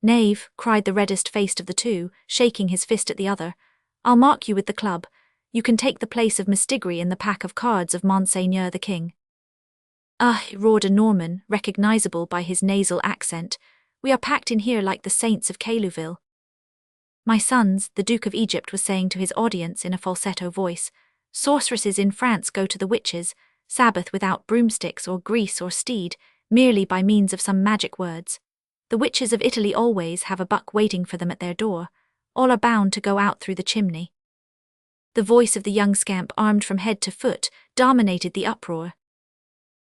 "Knave," cried the reddest-faced of the two, shaking his fist at the other, "I'll mark you with the club. You can take the place of Mistigris in the pack of cards of Monseigneur the King." "Ah," roared a Norman, recognizable by his nasal accent, "we are packed in here like the saints of Caillouville." "My sons," the Duke of Egypt was saying to his audience in a falsetto voice, "sorceresses in France go to the witches, Sabbath without broomsticks or grease or steed, merely by means of some magic words. The witches of Italy always have a buck waiting for them at their door. All are bound to go out through the chimney." The voice of the young scamp, armed from head to foot, dominated the uproar.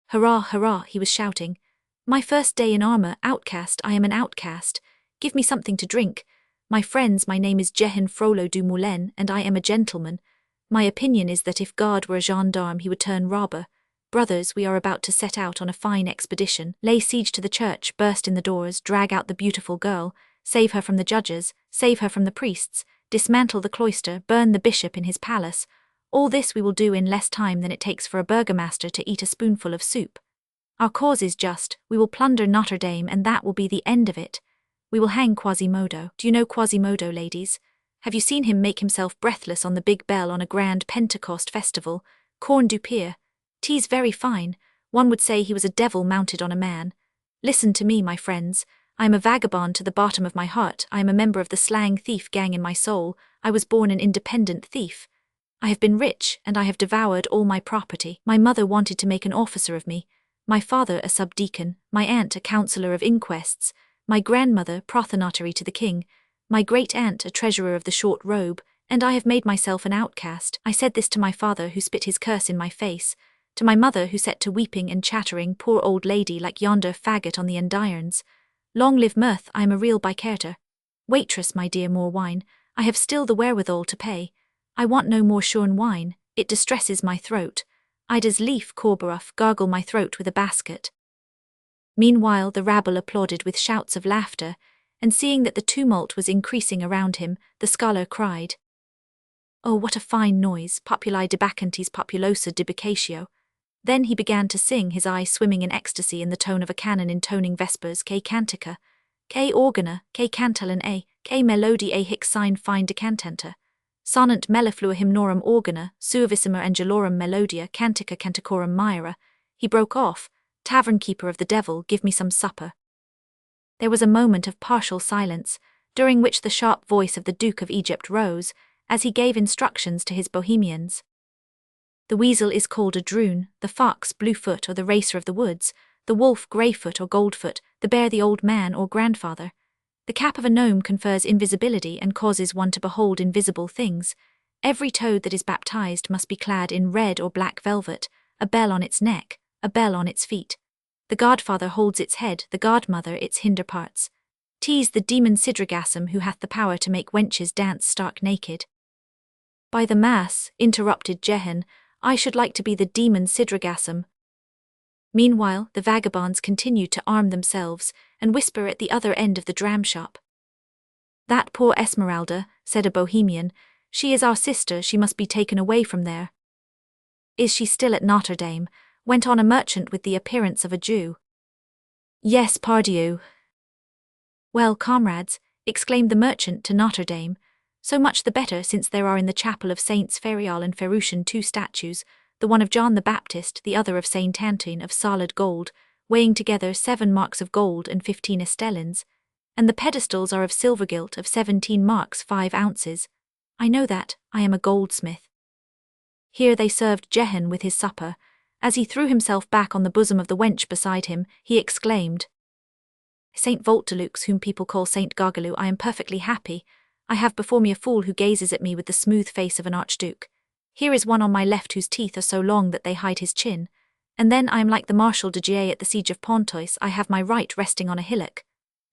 "Hurrah, hurrah," he was shouting. "My first day in armor, outcast, I am an outcast. Give me something to drink. My friends, my name is Jehan Frollo du Moulin, and I am a gentleman. My opinion is that if God were a gendarme he would turn robber. Brothers, we are about to set out on a fine expedition, lay siege to the church, burst in the doors, drag out the beautiful girl, save her from the judges, save her from the priests, dismantle the cloister, burn the bishop in his palace. All this we will do in less time than it takes for a burgomaster to eat a spoonful of soup. Our cause is just, we will plunder Notre-Dame and that will be the end of it. We will hang Quasimodo. Do you know Quasimodo, ladies? Have you seen him make himself breathless on the big bell on a grand Pentecost festival? Corne du Pier. 'Tis very fine. One would say he was a devil mounted on a man. Listen to me, my friends. I am a vagabond to the bottom of my heart. I am a member of the slang thief gang in my soul. I was born an independent thief. I have been rich, and I have devoured all my property. My mother wanted to make an officer of me. My father a subdeacon, my aunt a counsellor of inquests, my grandmother prothonotary to the king, my great-aunt a treasurer of the short robe, and I have made myself an outcast. I said this to my father, who spit his curse in my face, to my mother, who set to weeping and chattering, poor old lady like yonder faggot on the andirons. Long live mirth, I am a real bicarter. Waitress, my dear, more wine. I have still the wherewithal to pay. I want no more shorn wine, it distresses my throat. I'd as lief, Corberoff, gargle my throat with a basket." Meanwhile the rabble applauded with shouts of laughter, and seeing that the tumult was increasing around him, the scholar cried, "Oh, what a fine noise, populi debacantes populosa debicatio." Then he began to sing, his eyes swimming in ecstasy in the tone of a canon intoning vespers, que cantica, que organa, que cantalan a, que melodi a hic sine fine decantenta. Sonant melliflua hymnorum organa, suavissima angelorum melodia, cantica canticorum myra. He broke off. "Tavern keeper of the devil, give me some supper." There was a moment of partial silence, during which the sharp voice of the Duke of Egypt rose, as he gave instructions to his bohemians. "The weasel is called a droon, the fox Bluefoot or the racer of the woods, the wolf Greyfoot or Goldfoot, the bear the old man or grandfather. The cap of a gnome confers invisibility and causes one to behold invisible things. Every toad that is baptized must be clad in red or black velvet, a bell on its neck, a bell on its feet. The godfather holds its head, the godmother its hinder parts. 'Tis the demon Sidragasm who hath the power to make wenches dance stark naked." "By the mass," interrupted Jehan, "I should like to be the demon Sidragasm." Meanwhile the vagabonds continued to arm themselves and whisper at the other end of the dram shop. "That poor Esmeralda," said a Bohemian, "she is our sister, she must be taken away from there." "Is she still at Notre-Dame?" went on a merchant with the appearance of a Jew. "Yes, pardieu." "Well, comrades," exclaimed the merchant to Notre-Dame, "so much the better, since there are in the chapel of Saints Ferial and Ferrucin 2 statues, the one of John the Baptist, the other of Saint Antoine, of solid gold, weighing together 7 marks of gold and 15 estelins. and the pedestals are of silver gilt of 17 marks 5 ounces. I know that, I am a goldsmith. Here they served Jehan with his supper. As he threw himself back on the bosom of the wench beside him, he exclaimed, Saint Voltelux, whom people call Saint Gargalou, I am perfectly happy. I have before me a fool who gazes at me with the smooth face of an archduke. Here is one on my left whose teeth are so long that they hide his chin. And then I am like the Marshal de Gier at the siege of Pontoise, I have my right resting on a hillock.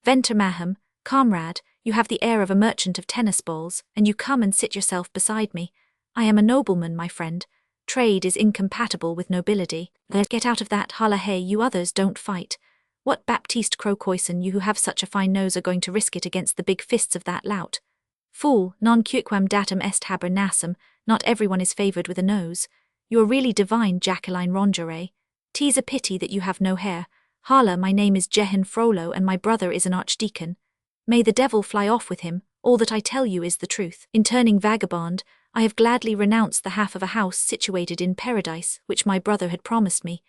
Venter Maham, comrade, you have the air of a merchant of tennis balls, and you come and sit yourself beside me. I am a nobleman, my friend. Trade is incompatible with nobility. Get out of that, holla hey, you others don't fight. What Baptiste Crocoyson, you who have such a fine nose are going to risk it against the big fists of that lout? Fool, non cuiquam datum est haber nasum, not everyone is favoured with a nose. You are really divine, Jacqueline Rongeray. 'Tis a pity that you have no hair. Hala, my name is Jehan Frollo, and my brother is an archdeacon. May the devil fly off with him, all that I tell you is the truth. In turning vagabond, I have gladly renounced the half of a house situated in paradise, which my brother had promised me.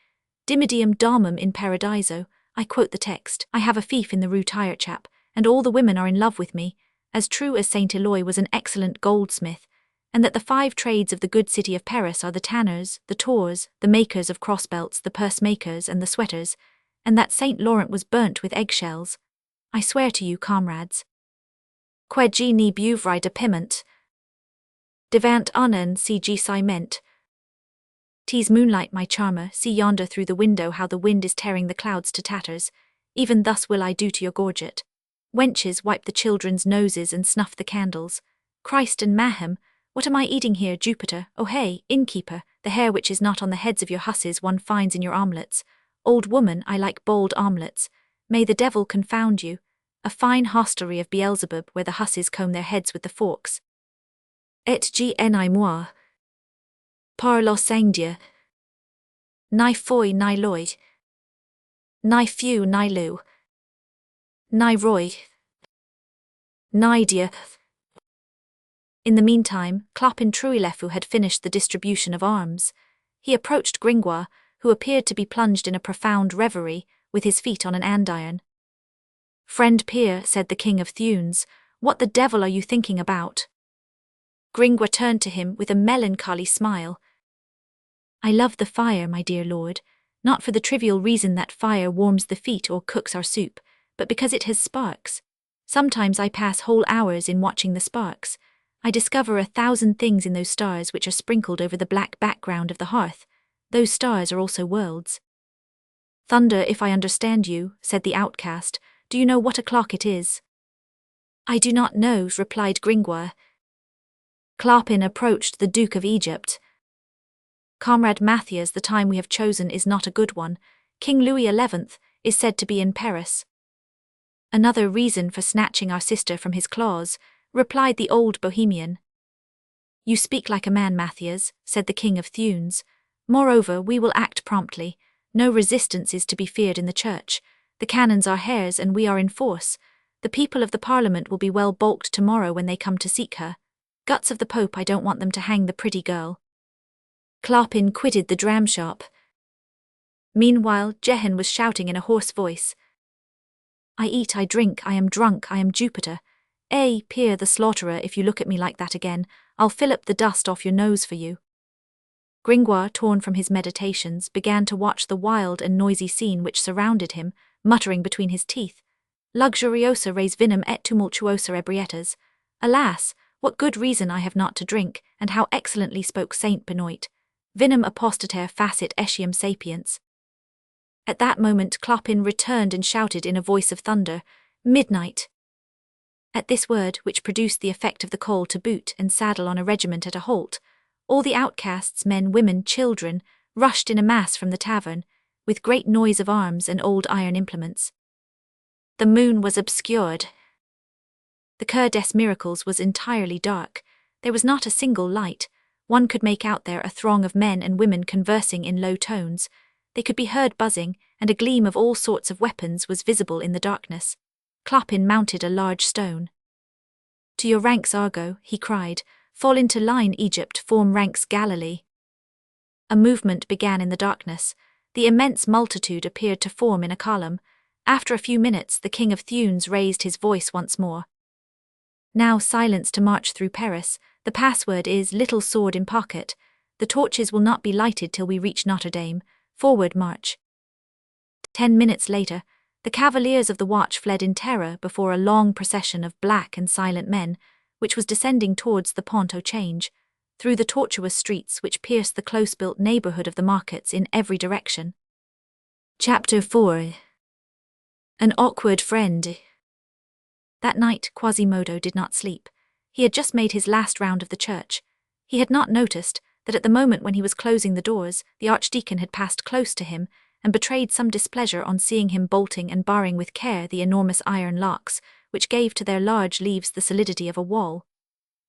Dimidium domum in paradiso, I quote the text. I have a fief in the Rue Tirechap, and all the women are in love with me, as true as Saint Eloi was an excellent goldsmith, and that the 5 trades of the good city of Paris are the tanners, the taws, the makers of crossbelts, the purse-makers, and the sweaters, and that Saint Laurent was burnt with eggshells. I swear to you, comrades. Quae ni buvri de piment. Devant unen si ciment. 'Tis moonlight, my charmer, see yonder through the window how the wind is tearing the clouds to tatters. Even thus will I do to your gorget. Wenches, wipe the children's noses and snuff the candles. Christ and Maham, what am I eating here, Jupiter? Oh hey, innkeeper, the hair which is not on the heads of your hussies one finds in your omelets. Old woman, I like bold omelets. May the devil confound you. A fine hostelry of Beelzebub where the hussies comb their heads with the forks. Et gni moi. Par lo sangdia. Ni foi ni loid. Ni few ni lou. Ni roy. Ni dia. In the meantime, Clopin Truilefu had finished the distribution of arms. He approached Gringoire, who appeared to be plunged in a profound reverie, with his feet on an andiron. Friend Peer, said the King of Thunes, what the devil are you thinking about? Gringoire turned to him with a melancholy smile. I love the fire, my dear lord, not for the trivial reason that fire warms the feet or cooks our soup, but because it has sparks. Sometimes I pass whole hours in watching the sparks. I discover 1,000 things in those stars which are sprinkled over the black background of the hearth. Those stars are also worlds. Thunder, if I understand you, said the outcast, do you know what o'clock it is? I do not know, replied Gringoire. Clopin approached the Duke of Egypt. Comrade Matthias, the time we have chosen is not a good one. King Louis XI is said to be in Paris. Another reason for snatching our sister from his claws, replied the old Bohemian. You speak like a man, Matthias, said the King of Thunes. Moreover, we will act promptly. No resistance is to be feared in the church. The cannons are hares and we are in force. The people of the Parliament will be well balked tomorrow when they come to seek her. Guts of the Pope, I don't want them to hang the pretty girl. Clopin quitted the dram shop. Meanwhile, Jehan was shouting in a hoarse voice. I eat, I drink, I am drunk, I am Jupiter. Peer the slaughterer, if you look at me like that again, I'll fill up the dust off your nose for you. Gringoire, torn from his meditations, began to watch the wild and noisy scene which surrounded him, muttering between his teeth. Luxuriosa res vinum et tumultuosa ebrietas. Alas, what good reason I have not to drink, and how excellently spoke Saint Benoit. Vinum apostater facit etiam sapiens. At that moment Clopin returned and shouted in a voice of thunder, Midnight! At this word, which produced the effect of the call to boot and saddle on a regiment at a halt, all the outcasts, men, women, children, rushed in a mass from the tavern, with great noise of arms and old iron implements. The moon was obscured. The Cour des Miracles was entirely dark. There was not a single light. One could make out there a throng of men and women conversing in low tones. They could be heard buzzing, and a gleam of all sorts of weapons was visible in the darkness. Clopin mounted a large stone. To your ranks, Argo, he cried. Fall into line, Egypt, form ranks, Galilee. A movement began in the darkness. The immense multitude appeared to form in a column. After a few minutes, the King of Thunes raised his voice once more. "Now silence to march through Paris. The password is little sword in pocket. The torches will not be lighted till we reach Notre-Dame. Forward march." 10 minutes later, the cavaliers of the watch fled in terror before a long procession of black and silent men, which was descending towards the Pont au Change, through the tortuous streets which pierced the close-built neighborhood of the markets in every direction. Chapter 4. An awkward friend. That night, Quasimodo did not sleep. He had just made his last round of the church. He had not noticed that at the moment when he was closing the doors, the archdeacon had passed close to him and betrayed some displeasure on seeing him bolting and barring with care the enormous iron locks, which gave to their large leaves the solidity of a wall.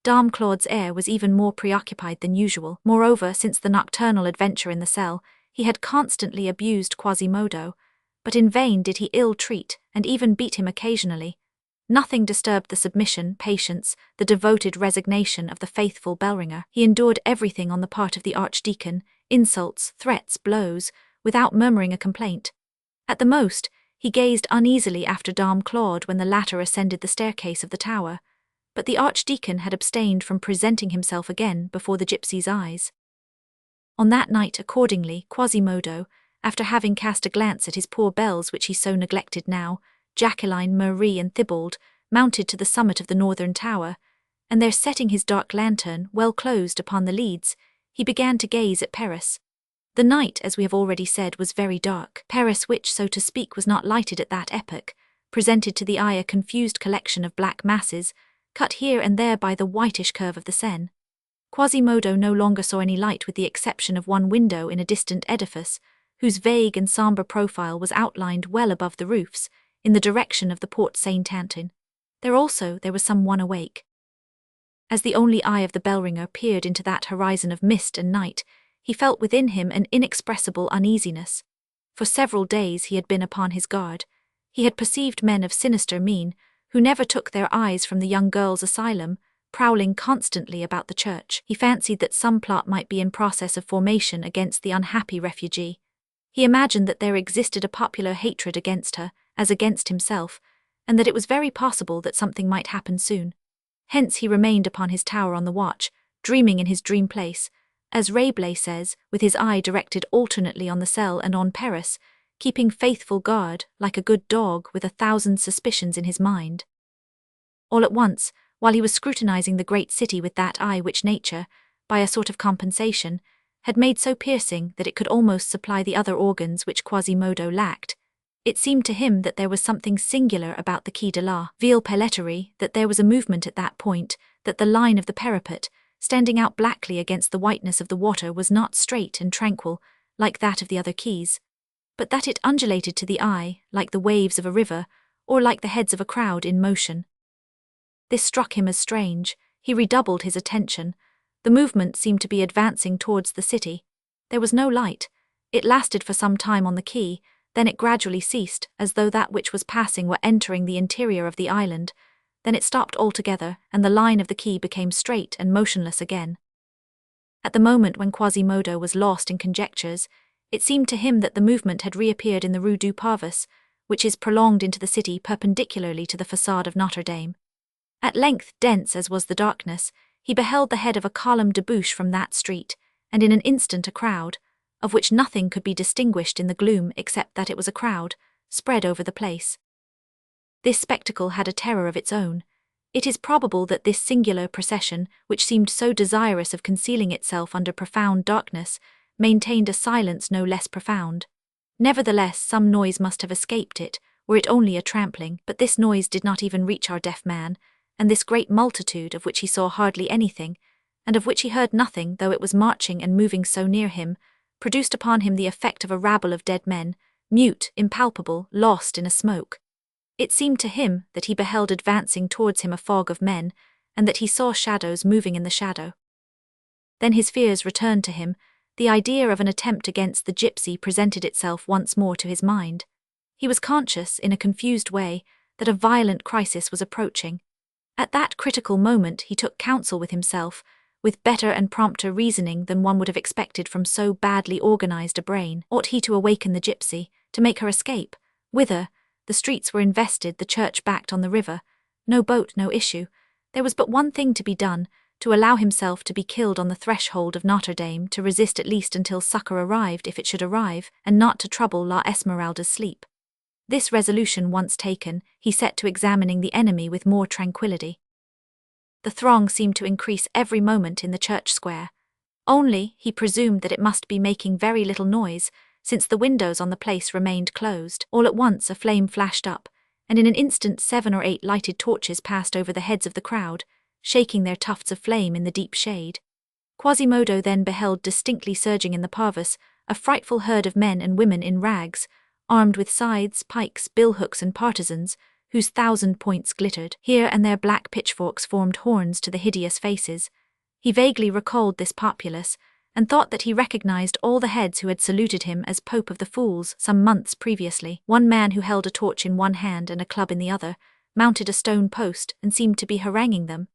Dame Claude's air was even more preoccupied than usual. Moreover, since the nocturnal adventure in the cell, he had constantly abused Quasimodo, but in vain did he ill-treat and even beat him occasionally. Nothing disturbed the submission, patience, the devoted resignation of the faithful bellringer. He endured everything on the part of the archdeacon, insults, threats, blows, without murmuring a complaint. At the most, he gazed uneasily after Dame Claude when the latter ascended the staircase of the tower, but the archdeacon had abstained from presenting himself again before the gypsy's eyes. On that night, accordingly, Quasimodo, after having cast a glance at his poor bells which he so neglected now, Jacqueline, Marie and Thibault, mounted to the summit of the northern tower, and there setting his dark lantern, well closed, upon the leads, he began to gaze at Paris. The night, as we have already said, was very dark. Paris, which, so to speak, was not lighted at that epoch, presented to the eye a confused collection of black masses, cut here and there by the whitish curve of the Seine. Quasimodo no longer saw any light with the exception of one window in a distant edifice, whose vague and sombre profile was outlined well above the roofs, in the direction of the Porte Saint-Antoine. There was some one awake. As the only eye of the bellringer peered into that horizon of mist and night, he felt within him an inexpressible uneasiness. For several days he had been upon his guard. He had perceived men of sinister mien, who never took their eyes from the young girl's asylum, prowling constantly about the church. He fancied that some plot might be in process of formation against the unhappy refugee. He imagined that there existed a popular hatred against her, as against himself, and that it was very possible that something might happen soon. Hence he remained upon his tower on the watch, dreaming in his dream place, as Rabelais says, with his eye directed alternately on the cell and on Paris, keeping faithful guard, like a good dog, with 1,000 suspicions in his mind. All at once, while he was scrutinizing the great city with that eye which nature, by a sort of compensation, had made so piercing that it could almost supply the other organs which Quasimodo lacked, it seemed to him that there was something singular about the Quai de la Ville Pelleterie, that there was a movement at that point, that the line of the parapet, standing out blackly against the whiteness of the water, was not straight and tranquil, like that of the other quays, but that it undulated to the eye, like the waves of a river, or like the heads of a crowd in motion. This struck him as strange. He redoubled his attention. The movement seemed to be advancing towards the city. There was no light. It lasted for some time on the quay, then it gradually ceased, as though that which was passing were entering the interior of the island. Then it stopped altogether, and the line of the quay became straight and motionless again. At the moment when Quasimodo was lost in conjectures, it seemed to him that the movement had reappeared in the Rue du Parvis, which is prolonged into the city perpendicularly to the façade of Notre-Dame. At length, dense as was the darkness, he beheld the head of a column debouch from that street, and in an instant a crowd, of which nothing could be distinguished in the gloom except that it was a crowd, spread over the place. This spectacle had a terror of its own. It is probable that this singular procession, which seemed so desirous of concealing itself under profound darkness, maintained a silence no less profound. Nevertheless, some noise must have escaped it, were it only a trampling, but this noise did not even reach our deaf man, and this great multitude, of which he saw hardly anything, and of which he heard nothing though it was marching and moving so near him, produced upon him the effect of a rabble of dead men, mute, impalpable, lost in a smoke. It seemed to him that he beheld advancing towards him a fog of men, and that he saw shadows moving in the shadow. Then his fears returned to him. The idea of an attempt against the gypsy presented itself once more to his mind. He was conscious, in a confused way, that a violent crisis was approaching. At that critical moment he took counsel with himself, with better and prompter reasoning than one would have expected from so badly organized a brain. Ought he to awaken the gypsy, to make her escape? Whither? The streets were invested, the church backed on the river. No boat, no issue. There was but one thing to be done, to allow himself to be killed on the threshold of Notre-Dame, to resist at least until succor arrived if it should arrive, and not to trouble La Esmeralda's sleep. This resolution once taken, he set to examining the enemy with more tranquillity. The throng seemed to increase every moment in the church square. Only, he presumed that it must be making very little noise, since the windows on the place remained closed. All at once a flame flashed up, and in an instant 7 or 8 lighted torches passed over the heads of the crowd, shaking their tufts of flame in the deep shade. Quasimodo then beheld distinctly surging in the parvis a frightful herd of men and women in rags, armed with scythes, pikes, billhooks and partisans, whose 1,000 points glittered. Here and there black pitchforks formed horns to the hideous faces. He vaguely recalled this populace, and thought that he recognized all the heads who had saluted him as Pope of the Fools some months previously. One man who held a torch in one hand and a club in the other, mounted a stone post and seemed to be haranguing them.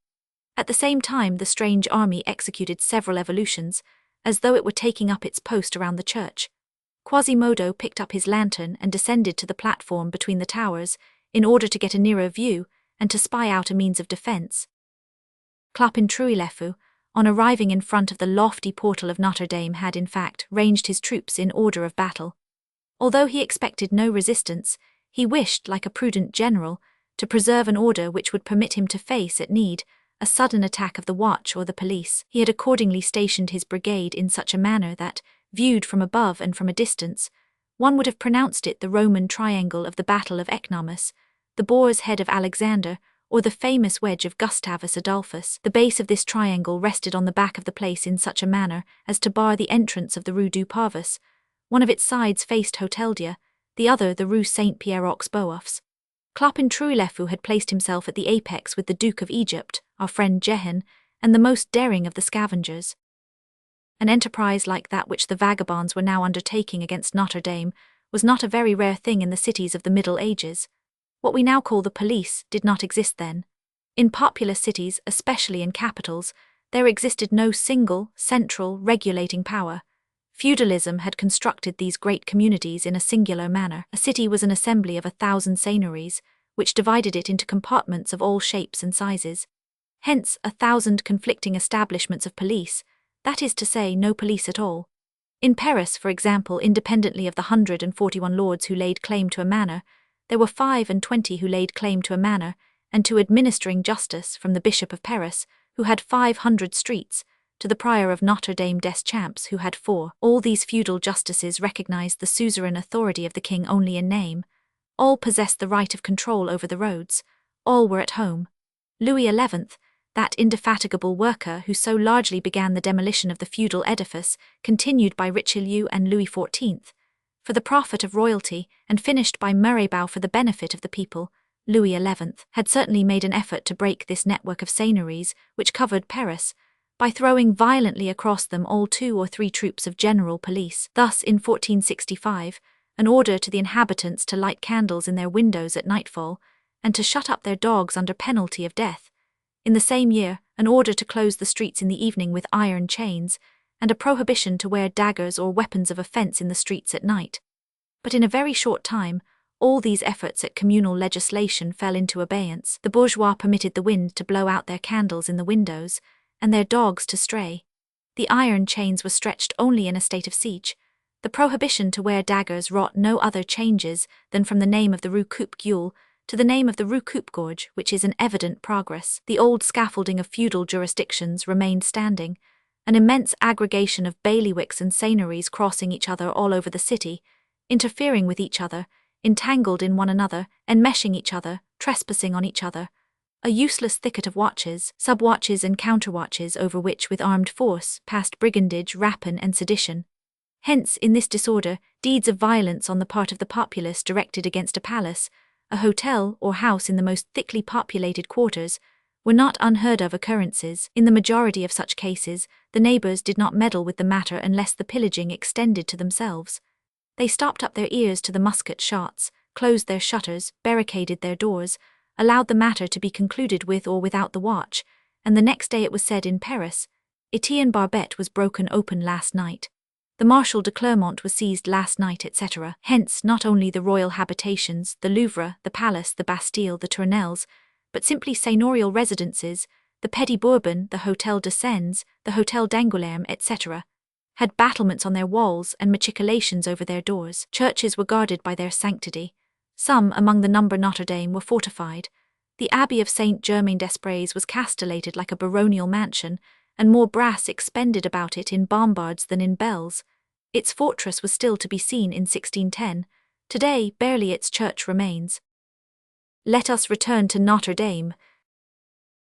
At the same time the strange army executed several evolutions, as though it were taking up its post around the church. Quasimodo picked up his lantern and descended to the platform between the towers, in order to get a nearer view, and to spy out a means of defense. Claude Frollo, on arriving in front of the lofty portal of Notre-Dame, had in fact ranged his troops in order of battle. Although he expected no resistance, he wished, like a prudent general, to preserve an order which would permit him to face, at need, a sudden attack of the watch or the police. He had accordingly stationed his brigade in such a manner that, viewed from above and from a distance, one would have pronounced it the Roman triangle of the Battle of Ecnomus, the boar's head of Alexander, or the famous wedge of Gustavus Adolphus. The base of this triangle rested on the back of the place in such a manner as to bar the entrance of the Rue du Parvis. One of its sides faced Hôtel Dieu, the other the Rue Saint-Pierre-aux-Boeufs. Claude Frollo had placed himself at the apex with the Duke of Egypt, our friend Jehan, and the most daring of the scavengers. An enterprise like that which the vagabonds were now undertaking against Notre-Dame was not a very rare thing in the cities of the Middle Ages. What we now call the police did not exist then. In populous cities, especially in capitals, there existed no single, central, regulating power. Feudalism had constructed these great communities in a singular manner. A city was an assembly of 1,000 seigneuries, which divided it into compartments of all shapes and sizes. Hence 1,000 conflicting establishments of police, that is to say, no police at all. In Paris, for example, independently of the 141 lords who laid claim to a manor, there were 25 who laid claim to a manor, and to administering justice, from the Bishop of Paris, who had 500 streets, to the Prior of Notre-Dame des Champs, who had 4. All these feudal justices recognized the suzerain authority of the king only in name. All possessed the right of control over the roads. All were at home. Louis XI, that indefatigable worker who so largely began the demolition of the feudal edifice, continued by Richelieu and Louis XIV, for the profit of royalty, and finished by Mirabeau for the benefit of the people, Louis XI, had certainly made an effort to break this network of seigneuries which covered Paris, by throwing violently across them all 2 or 3 troops of general police. Thus, in 1465, an order to the inhabitants to light candles in their windows at nightfall, and to shut up their dogs under penalty of death. In the same year, an order to close the streets in the evening with iron chains, and a prohibition to wear daggers or weapons of offence in the streets at night. But in a very short time, all these efforts at communal legislation fell into abeyance. The bourgeois permitted the wind to blow out their candles in the windows, and their dogs to stray. The iron chains were stretched only in a state of siege. The prohibition to wear daggers wrought no other changes than from the name of the Rue Coupe Gueule to the name of the Rue Coupe Gorge, which is an evident progress. The old scaffolding of feudal jurisdictions remained standing, an immense aggregation of bailiwicks and seigneuries crossing each other all over the city, interfering with each other, entangled in one another, enmeshing each other, trespassing on each other. A useless thicket of watches, sub-watches and counter-watches over which with armed force passed brigandage, rapine and sedition. Hence, in this disorder, deeds of violence on the part of the populace directed against a palace, a hotel or house in the most thickly populated quarters, were not unheard of occurrences. In the majority of such cases, the neighbours did not meddle with the matter unless the pillaging extended to themselves. They stopped up their ears to the musket shots, closed their shutters, barricaded their doors, allowed the matter to be concluded with or without the watch, and the next day it was said in Paris, Etienne Barbette was broken open last night. The Marshal de Clermont was seized last night, etc. Hence, not only the royal habitations, the Louvre, the Palace, the Bastille, the Tournelles, but simply seigneurial residences, the Petit Bourbon, the Hôtel de Sens, the Hôtel d'Angoulême, etc., had battlements on their walls and machicolations over their doors. Churches were guarded by their sanctity. Some, among the number Notre-Dame, were fortified. The Abbey of Saint-Germain-des-Prés was castellated like a baronial mansion, and more brass expended about it in bombards than in bells. Its fortress was still to be seen in 1610. Today, barely its church remains. Let us return to Notre-Dame.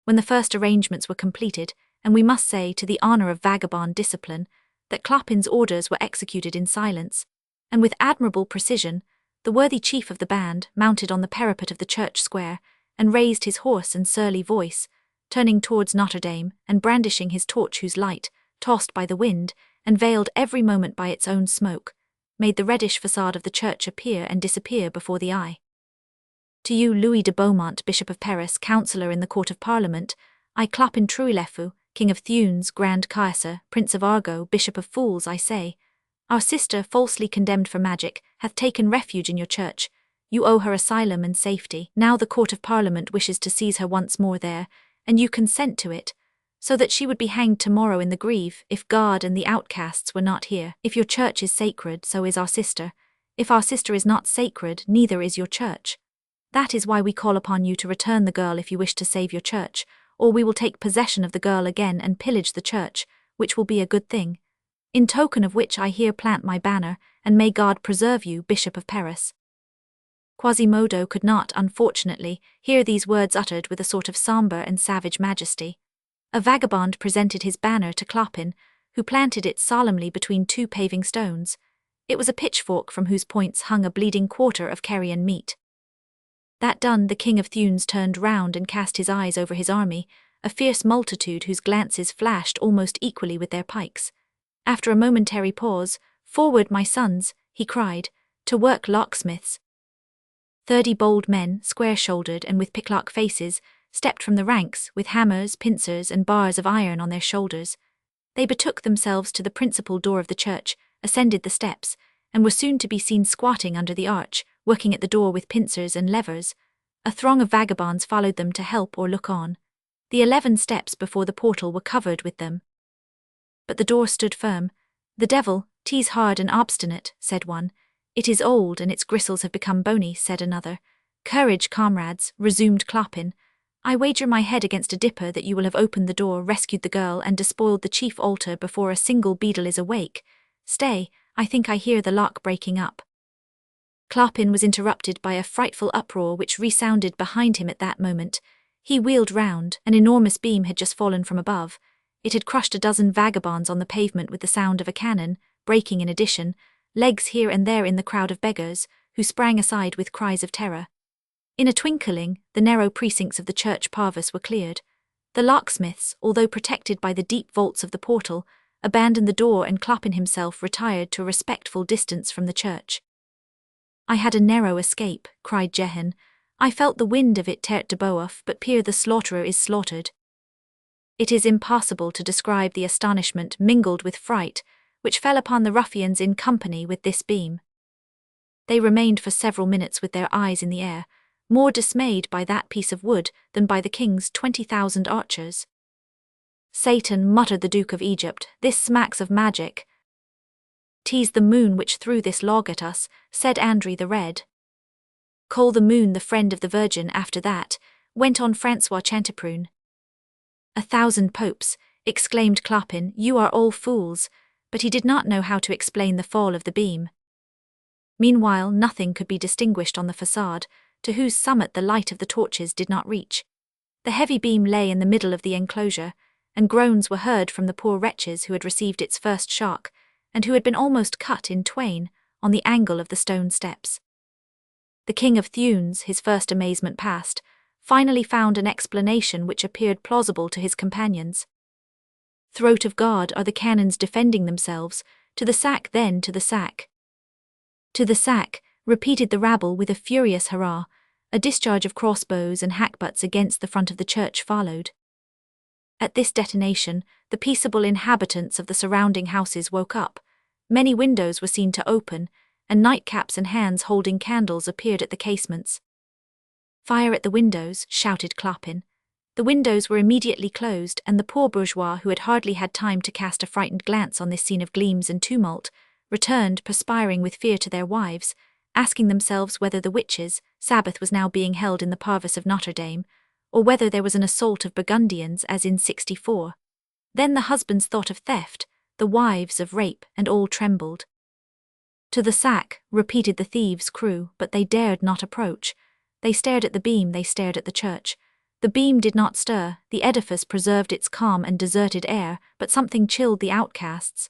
When the first arrangements were completed, and we must say, to the honour of vagabond discipline, that Clopin's orders were executed in silence, and with admirable precision, the worthy chief of the band mounted on the parapet of the church square, and raised his hoarse and surly voice, turning towards Notre-Dame, and brandishing his torch whose light, tossed by the wind, and veiled every moment by its own smoke, made the reddish facade of the church appear and disappear before the eye. To you, Louis de Beaumont, Bishop of Paris, Councillor in the Court of Parliament, I Clopin Trouillefou, King of Thunes, Grand Caesar, Prince of Argot, Bishop of Fools, I say, our sister, falsely condemned for magic, hath taken refuge in your church. You owe her asylum and safety. Now the Court of Parliament wishes to seize her once more there, and you consent to it, so that she would be hanged tomorrow in the Greve, if God and the outcasts were not here. If your church is sacred, so is our sister. If our sister is not sacred, neither is your church. That is why we call upon you to return the girl if you wish to save your church, or we will take possession of the girl again and pillage the church, which will be a good thing. In token of which I here plant my banner, and may God preserve you, Bishop of Paris. Quasimodo could not, unfortunately, hear these words uttered with a sort of sombre and savage majesty. A vagabond presented his banner to Clopin, who planted it solemnly between two paving stones. It was a pitchfork from whose points hung a bleeding quarter of carrion meat. That done, the King of Thunes turned round and cast his eyes over his army, a fierce multitude whose glances flashed almost equally with their pikes. After a momentary pause, "Forward, my sons," he cried, "to work, locksmiths." 30 bold men, square-shouldered and with picklock faces, stepped from the ranks, with hammers, pincers, and bars of iron on their shoulders. They betook themselves to the principal door of the church, ascended the steps, and were soon to be seen squatting under the arch, working at the door with pincers and levers. A throng of vagabonds followed them to help or look on. The 11 steps before the portal were covered with them. But the door stood firm. "The devil, 'tis hard and obstinate," said one. "It is old, and its gristles have become bony," said another. "Courage, comrades," resumed Clopin. "I wager my head against a dipper that you will have opened the door, rescued the girl, and despoiled the chief altar before a single beadle is awake. Stay, I think I hear the lock breaking up." Clopin was interrupted by a frightful uproar which resounded behind him at that moment. He wheeled round. An enormous beam had just fallen from above. It had crushed a dozen vagabonds on the pavement with the sound of a cannon, breaking in addition legs here and there in the crowd of beggars, who sprang aside with cries of terror. In a twinkling, the narrow precincts of the church parvis were cleared. The locksmiths, although protected by the deep vaults of the portal, abandoned the door, and Clopin himself retired to a respectful distance from the church. "I had a narrow escape," cried Jehan. "I felt the wind of it tert de boeuf, but Pierre the slaughterer is slaughtered." It is impossible to describe the astonishment mingled with fright which fell upon the ruffians in company with this beam. They remained for several minutes with their eyes in the air, more dismayed by that piece of wood than by the king's 20,000 archers. "Satan," muttered the Duke of Egypt, "this smacks of magic." "'Tis the moon which threw this log at us," said Andry the Red. "Call the moon the friend of the Virgin after that," went on Francois Chanteprune. "1,000 popes," exclaimed Clopin, "you are all fools," but he did not know how to explain the fall of the beam. Meanwhile, nothing could be distinguished on the façade, to whose summit the light of the torches did not reach. The heavy beam lay in the middle of the enclosure, and groans were heard from the poor wretches who had received its first shock, and who had been almost cut in twain on the angle of the stone steps. The King of Thunes, his first amazement past, finally found an explanation which appeared plausible to his companions. "Throat of God, are the cannons defending themselves? To the sack then, to the sack." "To the sack," repeated the rabble with a furious hurrah. A discharge of crossbows and hackbutts against the front of the church followed. At this detonation, the peaceable inhabitants of the surrounding houses woke up. Many windows were seen to open, and nightcaps and hands holding candles appeared at the casements. "Fire at the windows," shouted Clopin. The windows were immediately closed, and the poor bourgeois, who had hardly had time to cast a frightened glance on this scene of gleams and tumult, returned, perspiring with fear, to their wives, asking themselves whether the witches' Sabbath was now being held in the parvis of Notre-Dame, or whether there was an assault of Burgundians as in '64. Then the husbands thought of theft, the wives of rape, and all trembled. "To the sack," repeated the thieves' crew, but they dared not approach. They stared at the beam, they stared at the church. The beam did not stir, the edifice preserved its calm and deserted air, but something chilled the outcasts.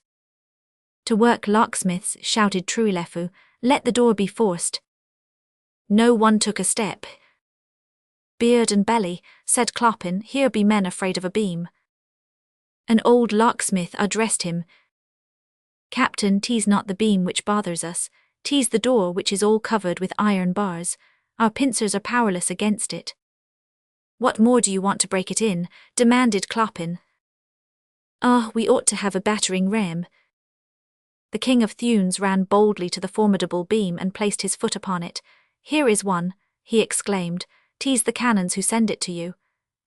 "To work, locksmiths," shouted Trouillefou, "let the door be forced." No one took a step. "Beard and belly," said Clopin, "here be men afraid of a beam." An old locksmith addressed him. "Captain, 'tis not the beam which bothers us, 'tis the door which is all covered with iron bars. Our pincers are powerless against it." "What more do you want to break it in?" demanded Clopin. "Ah, we ought to have a battering ram." The King of Thunes ran boldly to the formidable beam and placed his foot upon it. "Here is one," he exclaimed, "'tis the cannons who send it to you."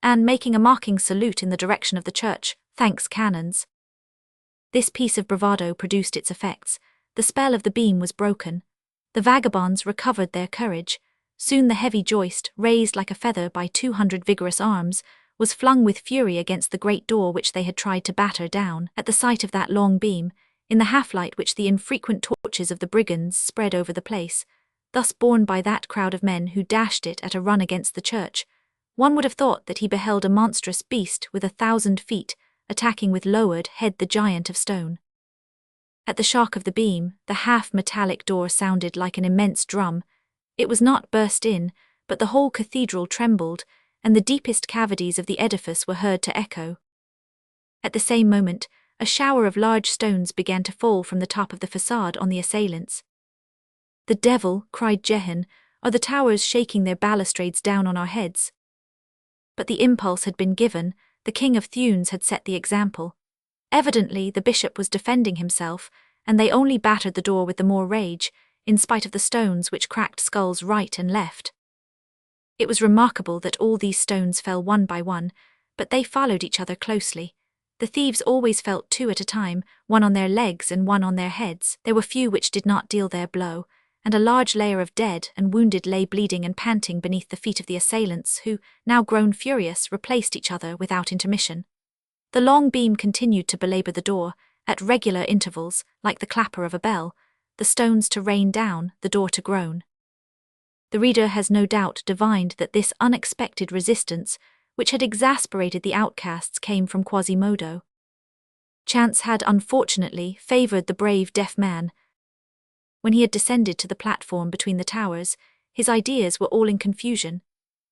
And making a mocking salute in the direction of the church, "Thanks, cannons." This piece of bravado produced its effects. The spell of the beam was broken. The vagabonds recovered their courage. Soon the heavy joist, raised like a feather by 200 vigorous arms, was flung with fury against the great door which they had tried to batter down. At the sight of that long beam, in the half-light which the infrequent torches of the brigands spread over the place, thus borne by that crowd of men who dashed it at a run against the church, one would have thought that he beheld a monstrous beast with 1,000 feet, attacking with lowered head the giant of stone. At the shock of the beam, the half-metallic door sounded like an immense drum. It was not burst in, but the whole cathedral trembled, and the deepest cavities of the edifice were heard to echo. At the same moment, a shower of large stones began to fall from the top of the facade on the assailants. "The devil," cried Jehan, "are the towers shaking their balustrades down on our heads?" But the impulse had been given, the King of Thunes had set the example. Evidently the bishop was defending himself, and they only battered the door with the more rage, in spite of the stones which cracked skulls right and left. It was remarkable that all these stones fell one by one, but they followed each other closely. The thieves always felt two at a time, one on their legs and one on their heads. There were few which did not deal their blow, and a large layer of dead and wounded lay bleeding and panting beneath the feet of the assailants who, now grown furious, replaced each other without intermission. The long beam continued to belabor the door, at regular intervals, like the clapper of a bell, the stones to rain down, the door to groan. The reader has no doubt divined that this unexpected resistance, which had exasperated the outcasts, came from Quasimodo. Chance had unfortunately favoured the brave deaf man. When he had descended to the platform between the towers, his ideas were all in confusion.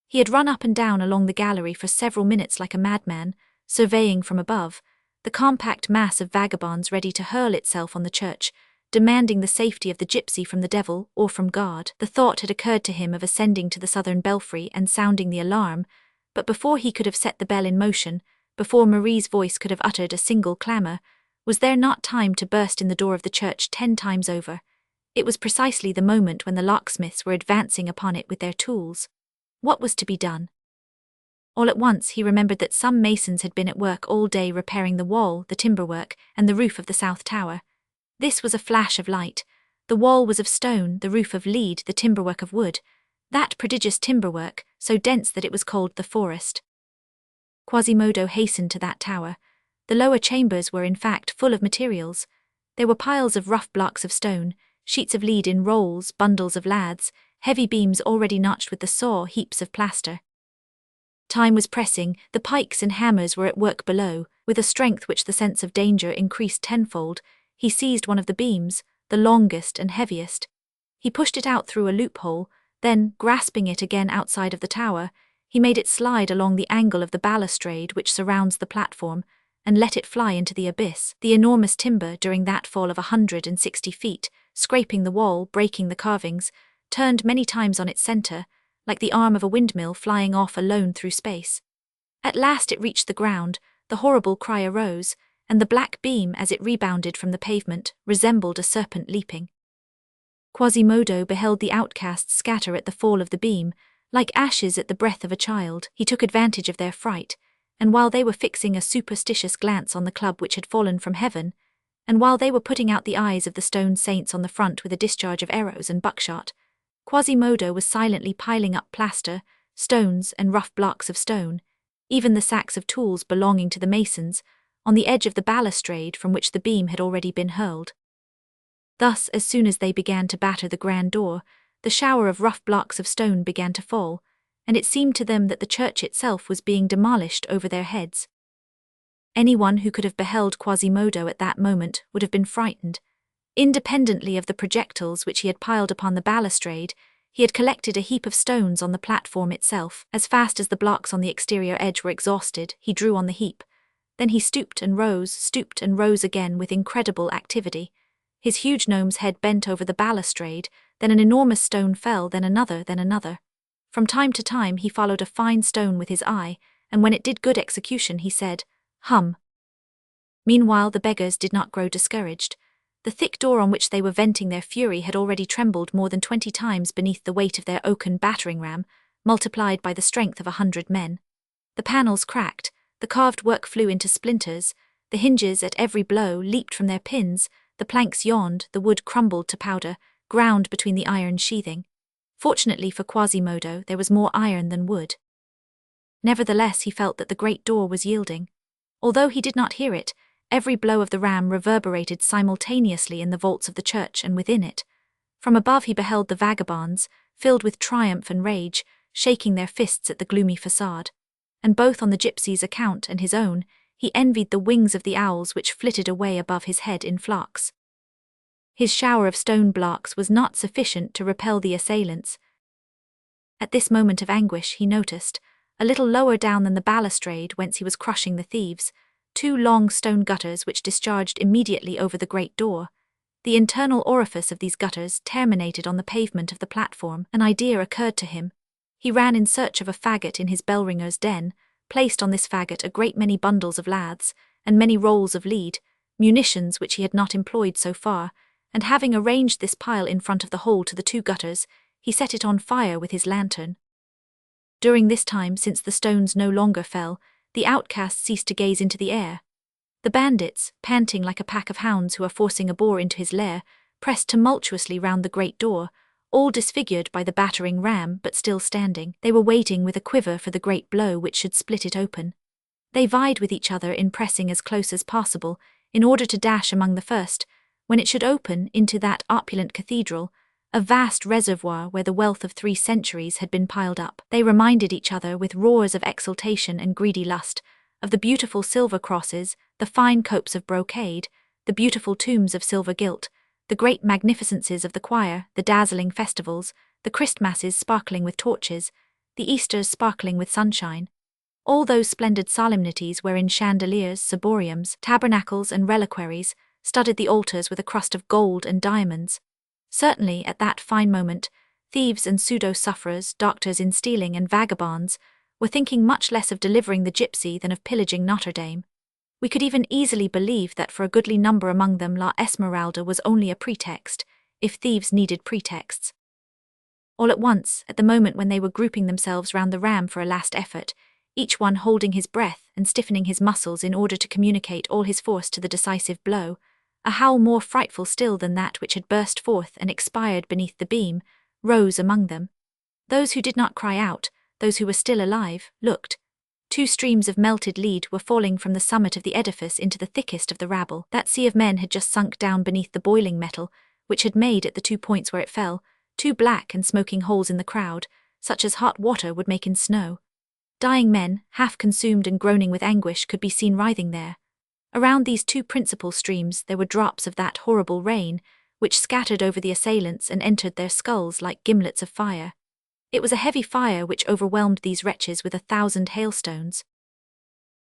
He had run up and down along the gallery for several minutes like a madman, surveying from above the compact mass of vagabonds ready to hurl itself on the church, demanding the safety of the gypsy from the devil or from God. The thought had occurred to him of ascending to the southern belfry and sounding the alarm, but before he could have set the bell in motion, before Marie's voice could have uttered a single clamour, was there not time to burst in the door of the church 10 times over? It was precisely the moment when the locksmiths were advancing upon it with their tools. What was to be done? All at once he remembered that some masons had been at work all day repairing the wall, the timberwork, and the roof of the south tower. This was a flash of light. The wall was of stone, the roof of lead, the timberwork of wood. That prodigious timberwork, so dense that it was called the forest. Quasimodo hastened to that tower. The lower chambers were in fact full of materials. There were piles of rough blocks of stone, sheets of lead in rolls, bundles of laths, heavy beams already notched with the saw, heaps of plaster. Time was pressing, the pikes and hammers were at work below. With a strength which the sense of danger increased tenfold, he seized one of the beams, the longest and heaviest. He pushed it out through a loophole, then, grasping it again outside of the tower, he made it slide along the angle of the balustrade which surrounds the platform, and let it fly into the abyss. The enormous timber, during that fall of 160 feet, scraping the wall, breaking the carvings, turned many times on its centre, like the arm of a windmill flying off alone through space. At last it reached the ground, the horrible cry arose, and the black beam, as it rebounded from the pavement, resembled a serpent leaping. Quasimodo beheld the outcasts scatter at the fall of the beam, like ashes at the breath of a child. He took advantage of their fright, and while they were fixing a superstitious glance on the club which had fallen from heaven, and while they were putting out the eyes of the stone saints on the front with a discharge of arrows and buckshot, Quasimodo was silently piling up plaster, stones, and rough blocks of stone, even the sacks of tools belonging to the masons, on the edge of the balustrade from which the beam had already been hurled. Thus, as soon as they began to batter the grand door, the shower of rough blocks of stone began to fall, and it seemed to them that the church itself was being demolished over their heads. Anyone who could have beheld Quasimodo at that moment would have been frightened. Independently of the projectiles which he had piled upon the balustrade, he had collected a heap of stones on the platform itself. As fast as the blocks on the exterior edge were exhausted, he drew on the heap. Then he stooped and rose again with incredible activity. His huge gnome's head bent over the balustrade, then an enormous stone fell, then another, then another. From time to time he followed a fine stone with his eye, and when it did good execution he said, "Hum." Meanwhile the beggars did not grow discouraged. The thick door on which they were venting their fury had already trembled more than 20 times beneath the weight of their oaken battering ram, multiplied by the strength of 100 men. The panels cracked, the carved work flew into splinters, the hinges at every blow leaped from their pins, the planks yawned, the wood crumbled to powder, ground between the iron sheathing. Fortunately for Quasimodo, there was more iron than wood. Nevertheless, he felt that the great door was yielding. Although he did not hear it, every blow of the ram reverberated simultaneously in the vaults of the church and within it. From above he beheld the vagabonds, filled with triumph and rage, shaking their fists at the gloomy facade. And both on the gypsy's account and his own, he envied the wings of the owls which flitted away above his head in flocks. His shower of stone blocks was not sufficient to repel the assailants. At this moment of anguish he noticed, a little lower down than the balustrade whence he was crushing the thieves, 2 long stone gutters which discharged immediately over the great door. The internal orifice of these gutters terminated on the pavement of the platform. An idea occurred to him. He ran in search of a faggot in his bell-ringer's den, placed on this faggot a great many bundles of laths, and many rolls of lead, munitions which he had not employed so far, and having arranged this pile in front of the hole to the 2 gutters, he set it on fire with his lantern. During this time, since the stones no longer fell, the outcasts ceased to gaze into the air. The bandits, panting like a pack of hounds who are forcing a boar into his lair, pressed tumultuously round the great door, all disfigured by the battering ram but still standing. They were waiting with a quiver for the great blow which should split it open. They vied with each other in pressing as close as possible, in order to dash among the first, when it should open into that opulent cathedral, a vast reservoir where the wealth of 3 centuries had been piled up. They reminded each other with roars of exultation and greedy lust, of the beautiful silver crosses, the fine copes of brocade, the beautiful tombs of silver gilt, the great magnificences of the choir, the dazzling festivals, the Christmasses sparkling with torches, the Easters sparkling with sunshine. All those splendid solemnities wherein chandeliers, ciboriums, tabernacles, and reliquaries studded the altars with a crust of gold and diamonds. Certainly, at that fine moment, thieves and pseudo-sufferers, doctors in stealing, and vagabonds were thinking much less of delivering the gypsy than of pillaging Notre-Dame. We could even easily believe that for a goodly number among them La Esmeralda was only a pretext, if thieves needed pretexts. All at once, at the moment when they were grouping themselves round the ram for a last effort, each one holding his breath and stiffening his muscles in order to communicate all his force to the decisive blow, a howl more frightful still than that which had burst forth and expired beneath the beam, rose among them. Those who did not cry out, those who were still alive, looked. 2 streams of melted lead were falling from the summit of the edifice into the thickest of the rabble. That sea of men had just sunk down beneath the boiling metal, which had made, at the 2 points where it fell, 2 black and smoking holes in the crowd, such as hot water would make in snow. Dying men, half consumed and groaning with anguish, could be seen writhing there. Around these 2 principal streams there were drops of that horrible rain, which scattered over the assailants and entered their skulls like gimlets of fire. It was a heavy fire which overwhelmed these wretches with 1,000 hailstones.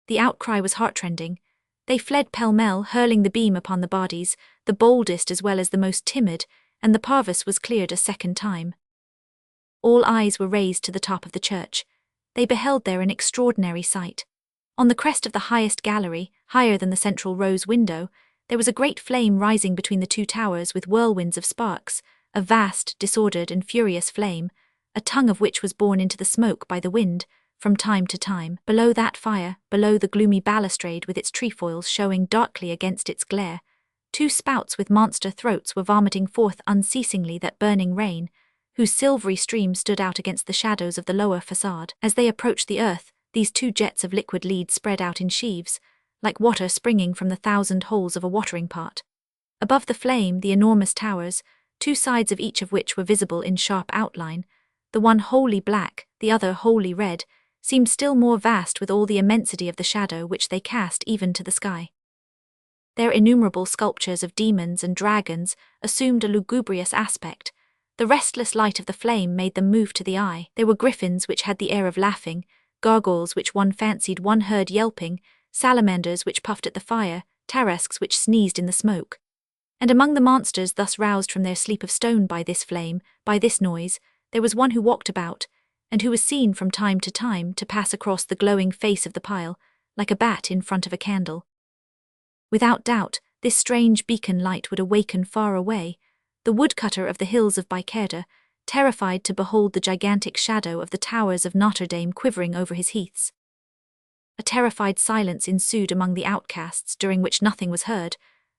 The outcry was heartrending. They fled pell-mell, hurling the beam upon the bodies, the boldest as well as the most timid, and the parvis was cleared a second time. All eyes were raised to the top of the church. They beheld there an extraordinary sight. On the crest of the highest gallery, higher than the central rose window, there was a great flame rising between the two towers with whirlwinds of sparks, a vast, disordered and furious flame, a tongue of which was borne into the smoke by the wind, from time to time. Below that fire, below the gloomy balustrade with its trefoils showing darkly against its glare, two spouts with monster throats were vomiting forth unceasingly that burning rain, whose silvery stream stood out against the shadows of the lower facade. As they approached the earth, these two jets of liquid lead spread out in sheaves, like water springing from the 1,000 holes of a watering pot. Above the flame, the enormous towers, two sides of each of which were visible in sharp outline, the one wholly black, the other wholly red, seemed still more vast with all the immensity of the shadow which they cast even to the sky. Their innumerable sculptures of demons and dragons assumed a lugubrious aspect. The restless light of the flame made them move to the eye. There were griffins which had the air of laughing, gargoyles which one fancied one heard yelping, salamanders which puffed at the fire, tarasques which sneezed in the smoke. And among the monsters thus roused from their sleep of stone by this flame, by this noise, there was one who walked about, and who was seen from time to pass across the glowing face of the pile, like a bat in front of a candle. Without doubt, this strange beacon light would awaken far away the woodcutter of the hills of Bicêtre, terrified to behold the gigantic shadow of the towers of Notre-Dame quivering over his heaths. A terrified silence ensued among the outcasts, during which nothing was heard,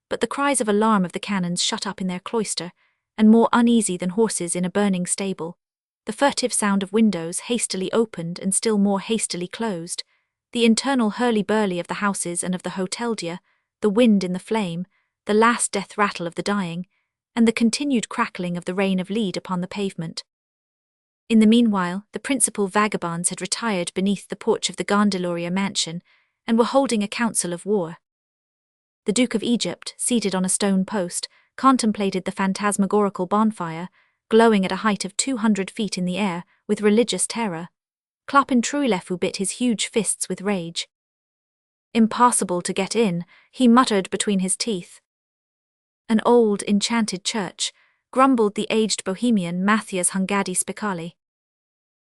but the cries of alarm of the canons shut up in their cloister, and more uneasy than horses in a burning stable, the furtive sound of windows hastily opened and still more hastily closed, the internal hurly-burly of the houses and of the Hôtel Dieu, the wind in the flame, the last death rattle of the dying, and the continued crackling of the rain of lead upon the pavement. In the meanwhile, the principal vagabonds had retired beneath the porch of the Gondelaurier mansion, and were holding a council of war. The Duke of Egypt, seated on a stone post, contemplated the phantasmagorical bonfire, glowing at a height of 200 feet in the air, with religious terror. Clopin Trouillefou bit his huge fists with rage. "Impossible to get in," he muttered between his teeth. "An old, enchanted church," grumbled the aged Bohemian Matthias Hungadi Spicali.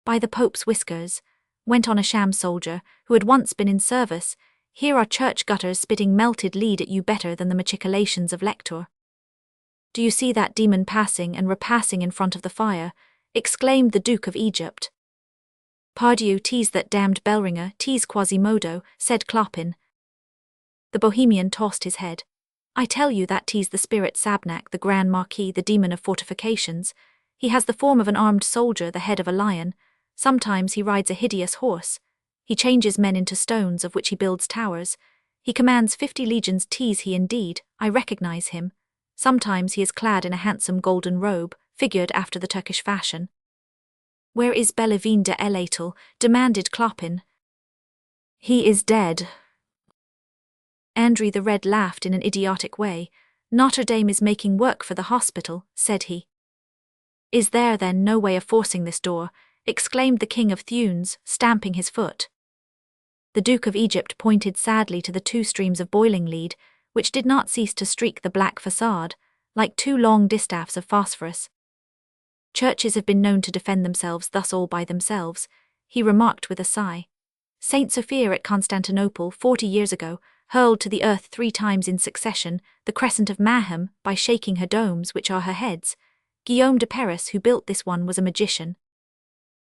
"By the Pope's whiskers," went on a sham soldier, who had once been in service, "here are church gutters spitting melted lead at you better than the machicolations of Lector. Do you see that demon passing and repassing in front of the fire?" exclaimed the Duke of Egypt. "Pardieu, tease that damned bellringer, tease Quasimodo," said Clopin. The Bohemian tossed his head. "I tell you that tease the spirit Sabnac, the Grand Marquis, the demon of fortifications. He has the form of an armed soldier, the head of a lion. Sometimes he rides a hideous horse. He changes men into stones, of which he builds towers. He commands 50 legions. Tease he indeed, I recognize him. Sometimes he is clad in a handsome golden robe, figured after the Turkish fashion." "Where is Bellevine de l'Étoile?" demanded Clopin. "He is dead." Andry the Red laughed in an idiotic way. "Notre-Dame is making work for the hospital," said he. "Is there, then, no way of forcing this door?" exclaimed the King of Thunes, stamping his foot. The Duke of Egypt pointed sadly to the 2 streams of boiling lead, which did not cease to streak the black facade, like 2 long distaffs of phosphorus. "Churches have been known to defend themselves thus all by themselves," he remarked with a sigh. "Saint Sophia at Constantinople 40 years ago hurled to the earth 3 times in succession the crescent of Mahem by shaking her domes, which are her heads. Guillaume de Paris, who built this one, was a magician."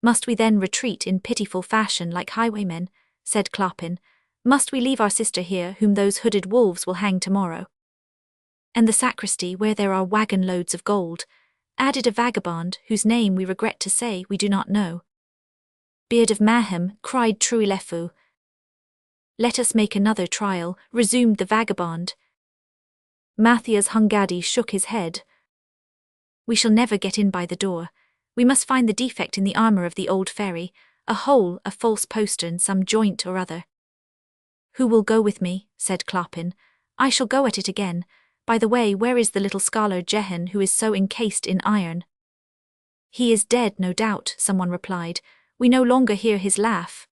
"Must we then retreat in pitiful fashion like highwaymen?" said Clopin. "Must we leave our sister here, whom those hooded wolves will hang tomorrow?" "And the sacristy, where there are wagon loads of gold," added a vagabond, whose name we regret to say we do not know. "Beard of Mahem," cried Trouillefou. "Let us make another trial," resumed the vagabond. Matthias Hungadi shook his head. "We shall never get in by the door. We must find the defect in the armour of the old ferry, a hole, a false postern, some joint or other." "Who will go with me?" said Clopin. "I shall go at it again. By the way, where is the little scholar Jehan, who is so encased in iron?" "He is dead, no doubt," someone replied. "We no longer hear his laugh."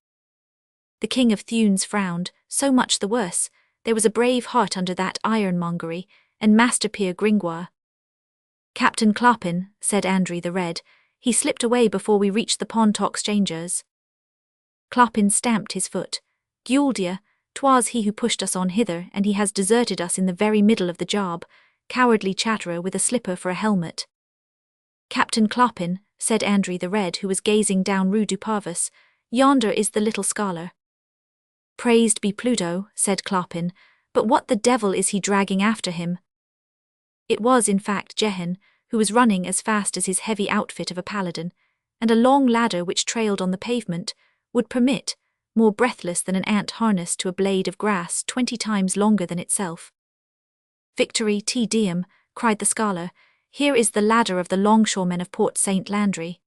The King of Thunes frowned. "So much the worse. There was a brave heart under that ironmongery, and Master Pierre Gringoire." "Captain Clopin," said Andry the Red. "He slipped away before we reached the Pontoc exchangers." Clopin stamped his foot. Guldia, 'twas he who pushed us on hither, and he has deserted us in the very middle of the job, cowardly chatterer with a slipper for a helmet. Captain Clopin, said Andry the Red, who was gazing down Rue du Parvis, yonder is the little scholar. Praised be Pluto, said Clopin, but what the devil is he dragging after him? It was, in fact, Jehan, who was running as fast as his heavy outfit of a paladin, and a long ladder which trailed on the pavement would permit, more breathless than an ant harnessed to a blade of grass 20 times longer than itself. Victory te diem, cried the scholar, here is the ladder of the longshoremen of Port St. Landry.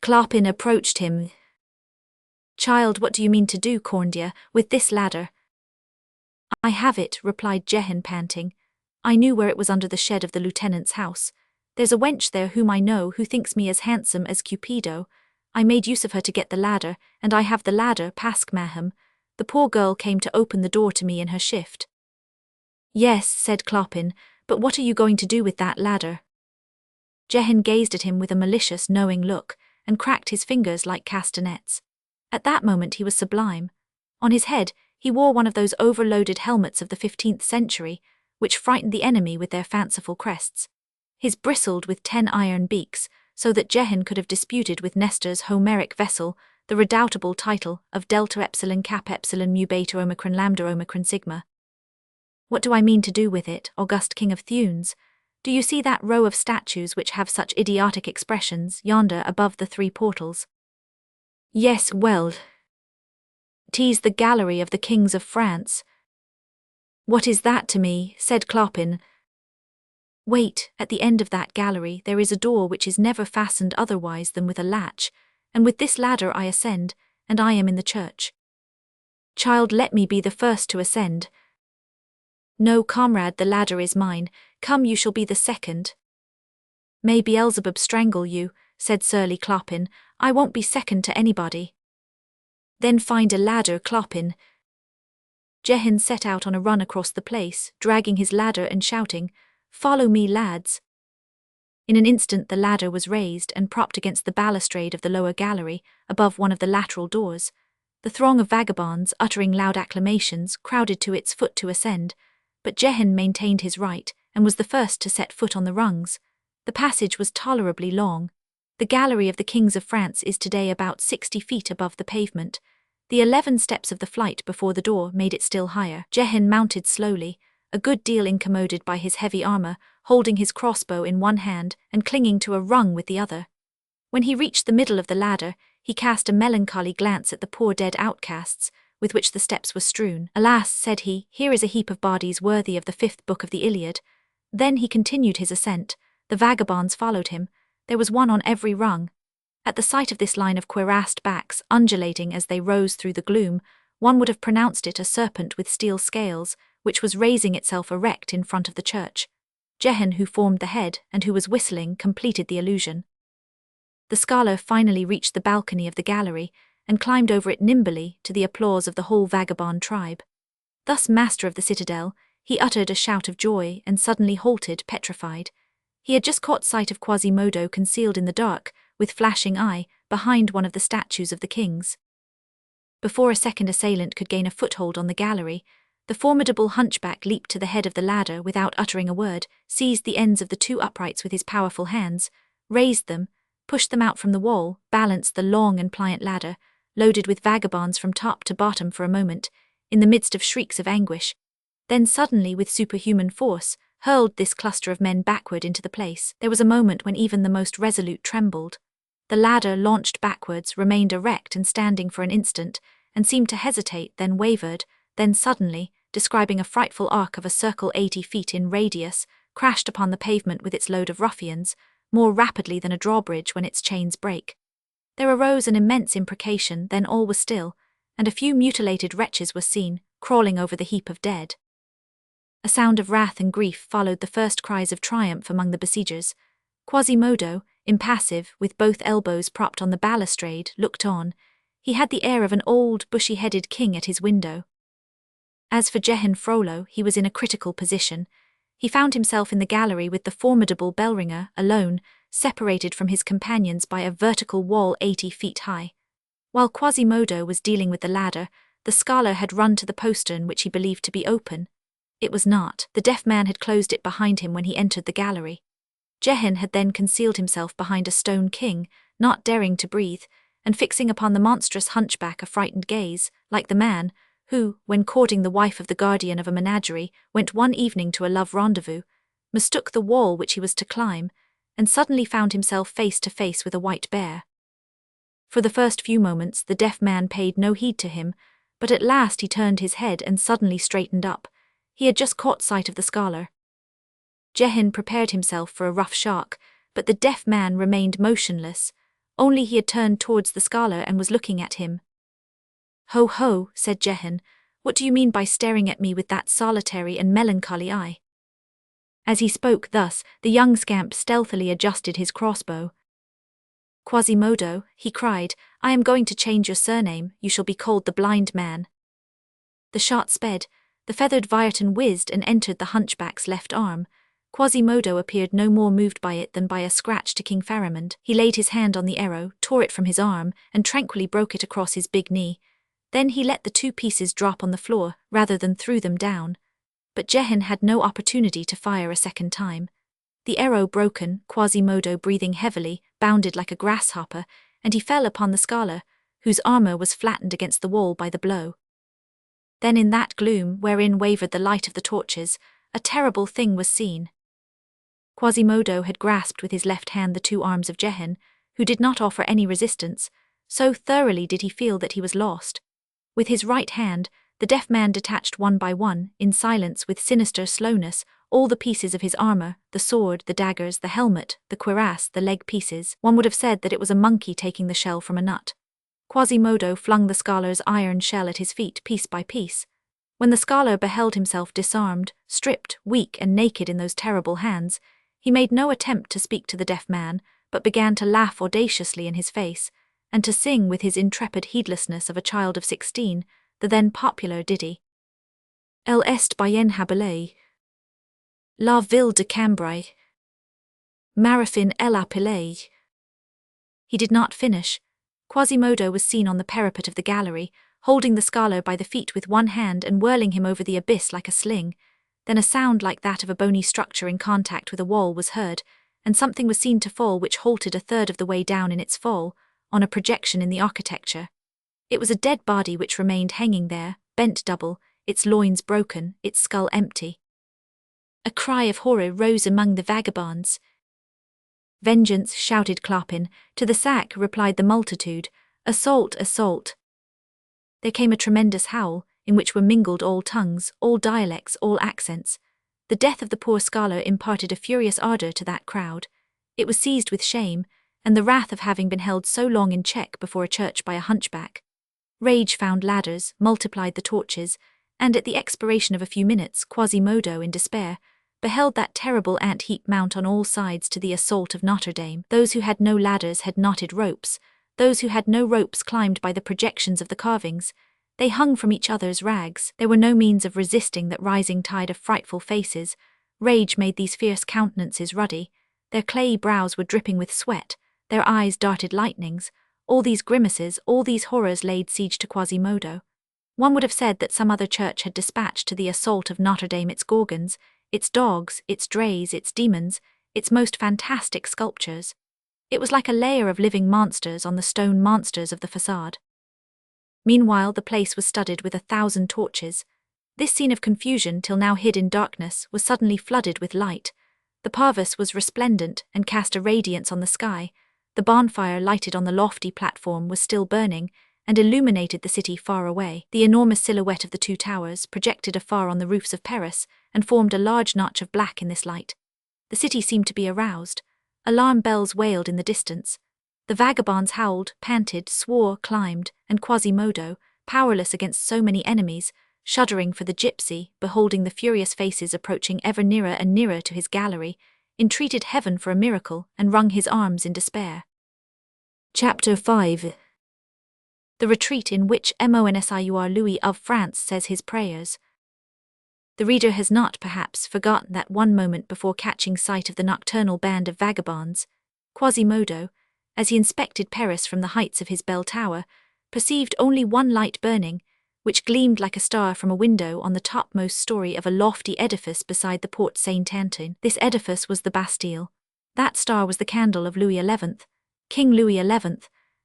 Clopin approached him. Child, what do you mean to do, Corndia, with this ladder? I have it, replied Jehan, panting. I knew where it was under the shed of the lieutenant's house. There's a wench there whom I know who thinks me as handsome as Cupido. I made use of her to get the ladder, and I have the ladder, Pasque Maham. The poor girl came to open the door to me in her shift. Yes, said Clopin, but what are you going to do with that ladder? Jehan gazed at him with a malicious, knowing look, and cracked his fingers like castanets. At that moment he was sublime. On his head he wore one of those overloaded helmets of the 15th century, which frightened the enemy with their fanciful crests. His bristled with 10 iron beaks, so that Jehan could have disputed with Nestor's Homeric vessel the redoubtable title of Delta Epsilon Cap Epsilon Mu Beta Omicron Lambda Omicron Sigma. What do I mean to do with it, august King of Thunes? Do you see that row of statues which have such idiotic expressions yonder above the 3 portals? Yes, well, 'tis the gallery of the kings of France. What is that to me? Said Clopin. Wait, at the end of that gallery there is a door which is never fastened otherwise than with a latch, and with this ladder I ascend, and I am in the church. Child, let me be the first to ascend. No, comrade, the ladder is mine. Come, you shall be the second. May Beelzebub strangle you, said surly Clopin. I won't be second to anybody. Then find a ladder, Clopin. Jehan set out on a run across the place, dragging his ladder and shouting, Follow me, lads. In an instant the ladder was raised and propped against the balustrade of the lower gallery, above one of the lateral doors. The throng of vagabonds, uttering loud acclamations, crowded to its foot to ascend, but Jehan maintained his right, and was the first to set foot on the rungs. The passage was tolerably long. The gallery of the Kings of France is today about 60 feet above the pavement. The 11 steps of the flight before the door made it still higher. Jehan mounted slowly, a good deal incommoded by his heavy armor, holding his crossbow in one hand and clinging to a rung with the other. When he reached the middle of the ladder, he cast a melancholy glance at the poor dead outcasts, with which the steps were strewn. Alas, said he, here is a heap of bodies worthy of the 5th book of the Iliad. Then he continued his ascent. The vagabonds followed him. There was one on every rung. At the sight of this line of cuirassed backs, undulating as they rose through the gloom, one would have pronounced it a serpent with steel scales, which was raising itself erect in front of the church. Jehan, who formed the head, and who was whistling, completed the illusion. The scholar finally reached the balcony of the gallery, and climbed over it nimbly to the applause of the whole vagabond tribe. Thus master of the citadel, he uttered a shout of joy and suddenly halted, petrified. He had just caught sight of Quasimodo concealed in the dark, with flashing eye, behind one of the statues of the kings. Before a second assailant could gain a foothold on the gallery, the formidable hunchback leaped to the head of the ladder without uttering a word, seized the ends of the 2 uprights with his powerful hands, raised them, pushed them out from the wall, balanced the long and pliant ladder, loaded with vagabonds from top to bottom for a moment, in the midst of shrieks of anguish, then suddenly with superhuman force, hurled this cluster of men backward into the place. There was a moment when even the most resolute trembled. The ladder launched backwards, remained erect and standing for an instant, and seemed to hesitate, then wavered, then suddenly, describing a frightful arc of a circle 80 feet in radius, crashed upon the pavement with its load of ruffians, more rapidly than a drawbridge when its chains break. There arose an immense imprecation, then all was still, and a few mutilated wretches were seen, crawling over the heap of dead. A sound of wrath and grief followed the first cries of triumph among the besiegers. Quasimodo, impassive, with both elbows propped on the balustrade, looked on. He had the air of an old, bushy-headed king at his window. As for Jehan Frollo, he was in a critical position. He found himself in the gallery with the formidable bellringer, alone, separated from his companions by a vertical wall 80 feet high. While Quasimodo was dealing with the ladder, The scholar had run to the postern which he believed to be open. It was not. The deaf man had closed it behind him when he entered the gallery. Jehan had then concealed himself behind a stone king, not daring to breathe, and fixing upon the monstrous hunchback a frightened gaze, like the man who, when courting the wife of the guardian of a menagerie, went one evening to a love rendezvous, mistook the wall which he was to climb, and suddenly found himself face to face with a white bear. For the first few moments the deaf man paid no heed to him, but at last he turned his head and suddenly straightened up. He had just caught sight of the scholar. Jehan prepared himself for a rough shock, but the deaf man remained motionless, only he had turned towards the scholar and was looking at him. "Ho ho," said Jehan, "what do you mean by staring at me with that solitary and melancholy eye?" As he spoke thus, the young scamp stealthily adjusted his crossbow. "Quasimodo," he cried, "I am going to change your surname, you shall be called the Blind Man." The shot sped, the feathered Vireton whizzed and entered the hunchback's left arm. Quasimodo appeared no more moved by it than by a scratch to King Pharamond. He laid his hand on the arrow, tore it from his arm, and tranquilly broke it across his big knee. Then he let the two pieces drop on the floor, rather than threw them down. But Jehan had no opportunity to fire a second time. The arrow broken, Quasimodo, breathing heavily, bounded like a grasshopper, and he fell upon the scholar, whose armor was flattened against the wall by the blow. Then in that gloom, wherein wavered the light of the torches, a terrible thing was seen. Quasimodo had grasped with his left hand the two arms of Jehan, who did not offer any resistance, so thoroughly did he feel that he was lost. With his right hand, the deaf man detached one by one, in silence with sinister slowness, all the pieces of his armor, the sword, the daggers, the helmet, the cuirass, the leg pieces. One would have said that it was a monkey taking the shell from a nut. Quasimodo flung the scholar's iron shell at his feet piece by piece. When the scholar beheld himself disarmed, stripped, weak and naked in those terrible hands, he made no attempt to speak to the deaf man, but began to laugh audaciously in his face, and to sing with his intrepid heedlessness of a child of 16, the then popular ditty. El est bien habillé. La ville de Cambrai. Marafin el appelé. He did not finish. Quasimodo was seen on the parapet of the gallery, holding the scholar by the feet with one hand and whirling him over the abyss like a sling. Then a sound like that of a bony structure in contact with a wall was heard, and something was seen to fall which halted a third of the way down in its fall, on a projection in the architecture. It was a dead body which remained hanging there, bent double, its loins broken, its skull empty. A cry of horror rose among the vagabonds. "Vengeance," shouted Clopin. "To the sack," replied the multitude. "Assault, assault." There came a tremendous howl, in which were mingled all tongues, all dialects, all accents. The death of the poor scholar imparted a furious ardor to that crowd. It was seized with shame, and the wrath of having been held so long in check before a church by a hunchback. Rage found ladders, multiplied the torches, and at the expiration of a few minutes, Quasimodo, in despair, beheld that terrible ant-heap mount on all sides to the assault of Notre-Dame. Those who had no ladders had knotted ropes, those who had no ropes climbed by the projections of the carvings. They hung from each other's rags. There were no means of resisting that rising tide of frightful faces. Rage made these fierce countenances ruddy. Their clayey brows were dripping with sweat, their eyes darted lightnings. All these grimaces, all these horrors laid siege to Quasimodo. One would have said that some other church had dispatched to the assault of Notre-Dame its gorgons, its dogs, its drays, its demons, its most fantastic sculptures. It was like a layer of living monsters on the stone monsters of the facade. Meanwhile the place was studded with 1,000 torches. This scene of confusion, till now hid in darkness, was suddenly flooded with light. The parvis was resplendent and cast a radiance on the sky. The bonfire lighted on the lofty platform was still burning, and illuminated the city far away. The enormous silhouette of the two towers projected afar on the roofs of Paris, and formed a large notch of black in this light. The city seemed to be aroused. Alarm bells wailed in the distance. The vagabonds howled, panted, swore, climbed, and Quasimodo, powerless against so many enemies, shuddering for the gypsy, beholding the furious faces approaching ever nearer and nearer to his gallery, entreated heaven for a miracle, and wrung his arms in despair. Chapter 5. The retreat in which Monsignor Louis of France says his prayers. The reader has not, perhaps, forgotten that one moment before catching sight of the nocturnal band of vagabonds, Quasimodo, as he inspected Paris from the heights of his bell tower, perceived only one light burning, which gleamed like a star from a window on the topmost story of a lofty edifice beside the Porte Saint-Antoine. This edifice was the Bastille. That star was the candle of Louis XI. King Louis XI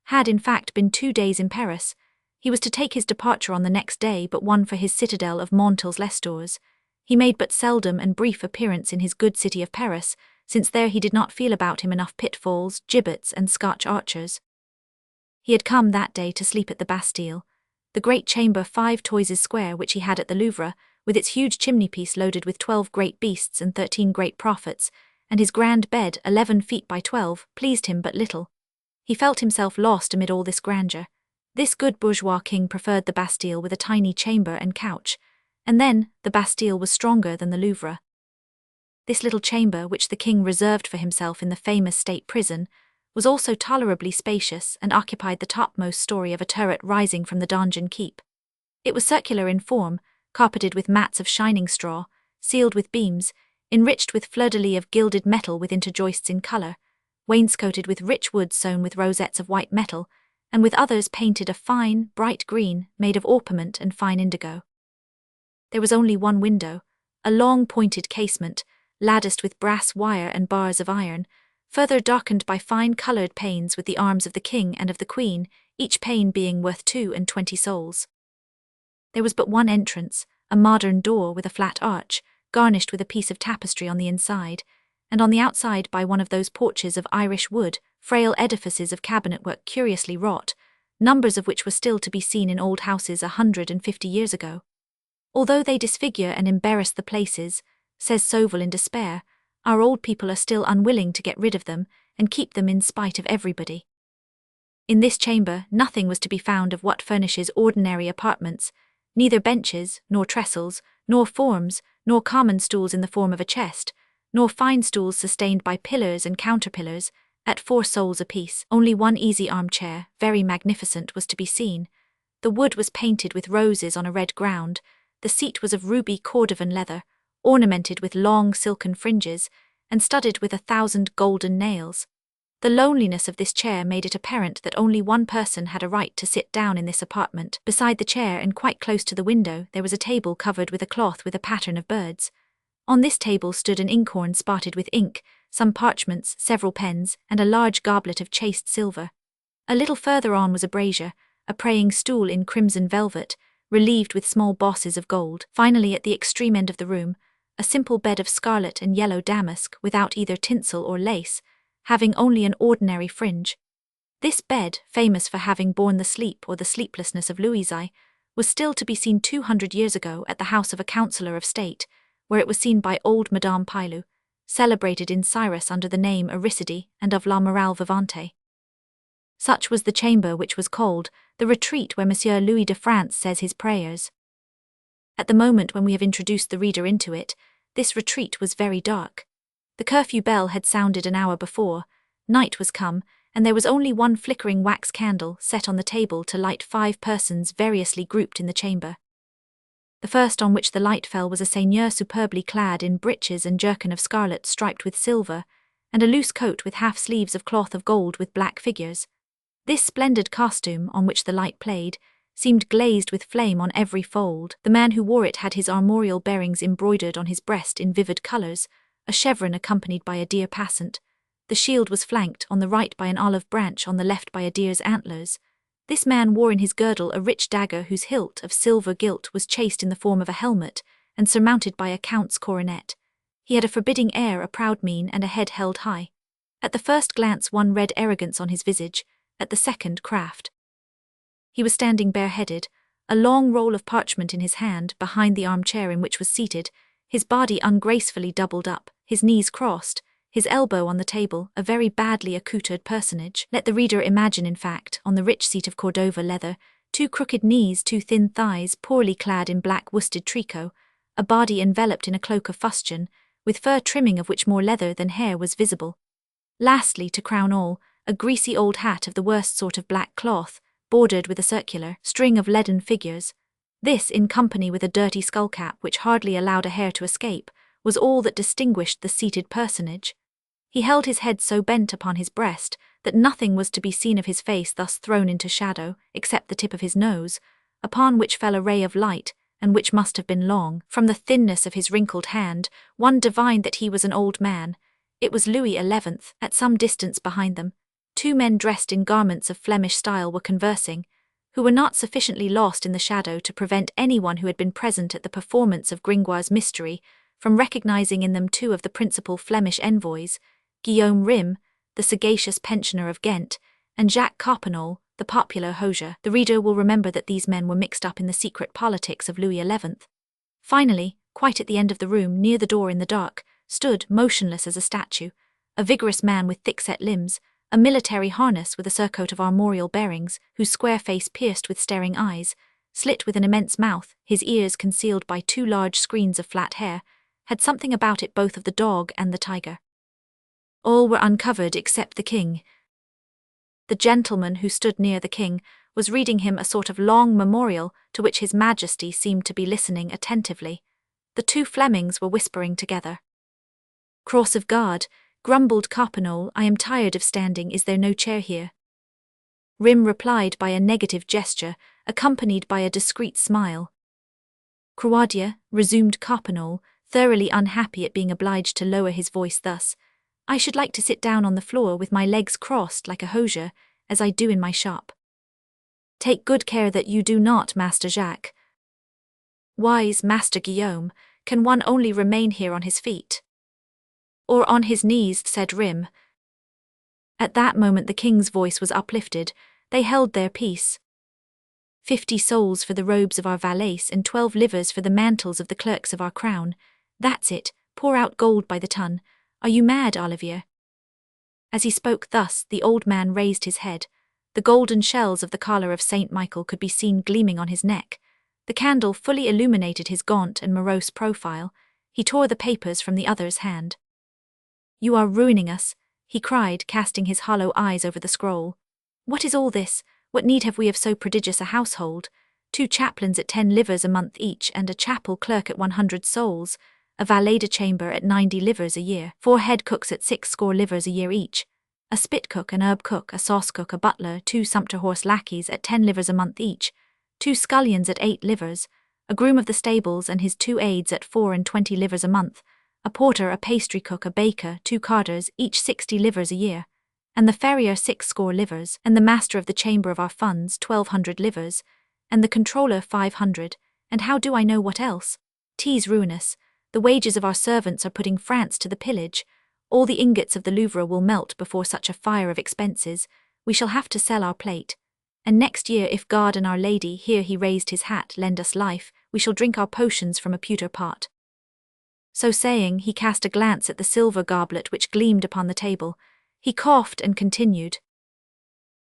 had in fact been 2 days in Paris. He was to take his departure on the next day, but one for his citadel of Montils-les-Tours. He made but seldom and brief appearance in his good city of Paris, since there he did not feel about him enough pitfalls, gibbets, and Scotch archers. He had come that day to sleep at the Bastille, the great chamber 5 toises square which he had at the Louvre, with its huge chimney-piece loaded with 12 great beasts and 13 great prophets, and his grand bed 11 feet by 12, pleased him but little. He felt himself lost amid all this grandeur. This good bourgeois king preferred the Bastille with a tiny chamber and couch, and then the Bastille was stronger than the Louvre. This little chamber, which the king reserved for himself in the famous state prison, was also tolerably spacious and occupied the topmost story of a turret rising from the donjon keep. It was circular in form, carpeted with mats of shining straw, sealed with beams, enriched with fleur-de-lis of gilded metal with interjoists in colour, wainscoted with rich wood sewn with rosettes of white metal, and with others painted a fine, bright green, made of orpiment and fine indigo. There was only one window, a long pointed casement, latticed with brass wire and bars of iron, further darkened by fine coloured panes with the arms of the king and of the queen, each pane being worth 22 souls. There was but one entrance, a modern door with a flat arch, garnished with a piece of tapestry on the inside, and on the outside by one of those porches of Irish wood, frail edifices of cabinet-work curiously wrought, numbers of which were still to be seen in old houses 150 years ago. Although they disfigure and embarrass the places, says Sauval in despair, our old people are still unwilling to get rid of them and keep them in spite of everybody. In this chamber nothing was to be found of what furnishes ordinary apartments, neither benches, nor trestles, nor forms, nor common stools in the form of a chest, nor fine stools sustained by pillars and counterpillars, at 4 souls apiece. Only one easy armchair, very magnificent, was to be seen. The wood was painted with roses on a red ground, the seat was of ruby Cordovan leather, ornamented with long silken fringes, and studded with 1,000 golden nails. The loneliness of this chair made it apparent that only one person had a right to sit down in this apartment. Beside the chair and quite close to the window there was a table covered with a cloth with a pattern of birds. On this table stood an inkhorn spotted with ink, some parchments, several pens, and a large goblet of chased silver. A little further on was a brazier, a praying stool in crimson velvet, relieved with small bosses of gold. Finally, at the extreme end of the room, a simple bed of scarlet and yellow damask without either tinsel or lace, having only an ordinary fringe. This bed, famous for having borne the sleep or the sleeplessness of Louisi, was still to be seen 200 years ago at the house of a councillor of state, where it was seen by old Madame Pilou, celebrated in Cyrus under the name Aricide and of La Morale Vivante. Such was the chamber which was called the retreat where Monsieur Louis de France says his prayers. At the moment when we have introduced the reader into it, this retreat was very dark. The curfew bell had sounded an hour before, night was come, and there was only one flickering wax candle set on the table to light 5 persons variously grouped in the chamber. The first on which the light fell was a seigneur superbly clad in breeches and jerkin of scarlet striped with silver, and a loose coat with half sleeves of cloth of gold with black figures. This splendid costume, on which the light played, seemed glazed with flame on every fold. The man who wore it had his armorial bearings embroidered on his breast in vivid colours, a chevron accompanied by a deer passant. The shield was flanked on the right by an olive branch, on the left by a deer's antlers. This man wore in his girdle a rich dagger whose hilt of silver gilt was chased in the form of a helmet, and surmounted by a count's coronet. He had a forbidding air, a proud mien, and a head held high. At the first glance one read arrogance on his visage, at the second craft. He was standing bareheaded, a long roll of parchment in his hand, behind the armchair in which was seated, his body ungracefully doubled up, his knees crossed, his elbow on the table, a very badly accoutred personage. Let the reader imagine, in fact, on the rich seat of Cordova leather, 2 crooked knees, 2 thin thighs, poorly clad in black worsted tricot, a body enveloped in a cloak of fustian, with fur trimming of which more leather than hair was visible. Lastly, to crown all, a greasy old hat of the worst sort of black cloth, bordered with a circular string of leaden figures. This, in company with a dirty skullcap which hardly allowed a hair to escape, was all that distinguished the seated personage. He held his head so bent upon his breast that nothing was to be seen of his face thus thrown into shadow, except the tip of his nose, upon which fell a ray of light, and which must have been long. From the thinness of his wrinkled hand, one divined that he was an old man. It was Louis XI. At some distance behind them, two men dressed in garments of Flemish style were conversing, who were not sufficiently lost in the shadow to prevent anyone who had been present at the performance of Gringoire's mystery from recognizing in them two of the principal Flemish envoys, Guillaume Rym, the sagacious pensioner of Ghent, and Jacques Coppenole, the popular hosier. The reader will remember that these men were mixed up in the secret politics of Louis XI. Finally, quite at the end of the room, near the door in the dark, stood, motionless as a statue, a vigorous man with thick-set limbs, a military harness with a surcoat of armorial bearings, whose square face pierced with staring eyes, slit with an immense mouth, his ears concealed by two large screens of flat hair, had something about it both of the dog and the tiger. All were uncovered except the king. The gentleman who stood near the king was reading him a sort of long memorial to which his majesty seemed to be listening attentively. The two Flemings were whispering together. "Cross of guard," grumbled Coppenole, "I am tired of standing, is there no chair here?" Rym replied by a negative gesture, accompanied by a discreet smile. "Croadia," resumed Coppenole, thoroughly unhappy at being obliged to lower his voice thus, "I should like to sit down on the floor with my legs crossed like a hosier, as I do in my shop." "Take good care that you do not, Master Jacques." "Wise Master Guillaume, can one only remain here on his feet?" "Or on his knees," said Rym. At that moment the king's voice was uplifted. They held their peace. 50 souls for the robes of our valets and 12 livres for the mantles of the clerks of our crown. That's it, pour out gold by the ton. Are you mad, Olivier?" As he spoke thus, the old man raised his head. The golden shells of the collar of Saint Michael could be seen gleaming on his neck. The candle fully illuminated his gaunt and morose profile. He tore the papers from the other's hand. "You are ruining us," he cried, casting his hollow eyes over the scroll. "What is all this? What need have we of so prodigious a household? 2 chaplains at 10 livres a month each, and a chapel clerk at 100 souls, a valet de chamber at 90 livres a year, 4 head cooks at 60 livres a year each, a spit cook, an herb cook, a sauce cook, a butler, 2 sumpter horse lackeys at 10 livres a month each, 2 scullions at 8 livres, a groom of the stables and his 2 aides at 24 livres a month, a porter, a pastry cook, a baker, 2 carters, each 60 livres a year, and the farrier 60 livres, and the master of the chamber of our funds 1200 livres, and the controller 500, and how do I know what else? 'Tis ruinous. The wages of our servants are putting France to the pillage. All the ingots of the Louvre will melt before such a fire of expenses. We shall have to sell our plate. And next year, if God and Our Lady," here he raised his hat, "lend us life, we shall drink our potions from a pewter pot." So saying, he cast a glance at the silver goblet which gleamed upon the table. He coughed and continued.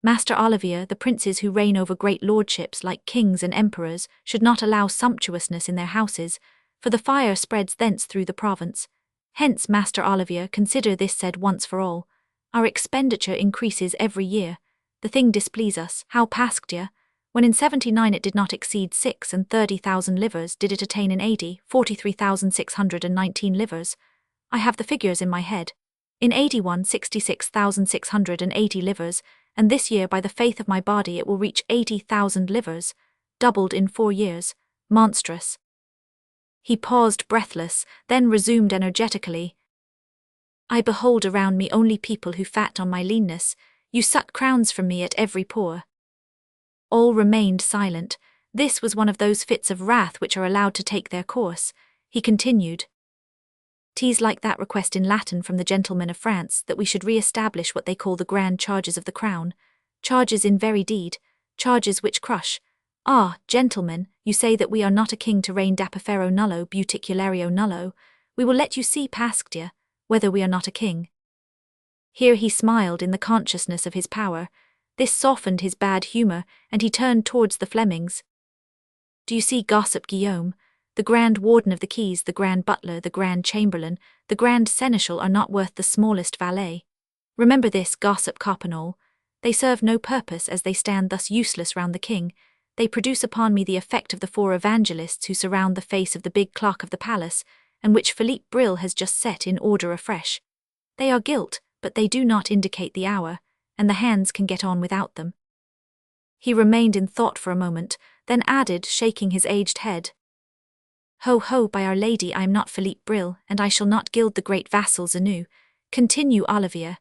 "Master Olivier, the princes who reign over great lordships like kings and emperors should not allow sumptuousness in their houses, for the fire spreads thence through the province. Hence, Master Olivier, consider this said once for all. Our expenditure increases every year. The thing displease us. How Pasquedia? When in 79 it did not exceed 36,000 livres, did it attain in 80, 43,619 livres? I have the figures in my head. In 81, 66,680 livres, and this year by the faith of my body it will reach 80,000 livres, doubled in 4 years. Monstrous." He paused breathless, then resumed energetically. "I behold around me only people who fat on my leanness. You suck crowns from me at every pore." All remained silent. This was one of those fits of wrath which are allowed to take their course. He continued. "'Tis like that request in Latin from the gentlemen of France that we should re-establish what they call the grand charges of the crown. Charges in very deed, charges which crush. Ah, gentlemen, you say that we are not a king to reign dapifero nullo buticulario nullo. We will let you see, Pasquedia, whether we are not a king." Here he smiled in the consciousness of his power. This softened his bad humour, and he turned towards the Flemings. "Do you see, gossip Guillaume? The grand warden of the keys, the grand butler, the grand chamberlain, the grand seneschal are not worth the smallest valet. Remember this, gossip Coppenole. They serve no purpose as they stand thus useless round the king. They produce upon me the effect of the 4 evangelists who surround the face of the big clock of the palace, and which Philippe Brille has just set in order afresh. They are gilt, but they do not indicate the hour, and the hands can get on without them." He remained in thought for a moment, then added, shaking his aged head, "Ho ho, by Our Lady, I am not Philippe Brille, and I shall not gild the great vassals anew. Continue, Olivier."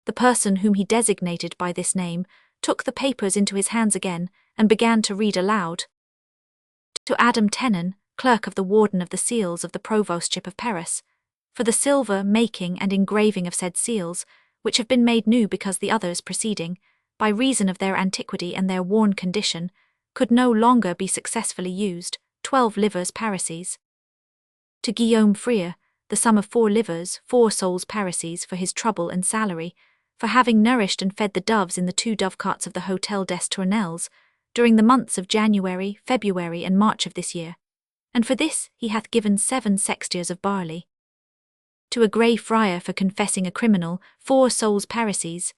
The person whom he designated by this name took the papers into his hands again and began to read aloud. To Adam Tenon, clerk of the Warden of the Seals of the Provostship of Paris, for the silver, making, and engraving of said seals, which have been made new because the others preceding, by reason of their antiquity and their worn condition, could no longer be successfully used, 12 livres parisis. To Guillaume Freer, the sum of 4 livres, 4 sols parisis for his trouble and salary, for having nourished and fed the doves in the 2 dovecots of the Hôtel des Tournelles, during the months of January, February, and March of this year, and for this he hath given 7 sextiers of barley. To a grey friar for confessing a criminal, 4 sols parisis.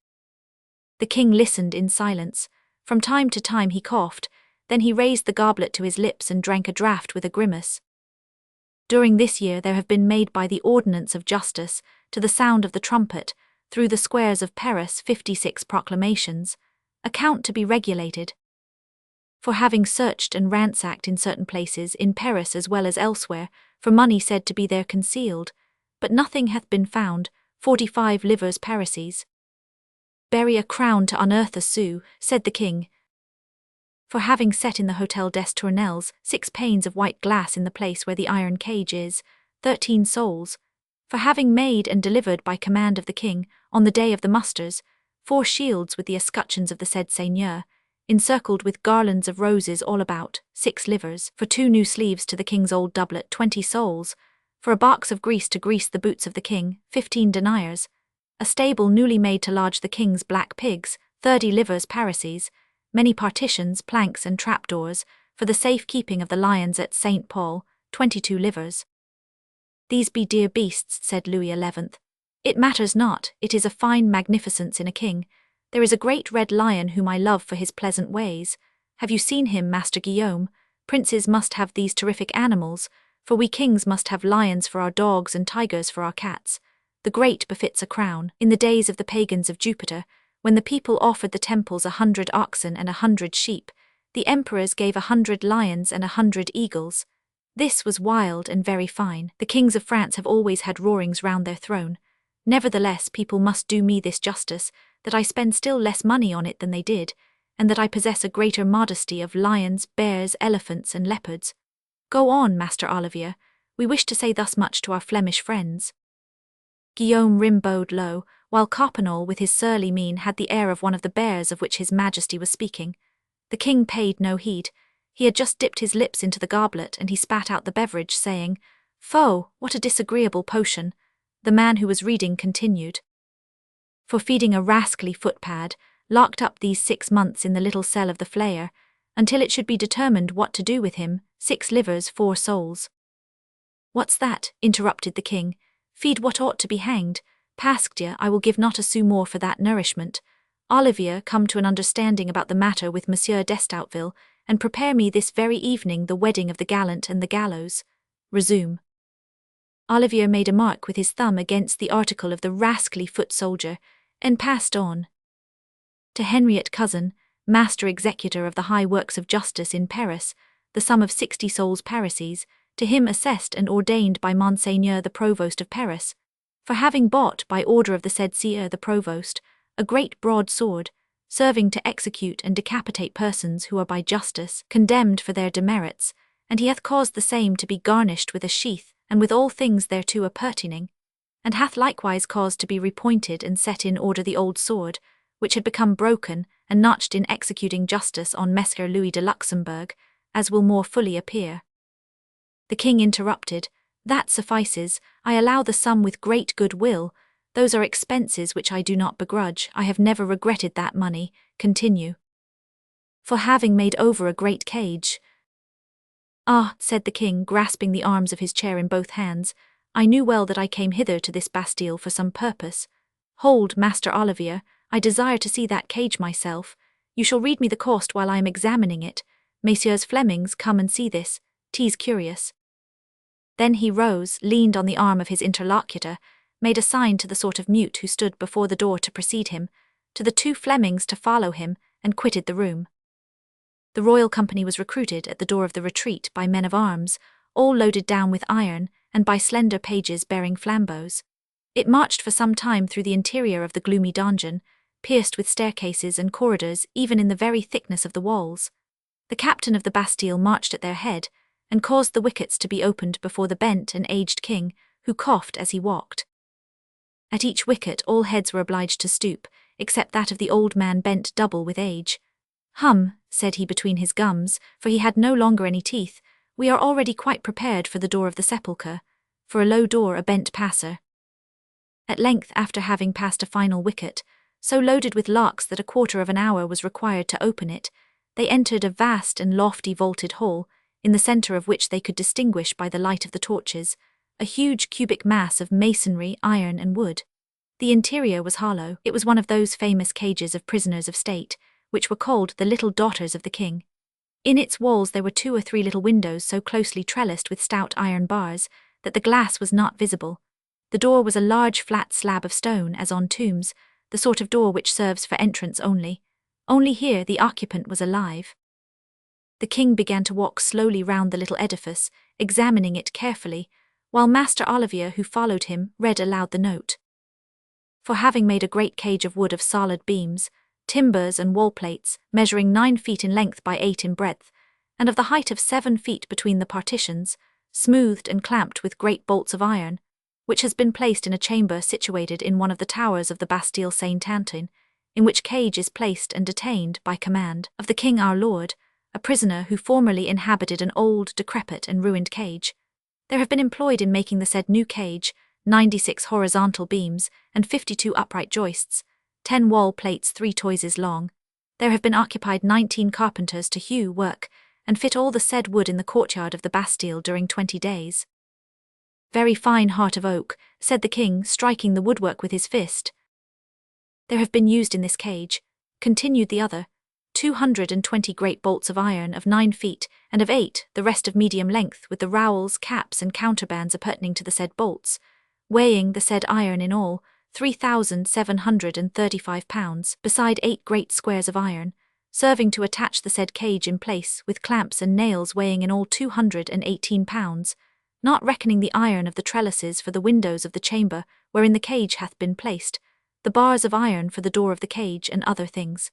The king listened in silence. From time to time he coughed, then he raised the goblet to his lips and drank a draught with a grimace. During this year there have been made by the ordinance of justice, to the sound of the trumpet, through the squares of Paris 56 proclamations, account to be regulated. For having searched and ransacked in certain places, in Paris as well as elsewhere, for money said to be there concealed, but nothing hath been found, 45 livres parisis. "Bury a crown to unearth a sou," said the king. For having set in the Hôtel des Tournelles 6 panes of white glass in the place where the iron cage is, 13 sols. For having made and delivered by command of the king, on the day of the musters, 4 shields with the escutcheons of the said seigneur, encircled with garlands of roses all about, 6 livres. For 2 new sleeves to the king's old doublet, 20 sols. For a box of grease to grease the boots of the king, 15 deniers. A stable newly made to lodge the king's black pigs, 30 livres parisis. Many partitions, planks, and trapdoors, for the safe keeping of the lions at St. Paul, 22 livres. "These be dear beasts," said Louis XI. "It matters not, it is a fine magnificence in a king. There is a great red lion whom I love for his pleasant ways. Have you seen him, Master Guillaume? Princes must have these terrific animals, for we kings must have lions for our dogs and tigers for our cats. The great befits a crown. In the days of the pagans of Jupiter, when the people offered the temples 100 oxen and 100 sheep, the emperors gave 100 lions and 100 eagles. This was wild and very fine. The kings of France have always had roarings round their throne. Nevertheless, people must do me this justice, that I spend still less money on it than they did, and that I possess a greater modesty of lions, bears, elephants, and leopards. Go on, Master Olivier, we wish to say thus much to our Flemish friends." Guillaume Rimbaud low, while Coppenole with his surly mien had the air of one of the bears of which his majesty was speaking. The king paid no heed. He had just dipped his lips into the goblet, and he spat out the beverage, saying, "Foh, what a disagreeable potion." The man who was reading continued. For feeding a rascally footpad, locked up these 6 months in the little cell of the flayer, until it should be determined what to do with him, 6 livres 4 sols. "What's that?" interrupted the king. "Feed what ought to be hanged. Pasque, I will give not a sou more for that nourishment. Olivier, come to an understanding about the matter with Monsieur d'Estouteville, and prepare me this very evening the wedding of the gallant and the gallows. Resume." Olivier made a mark with his thumb against the article of the rascally foot soldier, and passed on. To Henriette Cousin, master executor of the high works of justice in Paris, the sum of 60 sols parisis, to him assessed and ordained by Monseigneur the Provost of Paris, for having bought, by order of the said Sieur the Provost, a great broad sword, serving to execute and decapitate persons who are by justice condemned for their demerits, and he hath caused the same to be garnished with a sheath, and with all things thereto appertaining, and hath likewise caused to be repointed and set in order the old sword, which had become broken and notched in executing justice on Messer Louis de Luxembourg, as will more fully appear. The king interrupted, "That suffices, I allow the sum with great good will. Those are expenses which I do not begrudge, I have never regretted that money. Continue." "For having made over a great cage." "Ah," said the king, grasping the arms of his chair in both hands, "I knew well that I came hither to this Bastille for some purpose. Hold, Master Olivier, I desire to see that cage myself. You shall read me the cost while I am examining it. Messieurs Flemings, come and see this, 'tis curious." Then he rose, leaned on the arm of his interlocutor, made a sign to the sort of mute who stood before the door to precede him, to the 2 Flemings to follow him, and quitted the room. The royal company was recruited at the door of the retreat by men of arms, all loaded down with iron, and by slender pages bearing flambeaux. It marched for some time through the interior of the gloomy dungeon, pierced with staircases and corridors even in the very thickness of the walls. The captain of the Bastille marched at their head, and caused the wickets to be opened before the bent and aged king, who coughed as he walked. At each wicket all heads were obliged to stoop, except that of the old man bent double with age. "Hum," said he between his gums, for he had no longer any teeth, "we are already quite prepared for the door of the sepulchre, for a low door a bent passer." At length, after having passed a final wicket, so loaded with locks that a quarter of an hour was required to open it, they entered a vast and lofty vaulted hall, in the centre of which they could distinguish by the light of the torches a huge cubic mass of masonry, iron, and wood. The interior was hollow. It was one of those famous cages of prisoners of state, which were called the little daughters of the king. In its walls there were 2 or 3 little windows so closely trellised with stout iron bars that the glass was not visible. The door was a large flat slab of stone, as on tombs, the sort of door which serves for entrance only. Only here the occupant was alive. The king began to walk slowly round the little edifice, examining it carefully, while Master Olivier, who followed him, read aloud the note. For having made a great cage of wood of solid beams, timbers and wall plates, measuring 9 feet in length by 8 in breadth, and of the height of 7 feet between the partitions, smoothed and clamped with great bolts of iron, which has been placed in a chamber situated in one of the towers of the Bastille Saint-Antoine, in which cage is placed and detained, by command of the king our lord, a prisoner who formerly inhabited an old, decrepit and ruined cage. There have been employed in making the said new cage 96 horizontal beams and 52 upright joists, 10 wall plates 3 toises long. There have been occupied 19 carpenters to hew, work, and fit all the said wood in the courtyard of the Bastille during 20 days. Very fine heart of oak, said the king, striking the woodwork with his fist. There have been used in this cage, continued the other, 220 great bolts of iron of 9 feet, and of 8, the rest of medium length, with the rowels, caps, and counterbands appertaining to the said bolts, weighing the said iron in all 3,735 pounds, beside 8 great squares of iron, serving to attach the said cage in place, with clamps and nails weighing in all 218 pounds, not reckoning the iron of the trellises for the windows of the chamber wherein the cage hath been placed, the bars of iron for the door of the cage, and other things.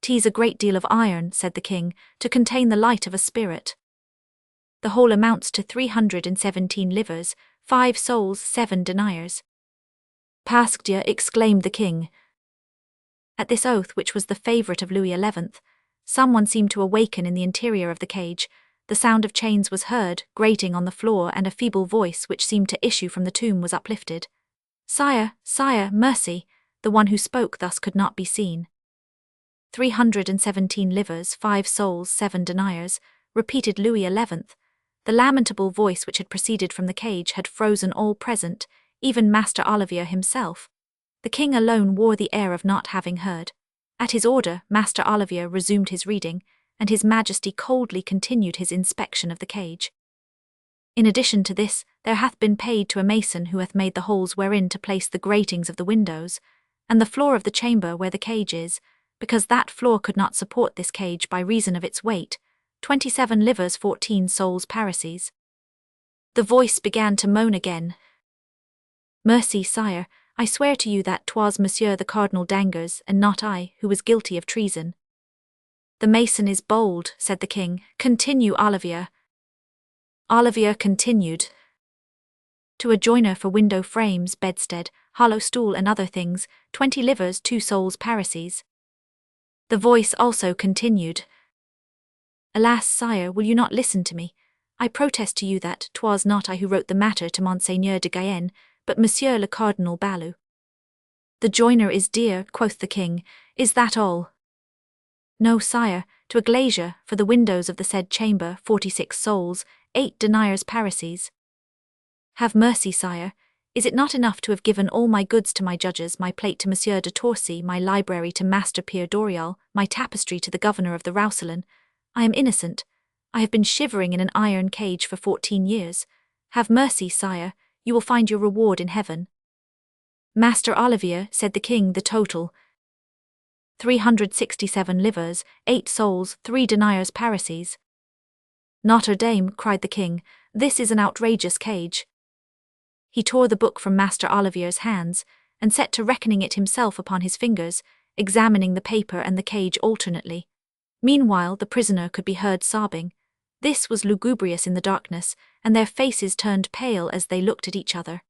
"'Tis a great deal of iron," said the king, "to contain the light of a spirit." The whole amounts to 317 livres, 5 sols 7 deniers. "Pasque Dieu!" exclaimed the king. At this oath, which was the favourite of Louis XI, someone seemed to awaken in the interior of the cage. The sound of chains was heard, grating on the floor, and a feeble voice which seemed to issue from the tomb was uplifted. "Sire, sire, mercy!" The one who spoke thus could not be seen. 317 livres, 5 sols 7 deniers, repeated Louis XI. The lamentable voice which had proceeded from the cage had frozen all present, even Master Olivier himself. The king alone wore the air of not having heard. At his order, Master Olivier resumed his reading, and his majesty coldly continued his inspection of the cage. "In addition to this, there hath been paid to a mason who hath made the holes wherein to place the gratings of the windows, and the floor of the chamber where the cage is, because that floor could not support this cage by reason of its weight, 27 livres 14 sols parisis." The voice began to moan again. "Mercy, sire, I swear to you that 'twas Monsieur the Cardinal d'Angers, and not I, who was guilty of treason." "The mason is bold," said the king. "Continue, Olivier." Olivier continued. "To a joiner for window frames, bedstead, hollow stool, and other things, 20 livres 2 sols parisis." The voice also continued. "Alas, sire, will you not listen to me? I protest to you that 'twas not I who wrote the matter to Monseigneur de Guyenne, but Monsieur le Cardinal Balou." "The joiner is dear," quoth the king. "Is that all?" "No, sire, to a glazier, for the windows of the said chamber, 46 sols, 8 deniers parisis." "Have mercy, sire. Is it not enough to have given all my goods to my judges, my plate to Monsieur de Torcy, my library to Master Pierre Doriol, my tapestry to the governor of the Roussillon? I am innocent. I have been shivering in an iron cage for 14 years. Have mercy, sire. You will find your reward in heaven." "Master Olivier," said the king, "the total." 367 livers, 8 souls, 3 deniers parrises. Notre-Dame, cried the king, this is an outrageous cage. He tore the book from Master Olivier's hands, and set to reckoning it himself upon his fingers, examining the paper and the cage alternately. Meanwhile the prisoner could be heard sobbing. This was lugubrious in the darkness, and their faces turned pale as they looked at each other.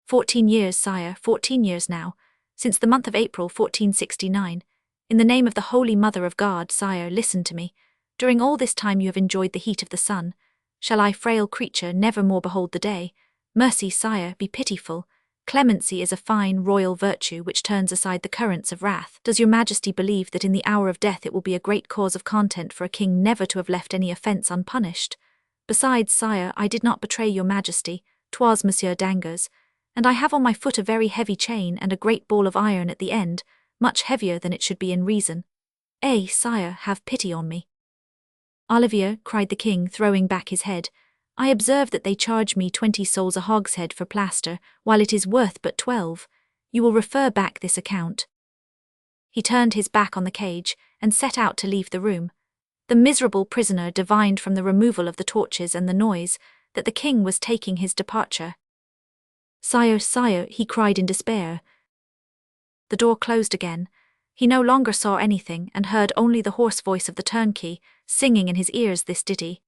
14 years, sire, 14 years now, since the month of April 1469. In the name of the Holy Mother of God, sire, listen to me. During all this time you have enjoyed the heat of the sun. Shall I, frail creature, never more behold the day? Mercy, sire, be pitiful. Clemency is a fine royal virtue which turns aside the currents of wrath. Does your majesty believe that in the hour of death it will be a great cause of content for a king never to have left any offence unpunished? Besides, sire, I did not betray your majesty, 'twas Monsieur Danger's, and I have on my foot a very heavy chain and a great ball of iron at the end, much heavier than it should be in reason. Sire, have pity on me. Olivier, cried the king, throwing back his head, I observe that they charge me 20 souls a hogshead for plaster, while it is worth but 12. You will refer back this account. He turned his back on the cage, and set out to leave the room. The miserable prisoner divined from the removal of the torches and the noise, that the king was taking his departure. Sire, sire, he cried in despair. The door closed again. He no longer saw anything, and heard only the hoarse voice of the turnkey, singing in his ears this ditty.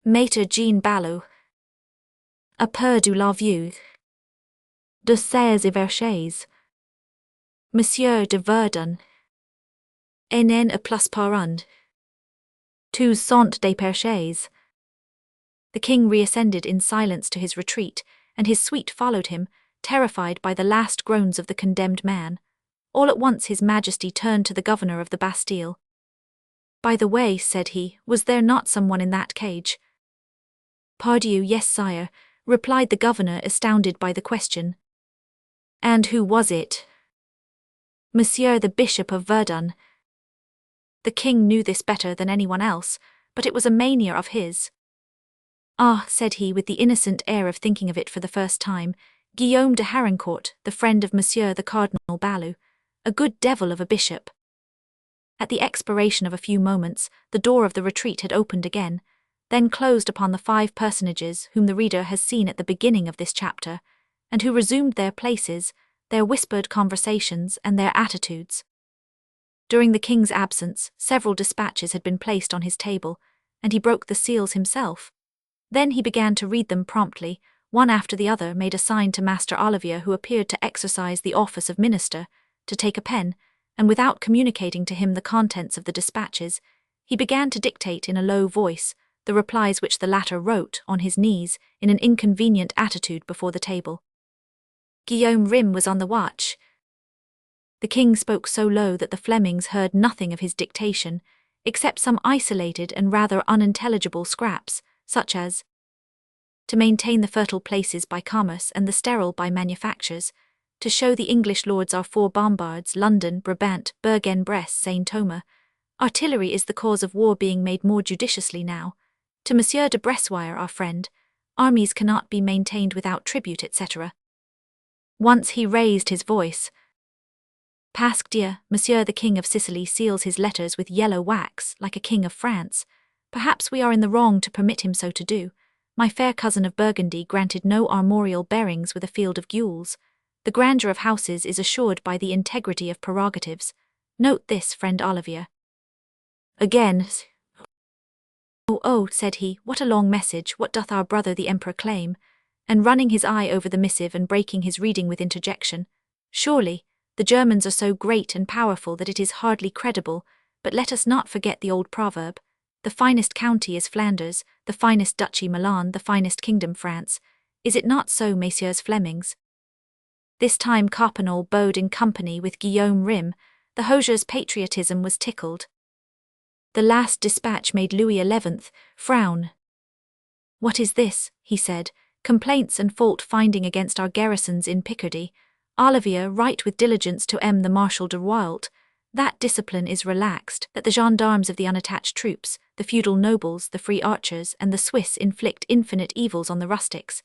Maître Jean Ballot. A peu de la vue. De ces everchets. Monsieur de Verdun. En plus parund. Tous sont des perchés. The king reascended in silence to his retreat, and his suite followed him, terrified by the last groans of the condemned man. All at once his majesty turned to the governor of the Bastille. By the way, said he, was there not someone in that cage? Pardieu, yes, sire, replied the governor, astounded by the question. And who was it? Monsieur the Bishop of Verdun. The king knew this better than anyone else, but it was a mania of his. Ah, said he with the innocent air of thinking of it for the first time, Guillaume de Harancourt, the friend of Monsieur the Cardinal Ballot, a good devil of a bishop. At the expiration of a few moments, the door of the retreat had opened again, then closed upon the 5 personages whom the reader has seen at the beginning of this chapter, and who resumed their places, their whispered conversations, and their attitudes. During the king's absence, several dispatches had been placed on his table, and he broke the seals himself. Then he began to read them promptly, one after the other made a sign to Master Olivier, who appeared to exercise the office of minister, to take a pen, and without communicating to him the contents of the dispatches, he began to dictate in a low voice the replies which the latter wrote on his knees in an inconvenient attitude before the table. Guillaume Rym was on the watch. The king spoke so low that the Flemings heard nothing of his dictation, except some isolated and rather unintelligible scraps, such as, to maintain the fertile places by commerce and the sterile by manufactures, to show the English lords our 4 bombards, London, Brabant, Bergen-Bresse, Saint-Omer. Artillery is the cause of war being made more judiciously now. To Monsieur de Bressuire, our friend, armies cannot be maintained without tribute, etc. Once he raised his voice. Pasque Dieu, Monsieur the King of Sicily seals his letters with yellow wax, like a king of France. Perhaps we are in the wrong to permit him so to do. My fair cousin of Burgundy granted no armorial bearings with a field of gules. The grandeur of houses is assured by the integrity of prerogatives. Note this, friend Olivier. Again. Oh, said he, what a long message, what doth our brother the emperor claim? And running his eye over the missive and breaking his reading with interjection. Surely, the Germans are so great and powerful that it is hardly credible, but let us not forget the old proverb. The finest county is Flanders, the finest duchy Milan, the finest kingdom France. Is it not so, Messieurs Flemings? This time Coppenole bowed in company with Guillaume Rym. The hosier's patriotism was tickled. The last dispatch made Louis XI frown. What is this? He said. Complaints and fault-finding against our garrisons in Picardy. Olivier, write with diligence to M. the Marshal de Royalt. That discipline is relaxed, that the gendarmes of the unattached troops, the feudal nobles, the free archers, and the Swiss inflict infinite evils on the rustics.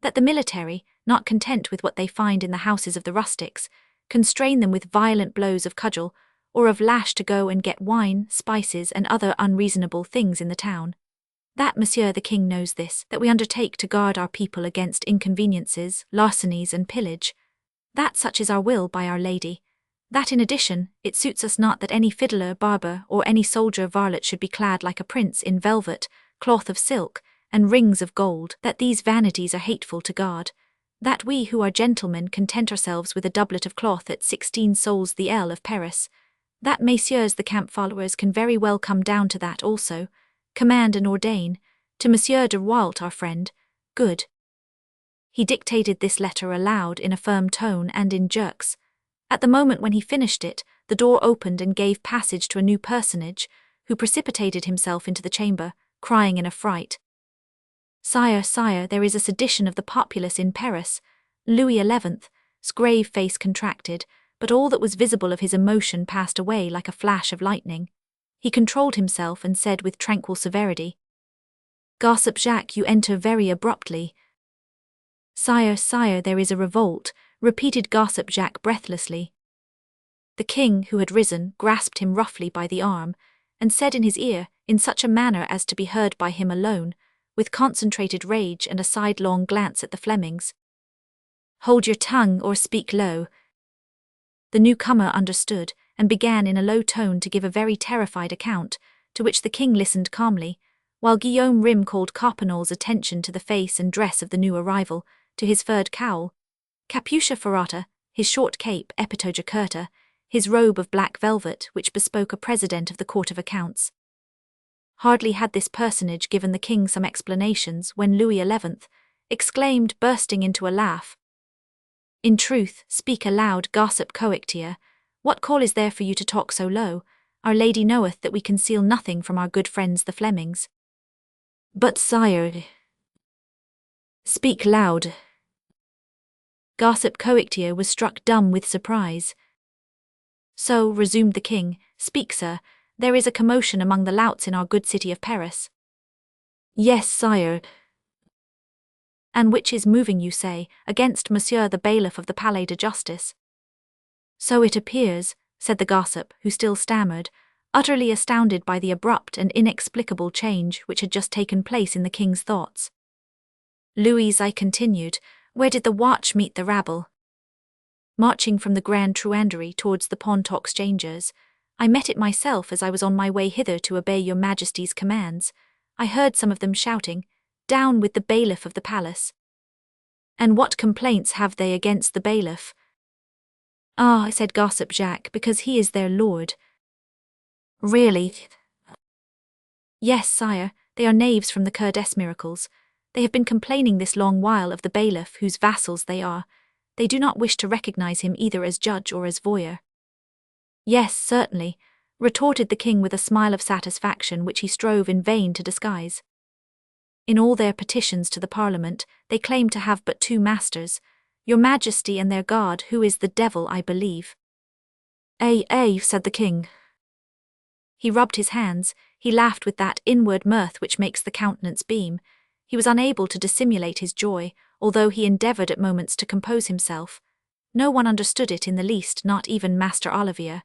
That the military, not content with what they find in the houses of the rustics, constrain them with violent blows of cudgel, or of lash to go and get wine, spices, and other unreasonable things in the town. That Monsieur the King knows this, that we undertake to guard our people against inconveniences, larcenies, and pillage. That such is our will by Our Lady. That in addition, it suits us not that any fiddler, barber, or any soldier varlet should be clad like a prince in velvet, cloth of silk, and rings of gold, that these vanities are hateful to God. That we who are gentlemen content ourselves with a doublet of cloth at 16 sols the ell of Paris. That messieurs the camp followers can very well come down to that also. Command and ordain, to Monsieur de Walt our friend, good. He dictated this letter aloud in a firm tone and in jerks. At the moment when he finished it, the door opened and gave passage to a new personage, who precipitated himself into the chamber, crying in affright, "Sire, sire, there is a sedition of the populace in Paris." Louis XI's grave face contracted, but all that was visible of his emotion passed away like a flash of lightning. He controlled himself and said with tranquil severity, "Gossip Jacques, you enter very abruptly." "Sire, sire, there is a revolt," repeated Gossip Jacques breathlessly. The king, who had risen, grasped him roughly by the arm, and said in his ear, in such a manner as to be heard by him alone, with concentrated rage and a sidelong glance at the Flemings, "Hold your tongue or speak low." The newcomer understood, and began in a low tone to give a very terrified account, to which the king listened calmly, while Guillaume Rym called Coppenol's attention to the face and dress of the new arrival, to his furred cowl, capucha ferrata, his short cape epitoja curta, his robe of black velvet which bespoke a president of the Court of Accounts. Hardly had this personage given the king some explanations when Louis XI exclaimed, bursting into a laugh, "In truth, speak aloud, gossip coictier. What call is there for you to talk so low? Our Lady knoweth that we conceal nothing from our good friends the Flemings." "But sire—" "Speak loud." Gossip coictier was struck dumb with surprise. "So," resumed the king, "speak, sir, there is a commotion among the louts in our good city of Paris." "Yes, sire." "And which is moving, you say, against Monsieur the bailiff of the Palais de Justice?" "So it appears," said the gossip, who still stammered, utterly astounded by the abrupt and inexplicable change which had just taken place in the king's thoughts. "Louis," I continued, "where did the watch meet the rabble?" "Marching from the Grand Truandery towards the Pontoc Exchangers. I met it myself as I was on my way hither to obey your Majesty's commands. I heard some of them shouting, 'Down with the bailiff of the palace.'" "And what complaints have they against the bailiff?" "Ah," said Gossip Jacques, "because he is their lord." "Really?" "Yes, sire, they are knaves from the Coeur d'Esmiracles. They have been complaining this long while of the bailiff whose vassals they are. They do not wish to recognize him either as judge or as voyeur." "Yes, certainly," retorted the king with a smile of satisfaction which he strove in vain to disguise. "In all their petitions to the Parliament, they claim to have but two masters, your Majesty and their God, who is the devil, I believe." "Eh," said the king. He rubbed his hands, he laughed with that inward mirth which makes the countenance beam. He was unable to dissimulate his joy, although he endeavoured at moments to compose himself. No one understood it in the least, not even Master Olivier.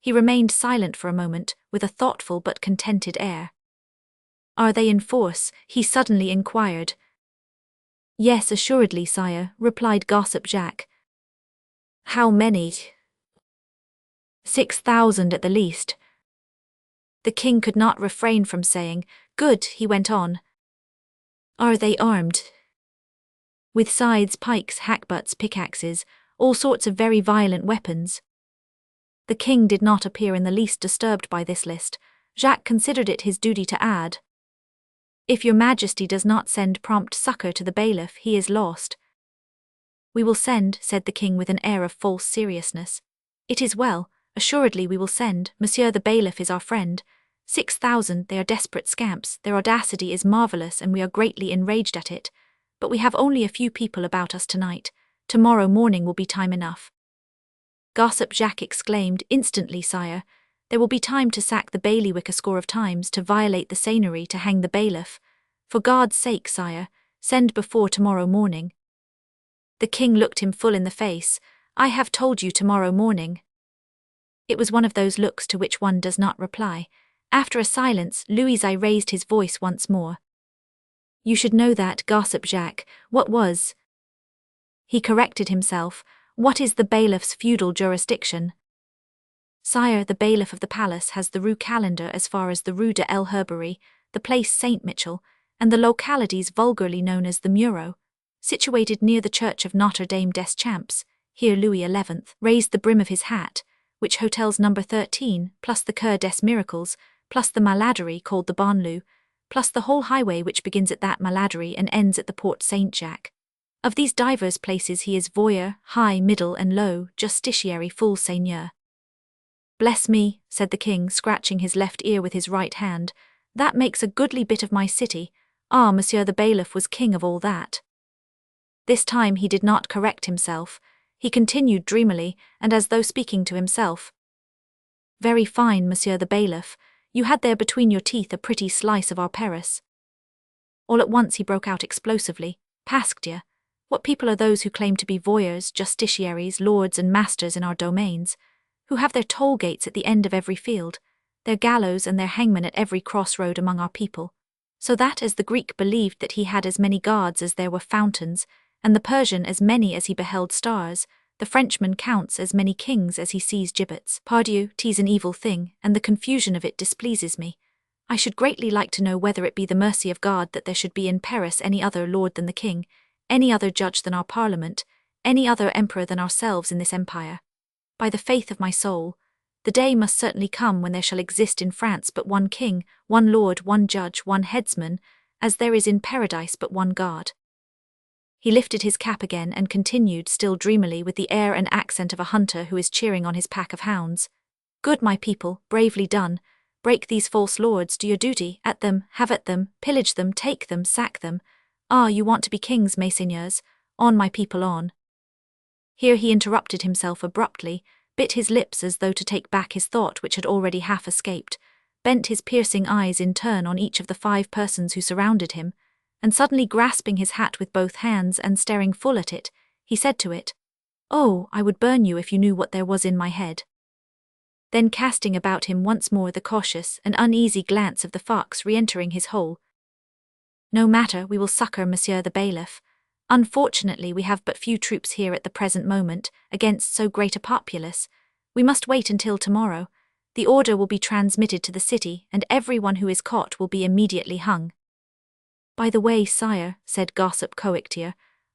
He remained silent for a moment, with a thoughtful but contented air. "Are they in force?" he suddenly inquired. "Yes, assuredly, sire," replied Gossip Jacques. "How many?" 6,000 at the least." The king could not refrain from saying, "Good," he went on. "Are they armed?" "With scythes, pikes, hackbutts, pickaxes, all sorts of very violent weapons." The king did not appear in the least disturbed by this list. Jacques considered it his duty to add, "If your Majesty does not send prompt succour to the bailiff, he is lost." "We will send," said the king with an air of false seriousness. "It is well, assuredly we will send, Monsieur the bailiff is our friend. 6,000, they are desperate scamps, their audacity is marvellous and we are greatly enraged at it. But we have only a few people about us tonight. Tomorrow morning will be time enough." Gossip Jacques exclaimed, "Instantly, sire. There will be time to sack the bailiwick a score of times, to violate the seigneury, to hang the bailiff. For God's sake, sire, send before tomorrow morning." The king looked him full in the face. I have told you tomorrow morning. It was one of those looks to which one does not reply. After a silence, Louis raised his voice once more. You should know that, gossip Jacques. What was? He corrected himself. What is the bailiff's feudal jurisdiction? Sire, the bailiff of the palace has the Rue Calendar as far as the Rue de El Herbery, the place Saint Michel, and the localities vulgarly known as the Muro, situated near the church of Notre-Dame des Champs. Here Louis XI raised the brim of his hat, which hotels number 13, plus the Coeur des Miracles, plus the Maladerie called the Banlieue, plus the whole highway which begins at that Maladerie and ends at the Port Saint-Jacques. Of these divers places he is voyeur, high, middle, and low, justiciary, full seigneur. Bless me, said the king, scratching his left ear with his right hand, that makes a goodly bit of my city. Ah, monsieur the bailiff was king of all that. This time he did not correct himself. He continued dreamily, and as though speaking to himself. Very fine, monsieur the bailiff. You had there between your teeth a pretty slice of our Paris. All at once he broke out explosively. Pasque, what people are those who claim to be voyeurs, justiciaries, lords and masters in our domains, who have their toll gates at the end of every field, their gallows and their hangmen at every crossroad among our people, so that as the Greek believed that he had as many gods as there were fountains, and the Persian as many as he beheld stars, the Frenchman counts as many kings as he sees gibbets. Pardieu, 'tis an evil thing, and the confusion of it displeases me. I should greatly like to know whether it be the mercy of God that there should be in Paris any other lord than the king, any other judge than our parliament, any other emperor than ourselves in this empire. By the faith of my soul, the day must certainly come when there shall exist in France but one king, one lord, one judge, one headsman, as there is in paradise but one God. He lifted his cap again and continued, still dreamily, with the air and accent of a hunter who is cheering on his pack of hounds. Good, my people, bravely done. Break these false lords, do your duty, at them, have at them, pillage them, take them, sack them. Ah, you want to be kings, messeigneurs. On, my people, on. Here he interrupted himself abruptly, bit his lips as though to take back his thought which had already half escaped, bent his piercing eyes in turn on each of the 5 persons who surrounded him, and suddenly grasping his hat with both hands and staring full at it, he said to it, "Oh, I would burn you if you knew what there was in my head." Then casting about him once more the cautious and uneasy glance of the fox re-entering his hole, "No matter, we will succour monsieur the bailiff. Unfortunately we have but few troops here at the present moment, against so great a populace. We must wait until tomorrow. The order will be transmitted to the city, and everyone who is caught will be immediately hung." "By the way, sire," said gossip Coictier,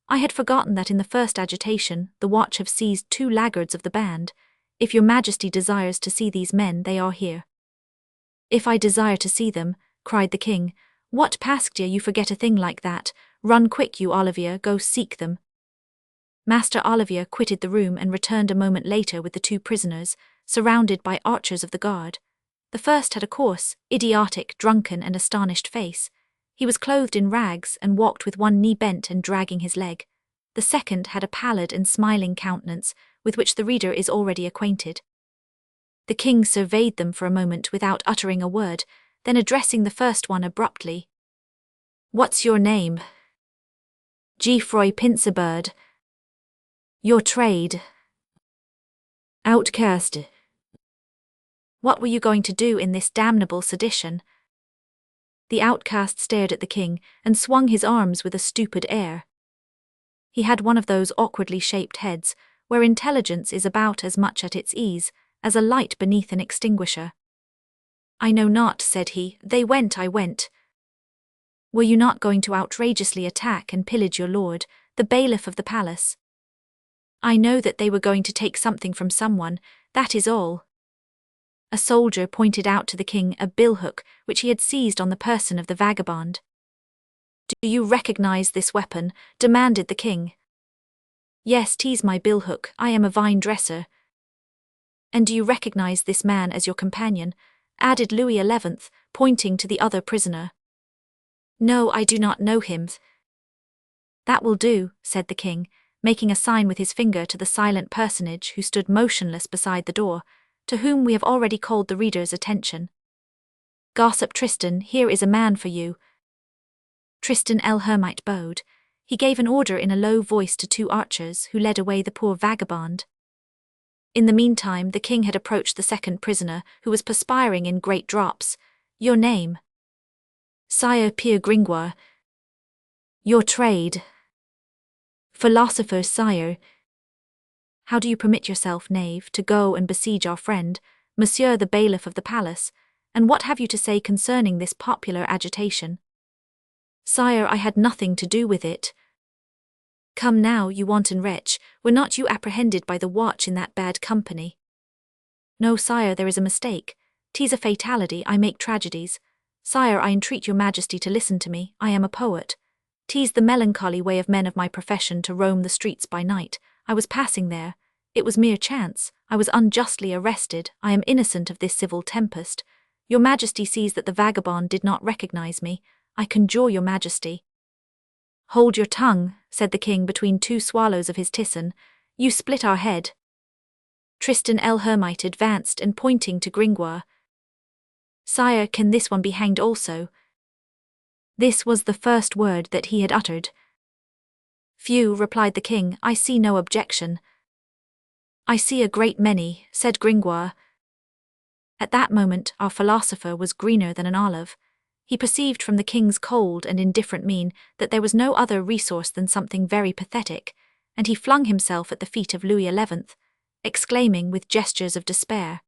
"I had forgotten that in the first agitation the watch have seized 2 laggards of the band. If your majesty desires to see these men, they are here." "If I desire to see them," cried the king, "what, Pasque, you forget a thing like that. Run quick, you Olivier, go seek them." Master Olivier quitted the room and returned a moment later with the 2 prisoners, surrounded by archers of the guard. The first had a coarse, idiotic, drunken and astonished face. He was clothed in rags and walked with one knee bent and dragging his leg. The second had a pallid and smiling countenance, with which the reader is already acquainted. The king surveyed them for a moment without uttering a word, then addressing the first one abruptly, "What's your name?" "Geoffroy Pincebird." "Your trade?" "Outcast." "What were you going to do in this damnable sedition?" The outcast stared at the king and swung his arms with a stupid air. He had one of those awkwardly shaped heads, where intelligence is about as much at its ease as a light beneath an extinguisher. "I know not," said he. "They went, I went." "Were you not going to outrageously attack and pillage your lord, the bailiff of the palace?" "I know that they were going to take something from someone, that is all." A soldier pointed out to the king a billhook which he had seized on the person of the vagabond. "Do you recognize this weapon?" demanded the king. "Yes, 'tis my billhook, I am a vine dresser." "And do you recognize this man as your companion?" added Louis XI, pointing to the other prisoner. "No, I do not know him." "That will do," said the king, making a sign with his finger to the silent personage who stood motionless beside the door, to whom we have already called the reader's attention. "Gossip Tristan, here is a man for you." Tristan el Hermite bowed. He gave an order in a low voice to 2 archers who led away the poor vagabond. In the meantime, the king had approached the second prisoner, who was perspiring in great drops. Your name? Sire Pierre Gringoire. Your trade? Philosopher, sire. How do you permit yourself, knave, to go and besiege our friend, Monsieur the bailiff of the palace, and what have you to say concerning this popular agitation? Sire, I had nothing to do with it. Come now, you wanton wretch, were not you apprehended by the watch in that bad company? No, sire, there is a mistake. 'Tis a fatality, I make tragedies. Sire, I entreat your majesty to listen to me, I am a poet. 'Tis the melancholy way of men of my profession to roam the streets by night. I was passing there. It was mere chance. I was unjustly arrested. I am innocent of this civil tempest. Your majesty sees that the vagabond did not recognize me. I conjure your majesty. Hold your tongue, said the king between two swallows of his tisson. You split our head. Tristan el Hermite advanced and pointing to Gringoire. Sire, can this one be hanged also? This was the first word that he had uttered. Few, replied the king, I see no objection. I see a great many, said Gringoire. At that moment our philosopher was greener than an olive. He perceived from the king's cold and indifferent mien that there was no other resource than something very pathetic, and he flung himself at the feet of Louis XI, exclaiming with gestures of despair,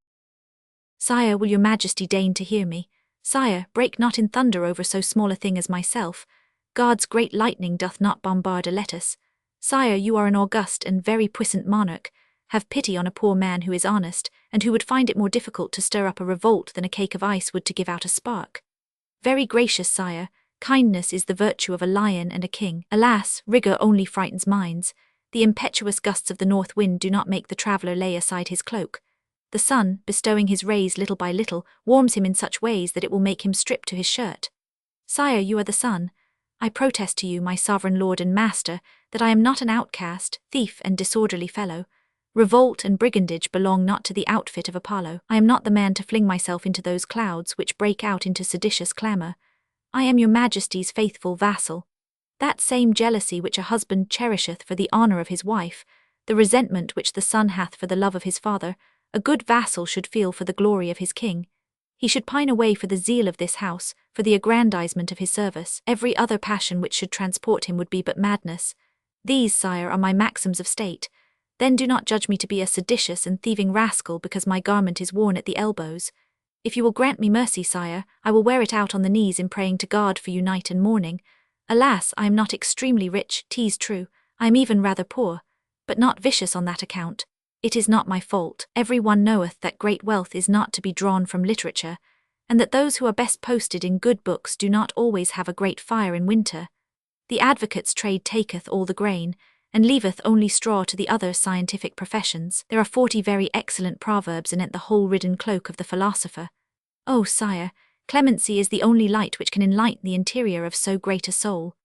Sire, will your majesty deign to hear me? Sire, break not in thunder over so small a thing as myself. God's great lightning doth not bombard a lettuce. Sire, you are an august and very puissant monarch. Have pity on a poor man who is honest, and who would find it more difficult to stir up a revolt than a cake of ice would to give out a spark. Very gracious sire, kindness is the virtue of a lion and a king. Alas, rigor only frightens minds. The impetuous gusts of the north wind do not make the traveller lay aside his cloak. The sun, bestowing his rays little by little, warms him in such ways that it will make him strip to his shirt. Sire, you are the sun. I protest to you, my sovereign lord and master, that I am not an outcast, thief and disorderly fellow. Revolt and brigandage belong not to the outfit of Apollo. I am not the man to fling myself into those clouds which break out into seditious clamour. I am your majesty's faithful vassal. That same jealousy which a husband cherisheth for the honour of his wife, the resentment which the son hath for the love of his father, a good vassal should feel for the glory of his king. He should pine away for the zeal of this house, for the aggrandizement of his service. Every other passion which should transport him would be but madness. These, sire, are my maxims of state. Then do not judge me to be a seditious and thieving rascal because my garment is worn at the elbows. If you will grant me mercy, sire, I will wear it out on the knees in praying to God for you night and morning. Alas, I am not extremely rich, 'tis true. I am even rather poor, but not vicious on that account. It is not my fault. Every one knoweth that great wealth is not to be drawn from literature, and that those who are best posted in good books do not always have a great fire in winter. The advocate's trade taketh all the grain, and leaveth only straw to the other scientific professions. There are 40 very excellent proverbs anent the hole-ridden cloak of the philosopher. O sire, clemency is the only light which can enlighten the interior of so great a soul.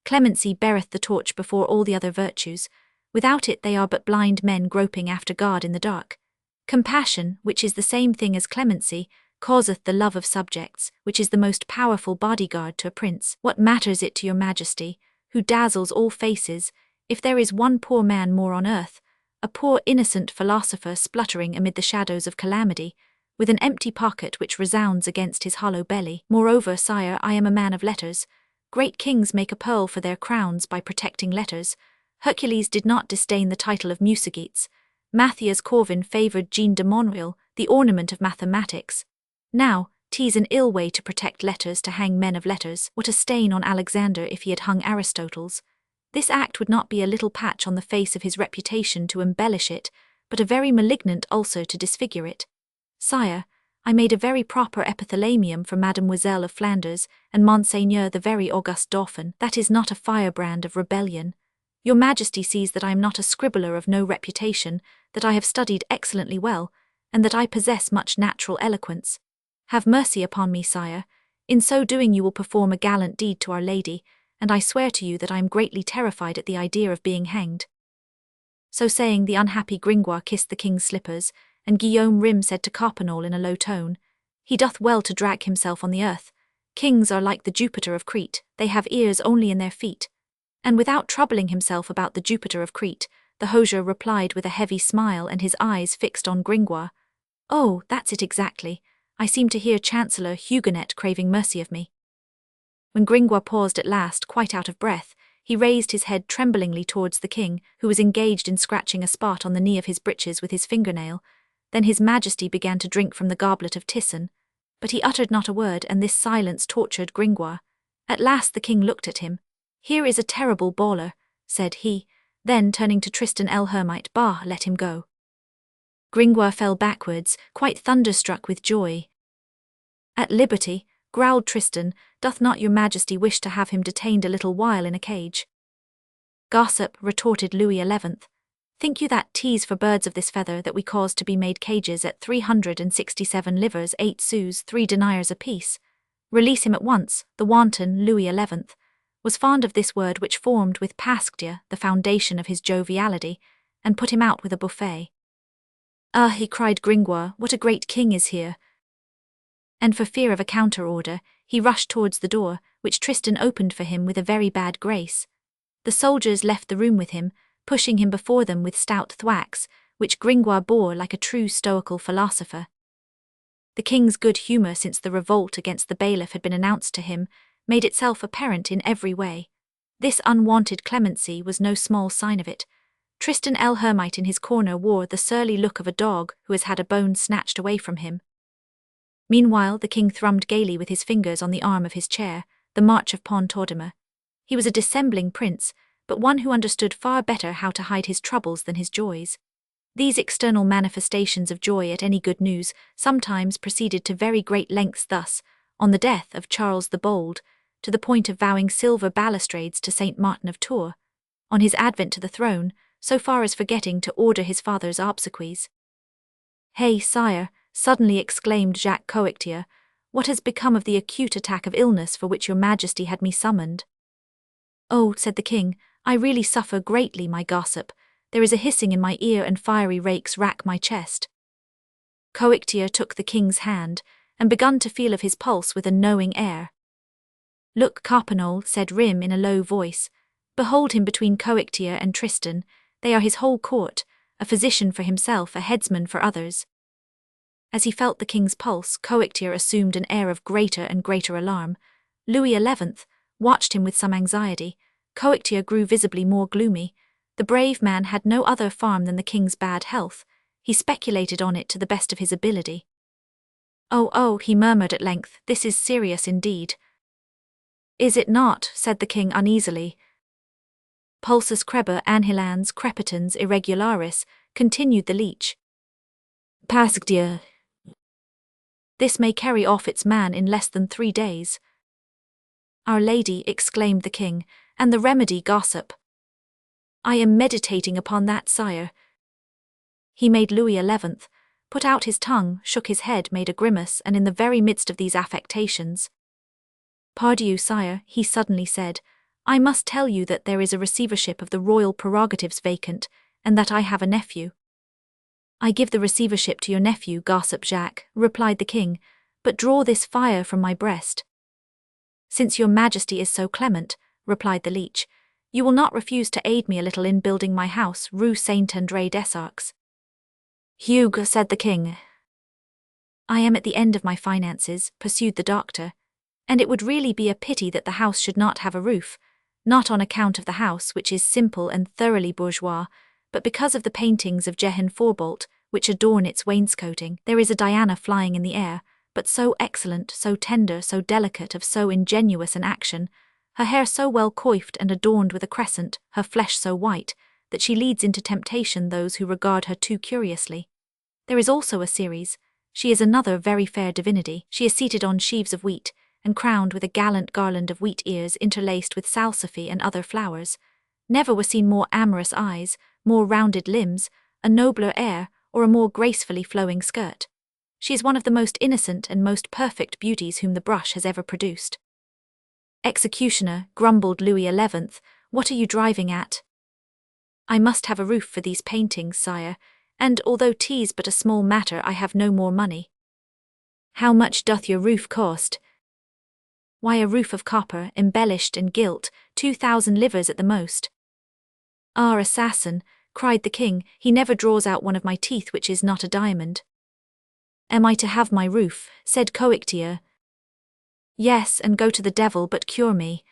Clemency beareth the torch before all the other virtues. Without it they are but blind men groping after God in the dark. Compassion, which is the same thing as clemency, causeth the love of subjects, which is the most powerful bodyguard to a prince. What matters it to your majesty, who dazzles all faces, if there is one poor man more on earth, a poor innocent philosopher spluttering amid the shadows of calamity, with an empty pocket which resounds against his hollow belly? Moreover, sire, I am a man of letters. Great kings make a pearl for their crowns by protecting letters. Hercules did not disdain the title of Musagetes. Matthias Corvin favoured Jean de Monreal, the ornament of mathematics. Now, 'tis an ill way to protect letters to hang men of letters. What a stain on Alexander if he had hung Aristotle's. This act would not be a little patch on the face of his reputation to embellish it, but a very malignant ulcer to disfigure it. Sire, I made a very proper epithalamium for Mademoiselle of Flanders and Monseigneur the very august Dauphin. That is not a firebrand of rebellion. Your majesty sees that I am not a scribbler of no reputation, that I have studied excellently well, and that I possess much natural eloquence. Have mercy upon me, sire. In so doing you will perform a gallant deed to Our Lady, and I swear to you that I am greatly terrified at the idea of being hanged. So saying, the unhappy Gringoire kissed the king's slippers, and Guillaume Rym said to Coppenole in a low tone, He doth well to drag himself on the earth. Kings are like the Jupiter of Crete, they have ears only in their feet. And without troubling himself about the Jupiter of Crete, the hosier replied with a heavy smile and his eyes fixed on Gringoire. Oh, that's it exactly. I seem to hear Chancellor Huguenet craving mercy of me. When Gringoire paused at last, quite out of breath, he raised his head tremblingly towards the king, who was engaged in scratching a spot on the knee of his breeches with his fingernail. Then his majesty began to drink from the goblet of Tisson, but he uttered not a word, and this silence tortured Gringoire. At last the king looked at him. Here is a terrible bawler, said he, then turning to Tristan l'Hermite, bah, let him go. Gringoire fell backwards, quite thunderstruck with joy. At liberty, growled Tristan, doth not your majesty wish to have him detained a little while in a cage? Gossip, retorted Louis XI. Think you that 'tis for birds of this feather that we cause to be made cages at 367 livres 8 sous 3 deniers apiece? Release him at once. The wanton Louis XI was fond of this word which formed with pasque the foundation of his joviality, and put him out with a buffet. Ah, he cried Gringoire, what a great king is here! And for fear of a counter-order, he rushed towards the door, which Tristan opened for him with a very bad grace. The soldiers left the room with him, pushing him before them with stout thwacks, which Gringoire bore like a true stoical philosopher. The king's good humour since the revolt against the bailiff had been announced to him made itself apparent in every way. This unwanted clemency was no small sign of it. Tristan l'Hermite in his corner wore the surly look of a dog who has had a bone snatched away from him. Meanwhile the king thrummed gaily with his fingers on the arm of his chair, the March of Pont-Audemer. He was a dissembling prince, but one who understood far better how to hide his troubles than his joys. These external manifestations of joy at any good news sometimes proceeded to very great lengths, thus, on the death of Charles the Bold, to the point of vowing silver balustrades to Saint Martin of Tours, on his advent to the throne, so far as forgetting to order his father's obsequies. Hey, sire, suddenly exclaimed Jacques Coictier, what has become of the acute attack of illness for which your majesty had me summoned? Oh, said the king, I really suffer greatly, my gossip. There is a hissing in my ear and fiery rakes rack my chest. Coictier took the king's hand, and begun to feel of his pulse with a knowing air. Look, Coppenole, said Rim in a low voice. Behold him between Coictier and Tristan. They are his whole court, a physician for himself, a headsman for others. As he felt the king's pulse, Coictier assumed an air of greater and greater alarm. Louis XI watched him with some anxiety. Coictier grew visibly more gloomy. The brave man had no other farm than the king's bad health. He speculated on it to the best of his ability. Oh, he murmured at length, this is serious indeed. Is it not? Said the king uneasily. Pulsus creber anhilans crepitans irregularis, continued the leech. Pasque Dieu. This may carry off its man in less than 3 days. Our Lady, exclaimed the king, and the remedy, gossip. I am meditating upon that, sire. He made Louis XI put out his tongue, shook his head, made a grimace, and in the very midst of these affectations, Pardieu, sire, he suddenly said, I must tell you that there is a receivership of the royal prerogatives vacant, and that I have a nephew. I give the receivership to your nephew, gossip Jacques, replied the king, but draw this fire from my breast. Since your majesty is so clement, replied the leech, you will not refuse to aid me a little in building my house, Rue Saint-André des Arcs. Hugo, said the king. I am at the end of my finances, pursued the doctor, and it would really be a pity that the house should not have a roof, not on account of the house, which is simple and thoroughly bourgeois, but because of the paintings of Jehan Forbolt, which adorn its wainscoting. There is a Diana flying in the air, but so excellent, so tender, so delicate, of so ingenuous an action, her hair so well coiffed and adorned with a crescent, her flesh so white, that she leads into temptation those who regard her too curiously. There is also a Ceres. She is another very fair divinity. She is seated on sheaves of wheat, and crowned with a gallant garland of wheat ears interlaced with salsify and other flowers. Never were seen more amorous eyes, more rounded limbs, a nobler air, or a more gracefully flowing skirt. She is one of the most innocent and most perfect beauties whom the brush has ever produced. Executioner, grumbled Louis XI, what are you driving at? I must have a roof for these paintings, sire, and although 'tis but a small matter, I have no more money. How much doth your roof cost? Why, a roof of copper, embellished and gilt, 2,000 livres at the most. Ah, assassin, cried the king. He never draws out one of my teeth which is not a diamond. Am I to have my roof? Said Coictier. Yes, and go to the devil, but cure me.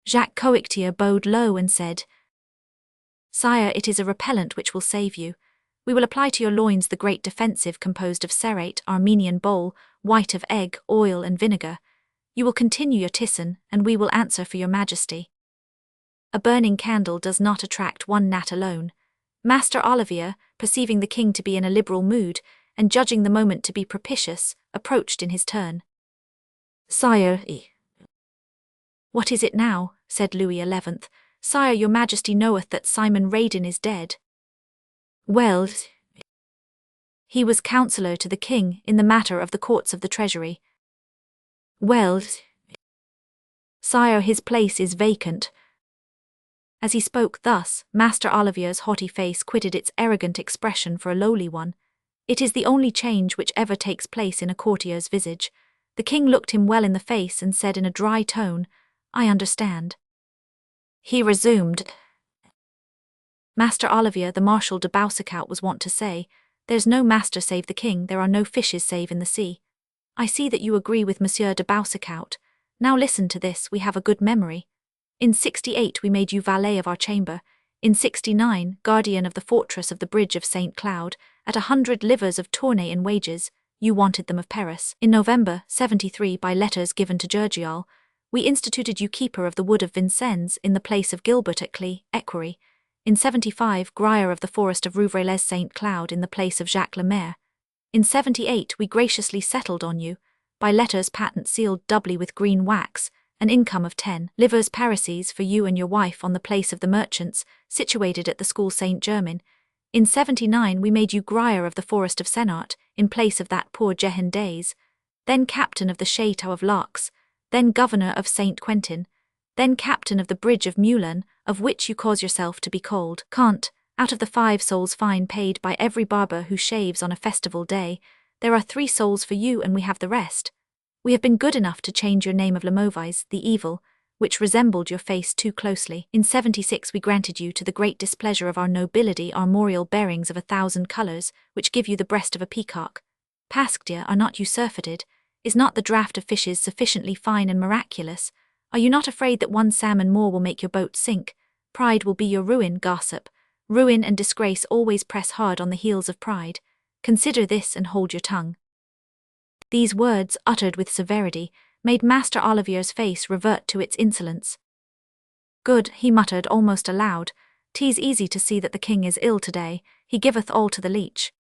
Jacques Coictier bowed low and said, Sire, it is a repellent which will save you. We will apply to your loins the great defensive composed of cerate, Armenian bole, white of egg, oil and vinegar. You will continue your tisson, and we will answer for your majesty. A burning candle does not attract one gnat alone. Master Olivier, perceiving the king to be in a liberal mood, and judging the moment to be propitious, approached in his turn. Sire, What is it now? Said Louis XI. Sire, your majesty knoweth that Simon Radin is dead. Well, he was counsellor to the king in the matter of the courts of the treasury. Well, sire, his place is vacant. As he spoke thus, Master Olivier's haughty face quitted its arrogant expression for a lowly one. It is the only change which ever takes place in a courtier's visage. The king looked him well in the face and said in a dry tone, I understand. He resumed. Master Olivier, the Marshal de Boucicaut was wont to say, There's no master save the king, there are no fishes save in the sea. I see that you agree with Monsieur de Boucicaut. Now listen to this, we have a good memory. In 68 we made you valet of our chamber. In 69, guardian of the fortress of the bridge of St. Cloud. At 100 livres of tournay in wages, you wanted them of Paris. In November 73, by letters given to Gergial, we instituted you keeper of the wood of Vincennes in the place of Gilbert at Cly, Equerry. In 75, grier of the forest of Rouvray-les St. Cloud in the place of Jacques Lemaire. In 78 we graciously settled on you, by letters patent sealed doubly with green wax, an income of 10 livres parisis for you and your wife on the place of the merchants, situated at the school Saint-Germain. In 79 we made you grier of the forest of Senart, in place of that poor Jehan Days, then captain of the Château of Larx, then governor of Saint-Quentin, then captain of the bridge of Moulin, of which you cause yourself to be called Comte. Out of the 5 sols fine paid by every barber who shaves on a festival day, there are 3 sols for you and we have the rest. We have been good enough to change your name of Lemovize, the evil, which resembled your face too closely. In 76 we granted you to the great displeasure of our nobility armorial bearings of 1,000 colours, which give you the breast of a peacock. Pasques are not you surfeited? Is not the draught of fishes sufficiently fine and miraculous? Are you not afraid that one salmon more will make your boat sink? Pride will be your ruin, gossip. Ruin and disgrace always press hard on the heels of pride. Consider this and hold your tongue. These words, uttered with severity, made Master Olivier's face revert to its insolence. Good, he muttered almost aloud. 'Tis easy to see that the king is ill today, he giveth all to the leech.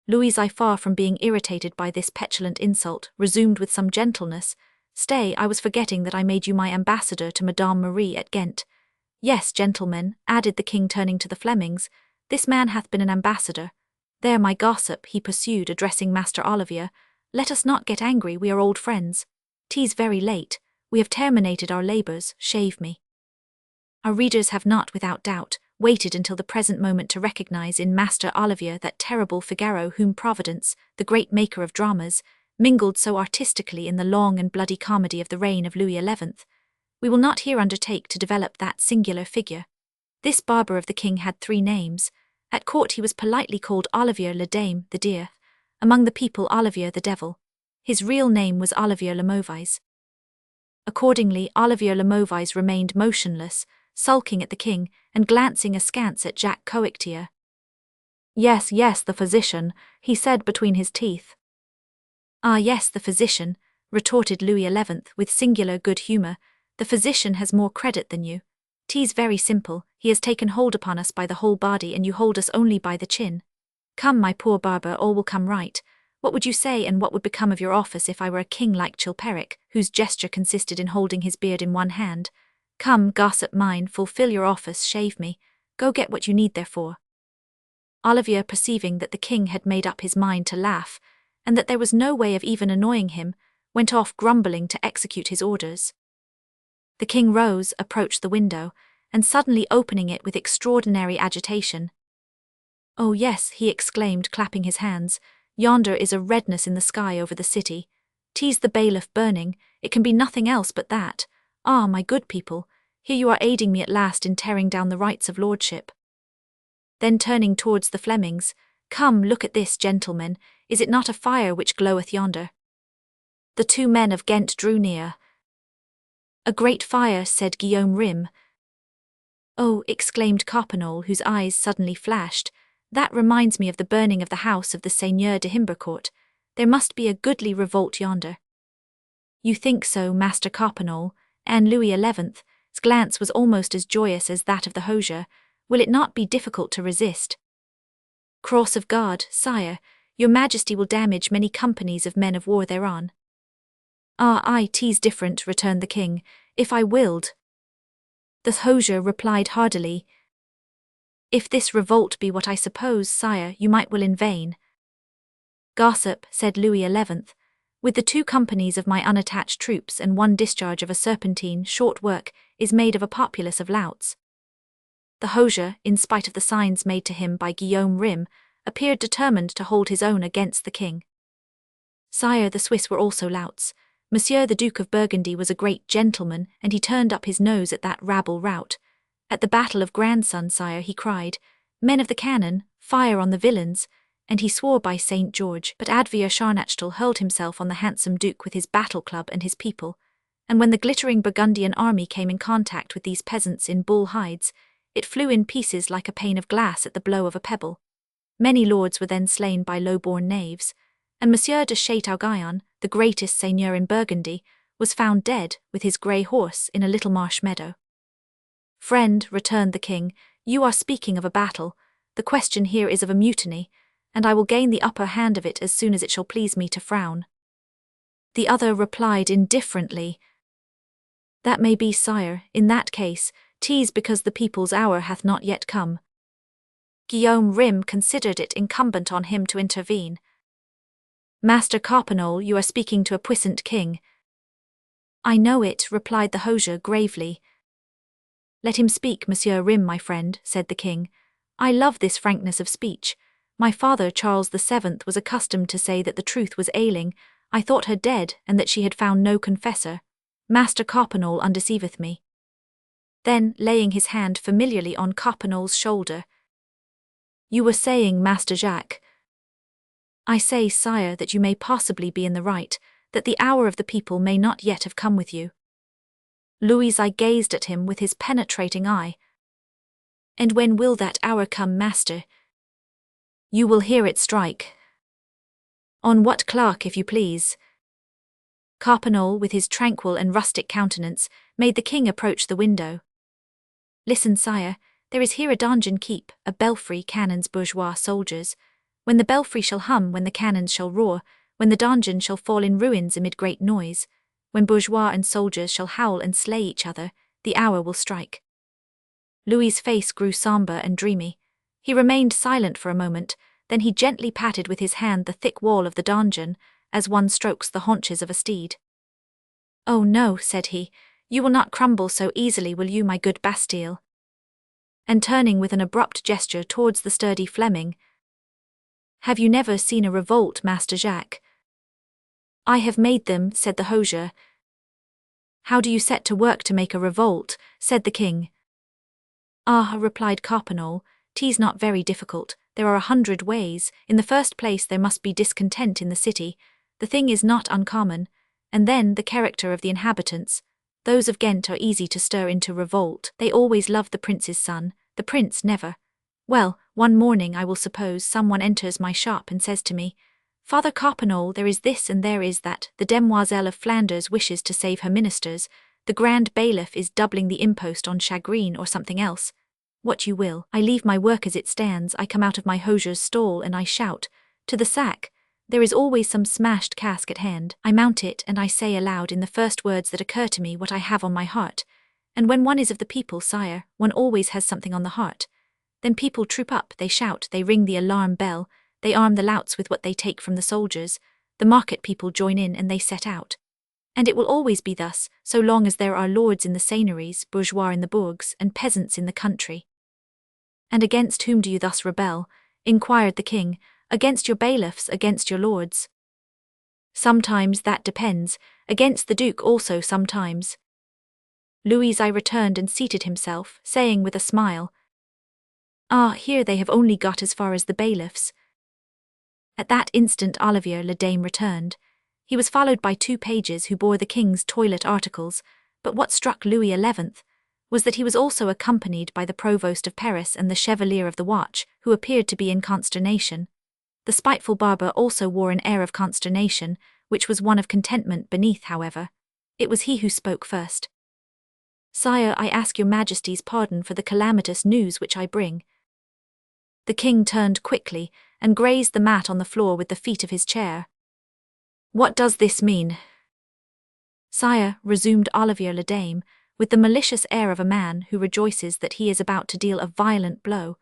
Louis, far from being irritated by this petulant insult, resumed with some gentleness, Stay, I was forgetting that I made you my ambassador to Madame Marie at Ghent. Yes, gentlemen, added the king turning to the Flemings, this man hath been an ambassador. There, my gossip, he pursued, addressing Master Olivier, let us not get angry, we are old friends. 'Tis very late, we have terminated our labours, shave me. Our readers have not, without doubt, waited until the present moment to recognize in Master Olivier that terrible Figaro whom Providence, the great maker of dramas, mingled so artistically in the long and bloody comedy of the reign of Louis XI. We will not here undertake to develop that singular figure. This barber of the king had 3 names. At court he was politely called Olivier le Dame, the deer, among the people Olivier the devil. His real name was Olivier Lemovize. Accordingly, Olivier Lemovize remained motionless, sulking at the king, and glancing askance at Jacques Coictier. Yes, the physician, he said between his teeth. Ah yes, the physician, retorted Louis XI with singular good humour, the physician has more credit than you. 'Tis very simple, he has taken hold upon us by the whole body and you hold us only by the chin. Come, my poor barber, all will come right. What would you say and what would become of your office if I were a king like Chilperic, whose gesture consisted in holding his beard in one hand? Come, gossip mine, fulfil your office, shave me. Go get what you need therefore. Olivier, perceiving that the king had made up his mind to laugh, and that there was no way of even annoying him, went off grumbling to execute his orders. The king rose, approached the window, and suddenly opening it with extraordinary agitation. Oh yes, he exclaimed, clapping his hands, yonder is a redness in the sky over the city. 'Tis the bailiff burning, it can be nothing else but that. Ah, my good people, here you are aiding me at last in tearing down the rights of lordship. Then turning towards the Flemings, "Come, look at this, gentlemen, is it not a fire which gloweth yonder?" The two men of Ghent drew near. "A great fire," said Guillaume Rym. "Oh," exclaimed Coppenole, whose eyes suddenly flashed, "that reminds me of the burning of the house of the Seigneur de Himbercourt. There must be a goodly revolt yonder." "You think so, Master Coppenole?" and Louis XI's glance was almost as joyous as that of the hosier. "Will it not be difficult to resist?" "Cross of God, sire, your majesty will damage many companies of men of war thereon." "Ah, aye, 'tis different," returned the king, "if I willed." The hosier replied hardily, "If this revolt be what I suppose, sire, you might will in vain." "Gossip," said Louis XI, "with the 2 companies of my unattached troops and 1 discharge of a serpentine, short work is made of a populace of louts." The hosier, in spite of the signs made to him by Guillaume Rym, appeared determined to hold his own against the king. "Sire, the Swiss were also louts. Monsieur the Duke of Burgundy was a great gentleman, and he turned up his nose at that rabble rout. At the Battle of Grandson, sire, he cried, 'Men of the cannon, fire on the villains,' and he swore by St. George. But Advere Charnachtal hurled himself on the handsome duke with his battle club and his people, and when the glittering Burgundian army came in contact with these peasants in bull hides, it flew in pieces like a pane of glass at the blow of a pebble. Many lords were then slain by low-born knaves, and Monsieur de Chateauguyon, the greatest seigneur in Burgundy, was found dead, with his grey horse, in a little marsh meadow." "Friend," returned the king, "you are speaking of a battle. The question here is of a mutiny, and I will gain the upper hand of it as soon as it shall please me to frown." The other replied indifferently, "That may be, sire. In that case, 'tis because the people's hour hath not yet come." Guillaume Rym considered it incumbent on him to intervene. "Master Coppenole, you are speaking to a puissant king." "I know it," replied the hosier gravely. "Let him speak, Monsieur Rym, my friend," said the king. "I love this frankness of speech. My father, Charles VII, was accustomed to say that the truth was ailing. I thought her dead, and that she had found no confessor. Master Coppenole undeceiveth me." Then, laying his hand familiarly on Coppenole's shoulder, "You were saying, Master Jacques." "I say, sire, that you may possibly be in the right, that the hour of the people may not yet have come with you." Louis I gazed at him with his penetrating eye. "And when will that hour come, master?" "You will hear it strike." "On what clock, if you please?" Coppenole, with his tranquil and rustic countenance, made the king approach the window. "Listen, sire, there is here a donjon keep, a belfry, cannons, bourgeois, soldiers. When the belfry shall hum, when the cannons shall roar, when the donjon shall fall in ruins amid great noise, when bourgeois and soldiers shall howl and slay each other, the hour will strike." Louis's face grew sombre and dreamy. He remained silent for a moment, then he gently patted with his hand the thick wall of the donjon, as one strokes the haunches of a steed. "Oh no," said he, "you will not crumble so easily, will you, my good Bastille?" And turning with an abrupt gesture towards the sturdy Fleming, "Have you never seen a revolt, Master Jacques?" "I have made them," said the hosier. "How do you set to work to make a revolt?" said the king. "Ah," replied Coppenole, "'tis not very difficult. There are 100 ways. In the first place there must be discontent in the city. The thing is not uncommon. And then the character of the inhabitants. Those of Ghent are easy to stir into revolt. They always love the prince's son, the prince never. Well, one morning I will suppose someone enters my shop and says to me, 'Father Coppenole, there is this and there is that. The demoiselle of Flanders wishes to save her ministers. The grand bailiff is doubling the impost on shagreen or something else. What you will. I leave my work as it stands. I come out of my hosier's stall and I shout, 'To the sack!' There is always some smashed cask at hand. I mount it and I say aloud in the first words that occur to me what I have on my heart. And when one is of the people, sire, one always has something on the heart. Then people troop up, they shout, they ring the alarm bell, they arm the louts with what they take from the soldiers, the market people join in and they set out. And it will always be thus, so long as there are lords in the seigneuries, bourgeois in the bourgs, and peasants in the country." "And against whom do you thus rebel?" inquired the king. "Against your bailiffs, against your lords?" "Sometimes that depends, against the duke also sometimes." Louis I returned and seated himself, saying with a smile, Ah, here they have only got as far as the bailiffs. At that instant Olivier le Dame returned. He was followed by 2 pages who bore the king's toilet articles, but what struck Louis XI was that he was also accompanied by the provost of Paris and the chevalier of the watch, who appeared to be in consternation. The spiteful barber also wore an air of consternation, which was one of contentment beneath, however. It was he who spoke first. "Sire, I ask your majesty's pardon for the calamitous news which I bring." The king turned quickly and grazed the mat on the floor with the feet of his chair. "What does this mean?" "Sire," resumed Olivier le Dame, with the malicious air of a man who rejoices that he is about to deal a violent blow,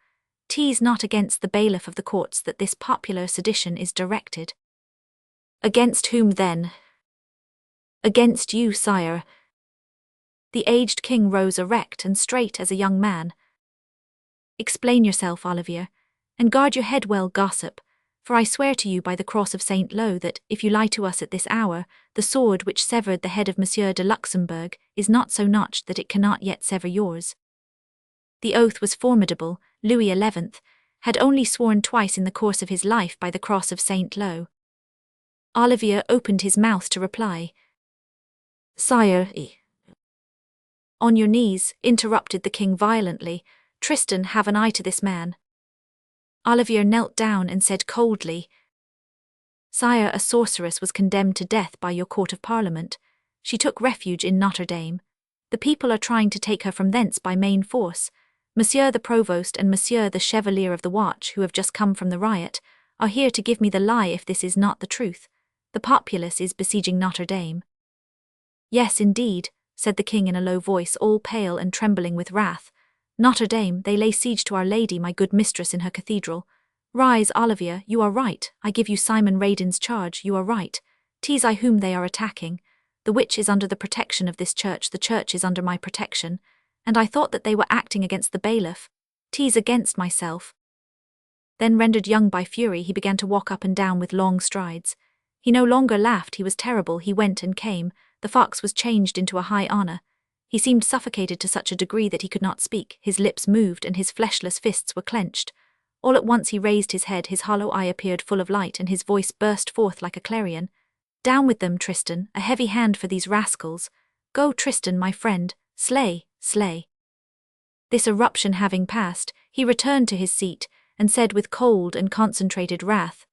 "'tis not against the bailiff of the courts that this popular sedition is directed." "Against whom then?" "Against you, sire." The aged king rose erect and straight as a young man. "Explain yourself, Olivier, and guard your head well, gossip, for I swear to you by the cross of Saint Lo that, if you lie to us at this hour, the sword which severed the head of Monsieur de Luxembourg is not so notched that it cannot yet sever yours." The oath was formidable. Louis XI had only sworn twice in the course of his life by the cross of Saint Lo. Olivier opened his mouth to reply. "Sire, On your knees," interrupted the king violently. "Tristan, have an eye to this man." Olivier knelt down and said coldly, "Sire, a sorceress was condemned to death by your court of parliament. She took refuge in Notre-Dame. The people are trying to take her from thence by main force. Monsieur the Provost and Monsieur the Chevalier of the Watch, who have just come from the riot, are here to give me the lie if this is not the truth. The populace is besieging Notre-Dame." "Yes, indeed," said the king in a low voice, all pale and trembling with wrath. "Notre-Dame, they lay siege to Our Lady, my good mistress, in her cathedral. Rise, Olivier, you are right. I give you Simon Radin's charge, you are right. 'Tis I whom they are attacking. The witch is under the protection of this church, the church is under my protection, and I thought that they were acting against the bailiff. 'Tis against myself." Then, rendered young by fury, he began to walk up and down with long strides. He no longer laughed, he was terrible, he went and came, the fox was changed into a high honor. He seemed suffocated to such a degree that he could not speak, his lips moved and his fleshless fists were clenched. All at once he raised his head, his hollow eye appeared full of light, and his voice burst forth like a clarion. "Down with them, Tristan, a heavy hand for these rascals. Go, Tristan, my friend, slay, slay." This eruption having passed, he returned to his seat, and said with cold and concentrated wrath,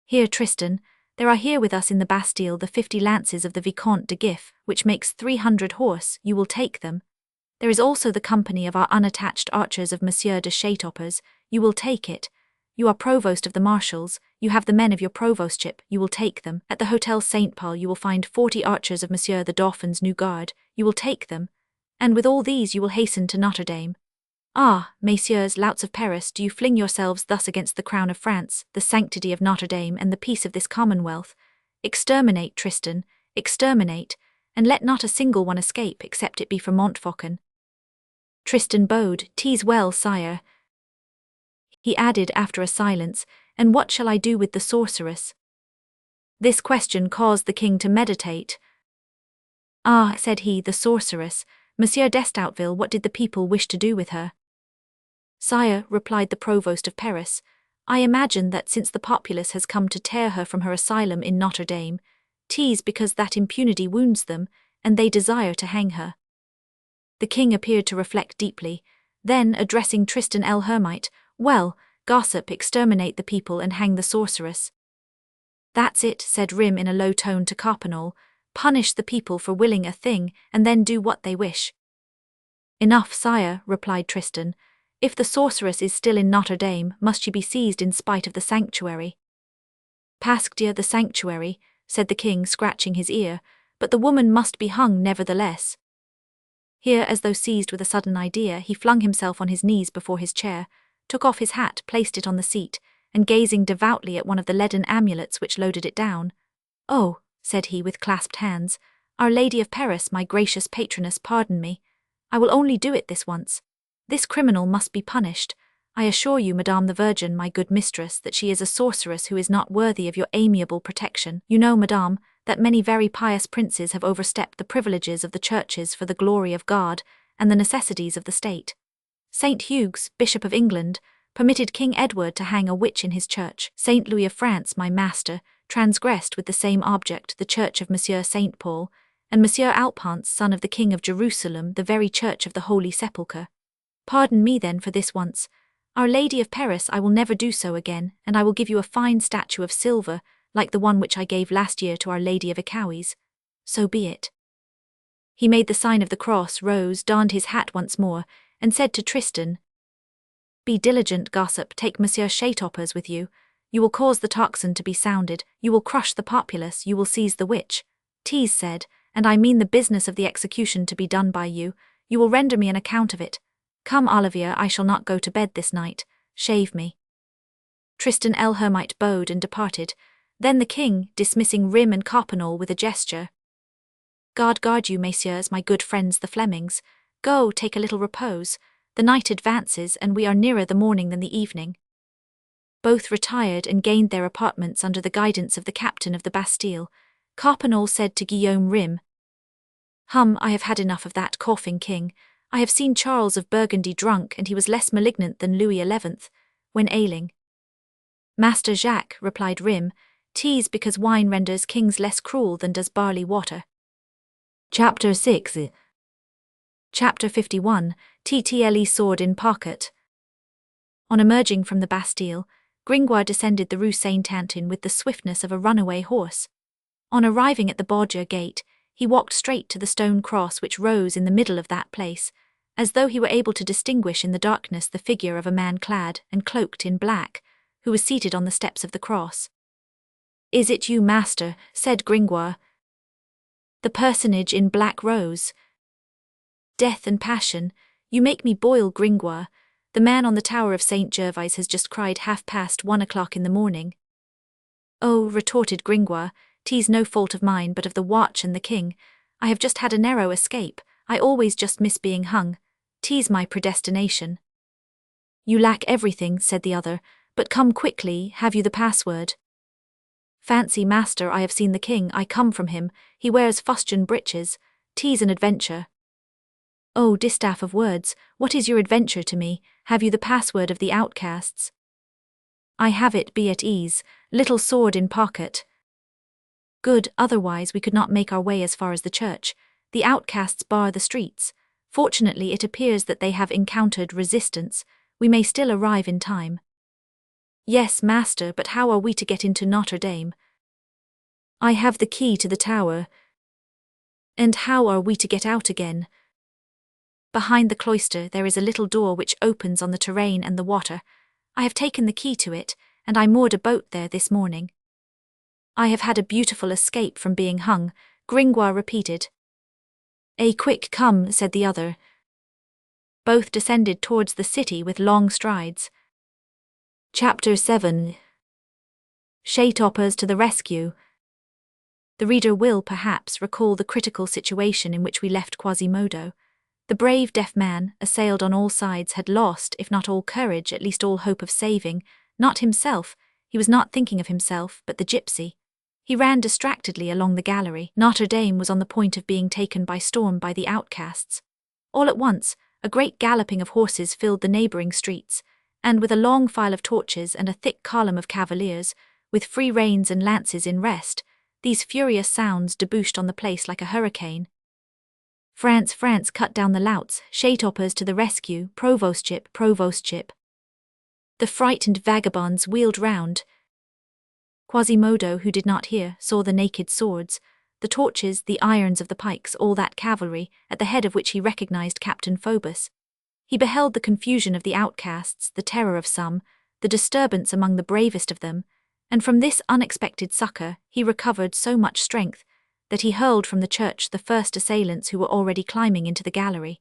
"Here, Tristan, there are here with us in the Bastille the 50 lances of the Vicomte de Gif, which makes 300 horse, you will take them. There is also the company of our unattached archers of Monsieur de Chatoppers, you will take it. You are provost of the marshals, you have the men of your provostship, you will take them. At the Hotel Saint Paul you will find 40 archers of Monsieur the Dauphin's new guard, you will take them. And with all these you will hasten to Notre-Dame. Ah, messieurs, louts of Paris, do you fling yourselves thus against the crown of France, the sanctity of Notre-Dame, and the peace of this commonwealth? Exterminate, Tristan, exterminate, and let not a single one escape, except it be from Montfaucon." Tristan bowed. "'Tis well, sire." He added after a silence, "And what shall I do with the sorceress?" This question caused the king to meditate. "Ah," said he, "the sorceress. Monsieur d'Estoutville, what did the people wish to do with her?" "Sire," replied the provost of Paris, "I imagine that since the populace has come to tear her from her asylum in Notre-Dame, 'tis because that impunity wounds them, and they desire to hang her." The king appeared to reflect deeply. Then, addressing Tristan l'Hermite, "Well, gossip, exterminate the people and hang the sorceress." "That's it," said Rim in a low tone to Coppenole, "punish the people for willing a thing, and then do what they wish." "Enough, sire," replied Tristan. "If the sorceress is still in Notre-Dame, must she be seized in spite of the sanctuary?" "Pasque Dieu, the sanctuary," said the king, scratching his ear, "but the woman must be hung nevertheless." Here, as though seized with a sudden idea, he flung himself on his knees before his chair, took off his hat, placed it on the seat, and gazing devoutly at one of the leaden amulets which loaded it down, "Oh," said he with clasped hands, "Our Lady of Paris, my gracious patroness, pardon me. I will only do it this once. This criminal must be punished. I assure you, Madame the Virgin, my good mistress, that she is a sorceress who is not worthy of your amiable protection. You know, Madame, that many very pious princes have overstepped the privileges of the churches for the glory of God and the necessities of the state. Saint Hugues, Bishop of England, permitted King Edward to hang a witch in his church. Saint Louis of France, my master, transgressed with the same object the church of Monsieur Saint Paul, and Monsieur Alphonse, son of the King of Jerusalem, the very church of the Holy Sepulchre. Pardon me then for this once. Our Lady of Paris, I will never do so again, and I will give you a fine statue of silver, like the one which I gave last year to Our Lady of Ecowes. So be it. He made the sign of the cross, rose, donned his hat once more, and said to Tristan, Be diligent, gossip, take Monsieur Chatopers with you. You will cause the tocsin to be sounded, you will crush the populace, you will seize the witch. Tease said, And I mean the business of the execution to be done by you. You will render me an account of it. Come, Olivier, I shall not go to bed this night. Shave me. Tristan el Hermite bowed and departed. Then the king, dismissing Rim and Coppenole with a gesture. God guard you, messieurs, my good friends the Flemings. Go, take a little repose. The night advances, and we are nearer the morning than the evening. Both retired and gained their apartments under the guidance of the captain of the Bastille. Coppenole said to Guillaume Rim, I have had enough of that coughing king. I have seen Charles of Burgundy drunk, and he was less malignant than Louis XI, when ailing. Master Jacques, replied Rim, tease because wine renders kings less cruel than does barley water. Chapter 6. Chapter 51, TTLE Sword in Pocket. On emerging from the Bastille, Gringoire descended the Rue Saint-Antoine with the swiftness of a runaway horse. On arriving at the Borgia gate, he walked straight to the stone cross which rose in the middle of that place, as though he were able to distinguish in the darkness the figure of a man clad and cloaked in black, who was seated on the steps of the cross. Is it you, master? Said Gringoire. The personage in black rose. Death and passion, you make me boil, Gringoire. The man on the tower of Saint Gervais has just cried 1:30 in the morning. Oh, retorted Gringoire, 'tis no fault of mine but of the watch and the king. I have just had a narrow escape, I always just miss being hung. 'Tis my predestination. You lack everything, said the other, but come quickly, have you the password? Fancy, master, I have seen the king, I come from him, he wears fustian breeches, 'tis an adventure. Oh, distaff of words, what is your adventure to me? Have you the password of the outcasts? I have it, be at ease, little sword in pocket. Good, otherwise we could not make our way as far as the church. The outcasts bar the streets. Fortunately it appears that they have encountered resistance. We may still arrive in time. Yes, master, but how are we to get into Notre-Dame? I have the key to the tower. And how are we to get out again? Behind the cloister there is a little door which opens on the terrain and the water. I have taken the key to it, and I moored a boat there this morning. I have had a beautiful escape from being hung, Gringoire repeated. Quick, come, said the other. Both descended towards the city with long strides. Chapter 7. Chatopers to the rescue. The reader will, perhaps, recall the critical situation in which we left Quasimodo. The brave deaf man, assailed on all sides, had lost, if not all courage, at least all hope of saving, not himself. He was not thinking of himself, but the gypsy. He ran distractedly along the gallery. Notre-Dame was on the point of being taken by storm by the outcasts. All at once, a great galloping of horses filled the neighbouring streets, and with a long file of torches and a thick column of cavaliers, with free reins and lances in rest, these furious sounds debouched on the place like a hurricane. France, France, cut down the louts, Chatopers to the rescue, provostship, provostship. The frightened vagabonds wheeled round. Quasimodo, who did not hear, saw the naked swords, the torches, the irons of the pikes, all that cavalry, at the head of which he recognized Captain Phoebus. He beheld the confusion of the outcasts, the terror of some, the disturbance among the bravest of them, and from this unexpected succor he recovered so much strength that he hurled from the church the first assailants who were already climbing into the gallery.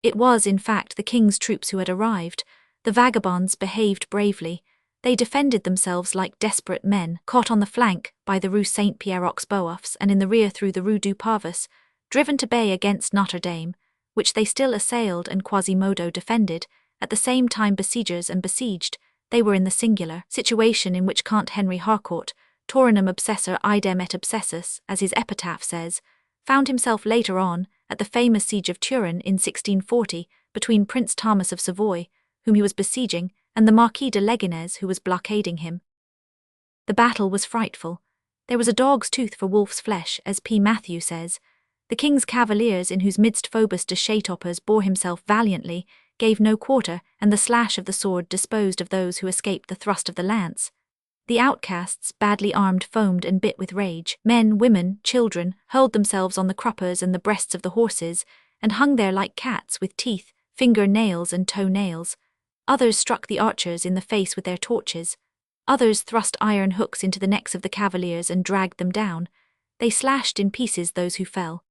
It was, in fact, the king's troops who had arrived. The vagabonds behaved bravely. They defended themselves like desperate men, caught on the flank by the Rue Saint-Pierre-aux-Boeufs and in the rear through the Rue du Parvis, driven to bay against Notre-Dame, which they still assailed and Quasimodo defended, at the same time besiegers and besieged. They were in the singular situation in which Count Henry Harcourt, Taurinum obsessor idem et obsessus, as his epitaph says, found himself later on, at the famous siege of Turin in 1640, between Prince Thomas of Savoy, whom he was besieging, and the Marquis de Leganez, who was blockading him. The battle was frightful. There was a dog's tooth for wolf's flesh, as P. Matthew says. The king's cavaliers, in whose midst Phoebus de Chatopers bore himself valiantly, gave no quarter, and the slash of the sword disposed of those who escaped the thrust of the lance. The outcasts, badly armed, foamed and bit with rage. Men, women, children, hurled themselves on the cruppers and the breasts of the horses, and hung there like cats with teeth, finger-nails and toe-nails. Others struck the archers in the face with their torches. Others thrust iron hooks into the necks of the cavaliers and dragged them down. They slashed in pieces those who fell.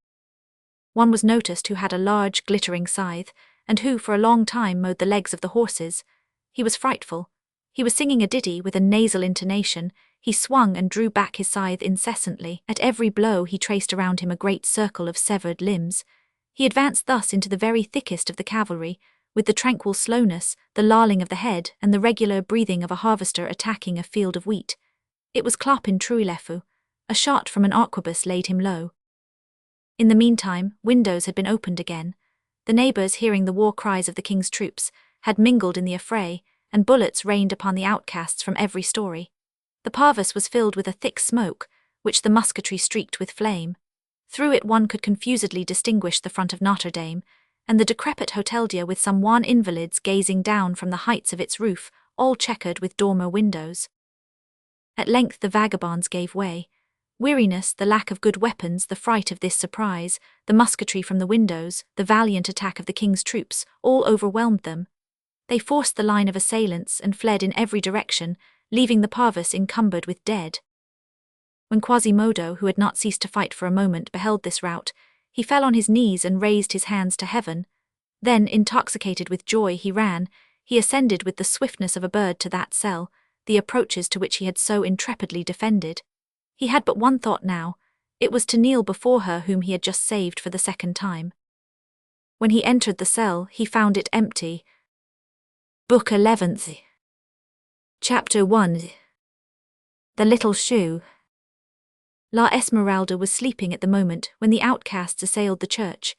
One was noticed who had a large, glittering scythe, and who for a long time mowed the legs of the horses. He was frightful. He was singing a ditty with a nasal intonation. He swung and drew back his scythe incessantly. At every blow he traced around him a great circle of severed limbs. He advanced thus into the very thickest of the cavalry, with the tranquil slowness, the lolling of the head, and the regular breathing of a harvester attacking a field of wheat. It was clap in truilefu. A shot from an arquebus laid him low. In the meantime, windows had been opened again. The neighbours, hearing the war cries of the king's troops, had mingled in the affray, and bullets rained upon the outcasts from every story. The parvis was filled with a thick smoke, which the musketry streaked with flame. Through it one could confusedly distinguish the front of Notre-Dame, and the decrepit hotel-dieu with some wan invalids gazing down from the heights of its roof, all checkered with dormer windows. At length the vagabonds gave way. Weariness, the lack of good weapons, the fright of this surprise, the musketry from the windows, the valiant attack of the king's troops, all overwhelmed them. They forced the line of assailants and fled in every direction, leaving the parvis encumbered with dead. When Quasimodo, who had not ceased to fight for a moment, beheld this rout, he fell on his knees and raised his hands to heaven. Then, intoxicated with joy, he ran. He ascended with the swiftness of a bird to that cell, the approaches to which he had so intrepidly defended. He had but one thought now. It was to kneel before her whom he had just saved for the second time. When he entered the cell, he found it empty. Book 11th. Chapter 1. The Little Shoe. La Esmeralda was sleeping at the moment when the outcasts assailed the church.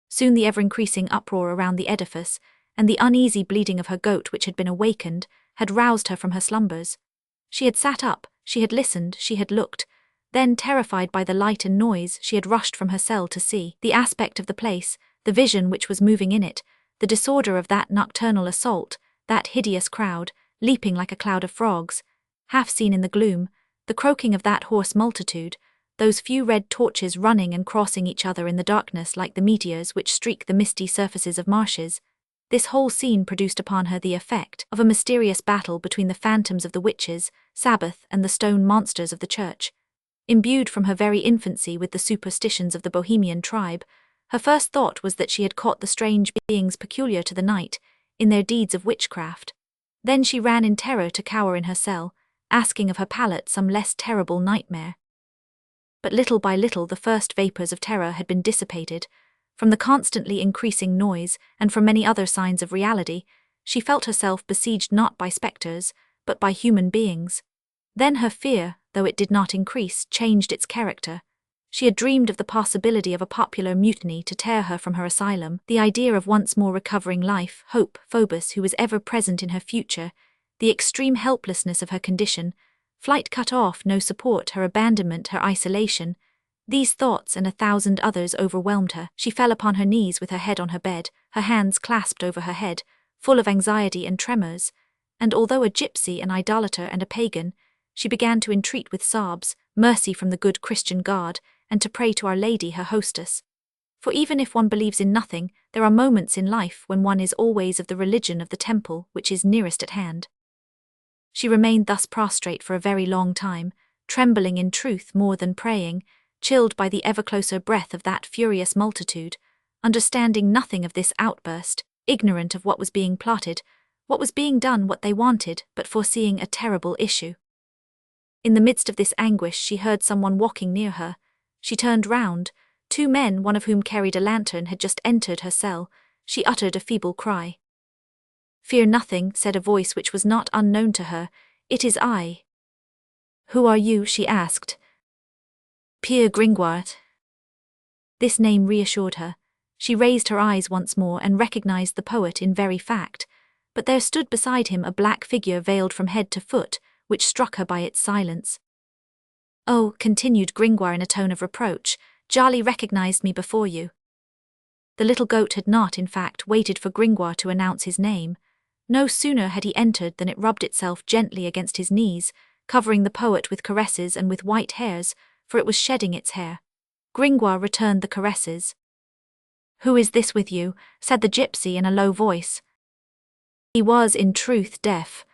Soon the ever-increasing uproar around the edifice, and the uneasy bleating of her goat which had been awakened, had roused her from her slumbers. She had sat up, she had listened, she had looked. Then, terrified by the light and noise, she had rushed from her cell to see the aspect of the place, the vision which was moving in it, the disorder of that nocturnal assault, that hideous crowd, leaping like a cloud of frogs, half seen in the gloom, the croaking of that hoarse multitude, those few red torches running and crossing each other in the darkness like the meteors which streak the misty surfaces of marshes. This whole scene produced upon her the effect of a mysterious battle between the phantoms of the witches, Sabbath, and the stone monsters of the church. Imbued from her very infancy with the superstitions of the Bohemian tribe, her first thought was that she had caught the strange beings peculiar to the night, in their deeds of witchcraft. Then she ran in terror to cower in her cell, asking of her palate some less terrible nightmare. But little by little the first vapours of terror had been dissipated. From the constantly increasing noise, and from many other signs of reality, she felt herself besieged not by spectres, but by human beings. Then her fear, though it did not increase, changed its character. She had dreamed of the possibility of a popular mutiny to tear her from her asylum, the idea of once more recovering life, hope, Phoebus who was ever present in her future, the extreme helplessness of her condition, flight cut off, no support, her abandonment, her isolation. These thoughts and 1,000 others overwhelmed her. She fell upon her knees with her head on her bed, her hands clasped over her head, full of anxiety and tremors, and although a gypsy, an idolater, and a pagan, she began to entreat with sobs mercy from the good Christian God, and to pray to Our Lady, her hostess. For even if one believes in nothing, there are moments in life when one is always of the religion of the temple which is nearest at hand. She remained thus prostrate for a very long time, trembling in truth more than praying, chilled by the ever-closer breath of that furious multitude, understanding nothing of this outburst, ignorant of what was being plotted, what was being done, what they wanted, but foreseeing a terrible issue. In the midst of this anguish she heard someone walking near her. She turned round. 2 men, one of whom carried a lantern, had just entered her cell. She uttered a feeble cry. "Fear nothing," said a voice which was not unknown to her. "It is I." "Who are you?" she asked. "Pierre Gringoire." This name reassured her. She raised her eyes once more and recognized the poet in very fact, but there stood beside him a black figure veiled from head to foot, which struck her by its silence. "Oh," continued Gringoire in a tone of reproach, "Jali recognized me before you." The little goat had not, in fact, waited for Gringoire to announce his name. No sooner had he entered than it rubbed itself gently against his knees, covering the poet with caresses and with white hairs, for it was shedding its hair. Gringoire returned the caresses. "Who is this with you?" said the gypsy in a low voice. He was, in truth, deaf.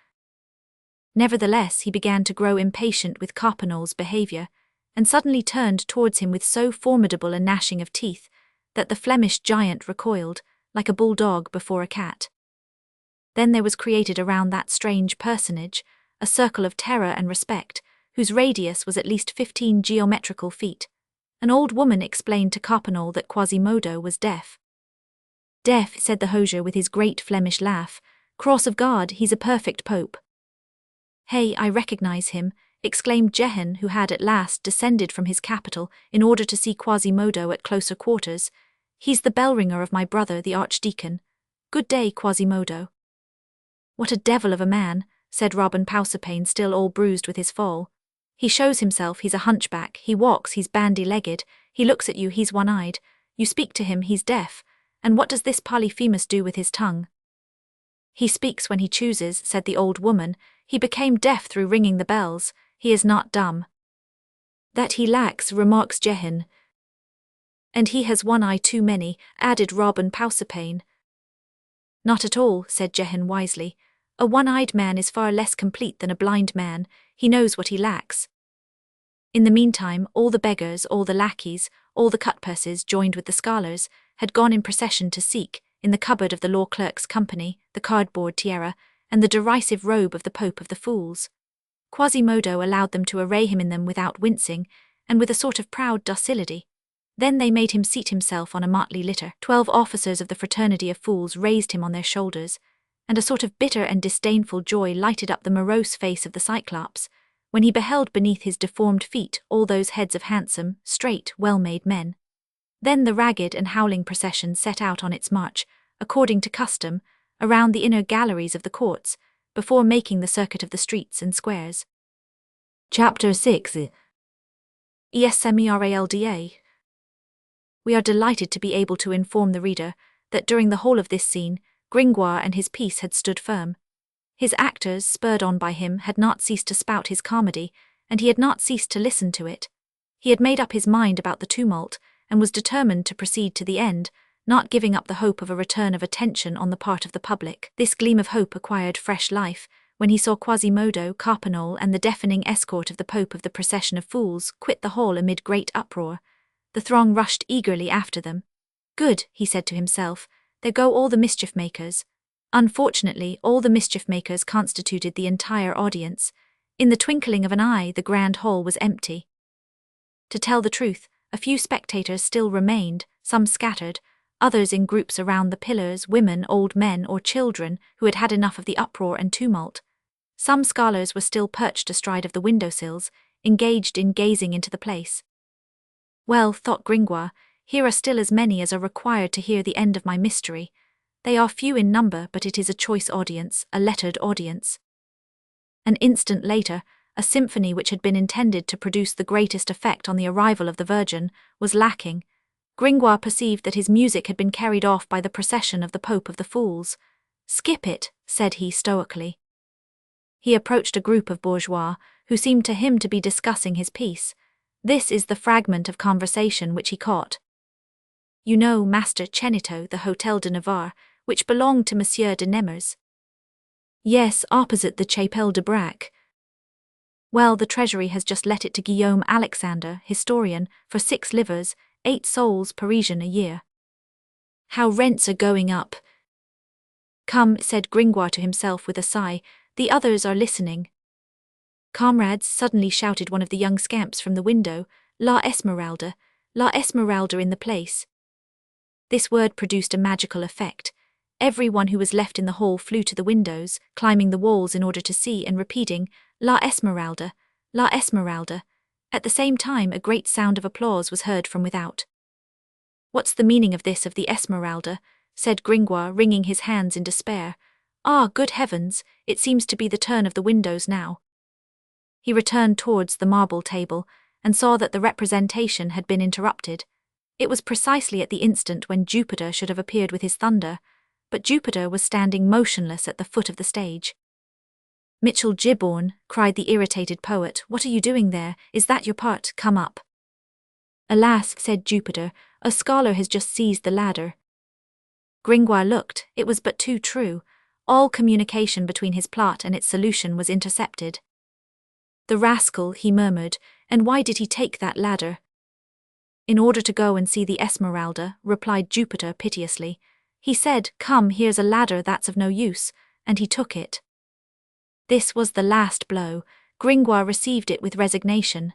Nevertheless, he began to grow impatient with Coppenol's behaviour, and suddenly turned towards him with so formidable a gnashing of teeth that the Flemish giant recoiled, like a bulldog before a cat. Then there was created around that strange personage a circle of terror and respect, whose radius was at least 15 geometrical feet. An old woman explained to Coppenol that Quasimodo was deaf. "Deaf," said the hosier with his great Flemish laugh. "Cross of God, he's a perfect pope." "Hey, I recognize him," exclaimed Jehan, who had at last descended from his capital in order to see Quasimodo at closer quarters. "He's the bell-ringer of my brother, the archdeacon. Good day, Quasimodo." "What a devil of a man," said Robin Proserpine, still all bruised with his fall. "He shows himself, he's a hunchback, he walks, he's bandy-legged, he looks at you, he's one-eyed, you speak to him, he's deaf, and what does this Polyphemus do with his tongue?" "He speaks when he chooses," said the old woman. "He became deaf through ringing the bells, he is not dumb." "That he lacks," remarks Jehan. "And he has one eye too many," added Robin Proserpine. "Not at all," said Jehan wisely. "A one-eyed man is far less complete than a blind man, he knows what he lacks." In the meantime, all the beggars, all the lackeys, all the cutpurses joined with the scholars, had gone in procession to seek, in the cupboard of the law clerk's company, the cardboard tiara, and the derisive robe of the Pope of the Fools. Quasimodo allowed them to array him in them without wincing, and with a sort of proud docility. Then they made him seat himself on a motley litter. 12 officers of the fraternity of fools raised him on their shoulders, and a sort of bitter and disdainful joy lighted up the morose face of the Cyclops, when he beheld beneath his deformed feet all those heads of handsome, straight, well-made men. Then the ragged and howling procession set out on its march, according to custom, around the inner galleries of the courts, before making the circuit of the streets and squares. Chapter 6. Esmeralda. We are delighted to be able to inform the reader that during the whole of this scene, Gringoire and his piece had stood firm. His actors, spurred on by him, had not ceased to spout his comedy, and he had not ceased to listen to it. He had made up his mind about the tumult, and was determined to proceed to the end, not giving up the hope of a return of attention on the part of the public. This gleam of hope acquired fresh life when he saw Quasimodo, Coppenol, and the deafening escort of the Pope of the procession of fools quit the hall amid great uproar. The throng rushed eagerly after them. "Good," he said to himself, "there go all the mischief-makers." Unfortunately, all the mischief-makers constituted the entire audience. In the twinkling of an eye, the grand hall was empty. To tell the truth, a few spectators still remained, some scattered, others in groups around the pillars, women, old men, or children who had had enough of the uproar and tumult. Some scholars were still perched astride of the windowsills, engaged in gazing into the place. "Well," thought Gringoire, "here are still as many as are required to hear the end of my mystery. They are few in number, but it is a choice audience, a lettered audience." An instant later, a symphony which had been intended to produce the greatest effect on the arrival of the Virgin was lacking. Gringoire perceived that his music had been carried off by the procession of the Pope of the Fools. "Skip it," said he stoically. He approached a group of bourgeois, who seemed to him to be discussing his piece. This is the fragment of conversation which he caught. "You know, Master Chenito, the Hôtel de Navarre, which belonged to Monsieur de Nemers?" "Yes, opposite the Chapelle de Brac." "Well, the Treasury has just let it to Guillaume Alexander, historian, for 6 livres, 8 sols Parisian a year." "How rents are going up!" "Come," said Gringoire to himself with a sigh, "the others are listening." "Comrades," suddenly shouted one of the young scamps from the window, La Esmeralda in the place." This word produced a magical effect. Every one who was left in the hall flew to the windows, climbing the walls in order to see and repeating, La Esmeralda, La Esmeralda. At the same time a great sound of applause was heard from without. "What's the meaning of this of the Esmeralda?" said Gringoire, wringing his hands in despair. "Ah, good heavens, it seems to be the turn of the windows now." He returned towards the marble table, and saw that the representation had been interrupted. It was precisely at the instant when Jupiter should have appeared with his thunder, but Jupiter was standing motionless at the foot of the stage. "Mitchell Gibbon," cried the irritated poet, "what are you doing there? Is that your part? Come up." "Alas," said Jupiter, "a scholar has just seized the ladder." Gringoire looked. It was but too true. All communication between his plot and its solution was intercepted. "The rascal," he murmured, "and why did he take that ladder?" "In order to go and see the Esmeralda," replied Jupiter piteously. "He said, 'Come, here's a ladder that's of no use,' and he took it." This was the last blow. Gringoire received it with resignation.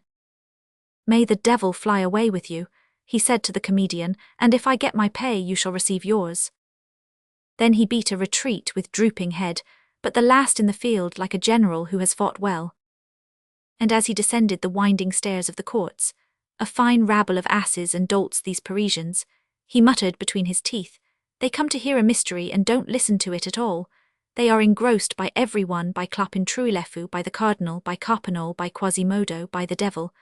"May the devil fly away with you," he said to the comedian, "and if I get my pay you shall receive yours." Then he beat a retreat with drooping head, but the last in the field, like a general who has fought well. And as he descended the winding stairs of the courts, a fine rabble of asses and dolts these Parisians, he muttered between his teeth, "They come to hear a mystery and don't listen to it at all. They are engrossed by every one, by Clopin-Trouillefou, by the Cardinal, by Coppenole, by Quasimodo, by the devil,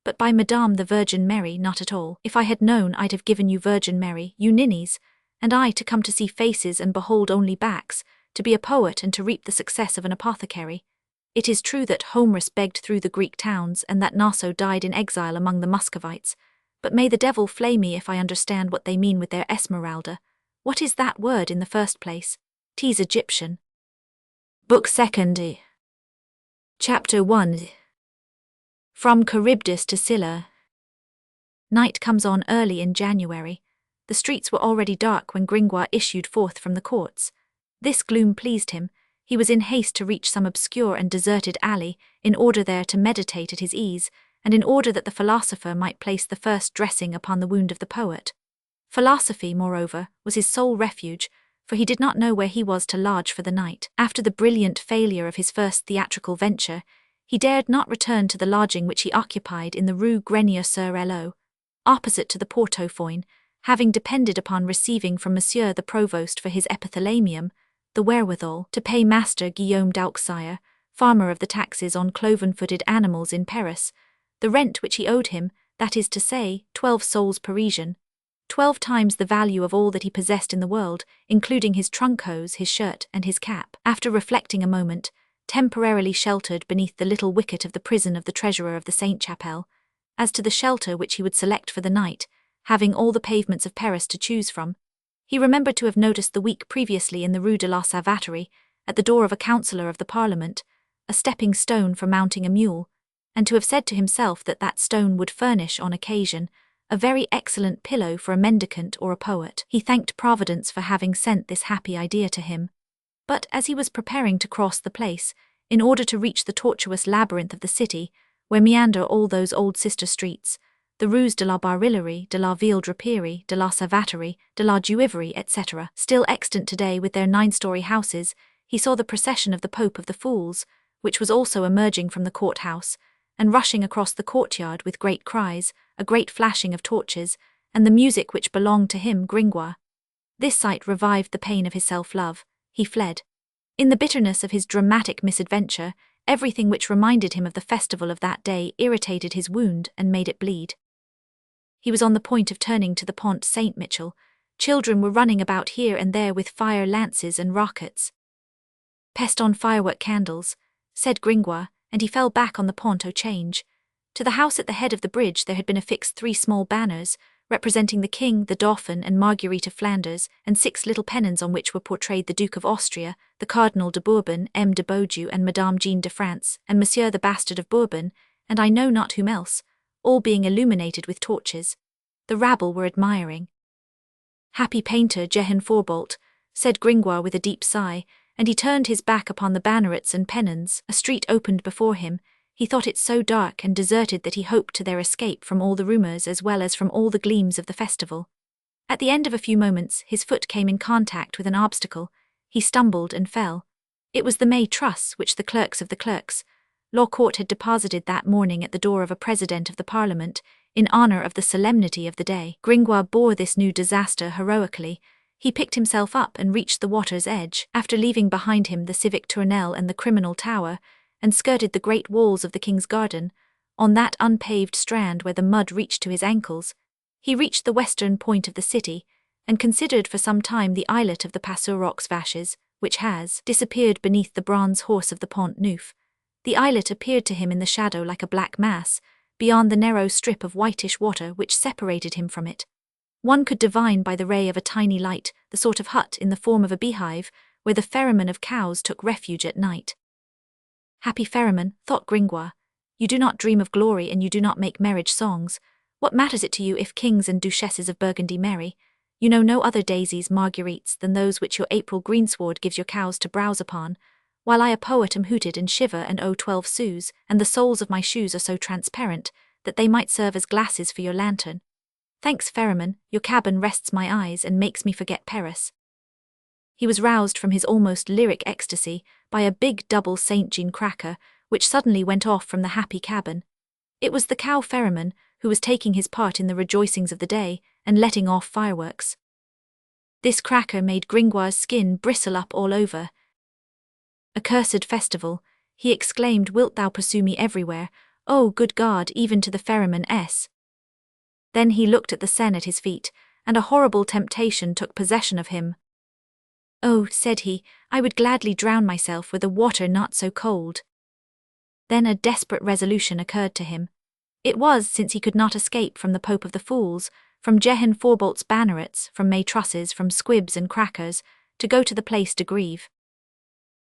but by Madame the Virgin Mary not at all. If I had known, I'd have given you Virgin Mary, you ninnies, and I to come to see faces and behold only backs, to be a poet and to reap the success of an apothecary. It is true that Homerus begged through the Greek towns and that Naso died in exile among the Muscovites, but may the devil flay me if I understand what they mean with their Esmeralda. What is that word in the first place? 'Tis Egyptian." Book 2. Chapter 1. From Charybdis to Scylla. Night comes on early in January. The streets were already dark when Gringoire issued forth from the courts. This gloom pleased him. He was in haste to reach some obscure and deserted alley, in order there to meditate at his ease, and in order that the philosopher might place the first dressing upon the wound of the poet. Philosophy, moreover, was his sole refuge, for he did not know where he was to lodge for the night. After the brilliant failure of his first theatrical venture, he dared not return to the lodging which he occupied in the Rue Grenier-sur-Elot, opposite to the Portefoin, having depended upon receiving from Monsieur the Provost for his epithalamium the wherewithal to pay Master Guillaume d'Auxerre, farmer of the taxes on cloven-footed animals in Paris, the rent which he owed him, that is to say, 12 sols Parisian, 12 times the value of all that he possessed in the world, including his trunk hose, his shirt, and his cap. After reflecting a moment, temporarily sheltered beneath the little wicket of the prison of the treasurer of the Sainte-Chapelle, as to the shelter which he would select for the night, having all the pavements of Paris to choose from, he remembered to have noticed the week previously in the Rue de la Savaterie, at the door of a councillor of the Parliament, a stepping stone for mounting a mule, and to have said to himself that that stone would furnish, on occasion, a very excellent pillow for a mendicant or a poet. He thanked Providence for having sent this happy idea to him. But as he was preparing to cross the place, in order to reach the tortuous labyrinth of the city, where meander all those old sister streets, the Rues de la Barillerie, de la Ville Draperie, de la Savaterie, de la Juiverie, etc., still extant today with their 9-story houses, he saw the procession of the Pope of the Fools, which was also emerging from the court-house, and rushing across the courtyard with great cries, a great flashing of torches, and the music which belonged to him, Gringoire. This sight revived the pain of his self-love. He fled. In the bitterness of his dramatic misadventure, everything which reminded him of the festival of that day irritated his wound and made it bleed. He was on the point of turning to the Pont Saint-Michel. Children were running about here and there with fire lances and rockets. "Pest on firework candles," said Gringoire, and he fell back on the Pont au Change. To the house at the head of the bridge there had been affixed 3 small banners, representing the King, the Dauphin, and Marguerite of Flanders, and 6 little pennons on which were portrayed the Duke of Austria, the Cardinal de Bourbon, M. de Beaujeu, and Madame Jeanne de France, and Monsieur the Bastard of Bourbon, and I know not whom else, all being illuminated with torches. The rabble were admiring. "Happy painter Jehan Forbolt," said Gringoire with a deep sigh, and he turned his back upon the bannerets and pennons. A street opened before him. He thought it so dark and deserted that he hoped to their escape from all the rumours as well as from all the gleams of the festival. At the end of a few moments his foot came in contact with an obstacle. He stumbled and fell. It was the May truss which the clerks of the clerks, Law Court had deposited that morning at the door of a president of the Parliament, in honor of the solemnity of the day. Gringoire bore this new disaster heroically. He picked himself up and reached the water's edge, after leaving behind him the civic tournelle and the criminal tower, and skirted the great walls of the king's garden. On that unpaved strand where the mud reached to his ankles, he reached the western point of the city, and considered for some time the islet of the Passerox Vaches, which has disappeared beneath the bronze horse of the Pont Neuf. The islet appeared to him in the shadow like a black mass, beyond the narrow strip of whitish water which separated him from it. One could divine by the ray of a tiny light the sort of hut in the form of a beehive where the ferrymen of cows took refuge at night. Happy ferryman, thought Gringoire, you do not dream of glory and you do not make marriage songs. What matters it to you if kings and duchesses of Burgundy marry? You know no other daisies, marguerites, than those which your April greensward gives your cows to browse upon, while I a poet am hooted and shiver and owe 12 sous, and the soles of my shoes are so transparent that they might serve as glasses for your lantern. Thanks, ferryman, your cabin rests my eyes and makes me forget Paris. He was roused from his almost lyric ecstasy by a big double St. Jean cracker, which suddenly went off from the happy cabin. It was the cow ferryman, who was taking his part in the rejoicings of the day and letting off fireworks. This cracker made Gringoire's skin bristle up all over. Accursed festival, he exclaimed, wilt thou pursue me everywhere? Oh, good God, even to the ferryman S. Then he looked at the Seine at his feet, and a horrible temptation took possession of him. Oh, said he, I would gladly drown myself with a water not so cold. Then a desperate resolution occurred to him. It was, since he could not escape from the Pope of the Fools, from Jehan Forbolt's bannerets, from May trusses, from squibs and crackers, to go to the Place de Grève.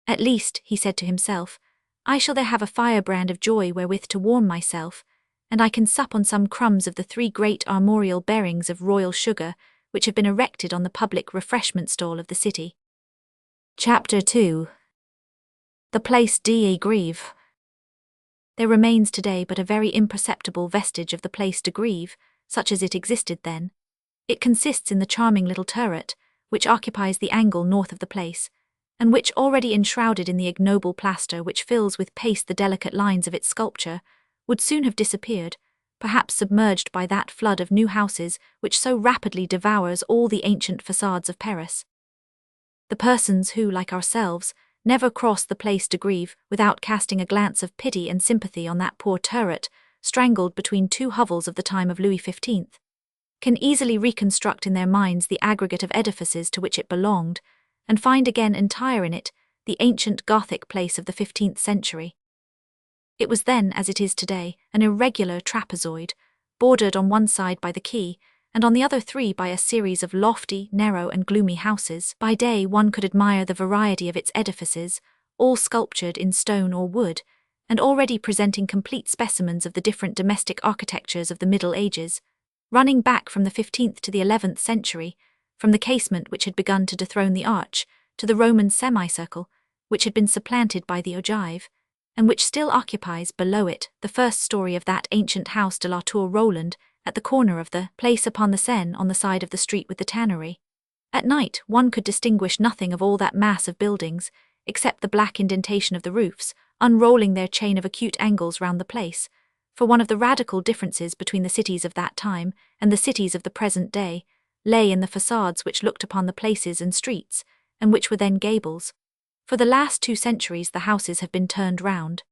At least, he said to himself, I shall there have a firebrand of joy wherewith to warm myself, and I can sup on some crumbs of the 3 great armorial bearings of royal sugar which have been erected on the public refreshment stall of the city. Chapter 2. The Place de Grève. There remains today but a very imperceptible vestige of the Place de Grève, such as it existed then. It consists in the charming little turret, which occupies the angle north of the place, and which, already enshrouded in the ignoble plaster which fills with paste the delicate lines of its sculpture, would soon have disappeared, perhaps submerged by that flood of new houses which so rapidly devours all the ancient facades of Paris. The persons who, like ourselves, never cross the Place de Grève without casting a glance of pity and sympathy on that poor turret, strangled between 2 hovels of the time of Louis XV, can easily reconstruct in their minds the aggregate of edifices to which it belonged, and find again entire in it the ancient Gothic place of the 15th century. It was then, as it is today, an irregular trapezoid, bordered on one side by the quay, and on the other 3 by a series of lofty, narrow and gloomy houses. By day one could admire the variety of its edifices, all sculptured in stone or wood, and already presenting complete specimens of the different domestic architectures of the Middle Ages, running back from the 15th to the 11th century, from the casement which had begun to dethrone the arch, to the Roman semicircle, which had been supplanted by the ogive, and which still occupies below it the first story of that ancient house de la Tour Roland, at the corner of the Place upon the Seine on the side of the street with the tannery. At night one could distinguish nothing of all that mass of buildings, except the black indentation of the roofs, unrolling their chain of acute angles round the place, for one of the radical differences between the cities of that time and the cities of the present day lay in the facades which looked upon the places and streets, and which were then gables. For the last 2 centuries the houses have been turned round.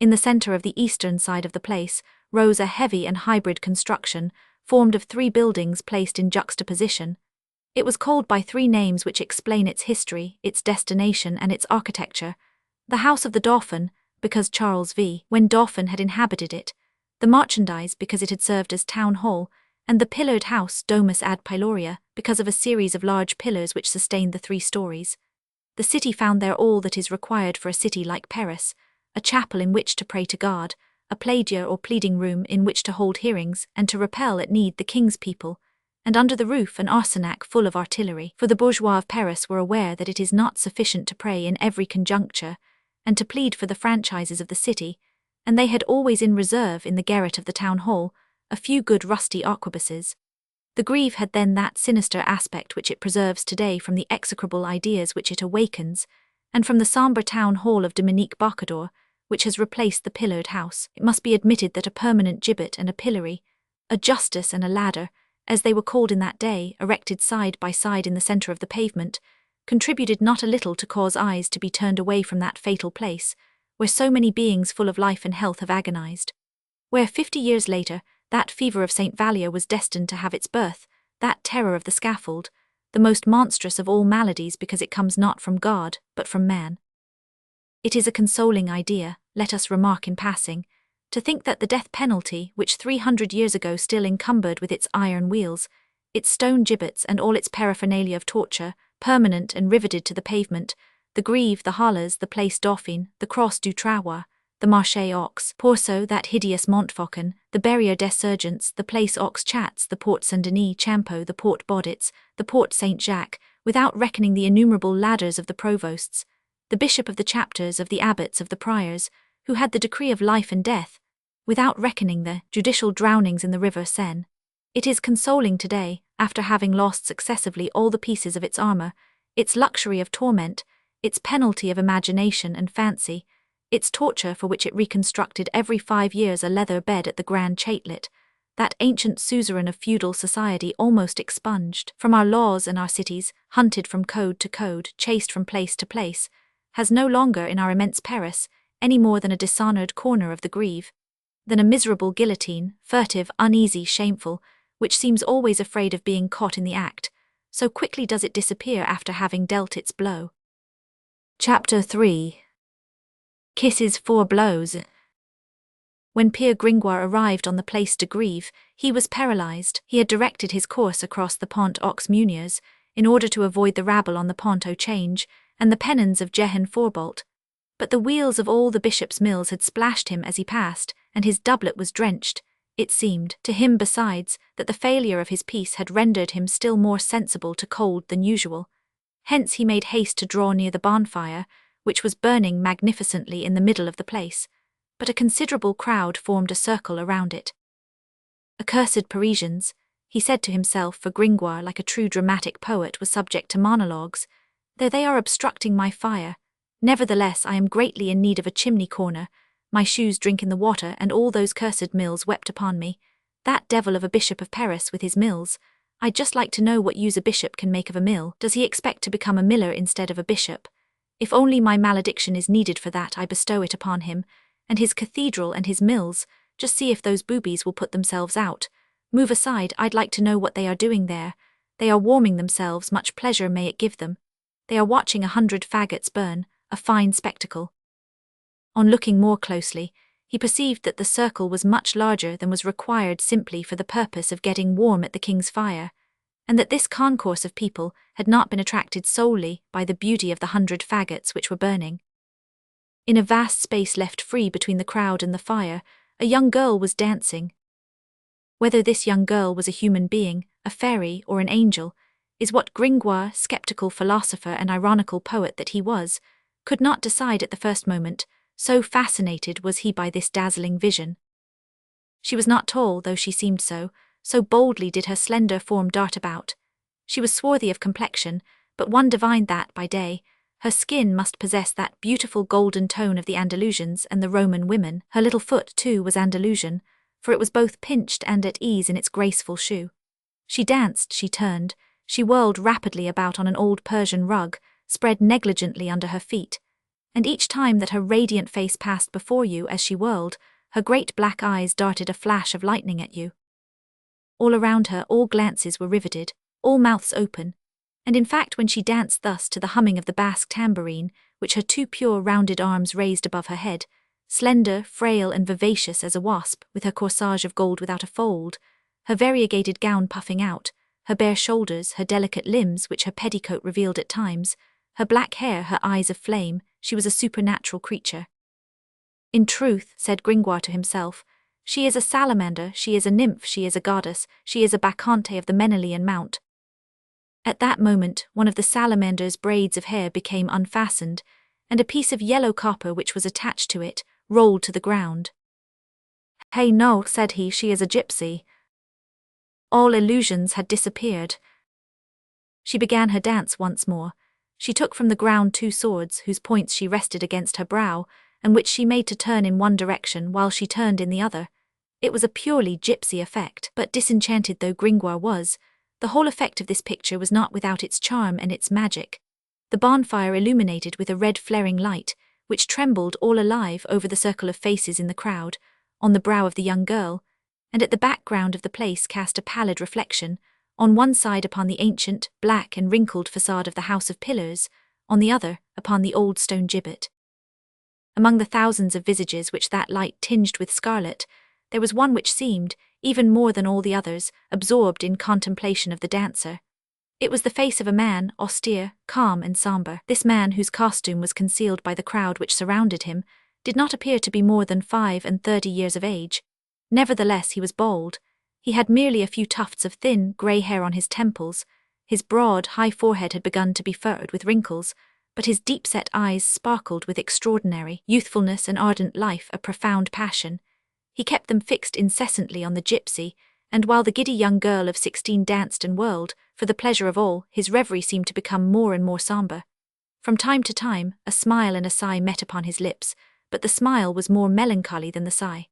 In the centre of the eastern side of the place rose a heavy and hybrid construction, formed of 3 buildings placed in juxtaposition. It was called by 3 names which explain its history, its destination and its architecture: the House of the Dauphin, because Charles V. when Dauphin had inhabited it; the Marchandise, because it had served as town hall; and the Pillared House, Domus ad Pyloria, because of a series of large pillars which sustained the 3 stories. The city found there all that is required for a city like Paris: a chapel in which to pray to God, a plaidier or pleading room in which to hold hearings and to repel at need the king's people, and under the roof an arsenac full of artillery, for the bourgeois of Paris were aware that it is not sufficient to pray in every conjuncture, and to plead for the franchises of the city, and they had always in reserve in the garret of the town hall a few good rusty arquebuses. The Grève had then that sinister aspect which it preserves today from the execrable ideas which it awakens, and from the sombre town hall of Dominique Bocador, which has replaced the pillared house. It must be admitted that a permanent gibbet and a pillory, a justice and a ladder, as they were called in that day, erected side by side in the centre of the pavement, contributed not a little to cause eyes to be turned away from that fatal place, where so many beings full of life and health have agonized. Where 50 years later, that fever of St. Vallier was destined to have its birth, that terror of the scaffold, the most monstrous of all maladies because it comes not from God, but from man. It is a consoling idea, let us remark in passing, to think that the death penalty, which 300 years ago still encumbered with its iron wheels, its stone gibbets and all its paraphernalia of torture, permanent and riveted to the pavement, the Grève, the Halles, the Place Dauphine, the Cross du Travois, the Marché aux Pourceaux, that hideous Montfaucon, the Barrière des Sergents, the Place aux Chats, the Porte Saint-Denis, Champeaux, the Porte Baudits, the Porte Saint-Jacques, without reckoning the innumerable ladders of the provosts, the bishop of the chapters, of the abbots, of the priors, who had the decree of life and death, without reckoning the judicial drownings in the river Seine. It is consoling today, after having lost successively all the pieces of its armor, its luxury of torment, its penalty of imagination and fancy, its torture for which it reconstructed every 5 years a leather bed at the Grand Chatelet, that ancient suzerain of feudal society almost expunged from our laws and our cities, hunted from code to code, chased from place to place, has no longer in our immense Paris any more than a dishonoured corner of the Grève, than a miserable guillotine, furtive, uneasy, shameful, which seems always afraid of being caught in the act, so quickly does it disappear after having dealt its blow. Chapter 3. Kisses 4 blows. When Pierre Gringoire arrived on the Place de Grève, he was paralyzed. He had directed his course across the Pont aux Meuniers, in order to avoid the rabble on the Pont au Change and the pennons of Jehan Forbolt. But the wheels of all the bishop's mills had splashed him as he passed, and his doublet was drenched. It seemed to him, besides, that the failure of his piece had rendered him still more sensible to cold than usual. Hence he made haste to draw near the bonfire, which was burning magnificently in the middle of the place, but a considerable crowd formed a circle around it. Accursed Parisians, he said to himself, for Gringoire, like a true dramatic poet, was subject to monologues, there they are obstructing my fire. Nevertheless, I am greatly in need of a chimney corner, my shoes drink in the water, and all those cursed mills wept upon me. That devil of a bishop of Paris with his mills. I'd just like to know what use a bishop can make of a mill. Does he expect to become a miller instead of a bishop? If only my malediction is needed for that, I bestow it upon him, and his cathedral and his mills. Just see if those boobies will put themselves out. Move aside, I'd like to know what they are doing there. They are warming themselves, much pleasure may it give them. They are watching 100 faggots burn, a fine spectacle. On looking more closely, he perceived that the circle was much larger than was required simply for the purpose of getting warm at the king's fire, and that this concourse of people had not been attracted solely by the beauty of the 100 faggots which were burning. In a vast space left free between the crowd and the fire, a young girl was dancing. Whether this young girl was a human being, a fairy, or an angel, is what Gringoire, sceptical philosopher and ironical poet that he was, could not decide at the first moment, so fascinated was he by this dazzling vision. She was not tall, though she seemed so boldly did her slender form dart about. She was swarthy of complexion, but one divined that, by day, her skin must possess that beautiful golden tone of the Andalusians and the Roman women. Her little foot, too, was Andalusian, for it was both pinched and at ease in its graceful shoe. She danced, she turned, she whirled rapidly about on an old Persian rug, spread negligently under her feet, and each time that her radiant face passed before you as she whirled, her great black eyes darted a flash of lightning at you. All around her, all glances were riveted, all mouths open, and in fact when she danced thus to the humming of the Basque tambourine, which her 2 pure rounded arms raised above her head, slender, frail and vivacious as a wasp, with her corsage of gold without a fold, her variegated gown puffing out, her bare shoulders, her delicate limbs which her petticoat revealed at times, her black hair, her eyes of flame, she was a supernatural creature. In truth, said Gringoire to himself, she is a salamander, she is a nymph, she is a goddess, she is a bacchante of the Menelaean mount. At that moment, one of the salamander's braids of hair became unfastened, and a piece of yellow copper which was attached to it rolled to the ground. Hey no, said he, she is a gypsy. All illusions had disappeared. She began her dance once more. She took from the ground 2 swords, whose points she rested against her brow, and which she made to turn in one direction while she turned in the other. It was a purely gypsy effect, but disenchanted though Gringoire was, the whole effect of this picture was not without its charm and its magic. The bonfire illuminated with a red flaring light, which trembled all alive over the circle of faces in the crowd, on the brow of the young girl, and at the background of the place cast a pallid reflection, on one side upon the ancient, black and wrinkled facade of the House of Pillars, on the other upon the old stone gibbet. Among the thousands of visages which that light tinged with scarlet, there was one which seemed, even more than all the others, absorbed in contemplation of the dancer. It was the face of a man, austere, calm and sombre. This man, whose costume was concealed by the crowd which surrounded him, did not appear to be more than 35 years of age. Nevertheless, he was bald. He had merely a few tufts of thin, grey hair on his temples. His broad, high forehead had begun to be furrowed with wrinkles, but his deep-set eyes sparkled with extraordinary youthfulness and ardent life, a profound passion. He kept them fixed incessantly on the gypsy, and while the giddy young girl of 16 danced and whirled, for the pleasure of all, his reverie seemed to become more and more sombre. From time to time, a smile and a sigh met upon his lips, but the smile was more melancholy than the sigh.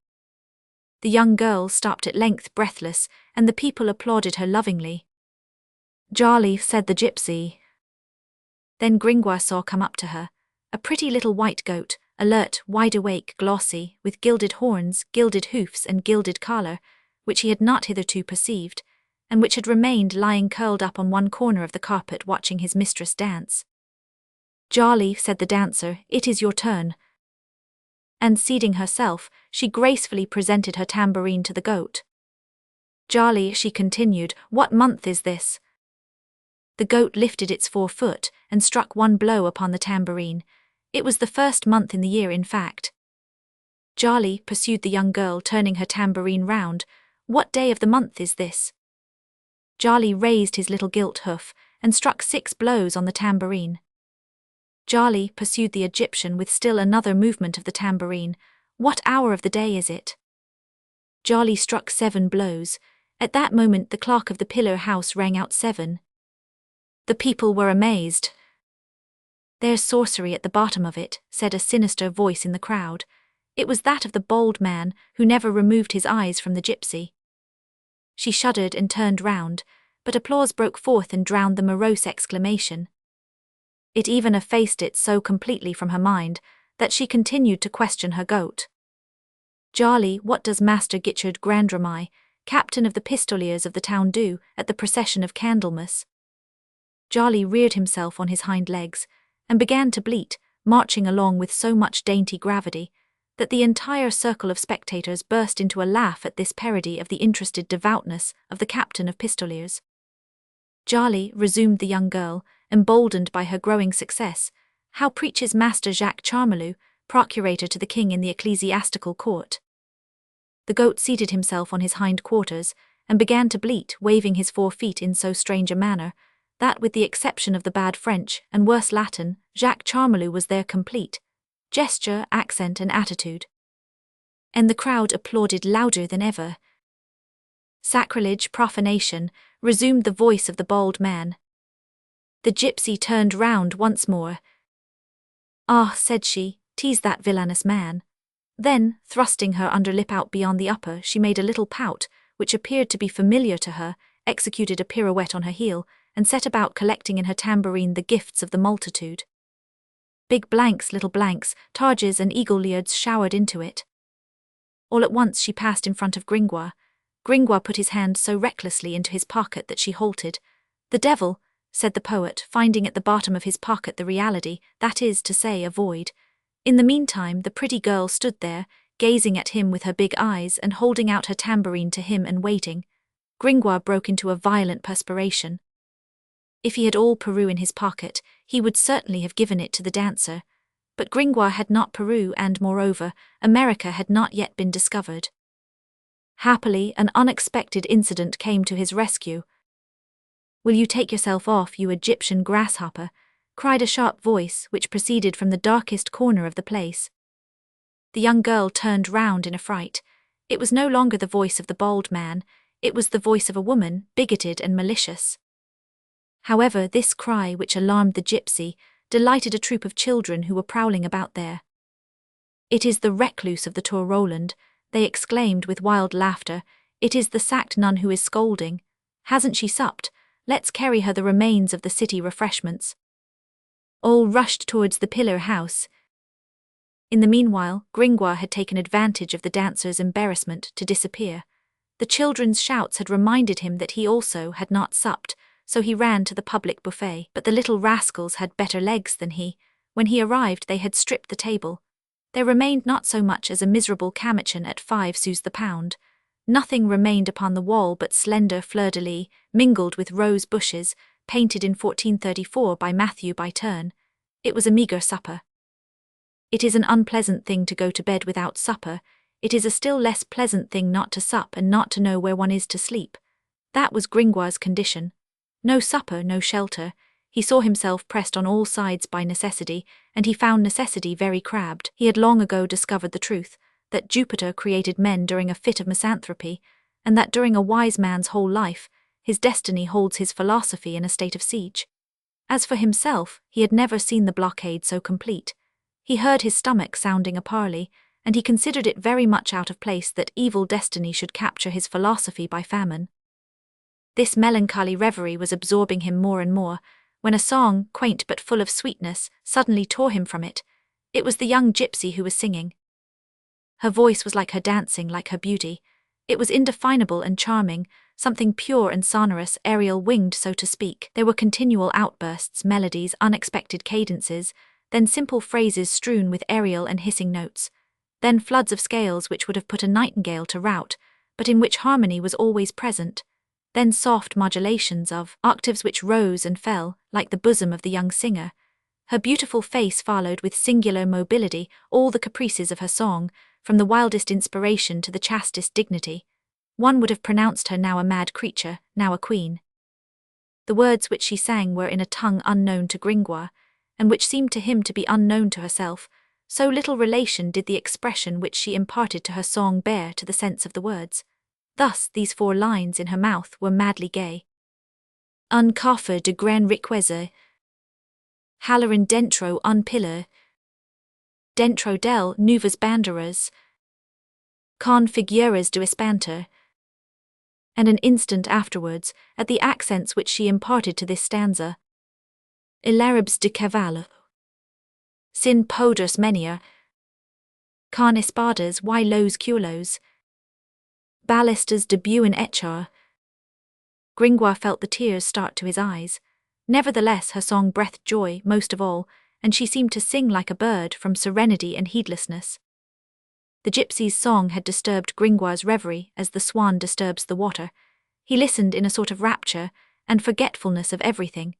The young girl stopped at length breathless, and the people applauded her lovingly. "Jolly," said the gypsy. Then Gringoire saw come up to her a pretty little white goat, alert, wide-awake, glossy, with gilded horns, gilded hoofs and gilded collar, which he had not hitherto perceived, and which had remained lying curled up on one corner of the carpet watching his mistress dance. "Jolly," said the dancer, "it is your turn." And seating herself, she gracefully presented her tambourine to the goat. "Jolly," she continued, "what month is this?" The goat lifted its forefoot and struck one blow upon the tambourine. It was the first month in the year, in fact. "Jolly," pursued the young girl, turning her tambourine round, "what day of the month is this?" Jolly raised his little gilt hoof and struck 6 blows on the tambourine. "Jolly," pursued the Egyptian with still another movement of the tambourine, "what hour of the day is it?" Jolly struck 7 blows. At that moment the clock of the pillar house rang out 7. The people were amazed. "There's sorcery at the bottom of it," said a sinister voice in the crowd. It was that of the bold man, who never removed his eyes from the gypsy. She shuddered and turned round, but applause broke forth and drowned the morose exclamation. It even effaced it so completely from her mind that she continued to question her goat. "Jolly, what does Master Gichard Grandeur, captain of the pistoliers of the town, do at the procession of Candlemas?" Jolly reared himself on his hind legs and began to bleat, marching along with so much dainty gravity that the entire circle of spectators burst into a laugh at this parody of the interested devoutness of the captain of pistoliers. "Jolly," resumed the young girl, emboldened by her growing success, "how preaches Master Jacques Charmolue, procurator to the king in the ecclesiastical court?" The goat seated himself on his hind quarters and began to bleat, waving his 4 feet in so strange a manner that, with the exception of the bad French and worse Latin, Jacques Charmolue was there complete, gesture, accent and attitude. And the crowd applauded louder than ever. "Sacrilege, profanation," resumed the voice of the bald man. The gypsy turned round once more. "Ah," said she, "'tis that villainous man." Then, thrusting her underlip out beyond the upper, she made a little pout, which appeared to be familiar to her, executed a pirouette on her heel, and set about collecting in her tambourine the gifts of the multitude. Big blanks, little blanks, targes and eagle-leards showered into it. All at once she passed in front of Gringoire. Gringoire put his hand so recklessly into his pocket that she halted. "The devil," said the poet, finding at the bottom of his pocket the reality, that is to say, a void. In the meantime the pretty girl stood there, gazing at him with her big eyes and holding out her tambourine to him and waiting. Gringoire broke into a violent perspiration. If he had all Peru in his pocket, he would certainly have given it to the dancer. But Gringoire had not Peru, and moreover, America had not yet been discovered. Happily, an unexpected incident came to his rescue. "Will you take yourself off, you Egyptian grasshopper?" cried a sharp voice which proceeded from the darkest corner of the place. The young girl turned round in affright. It was no longer the voice of the bald man, it was the voice of a woman, bigoted and malicious. However, this cry, which alarmed the gypsy, delighted a troop of children who were prowling about there. "It is the recluse of the Tour Roland," they exclaimed with wild laughter. "It is the sacked nun who is scolding. Hasn't she supped? Let's carry her the remains of the city refreshments." All rushed towards the pillar house. In the meanwhile, Gringoire had taken advantage of the dancers' embarrassment to disappear. The children's shouts had reminded him that he also had not supped, so he ran to the public buffet. But the little rascals had better legs than he. When he arrived, they had stripped the table. There remained not so much as a miserable camichon at 5 sous the pound. Nothing remained upon the wall but slender fleur-de-lis, mingled with rose bushes, painted in 1434 by Matthew by Turn. It was a meagre supper. It is an unpleasant thing to go to bed without supper. It is a still less pleasant thing not to sup and not to know where one is to sleep. That was Gringoire's condition. No supper, no shelter. He saw himself pressed on all sides by necessity, and he found necessity very crabbed. He had long ago discovered the truth, that Jupiter created men during a fit of misanthropy, and that during a wise man's whole life, his destiny holds his philosophy in a state of siege. As for himself, he had never seen the blockade so complete. He heard his stomach sounding a parley, and he considered it very much out of place that evil destiny should capture his philosophy by famine. This melancholy reverie was absorbing him more and more, when a song, quaint but full of sweetness, suddenly tore him from it. It was the young gypsy who was singing. Her voice was like her dancing, like her beauty. It was indefinable and charming, something pure and sonorous, aerial winged, so to speak. There were continual outbursts, melodies, unexpected cadences, then simple phrases strewn with aerial and hissing notes, then floods of scales which would have put a nightingale to rout, but in which harmony was always present, then soft modulations of octaves which rose and fell, like the bosom of the young singer. Her beautiful face followed with singular mobility all the caprices of her song, from the wildest inspiration to the chastest dignity. One would have pronounced her now a mad creature, now a queen. The words which she sang were in a tongue unknown to Gringoire, and which seemed to him to be unknown to herself, so little relation did the expression which she imparted to her song bear to the sense of the words. Thus, these 4 lines in her mouth were madly gay. Un coffer de gran riqueza, halerin dentro un pillar, dentro del nuvas banderas, con figuras de espanto. And an instant afterwards, at the accents which she imparted to this stanza, Ilaribs de cavallo, sin poders menia, con espadas y los culos, ballistas de buen echar. Gringoire felt the tears start to his eyes. Nevertheless, her song breathed joy most of all, and she seemed to sing like a bird from serenity and heedlessness. The gypsy's song had disturbed Gringoire's reverie as the swan disturbs the water. He listened in a sort of rapture and forgetfulness of everything.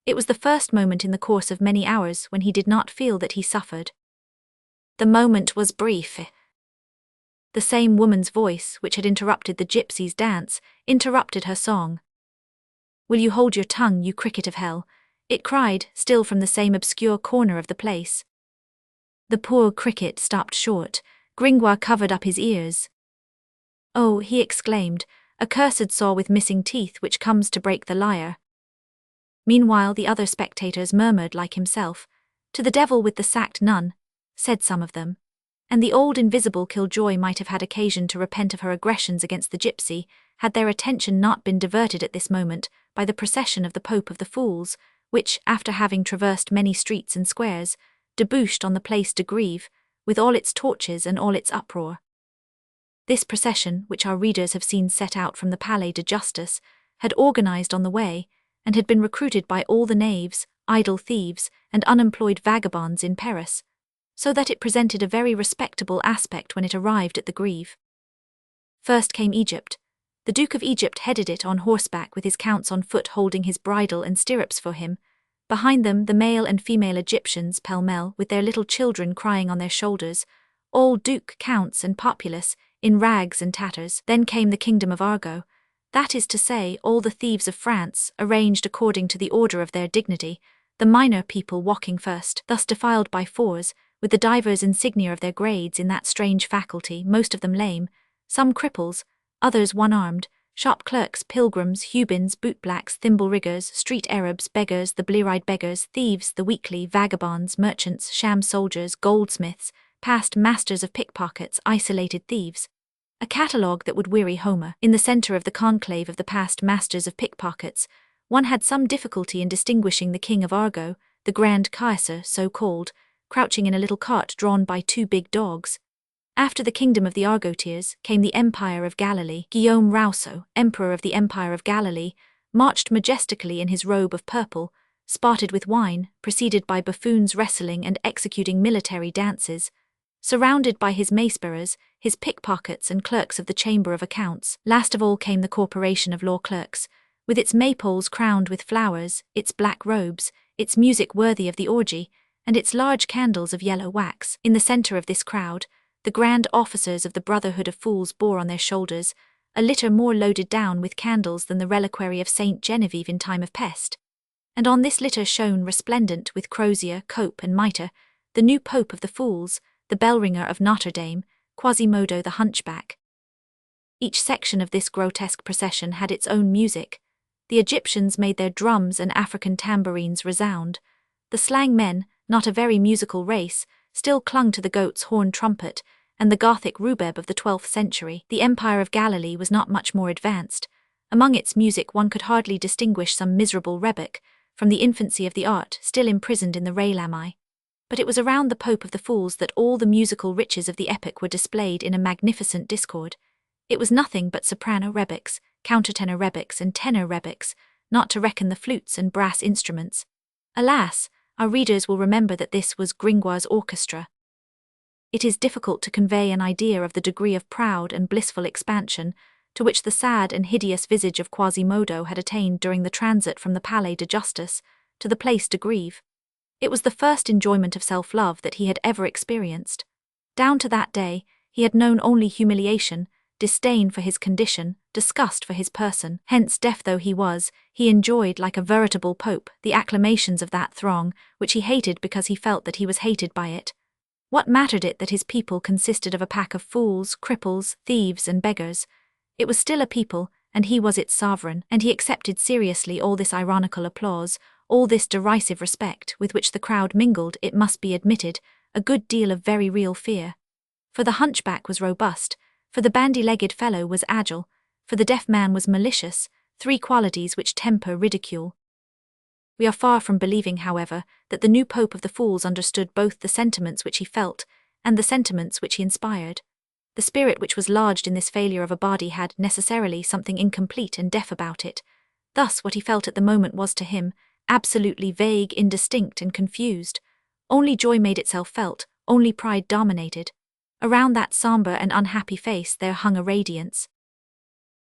It was the first moment in the course of many hours when he did not feel that he suffered. The moment was brief. The same woman's voice, which had interrupted the gypsy's dance, interrupted her song. "Will you hold your tongue, you cricket of hell?" it cried, still from the same obscure corner of the place. The poor cricket stopped short. Gringoire covered up his ears. "Oh," he exclaimed, "a cursed saw with missing teeth which comes to break the lyre." Meanwhile the other spectators murmured like himself. "To the devil with the sacked nun," said some of them. And the old invisible killjoy might have had occasion to repent of her aggressions against the gypsy, had their attention not been diverted at this moment by the procession of the Pope of the Fools, which, after having traversed many streets and squares, debouched on the Place de Grève, with all its torches and all its uproar. This procession, which our readers have seen set out from the Palais de Justice, had organized on the way, and had been recruited by all the knaves, idle thieves, and unemployed vagabonds in Paris, so that it presented a very respectable aspect when it arrived at the Grève. First came Egypt. The Duke of Egypt headed it on horseback with his counts on foot holding his bridle and stirrups for him. Behind them the male and female Egyptians pell-mell with their little children crying on their shoulders, all duke, counts and populace, in rags and tatters. Then came the kingdom of Argot, that is to say, all the thieves of France, arranged according to the order of their dignity, the minor people walking first, thus defiled by 4s, with the divers insignia of their grades in that strange faculty, most of them lame, some cripples, others one-armed, shop clerks, pilgrims, Hubins, bootblacks, thimble-riggers, street Arabs, beggars, the blear-eyed beggars, thieves, the weakly, vagabonds, merchants, sham soldiers, goldsmiths, past masters of pickpockets, isolated thieves. A catalogue that would weary Homer. In the centre of the conclave of the past masters of pickpockets, one had some difficulty in distinguishing the king of Argo, the grand Caesar, so called, crouching in a little cart drawn by two big dogs. After the kingdom of the Argotiers came the Empire of Galilee. Guillaume Rousseau, emperor of the Empire of Galilee, marched majestically in his robe of purple, spotted with wine, preceded by buffoons wrestling and executing military dances, surrounded by his mace-bearers, his pickpockets and clerks of the Chamber of Accounts. Last of all came the Corporation of Law Clerks, with its maypoles crowned with flowers, its black robes, its music worthy of the orgy, and its large candles of yellow wax. In the centre of this crowd, the grand officers of the Brotherhood of Fools bore on their shoulders a litter more loaded down with candles than the reliquary of Saint Genevieve in time of pest. And on this litter shone resplendent with crozier, cope and mitre, the new Pope of the Fools, the bell-ringer of Notre-Dame, Quasimodo the Hunchback. Each section of this grotesque procession had its own music. The Egyptians made their drums and African tambourines resound. The slang men, not a very musical race, still clung to the goat's horn trumpet, and the Gothic rhubarb of the 12th century. The Empire of Galilee was not much more advanced. Among its music one could hardly distinguish some miserable rebec from the infancy of the art still imprisoned in the Ray Lamai. But it was around the Pope of the Fools that all the musical riches of the epic were displayed in a magnificent discord. It was nothing but soprano rebecs, countertenor rebecs and tenor rebecs, not to reckon the flutes and brass instruments. Alas, our readers will remember that this was Gringoire's orchestra. It is difficult to convey an idea of the degree of proud and blissful expansion to which the sad and hideous visage of Quasimodo had attained during the transit from the Palais de Justice to the Place de Grève. It was the first enjoyment of self-love that he had ever experienced. Down to that day, he had known only humiliation, disdain for his condition, disgust for his person. Hence, deaf though he was, he enjoyed, like a veritable pope, the acclamations of that throng, which he hated because he felt that he was hated by it. What mattered it that his people consisted of a pack of fools, cripples, thieves and beggars? It was still a people, and he was its sovereign, and he accepted seriously all this ironical applause, all this derisive respect with which the crowd mingled, it must be admitted, a good deal of very real fear. For the hunchback was robust, for the bandy-legged fellow was agile, for the deaf man was malicious, three qualities which temper ridicule. We are far from believing, however, that the new Pope of the Fools understood both the sentiments which he felt and the sentiments which he inspired. The spirit which was lodged in this failure of a body had, necessarily, something incomplete and deaf about it. Thus what he felt at the moment was to him absolutely vague, indistinct and confused. Only joy made itself felt, only pride dominated. Around that sombre and unhappy face there hung a radiance.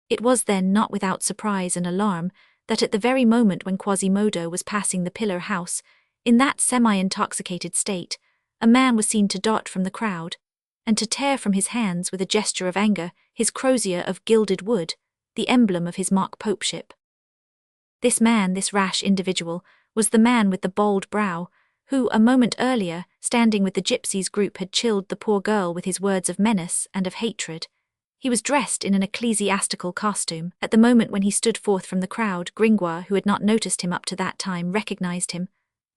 It was then not without surprise and alarm that at the very moment when Quasimodo was passing the pillar house, in that semi-intoxicated state, a man was seen to dart from the crowd, and to tear from his hands with a gesture of anger his crozier of gilded wood, the emblem of his mock popeship. This man, this rash individual, was the man with the bold brow, who, a moment earlier, standing with the gypsies group had chilled the poor girl with his words of menace and of hatred. He was dressed in an ecclesiastical costume. At the moment when he stood forth from the crowd, Gringoire, who had not noticed him up to that time, recognized him.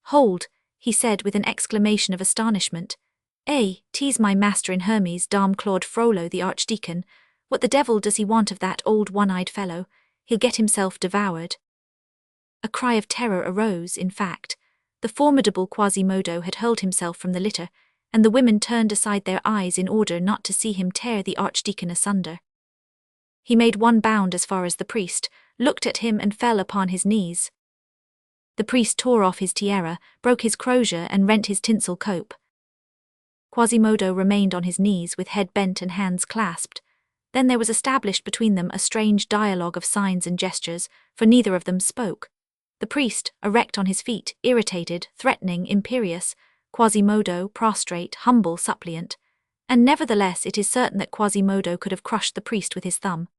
"Hold," he said with an exclamation of astonishment. "Eh, 'tis my master in Hermes, Dame Claude Frollo, the archdeacon. What the devil does he want of that old one-eyed fellow? He'll get himself devoured." A cry of terror arose, in fact. The formidable Quasimodo had hurled himself from the litter, and the women turned aside their eyes in order not to see him tear the archdeacon asunder. He made one bound as far as the priest, looked at him and fell upon his knees. The priest tore off his tiara, broke his crozier and rent his tinsel cope. Quasimodo remained on his knees with head bent and hands clasped. Then there was established between them a strange dialogue of signs and gestures, for neither of them spoke. The priest, erect on his feet, irritated, threatening, imperious; Quasimodo, prostrate, humble, suppliant. And nevertheless it is certain that Quasimodo could have crushed the priest with his thumb.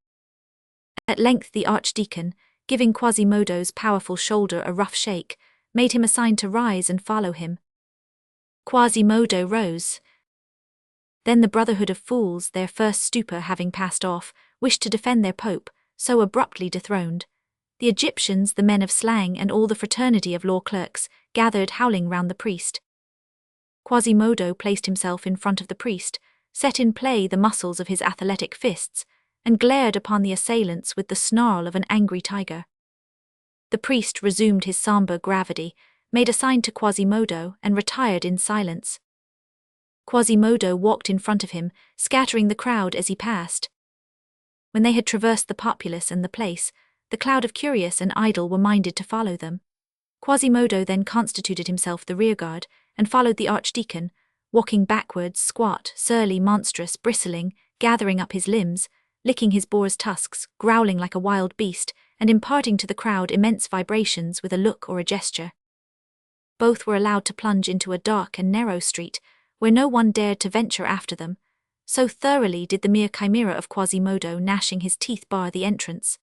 At length the archdeacon, giving Quasimodo's powerful shoulder a rough shake, made him a sign to rise and follow him. Quasimodo rose. Then the Brotherhood of Fools, their first stupor having passed off, wished to defend their pope, so abruptly dethroned. The Egyptians, the men of slang, and all the fraternity of law clerks, gathered howling round the priest. Quasimodo placed himself in front of the priest, set in play the muscles of his athletic fists, and glared upon the assailants with the snarl of an angry tiger. The priest resumed his sombre gravity, made a sign to Quasimodo, and retired in silence. Quasimodo walked in front of him, scattering the crowd as he passed. When they had traversed the populace and the place, the cloud of curious and idle were minded to follow them. Quasimodo then constituted himself the rearguard, and followed the archdeacon, walking backwards, squat, surly, monstrous, bristling, gathering up his limbs, licking his boar's tusks, growling like a wild beast, and imparting to the crowd immense vibrations with a look or a gesture. Both were allowed to plunge into a dark and narrow street, where no one dared to venture after them, so thoroughly did the mere chimera of Quasimodo gnashing his teeth bar the entrance.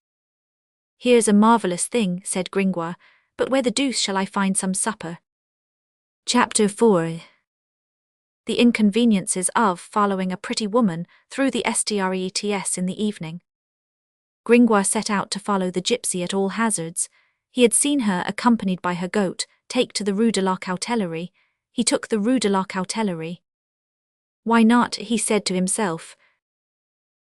"Here's a marvellous thing," said Gringoire, "but where the deuce shall I find some supper?" Chapter 4. The inconveniences of following a pretty woman through the streets in the evening. Gringoire set out to follow the gypsy at all hazards. He had seen her, accompanied by her goat, take to the Rue de la Coutellerie. He took the Rue de la Coutellerie. Why not, he said to himself.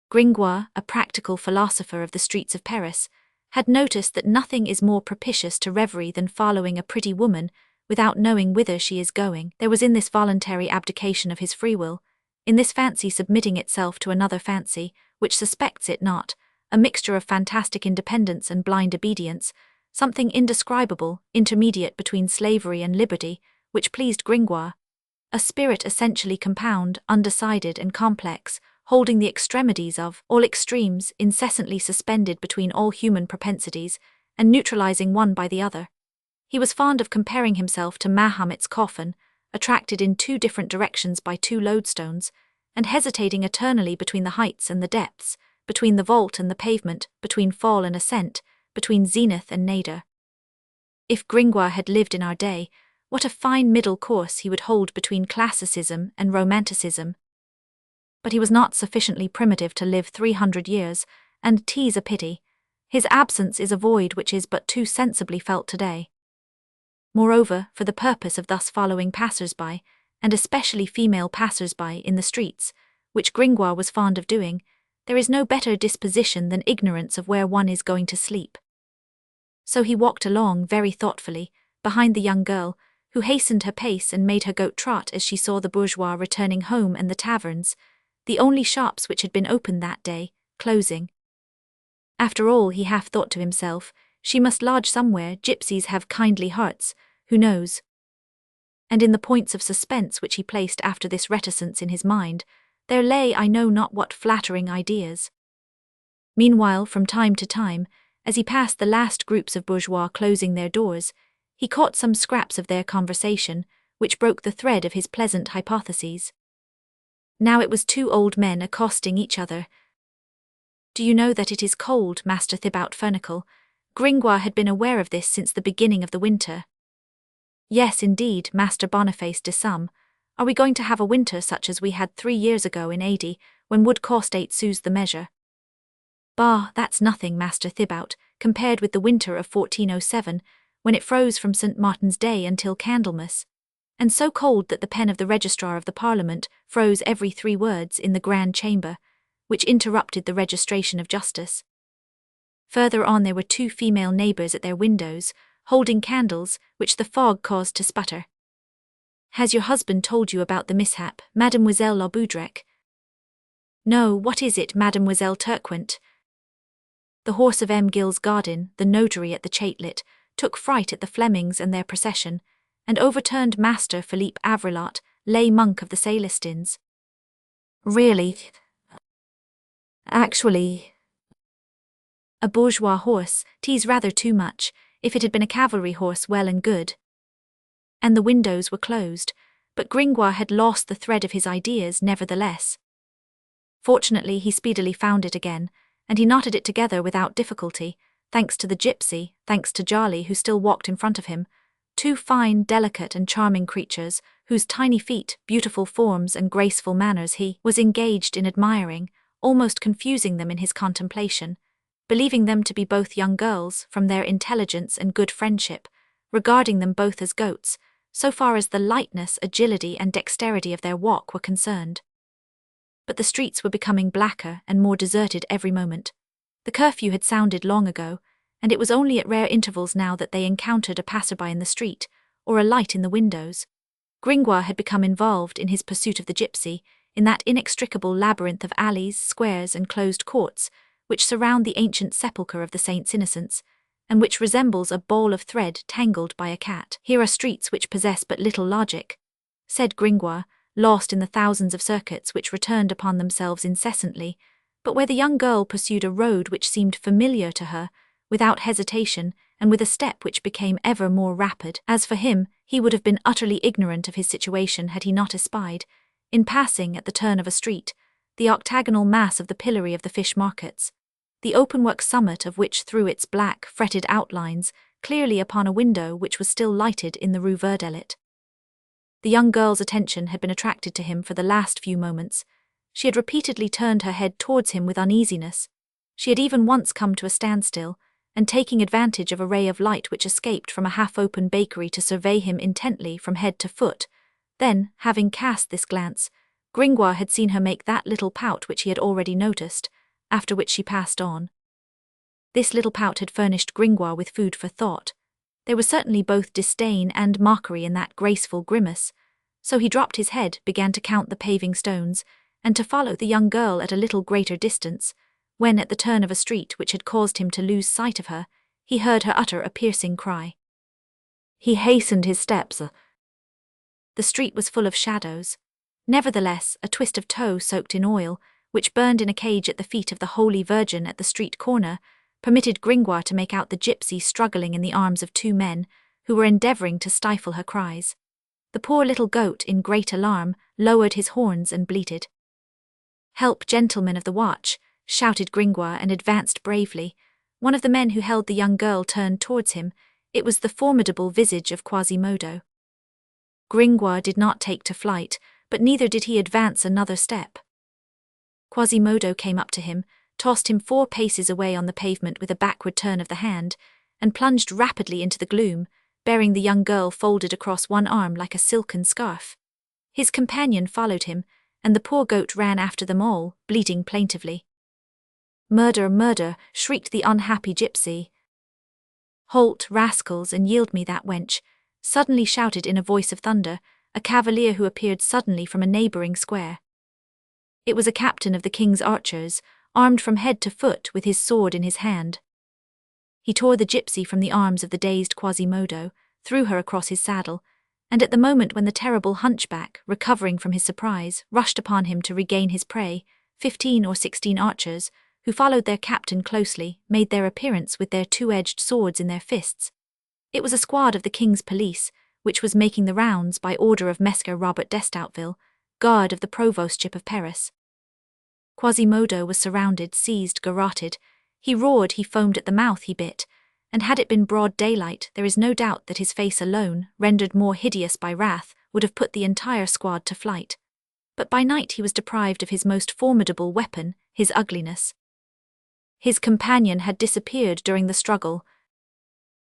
Gringoire, a practical philosopher of the streets of Paris, had noticed that nothing is more propitious to reverie than following a pretty woman without knowing whither she is going. There was in this voluntary abdication of his free will, in this fancy submitting itself to another fancy, which suspects it not, a mixture of fantastic independence and blind obedience, something indescribable, intermediate between slavery and liberty, which pleased Gringoire, a spirit essentially compound, undecided and complex, holding the extremities of all extremes, incessantly suspended between all human propensities, and neutralizing one by the other. He was fond of comparing himself to Mahomet's coffin, attracted in two different directions by two lodestones, and hesitating eternally between the heights and the depths, between the vault and the pavement, between fall and ascent, between zenith and nadir. If Gringoire had lived in our day, what a fine middle course he would hold between classicism and romanticism. But he was not sufficiently primitive to live 300 years, and 'tis a pity. His absence is a void which is but too sensibly felt today. Moreover, for the purpose of thus following passers-by, and especially female passers-by in the streets, which Gringoire was fond of doing, there is no better disposition than ignorance of where one is going to sleep. So he walked along very thoughtfully, behind the young girl, who hastened her pace and made her goat trot as she saw the bourgeois returning home and the taverns, the only shops which had been open that day, closing. After all, he half thought to himself, she must lodge somewhere. Gypsies have kindly hearts, who knows? And in the points of suspense which he placed after this reticence in his mind, there lay I know not what flattering ideas. Meanwhile, from time to time, as he passed the last groups of bourgeois closing their doors, he caught some scraps of their conversation, which broke the thread of his pleasant hypotheses. Now it was two old men accosting each other. "Do you know that it is cold, Master Thibaut Furnicle?" Gringoire had been aware of this since the beginning of the winter. "Yes, indeed, Master Boniface de Somme. Are we going to have a winter such as we had 3 years ago in AD, when wood cost 8 sous the measure?" "Bah, that's nothing, Master Thibaut, compared with the winter of 1407, when it froze from St. Martin's Day until Candlemas, and so cold that the pen of the registrar of the Parliament froze every 3 words in the Grand Chamber, which interrupted the registration of justice. Further on there were 2 female neighbours at their windows, holding candles, which the fog caused to sputter. Has your husband told you about the mishap, Mademoiselle Laboudrec?" "No, what is it, Mademoiselle Turquint?" "The horse of M. Gill's garden, the notary at the Chatelet, took fright at the Flemings and their procession, and overturned Master Philippe Avrilot, lay monk of the Celestins." "Really? Actually?" "A bourgeois horse, 'tis rather too much. If it had been a cavalry horse, well and good." And the windows were closed, but Gringoire had lost the thread of his ideas nevertheless. Fortunately, he speedily found it again, and he knotted it together without difficulty, thanks to the gypsy, thanks to Jolly, who still walked in front of him, 2 fine, delicate and charming creatures, whose tiny feet, beautiful forms and graceful manners he was engaged in admiring, almost confusing them in his contemplation, believing them to be both young girls from their intelligence and good friendship, regarding them both as goats, so far as the lightness, agility, and dexterity of their walk were concerned. But the streets were becoming blacker and more deserted every moment. The curfew had sounded long ago, and it was only at rare intervals now that they encountered a passerby in the street, or a light in the windows. Gringoire had become involved in his pursuit of the gypsy, in that inextricable labyrinth of alleys, squares, and closed courts, which surround the ancient sepulchre of the saints' innocents, and which resembles a ball of thread tangled by a cat. Here are streets which possess but little logic, said Gringoire, lost in the thousands of circuits which returned upon themselves incessantly, but where the young girl pursued a road which seemed familiar to her, without hesitation, and with a step which became ever more rapid. As for him, he would have been utterly ignorant of his situation had he not espied, in passing at the turn of a street, the octagonal mass of the pillory of the fish markets, the openwork summit of which threw its black, fretted outlines clearly upon a window which was still lighted in the Rue Verdelet. The young girl's attention had been attracted to him for the last few moments. She had repeatedly turned her head towards him with uneasiness. She had even once come to a standstill, and taking advantage of a ray of light which escaped from a half-open bakery to survey him intently from head to foot. Then, having cast this glance, Gringoire had seen her make that little pout which he had already noticed, after which she passed on. This little pout had furnished Gringoire with food for thought. There was certainly both disdain and mockery in that graceful grimace, so he dropped his head, began to count the paving stones, and to follow the young girl at a little greater distance, when at the turn of a street which had caused him to lose sight of her, he heard her utter a piercing cry. He hastened his steps. The street was full of shadows. Nevertheless, a twist of tow soaked in oil, which burned in a cage at the feet of the Holy Virgin at the street corner, permitted Gringoire to make out the gypsy struggling in the arms of two men, who were endeavouring to stifle her cries. The poor little goat, in great alarm, lowered his horns and bleated. "Help, gentlemen of the watch," shouted Gringoire, and advanced bravely. One of the men who held the young girl turned towards him. It was the formidable visage of Quasimodo. Gringoire did not take to flight, but neither did he advance another step. Quasimodo came up to him, tossed him 4 paces away on the pavement with a backward turn of the hand, and plunged rapidly into the gloom, bearing the young girl folded across one arm like a silken scarf. His companion followed him, and the poor goat ran after them all, bleating plaintively. "Murder, murder," shrieked the unhappy gypsy. "Halt, rascals, and yield me that wench," suddenly shouted in a voice of thunder, a cavalier who appeared suddenly from a neighbouring square. It was a captain of the king's archers, armed from head to foot with his sword in his hand. He tore the gypsy from the arms of the dazed Quasimodo, threw her across his saddle, and at the moment when the terrible hunchback, recovering from his surprise, rushed upon him to regain his prey, 15 or 16 archers, who followed their captain closely, made their appearance with their 2-edged swords in their fists. It was a squad of the king's police, which was making the rounds by order of Messer Robert d'Estoutville, guard of the provostship of Paris. Quasimodo was surrounded, seized, garroted. He roared, he foamed at the mouth, he bit, and had it been broad daylight, there is no doubt that his face alone, rendered more hideous by wrath, would have put the entire squad to flight. But by night he was deprived of his most formidable weapon, his ugliness. His companion had disappeared during the struggle.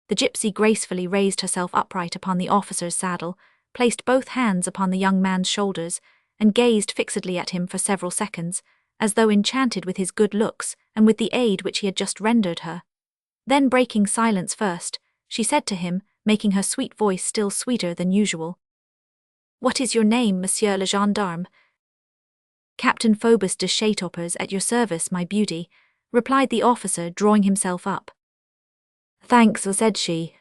The gypsy gracefully raised herself upright upon the officer's saddle, placed both hands upon the young man's shoulders, and gazed fixedly at him for several seconds, as though enchanted with his good looks and with the aid which he had just rendered her. Then, breaking silence first, she said to him, making her sweet voice still sweeter than usual, "What is your name, monsieur le gendarme?" "Captain Phoebus de Chatopers, at your service, my beauty," replied the officer, drawing himself up. "Thanks," said she.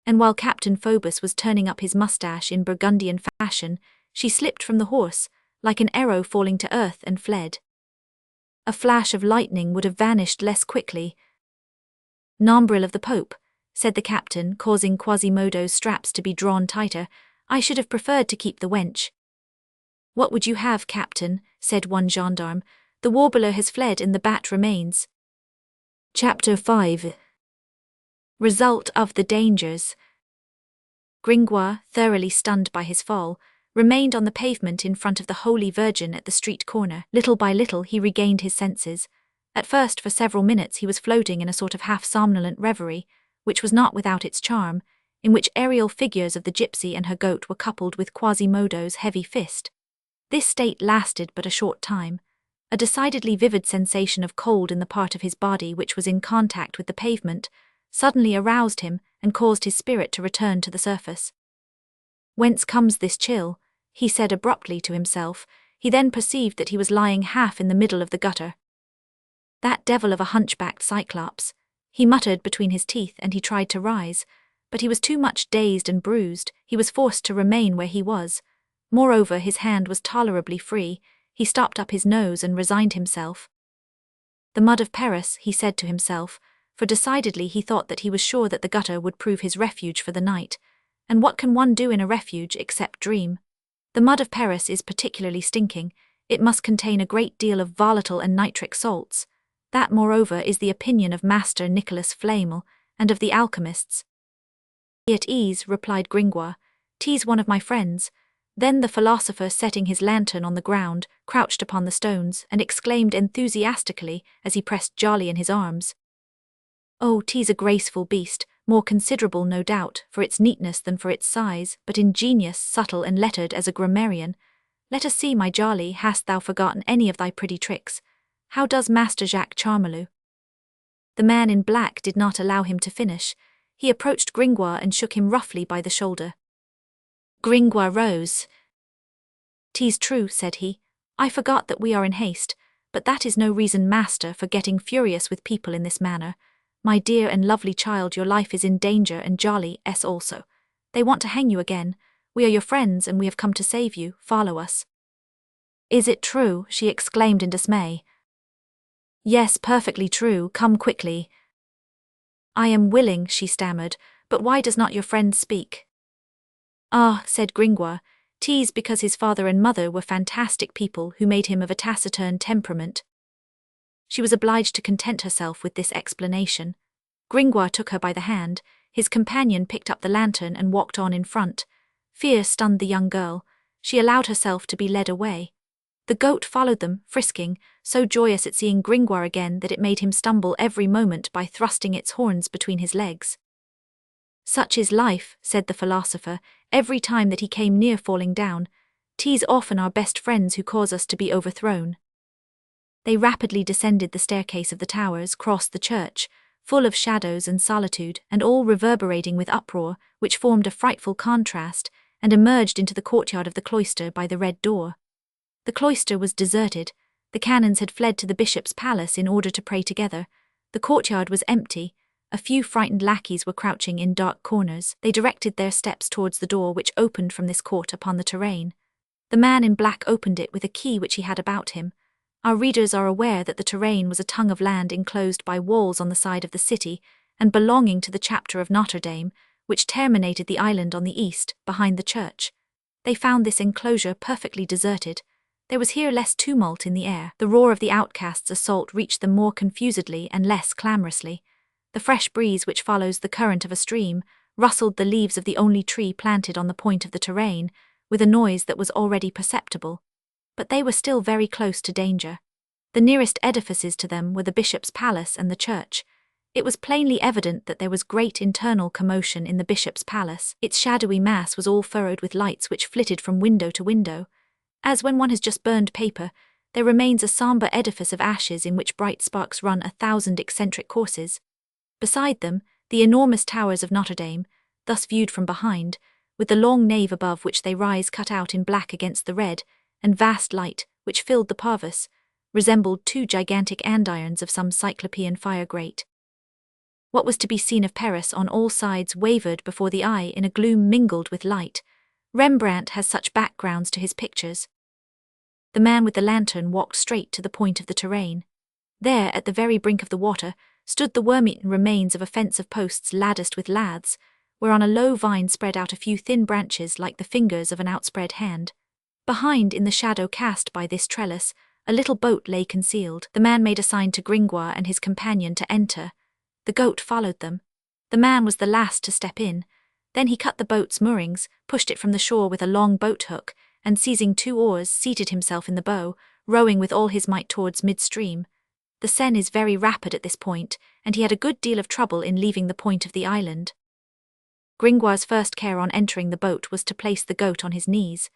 And while Captain Phoebus was turning up his moustache in Burgundian fashion, she slipped from the horse, like an arrow falling to earth, and fled. A flash of lightning would have vanished less quickly. "Nombril of the Pope," said the captain, causing Quasimodo's straps to be drawn tighter, "I should have preferred to keep the wench." "What would you have, captain?" said one gendarme. "The warbler has fled and the bat remains." Chapter 5. Result of the dangers. Gringoire, thoroughly stunned by his fall, remained on the pavement in front of the Holy Virgin at the street corner. Little by little he regained his senses. At first, for several minutes, he was floating in a sort of half-somnolent reverie, which was not without its charm, in which aerial figures of the gypsy and her goat were coupled with Quasimodo's heavy fist. This state lasted but a short time. A decidedly vivid sensation of cold in the part of his body which was in contact with the pavement suddenly aroused him and caused his spirit to return to the surface. "Whence comes this chill?" he said abruptly to himself. He then perceived that he was lying half in the middle of the gutter. "That devil of a hunchbacked Cyclops," he muttered between his teeth, and he tried to rise, but he was too much dazed and bruised. He was forced to remain where he was. Moreover, his hand was tolerably free. He stopped up his nose and resigned himself. "The mud of Paris," he said to himself, for decidedly he thought that he was sure that the gutter would prove his refuge for the night. And what can one do in a refuge except dream? The mud of Paris is particularly stinking. It must contain a great deal of volatile and nitric salts. That, moreover, is the opinion of Master Nicholas Flamel and of the alchemists. "Be at ease," replied Gringoire. "'Tis one of my friends." Then the philosopher, setting his lantern on the ground, crouched upon the stones, and exclaimed enthusiastically as he pressed Jolly in his arms, "Oh, 'tis a graceful beast, more considerable, no doubt, for its neatness than for its size, but ingenious, subtle, and lettered as a grammarian. Let us see, my Jolly, hast thou forgotten any of thy pretty tricks? How does Master Jacques Charmelot?" The man in black did not allow him to finish. He approached Gringoire and shook him roughly by the shoulder. Gringoire rose. "'Tis true," said he. "I forgot that we are in haste, but that is no reason, master, for getting furious with people in this manner. My dear and lovely child, your life is in danger, and Jolly's also. They want to hang you again. We are your friends, and we have come to save you. Follow us." "Is it true?" she exclaimed in dismay. "Yes, perfectly true. Come quickly." "I am willing," she stammered, "but why does not your friend speak?" "Ah," said Gringoire, "'tis because his father and mother were fantastic people who made him of a taciturn temperament." She was obliged to content herself with this explanation. Gringoire took her by the hand. His companion picked up the lantern and walked on in front. Fear stunned the young girl. She allowed herself to be led away. The goat followed them, frisking, so joyous at seeing Gringoire again that it made him stumble every moment by thrusting its horns between his legs. "Such is life," said the philosopher, every time that he came near falling down. "'Tis often our best friends who cause us to be overthrown." They rapidly descended the staircase of the towers, crossed the church, full of shadows and solitude, and all reverberating with uproar, which formed a frightful contrast, and emerged into the courtyard of the cloister by the red door. The cloister was deserted. The canons had fled to the bishop's palace in order to pray together. The courtyard was empty. A few frightened lackeys were crouching in dark corners. They directed their steps towards the door which opened from this court upon the terrain. The man in black opened it with a key which he had about him. Our readers are aware that the terrain was a tongue of land enclosed by walls on the side of the city, and belonging to the chapter of Notre-Dame, which terminated the island on the east, behind the church. They found this enclosure perfectly deserted. There was here less tumult in the air. The roar of the outcasts' assault reached them more confusedly and less clamorously. The fresh breeze which follows the current of a stream rustled the leaves of the only tree planted on the point of the terrain, with a noise that was already perceptible. But they were still very close to danger. The nearest edifices to them were the bishop's palace and the church. It was plainly evident that there was great internal commotion in the bishop's palace. Its shadowy mass was all furrowed with lights which flitted from window to window. As when one has just burned paper, there remains a sombre edifice of ashes in which bright sparks run 1,000 eccentric courses. Beside them, the enormous towers of Notre-Dame, thus viewed from behind, with the long nave above which they rise cut out in black against the red, and vast light, which filled the parvis, resembled two gigantic andirons of some cyclopean fire grate. What was to be seen of Paris on all sides wavered before the eye in a gloom mingled with light. Rembrandt has such backgrounds to his pictures. The man with the lantern walked straight to the point of the terrain. There, at the very brink of the water, stood the worm-eaten remains of a fence of posts latticed with laths, whereon a low vine spread out a few thin branches like the fingers of an outspread hand. Behind, in the shadow cast by this trellis, a little boat lay concealed. The man made a sign to Gringoire and his companion to enter. The goat followed them. The man was the last to step in. Then he cut the boat's moorings, pushed it from the shore with a long boat hook, and seizing 2 oars, seated himself in the bow, rowing with all his might towards midstream. The Seine is very rapid at this point, and he had a good deal of trouble in leaving the point of the island. Gringoire's first care on entering the boat was to place the goat on his knees.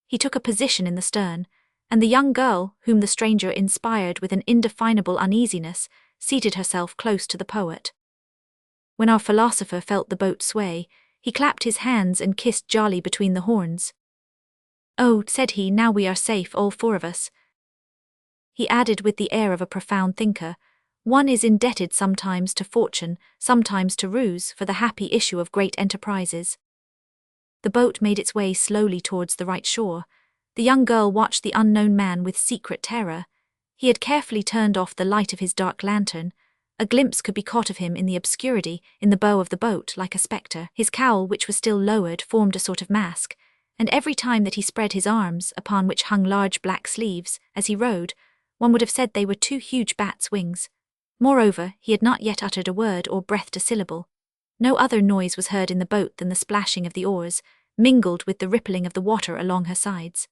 He took a position in the stern, and the young girl, whom the stranger inspired with an indefinable uneasiness, seated herself close to the poet. When our philosopher felt the boat sway, he clapped his hands and kissed Jolly between the horns. "Oh," said he, "now we are safe, all four of us." He added with the air of a profound thinker, "One is indebted sometimes to fortune, sometimes to ruse, for the happy issue of great enterprises." The boat made its way slowly towards the right shore. The young girl watched the unknown man with secret terror. He had carefully turned off the light of his dark lantern. A glimpse could be caught of him in the obscurity, in the bow of the boat, like a spectre. His cowl, which was still lowered, formed a sort of mask, and every time that he spread his arms, upon which hung large black sleeves, as he rowed, one would have said they were two huge bats' wings. Moreover, he had not yet uttered a word or breathed a syllable. No other noise was heard in the boat than the splashing of the oars, mingled with the rippling of the water along her sides.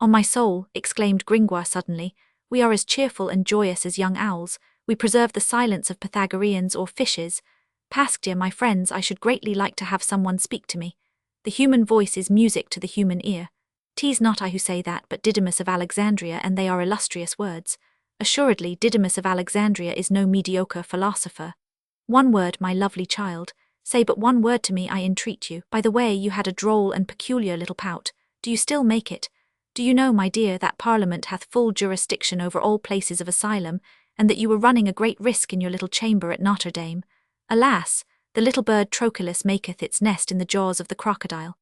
"On my soul," exclaimed Gringoire suddenly, "we are as cheerful and joyous as young owls. We preserve the silence of Pythagoreans or fishes. Pastia, my friends, I should greatly like to have someone speak to me. The human voice is music to the human ear. 'Tis not I who say that, but Didymus of Alexandria, and they are illustrious words. Assuredly, Didymus of Alexandria is no mediocre philosopher. One word, my lovely child. Say but one word to me, I entreat you. By the way, you had a droll and peculiar little pout. Do you still make it? Do you know, my dear, that Parliament hath full jurisdiction over all places of asylum, and that you were running a great risk in your little chamber at Notre-Dame? Alas, the little bird Trochilus maketh its nest in the jaws of the crocodile.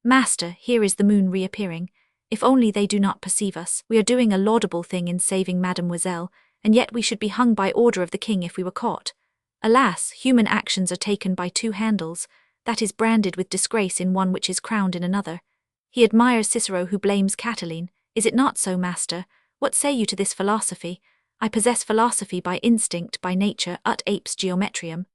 Master, here is the moon reappearing. If only they do not perceive us. We are doing a laudable thing in saving Mademoiselle, and yet we should be hung by order of the king if we were caught. Alas, human actions are taken by two handles, that is branded with disgrace in one which is crowned in another. He admires Cicero who blames Catiline. Is it not so, master? What say you to this philosophy? I possess philosophy by instinct, by nature, ut apes geometrium.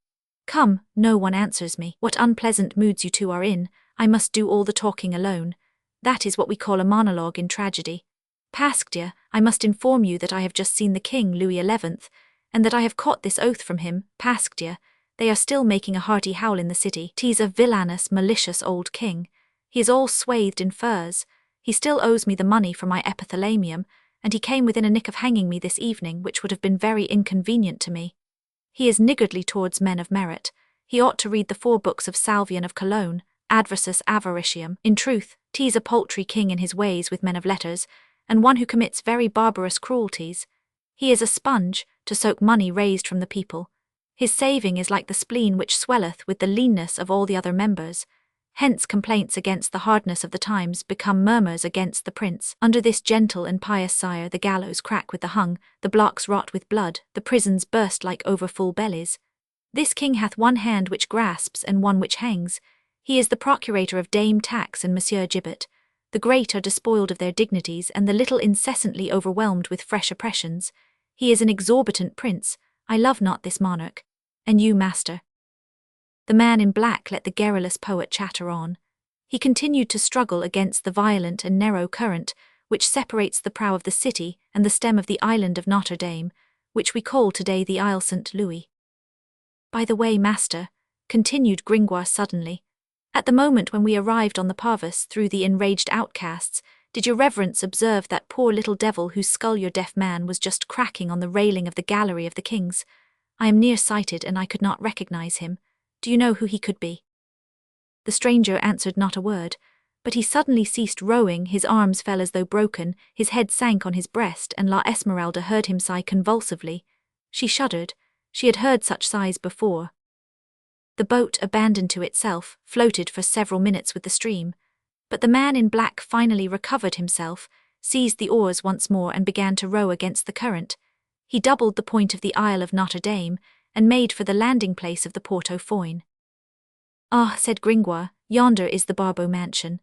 Come, no one answers me. What unpleasant moods you two are in. I must do all the talking alone. That is what we call a monologue in tragedy. Pastia, I must inform you that I have just seen the king, Louis XI, and that I have caught this oath from him. Pastia, they are still making a hearty howl in the city. 'Tis a villainous, malicious old king. He is all swathed in furs. He still owes me the money for my epithalamium, and he came within a nick of hanging me this evening, which would have been very inconvenient to me. He is niggardly towards men of merit. He ought to read the 4 books of Salvian of Cologne, Adversus Avaritium. In truth, 'tis a paltry king in his ways with men of letters, and one who commits very barbarous cruelties. He is a sponge, to soak money raised from the people. His saving is like the spleen which swelleth with the leanness of all the other members. Hence complaints against the hardness of the times become murmurs against the prince. Under this gentle and pious sire the gallows crack with the hung, the blocks rot with blood, the prisons burst like over-full bellies. This king hath one hand which grasps and one which hangs. He is the procurator of Dame Tax and Monsieur Gibbet. The great are despoiled of their dignities, and the little incessantly overwhelmed with fresh oppressions. He is an exorbitant prince. I love not this monarch. And you, master?" The man in black let the garrulous poet chatter on. He continued to struggle against the violent and narrow current which separates the prow of the city and the stem of the island of Notre-Dame, which we call today the Isle St. Louis. "By the way, master," continued Gringoire suddenly, "at the moment when we arrived on the Parvis through the enraged outcasts, did your reverence observe that poor little devil whose skull your deaf man was just cracking on the railing of the gallery of the kings? I am near-sighted and I could not recognize him. Do you know who he could be?" The stranger answered not a word, but he suddenly ceased rowing, his arms fell as though broken, his head sank on his breast, and La Esmeralda heard him sigh convulsively. She shuddered. She had heard such sighs before. The boat, abandoned to itself, floated for several minutes with the stream, but the man in black finally recovered himself, seized the oars once more and began to row against the current. He doubled the point of the Isle of Notre-Dame, and made for the landing place of the Porto Foyne. "Ah," said Gringoire, "yonder is the Barbeau mansion.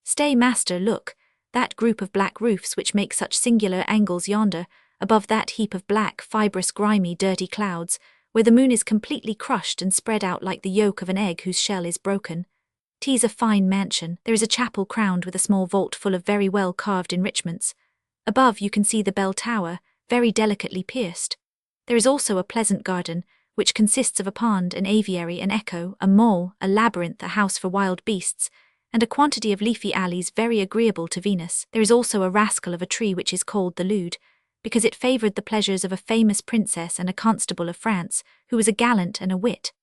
Stay, master, look, that group of black roofs which make such singular angles yonder, above that heap of black, fibrous, grimy, dirty clouds, where the moon is completely crushed and spread out like the yolk of an egg whose shell is broken. 'Tis a fine mansion. There is a chapel crowned with a small vault full of very well carved enrichments. Above you can see the bell tower, very delicately pierced. There is also a pleasant garden, which consists of a pond, an aviary, an echo, a mole, a labyrinth, a house for wild beasts, and a quantity of leafy alleys very agreeable to Venus. There is also a rascal of a tree which is called the Lude, because it favoured the pleasures of a famous princess and a constable of France, who was a gallant and a wit.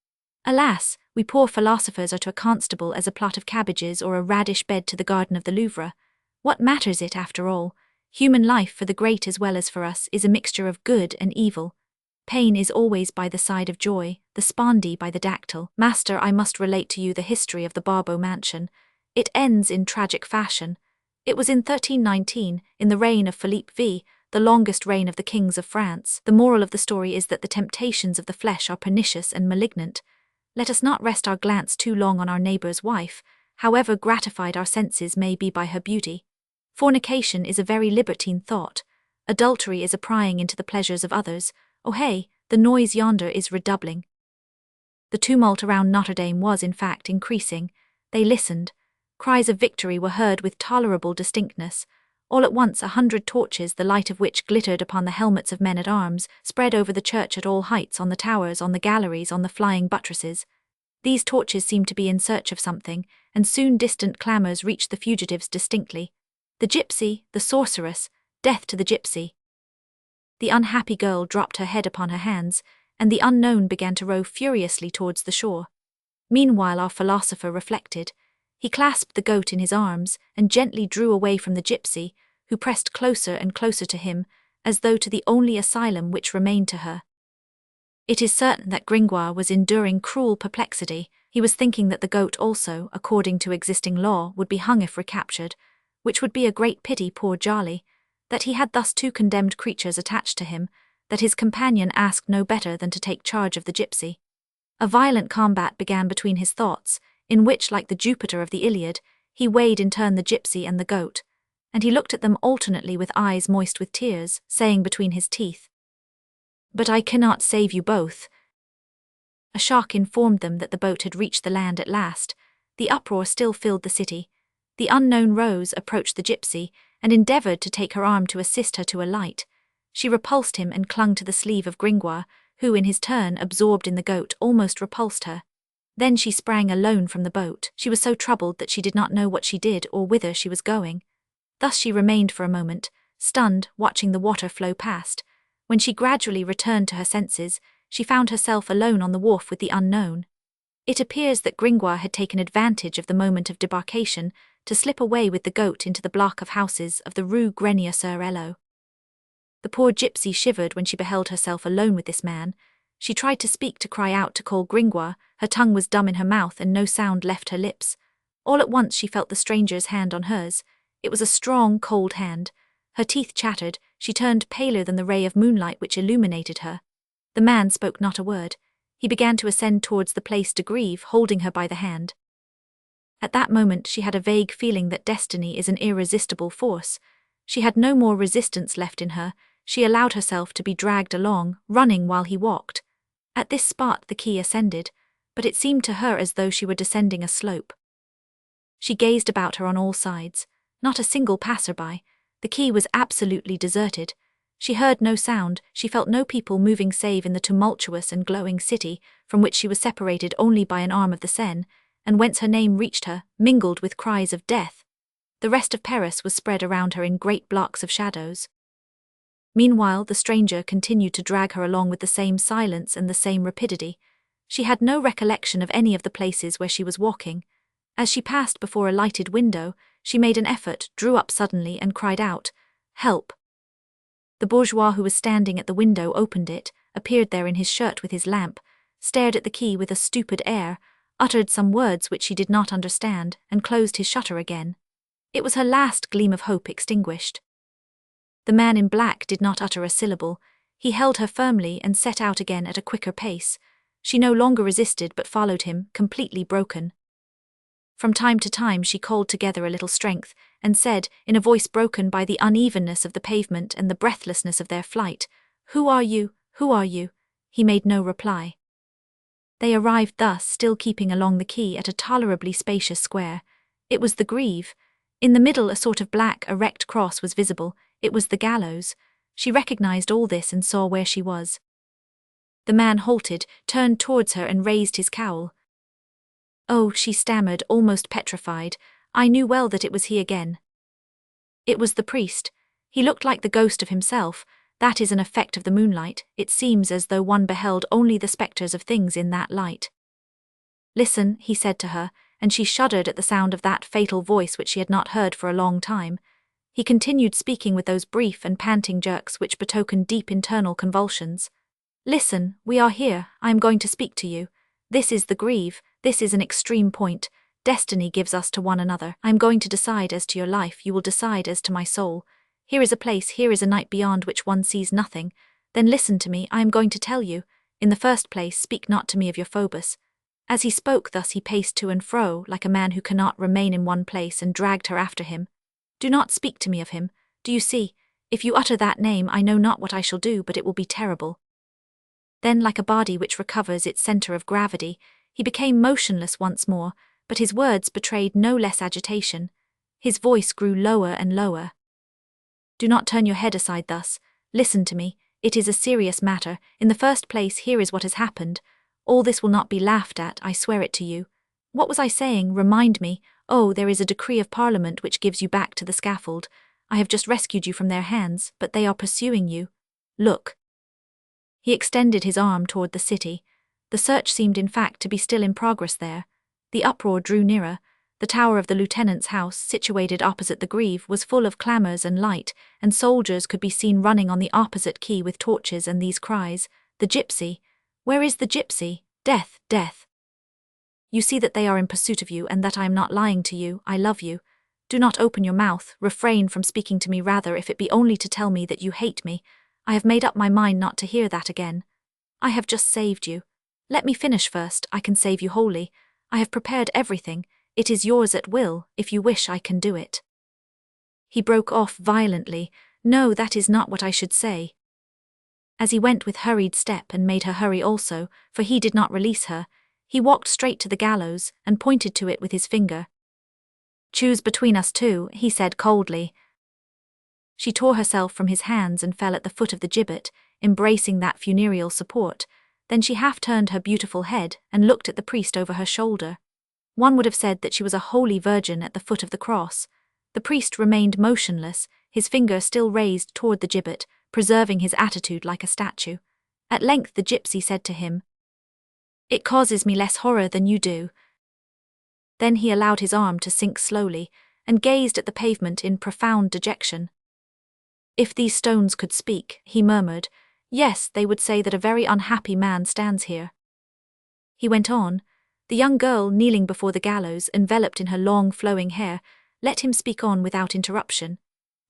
Alas, we poor philosophers are to a constable as a plot of cabbages or a radish bed to the garden of the Louvre. What matters it, after all? Human life, for the great as well as for us, is a mixture of good and evil. Pain is always by the side of joy, the spondee by the dactyl. Master, I must relate to you the history of the Barbeau mansion. It ends in tragic fashion. It was in 1319, in the reign of Philippe V, the longest reign of the kings of France. The moral of the story is that the temptations of the flesh are pernicious and malignant. Let us not rest our glance too long on our neighbour's wife, however gratified our senses may be by her beauty. Fornication is a very libertine thought. Adultery is a prying into the pleasures of others. Oh hey, the noise yonder is redoubling. The tumult around Notre-Dame was, in fact, increasing. They listened. Cries of victory were heard with tolerable distinctness. All at once 100 torches, the light of which glittered upon the helmets of men-at-arms, spread over the church at all heights, on the towers, on the galleries, on the flying buttresses. These torches seemed to be in search of something, and soon distant clamours reached the fugitives distinctly. The gypsy, the sorceress, death to the gypsy. The unhappy girl dropped her head upon her hands, and the unknown began to row furiously towards the shore. Meanwhile our philosopher reflected. He clasped the goat in his arms, and gently drew away from the gypsy, who pressed closer and closer to him, as though to the only asylum which remained to her. It is certain that Gringoire was enduring cruel perplexity. He was thinking that the goat also, according to existing law, would be hung if recaptured, which would be a great pity, poor Jolly, that he had thus two condemned creatures attached to him, that his companion asked no better than to take charge of the gypsy. A violent combat began between his thoughts, in which, like the Jupiter of the Iliad, he weighed in turn the gypsy and the goat, and he looked at them alternately with eyes moist with tears, saying between his teeth, "But I cannot save you both." A shock informed them that the boat had reached the land at last. The uproar still filled the city. The unknown rose, approached the gypsy, and endeavoured to take her arm to assist her to alight. She repulsed him and clung to the sleeve of Gringoire, who in his turn, absorbed in the goat, almost repulsed her. Then she sprang alone from the boat. She was so troubled that she did not know what she did or whither she was going. Thus she remained for a moment, stunned, watching the water flow past. When she gradually returned to her senses, she found herself alone on the wharf with the unknown. It appears that Gringoire had taken advantage of the moment of debarkation to slip away with the goat into the block of houses of the Rue Grenier-sur-Elo. The poor gypsy shivered when she beheld herself alone with this man. She tried to speak, to cry out, to call Gringoire. Her tongue was dumb in her mouth and no sound left her lips. All at once she felt the stranger's hand on hers. It was a strong, cold hand. Her teeth chattered. She turned paler than the ray of moonlight which illuminated her. The man spoke not a word. He began to ascend towards the place de Grève, holding her by the hand. At that moment she had a vague feeling that destiny is an irresistible force. She had no more resistance left in her. She allowed herself to be dragged along, running while he walked. At this spot the quay ascended, but it seemed to her as though she were descending a slope. She gazed about her on all sides. Not a single passer-by. The quay was absolutely deserted. She heard no sound, she felt no people moving save in the tumultuous and glowing city, from which she was separated only by an arm of the Seine, and whence her name reached her, mingled with cries of death. The rest of Paris was spread around her in great blocks of shadows. Meanwhile the stranger continued to drag her along with the same silence and the same rapidity. She had no recollection of any of the places where she was walking. As she passed before a lighted window, she made an effort, drew up suddenly, and cried out, "Help!" The bourgeois who was standing at the window opened it, appeared there in his shirt with his lamp, stared at the quay with a stupid air, uttered some words which she did not understand, and closed his shutter again. It was her last gleam of hope extinguished. The man in black did not utter a syllable. He held her firmly and set out again at a quicker pace. She no longer resisted but followed him, completely broken. From time to time she called together a little strength, and said, in a voice broken by the unevenness of the pavement and the breathlessness of their flight, "Who are you? Who are you?" He made no reply. They arrived thus, still keeping along the quay, at a tolerably spacious square. It was the Grève. In the middle a sort of black, erect cross was visible. It was the gallows. She recognized all this and saw where she was. The man halted, turned towards her and raised his cowl. "Oh," she stammered, almost petrified. "I knew well that it was he again." It was the priest. He looked like the ghost of himself. That is an effect of the moonlight. It seems as though one beheld only the spectres of things in that light. "Listen," he said to her, and she shuddered at the sound of that fatal voice which she had not heard for a long time. He continued speaking with those brief and panting jerks which betokened deep internal convulsions. "Listen, we are here. I am going to speak to you. This is the grieve. This is an extreme point. Destiny gives us to one another. I am going to decide as to your life. You will decide as to my soul. Here is a place, here is a night beyond which one sees nothing. Then listen to me. I am going to tell you. In the first place, speak not to me of your Phoebus." As he spoke thus, he paced to and fro, like a man who cannot remain in one place, and dragged her after him. "Do not speak to me of him. Do you see? If you utter that name, I know not what I shall do, but it will be terrible." Then, like a body which recovers its centre of gravity, he became motionless once more, but his words betrayed no less agitation. His voice grew lower and lower. "Do not turn your head aside thus. Listen to me. It is a serious matter. In the first place, here is what has happened. All this will not be laughed at, I swear it to you. What was I saying? Remind me. Oh, there is a decree of Parliament which gives you back to the scaffold. I have just rescued you from their hands, but they are pursuing you. Look." He extended his arm toward the city. The search seemed in fact to be still in progress there. The uproar drew nearer. The tower of the lieutenant's house, situated opposite the Greve, was full of clamours and light, and soldiers could be seen running on the opposite quay with torches and these cries, "The gypsy! Where is the gypsy? Death, death!" "You see that they are in pursuit of you, and that I am not lying to you. I love you. Do not open your mouth. Refrain from speaking to me rather, if it be only to tell me that you hate me. I have made up my mind not to hear that again. I have just saved you. Let me finish first. I can save you wholly. I have prepared everything. It is yours at will. If you wish, I can do it." He broke off violently. "No, that is not what I should say." As he went with hurried step and made her hurry also, for he did not release her, he walked straight to the gallows and pointed to it with his finger. "Choose between us two," he said coldly. She tore herself from his hands and fell at the foot of the gibbet, embracing that funereal support. Then she half turned her beautiful head and looked at the priest over her shoulder. One would have said that she was a holy virgin at the foot of the cross. The priest remained motionless, his finger still raised toward the gibbet, preserving his attitude like a statue. At length the gypsy said to him, "It causes me less horror than you do." Then he allowed his arm to sink slowly, and gazed at the pavement in profound dejection. "If these stones could speak," he murmured, "yes, they would say that a very unhappy man stands here." He went on. The young girl, kneeling before the gallows, enveloped in her long flowing hair, let him speak on without interruption.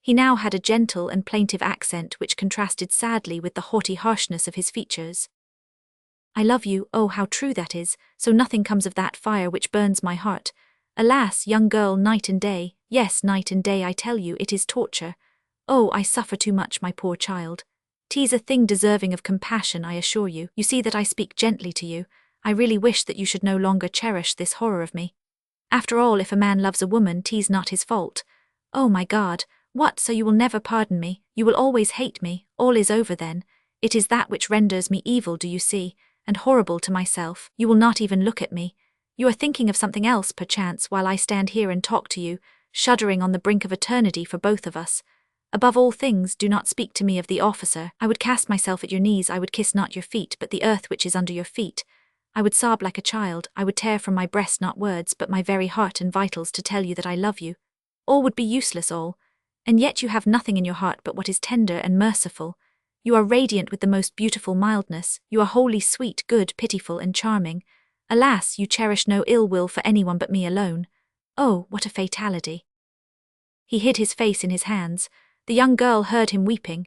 He now had a gentle and plaintive accent which contrasted sadly with the haughty harshness of his features. "I love you, oh how true that is, so nothing comes of that fire which burns my heart. Alas, young girl, night and day, yes, night and day I tell you, it is torture. Oh, I suffer too much, my poor child. 'Tis a thing deserving of compassion, I assure you. You see that I speak gently to you. I really wish that you should no longer cherish this horror of me. After all, if a man loves a woman, 'tis not his fault. Oh my God, what, so you will never pardon me, you will always hate me, all is over then. It is that which renders me evil, do you see, and horrible to myself. You will not even look at me. You are thinking of something else, perchance, while I stand here and talk to you, shuddering on the brink of eternity for both of us. Above all things, do not speak to me of the officer. I would cast myself at your knees, I would kiss not your feet, but the earth which is under your feet. I would sob like a child, I would tear from my breast not words, but my very heart and vitals to tell you that I love you. All would be useless, all. And yet you have nothing in your heart but what is tender and merciful. You are radiant with the most beautiful mildness, you are wholly sweet, good, pitiful, and charming. Alas, you cherish no ill will for anyone but me alone. Oh, what a fatality." He hid his face in his hands. The young girl heard him weeping.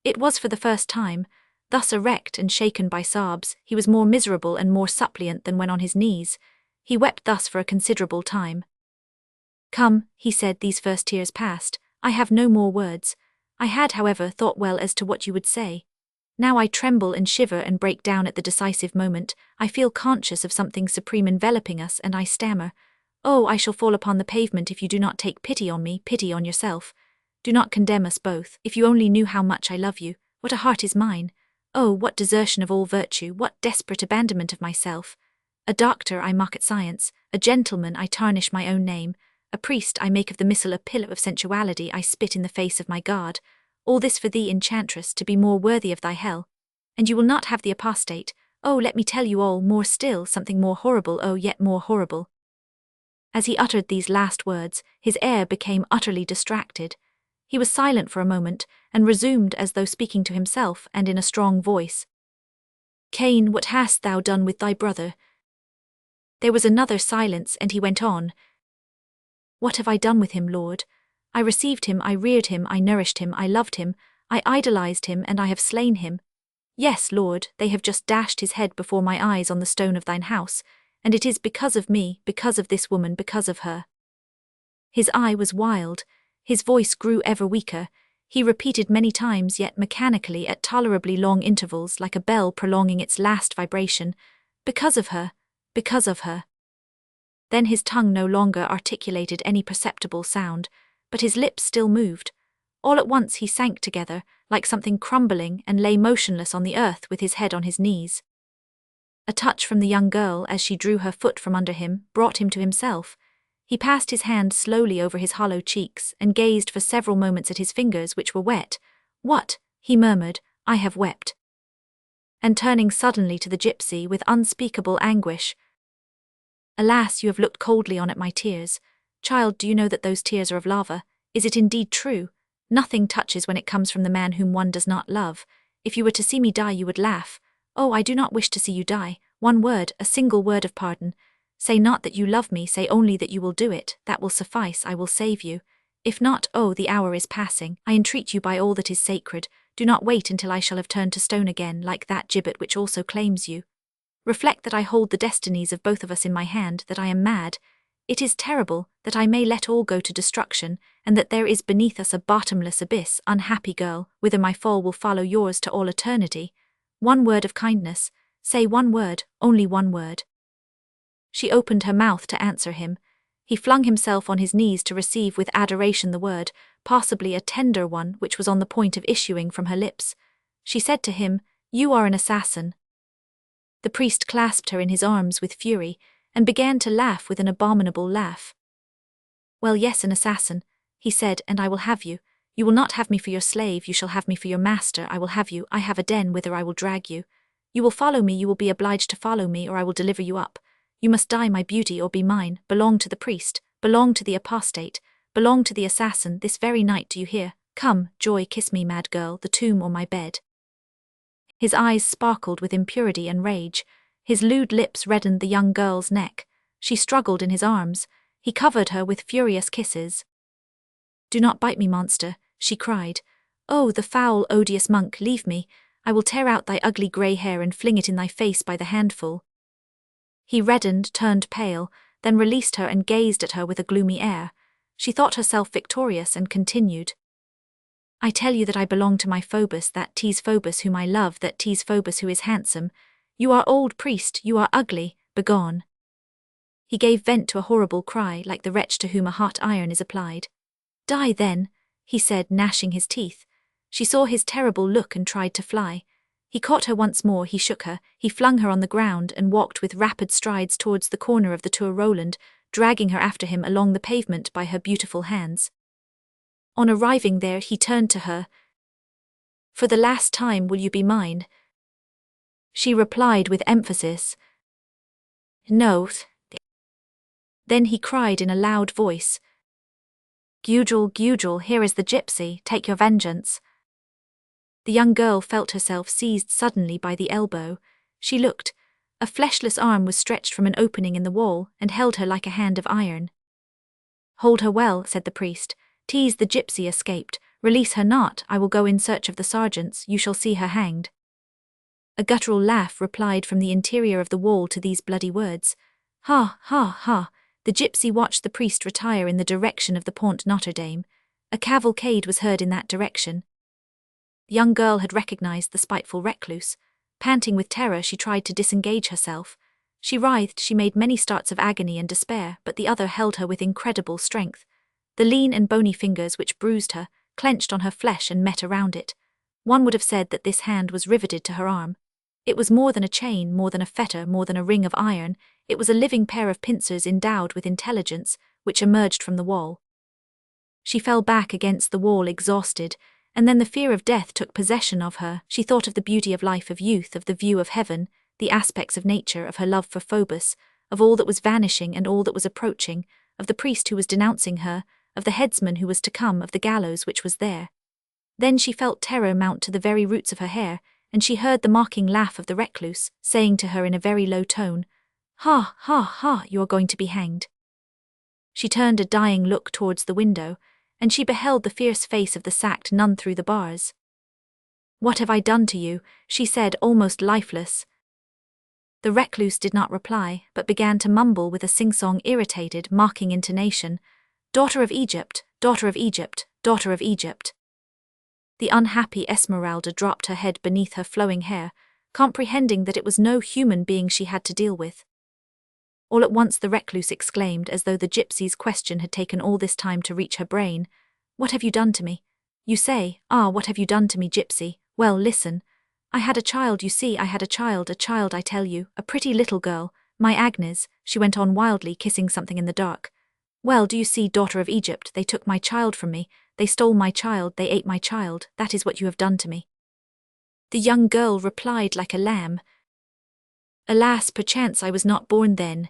It was for the first time. Thus erect and shaken by sobs, he was more miserable and more suppliant than when on his knees. He wept thus for a considerable time. "Come," he said, these first tears past, "I have no more words. I had, however, thought well as to what you would say. Now I tremble and shiver and break down at the decisive moment. I feel conscious of something supreme enveloping us, and I stammer. Oh, I shall fall upon the pavement if you do not take pity on me, pity on yourself. Do not condemn us both. If you only knew how much I love you, what a heart is mine. Oh, what desertion of all virtue, what desperate abandonment of myself! A doctor I mock at science, a gentleman I tarnish my own name, a priest I make of the missal a pillar of sensuality I spit in the face of my God, all this for thee, enchantress, to be more worthy of thy hell. And you will not have the apostate. Oh, let me tell you all, more still, something more horrible, oh, yet more horrible. As he uttered these last words, his air became utterly distracted. He was silent for a moment, and resumed as though speaking to himself, and in a strong voice. Cain, what hast thou done with thy brother? There was another silence, and he went on. What have I done with him, Lord? I received him, I reared him, I nourished him, I loved him, I idolized him, and I have slain him. Yes, Lord, they have just dashed his head before my eyes on the stone of thine house, and it is because of me, because of this woman, because of her. His eye was wild, his voice grew ever weaker, he repeated many times, yet mechanically at tolerably long intervals, like a bell prolonging its last vibration, because of her, because of her. Then his tongue no longer articulated any perceptible sound, but his lips still moved. All at once he sank together, like something crumbling, and lay motionless on the earth with his head on his knees. A touch from the young girl, as she drew her foot from under him, brought him to himself. He passed his hand slowly over his hollow cheeks, and gazed for several moments at his fingers, which were wet. What? He murmured, I have wept. And turning suddenly to the gypsy with unspeakable anguish, Alas, you have looked coldly on at my tears. Child, do you know that those tears are of lava? Is it indeed true? Nothing touches when it comes from the man whom one does not love. If you were to see me die, you would laugh. Oh, I do not wish to see you die. One word, a single word of pardon. Say not that you love me, say only that you will do it. That will suffice, I will save you. If not, oh, the hour is passing. I entreat you by all that is sacred, do not wait until I shall have turned to stone again, like that gibbet which also claims you. Reflect that I hold the destinies of both of us in my hand, that I am mad. It is terrible, that I may let all go to destruction, and that there is beneath us a bottomless abyss, unhappy girl, whither my fall will follow yours to all eternity. One word of kindness, say one word, only one word. She opened her mouth to answer him. He flung himself on his knees to receive with adoration the word, possibly a tender one, which was on the point of issuing from her lips. She said to him, You are an assassin. The priest clasped her in his arms with fury, and began to laugh with an abominable laugh. Well, yes, an assassin, he said, and I will have you. You will not have me for your slave, you shall have me for your master, I will have you, I have a den whither I will drag you. You will follow me, you will be obliged to follow me, or I will deliver you up. You must die, my beauty, or be mine, belong to the priest, belong to the apostate, belong to the assassin, this very night, do you hear? Come, joy, kiss me, mad girl, the tomb or my bed. His eyes sparkled with impurity and rage. His lewd lips reddened the young girl's neck. She struggled in his arms. He covered her with furious kisses. Do not bite me, monster, she cried. Oh, the foul, odious monk, leave me. I will tear out thy ugly grey hair and fling it in thy face by the handful. He reddened, turned pale, then released her and gazed at her with a gloomy air. She thought herself victorious and continued. I tell you that I belong to my Phoebus, that tease Phoebus whom I love, that tease Phoebus who is handsome. You are old, priest, you are ugly, begone. He gave vent to a horrible cry, like the wretch to whom a hot iron is applied. Die then, he said, gnashing his teeth. She saw his terrible look and tried to fly. He caught her once more, he shook her, he flung her on the ground and walked with rapid strides towards the corner of the Tour Roland, dragging her after him along the pavement by her beautiful hands. On arriving there, he turned to her. For the last time, will you be mine? She replied with emphasis. No. Then he cried in a loud voice. Gudrul, Gudrul, here is the gypsy, take your vengeance. The young girl felt herself seized suddenly by the elbow. She looked. A fleshless arm was stretched from an opening in the wall and held her like a hand of iron. Hold her well, said the priest. Tease the gypsy escaped. Release her not, I will go in search of the sergeants, you shall see her hanged. A guttural laugh replied from the interior of the wall to these bloody words. Ha, ha, ha. The gypsy watched the priest retire in the direction of the Pont Notre-Dame. A cavalcade was heard in that direction. The young girl had recognized the spiteful recluse. Panting with terror, she tried to disengage herself. She writhed, she made many starts of agony and despair, but the other held her with incredible strength. The lean and bony fingers which bruised her, clenched on her flesh and met around it. One would have said that this hand was riveted to her arm. It was more than a chain, more than a fetter, more than a ring of iron. It was a living pair of pincers endowed with intelligence, which emerged from the wall. She fell back against the wall exhausted, and then the fear of death took possession of her. She thought of the beauty of life, of youth, of the view of heaven, the aspects of nature, of her love for Phoebus, of all that was vanishing and all that was approaching, of the priest who was denouncing her, of the headsman who was to come, of the gallows which was there. Then she felt terror mount to the very roots of her hair, and she heard the mocking laugh of the recluse, saying to her in a very low tone, "Ha, ha, ha, you are going to be hanged." She turned a dying look towards the window, and she beheld the fierce face of the sacked nun through the bars. "What have I done to you?" she said, almost lifeless. The recluse did not reply, but began to mumble with a sing-song irritated, mocking intonation, "Daughter of Egypt, daughter of Egypt, daughter of Egypt." The unhappy Esmeralda dropped her head beneath her flowing hair, comprehending that it was no human being she had to deal with. All at once the recluse exclaimed, as though the gypsy's question had taken all this time to reach her brain, "What have you done to me? You say, what have you done to me, gypsy? Well, listen. I had a child, you see, I had a child, I tell you, a pretty little girl, my Agnes," she went on wildly, kissing something in the dark. "Well, do you see, daughter of Egypt, they took my child from me, they stole my child, they ate my child, that is what you have done to me." The young girl replied like a lamb, "Alas, perchance I was not born then."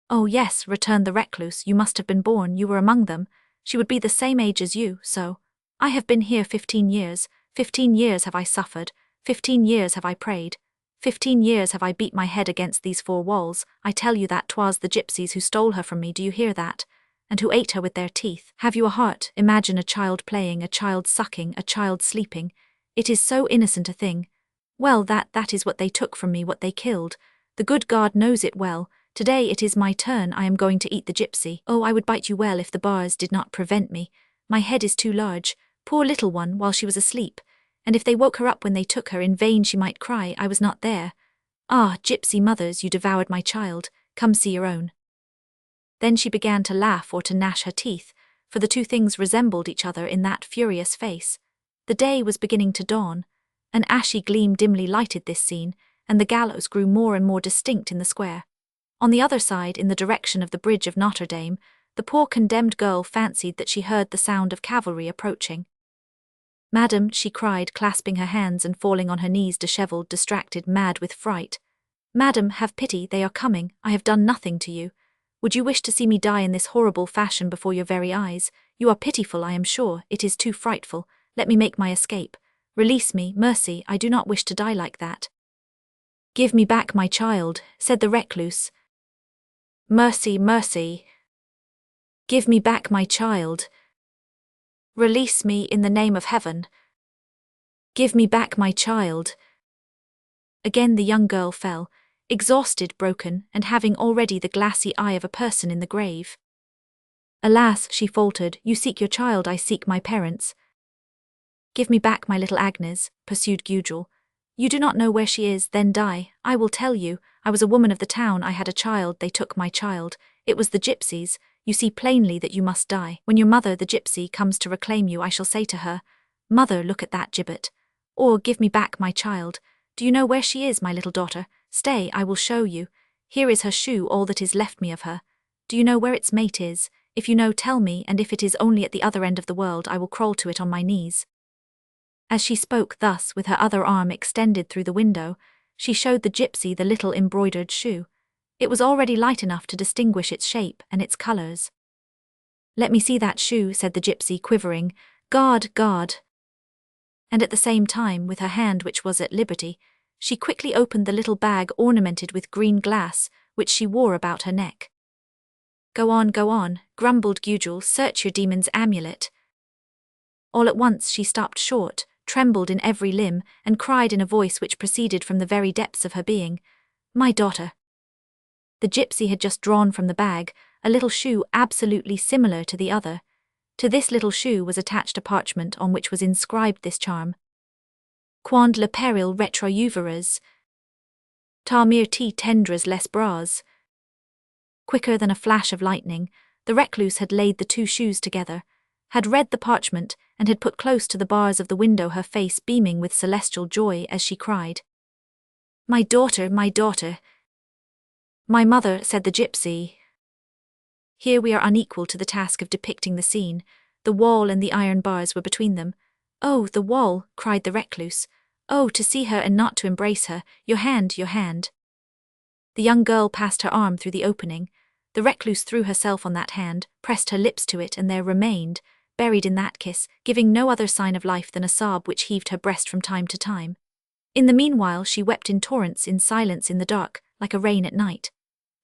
"Oh yes," returned the recluse, "you must have been born, you were among them. She would be the same age as you, so. I have been here 15 years, 15 years have I suffered, 15 years have I prayed, 15 years have I beat my head against these four walls. I tell you that 'twas the gypsies who stole her from me, do you hear that? And who ate her with their teeth. Have you a heart? Imagine a child playing, a child sucking, a child sleeping. It is so innocent a thing. Well, that is what they took from me, what they killed. The good God knows it well. Today it is my turn, I am going to eat the gypsy. Oh, I would bite you well if the bars did not prevent me. My head is too large, poor little one, while she was asleep. And if they woke her up when they took her, in vain she might cry, I was not there. Ah, gypsy mothers, you devoured my child, come see your own." Then she began to laugh or to gnash her teeth, for the two things resembled each other in that furious face. The day was beginning to dawn. An ashy gleam dimly lighted this scene, and the gallows grew more and more distinct in the square. On the other side, in the direction of the bridge of Notre-Dame, the poor condemned girl fancied that she heard the sound of cavalry approaching. "Madam," she cried, clasping her hands and falling on her knees, dishevelled, distracted, mad with fright. "Madam, have pity, they are coming, I have done nothing to you. Would you wish to see me die in this horrible fashion before your very eyes? You are pitiful, I am sure, it is too frightful. Let me make my escape. Release me, mercy, I do not wish to die like that." "Give me back my child," said the recluse. "Mercy, mercy. Give me back my child. Release me in the name of heaven. Give me back my child." Again the young girl fell, exhausted, broken, and having already the glassy eye of a person in the grave. "Alas," she faltered, "you seek your child, I seek my parents." "Give me back my little Agnes," pursued Gudule. "You do not know where she is, then die. I will tell you. I was a woman of the town, I had a child, they took my child. It was the gypsies. You see plainly that you must die. When your mother, the gypsy, comes to reclaim you, I shall say to her, 'Mother, look at that gibbet.' Or, 'Give me back my child.' Do you know where she is, my little daughter? Stay, I will show you. Here is her shoe, all that is left me of her. Do you know where its mate is? If you know, tell me, and if it is only at the other end of the world, I will crawl to it on my knees." As she spoke thus, with her other arm extended through the window, she showed the gypsy the little embroidered shoe. It was already light enough to distinguish its shape and its colours. "Let me see that shoe," said the gypsy, quivering. "God, God." And at the same time, with her hand which was at liberty, she quickly opened the little bag ornamented with green glass, which she wore about her neck. Go on, grumbled Gudule, "search your demon's amulet." All at once she stopped short, trembled in every limb, and cried in a voice which proceeded from the very depths of her being, "My daughter." The gypsy had just drawn from the bag a little shoe absolutely similar to the other. To this little shoe was attached a parchment on which was inscribed this charm: "Quand le peril retrojuveras, ta mir ti tendras les bras." Quicker than a flash of lightning, the recluse had laid the two shoes together. had read the parchment, and had put close to the bars of the window, her face beaming with celestial joy as she cried, "My daughter, my daughter!" "My mother," said the gypsy. Here we are unequal to the task of depicting the scene. The wall and the iron bars were between them. "Oh, the wall!" cried the recluse. "Oh, to see her and not to embrace her! Your hand, your hand!" The young girl passed her arm through the opening. The recluse threw herself on that hand, pressed her lips to it, and there remained, buried in that kiss, giving no other sign of life than a sob which heaved her breast from time to time. In the meanwhile she wept in torrents, in silence, in the dark, like a rain at night.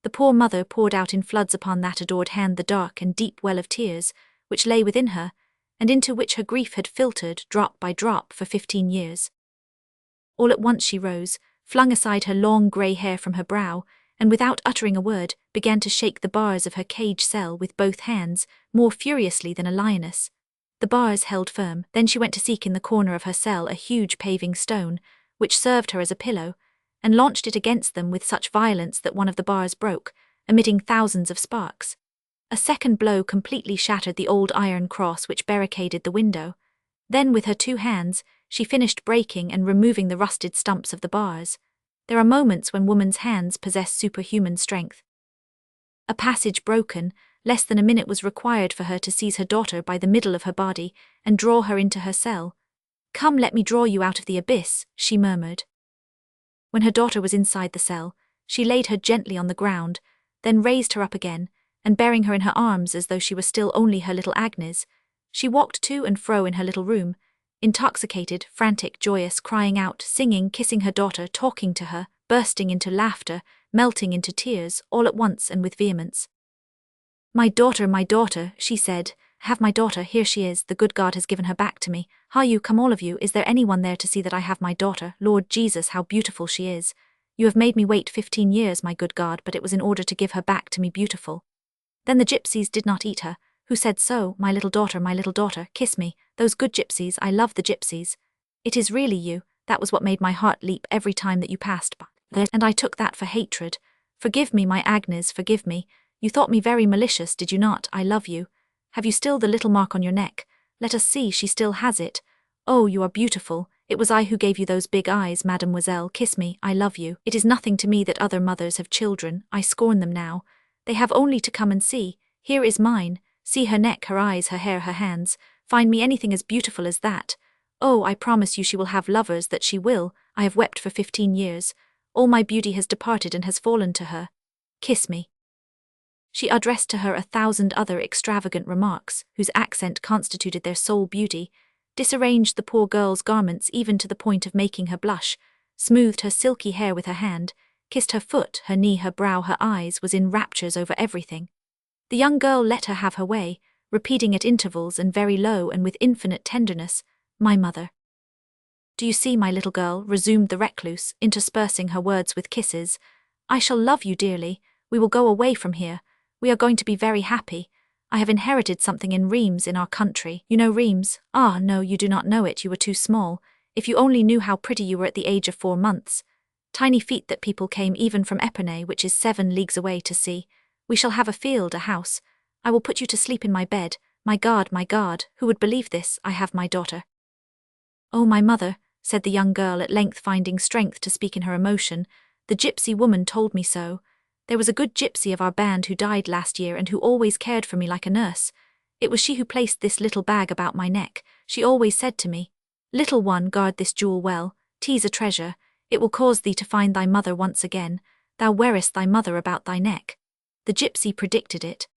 The poor mother poured out in floods upon that adored hand the dark and deep well of tears, which lay within her, and into which her grief had filtered, drop by drop, for 15 years. All at once she rose, flung aside her long grey hair from her brow, and without uttering a word, began to shake the bars of her cage cell with both hands, more furiously than a lioness. The bars held firm. Then she went to seek in the corner of her cell a huge paving stone, which served her as a pillow, and launched it against them with such violence that one of the bars broke, emitting thousands of sparks. A second blow completely shattered the old iron cross which barricaded the window. Then with her 2 hands, she finished breaking and removing the rusted stumps of the bars. There are moments when woman's hands possess superhuman strength. A passage broken, less than a minute was required for her to seize her daughter by the middle of her body and draw her into her cell. "Come, let me draw you out of the abyss," she murmured. When her daughter was inside the cell, she laid her gently on the ground, then raised her up again, and bearing her in her arms as though she were still only her little Agnes, she walked to and fro in her little room, intoxicated, frantic, joyous, crying out, singing, kissing her daughter, talking to her, bursting into laughter, melting into tears, all at once and with vehemence. my daughter," she said. "Have my daughter, here she is, the good God has given her back to me. Ha, you, come all of you, is there anyone there to see that I have my daughter? Lord Jesus, how beautiful she is. You have made me wait 15 years, my good God, but it was in order to give her back to me beautiful." Then the gypsies did not eat her. "Who said so? My little daughter, kiss me. Those good gypsies, I love the gypsies. It is really you, that was what made my heart leap every time that you passed by. And I took that for hatred. Forgive me, my Agnes, forgive me. You thought me very malicious, did you not? I love you. Have you still the little mark on your neck? Let us see, she still has it. Oh, you are beautiful. It was I who gave you those big eyes, mademoiselle. Kiss me, I love you. It is nothing to me that other mothers have children. I scorn them now. They have only to come and see. Here is mine. See her neck, her eyes, her hair, her hands. Find me anything as beautiful as that. Oh, I promise you she will have lovers, that she will. I have wept for 15 years. All my beauty has departed and has fallen to her. Kiss me." She addressed to her 1,000 other extravagant remarks, whose accent constituted their sole beauty, disarranged the poor girl's garments even to the point of making her blush, smoothed her silky hair with her hand, kissed her foot, her knee, her brow, her eyes, was in raptures over everything. The young girl let her have her way, repeating at intervals and very low and with infinite tenderness, "My mother." "Do you see, my little girl," resumed the recluse, interspersing her words with kisses, "I shall love you dearly. We will go away from here. We are going to be very happy. I have inherited something in Reims in our country. You know Reims? Ah, no, you do not know it, you were too small. If you only knew how pretty you were at the age of 4 months. Tiny feet that people came even from Epernay, which is 7 leagues away, to see. We shall have a field, a house. I will put you to sleep in my bed. My God, who would believe this? I have my daughter." "Oh, my mother," said the young girl, at length finding strength to speak in her emotion, "the gypsy woman told me so. There was a good gypsy of our band who died last year and who always cared for me like a nurse. It was she who placed this little bag about my neck. She always said to me, 'Little one, guard this jewel well. 'Tis a treasure. It will cause thee to find thy mother once again. Thou wearest thy mother about thy neck.' The gypsy predicted it."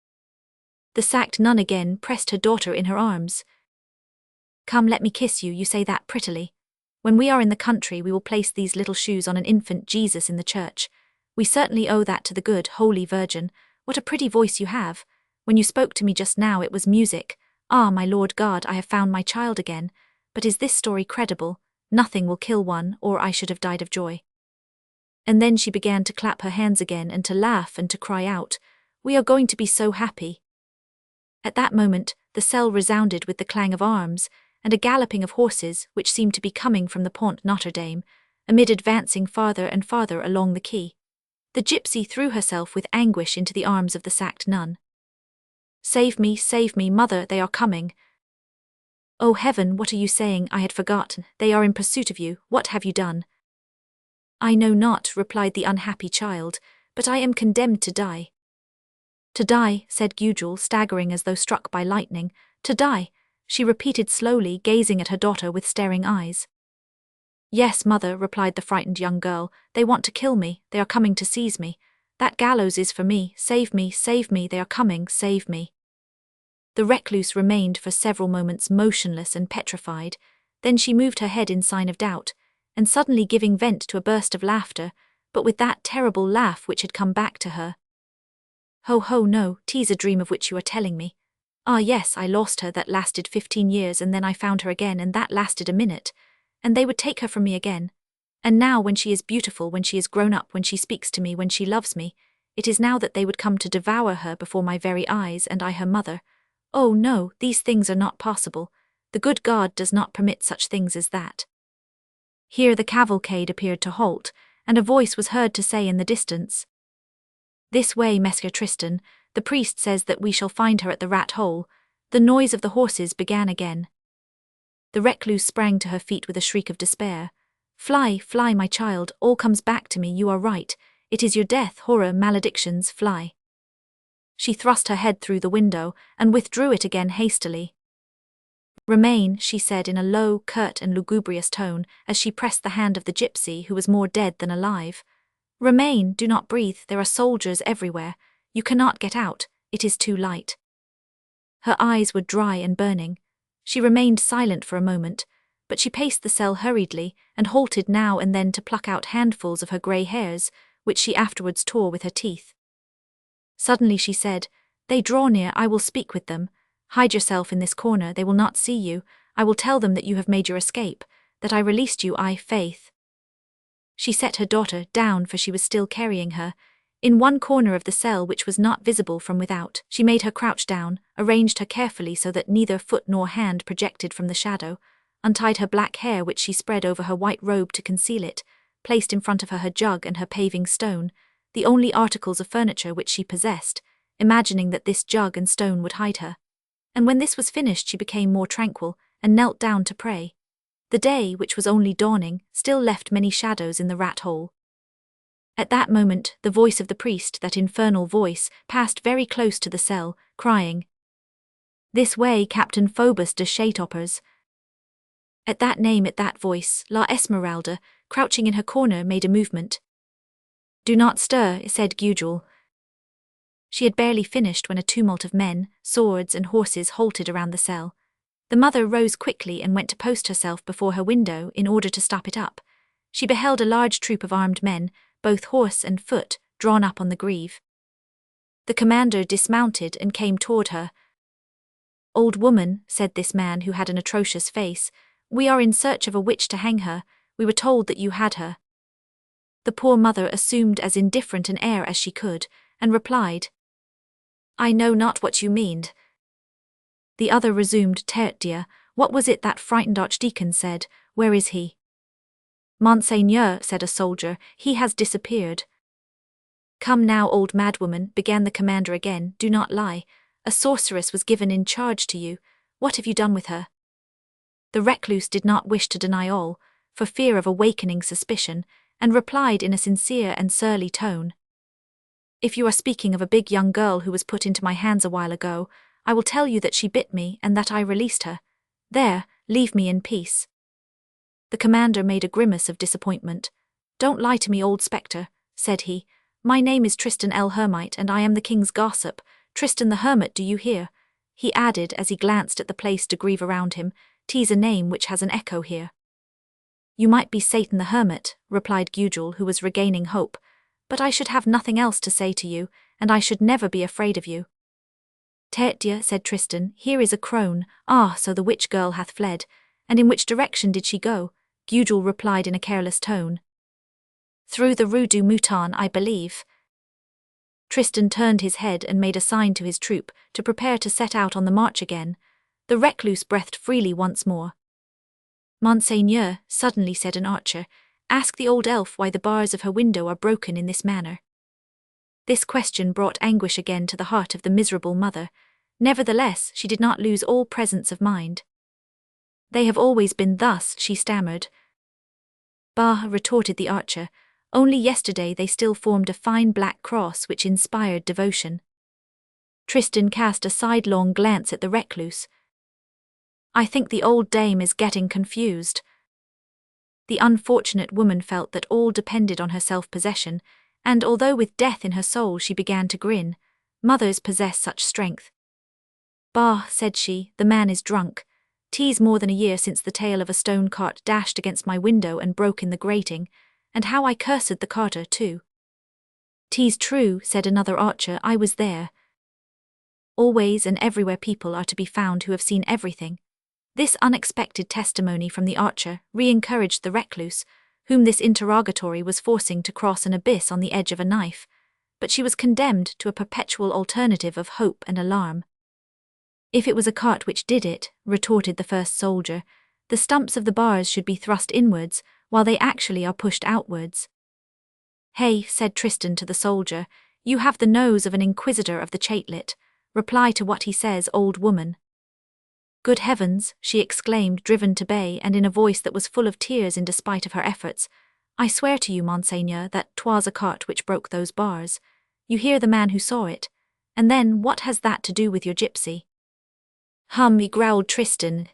The sacked nun again pressed her daughter in her arms. "Come, let me kiss you, you say that prettily. When we are in the country we will place these little shoes on an infant Jesus in the church. We certainly owe that to the good, holy Virgin. What a pretty voice you have. When you spoke to me just now it was music. Ah, my Lord God, I have found my child again. But is this story credible? Nothing will kill one, or I should have died of joy." And then she began to clap her hands again and to laugh and to cry out, "We are going to be so happy." At that moment the cell resounded with the clang of arms, and a galloping of horses, which seemed to be coming from the Pont Notre-Dame, amid advancing farther and farther along the quay. The gypsy threw herself with anguish into the arms of the sacked nun. Save me, mother, they are coming." "Oh heaven, what are you saying? I had forgotten. They are in pursuit of you. What have you done?" "I know not," replied the unhappy child, "but I am condemned to die." "To die," said Gudule, staggering as though struck by lightning. "To die," she repeated slowly, gazing at her daughter with staring eyes. "Yes, mother," replied the frightened young girl. "They want to kill me. They are coming to seize me. That gallows is for me. Save me, save me. They are coming, save me." The recluse remained for several moments motionless and petrified. Then she moved her head in sign of doubt, and suddenly giving vent to a burst of laughter, but with that terrible laugh which had come back to her. "Ho ho, no, 'tis a dream of which you are telling me. Ah yes, I lost her, that lasted 15 years, and then I found her again, and that lasted a minute, and they would take her from me again. And now when she is beautiful, when she is grown up, when she speaks to me, when she loves me, it is now that they would come to devour her before my very eyes, and I her mother. Oh no, these things are not possible. The good God does not permit such things as that." Here the cavalcade appeared to halt, and a voice was heard to say in the distance, "This way, Messer Tristan. The priest says that we shall find her at the rat hole." The noise of the horses began again. The recluse sprang to her feet with a shriek of despair. "Fly, fly, my child, all comes back to me, you are right. It is your death, horror, maledictions, fly." She thrust her head through the window, and withdrew it again hastily. "Remain," she said in a low, curt and lugubrious tone, as she pressed the hand of the gypsy, who was more dead than alive. "Remain, do not breathe, there are soldiers everywhere. You cannot get out, it is too light." Her eyes were dry and burning. She remained silent for a moment, but she paced the cell hurriedly, and halted now and then to pluck out handfuls of her grey hairs, which she afterwards tore with her teeth. Suddenly she said, "They draw near, I will speak with them. Hide yourself in this corner, they will not see you. I will tell them that you have made your escape, that I released you, Faith." She set her daughter down, for she was still carrying her, in one corner of the cell which was not visible from without. She made her crouch down, arranged her carefully so that neither foot nor hand projected from the shadow, untied her black hair which she spread over her white robe to conceal it, placed in front of her jug and her paving stone, the only articles of furniture which she possessed, imagining that this jug and stone would hide her. And when this was finished she became more tranquil, and knelt down to pray. The day, which was only dawning, still left many shadows in the rat hole. At that moment the voice of the priest, that infernal voice, passed very close to the cell, crying, "This way, Captain Phoebus de Chatopers." At that name, at that voice, La Esmeralda, crouching in her corner, made a movement. "Do not stir," said Gudule. She had barely finished when a tumult of men, swords and horses halted around the cell. The mother rose quickly and went to post herself before her window in order to stop it up. She beheld a large troop of armed men, both horse and foot, drawn up on the greave. The commander dismounted and came toward her. "Old woman," said this man who had an atrocious face, "we are in search of a witch to hang her. We were told that you had her." The poor mother assumed as indifferent an air as she could, and replied, "I know not what you mean." The other resumed, "Dear, what was it that frightened archdeacon said? Where is he?" "Monseigneur," said a soldier, "he has disappeared." "Come now, old madwoman," began the commander again, "do not lie. A sorceress was given in charge to you. What have you done with her?" The recluse did not wish to deny all, for fear of awakening suspicion, and replied in a sincere and surly tone, "If you are speaking of a big young girl who was put into my hands a while ago, I will tell you that she bit me and that I released her. There, leave me in peace." The commander made a grimace of disappointment. "Don't lie to me, old spectre," said he. "My name is Tristan el Hermite, and I am the king's gossip. Tristan the Hermit, do you hear?" he added as he glanced at the place to grieve around him. "'Tis a name which has an echo here." "You might be Satan the Hermit," replied Gudule, who was regaining hope, "but I should have nothing else to say to you, and I should never be afraid of you." "Dear," said Tristan, "here is a crone. Ah, so the witch girl hath fled. And in which direction did she go?" Gudule replied in a careless tone. "Through the Rue du Mouton, I believe." Tristan turned his head and made a sign to his troop to prepare to set out on the march again. The recluse breathed freely once more. "Monseigneur," suddenly said an archer, "ask the old elf why the bars of her window are broken in this manner." This question brought anguish again to the heart of the miserable mother. Nevertheless, she did not lose all presence of mind. They have always been thus, she stammered. Bah, retorted the archer, only yesterday they still formed a fine black cross which inspired devotion. Tristan cast a sidelong glance at the recluse. I think the old dame is getting confused. The unfortunate woman felt that all depended on her self-possession, and although with death in her soul she began to grin, mothers possess such strength. Bah, said she, the man is drunk. 'Tis more than a year since the tail of a stone cart dashed against my window and broke in the grating, and how I cursed the carter too. 'Tis true, said another archer, I was there. Always and everywhere people are to be found who have seen everything. This unexpected testimony from the archer re-encouraged the recluse, whom this interrogatory was forcing to cross an abyss on the edge of a knife, but she was condemned to a perpetual alternative of hope and alarm. If it was a cart which did it, retorted the first soldier, the stumps of the bars should be thrust inwards, while they actually are pushed outwards. Hey, said Tristan to the soldier, you have the nose of an inquisitor of the chatelet. Reply to what he says, old woman. Good heavens, she exclaimed, driven to bay, and in a voice that was full of tears in despite of her efforts, I swear to you, Monseigneur, that 'twas a cart which broke those bars. You hear the man who saw it. And then, what has that to do with your gypsy? Hum, growled Tristan.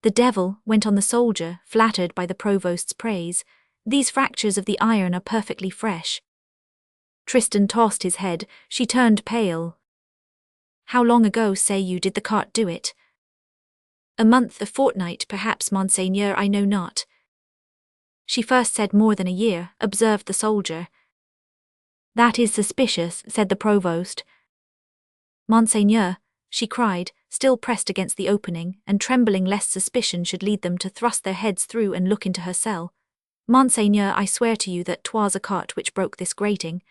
The devil, went on the soldier, flattered by the provost's praise. These fractures of the iron are perfectly fresh. Tristan tossed his head, she turned pale. How long ago, say you, did the cart do it? A month, a fortnight, perhaps, Monseigneur, I know not. She first said more than a year, observed the soldier. That is suspicious, said the provost. Monseigneur, she cried, still pressed against the opening, and trembling lest suspicion should lead them to thrust their heads through and look into her cell. Monseigneur, I swear to you that 'twas a cart which broke this grating.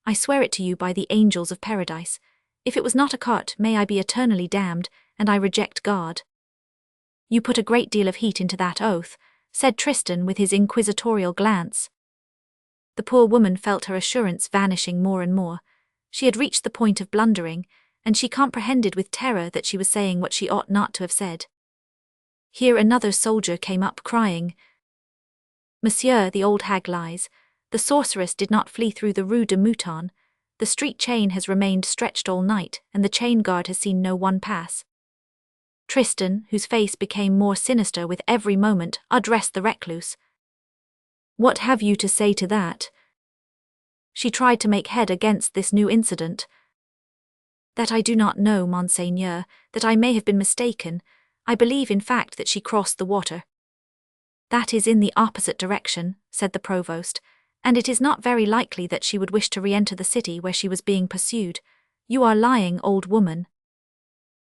I swear it to you by the angels of paradise. If it was not a cart, may I be eternally damned, and I reject God. You put a great deal of heat into that oath, said Tristan with his inquisitorial glance. The poor woman felt her assurance vanishing more and more. She had reached the point of blundering, and she comprehended with terror that she was saying what she ought not to have said. Here another soldier came up, crying, Monsieur, the old hag lies. The sorceress did not flee through the Rue de Mouton. The street chain has remained stretched all night, and the chain guard has seen no one pass. Tristan, whose face became more sinister with every moment, addressed the recluse. What have you to say to that? She tried to make head against this new incident. That I do not know, Monseigneur, that I may have been mistaken. I believe in fact that she crossed the water. That is in the opposite direction, said the provost, and it is not very likely that she would wish to re-enter the city where she was being pursued. You are lying, old woman.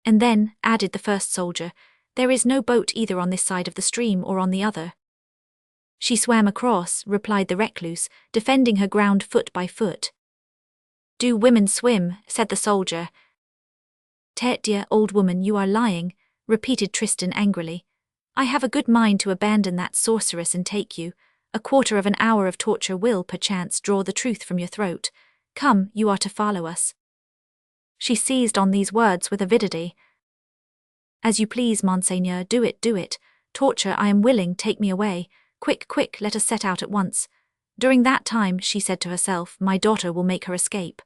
And then, added the first soldier, there is no boat either on this side of the stream or on the other. She swam across, replied the recluse, defending her ground foot by foot. Do women swim? Said the soldier. Tête dear, old woman, you are lying, repeated Tristan angrily. I have a good mind to abandon that sorceress and take you. A quarter of an hour of torture will, perchance, draw the truth from your throat. Come, you are to follow us. She seized on these words with avidity. As you please, Monseigneur, do it, do it. Torture, I am willing, take me away. Quick, quick, let us set out at once. During that time, she said to herself, my daughter will make her escape.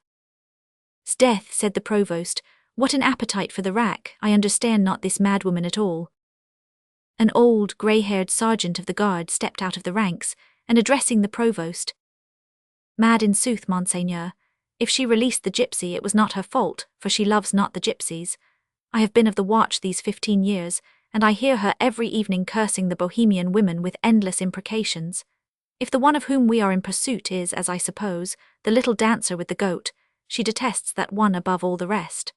'Sdeath, said the provost, what an appetite for the rack, I understand not this madwoman at all. An old, grey-haired sergeant of the guard stepped out of the ranks, and addressing the provost. Mad in sooth, Monseigneur. If she released the gypsy, it was not her fault, for she loves not the gypsies. I have been of the watch these 15 years, and I hear her every evening cursing the Bohemian women with endless imprecations. If the one of whom we are in pursuit is, as I suppose, the little dancer with the goat, she detests that one above all the rest.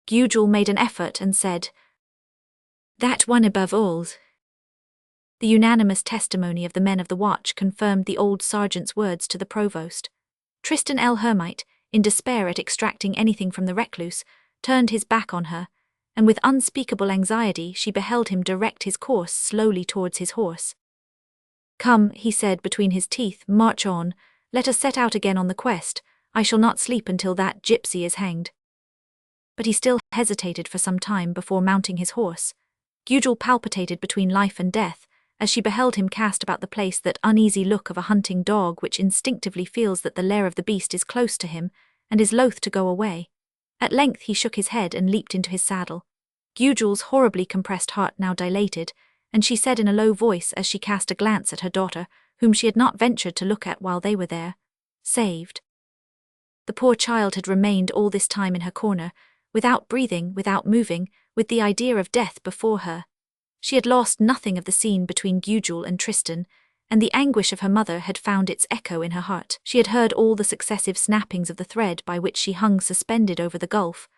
Hugo made an effort and said, That one above all. The unanimous testimony of the men of the watch confirmed the old sergeant's words to the provost. Tristan L. Hermite, in despair at extracting anything from the recluse, turned his back on her, and with unspeakable anxiety she beheld him direct his course slowly towards his horse. Come, he said between his teeth, march on, let us set out again on the quest. I shall not sleep until that gypsy is hanged. But he still hesitated for some time before mounting his horse. Gudule palpitated between life and death, as she beheld him cast about the place that uneasy look of a hunting dog which instinctively feels that the lair of the beast is close to him, and is loath to go away. At length he shook his head and leaped into his saddle. Gudule's horribly compressed heart now dilated, and she said in a low voice as she cast a glance at her daughter, whom she had not ventured to look at while they were there, "Saved." The poor child had remained all this time in her corner, without breathing, without moving, with the idea of death before her. She had lost nothing of the scene between Gudule and Tristan, and the anguish of her mother had found its echo in her heart. She had heard all the successive snappings of the thread by which she hung suspended over the gulf.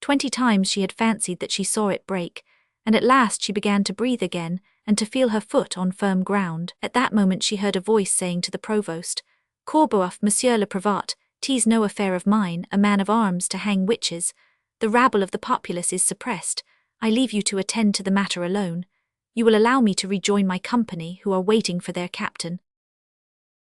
20 times she had fancied that she saw it break, and at last she began to breathe again and to feel her foot on firm ground. At that moment she heard a voice saying to the provost, "Corboeuf, Monsieur le Prévôt, 'tis no affair of mine, a man of arms to hang witches. The rabble of the populace is suppressed. I leave you to attend to the matter alone. You will allow me to rejoin my company who are waiting for their captain."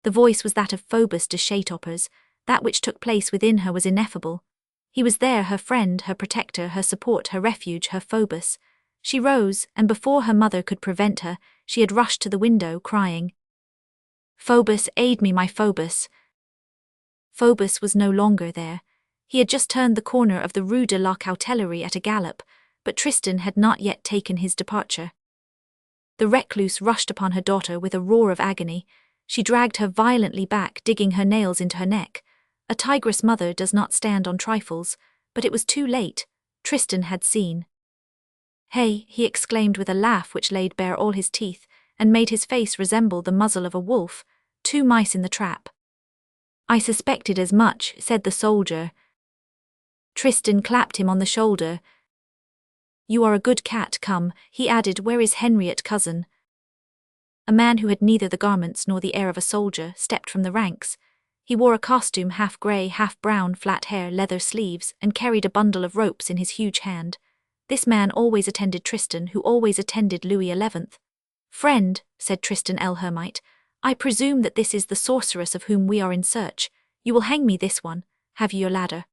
The voice was that of Phoebus de Chatopers. That which took place within her was ineffable. He was there, her friend, her protector, her support, her refuge, her Phoebus. She rose, and before her mother could prevent her, she had rushed to the window, crying, "Phoebus, aid me, my Phoebus." Phoebus was no longer there. He had just turned the corner of the Rue de la Cautellerie at a gallop, but Tristan had not yet taken his departure. The recluse rushed upon her daughter with a roar of agony. She dragged her violently back, digging her nails into her neck. A tigress mother does not stand on trifles, but it was too late. Tristan had seen. "Hey," he exclaimed with a laugh which laid bare all his teeth, and made his face resemble the muzzle of a wolf. "2 mice in the trap." "I suspected as much," said the soldier. Tristan clapped him on the shoulder. "You are a good cat, come," he added. "Where is Henriette, cousin?" A man who had neither the garments nor the air of a soldier stepped from the ranks. He wore a costume half grey, half brown, flat hair, leather sleeves, and carried a bundle of ropes in his huge hand. This man always attended Tristan, who always attended Louis XI. "Friend," said Tristan el Hermite, "I presume that this is the sorceress of whom we are in search. You will hang me this one. Have you your ladder?"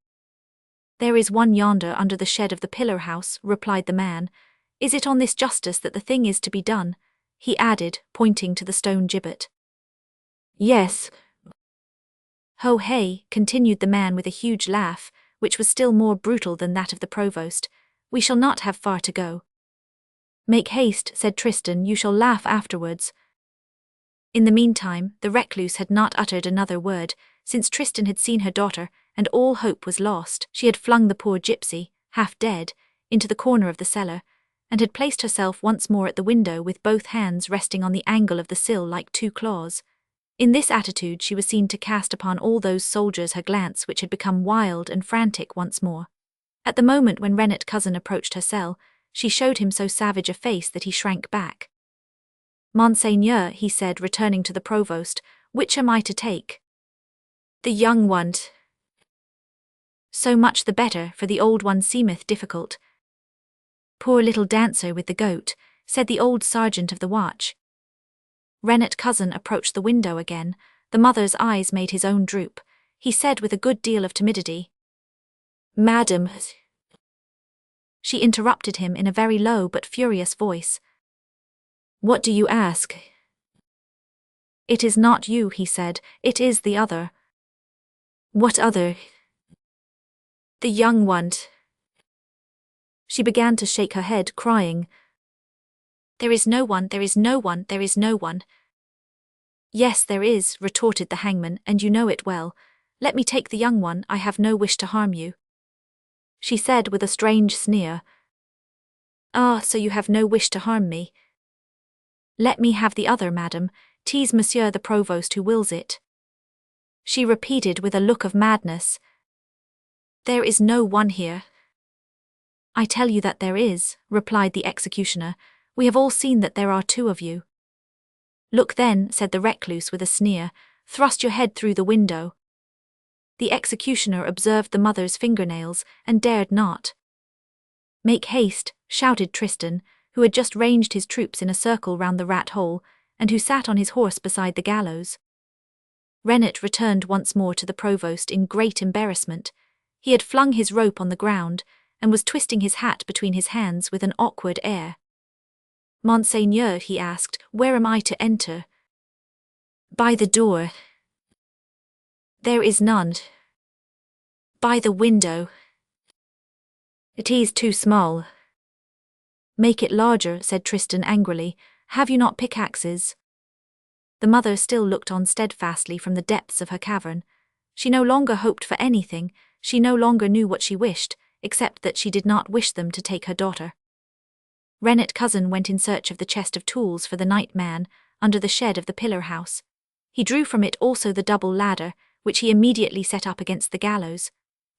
"There is one yonder under the shed of the pillar house," replied the man. "Is it on this justice that the thing is to be done?" he added, pointing to the stone gibbet. "Yes." "Ho hey," continued the man with a huge laugh, which was still more brutal than that of the provost. "We shall not have far to go." "Make haste," said Tristan, "you shall laugh afterwards." In the meantime, the recluse had not uttered another word, since Tristan had seen her daughter, and all hope was lost. She had flung the poor gypsy, half dead, into the corner of the cellar, and had placed herself once more at the window with both hands resting on the angle of the sill like 2 claws. In this attitude she was seen to cast upon all those soldiers her glance which had become wild and frantic once more. At the moment when Rennet cousin approached her cell, she showed him so savage a face that he shrank back. "Monseigneur," he said, returning to the provost, "which am I to take?" "The young one." "So much the better, for the old one seemeth difficult." "Poor little dancer with the goat," said the old sergeant of the watch. Rennet cousin approached the window again. The mother's eyes made his own droop. He said with a good deal of timidity, "Madam." She interrupted him in a very low but furious voice. "What do you ask?" "It is not you," he said, "it is the other." "What other?" "The young one." She began to shake her head, crying, "There is no one, there is no one, there is no one." "Yes, there is," retorted the hangman, "and you know it well. Let me take the young one, I have no wish to harm you." She said with a strange sneer, "Ah, so you have no wish to harm me." "Let me have the other, madam. 'Tis Monsieur the Provost who wills it." She repeated with a look of madness, "There is no one here." "I tell you that there is," replied the executioner. "We have all seen that there are 2 of you." "Look then," said the recluse with a sneer, "thrust your head through the window." The executioner observed the mother's fingernails, and dared not. "Make haste," shouted Tristan, who had just ranged his troops in a circle round the rat hole, and who sat on his horse beside the gallows. Rennet returned once more to the provost in great embarrassment. He had flung his rope on the ground, and was twisting his hat between his hands with an awkward air. Monseigneur, he asked, where am I to enter? By the door. There is none. By the window. It is too small. Make it larger, said Tristan angrily. Have you not pickaxes? The mother still looked on steadfastly from the depths of her cavern. She no longer hoped for anything, she no longer knew what she wished, except that she did not wish them to take her daughter. Rennet cousin went in search of the chest of tools for the night man, under the shed of the pillar house. He drew from it also the double ladder, which he immediately set up against the gallows.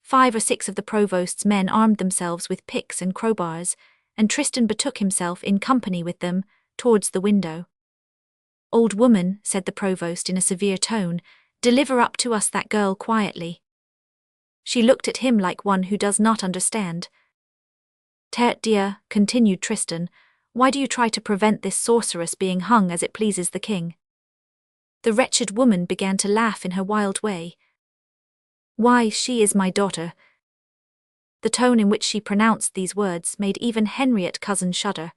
5 or 6 of the provost's men armed themselves with picks and crowbars, and Tristan betook himself in company with them towards the window. Old woman, said the provost in a severe tone, deliver up to us that girl quietly. She looked at him like one who does not understand. Tert dear, continued Tristan, why do you try to prevent this sorceress being hung as it pleases the king? The wretched woman began to laugh in her wild way. Why, she is my daughter. The tone in which she pronounced these words made even Henriette cousin shudder.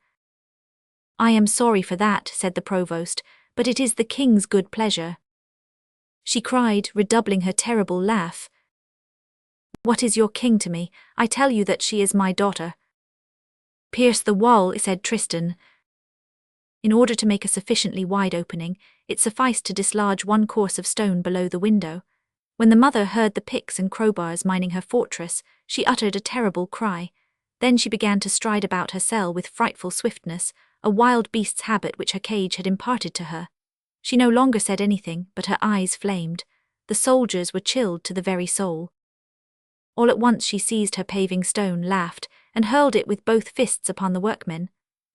I am sorry for that, said the provost, but it is the king's good pleasure. She cried, redoubling her terrible laugh. What is your king to me? I tell you that she is my daughter. Pierce the wall, said Tristan. In order to make a sufficiently wide opening, it sufficed to dislodge 1 course of stone below the window. When the mother heard the picks and crowbars mining her fortress, she uttered a terrible cry. Then she began to stride about her cell with frightful swiftness, a wild beast's habit which her cage had imparted to her. She no longer said anything, but her eyes flamed. The soldiers were chilled to the very soul. All at once she seized her paving stone, laughed, and hurled it with both fists upon the workmen.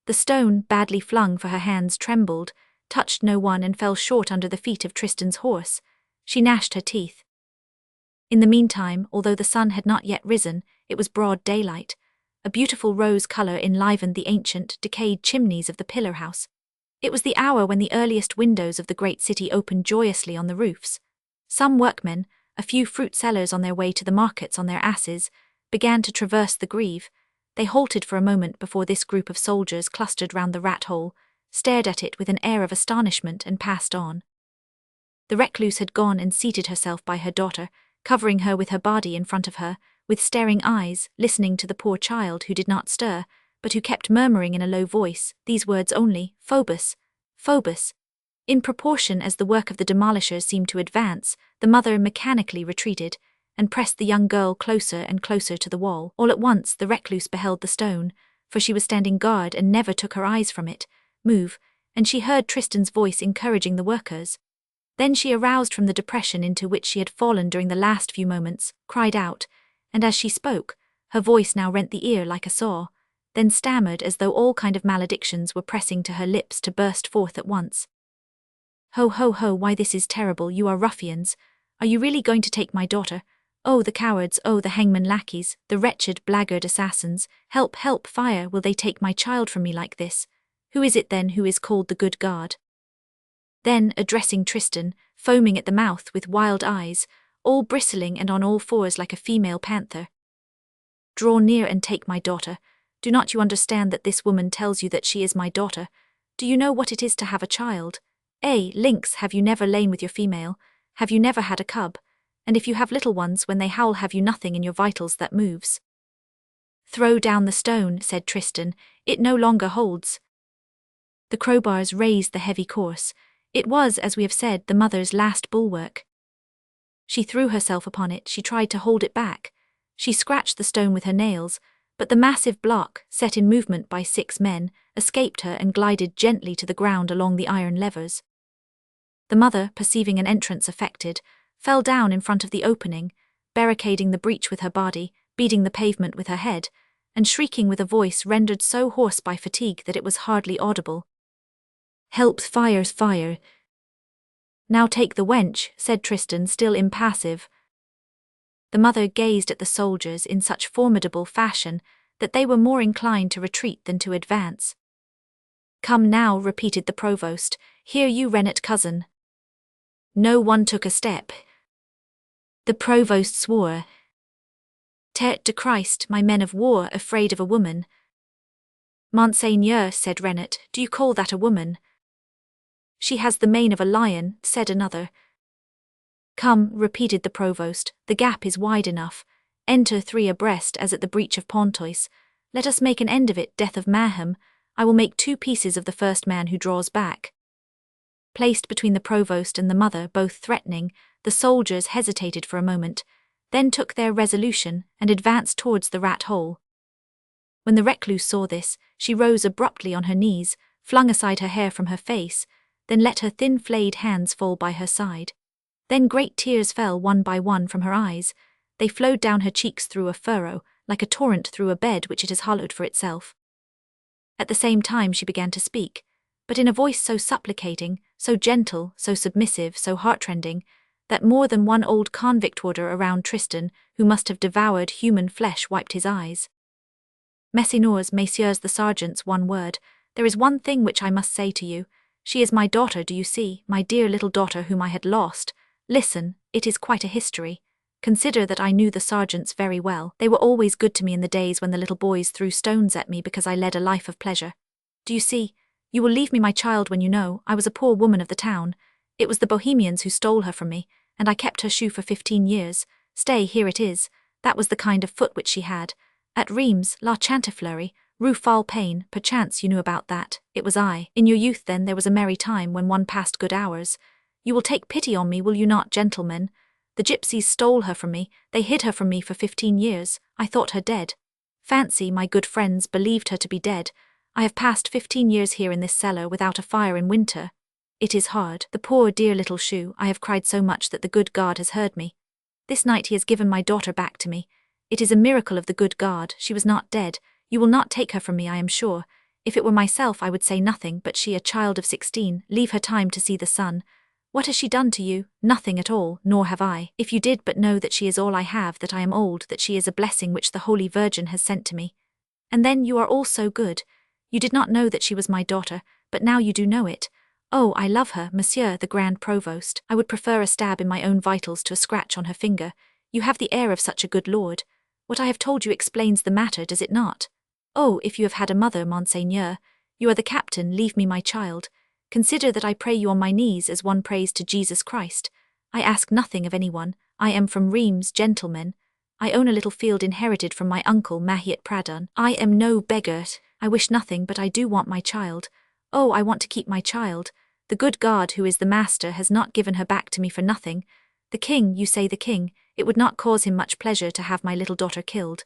The stone, badly flung for her hands, trembled, touched no one and fell short under the feet of Tristan's horse. She gnashed her teeth. In the meantime, although the sun had not yet risen, it was broad daylight. A beautiful rose colour enlivened the ancient, decayed chimneys of the pillar house. It was the hour when the earliest windows of the great city opened joyously on the roofs. Some workmen, a few fruit sellers on their way to the markets on their asses, began to traverse the Greve. They halted for a moment before this group of soldiers clustered round the rat-hole, stared at it with an air of astonishment and passed on. The recluse had gone and seated herself by her daughter, covering her with her body in front of her, with staring eyes, listening to the poor child who did not stir, but who kept murmuring in a low voice, these words only, Phoebus, Phoebus. In proportion as the work of the demolishers seemed to advance, the mother mechanically retreated, and pressed the young girl closer and closer to the wall. All at once the recluse beheld the stone, for she was standing guard and never took her eyes from it, move, and she heard Tristan's voice encouraging the workers. Then she aroused from the depression into which she had fallen during the last few moments, cried out, and as she spoke, her voice now rent the ear like a saw, then stammered as though all kind of maledictions were pressing to her lips to burst forth at once. Ho, ho, ho, why this is terrible, you are ruffians. Are you really going to take my daughter? Oh, the cowards, oh, the hangman lackeys, the wretched blackguard assassins, help, help, fire, will they take my child from me like this? Who is it then who is called the good guard? Then, addressing Tristan, foaming at the mouth with wild eyes, all bristling and on all fours like a female panther. Draw near and take my daughter. Do not you understand that this woman tells you that she is my daughter? Do you know what it is to have a child? Lynx, have you never lain with your female? Have you never had a cub? And if you have little ones, when they howl, have you nothing in your vitals that moves? Throw down the stone, said Tristan, it no longer holds. The crowbars raised the heavy course. It was, as we have said, the mother's last bulwark. She threw herself upon it, she tried to hold it back. She scratched the stone with her nails, but the massive block, set in movement by 6 men, escaped her and glided gently to the ground along the iron levers. The mother, perceiving an entrance effected, fell down in front of the opening, barricading the breach with her body, beating the pavement with her head, and shrieking with a voice rendered so hoarse by fatigue that it was hardly audible. Help, fire, fire. Now take the wench, said Tristan, still impassive. The mother gazed at the soldiers in such formidable fashion that they were more inclined to retreat than to advance. Come now, repeated the provost, hear you, Rennet cousin. No one took a step. The provost swore. Tête de Christ, my men of war, afraid of a woman. Monseigneur, said Rennet, do you call that a woman? She has the mane of a lion, said another. Come, repeated the provost, the gap is wide enough. Enter 3 abreast as at the breach of Pontoise. Let us make an end of it, death of mayhem. I will make 2 pieces of the first man who draws back. Placed between the provost and the mother, both threatening, the soldiers hesitated for a moment, then took their resolution and advanced towards the rat hole. When the recluse saw this, she rose abruptly on her knees, flung aside her hair from her face, then let her thin flayed hands fall by her side. Then great tears fell one by one from her eyes. They flowed down her cheeks through a furrow, like a torrent through a bed which it has hollowed for itself. At the same time she began to speak, but in a voice so supplicating, so gentle, so submissive, so heartrending, that more than one old convict warder around Tristan, who must have devoured human flesh, wiped his eyes. Messieurs the sergeants, one word. There is one thing which I must say to you. She is my daughter, do you see, my dear little daughter whom I had lost. Listen, it is quite a history. Consider that I knew the sergeants very well. They were always good to me in the days when the little boys threw stones at me because I led a life of pleasure. Do you see? You will leave me my child when you know I was a poor woman of the town. It was the Bohemians who stole her from me, and I kept her shoe for 15 years. Stay, here it is. That was the kind of foot which she had. At Reims, La Chantefleurie, Rue Falpain, perchance you knew about that. It was I. In your youth then there was a merry time when one passed good hours. You will take pity on me, will you not, gentlemen? The gypsies stole her from me, they hid her from me for 15 years, I thought her dead. Fancy, my good friends believed her to be dead. I have passed 15 years here in this cellar without a fire in winter. It is hard. The poor dear little shoe, I have cried so much that the good God has heard me. This night he has given my daughter back to me. It is a miracle of the good God, she was not dead. You will not take her from me, I am sure. If it were myself I would say nothing, but she, a child of 16, leave her time to see the sun. What has she done to you? Nothing at all, nor have I. If you did but know that she is all I have, that I am old, that she is a blessing which the Holy Virgin has sent to me. And then you are all so good. You did not know that she was my daughter, but now you do know it. Oh, I love her, Monsieur the Grand Provost. I would prefer a stab in my own vitals to a scratch on her finger. You have the air of such a good lord. What I have told you explains the matter, does it not? Oh, if you have had a mother, Monseigneur, you are the captain, leave me my child. Consider that I pray you on my knees as one prays to Jesus Christ. I ask nothing of anyone. I am from Reims, gentlemen. I own a little field inherited from my uncle Mahiet Pradon. I am no beggar. I wish nothing, but I do want my child. Oh, I want to keep my child. The good God who is the master has not given her back to me for nothing. The king, you say the king, it would not cause him much pleasure to have my little daughter killed.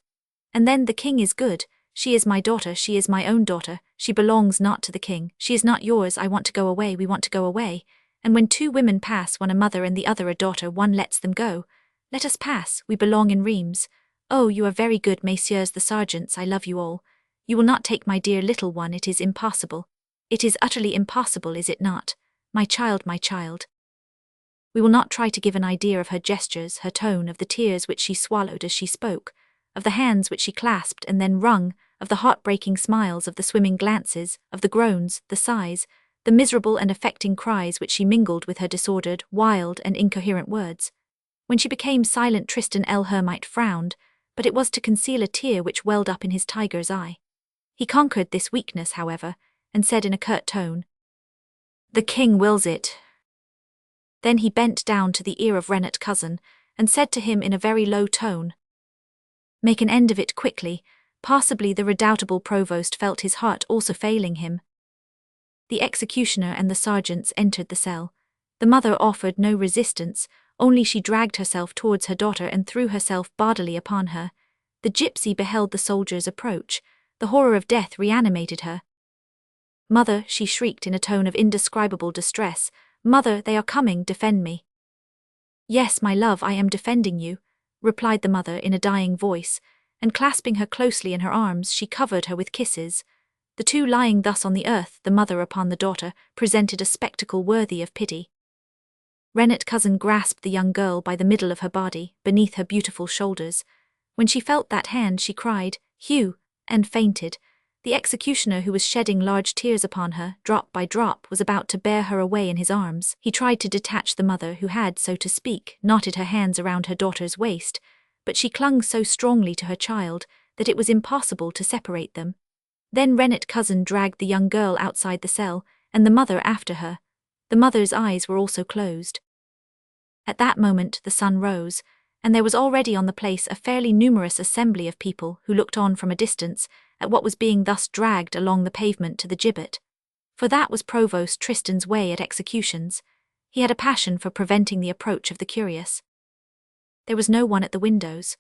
And then the king is good. She is my daughter, she is my own daughter, she belongs not to the king, she is not yours. I want to go away, we want to go away. And when 2 women pass, one a mother and the other a daughter, one lets them go. Let us pass, we belong in Reims. Oh, you are very good, messieurs the sergeants, I love you all. You will not take my dear little one, it is impossible. It is utterly impossible, is it not? My child, my child. We will not try to give an idea of her gestures, her tone, of the tears which she swallowed as she spoke, of the hands which she clasped and then wrung, of the heart-breaking smiles, of the swimming glances, of the groans, the sighs, the miserable and affecting cries which she mingled with her disordered, wild, and incoherent words. When she became silent, Tristan el Hermite frowned, but it was to conceal a tear which welled up in his tiger's eye. He conquered this weakness, however, and said in a curt tone, "The king wills it." Then he bent down to the ear of Rennet cousin, and said to him in a very low tone, "Make an end of it quickly." Possibly the redoubtable provost felt his heart also failing him. The executioner and the sergeants entered the cell. The mother offered no resistance, only she dragged herself towards her daughter and threw herself bodily upon her. The gypsy beheld the soldiers approach. The horror of death reanimated her. "Mother," she shrieked in a tone of indescribable distress, "Mother, they are coming, defend me." "Yes, my love, I am defending you," replied the mother in a dying voice, and clasping her closely in her arms, she covered her with kisses. The 2 lying thus on the earth, the mother upon the daughter, presented a spectacle worthy of pity. Rennet cousin grasped the young girl by the middle of her body, beneath her beautiful shoulders. When she felt that hand, she cried, "Hugh," and fainted. The executioner, who was shedding large tears upon her, drop by drop, was about to bear her away in his arms. He tried to detach the mother, who had, so to speak, knotted her hands around her daughter's waist, but she clung so strongly to her child that it was impossible to separate them. Then Rennet cousin dragged the young girl outside the cell, and the mother after her. The mother's eyes were also closed. At that moment the sun rose, and there was already on the place a fairly numerous assembly of people who looked on from a distance at what was being thus dragged along the pavement to the gibbet. For that was Provost Tristan's way at executions. He had a passion for preventing the approach of the curious. There was no one at the windows.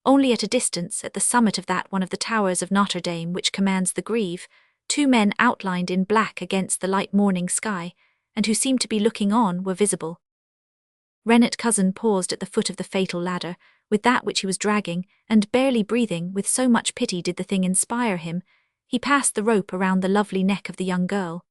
Only at a distance, at the summit of that one of the towers of Notre-Dame which commands the Greve, two men outlined in black against the light morning sky, and who seemed to be looking on, were visible. Rennet cousin paused at the foot of the fatal ladder, with that which he was dragging, and barely breathing, with so much pity did the thing inspire him. He passed the rope around the lovely neck of the young girl.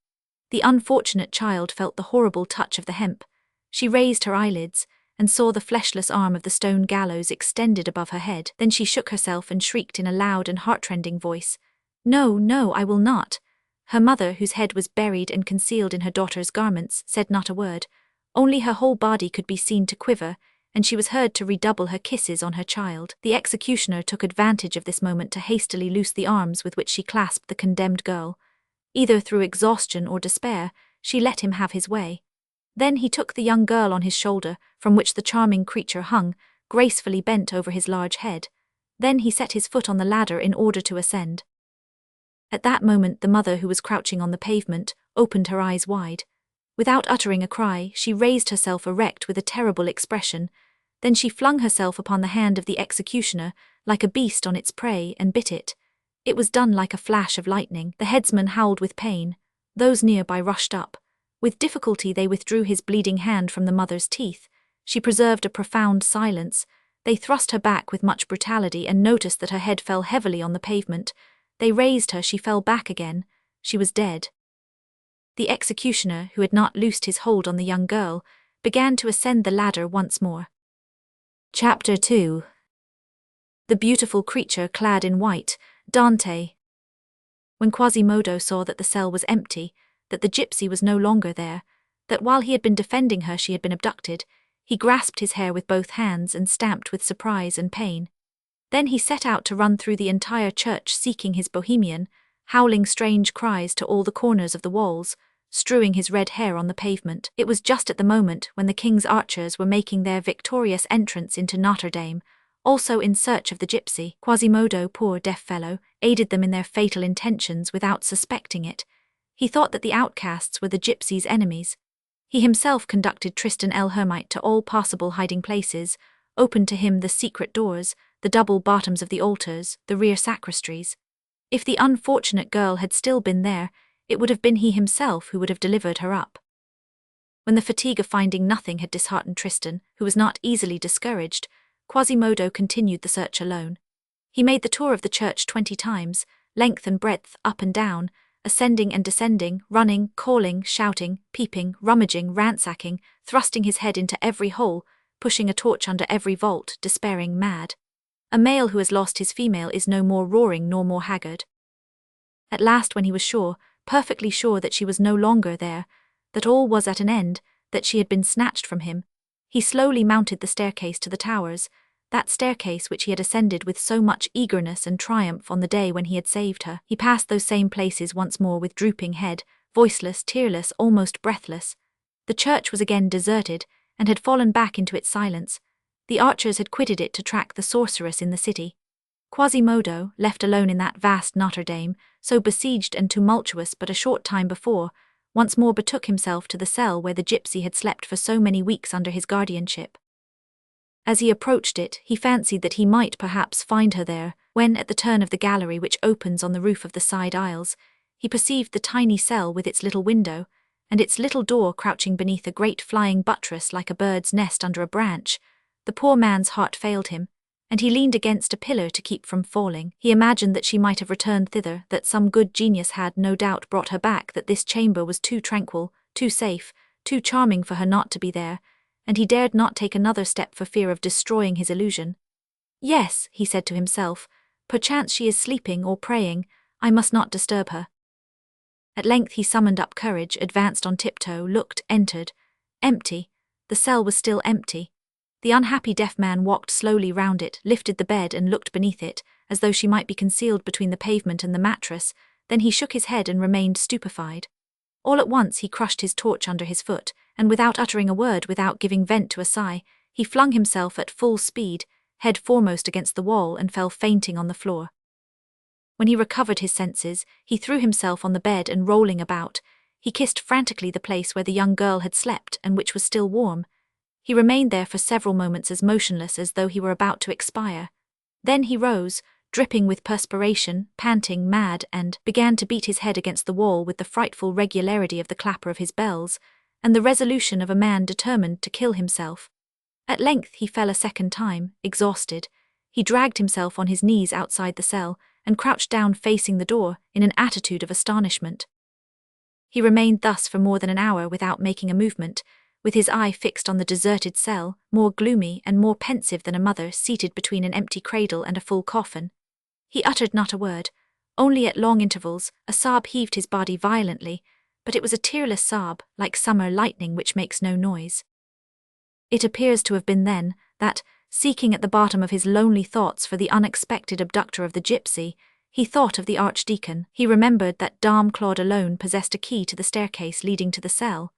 The unfortunate child felt the horrible touch of the hemp. She raised her eyelids, and saw the fleshless arm of the stone gallows extended above her head. Then she shook herself and shrieked in a loud and heartrending voice, "No, no, I will not." Her mother, whose head was buried and concealed in her daughter's garments, said not a word. Only her whole body could be seen to quiver, and she was heard to redouble her kisses on her child. The executioner took advantage of this moment to hastily loose the arms with which she clasped the condemned girl. Either through exhaustion or despair, she let him have his way. Then he took the young girl on his shoulder, from which the charming creature hung, gracefully bent over his large head. Then he set his foot on the ladder in order to ascend. At that moment the mother, who was crouching on the pavement, opened her eyes wide. Without uttering a cry, she raised herself erect with a terrible expression. Then she flung herself upon the hand of the executioner, like a beast on its prey, and bit it. It was done like a flash of lightning. The headsman howled with pain. Those nearby rushed up. With difficulty they withdrew his bleeding hand from the mother's teeth. She preserved a profound silence. They thrust her back with much brutality and noticed that her head fell heavily on the pavement. They raised her, she fell back again. She was dead. The executioner, who had not loosed his hold on the young girl, began to ascend the ladder once more. Chapter 2. The beautiful creature clad in white, Dante. When Quasimodo saw that the cell was empty, that the gypsy was no longer there, that while he had been defending her she had been abducted, he grasped his hair with both hands and stamped with surprise and pain. Then he set out to run through the entire church seeking his bohemian, howling strange cries to all the corners of the walls, strewing his red hair on the pavement. It was just at the moment when the king's archers were making their victorious entrance into Notre-Dame, also in search of the gypsy. Quasimodo, poor deaf fellow, aided them in their fatal intentions without suspecting it. He thought that the outcasts were the gypsy's enemies. He himself conducted Tristan el Hermite to all possible hiding places, opened to him the secret doors, the double bottoms of the altars, the rear sacristies. If the unfortunate girl had still been there, it would have been he himself who would have delivered her up. When the fatigue of finding nothing had disheartened Tristan, who was not easily discouraged, Quasimodo continued the search alone. He made the tour of the church 20 times, length and breadth, up and down, ascending and descending, running, calling, shouting, peeping, rummaging, ransacking, thrusting his head into every hole, pushing a torch under every vault, despairing mad. A male who has lost his female is no more roaring nor more haggard. At last, when he was sure, perfectly sure that she was no longer there, that all was at an end, that she had been snatched from him, he slowly mounted the staircase to the towers, that staircase which he had ascended with so much eagerness and triumph on the day when he had saved her. He passed those same places once more with drooping head, voiceless, tearless, almost breathless. The church was again deserted, and had fallen back into its silence. The archers had quitted it to track the sorceress in the city. Quasimodo, left alone in that vast Notre-Dame, so besieged and tumultuous but a short time before, once more betook himself to the cell where the gypsy had slept for so many weeks under his guardianship. As he approached it, he fancied that he might perhaps find her there, when, at the turn of the gallery which opens on the roof of the side aisles, he perceived the tiny cell with its little window, and its little door crouching beneath a great flying buttress like a bird's nest under a branch. The poor man's heart failed him, and he leaned against a pillar to keep from falling. He imagined that she might have returned thither, that some good genius had no doubt brought her back, that this chamber was too tranquil, too safe, too charming for her not to be there, and he dared not take another step for fear of destroying his illusion. "Yes," he said to himself, "perchance she is sleeping or praying, I must not disturb her." At length he summoned up courage, advanced on tiptoe, looked, entered. Empty. The cell was still empty. The unhappy deaf man walked slowly round it, lifted the bed and looked beneath it, as though she might be concealed between the pavement and the mattress. Then he shook his head and remained stupefied. All at once he crushed his torch under his foot, and without uttering a word, without giving vent to a sigh, he flung himself at full speed, head foremost against the wall, and fell fainting on the floor. When he recovered his senses, he threw himself on the bed and, rolling about, he kissed frantically the place where the young girl had slept and which was still warm. He remained there for several moments as motionless as though he were about to expire. Then he rose, dripping with perspiration, panting, mad, and began to beat his head against the wall with the frightful regularity of the clapper of his bells, and the resolution of a man determined to kill himself. At length he fell a second time, exhausted. He dragged himself on his knees outside the cell, and crouched down facing the door, in an attitude of astonishment. He remained thus for more than an hour without making a movement, with his eye fixed on the deserted cell, more gloomy and more pensive than a mother seated between an empty cradle and a full coffin. He uttered not a word. Only at long intervals a sob heaved his body violently, but it was a tearless sob, like summer lightning which makes no noise. It appears to have been then that, seeking at the bottom of his lonely thoughts for the unexpected abductor of the gypsy, he thought of the archdeacon. He remembered that Dame Claude alone possessed a key to the staircase leading to the cell.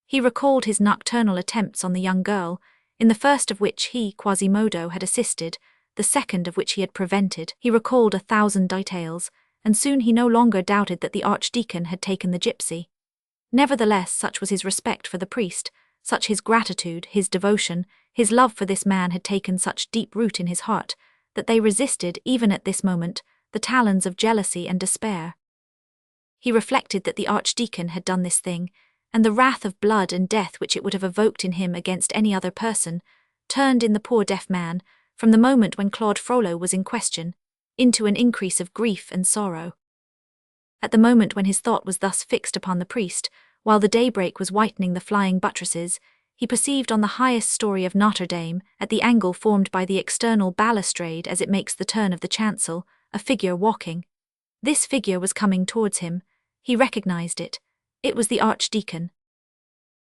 He recalled his nocturnal attempts on the young girl, in the first of which he, Quasimodo, had assisted, the second of which he had prevented. He recalled 1,000 details, and soon he no longer doubted that the archdeacon had taken the gypsy. Nevertheless, such was his respect for the priest, such his gratitude, his devotion, his love for this man had taken such deep root in his heart, that they resisted, even at this moment, the talons of jealousy and despair. He reflected that the archdeacon had done this thing, and the wrath of blood and death which it would have evoked in him against any other person, turned in the poor deaf man, from the moment when Claude Frollo was in question, into an increase of grief and sorrow. At the moment when his thought was thus fixed upon the priest, while the daybreak was whitening the flying buttresses, he perceived on the highest story of Notre-Dame, at the angle formed by the external balustrade as it makes the turn of the chancel, a figure walking. This figure was coming towards him. He recognized it. It was the archdeacon.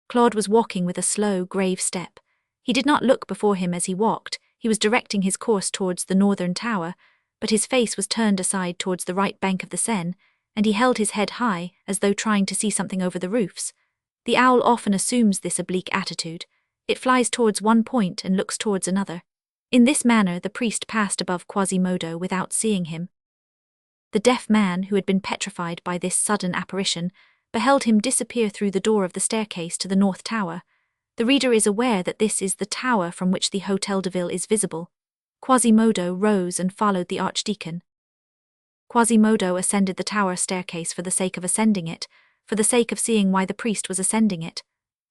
Claude was walking with a slow, grave step. He did not look before him as he walked. He was directing his course towards the northern tower, but his face was turned aside towards the right bank of the Seine, and he held his head high, as though trying to see something over the roofs. The owl often assumes this oblique attitude. It flies towards one point and looks towards another. In this manner the priest passed above Quasimodo without seeing him. The deaf man, who had been petrified by this sudden apparition, beheld him disappear through the door of the staircase to the north tower. The reader is aware that this is the tower from which the Hôtel de Ville is visible. Quasimodo rose and followed the archdeacon. Quasimodo ascended the tower staircase for the sake of ascending it, for the sake of seeing why the priest was ascending it.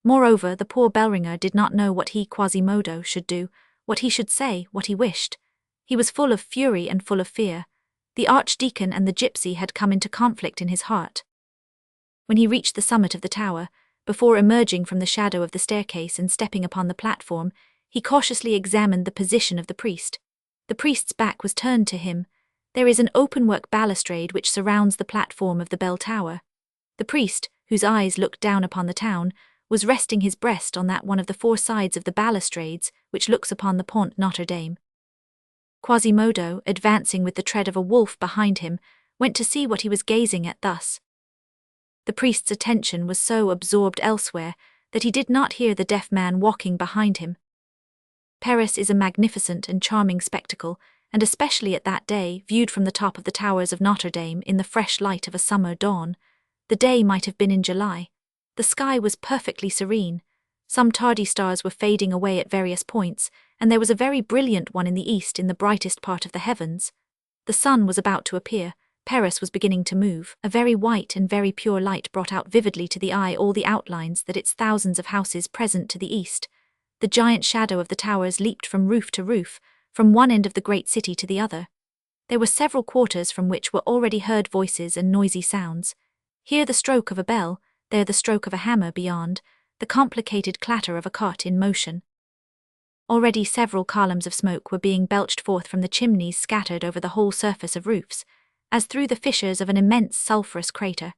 Moreover, the poor bellringer did not know what he, Quasimodo, should do, what he should say, what he wished. He was full of fury and full of fear. The archdeacon and the gypsy had come into conflict in his heart. When he reached the summit of the tower, before emerging from the shadow of the staircase and stepping upon the platform, he cautiously examined the position of the priest. The priest's back was turned to him. There is an open-work balustrade which surrounds the platform of the bell tower. The priest, whose eyes looked down upon the town, was resting his breast on that one of the four sides of the balustrades which looks upon the Pont Notre-Dame. Quasimodo, advancing with the tread of a wolf behind him, went to see what he was gazing at thus. The priest's attention was so absorbed elsewhere that he did not hear the deaf man walking behind him. Paris is a magnificent and charming spectacle, and especially at that day, viewed from the top of the towers of Notre-Dame in the fresh light of a summer dawn. The day might have been in July. The sky was perfectly serene. Some tardy stars were fading away at various points, and there was a very brilliant one in the east in the brightest part of the heavens. The sun was about to appear. Paris was beginning to move. A very white and very pure light brought out vividly to the eye all the outlines that its thousands of houses present to the east. The giant shadow of the towers leaped from roof to roof, from one end of the great city to the other. There were several quarters from which were already heard voices and noisy sounds. Here the stroke of a bell, there the stroke of a hammer beyond, the complicated clatter of a cart in motion. Already several columns of smoke were being belched forth from the chimneys scattered over the whole surface of roofs, as through the fissures of an immense sulphurous crater.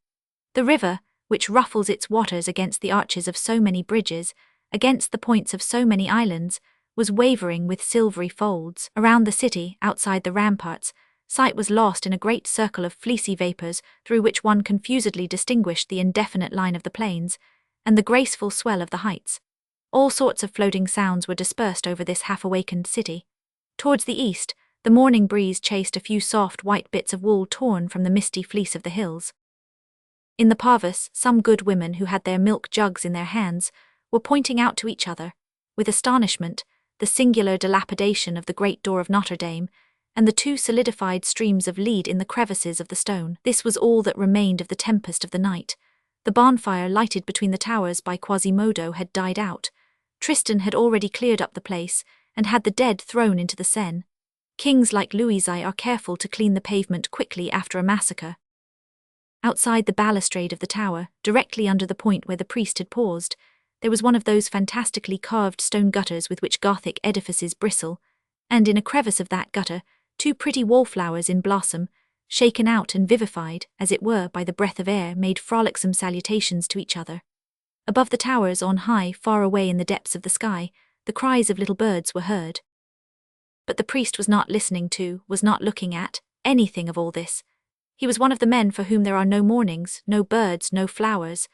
The river, which ruffles its waters against the arches of so many bridges, against the points of so many islands, was wavering with silvery folds. Around the city, outside the ramparts, Sight was lost in a great circle of fleecy vapors through which one confusedly distinguished the indefinite line of the plains and the graceful swell of the heights. All sorts of floating sounds were dispersed over this half-awakened city. Towards the east, the morning breeze chased a few soft white bits of wool torn from the misty fleece of the hills. In the parvis, some good women who had their milk jugs in their hands were pointing out to each other, with astonishment, the singular dilapidation of the great door of Notre-Dame and the two solidified streams of lead in the crevices of the stone. This was all that remained of the tempest of the night. The bonfire lighted between the towers by Quasimodo had died out. Tristan had already cleared up the place and had the dead thrown into the Seine. Kings like Louisi are careful to clean the pavement quickly after a massacre. Outside the balustrade of the tower, directly under the point where the priest had paused, there was one of those fantastically carved stone gutters with which Gothic edifices bristle, and in a crevice of that gutter, two pretty wallflowers in blossom, shaken out and vivified, as it were, by the breath of air, made frolicsome salutations to each other. Above the towers, on high, far away in the depths of the sky, the cries of little birds were heard. But the priest was not listening to, was not looking at, anything of all this. He was one of the men for whom there are no mornings, no birds, no flowers.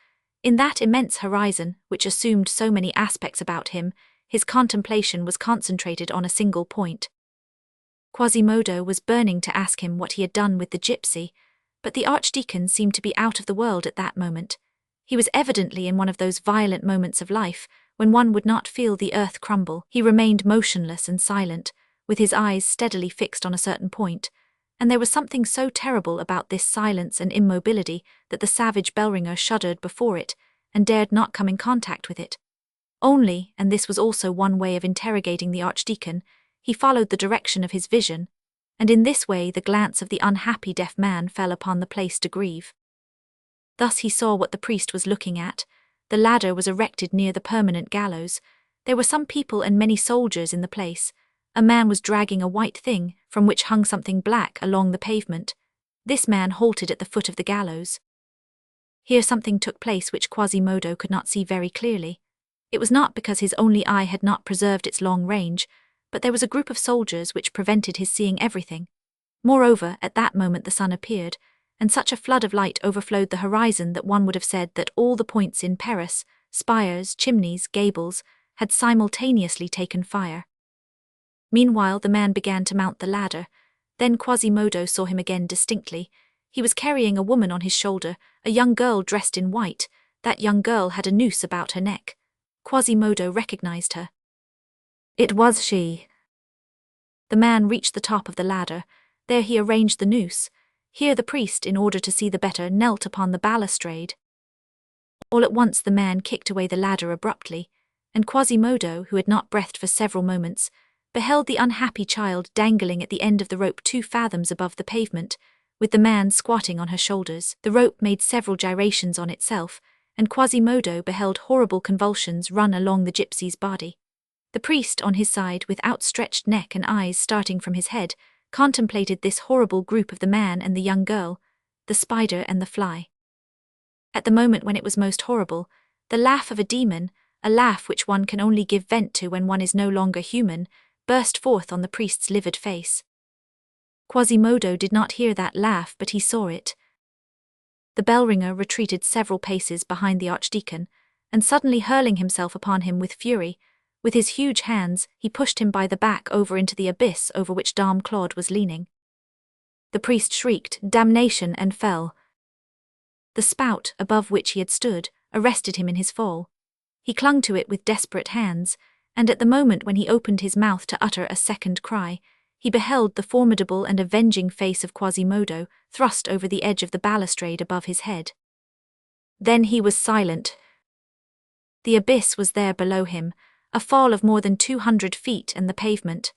In that immense horizon, which assumed so many aspects about him, his contemplation was concentrated on a single point. Quasimodo was burning to ask him what he had done with the gypsy, but the archdeacon seemed to be out of the world at that moment. He was evidently in one of those violent moments of life when one would not feel the earth crumble. He remained motionless and silent, with his eyes steadily fixed on a certain point, and there was something so terrible about this silence and immobility that the savage bell-ringer shuddered before it and dared not come in contact with it. Only, and this was also one way of interrogating the archdeacon, he followed the direction of his vision, and in this way the glance of the unhappy deaf man fell upon the place to grieve. Thus he saw what the priest was looking at. The ladder was erected near the permanent gallows. There were some people and many soldiers in the place. A man was dragging a white thing, from which hung something black, along the pavement. This man halted at the foot of the gallows. Here something took place which Quasimodo could not see very clearly. It was not because his only eye had not preserved its long range, but there was a group of soldiers which prevented his seeing everything. Moreover, at that moment the sun appeared, and such a flood of light overflowed the horizon that one would have said that all the points in Paris, spires, chimneys, gables, had simultaneously taken fire. Meanwhile the man began to mount the ladder. Then Quasimodo saw him again distinctly. He was carrying a woman on his shoulder, a young girl dressed in white. That young girl had a noose about her neck. Quasimodo recognized her. It was she. The man reached the top of the ladder. There he arranged the noose. Here the priest, in order to see the better, knelt upon the balustrade. All at once the man kicked away the ladder abruptly, and Quasimodo, who had not breathed for several moments, beheld the unhappy child dangling at the end of the rope 2 fathoms above the pavement, with the man squatting on her shoulders. The rope made several gyrations on itself, and Quasimodo beheld horrible convulsions run along the gypsy's body. The priest, on his side, with outstretched neck and eyes starting from his head, contemplated this horrible group of the man and the young girl, the spider and the fly. At the moment when it was most horrible, the laugh of a demon, a laugh which one can only give vent to when one is no longer human, burst forth on the priest's livid face. Quasimodo did not hear that laugh, but he saw it. The bell-ringer retreated several paces behind the archdeacon, and suddenly hurling himself upon him with fury, with his huge hands, he pushed him by the back over into the abyss over which Dame Claude was leaning. The priest shrieked, "Damnation!" and fell. The spout, above which he had stood, arrested him in his fall. He clung to it with desperate hands, and at the moment when he opened his mouth to utter a second cry, he beheld the formidable and avenging face of Quasimodo thrust over the edge of the balustrade above his head. Then he was silent. The abyss was there below him, a fall of more than 200 feet and the pavement.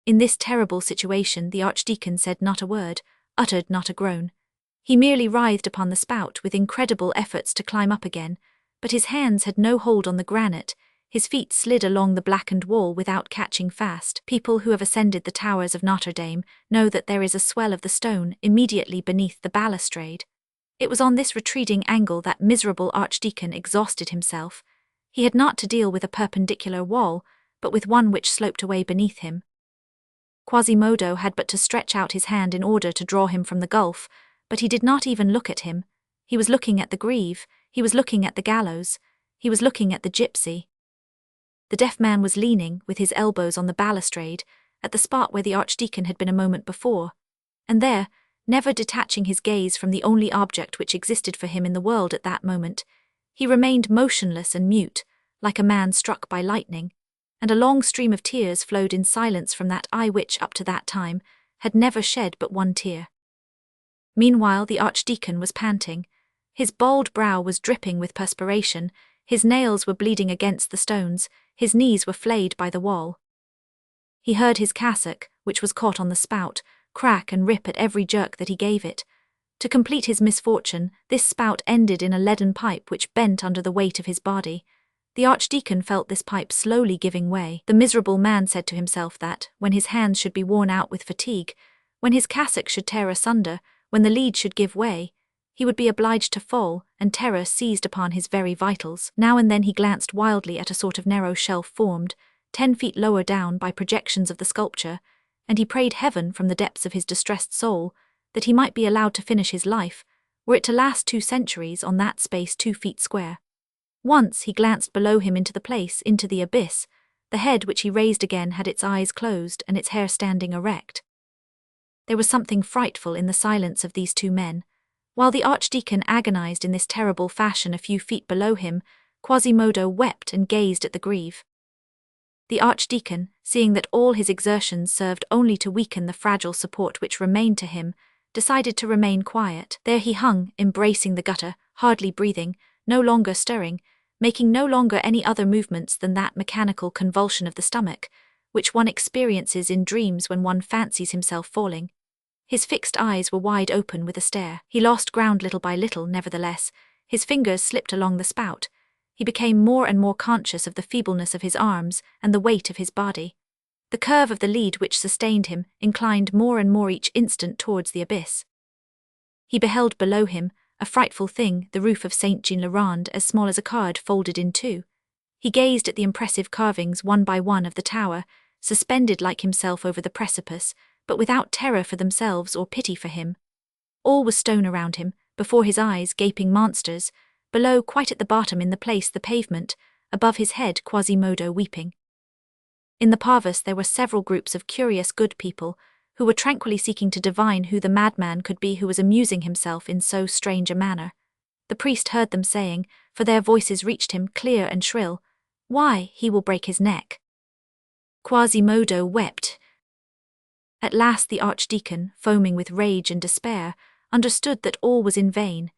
In this terrible situation the archdeacon said not a word, uttered not a groan. He merely writhed upon the spout with incredible efforts to climb up again, but his hands had no hold on the granite. His feet slid along the blackened wall without catching fast. People who have ascended the towers of Notre-Dame know that there is a swell of the stone immediately beneath the balustrade. It was on this retreating angle that miserable archdeacon exhausted himself. He had not to deal with a perpendicular wall, but with one which sloped away beneath him. Quasimodo had but to stretch out his hand in order to draw him from the gulf, but he did not even look at him. He was looking at the grieve, he was looking at the gallows, he was looking at the gypsy. The deaf man was leaning, with his elbows on the balustrade, at the spot where the archdeacon had been a moment before, and there, never detaching his gaze from the only object which existed for him in the world at that moment, he remained motionless and mute, like a man struck by lightning, and a long stream of tears flowed in silence from that eye which, up to that time, had never shed but one tear. Meanwhile the archdeacon was panting. His bald brow was dripping with perspiration, his nails were bleeding against the stones, his knees were flayed by the wall. He heard his cassock, which was caught on the spout, crack and rip at every jerk that he gave it. To complete his misfortune, this spout ended in a leaden pipe which bent under the weight of his body. The archdeacon felt this pipe slowly giving way. The miserable man said to himself that, when his hands should be worn out with fatigue, when his cassock should tear asunder, when the lead should give way, he would be obliged to fall, and terror seized upon his very vitals. Now and then he glanced wildly at a sort of narrow shelf formed, 10 feet lower down by projections of the sculpture, and he prayed heaven from the depths of his distressed soul that he might be allowed to finish his life, were it to last 2 centuries on that space 2 feet square. Once he glanced below him into the place, into the abyss. The head which he raised again had its eyes closed and its hair standing erect. There was something frightful in the silence of these 2 men. While the archdeacon agonized in this terrible fashion a few feet below him, Quasimodo wept and gazed at the grieve. The archdeacon, seeing that all his exertions served only to weaken the fragile support which remained to him, decided to remain quiet. There he hung, embracing the gutter, hardly breathing, no longer stirring, making no longer any other movements than that mechanical convulsion of the stomach, which one experiences in dreams when one fancies himself falling. His fixed eyes were wide open with a stare. He lost ground little by little, nevertheless. His fingers slipped along the spout. He became more and more conscious of the feebleness of his arms and the weight of his body. The curve of the lead which sustained him inclined more and more each instant towards the abyss. He beheld below him, a frightful thing, the roof of St. Jean-le-Rond, as small as a card folded in 2. He gazed at the impressive carvings one by one of the tower, suspended like himself over the precipice, but without terror for themselves or pity for him. All was stone around him, before his eyes gaping monsters, below quite at the bottom in the place the pavement, above his head Quasimodo weeping. In the parvis there were several groups of curious good people, who were tranquilly seeking to divine who the madman could be who was amusing himself in so strange a manner. The priest heard them saying, for their voices reached him clear and shrill, "Why, he will break his neck." Quasimodo wept. At last the archdeacon, foaming with rage and despair, understood that all was in vain.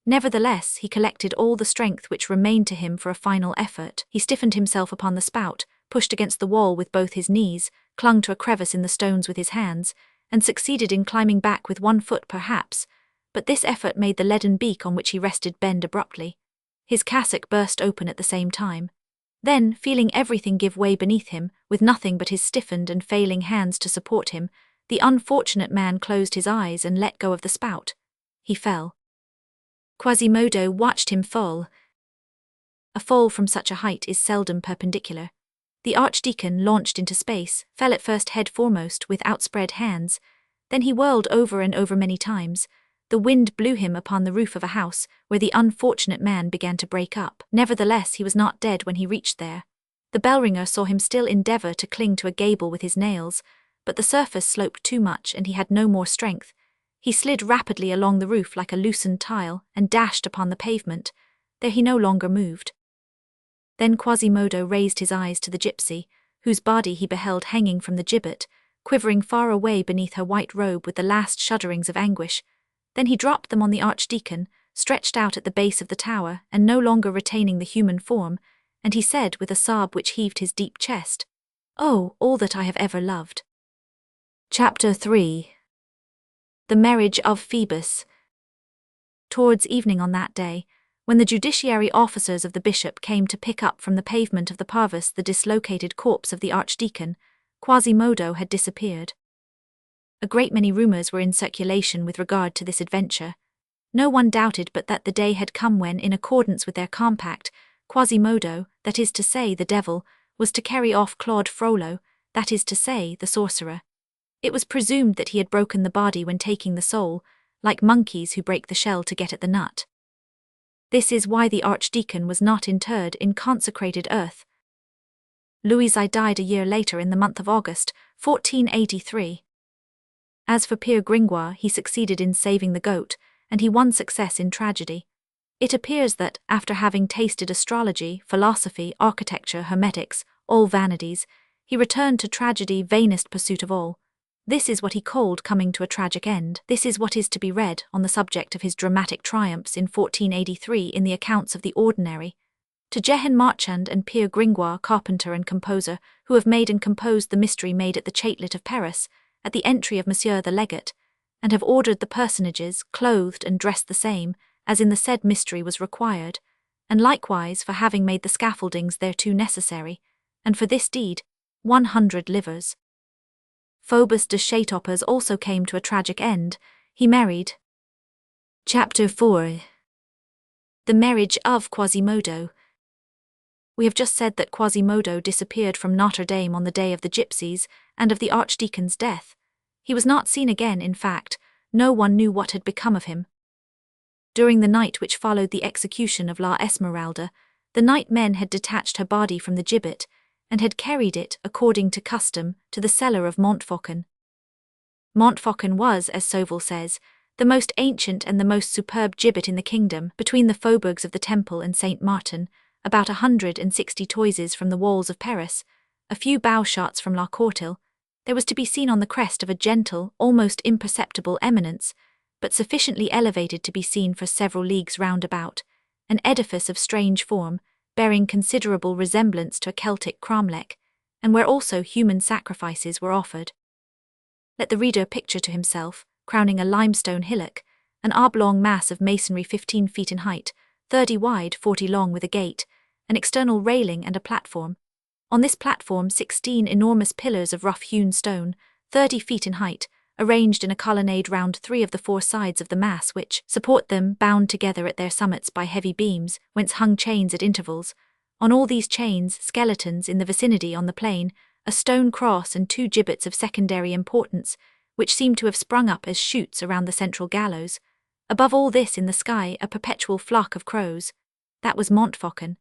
Nevertheless, he collected all the strength which remained to him for a final effort. He stiffened himself upon the spout, pushed against the wall with both his knees, clung to a crevice in the stones with his hands, and succeeded in climbing back with 1 foot perhaps, but this effort made the leaden beak on which he rested bend abruptly. His cassock burst open at the same time. Then, feeling everything give way beneath him, with nothing but his stiffened and failing hands to support him, the unfortunate man closed his eyes and let go of the spout. He fell. Quasimodo watched him fall. A fall from such a height is seldom perpendicular. The archdeacon launched into space, fell at first head foremost with outspread hands, then he whirled over and over many times. The wind blew him upon the roof of a house, where the unfortunate man began to break up. Nevertheless, he was not dead when he reached there. The bell-ringer saw him still endeavour to cling to a gable with his nails, but the surface sloped too much and he had no more strength. He slid rapidly along the roof like a loosened tile and dashed upon the pavement. There he no longer moved. Then Quasimodo raised his eyes to the gypsy, whose body he beheld hanging from the gibbet, quivering far away beneath her white robe with the last shudderings of anguish. Then he dropped them on the archdeacon, stretched out at the base of the tower and no longer retaining the human form, and he said with a sob which heaved his deep chest, "Oh, all that I have ever loved." Chapter 3. The Marriage of Phoebus. Towards evening on that day, when the judiciary officers of the bishop came to pick up from the pavement of the parvis the dislocated corpse of the archdeacon, Quasimodo had disappeared. A great many rumours were in circulation with regard to this adventure. No one doubted but that the day had come when, in accordance with their compact, Quasimodo, that is to say the devil, was to carry off Claude Frollo, that is to say the sorcerer. It was presumed that he had broken the body when taking the soul, like monkeys who break the shell to get at the nut. This is why the archdeacon was not interred in consecrated earth. Louis died a year later in the month of August, 1483. As for Pierre Gringoire, he succeeded in saving the goat, and he won success in tragedy. It appears that, after having tasted astrology, philosophy, architecture, hermetics, all vanities, he returned to tragedy, vainest pursuit of all. This is what he called coming to a tragic end. This is what is to be read on the subject of his dramatic triumphs in 1483 in the accounts of the Ordinary. To Jehan Marchand and Pierre Gringoire, carpenter and composer, who have made and composed the mystery made at the Chatelet of Paris, at the entry of Monsieur the Legate, and have ordered the personages, clothed and dressed the same, as in the said mystery was required, and likewise for having made the scaffoldings thereto necessary, and for this deed, 100 livres. Phoebus de Chatopers also came to a tragic end. He married. Chapter 4. The marriage of Quasimodo. We have just said that Quasimodo disappeared from Notre-Dame on the day of the gypsies and of the archdeacon's death. He was not seen again, in fact, no one knew what had become of him. During the night which followed the execution of La Esmeralda, the night men had detached her body from the gibbet, and had carried it, according to custom, to the cellar of Montfaucon. Montfaucon was, as Sauval says, the most ancient and the most superb gibbet in the kingdom, between the faubourgs of the Temple and Saint Martin, about 160 toises from the walls of Paris, a few bow shots from La Courtille. There was to be seen on the crest of a gentle, almost imperceptible eminence, but sufficiently elevated to be seen for several leagues round about, an edifice of strange form, bearing considerable resemblance to a Celtic cromlech, and where also human sacrifices were offered. Let the reader picture to himself, crowning a limestone hillock, an oblong mass of masonry 15 feet in height, 30 wide, 40 long, with a gate, an external railing and a platform. On this platform 16 enormous pillars of rough-hewn stone, 30 feet in height, arranged in a colonnade round 3 of the 4 sides of the mass, which support them, bound together at their summits by heavy beams, whence hung chains at intervals. On all these chains, skeletons in the vicinity on the plain, a stone cross and 2 gibbets of secondary importance, which seem to have sprung up as shoots around the central gallows. Above all this, in the sky, a perpetual flock of crows. That was Montfaucon.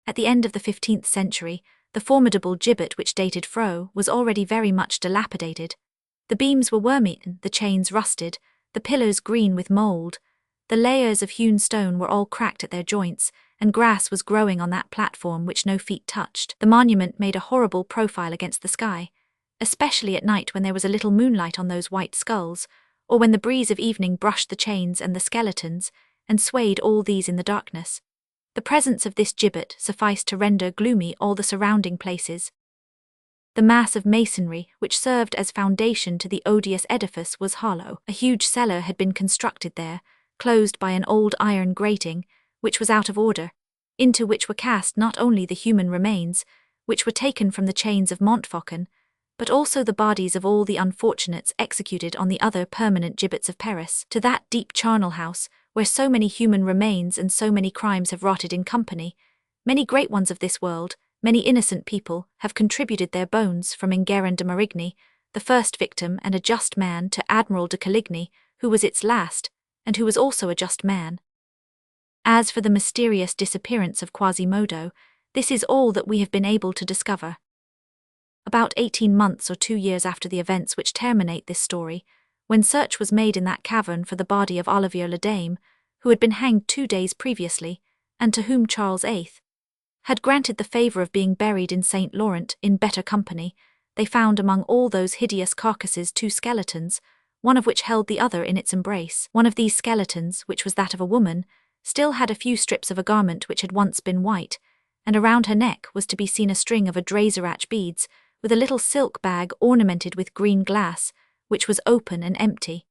At the end of the 15th century, the formidable gibbet which dated Fro was already very much dilapidated. The beams were worm-eaten, the chains rusted, the pillars green with mould. The layers of hewn stone were all cracked at their joints, and grass was growing on that platform which no feet touched. The monument made a horrible profile against the sky, especially at night when there was a little moonlight on those white skulls, or when the breeze of evening brushed the chains and the skeletons, and swayed all these in the darkness. The presence of this gibbet sufficed to render gloomy all the surrounding places. The mass of masonry, which served as foundation to the odious edifice, was hollow. A huge cellar had been constructed there, closed by an old iron grating, which was out of order, into which were cast not only the human remains, which were taken from the chains of Montfaucon, but also the bodies of all the unfortunates executed on the other permanent gibbets of Paris. To that deep charnel house, where so many human remains and so many crimes have rotted in company, many great ones of this world, many innocent people, have contributed their bones, from Enguerrand de Marigny, the first victim and a just man, to Admiral de Coligny, who was its last, and who was also a just man. As for the mysterious disappearance of Quasimodo, this is all that we have been able to discover. About 18 months or 2 years after the events which terminate this story, when search was made in that cavern for the body of Olivier le Dame, who had been hanged 2 days previously, and to whom Charles VIII had granted the favour of being buried in St. Laurent in better company, they found among all those hideous carcasses 2 skeletons, one of which held the other in its embrace. One of these skeletons, which was that of a woman, still had a few strips of a garment which had once been white, and around her neck was to be seen a string of Adrazarach beads, with a little silk bag ornamented with green glass, which was open and empty.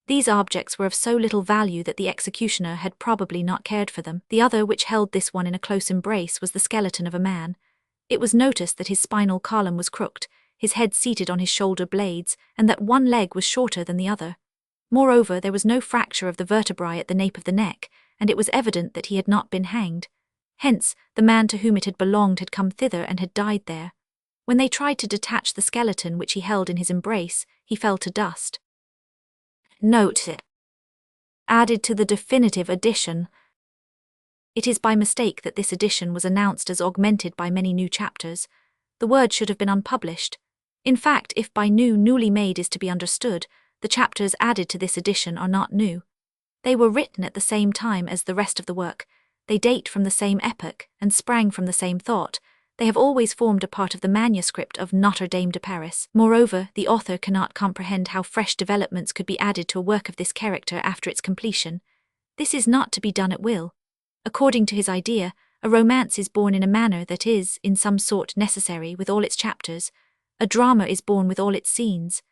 These objects were of so little value that the executioner had probably not cared for them. The other, which held this one in a close embrace, was the skeleton of a man. It was noticed that his spinal column was crooked, his head seated on his shoulder blades, and that one leg was shorter than the other. Moreover, there was no fracture of the vertebrae at the nape of the neck, and it was evident that he had not been hanged. Hence, the man to whom it had belonged had come thither and had died there. When they tried to detach the skeleton which he held in his embrace, he fell to dust. Note: added to the definitive edition. It is by mistake that this edition was announced as augmented by many new chapters. The word should have been unpublished. In fact, if by newly made is to be understood, the chapters added to this edition are not new. They were written at the same time as the rest of the work. They date from the same epoch and sprang from the same thought. They have always formed a part of the manuscript of Notre-Dame de Paris. Moreover, the author cannot comprehend how fresh developments could be added to a work of this character after its completion. This is not to be done at will. According to his idea, a romance is born in a manner that is, in some sort, necessary with all its chapters. A drama is born with all its scenes.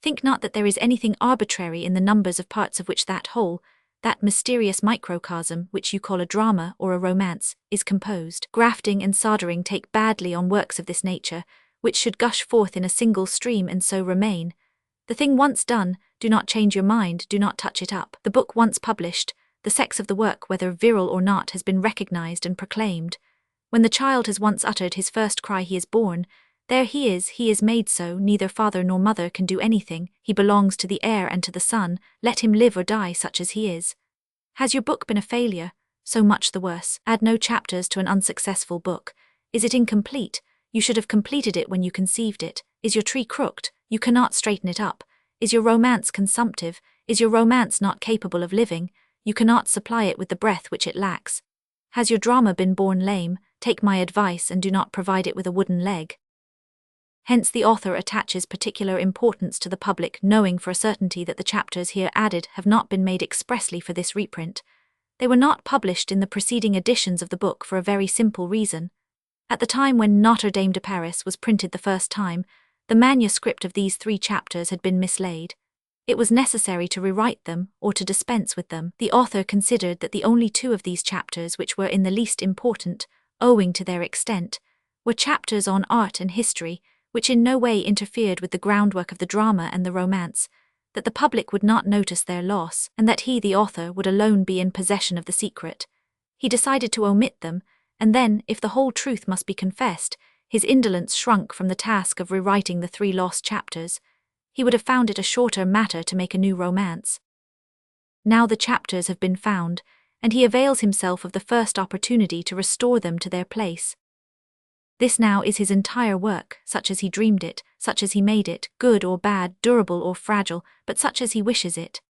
Think not that there is anything arbitrary in the numbers of parts of which that whole, that mysterious microcosm which you call a drama or a romance, is composed. Grafting and soldering take badly on works of this nature, which should gush forth in a single stream and so remain. The thing once done, do not change your mind, do not touch it up. The book once published, the sex of the work, whether virile or not, has been recognized and proclaimed. When the child has once uttered his first cry, he is born. There he is made so, neither father nor mother can do anything, he belongs to the air and to the sun, let him live or die such as he is. Has your book been a failure? So much the worse. Add no chapters to an unsuccessful book. Is it incomplete? You should have completed it when you conceived it. Is your tree crooked? You cannot straighten it up. Is your romance consumptive? Is your romance not capable of living? You cannot supply it with the breath which it lacks. Has your drama been born lame? Take my advice and do not provide it with a wooden leg. Hence the author attaches particular importance to the public knowing for a certainty that the chapters here added have not been made expressly for this reprint. They were not published in the preceding editions of the book for a very simple reason. At the time when Notre-Dame de Paris was printed the first time, the manuscript of these 3 chapters had been mislaid. It was necessary to rewrite them or to dispense with them. The author considered that the only 2 of these chapters which were in the least important, owing to their extent, were chapters on art and history, which in no way interfered with the groundwork of the drama and the romance, that the public would not notice their loss, and that he, the author, would alone be in possession of the secret. He decided to omit them, and then, if the whole truth must be confessed, his indolence shrunk from the task of rewriting the 3 lost chapters. He would have found it a shorter matter to make a new romance. Now the chapters have been found, and he avails himself of the first opportunity to restore them to their place. This now is his entire work, such as he dreamed it, such as he made it, good or bad, durable or fragile, but such as he wishes it.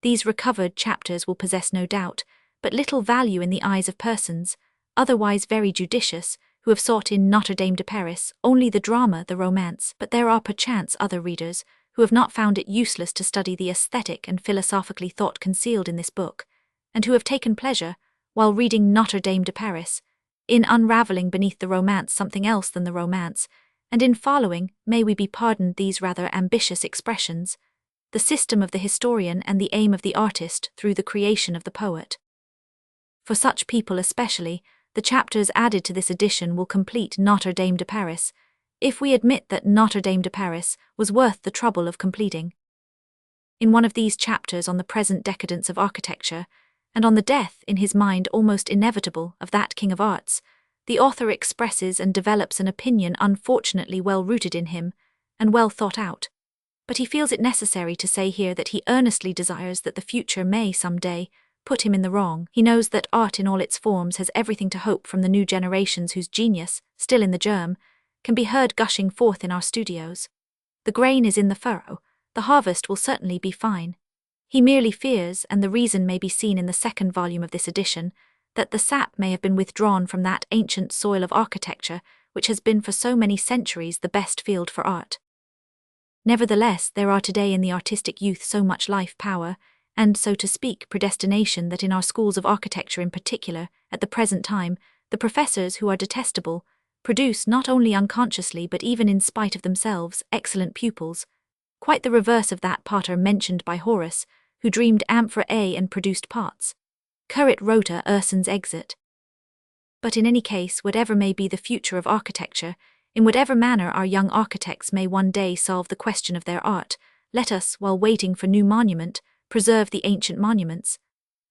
These recovered chapters will possess no doubt, but little value in the eyes of persons, otherwise very judicious, who have sought in Notre-Dame de Paris only the drama, the romance, but there are perchance other readers, who have not found it useless to study the aesthetic and philosophically thought concealed in this book, and who have taken pleasure, while reading Notre-Dame de Paris, in unravelling beneath the romance something else than the romance, and in following, may we be pardoned these rather ambitious expressions, the system of the historian and the aim of the artist through the creation of the poet. For such people especially, the chapters added to this edition will complete Notre-Dame de Paris, if we admit that Notre-Dame de Paris was worth the trouble of completing. In one of these chapters on the present decadence of architecture, and on the death, in his mind almost inevitable, of that king of arts, the author expresses and develops an opinion unfortunately well rooted in him, and well thought out. But he feels it necessary to say here that he earnestly desires that the future may, some day, put him in the wrong. He knows that art in all its forms has everything to hope from the new generations whose genius, still in the germ, can be heard gushing forth in our studios. The grain is in the furrow, the harvest will certainly be fine. He merely fears, and the reason may be seen in the 2nd volume of this edition, that the sap may have been withdrawn from that ancient soil of architecture which has been for so many centuries the best field for art. Nevertheless, there are today in the artistic youth so much life power, and, so to speak, predestination that in our schools of architecture in particular, at the present time, the professors, who are detestable, produce not only unconsciously but even in spite of themselves excellent pupils, quite the reverse of that potter mentioned by Horace, who dreamed amphora and produced pots. Currit rota Urson's exit. But in any case, whatever may be the future of architecture, in whatever manner our young architects may one day solve the question of their art, let us, while waiting for new monument, preserve the ancient monuments.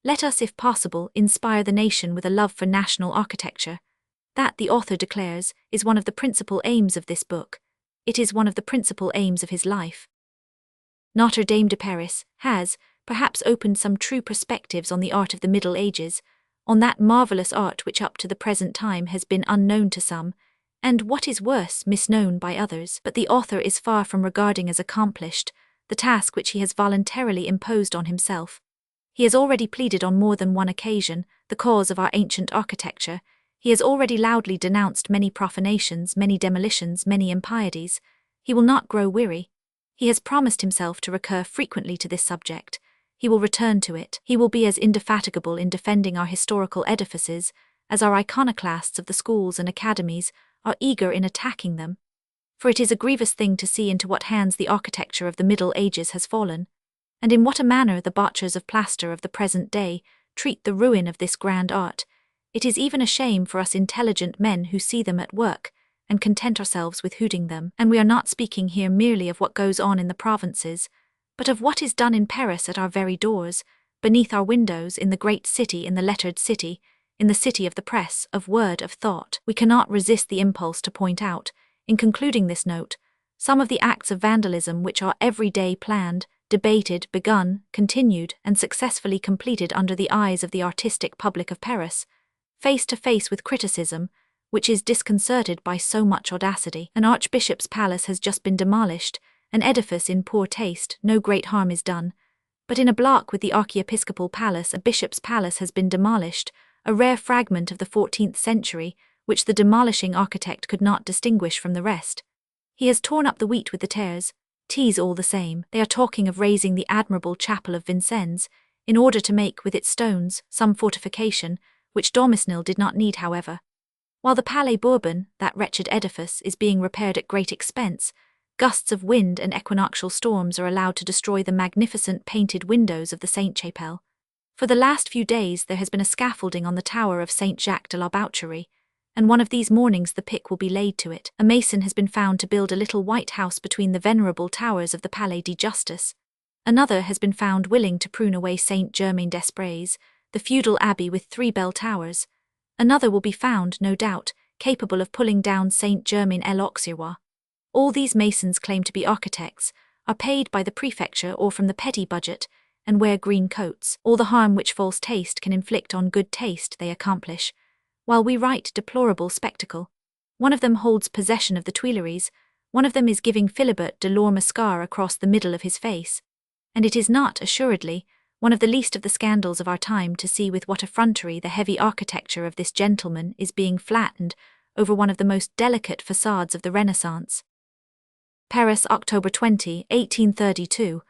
Let us, if possible, inspire the nation with a love for national architecture. That, the author declares, is one of the principal aims of this book. It is one of the principal aims of his life. Notre-Dame de Paris has, perhaps, opened some true perspectives on the art of the Middle Ages, on that marvelous art which up to the present time has been unknown to some, and, what is worse, misknown by others. But the author is far from regarding as accomplished the task which he has voluntarily imposed on himself. He has already pleaded on more than one occasion the cause of our ancient architecture. He has already loudly denounced many profanations, many demolitions, many impieties. He will not grow weary. He has promised himself to recur frequently to this subject. He will return to it. He will be as indefatigable in defending our historical edifices as our iconoclasts of the schools and academies are eager in attacking them. For it is a grievous thing to see into what hands the architecture of the Middle Ages has fallen, and in what a manner the botchers of plaster of the present day treat the ruin of this grand art. It is even a shame for us intelligent men who see them at work, and content ourselves with hooting them. And we are not speaking here merely of what goes on in the provinces, but of what is done in Paris at our very doors, beneath our windows, in the great city, in the lettered city, in the city of the press, of word, of thought. We cannot resist the impulse to point out, in concluding this note, some of the acts of vandalism which are every day planned, debated, begun, continued, and successfully completed under the eyes of the artistic public of Paris, face to face with criticism, which is disconcerted by so much audacity. An archbishop's palace has just been demolished, an edifice in poor taste, no great harm is done. But in a block with the archiepiscopal palace, a bishop's palace has been demolished, a rare fragment of the 14th century, which the demolishing architect could not distinguish from the rest. He has torn up the wheat with the tares. 'Tis all the same. They are talking of raising the admirable chapel of Vincennes, in order to make with its stones some fortification, which Domisnil did not need, however. While the Palais Bourbon, that wretched edifice, is being repaired at great expense, gusts of wind and equinoctial storms are allowed to destroy the magnificent painted windows of the Sainte-Chapelle. For the last few days there has been a scaffolding on the tower of Saint Jacques de la Boucherie, and one of these mornings the pick will be laid to it. A mason has been found to build a little white house between the venerable towers of the Palais de Justice. Another has been found willing to prune away Saint-Germain-des-Prés, the feudal abbey with 3 bell towers. Another will be found, no doubt, capable of pulling down Saint-Germain-l'Auxerrois. All these masons claim to be architects, are paid by the prefecture or from the petty budget, and wear green coats. All the harm which false taste can inflict on good taste they accomplish, while we write deplorable spectacle. One of them holds possession of the Tuileries, one of them is giving Philibert de Lorme a scar across the middle of his face. And it is not, assuredly, one of the least of the scandals of our time to see with what effrontery the heavy architecture of this gentleman is being flattened over one of the most delicate facades of the Renaissance. Paris, October 20, 1832.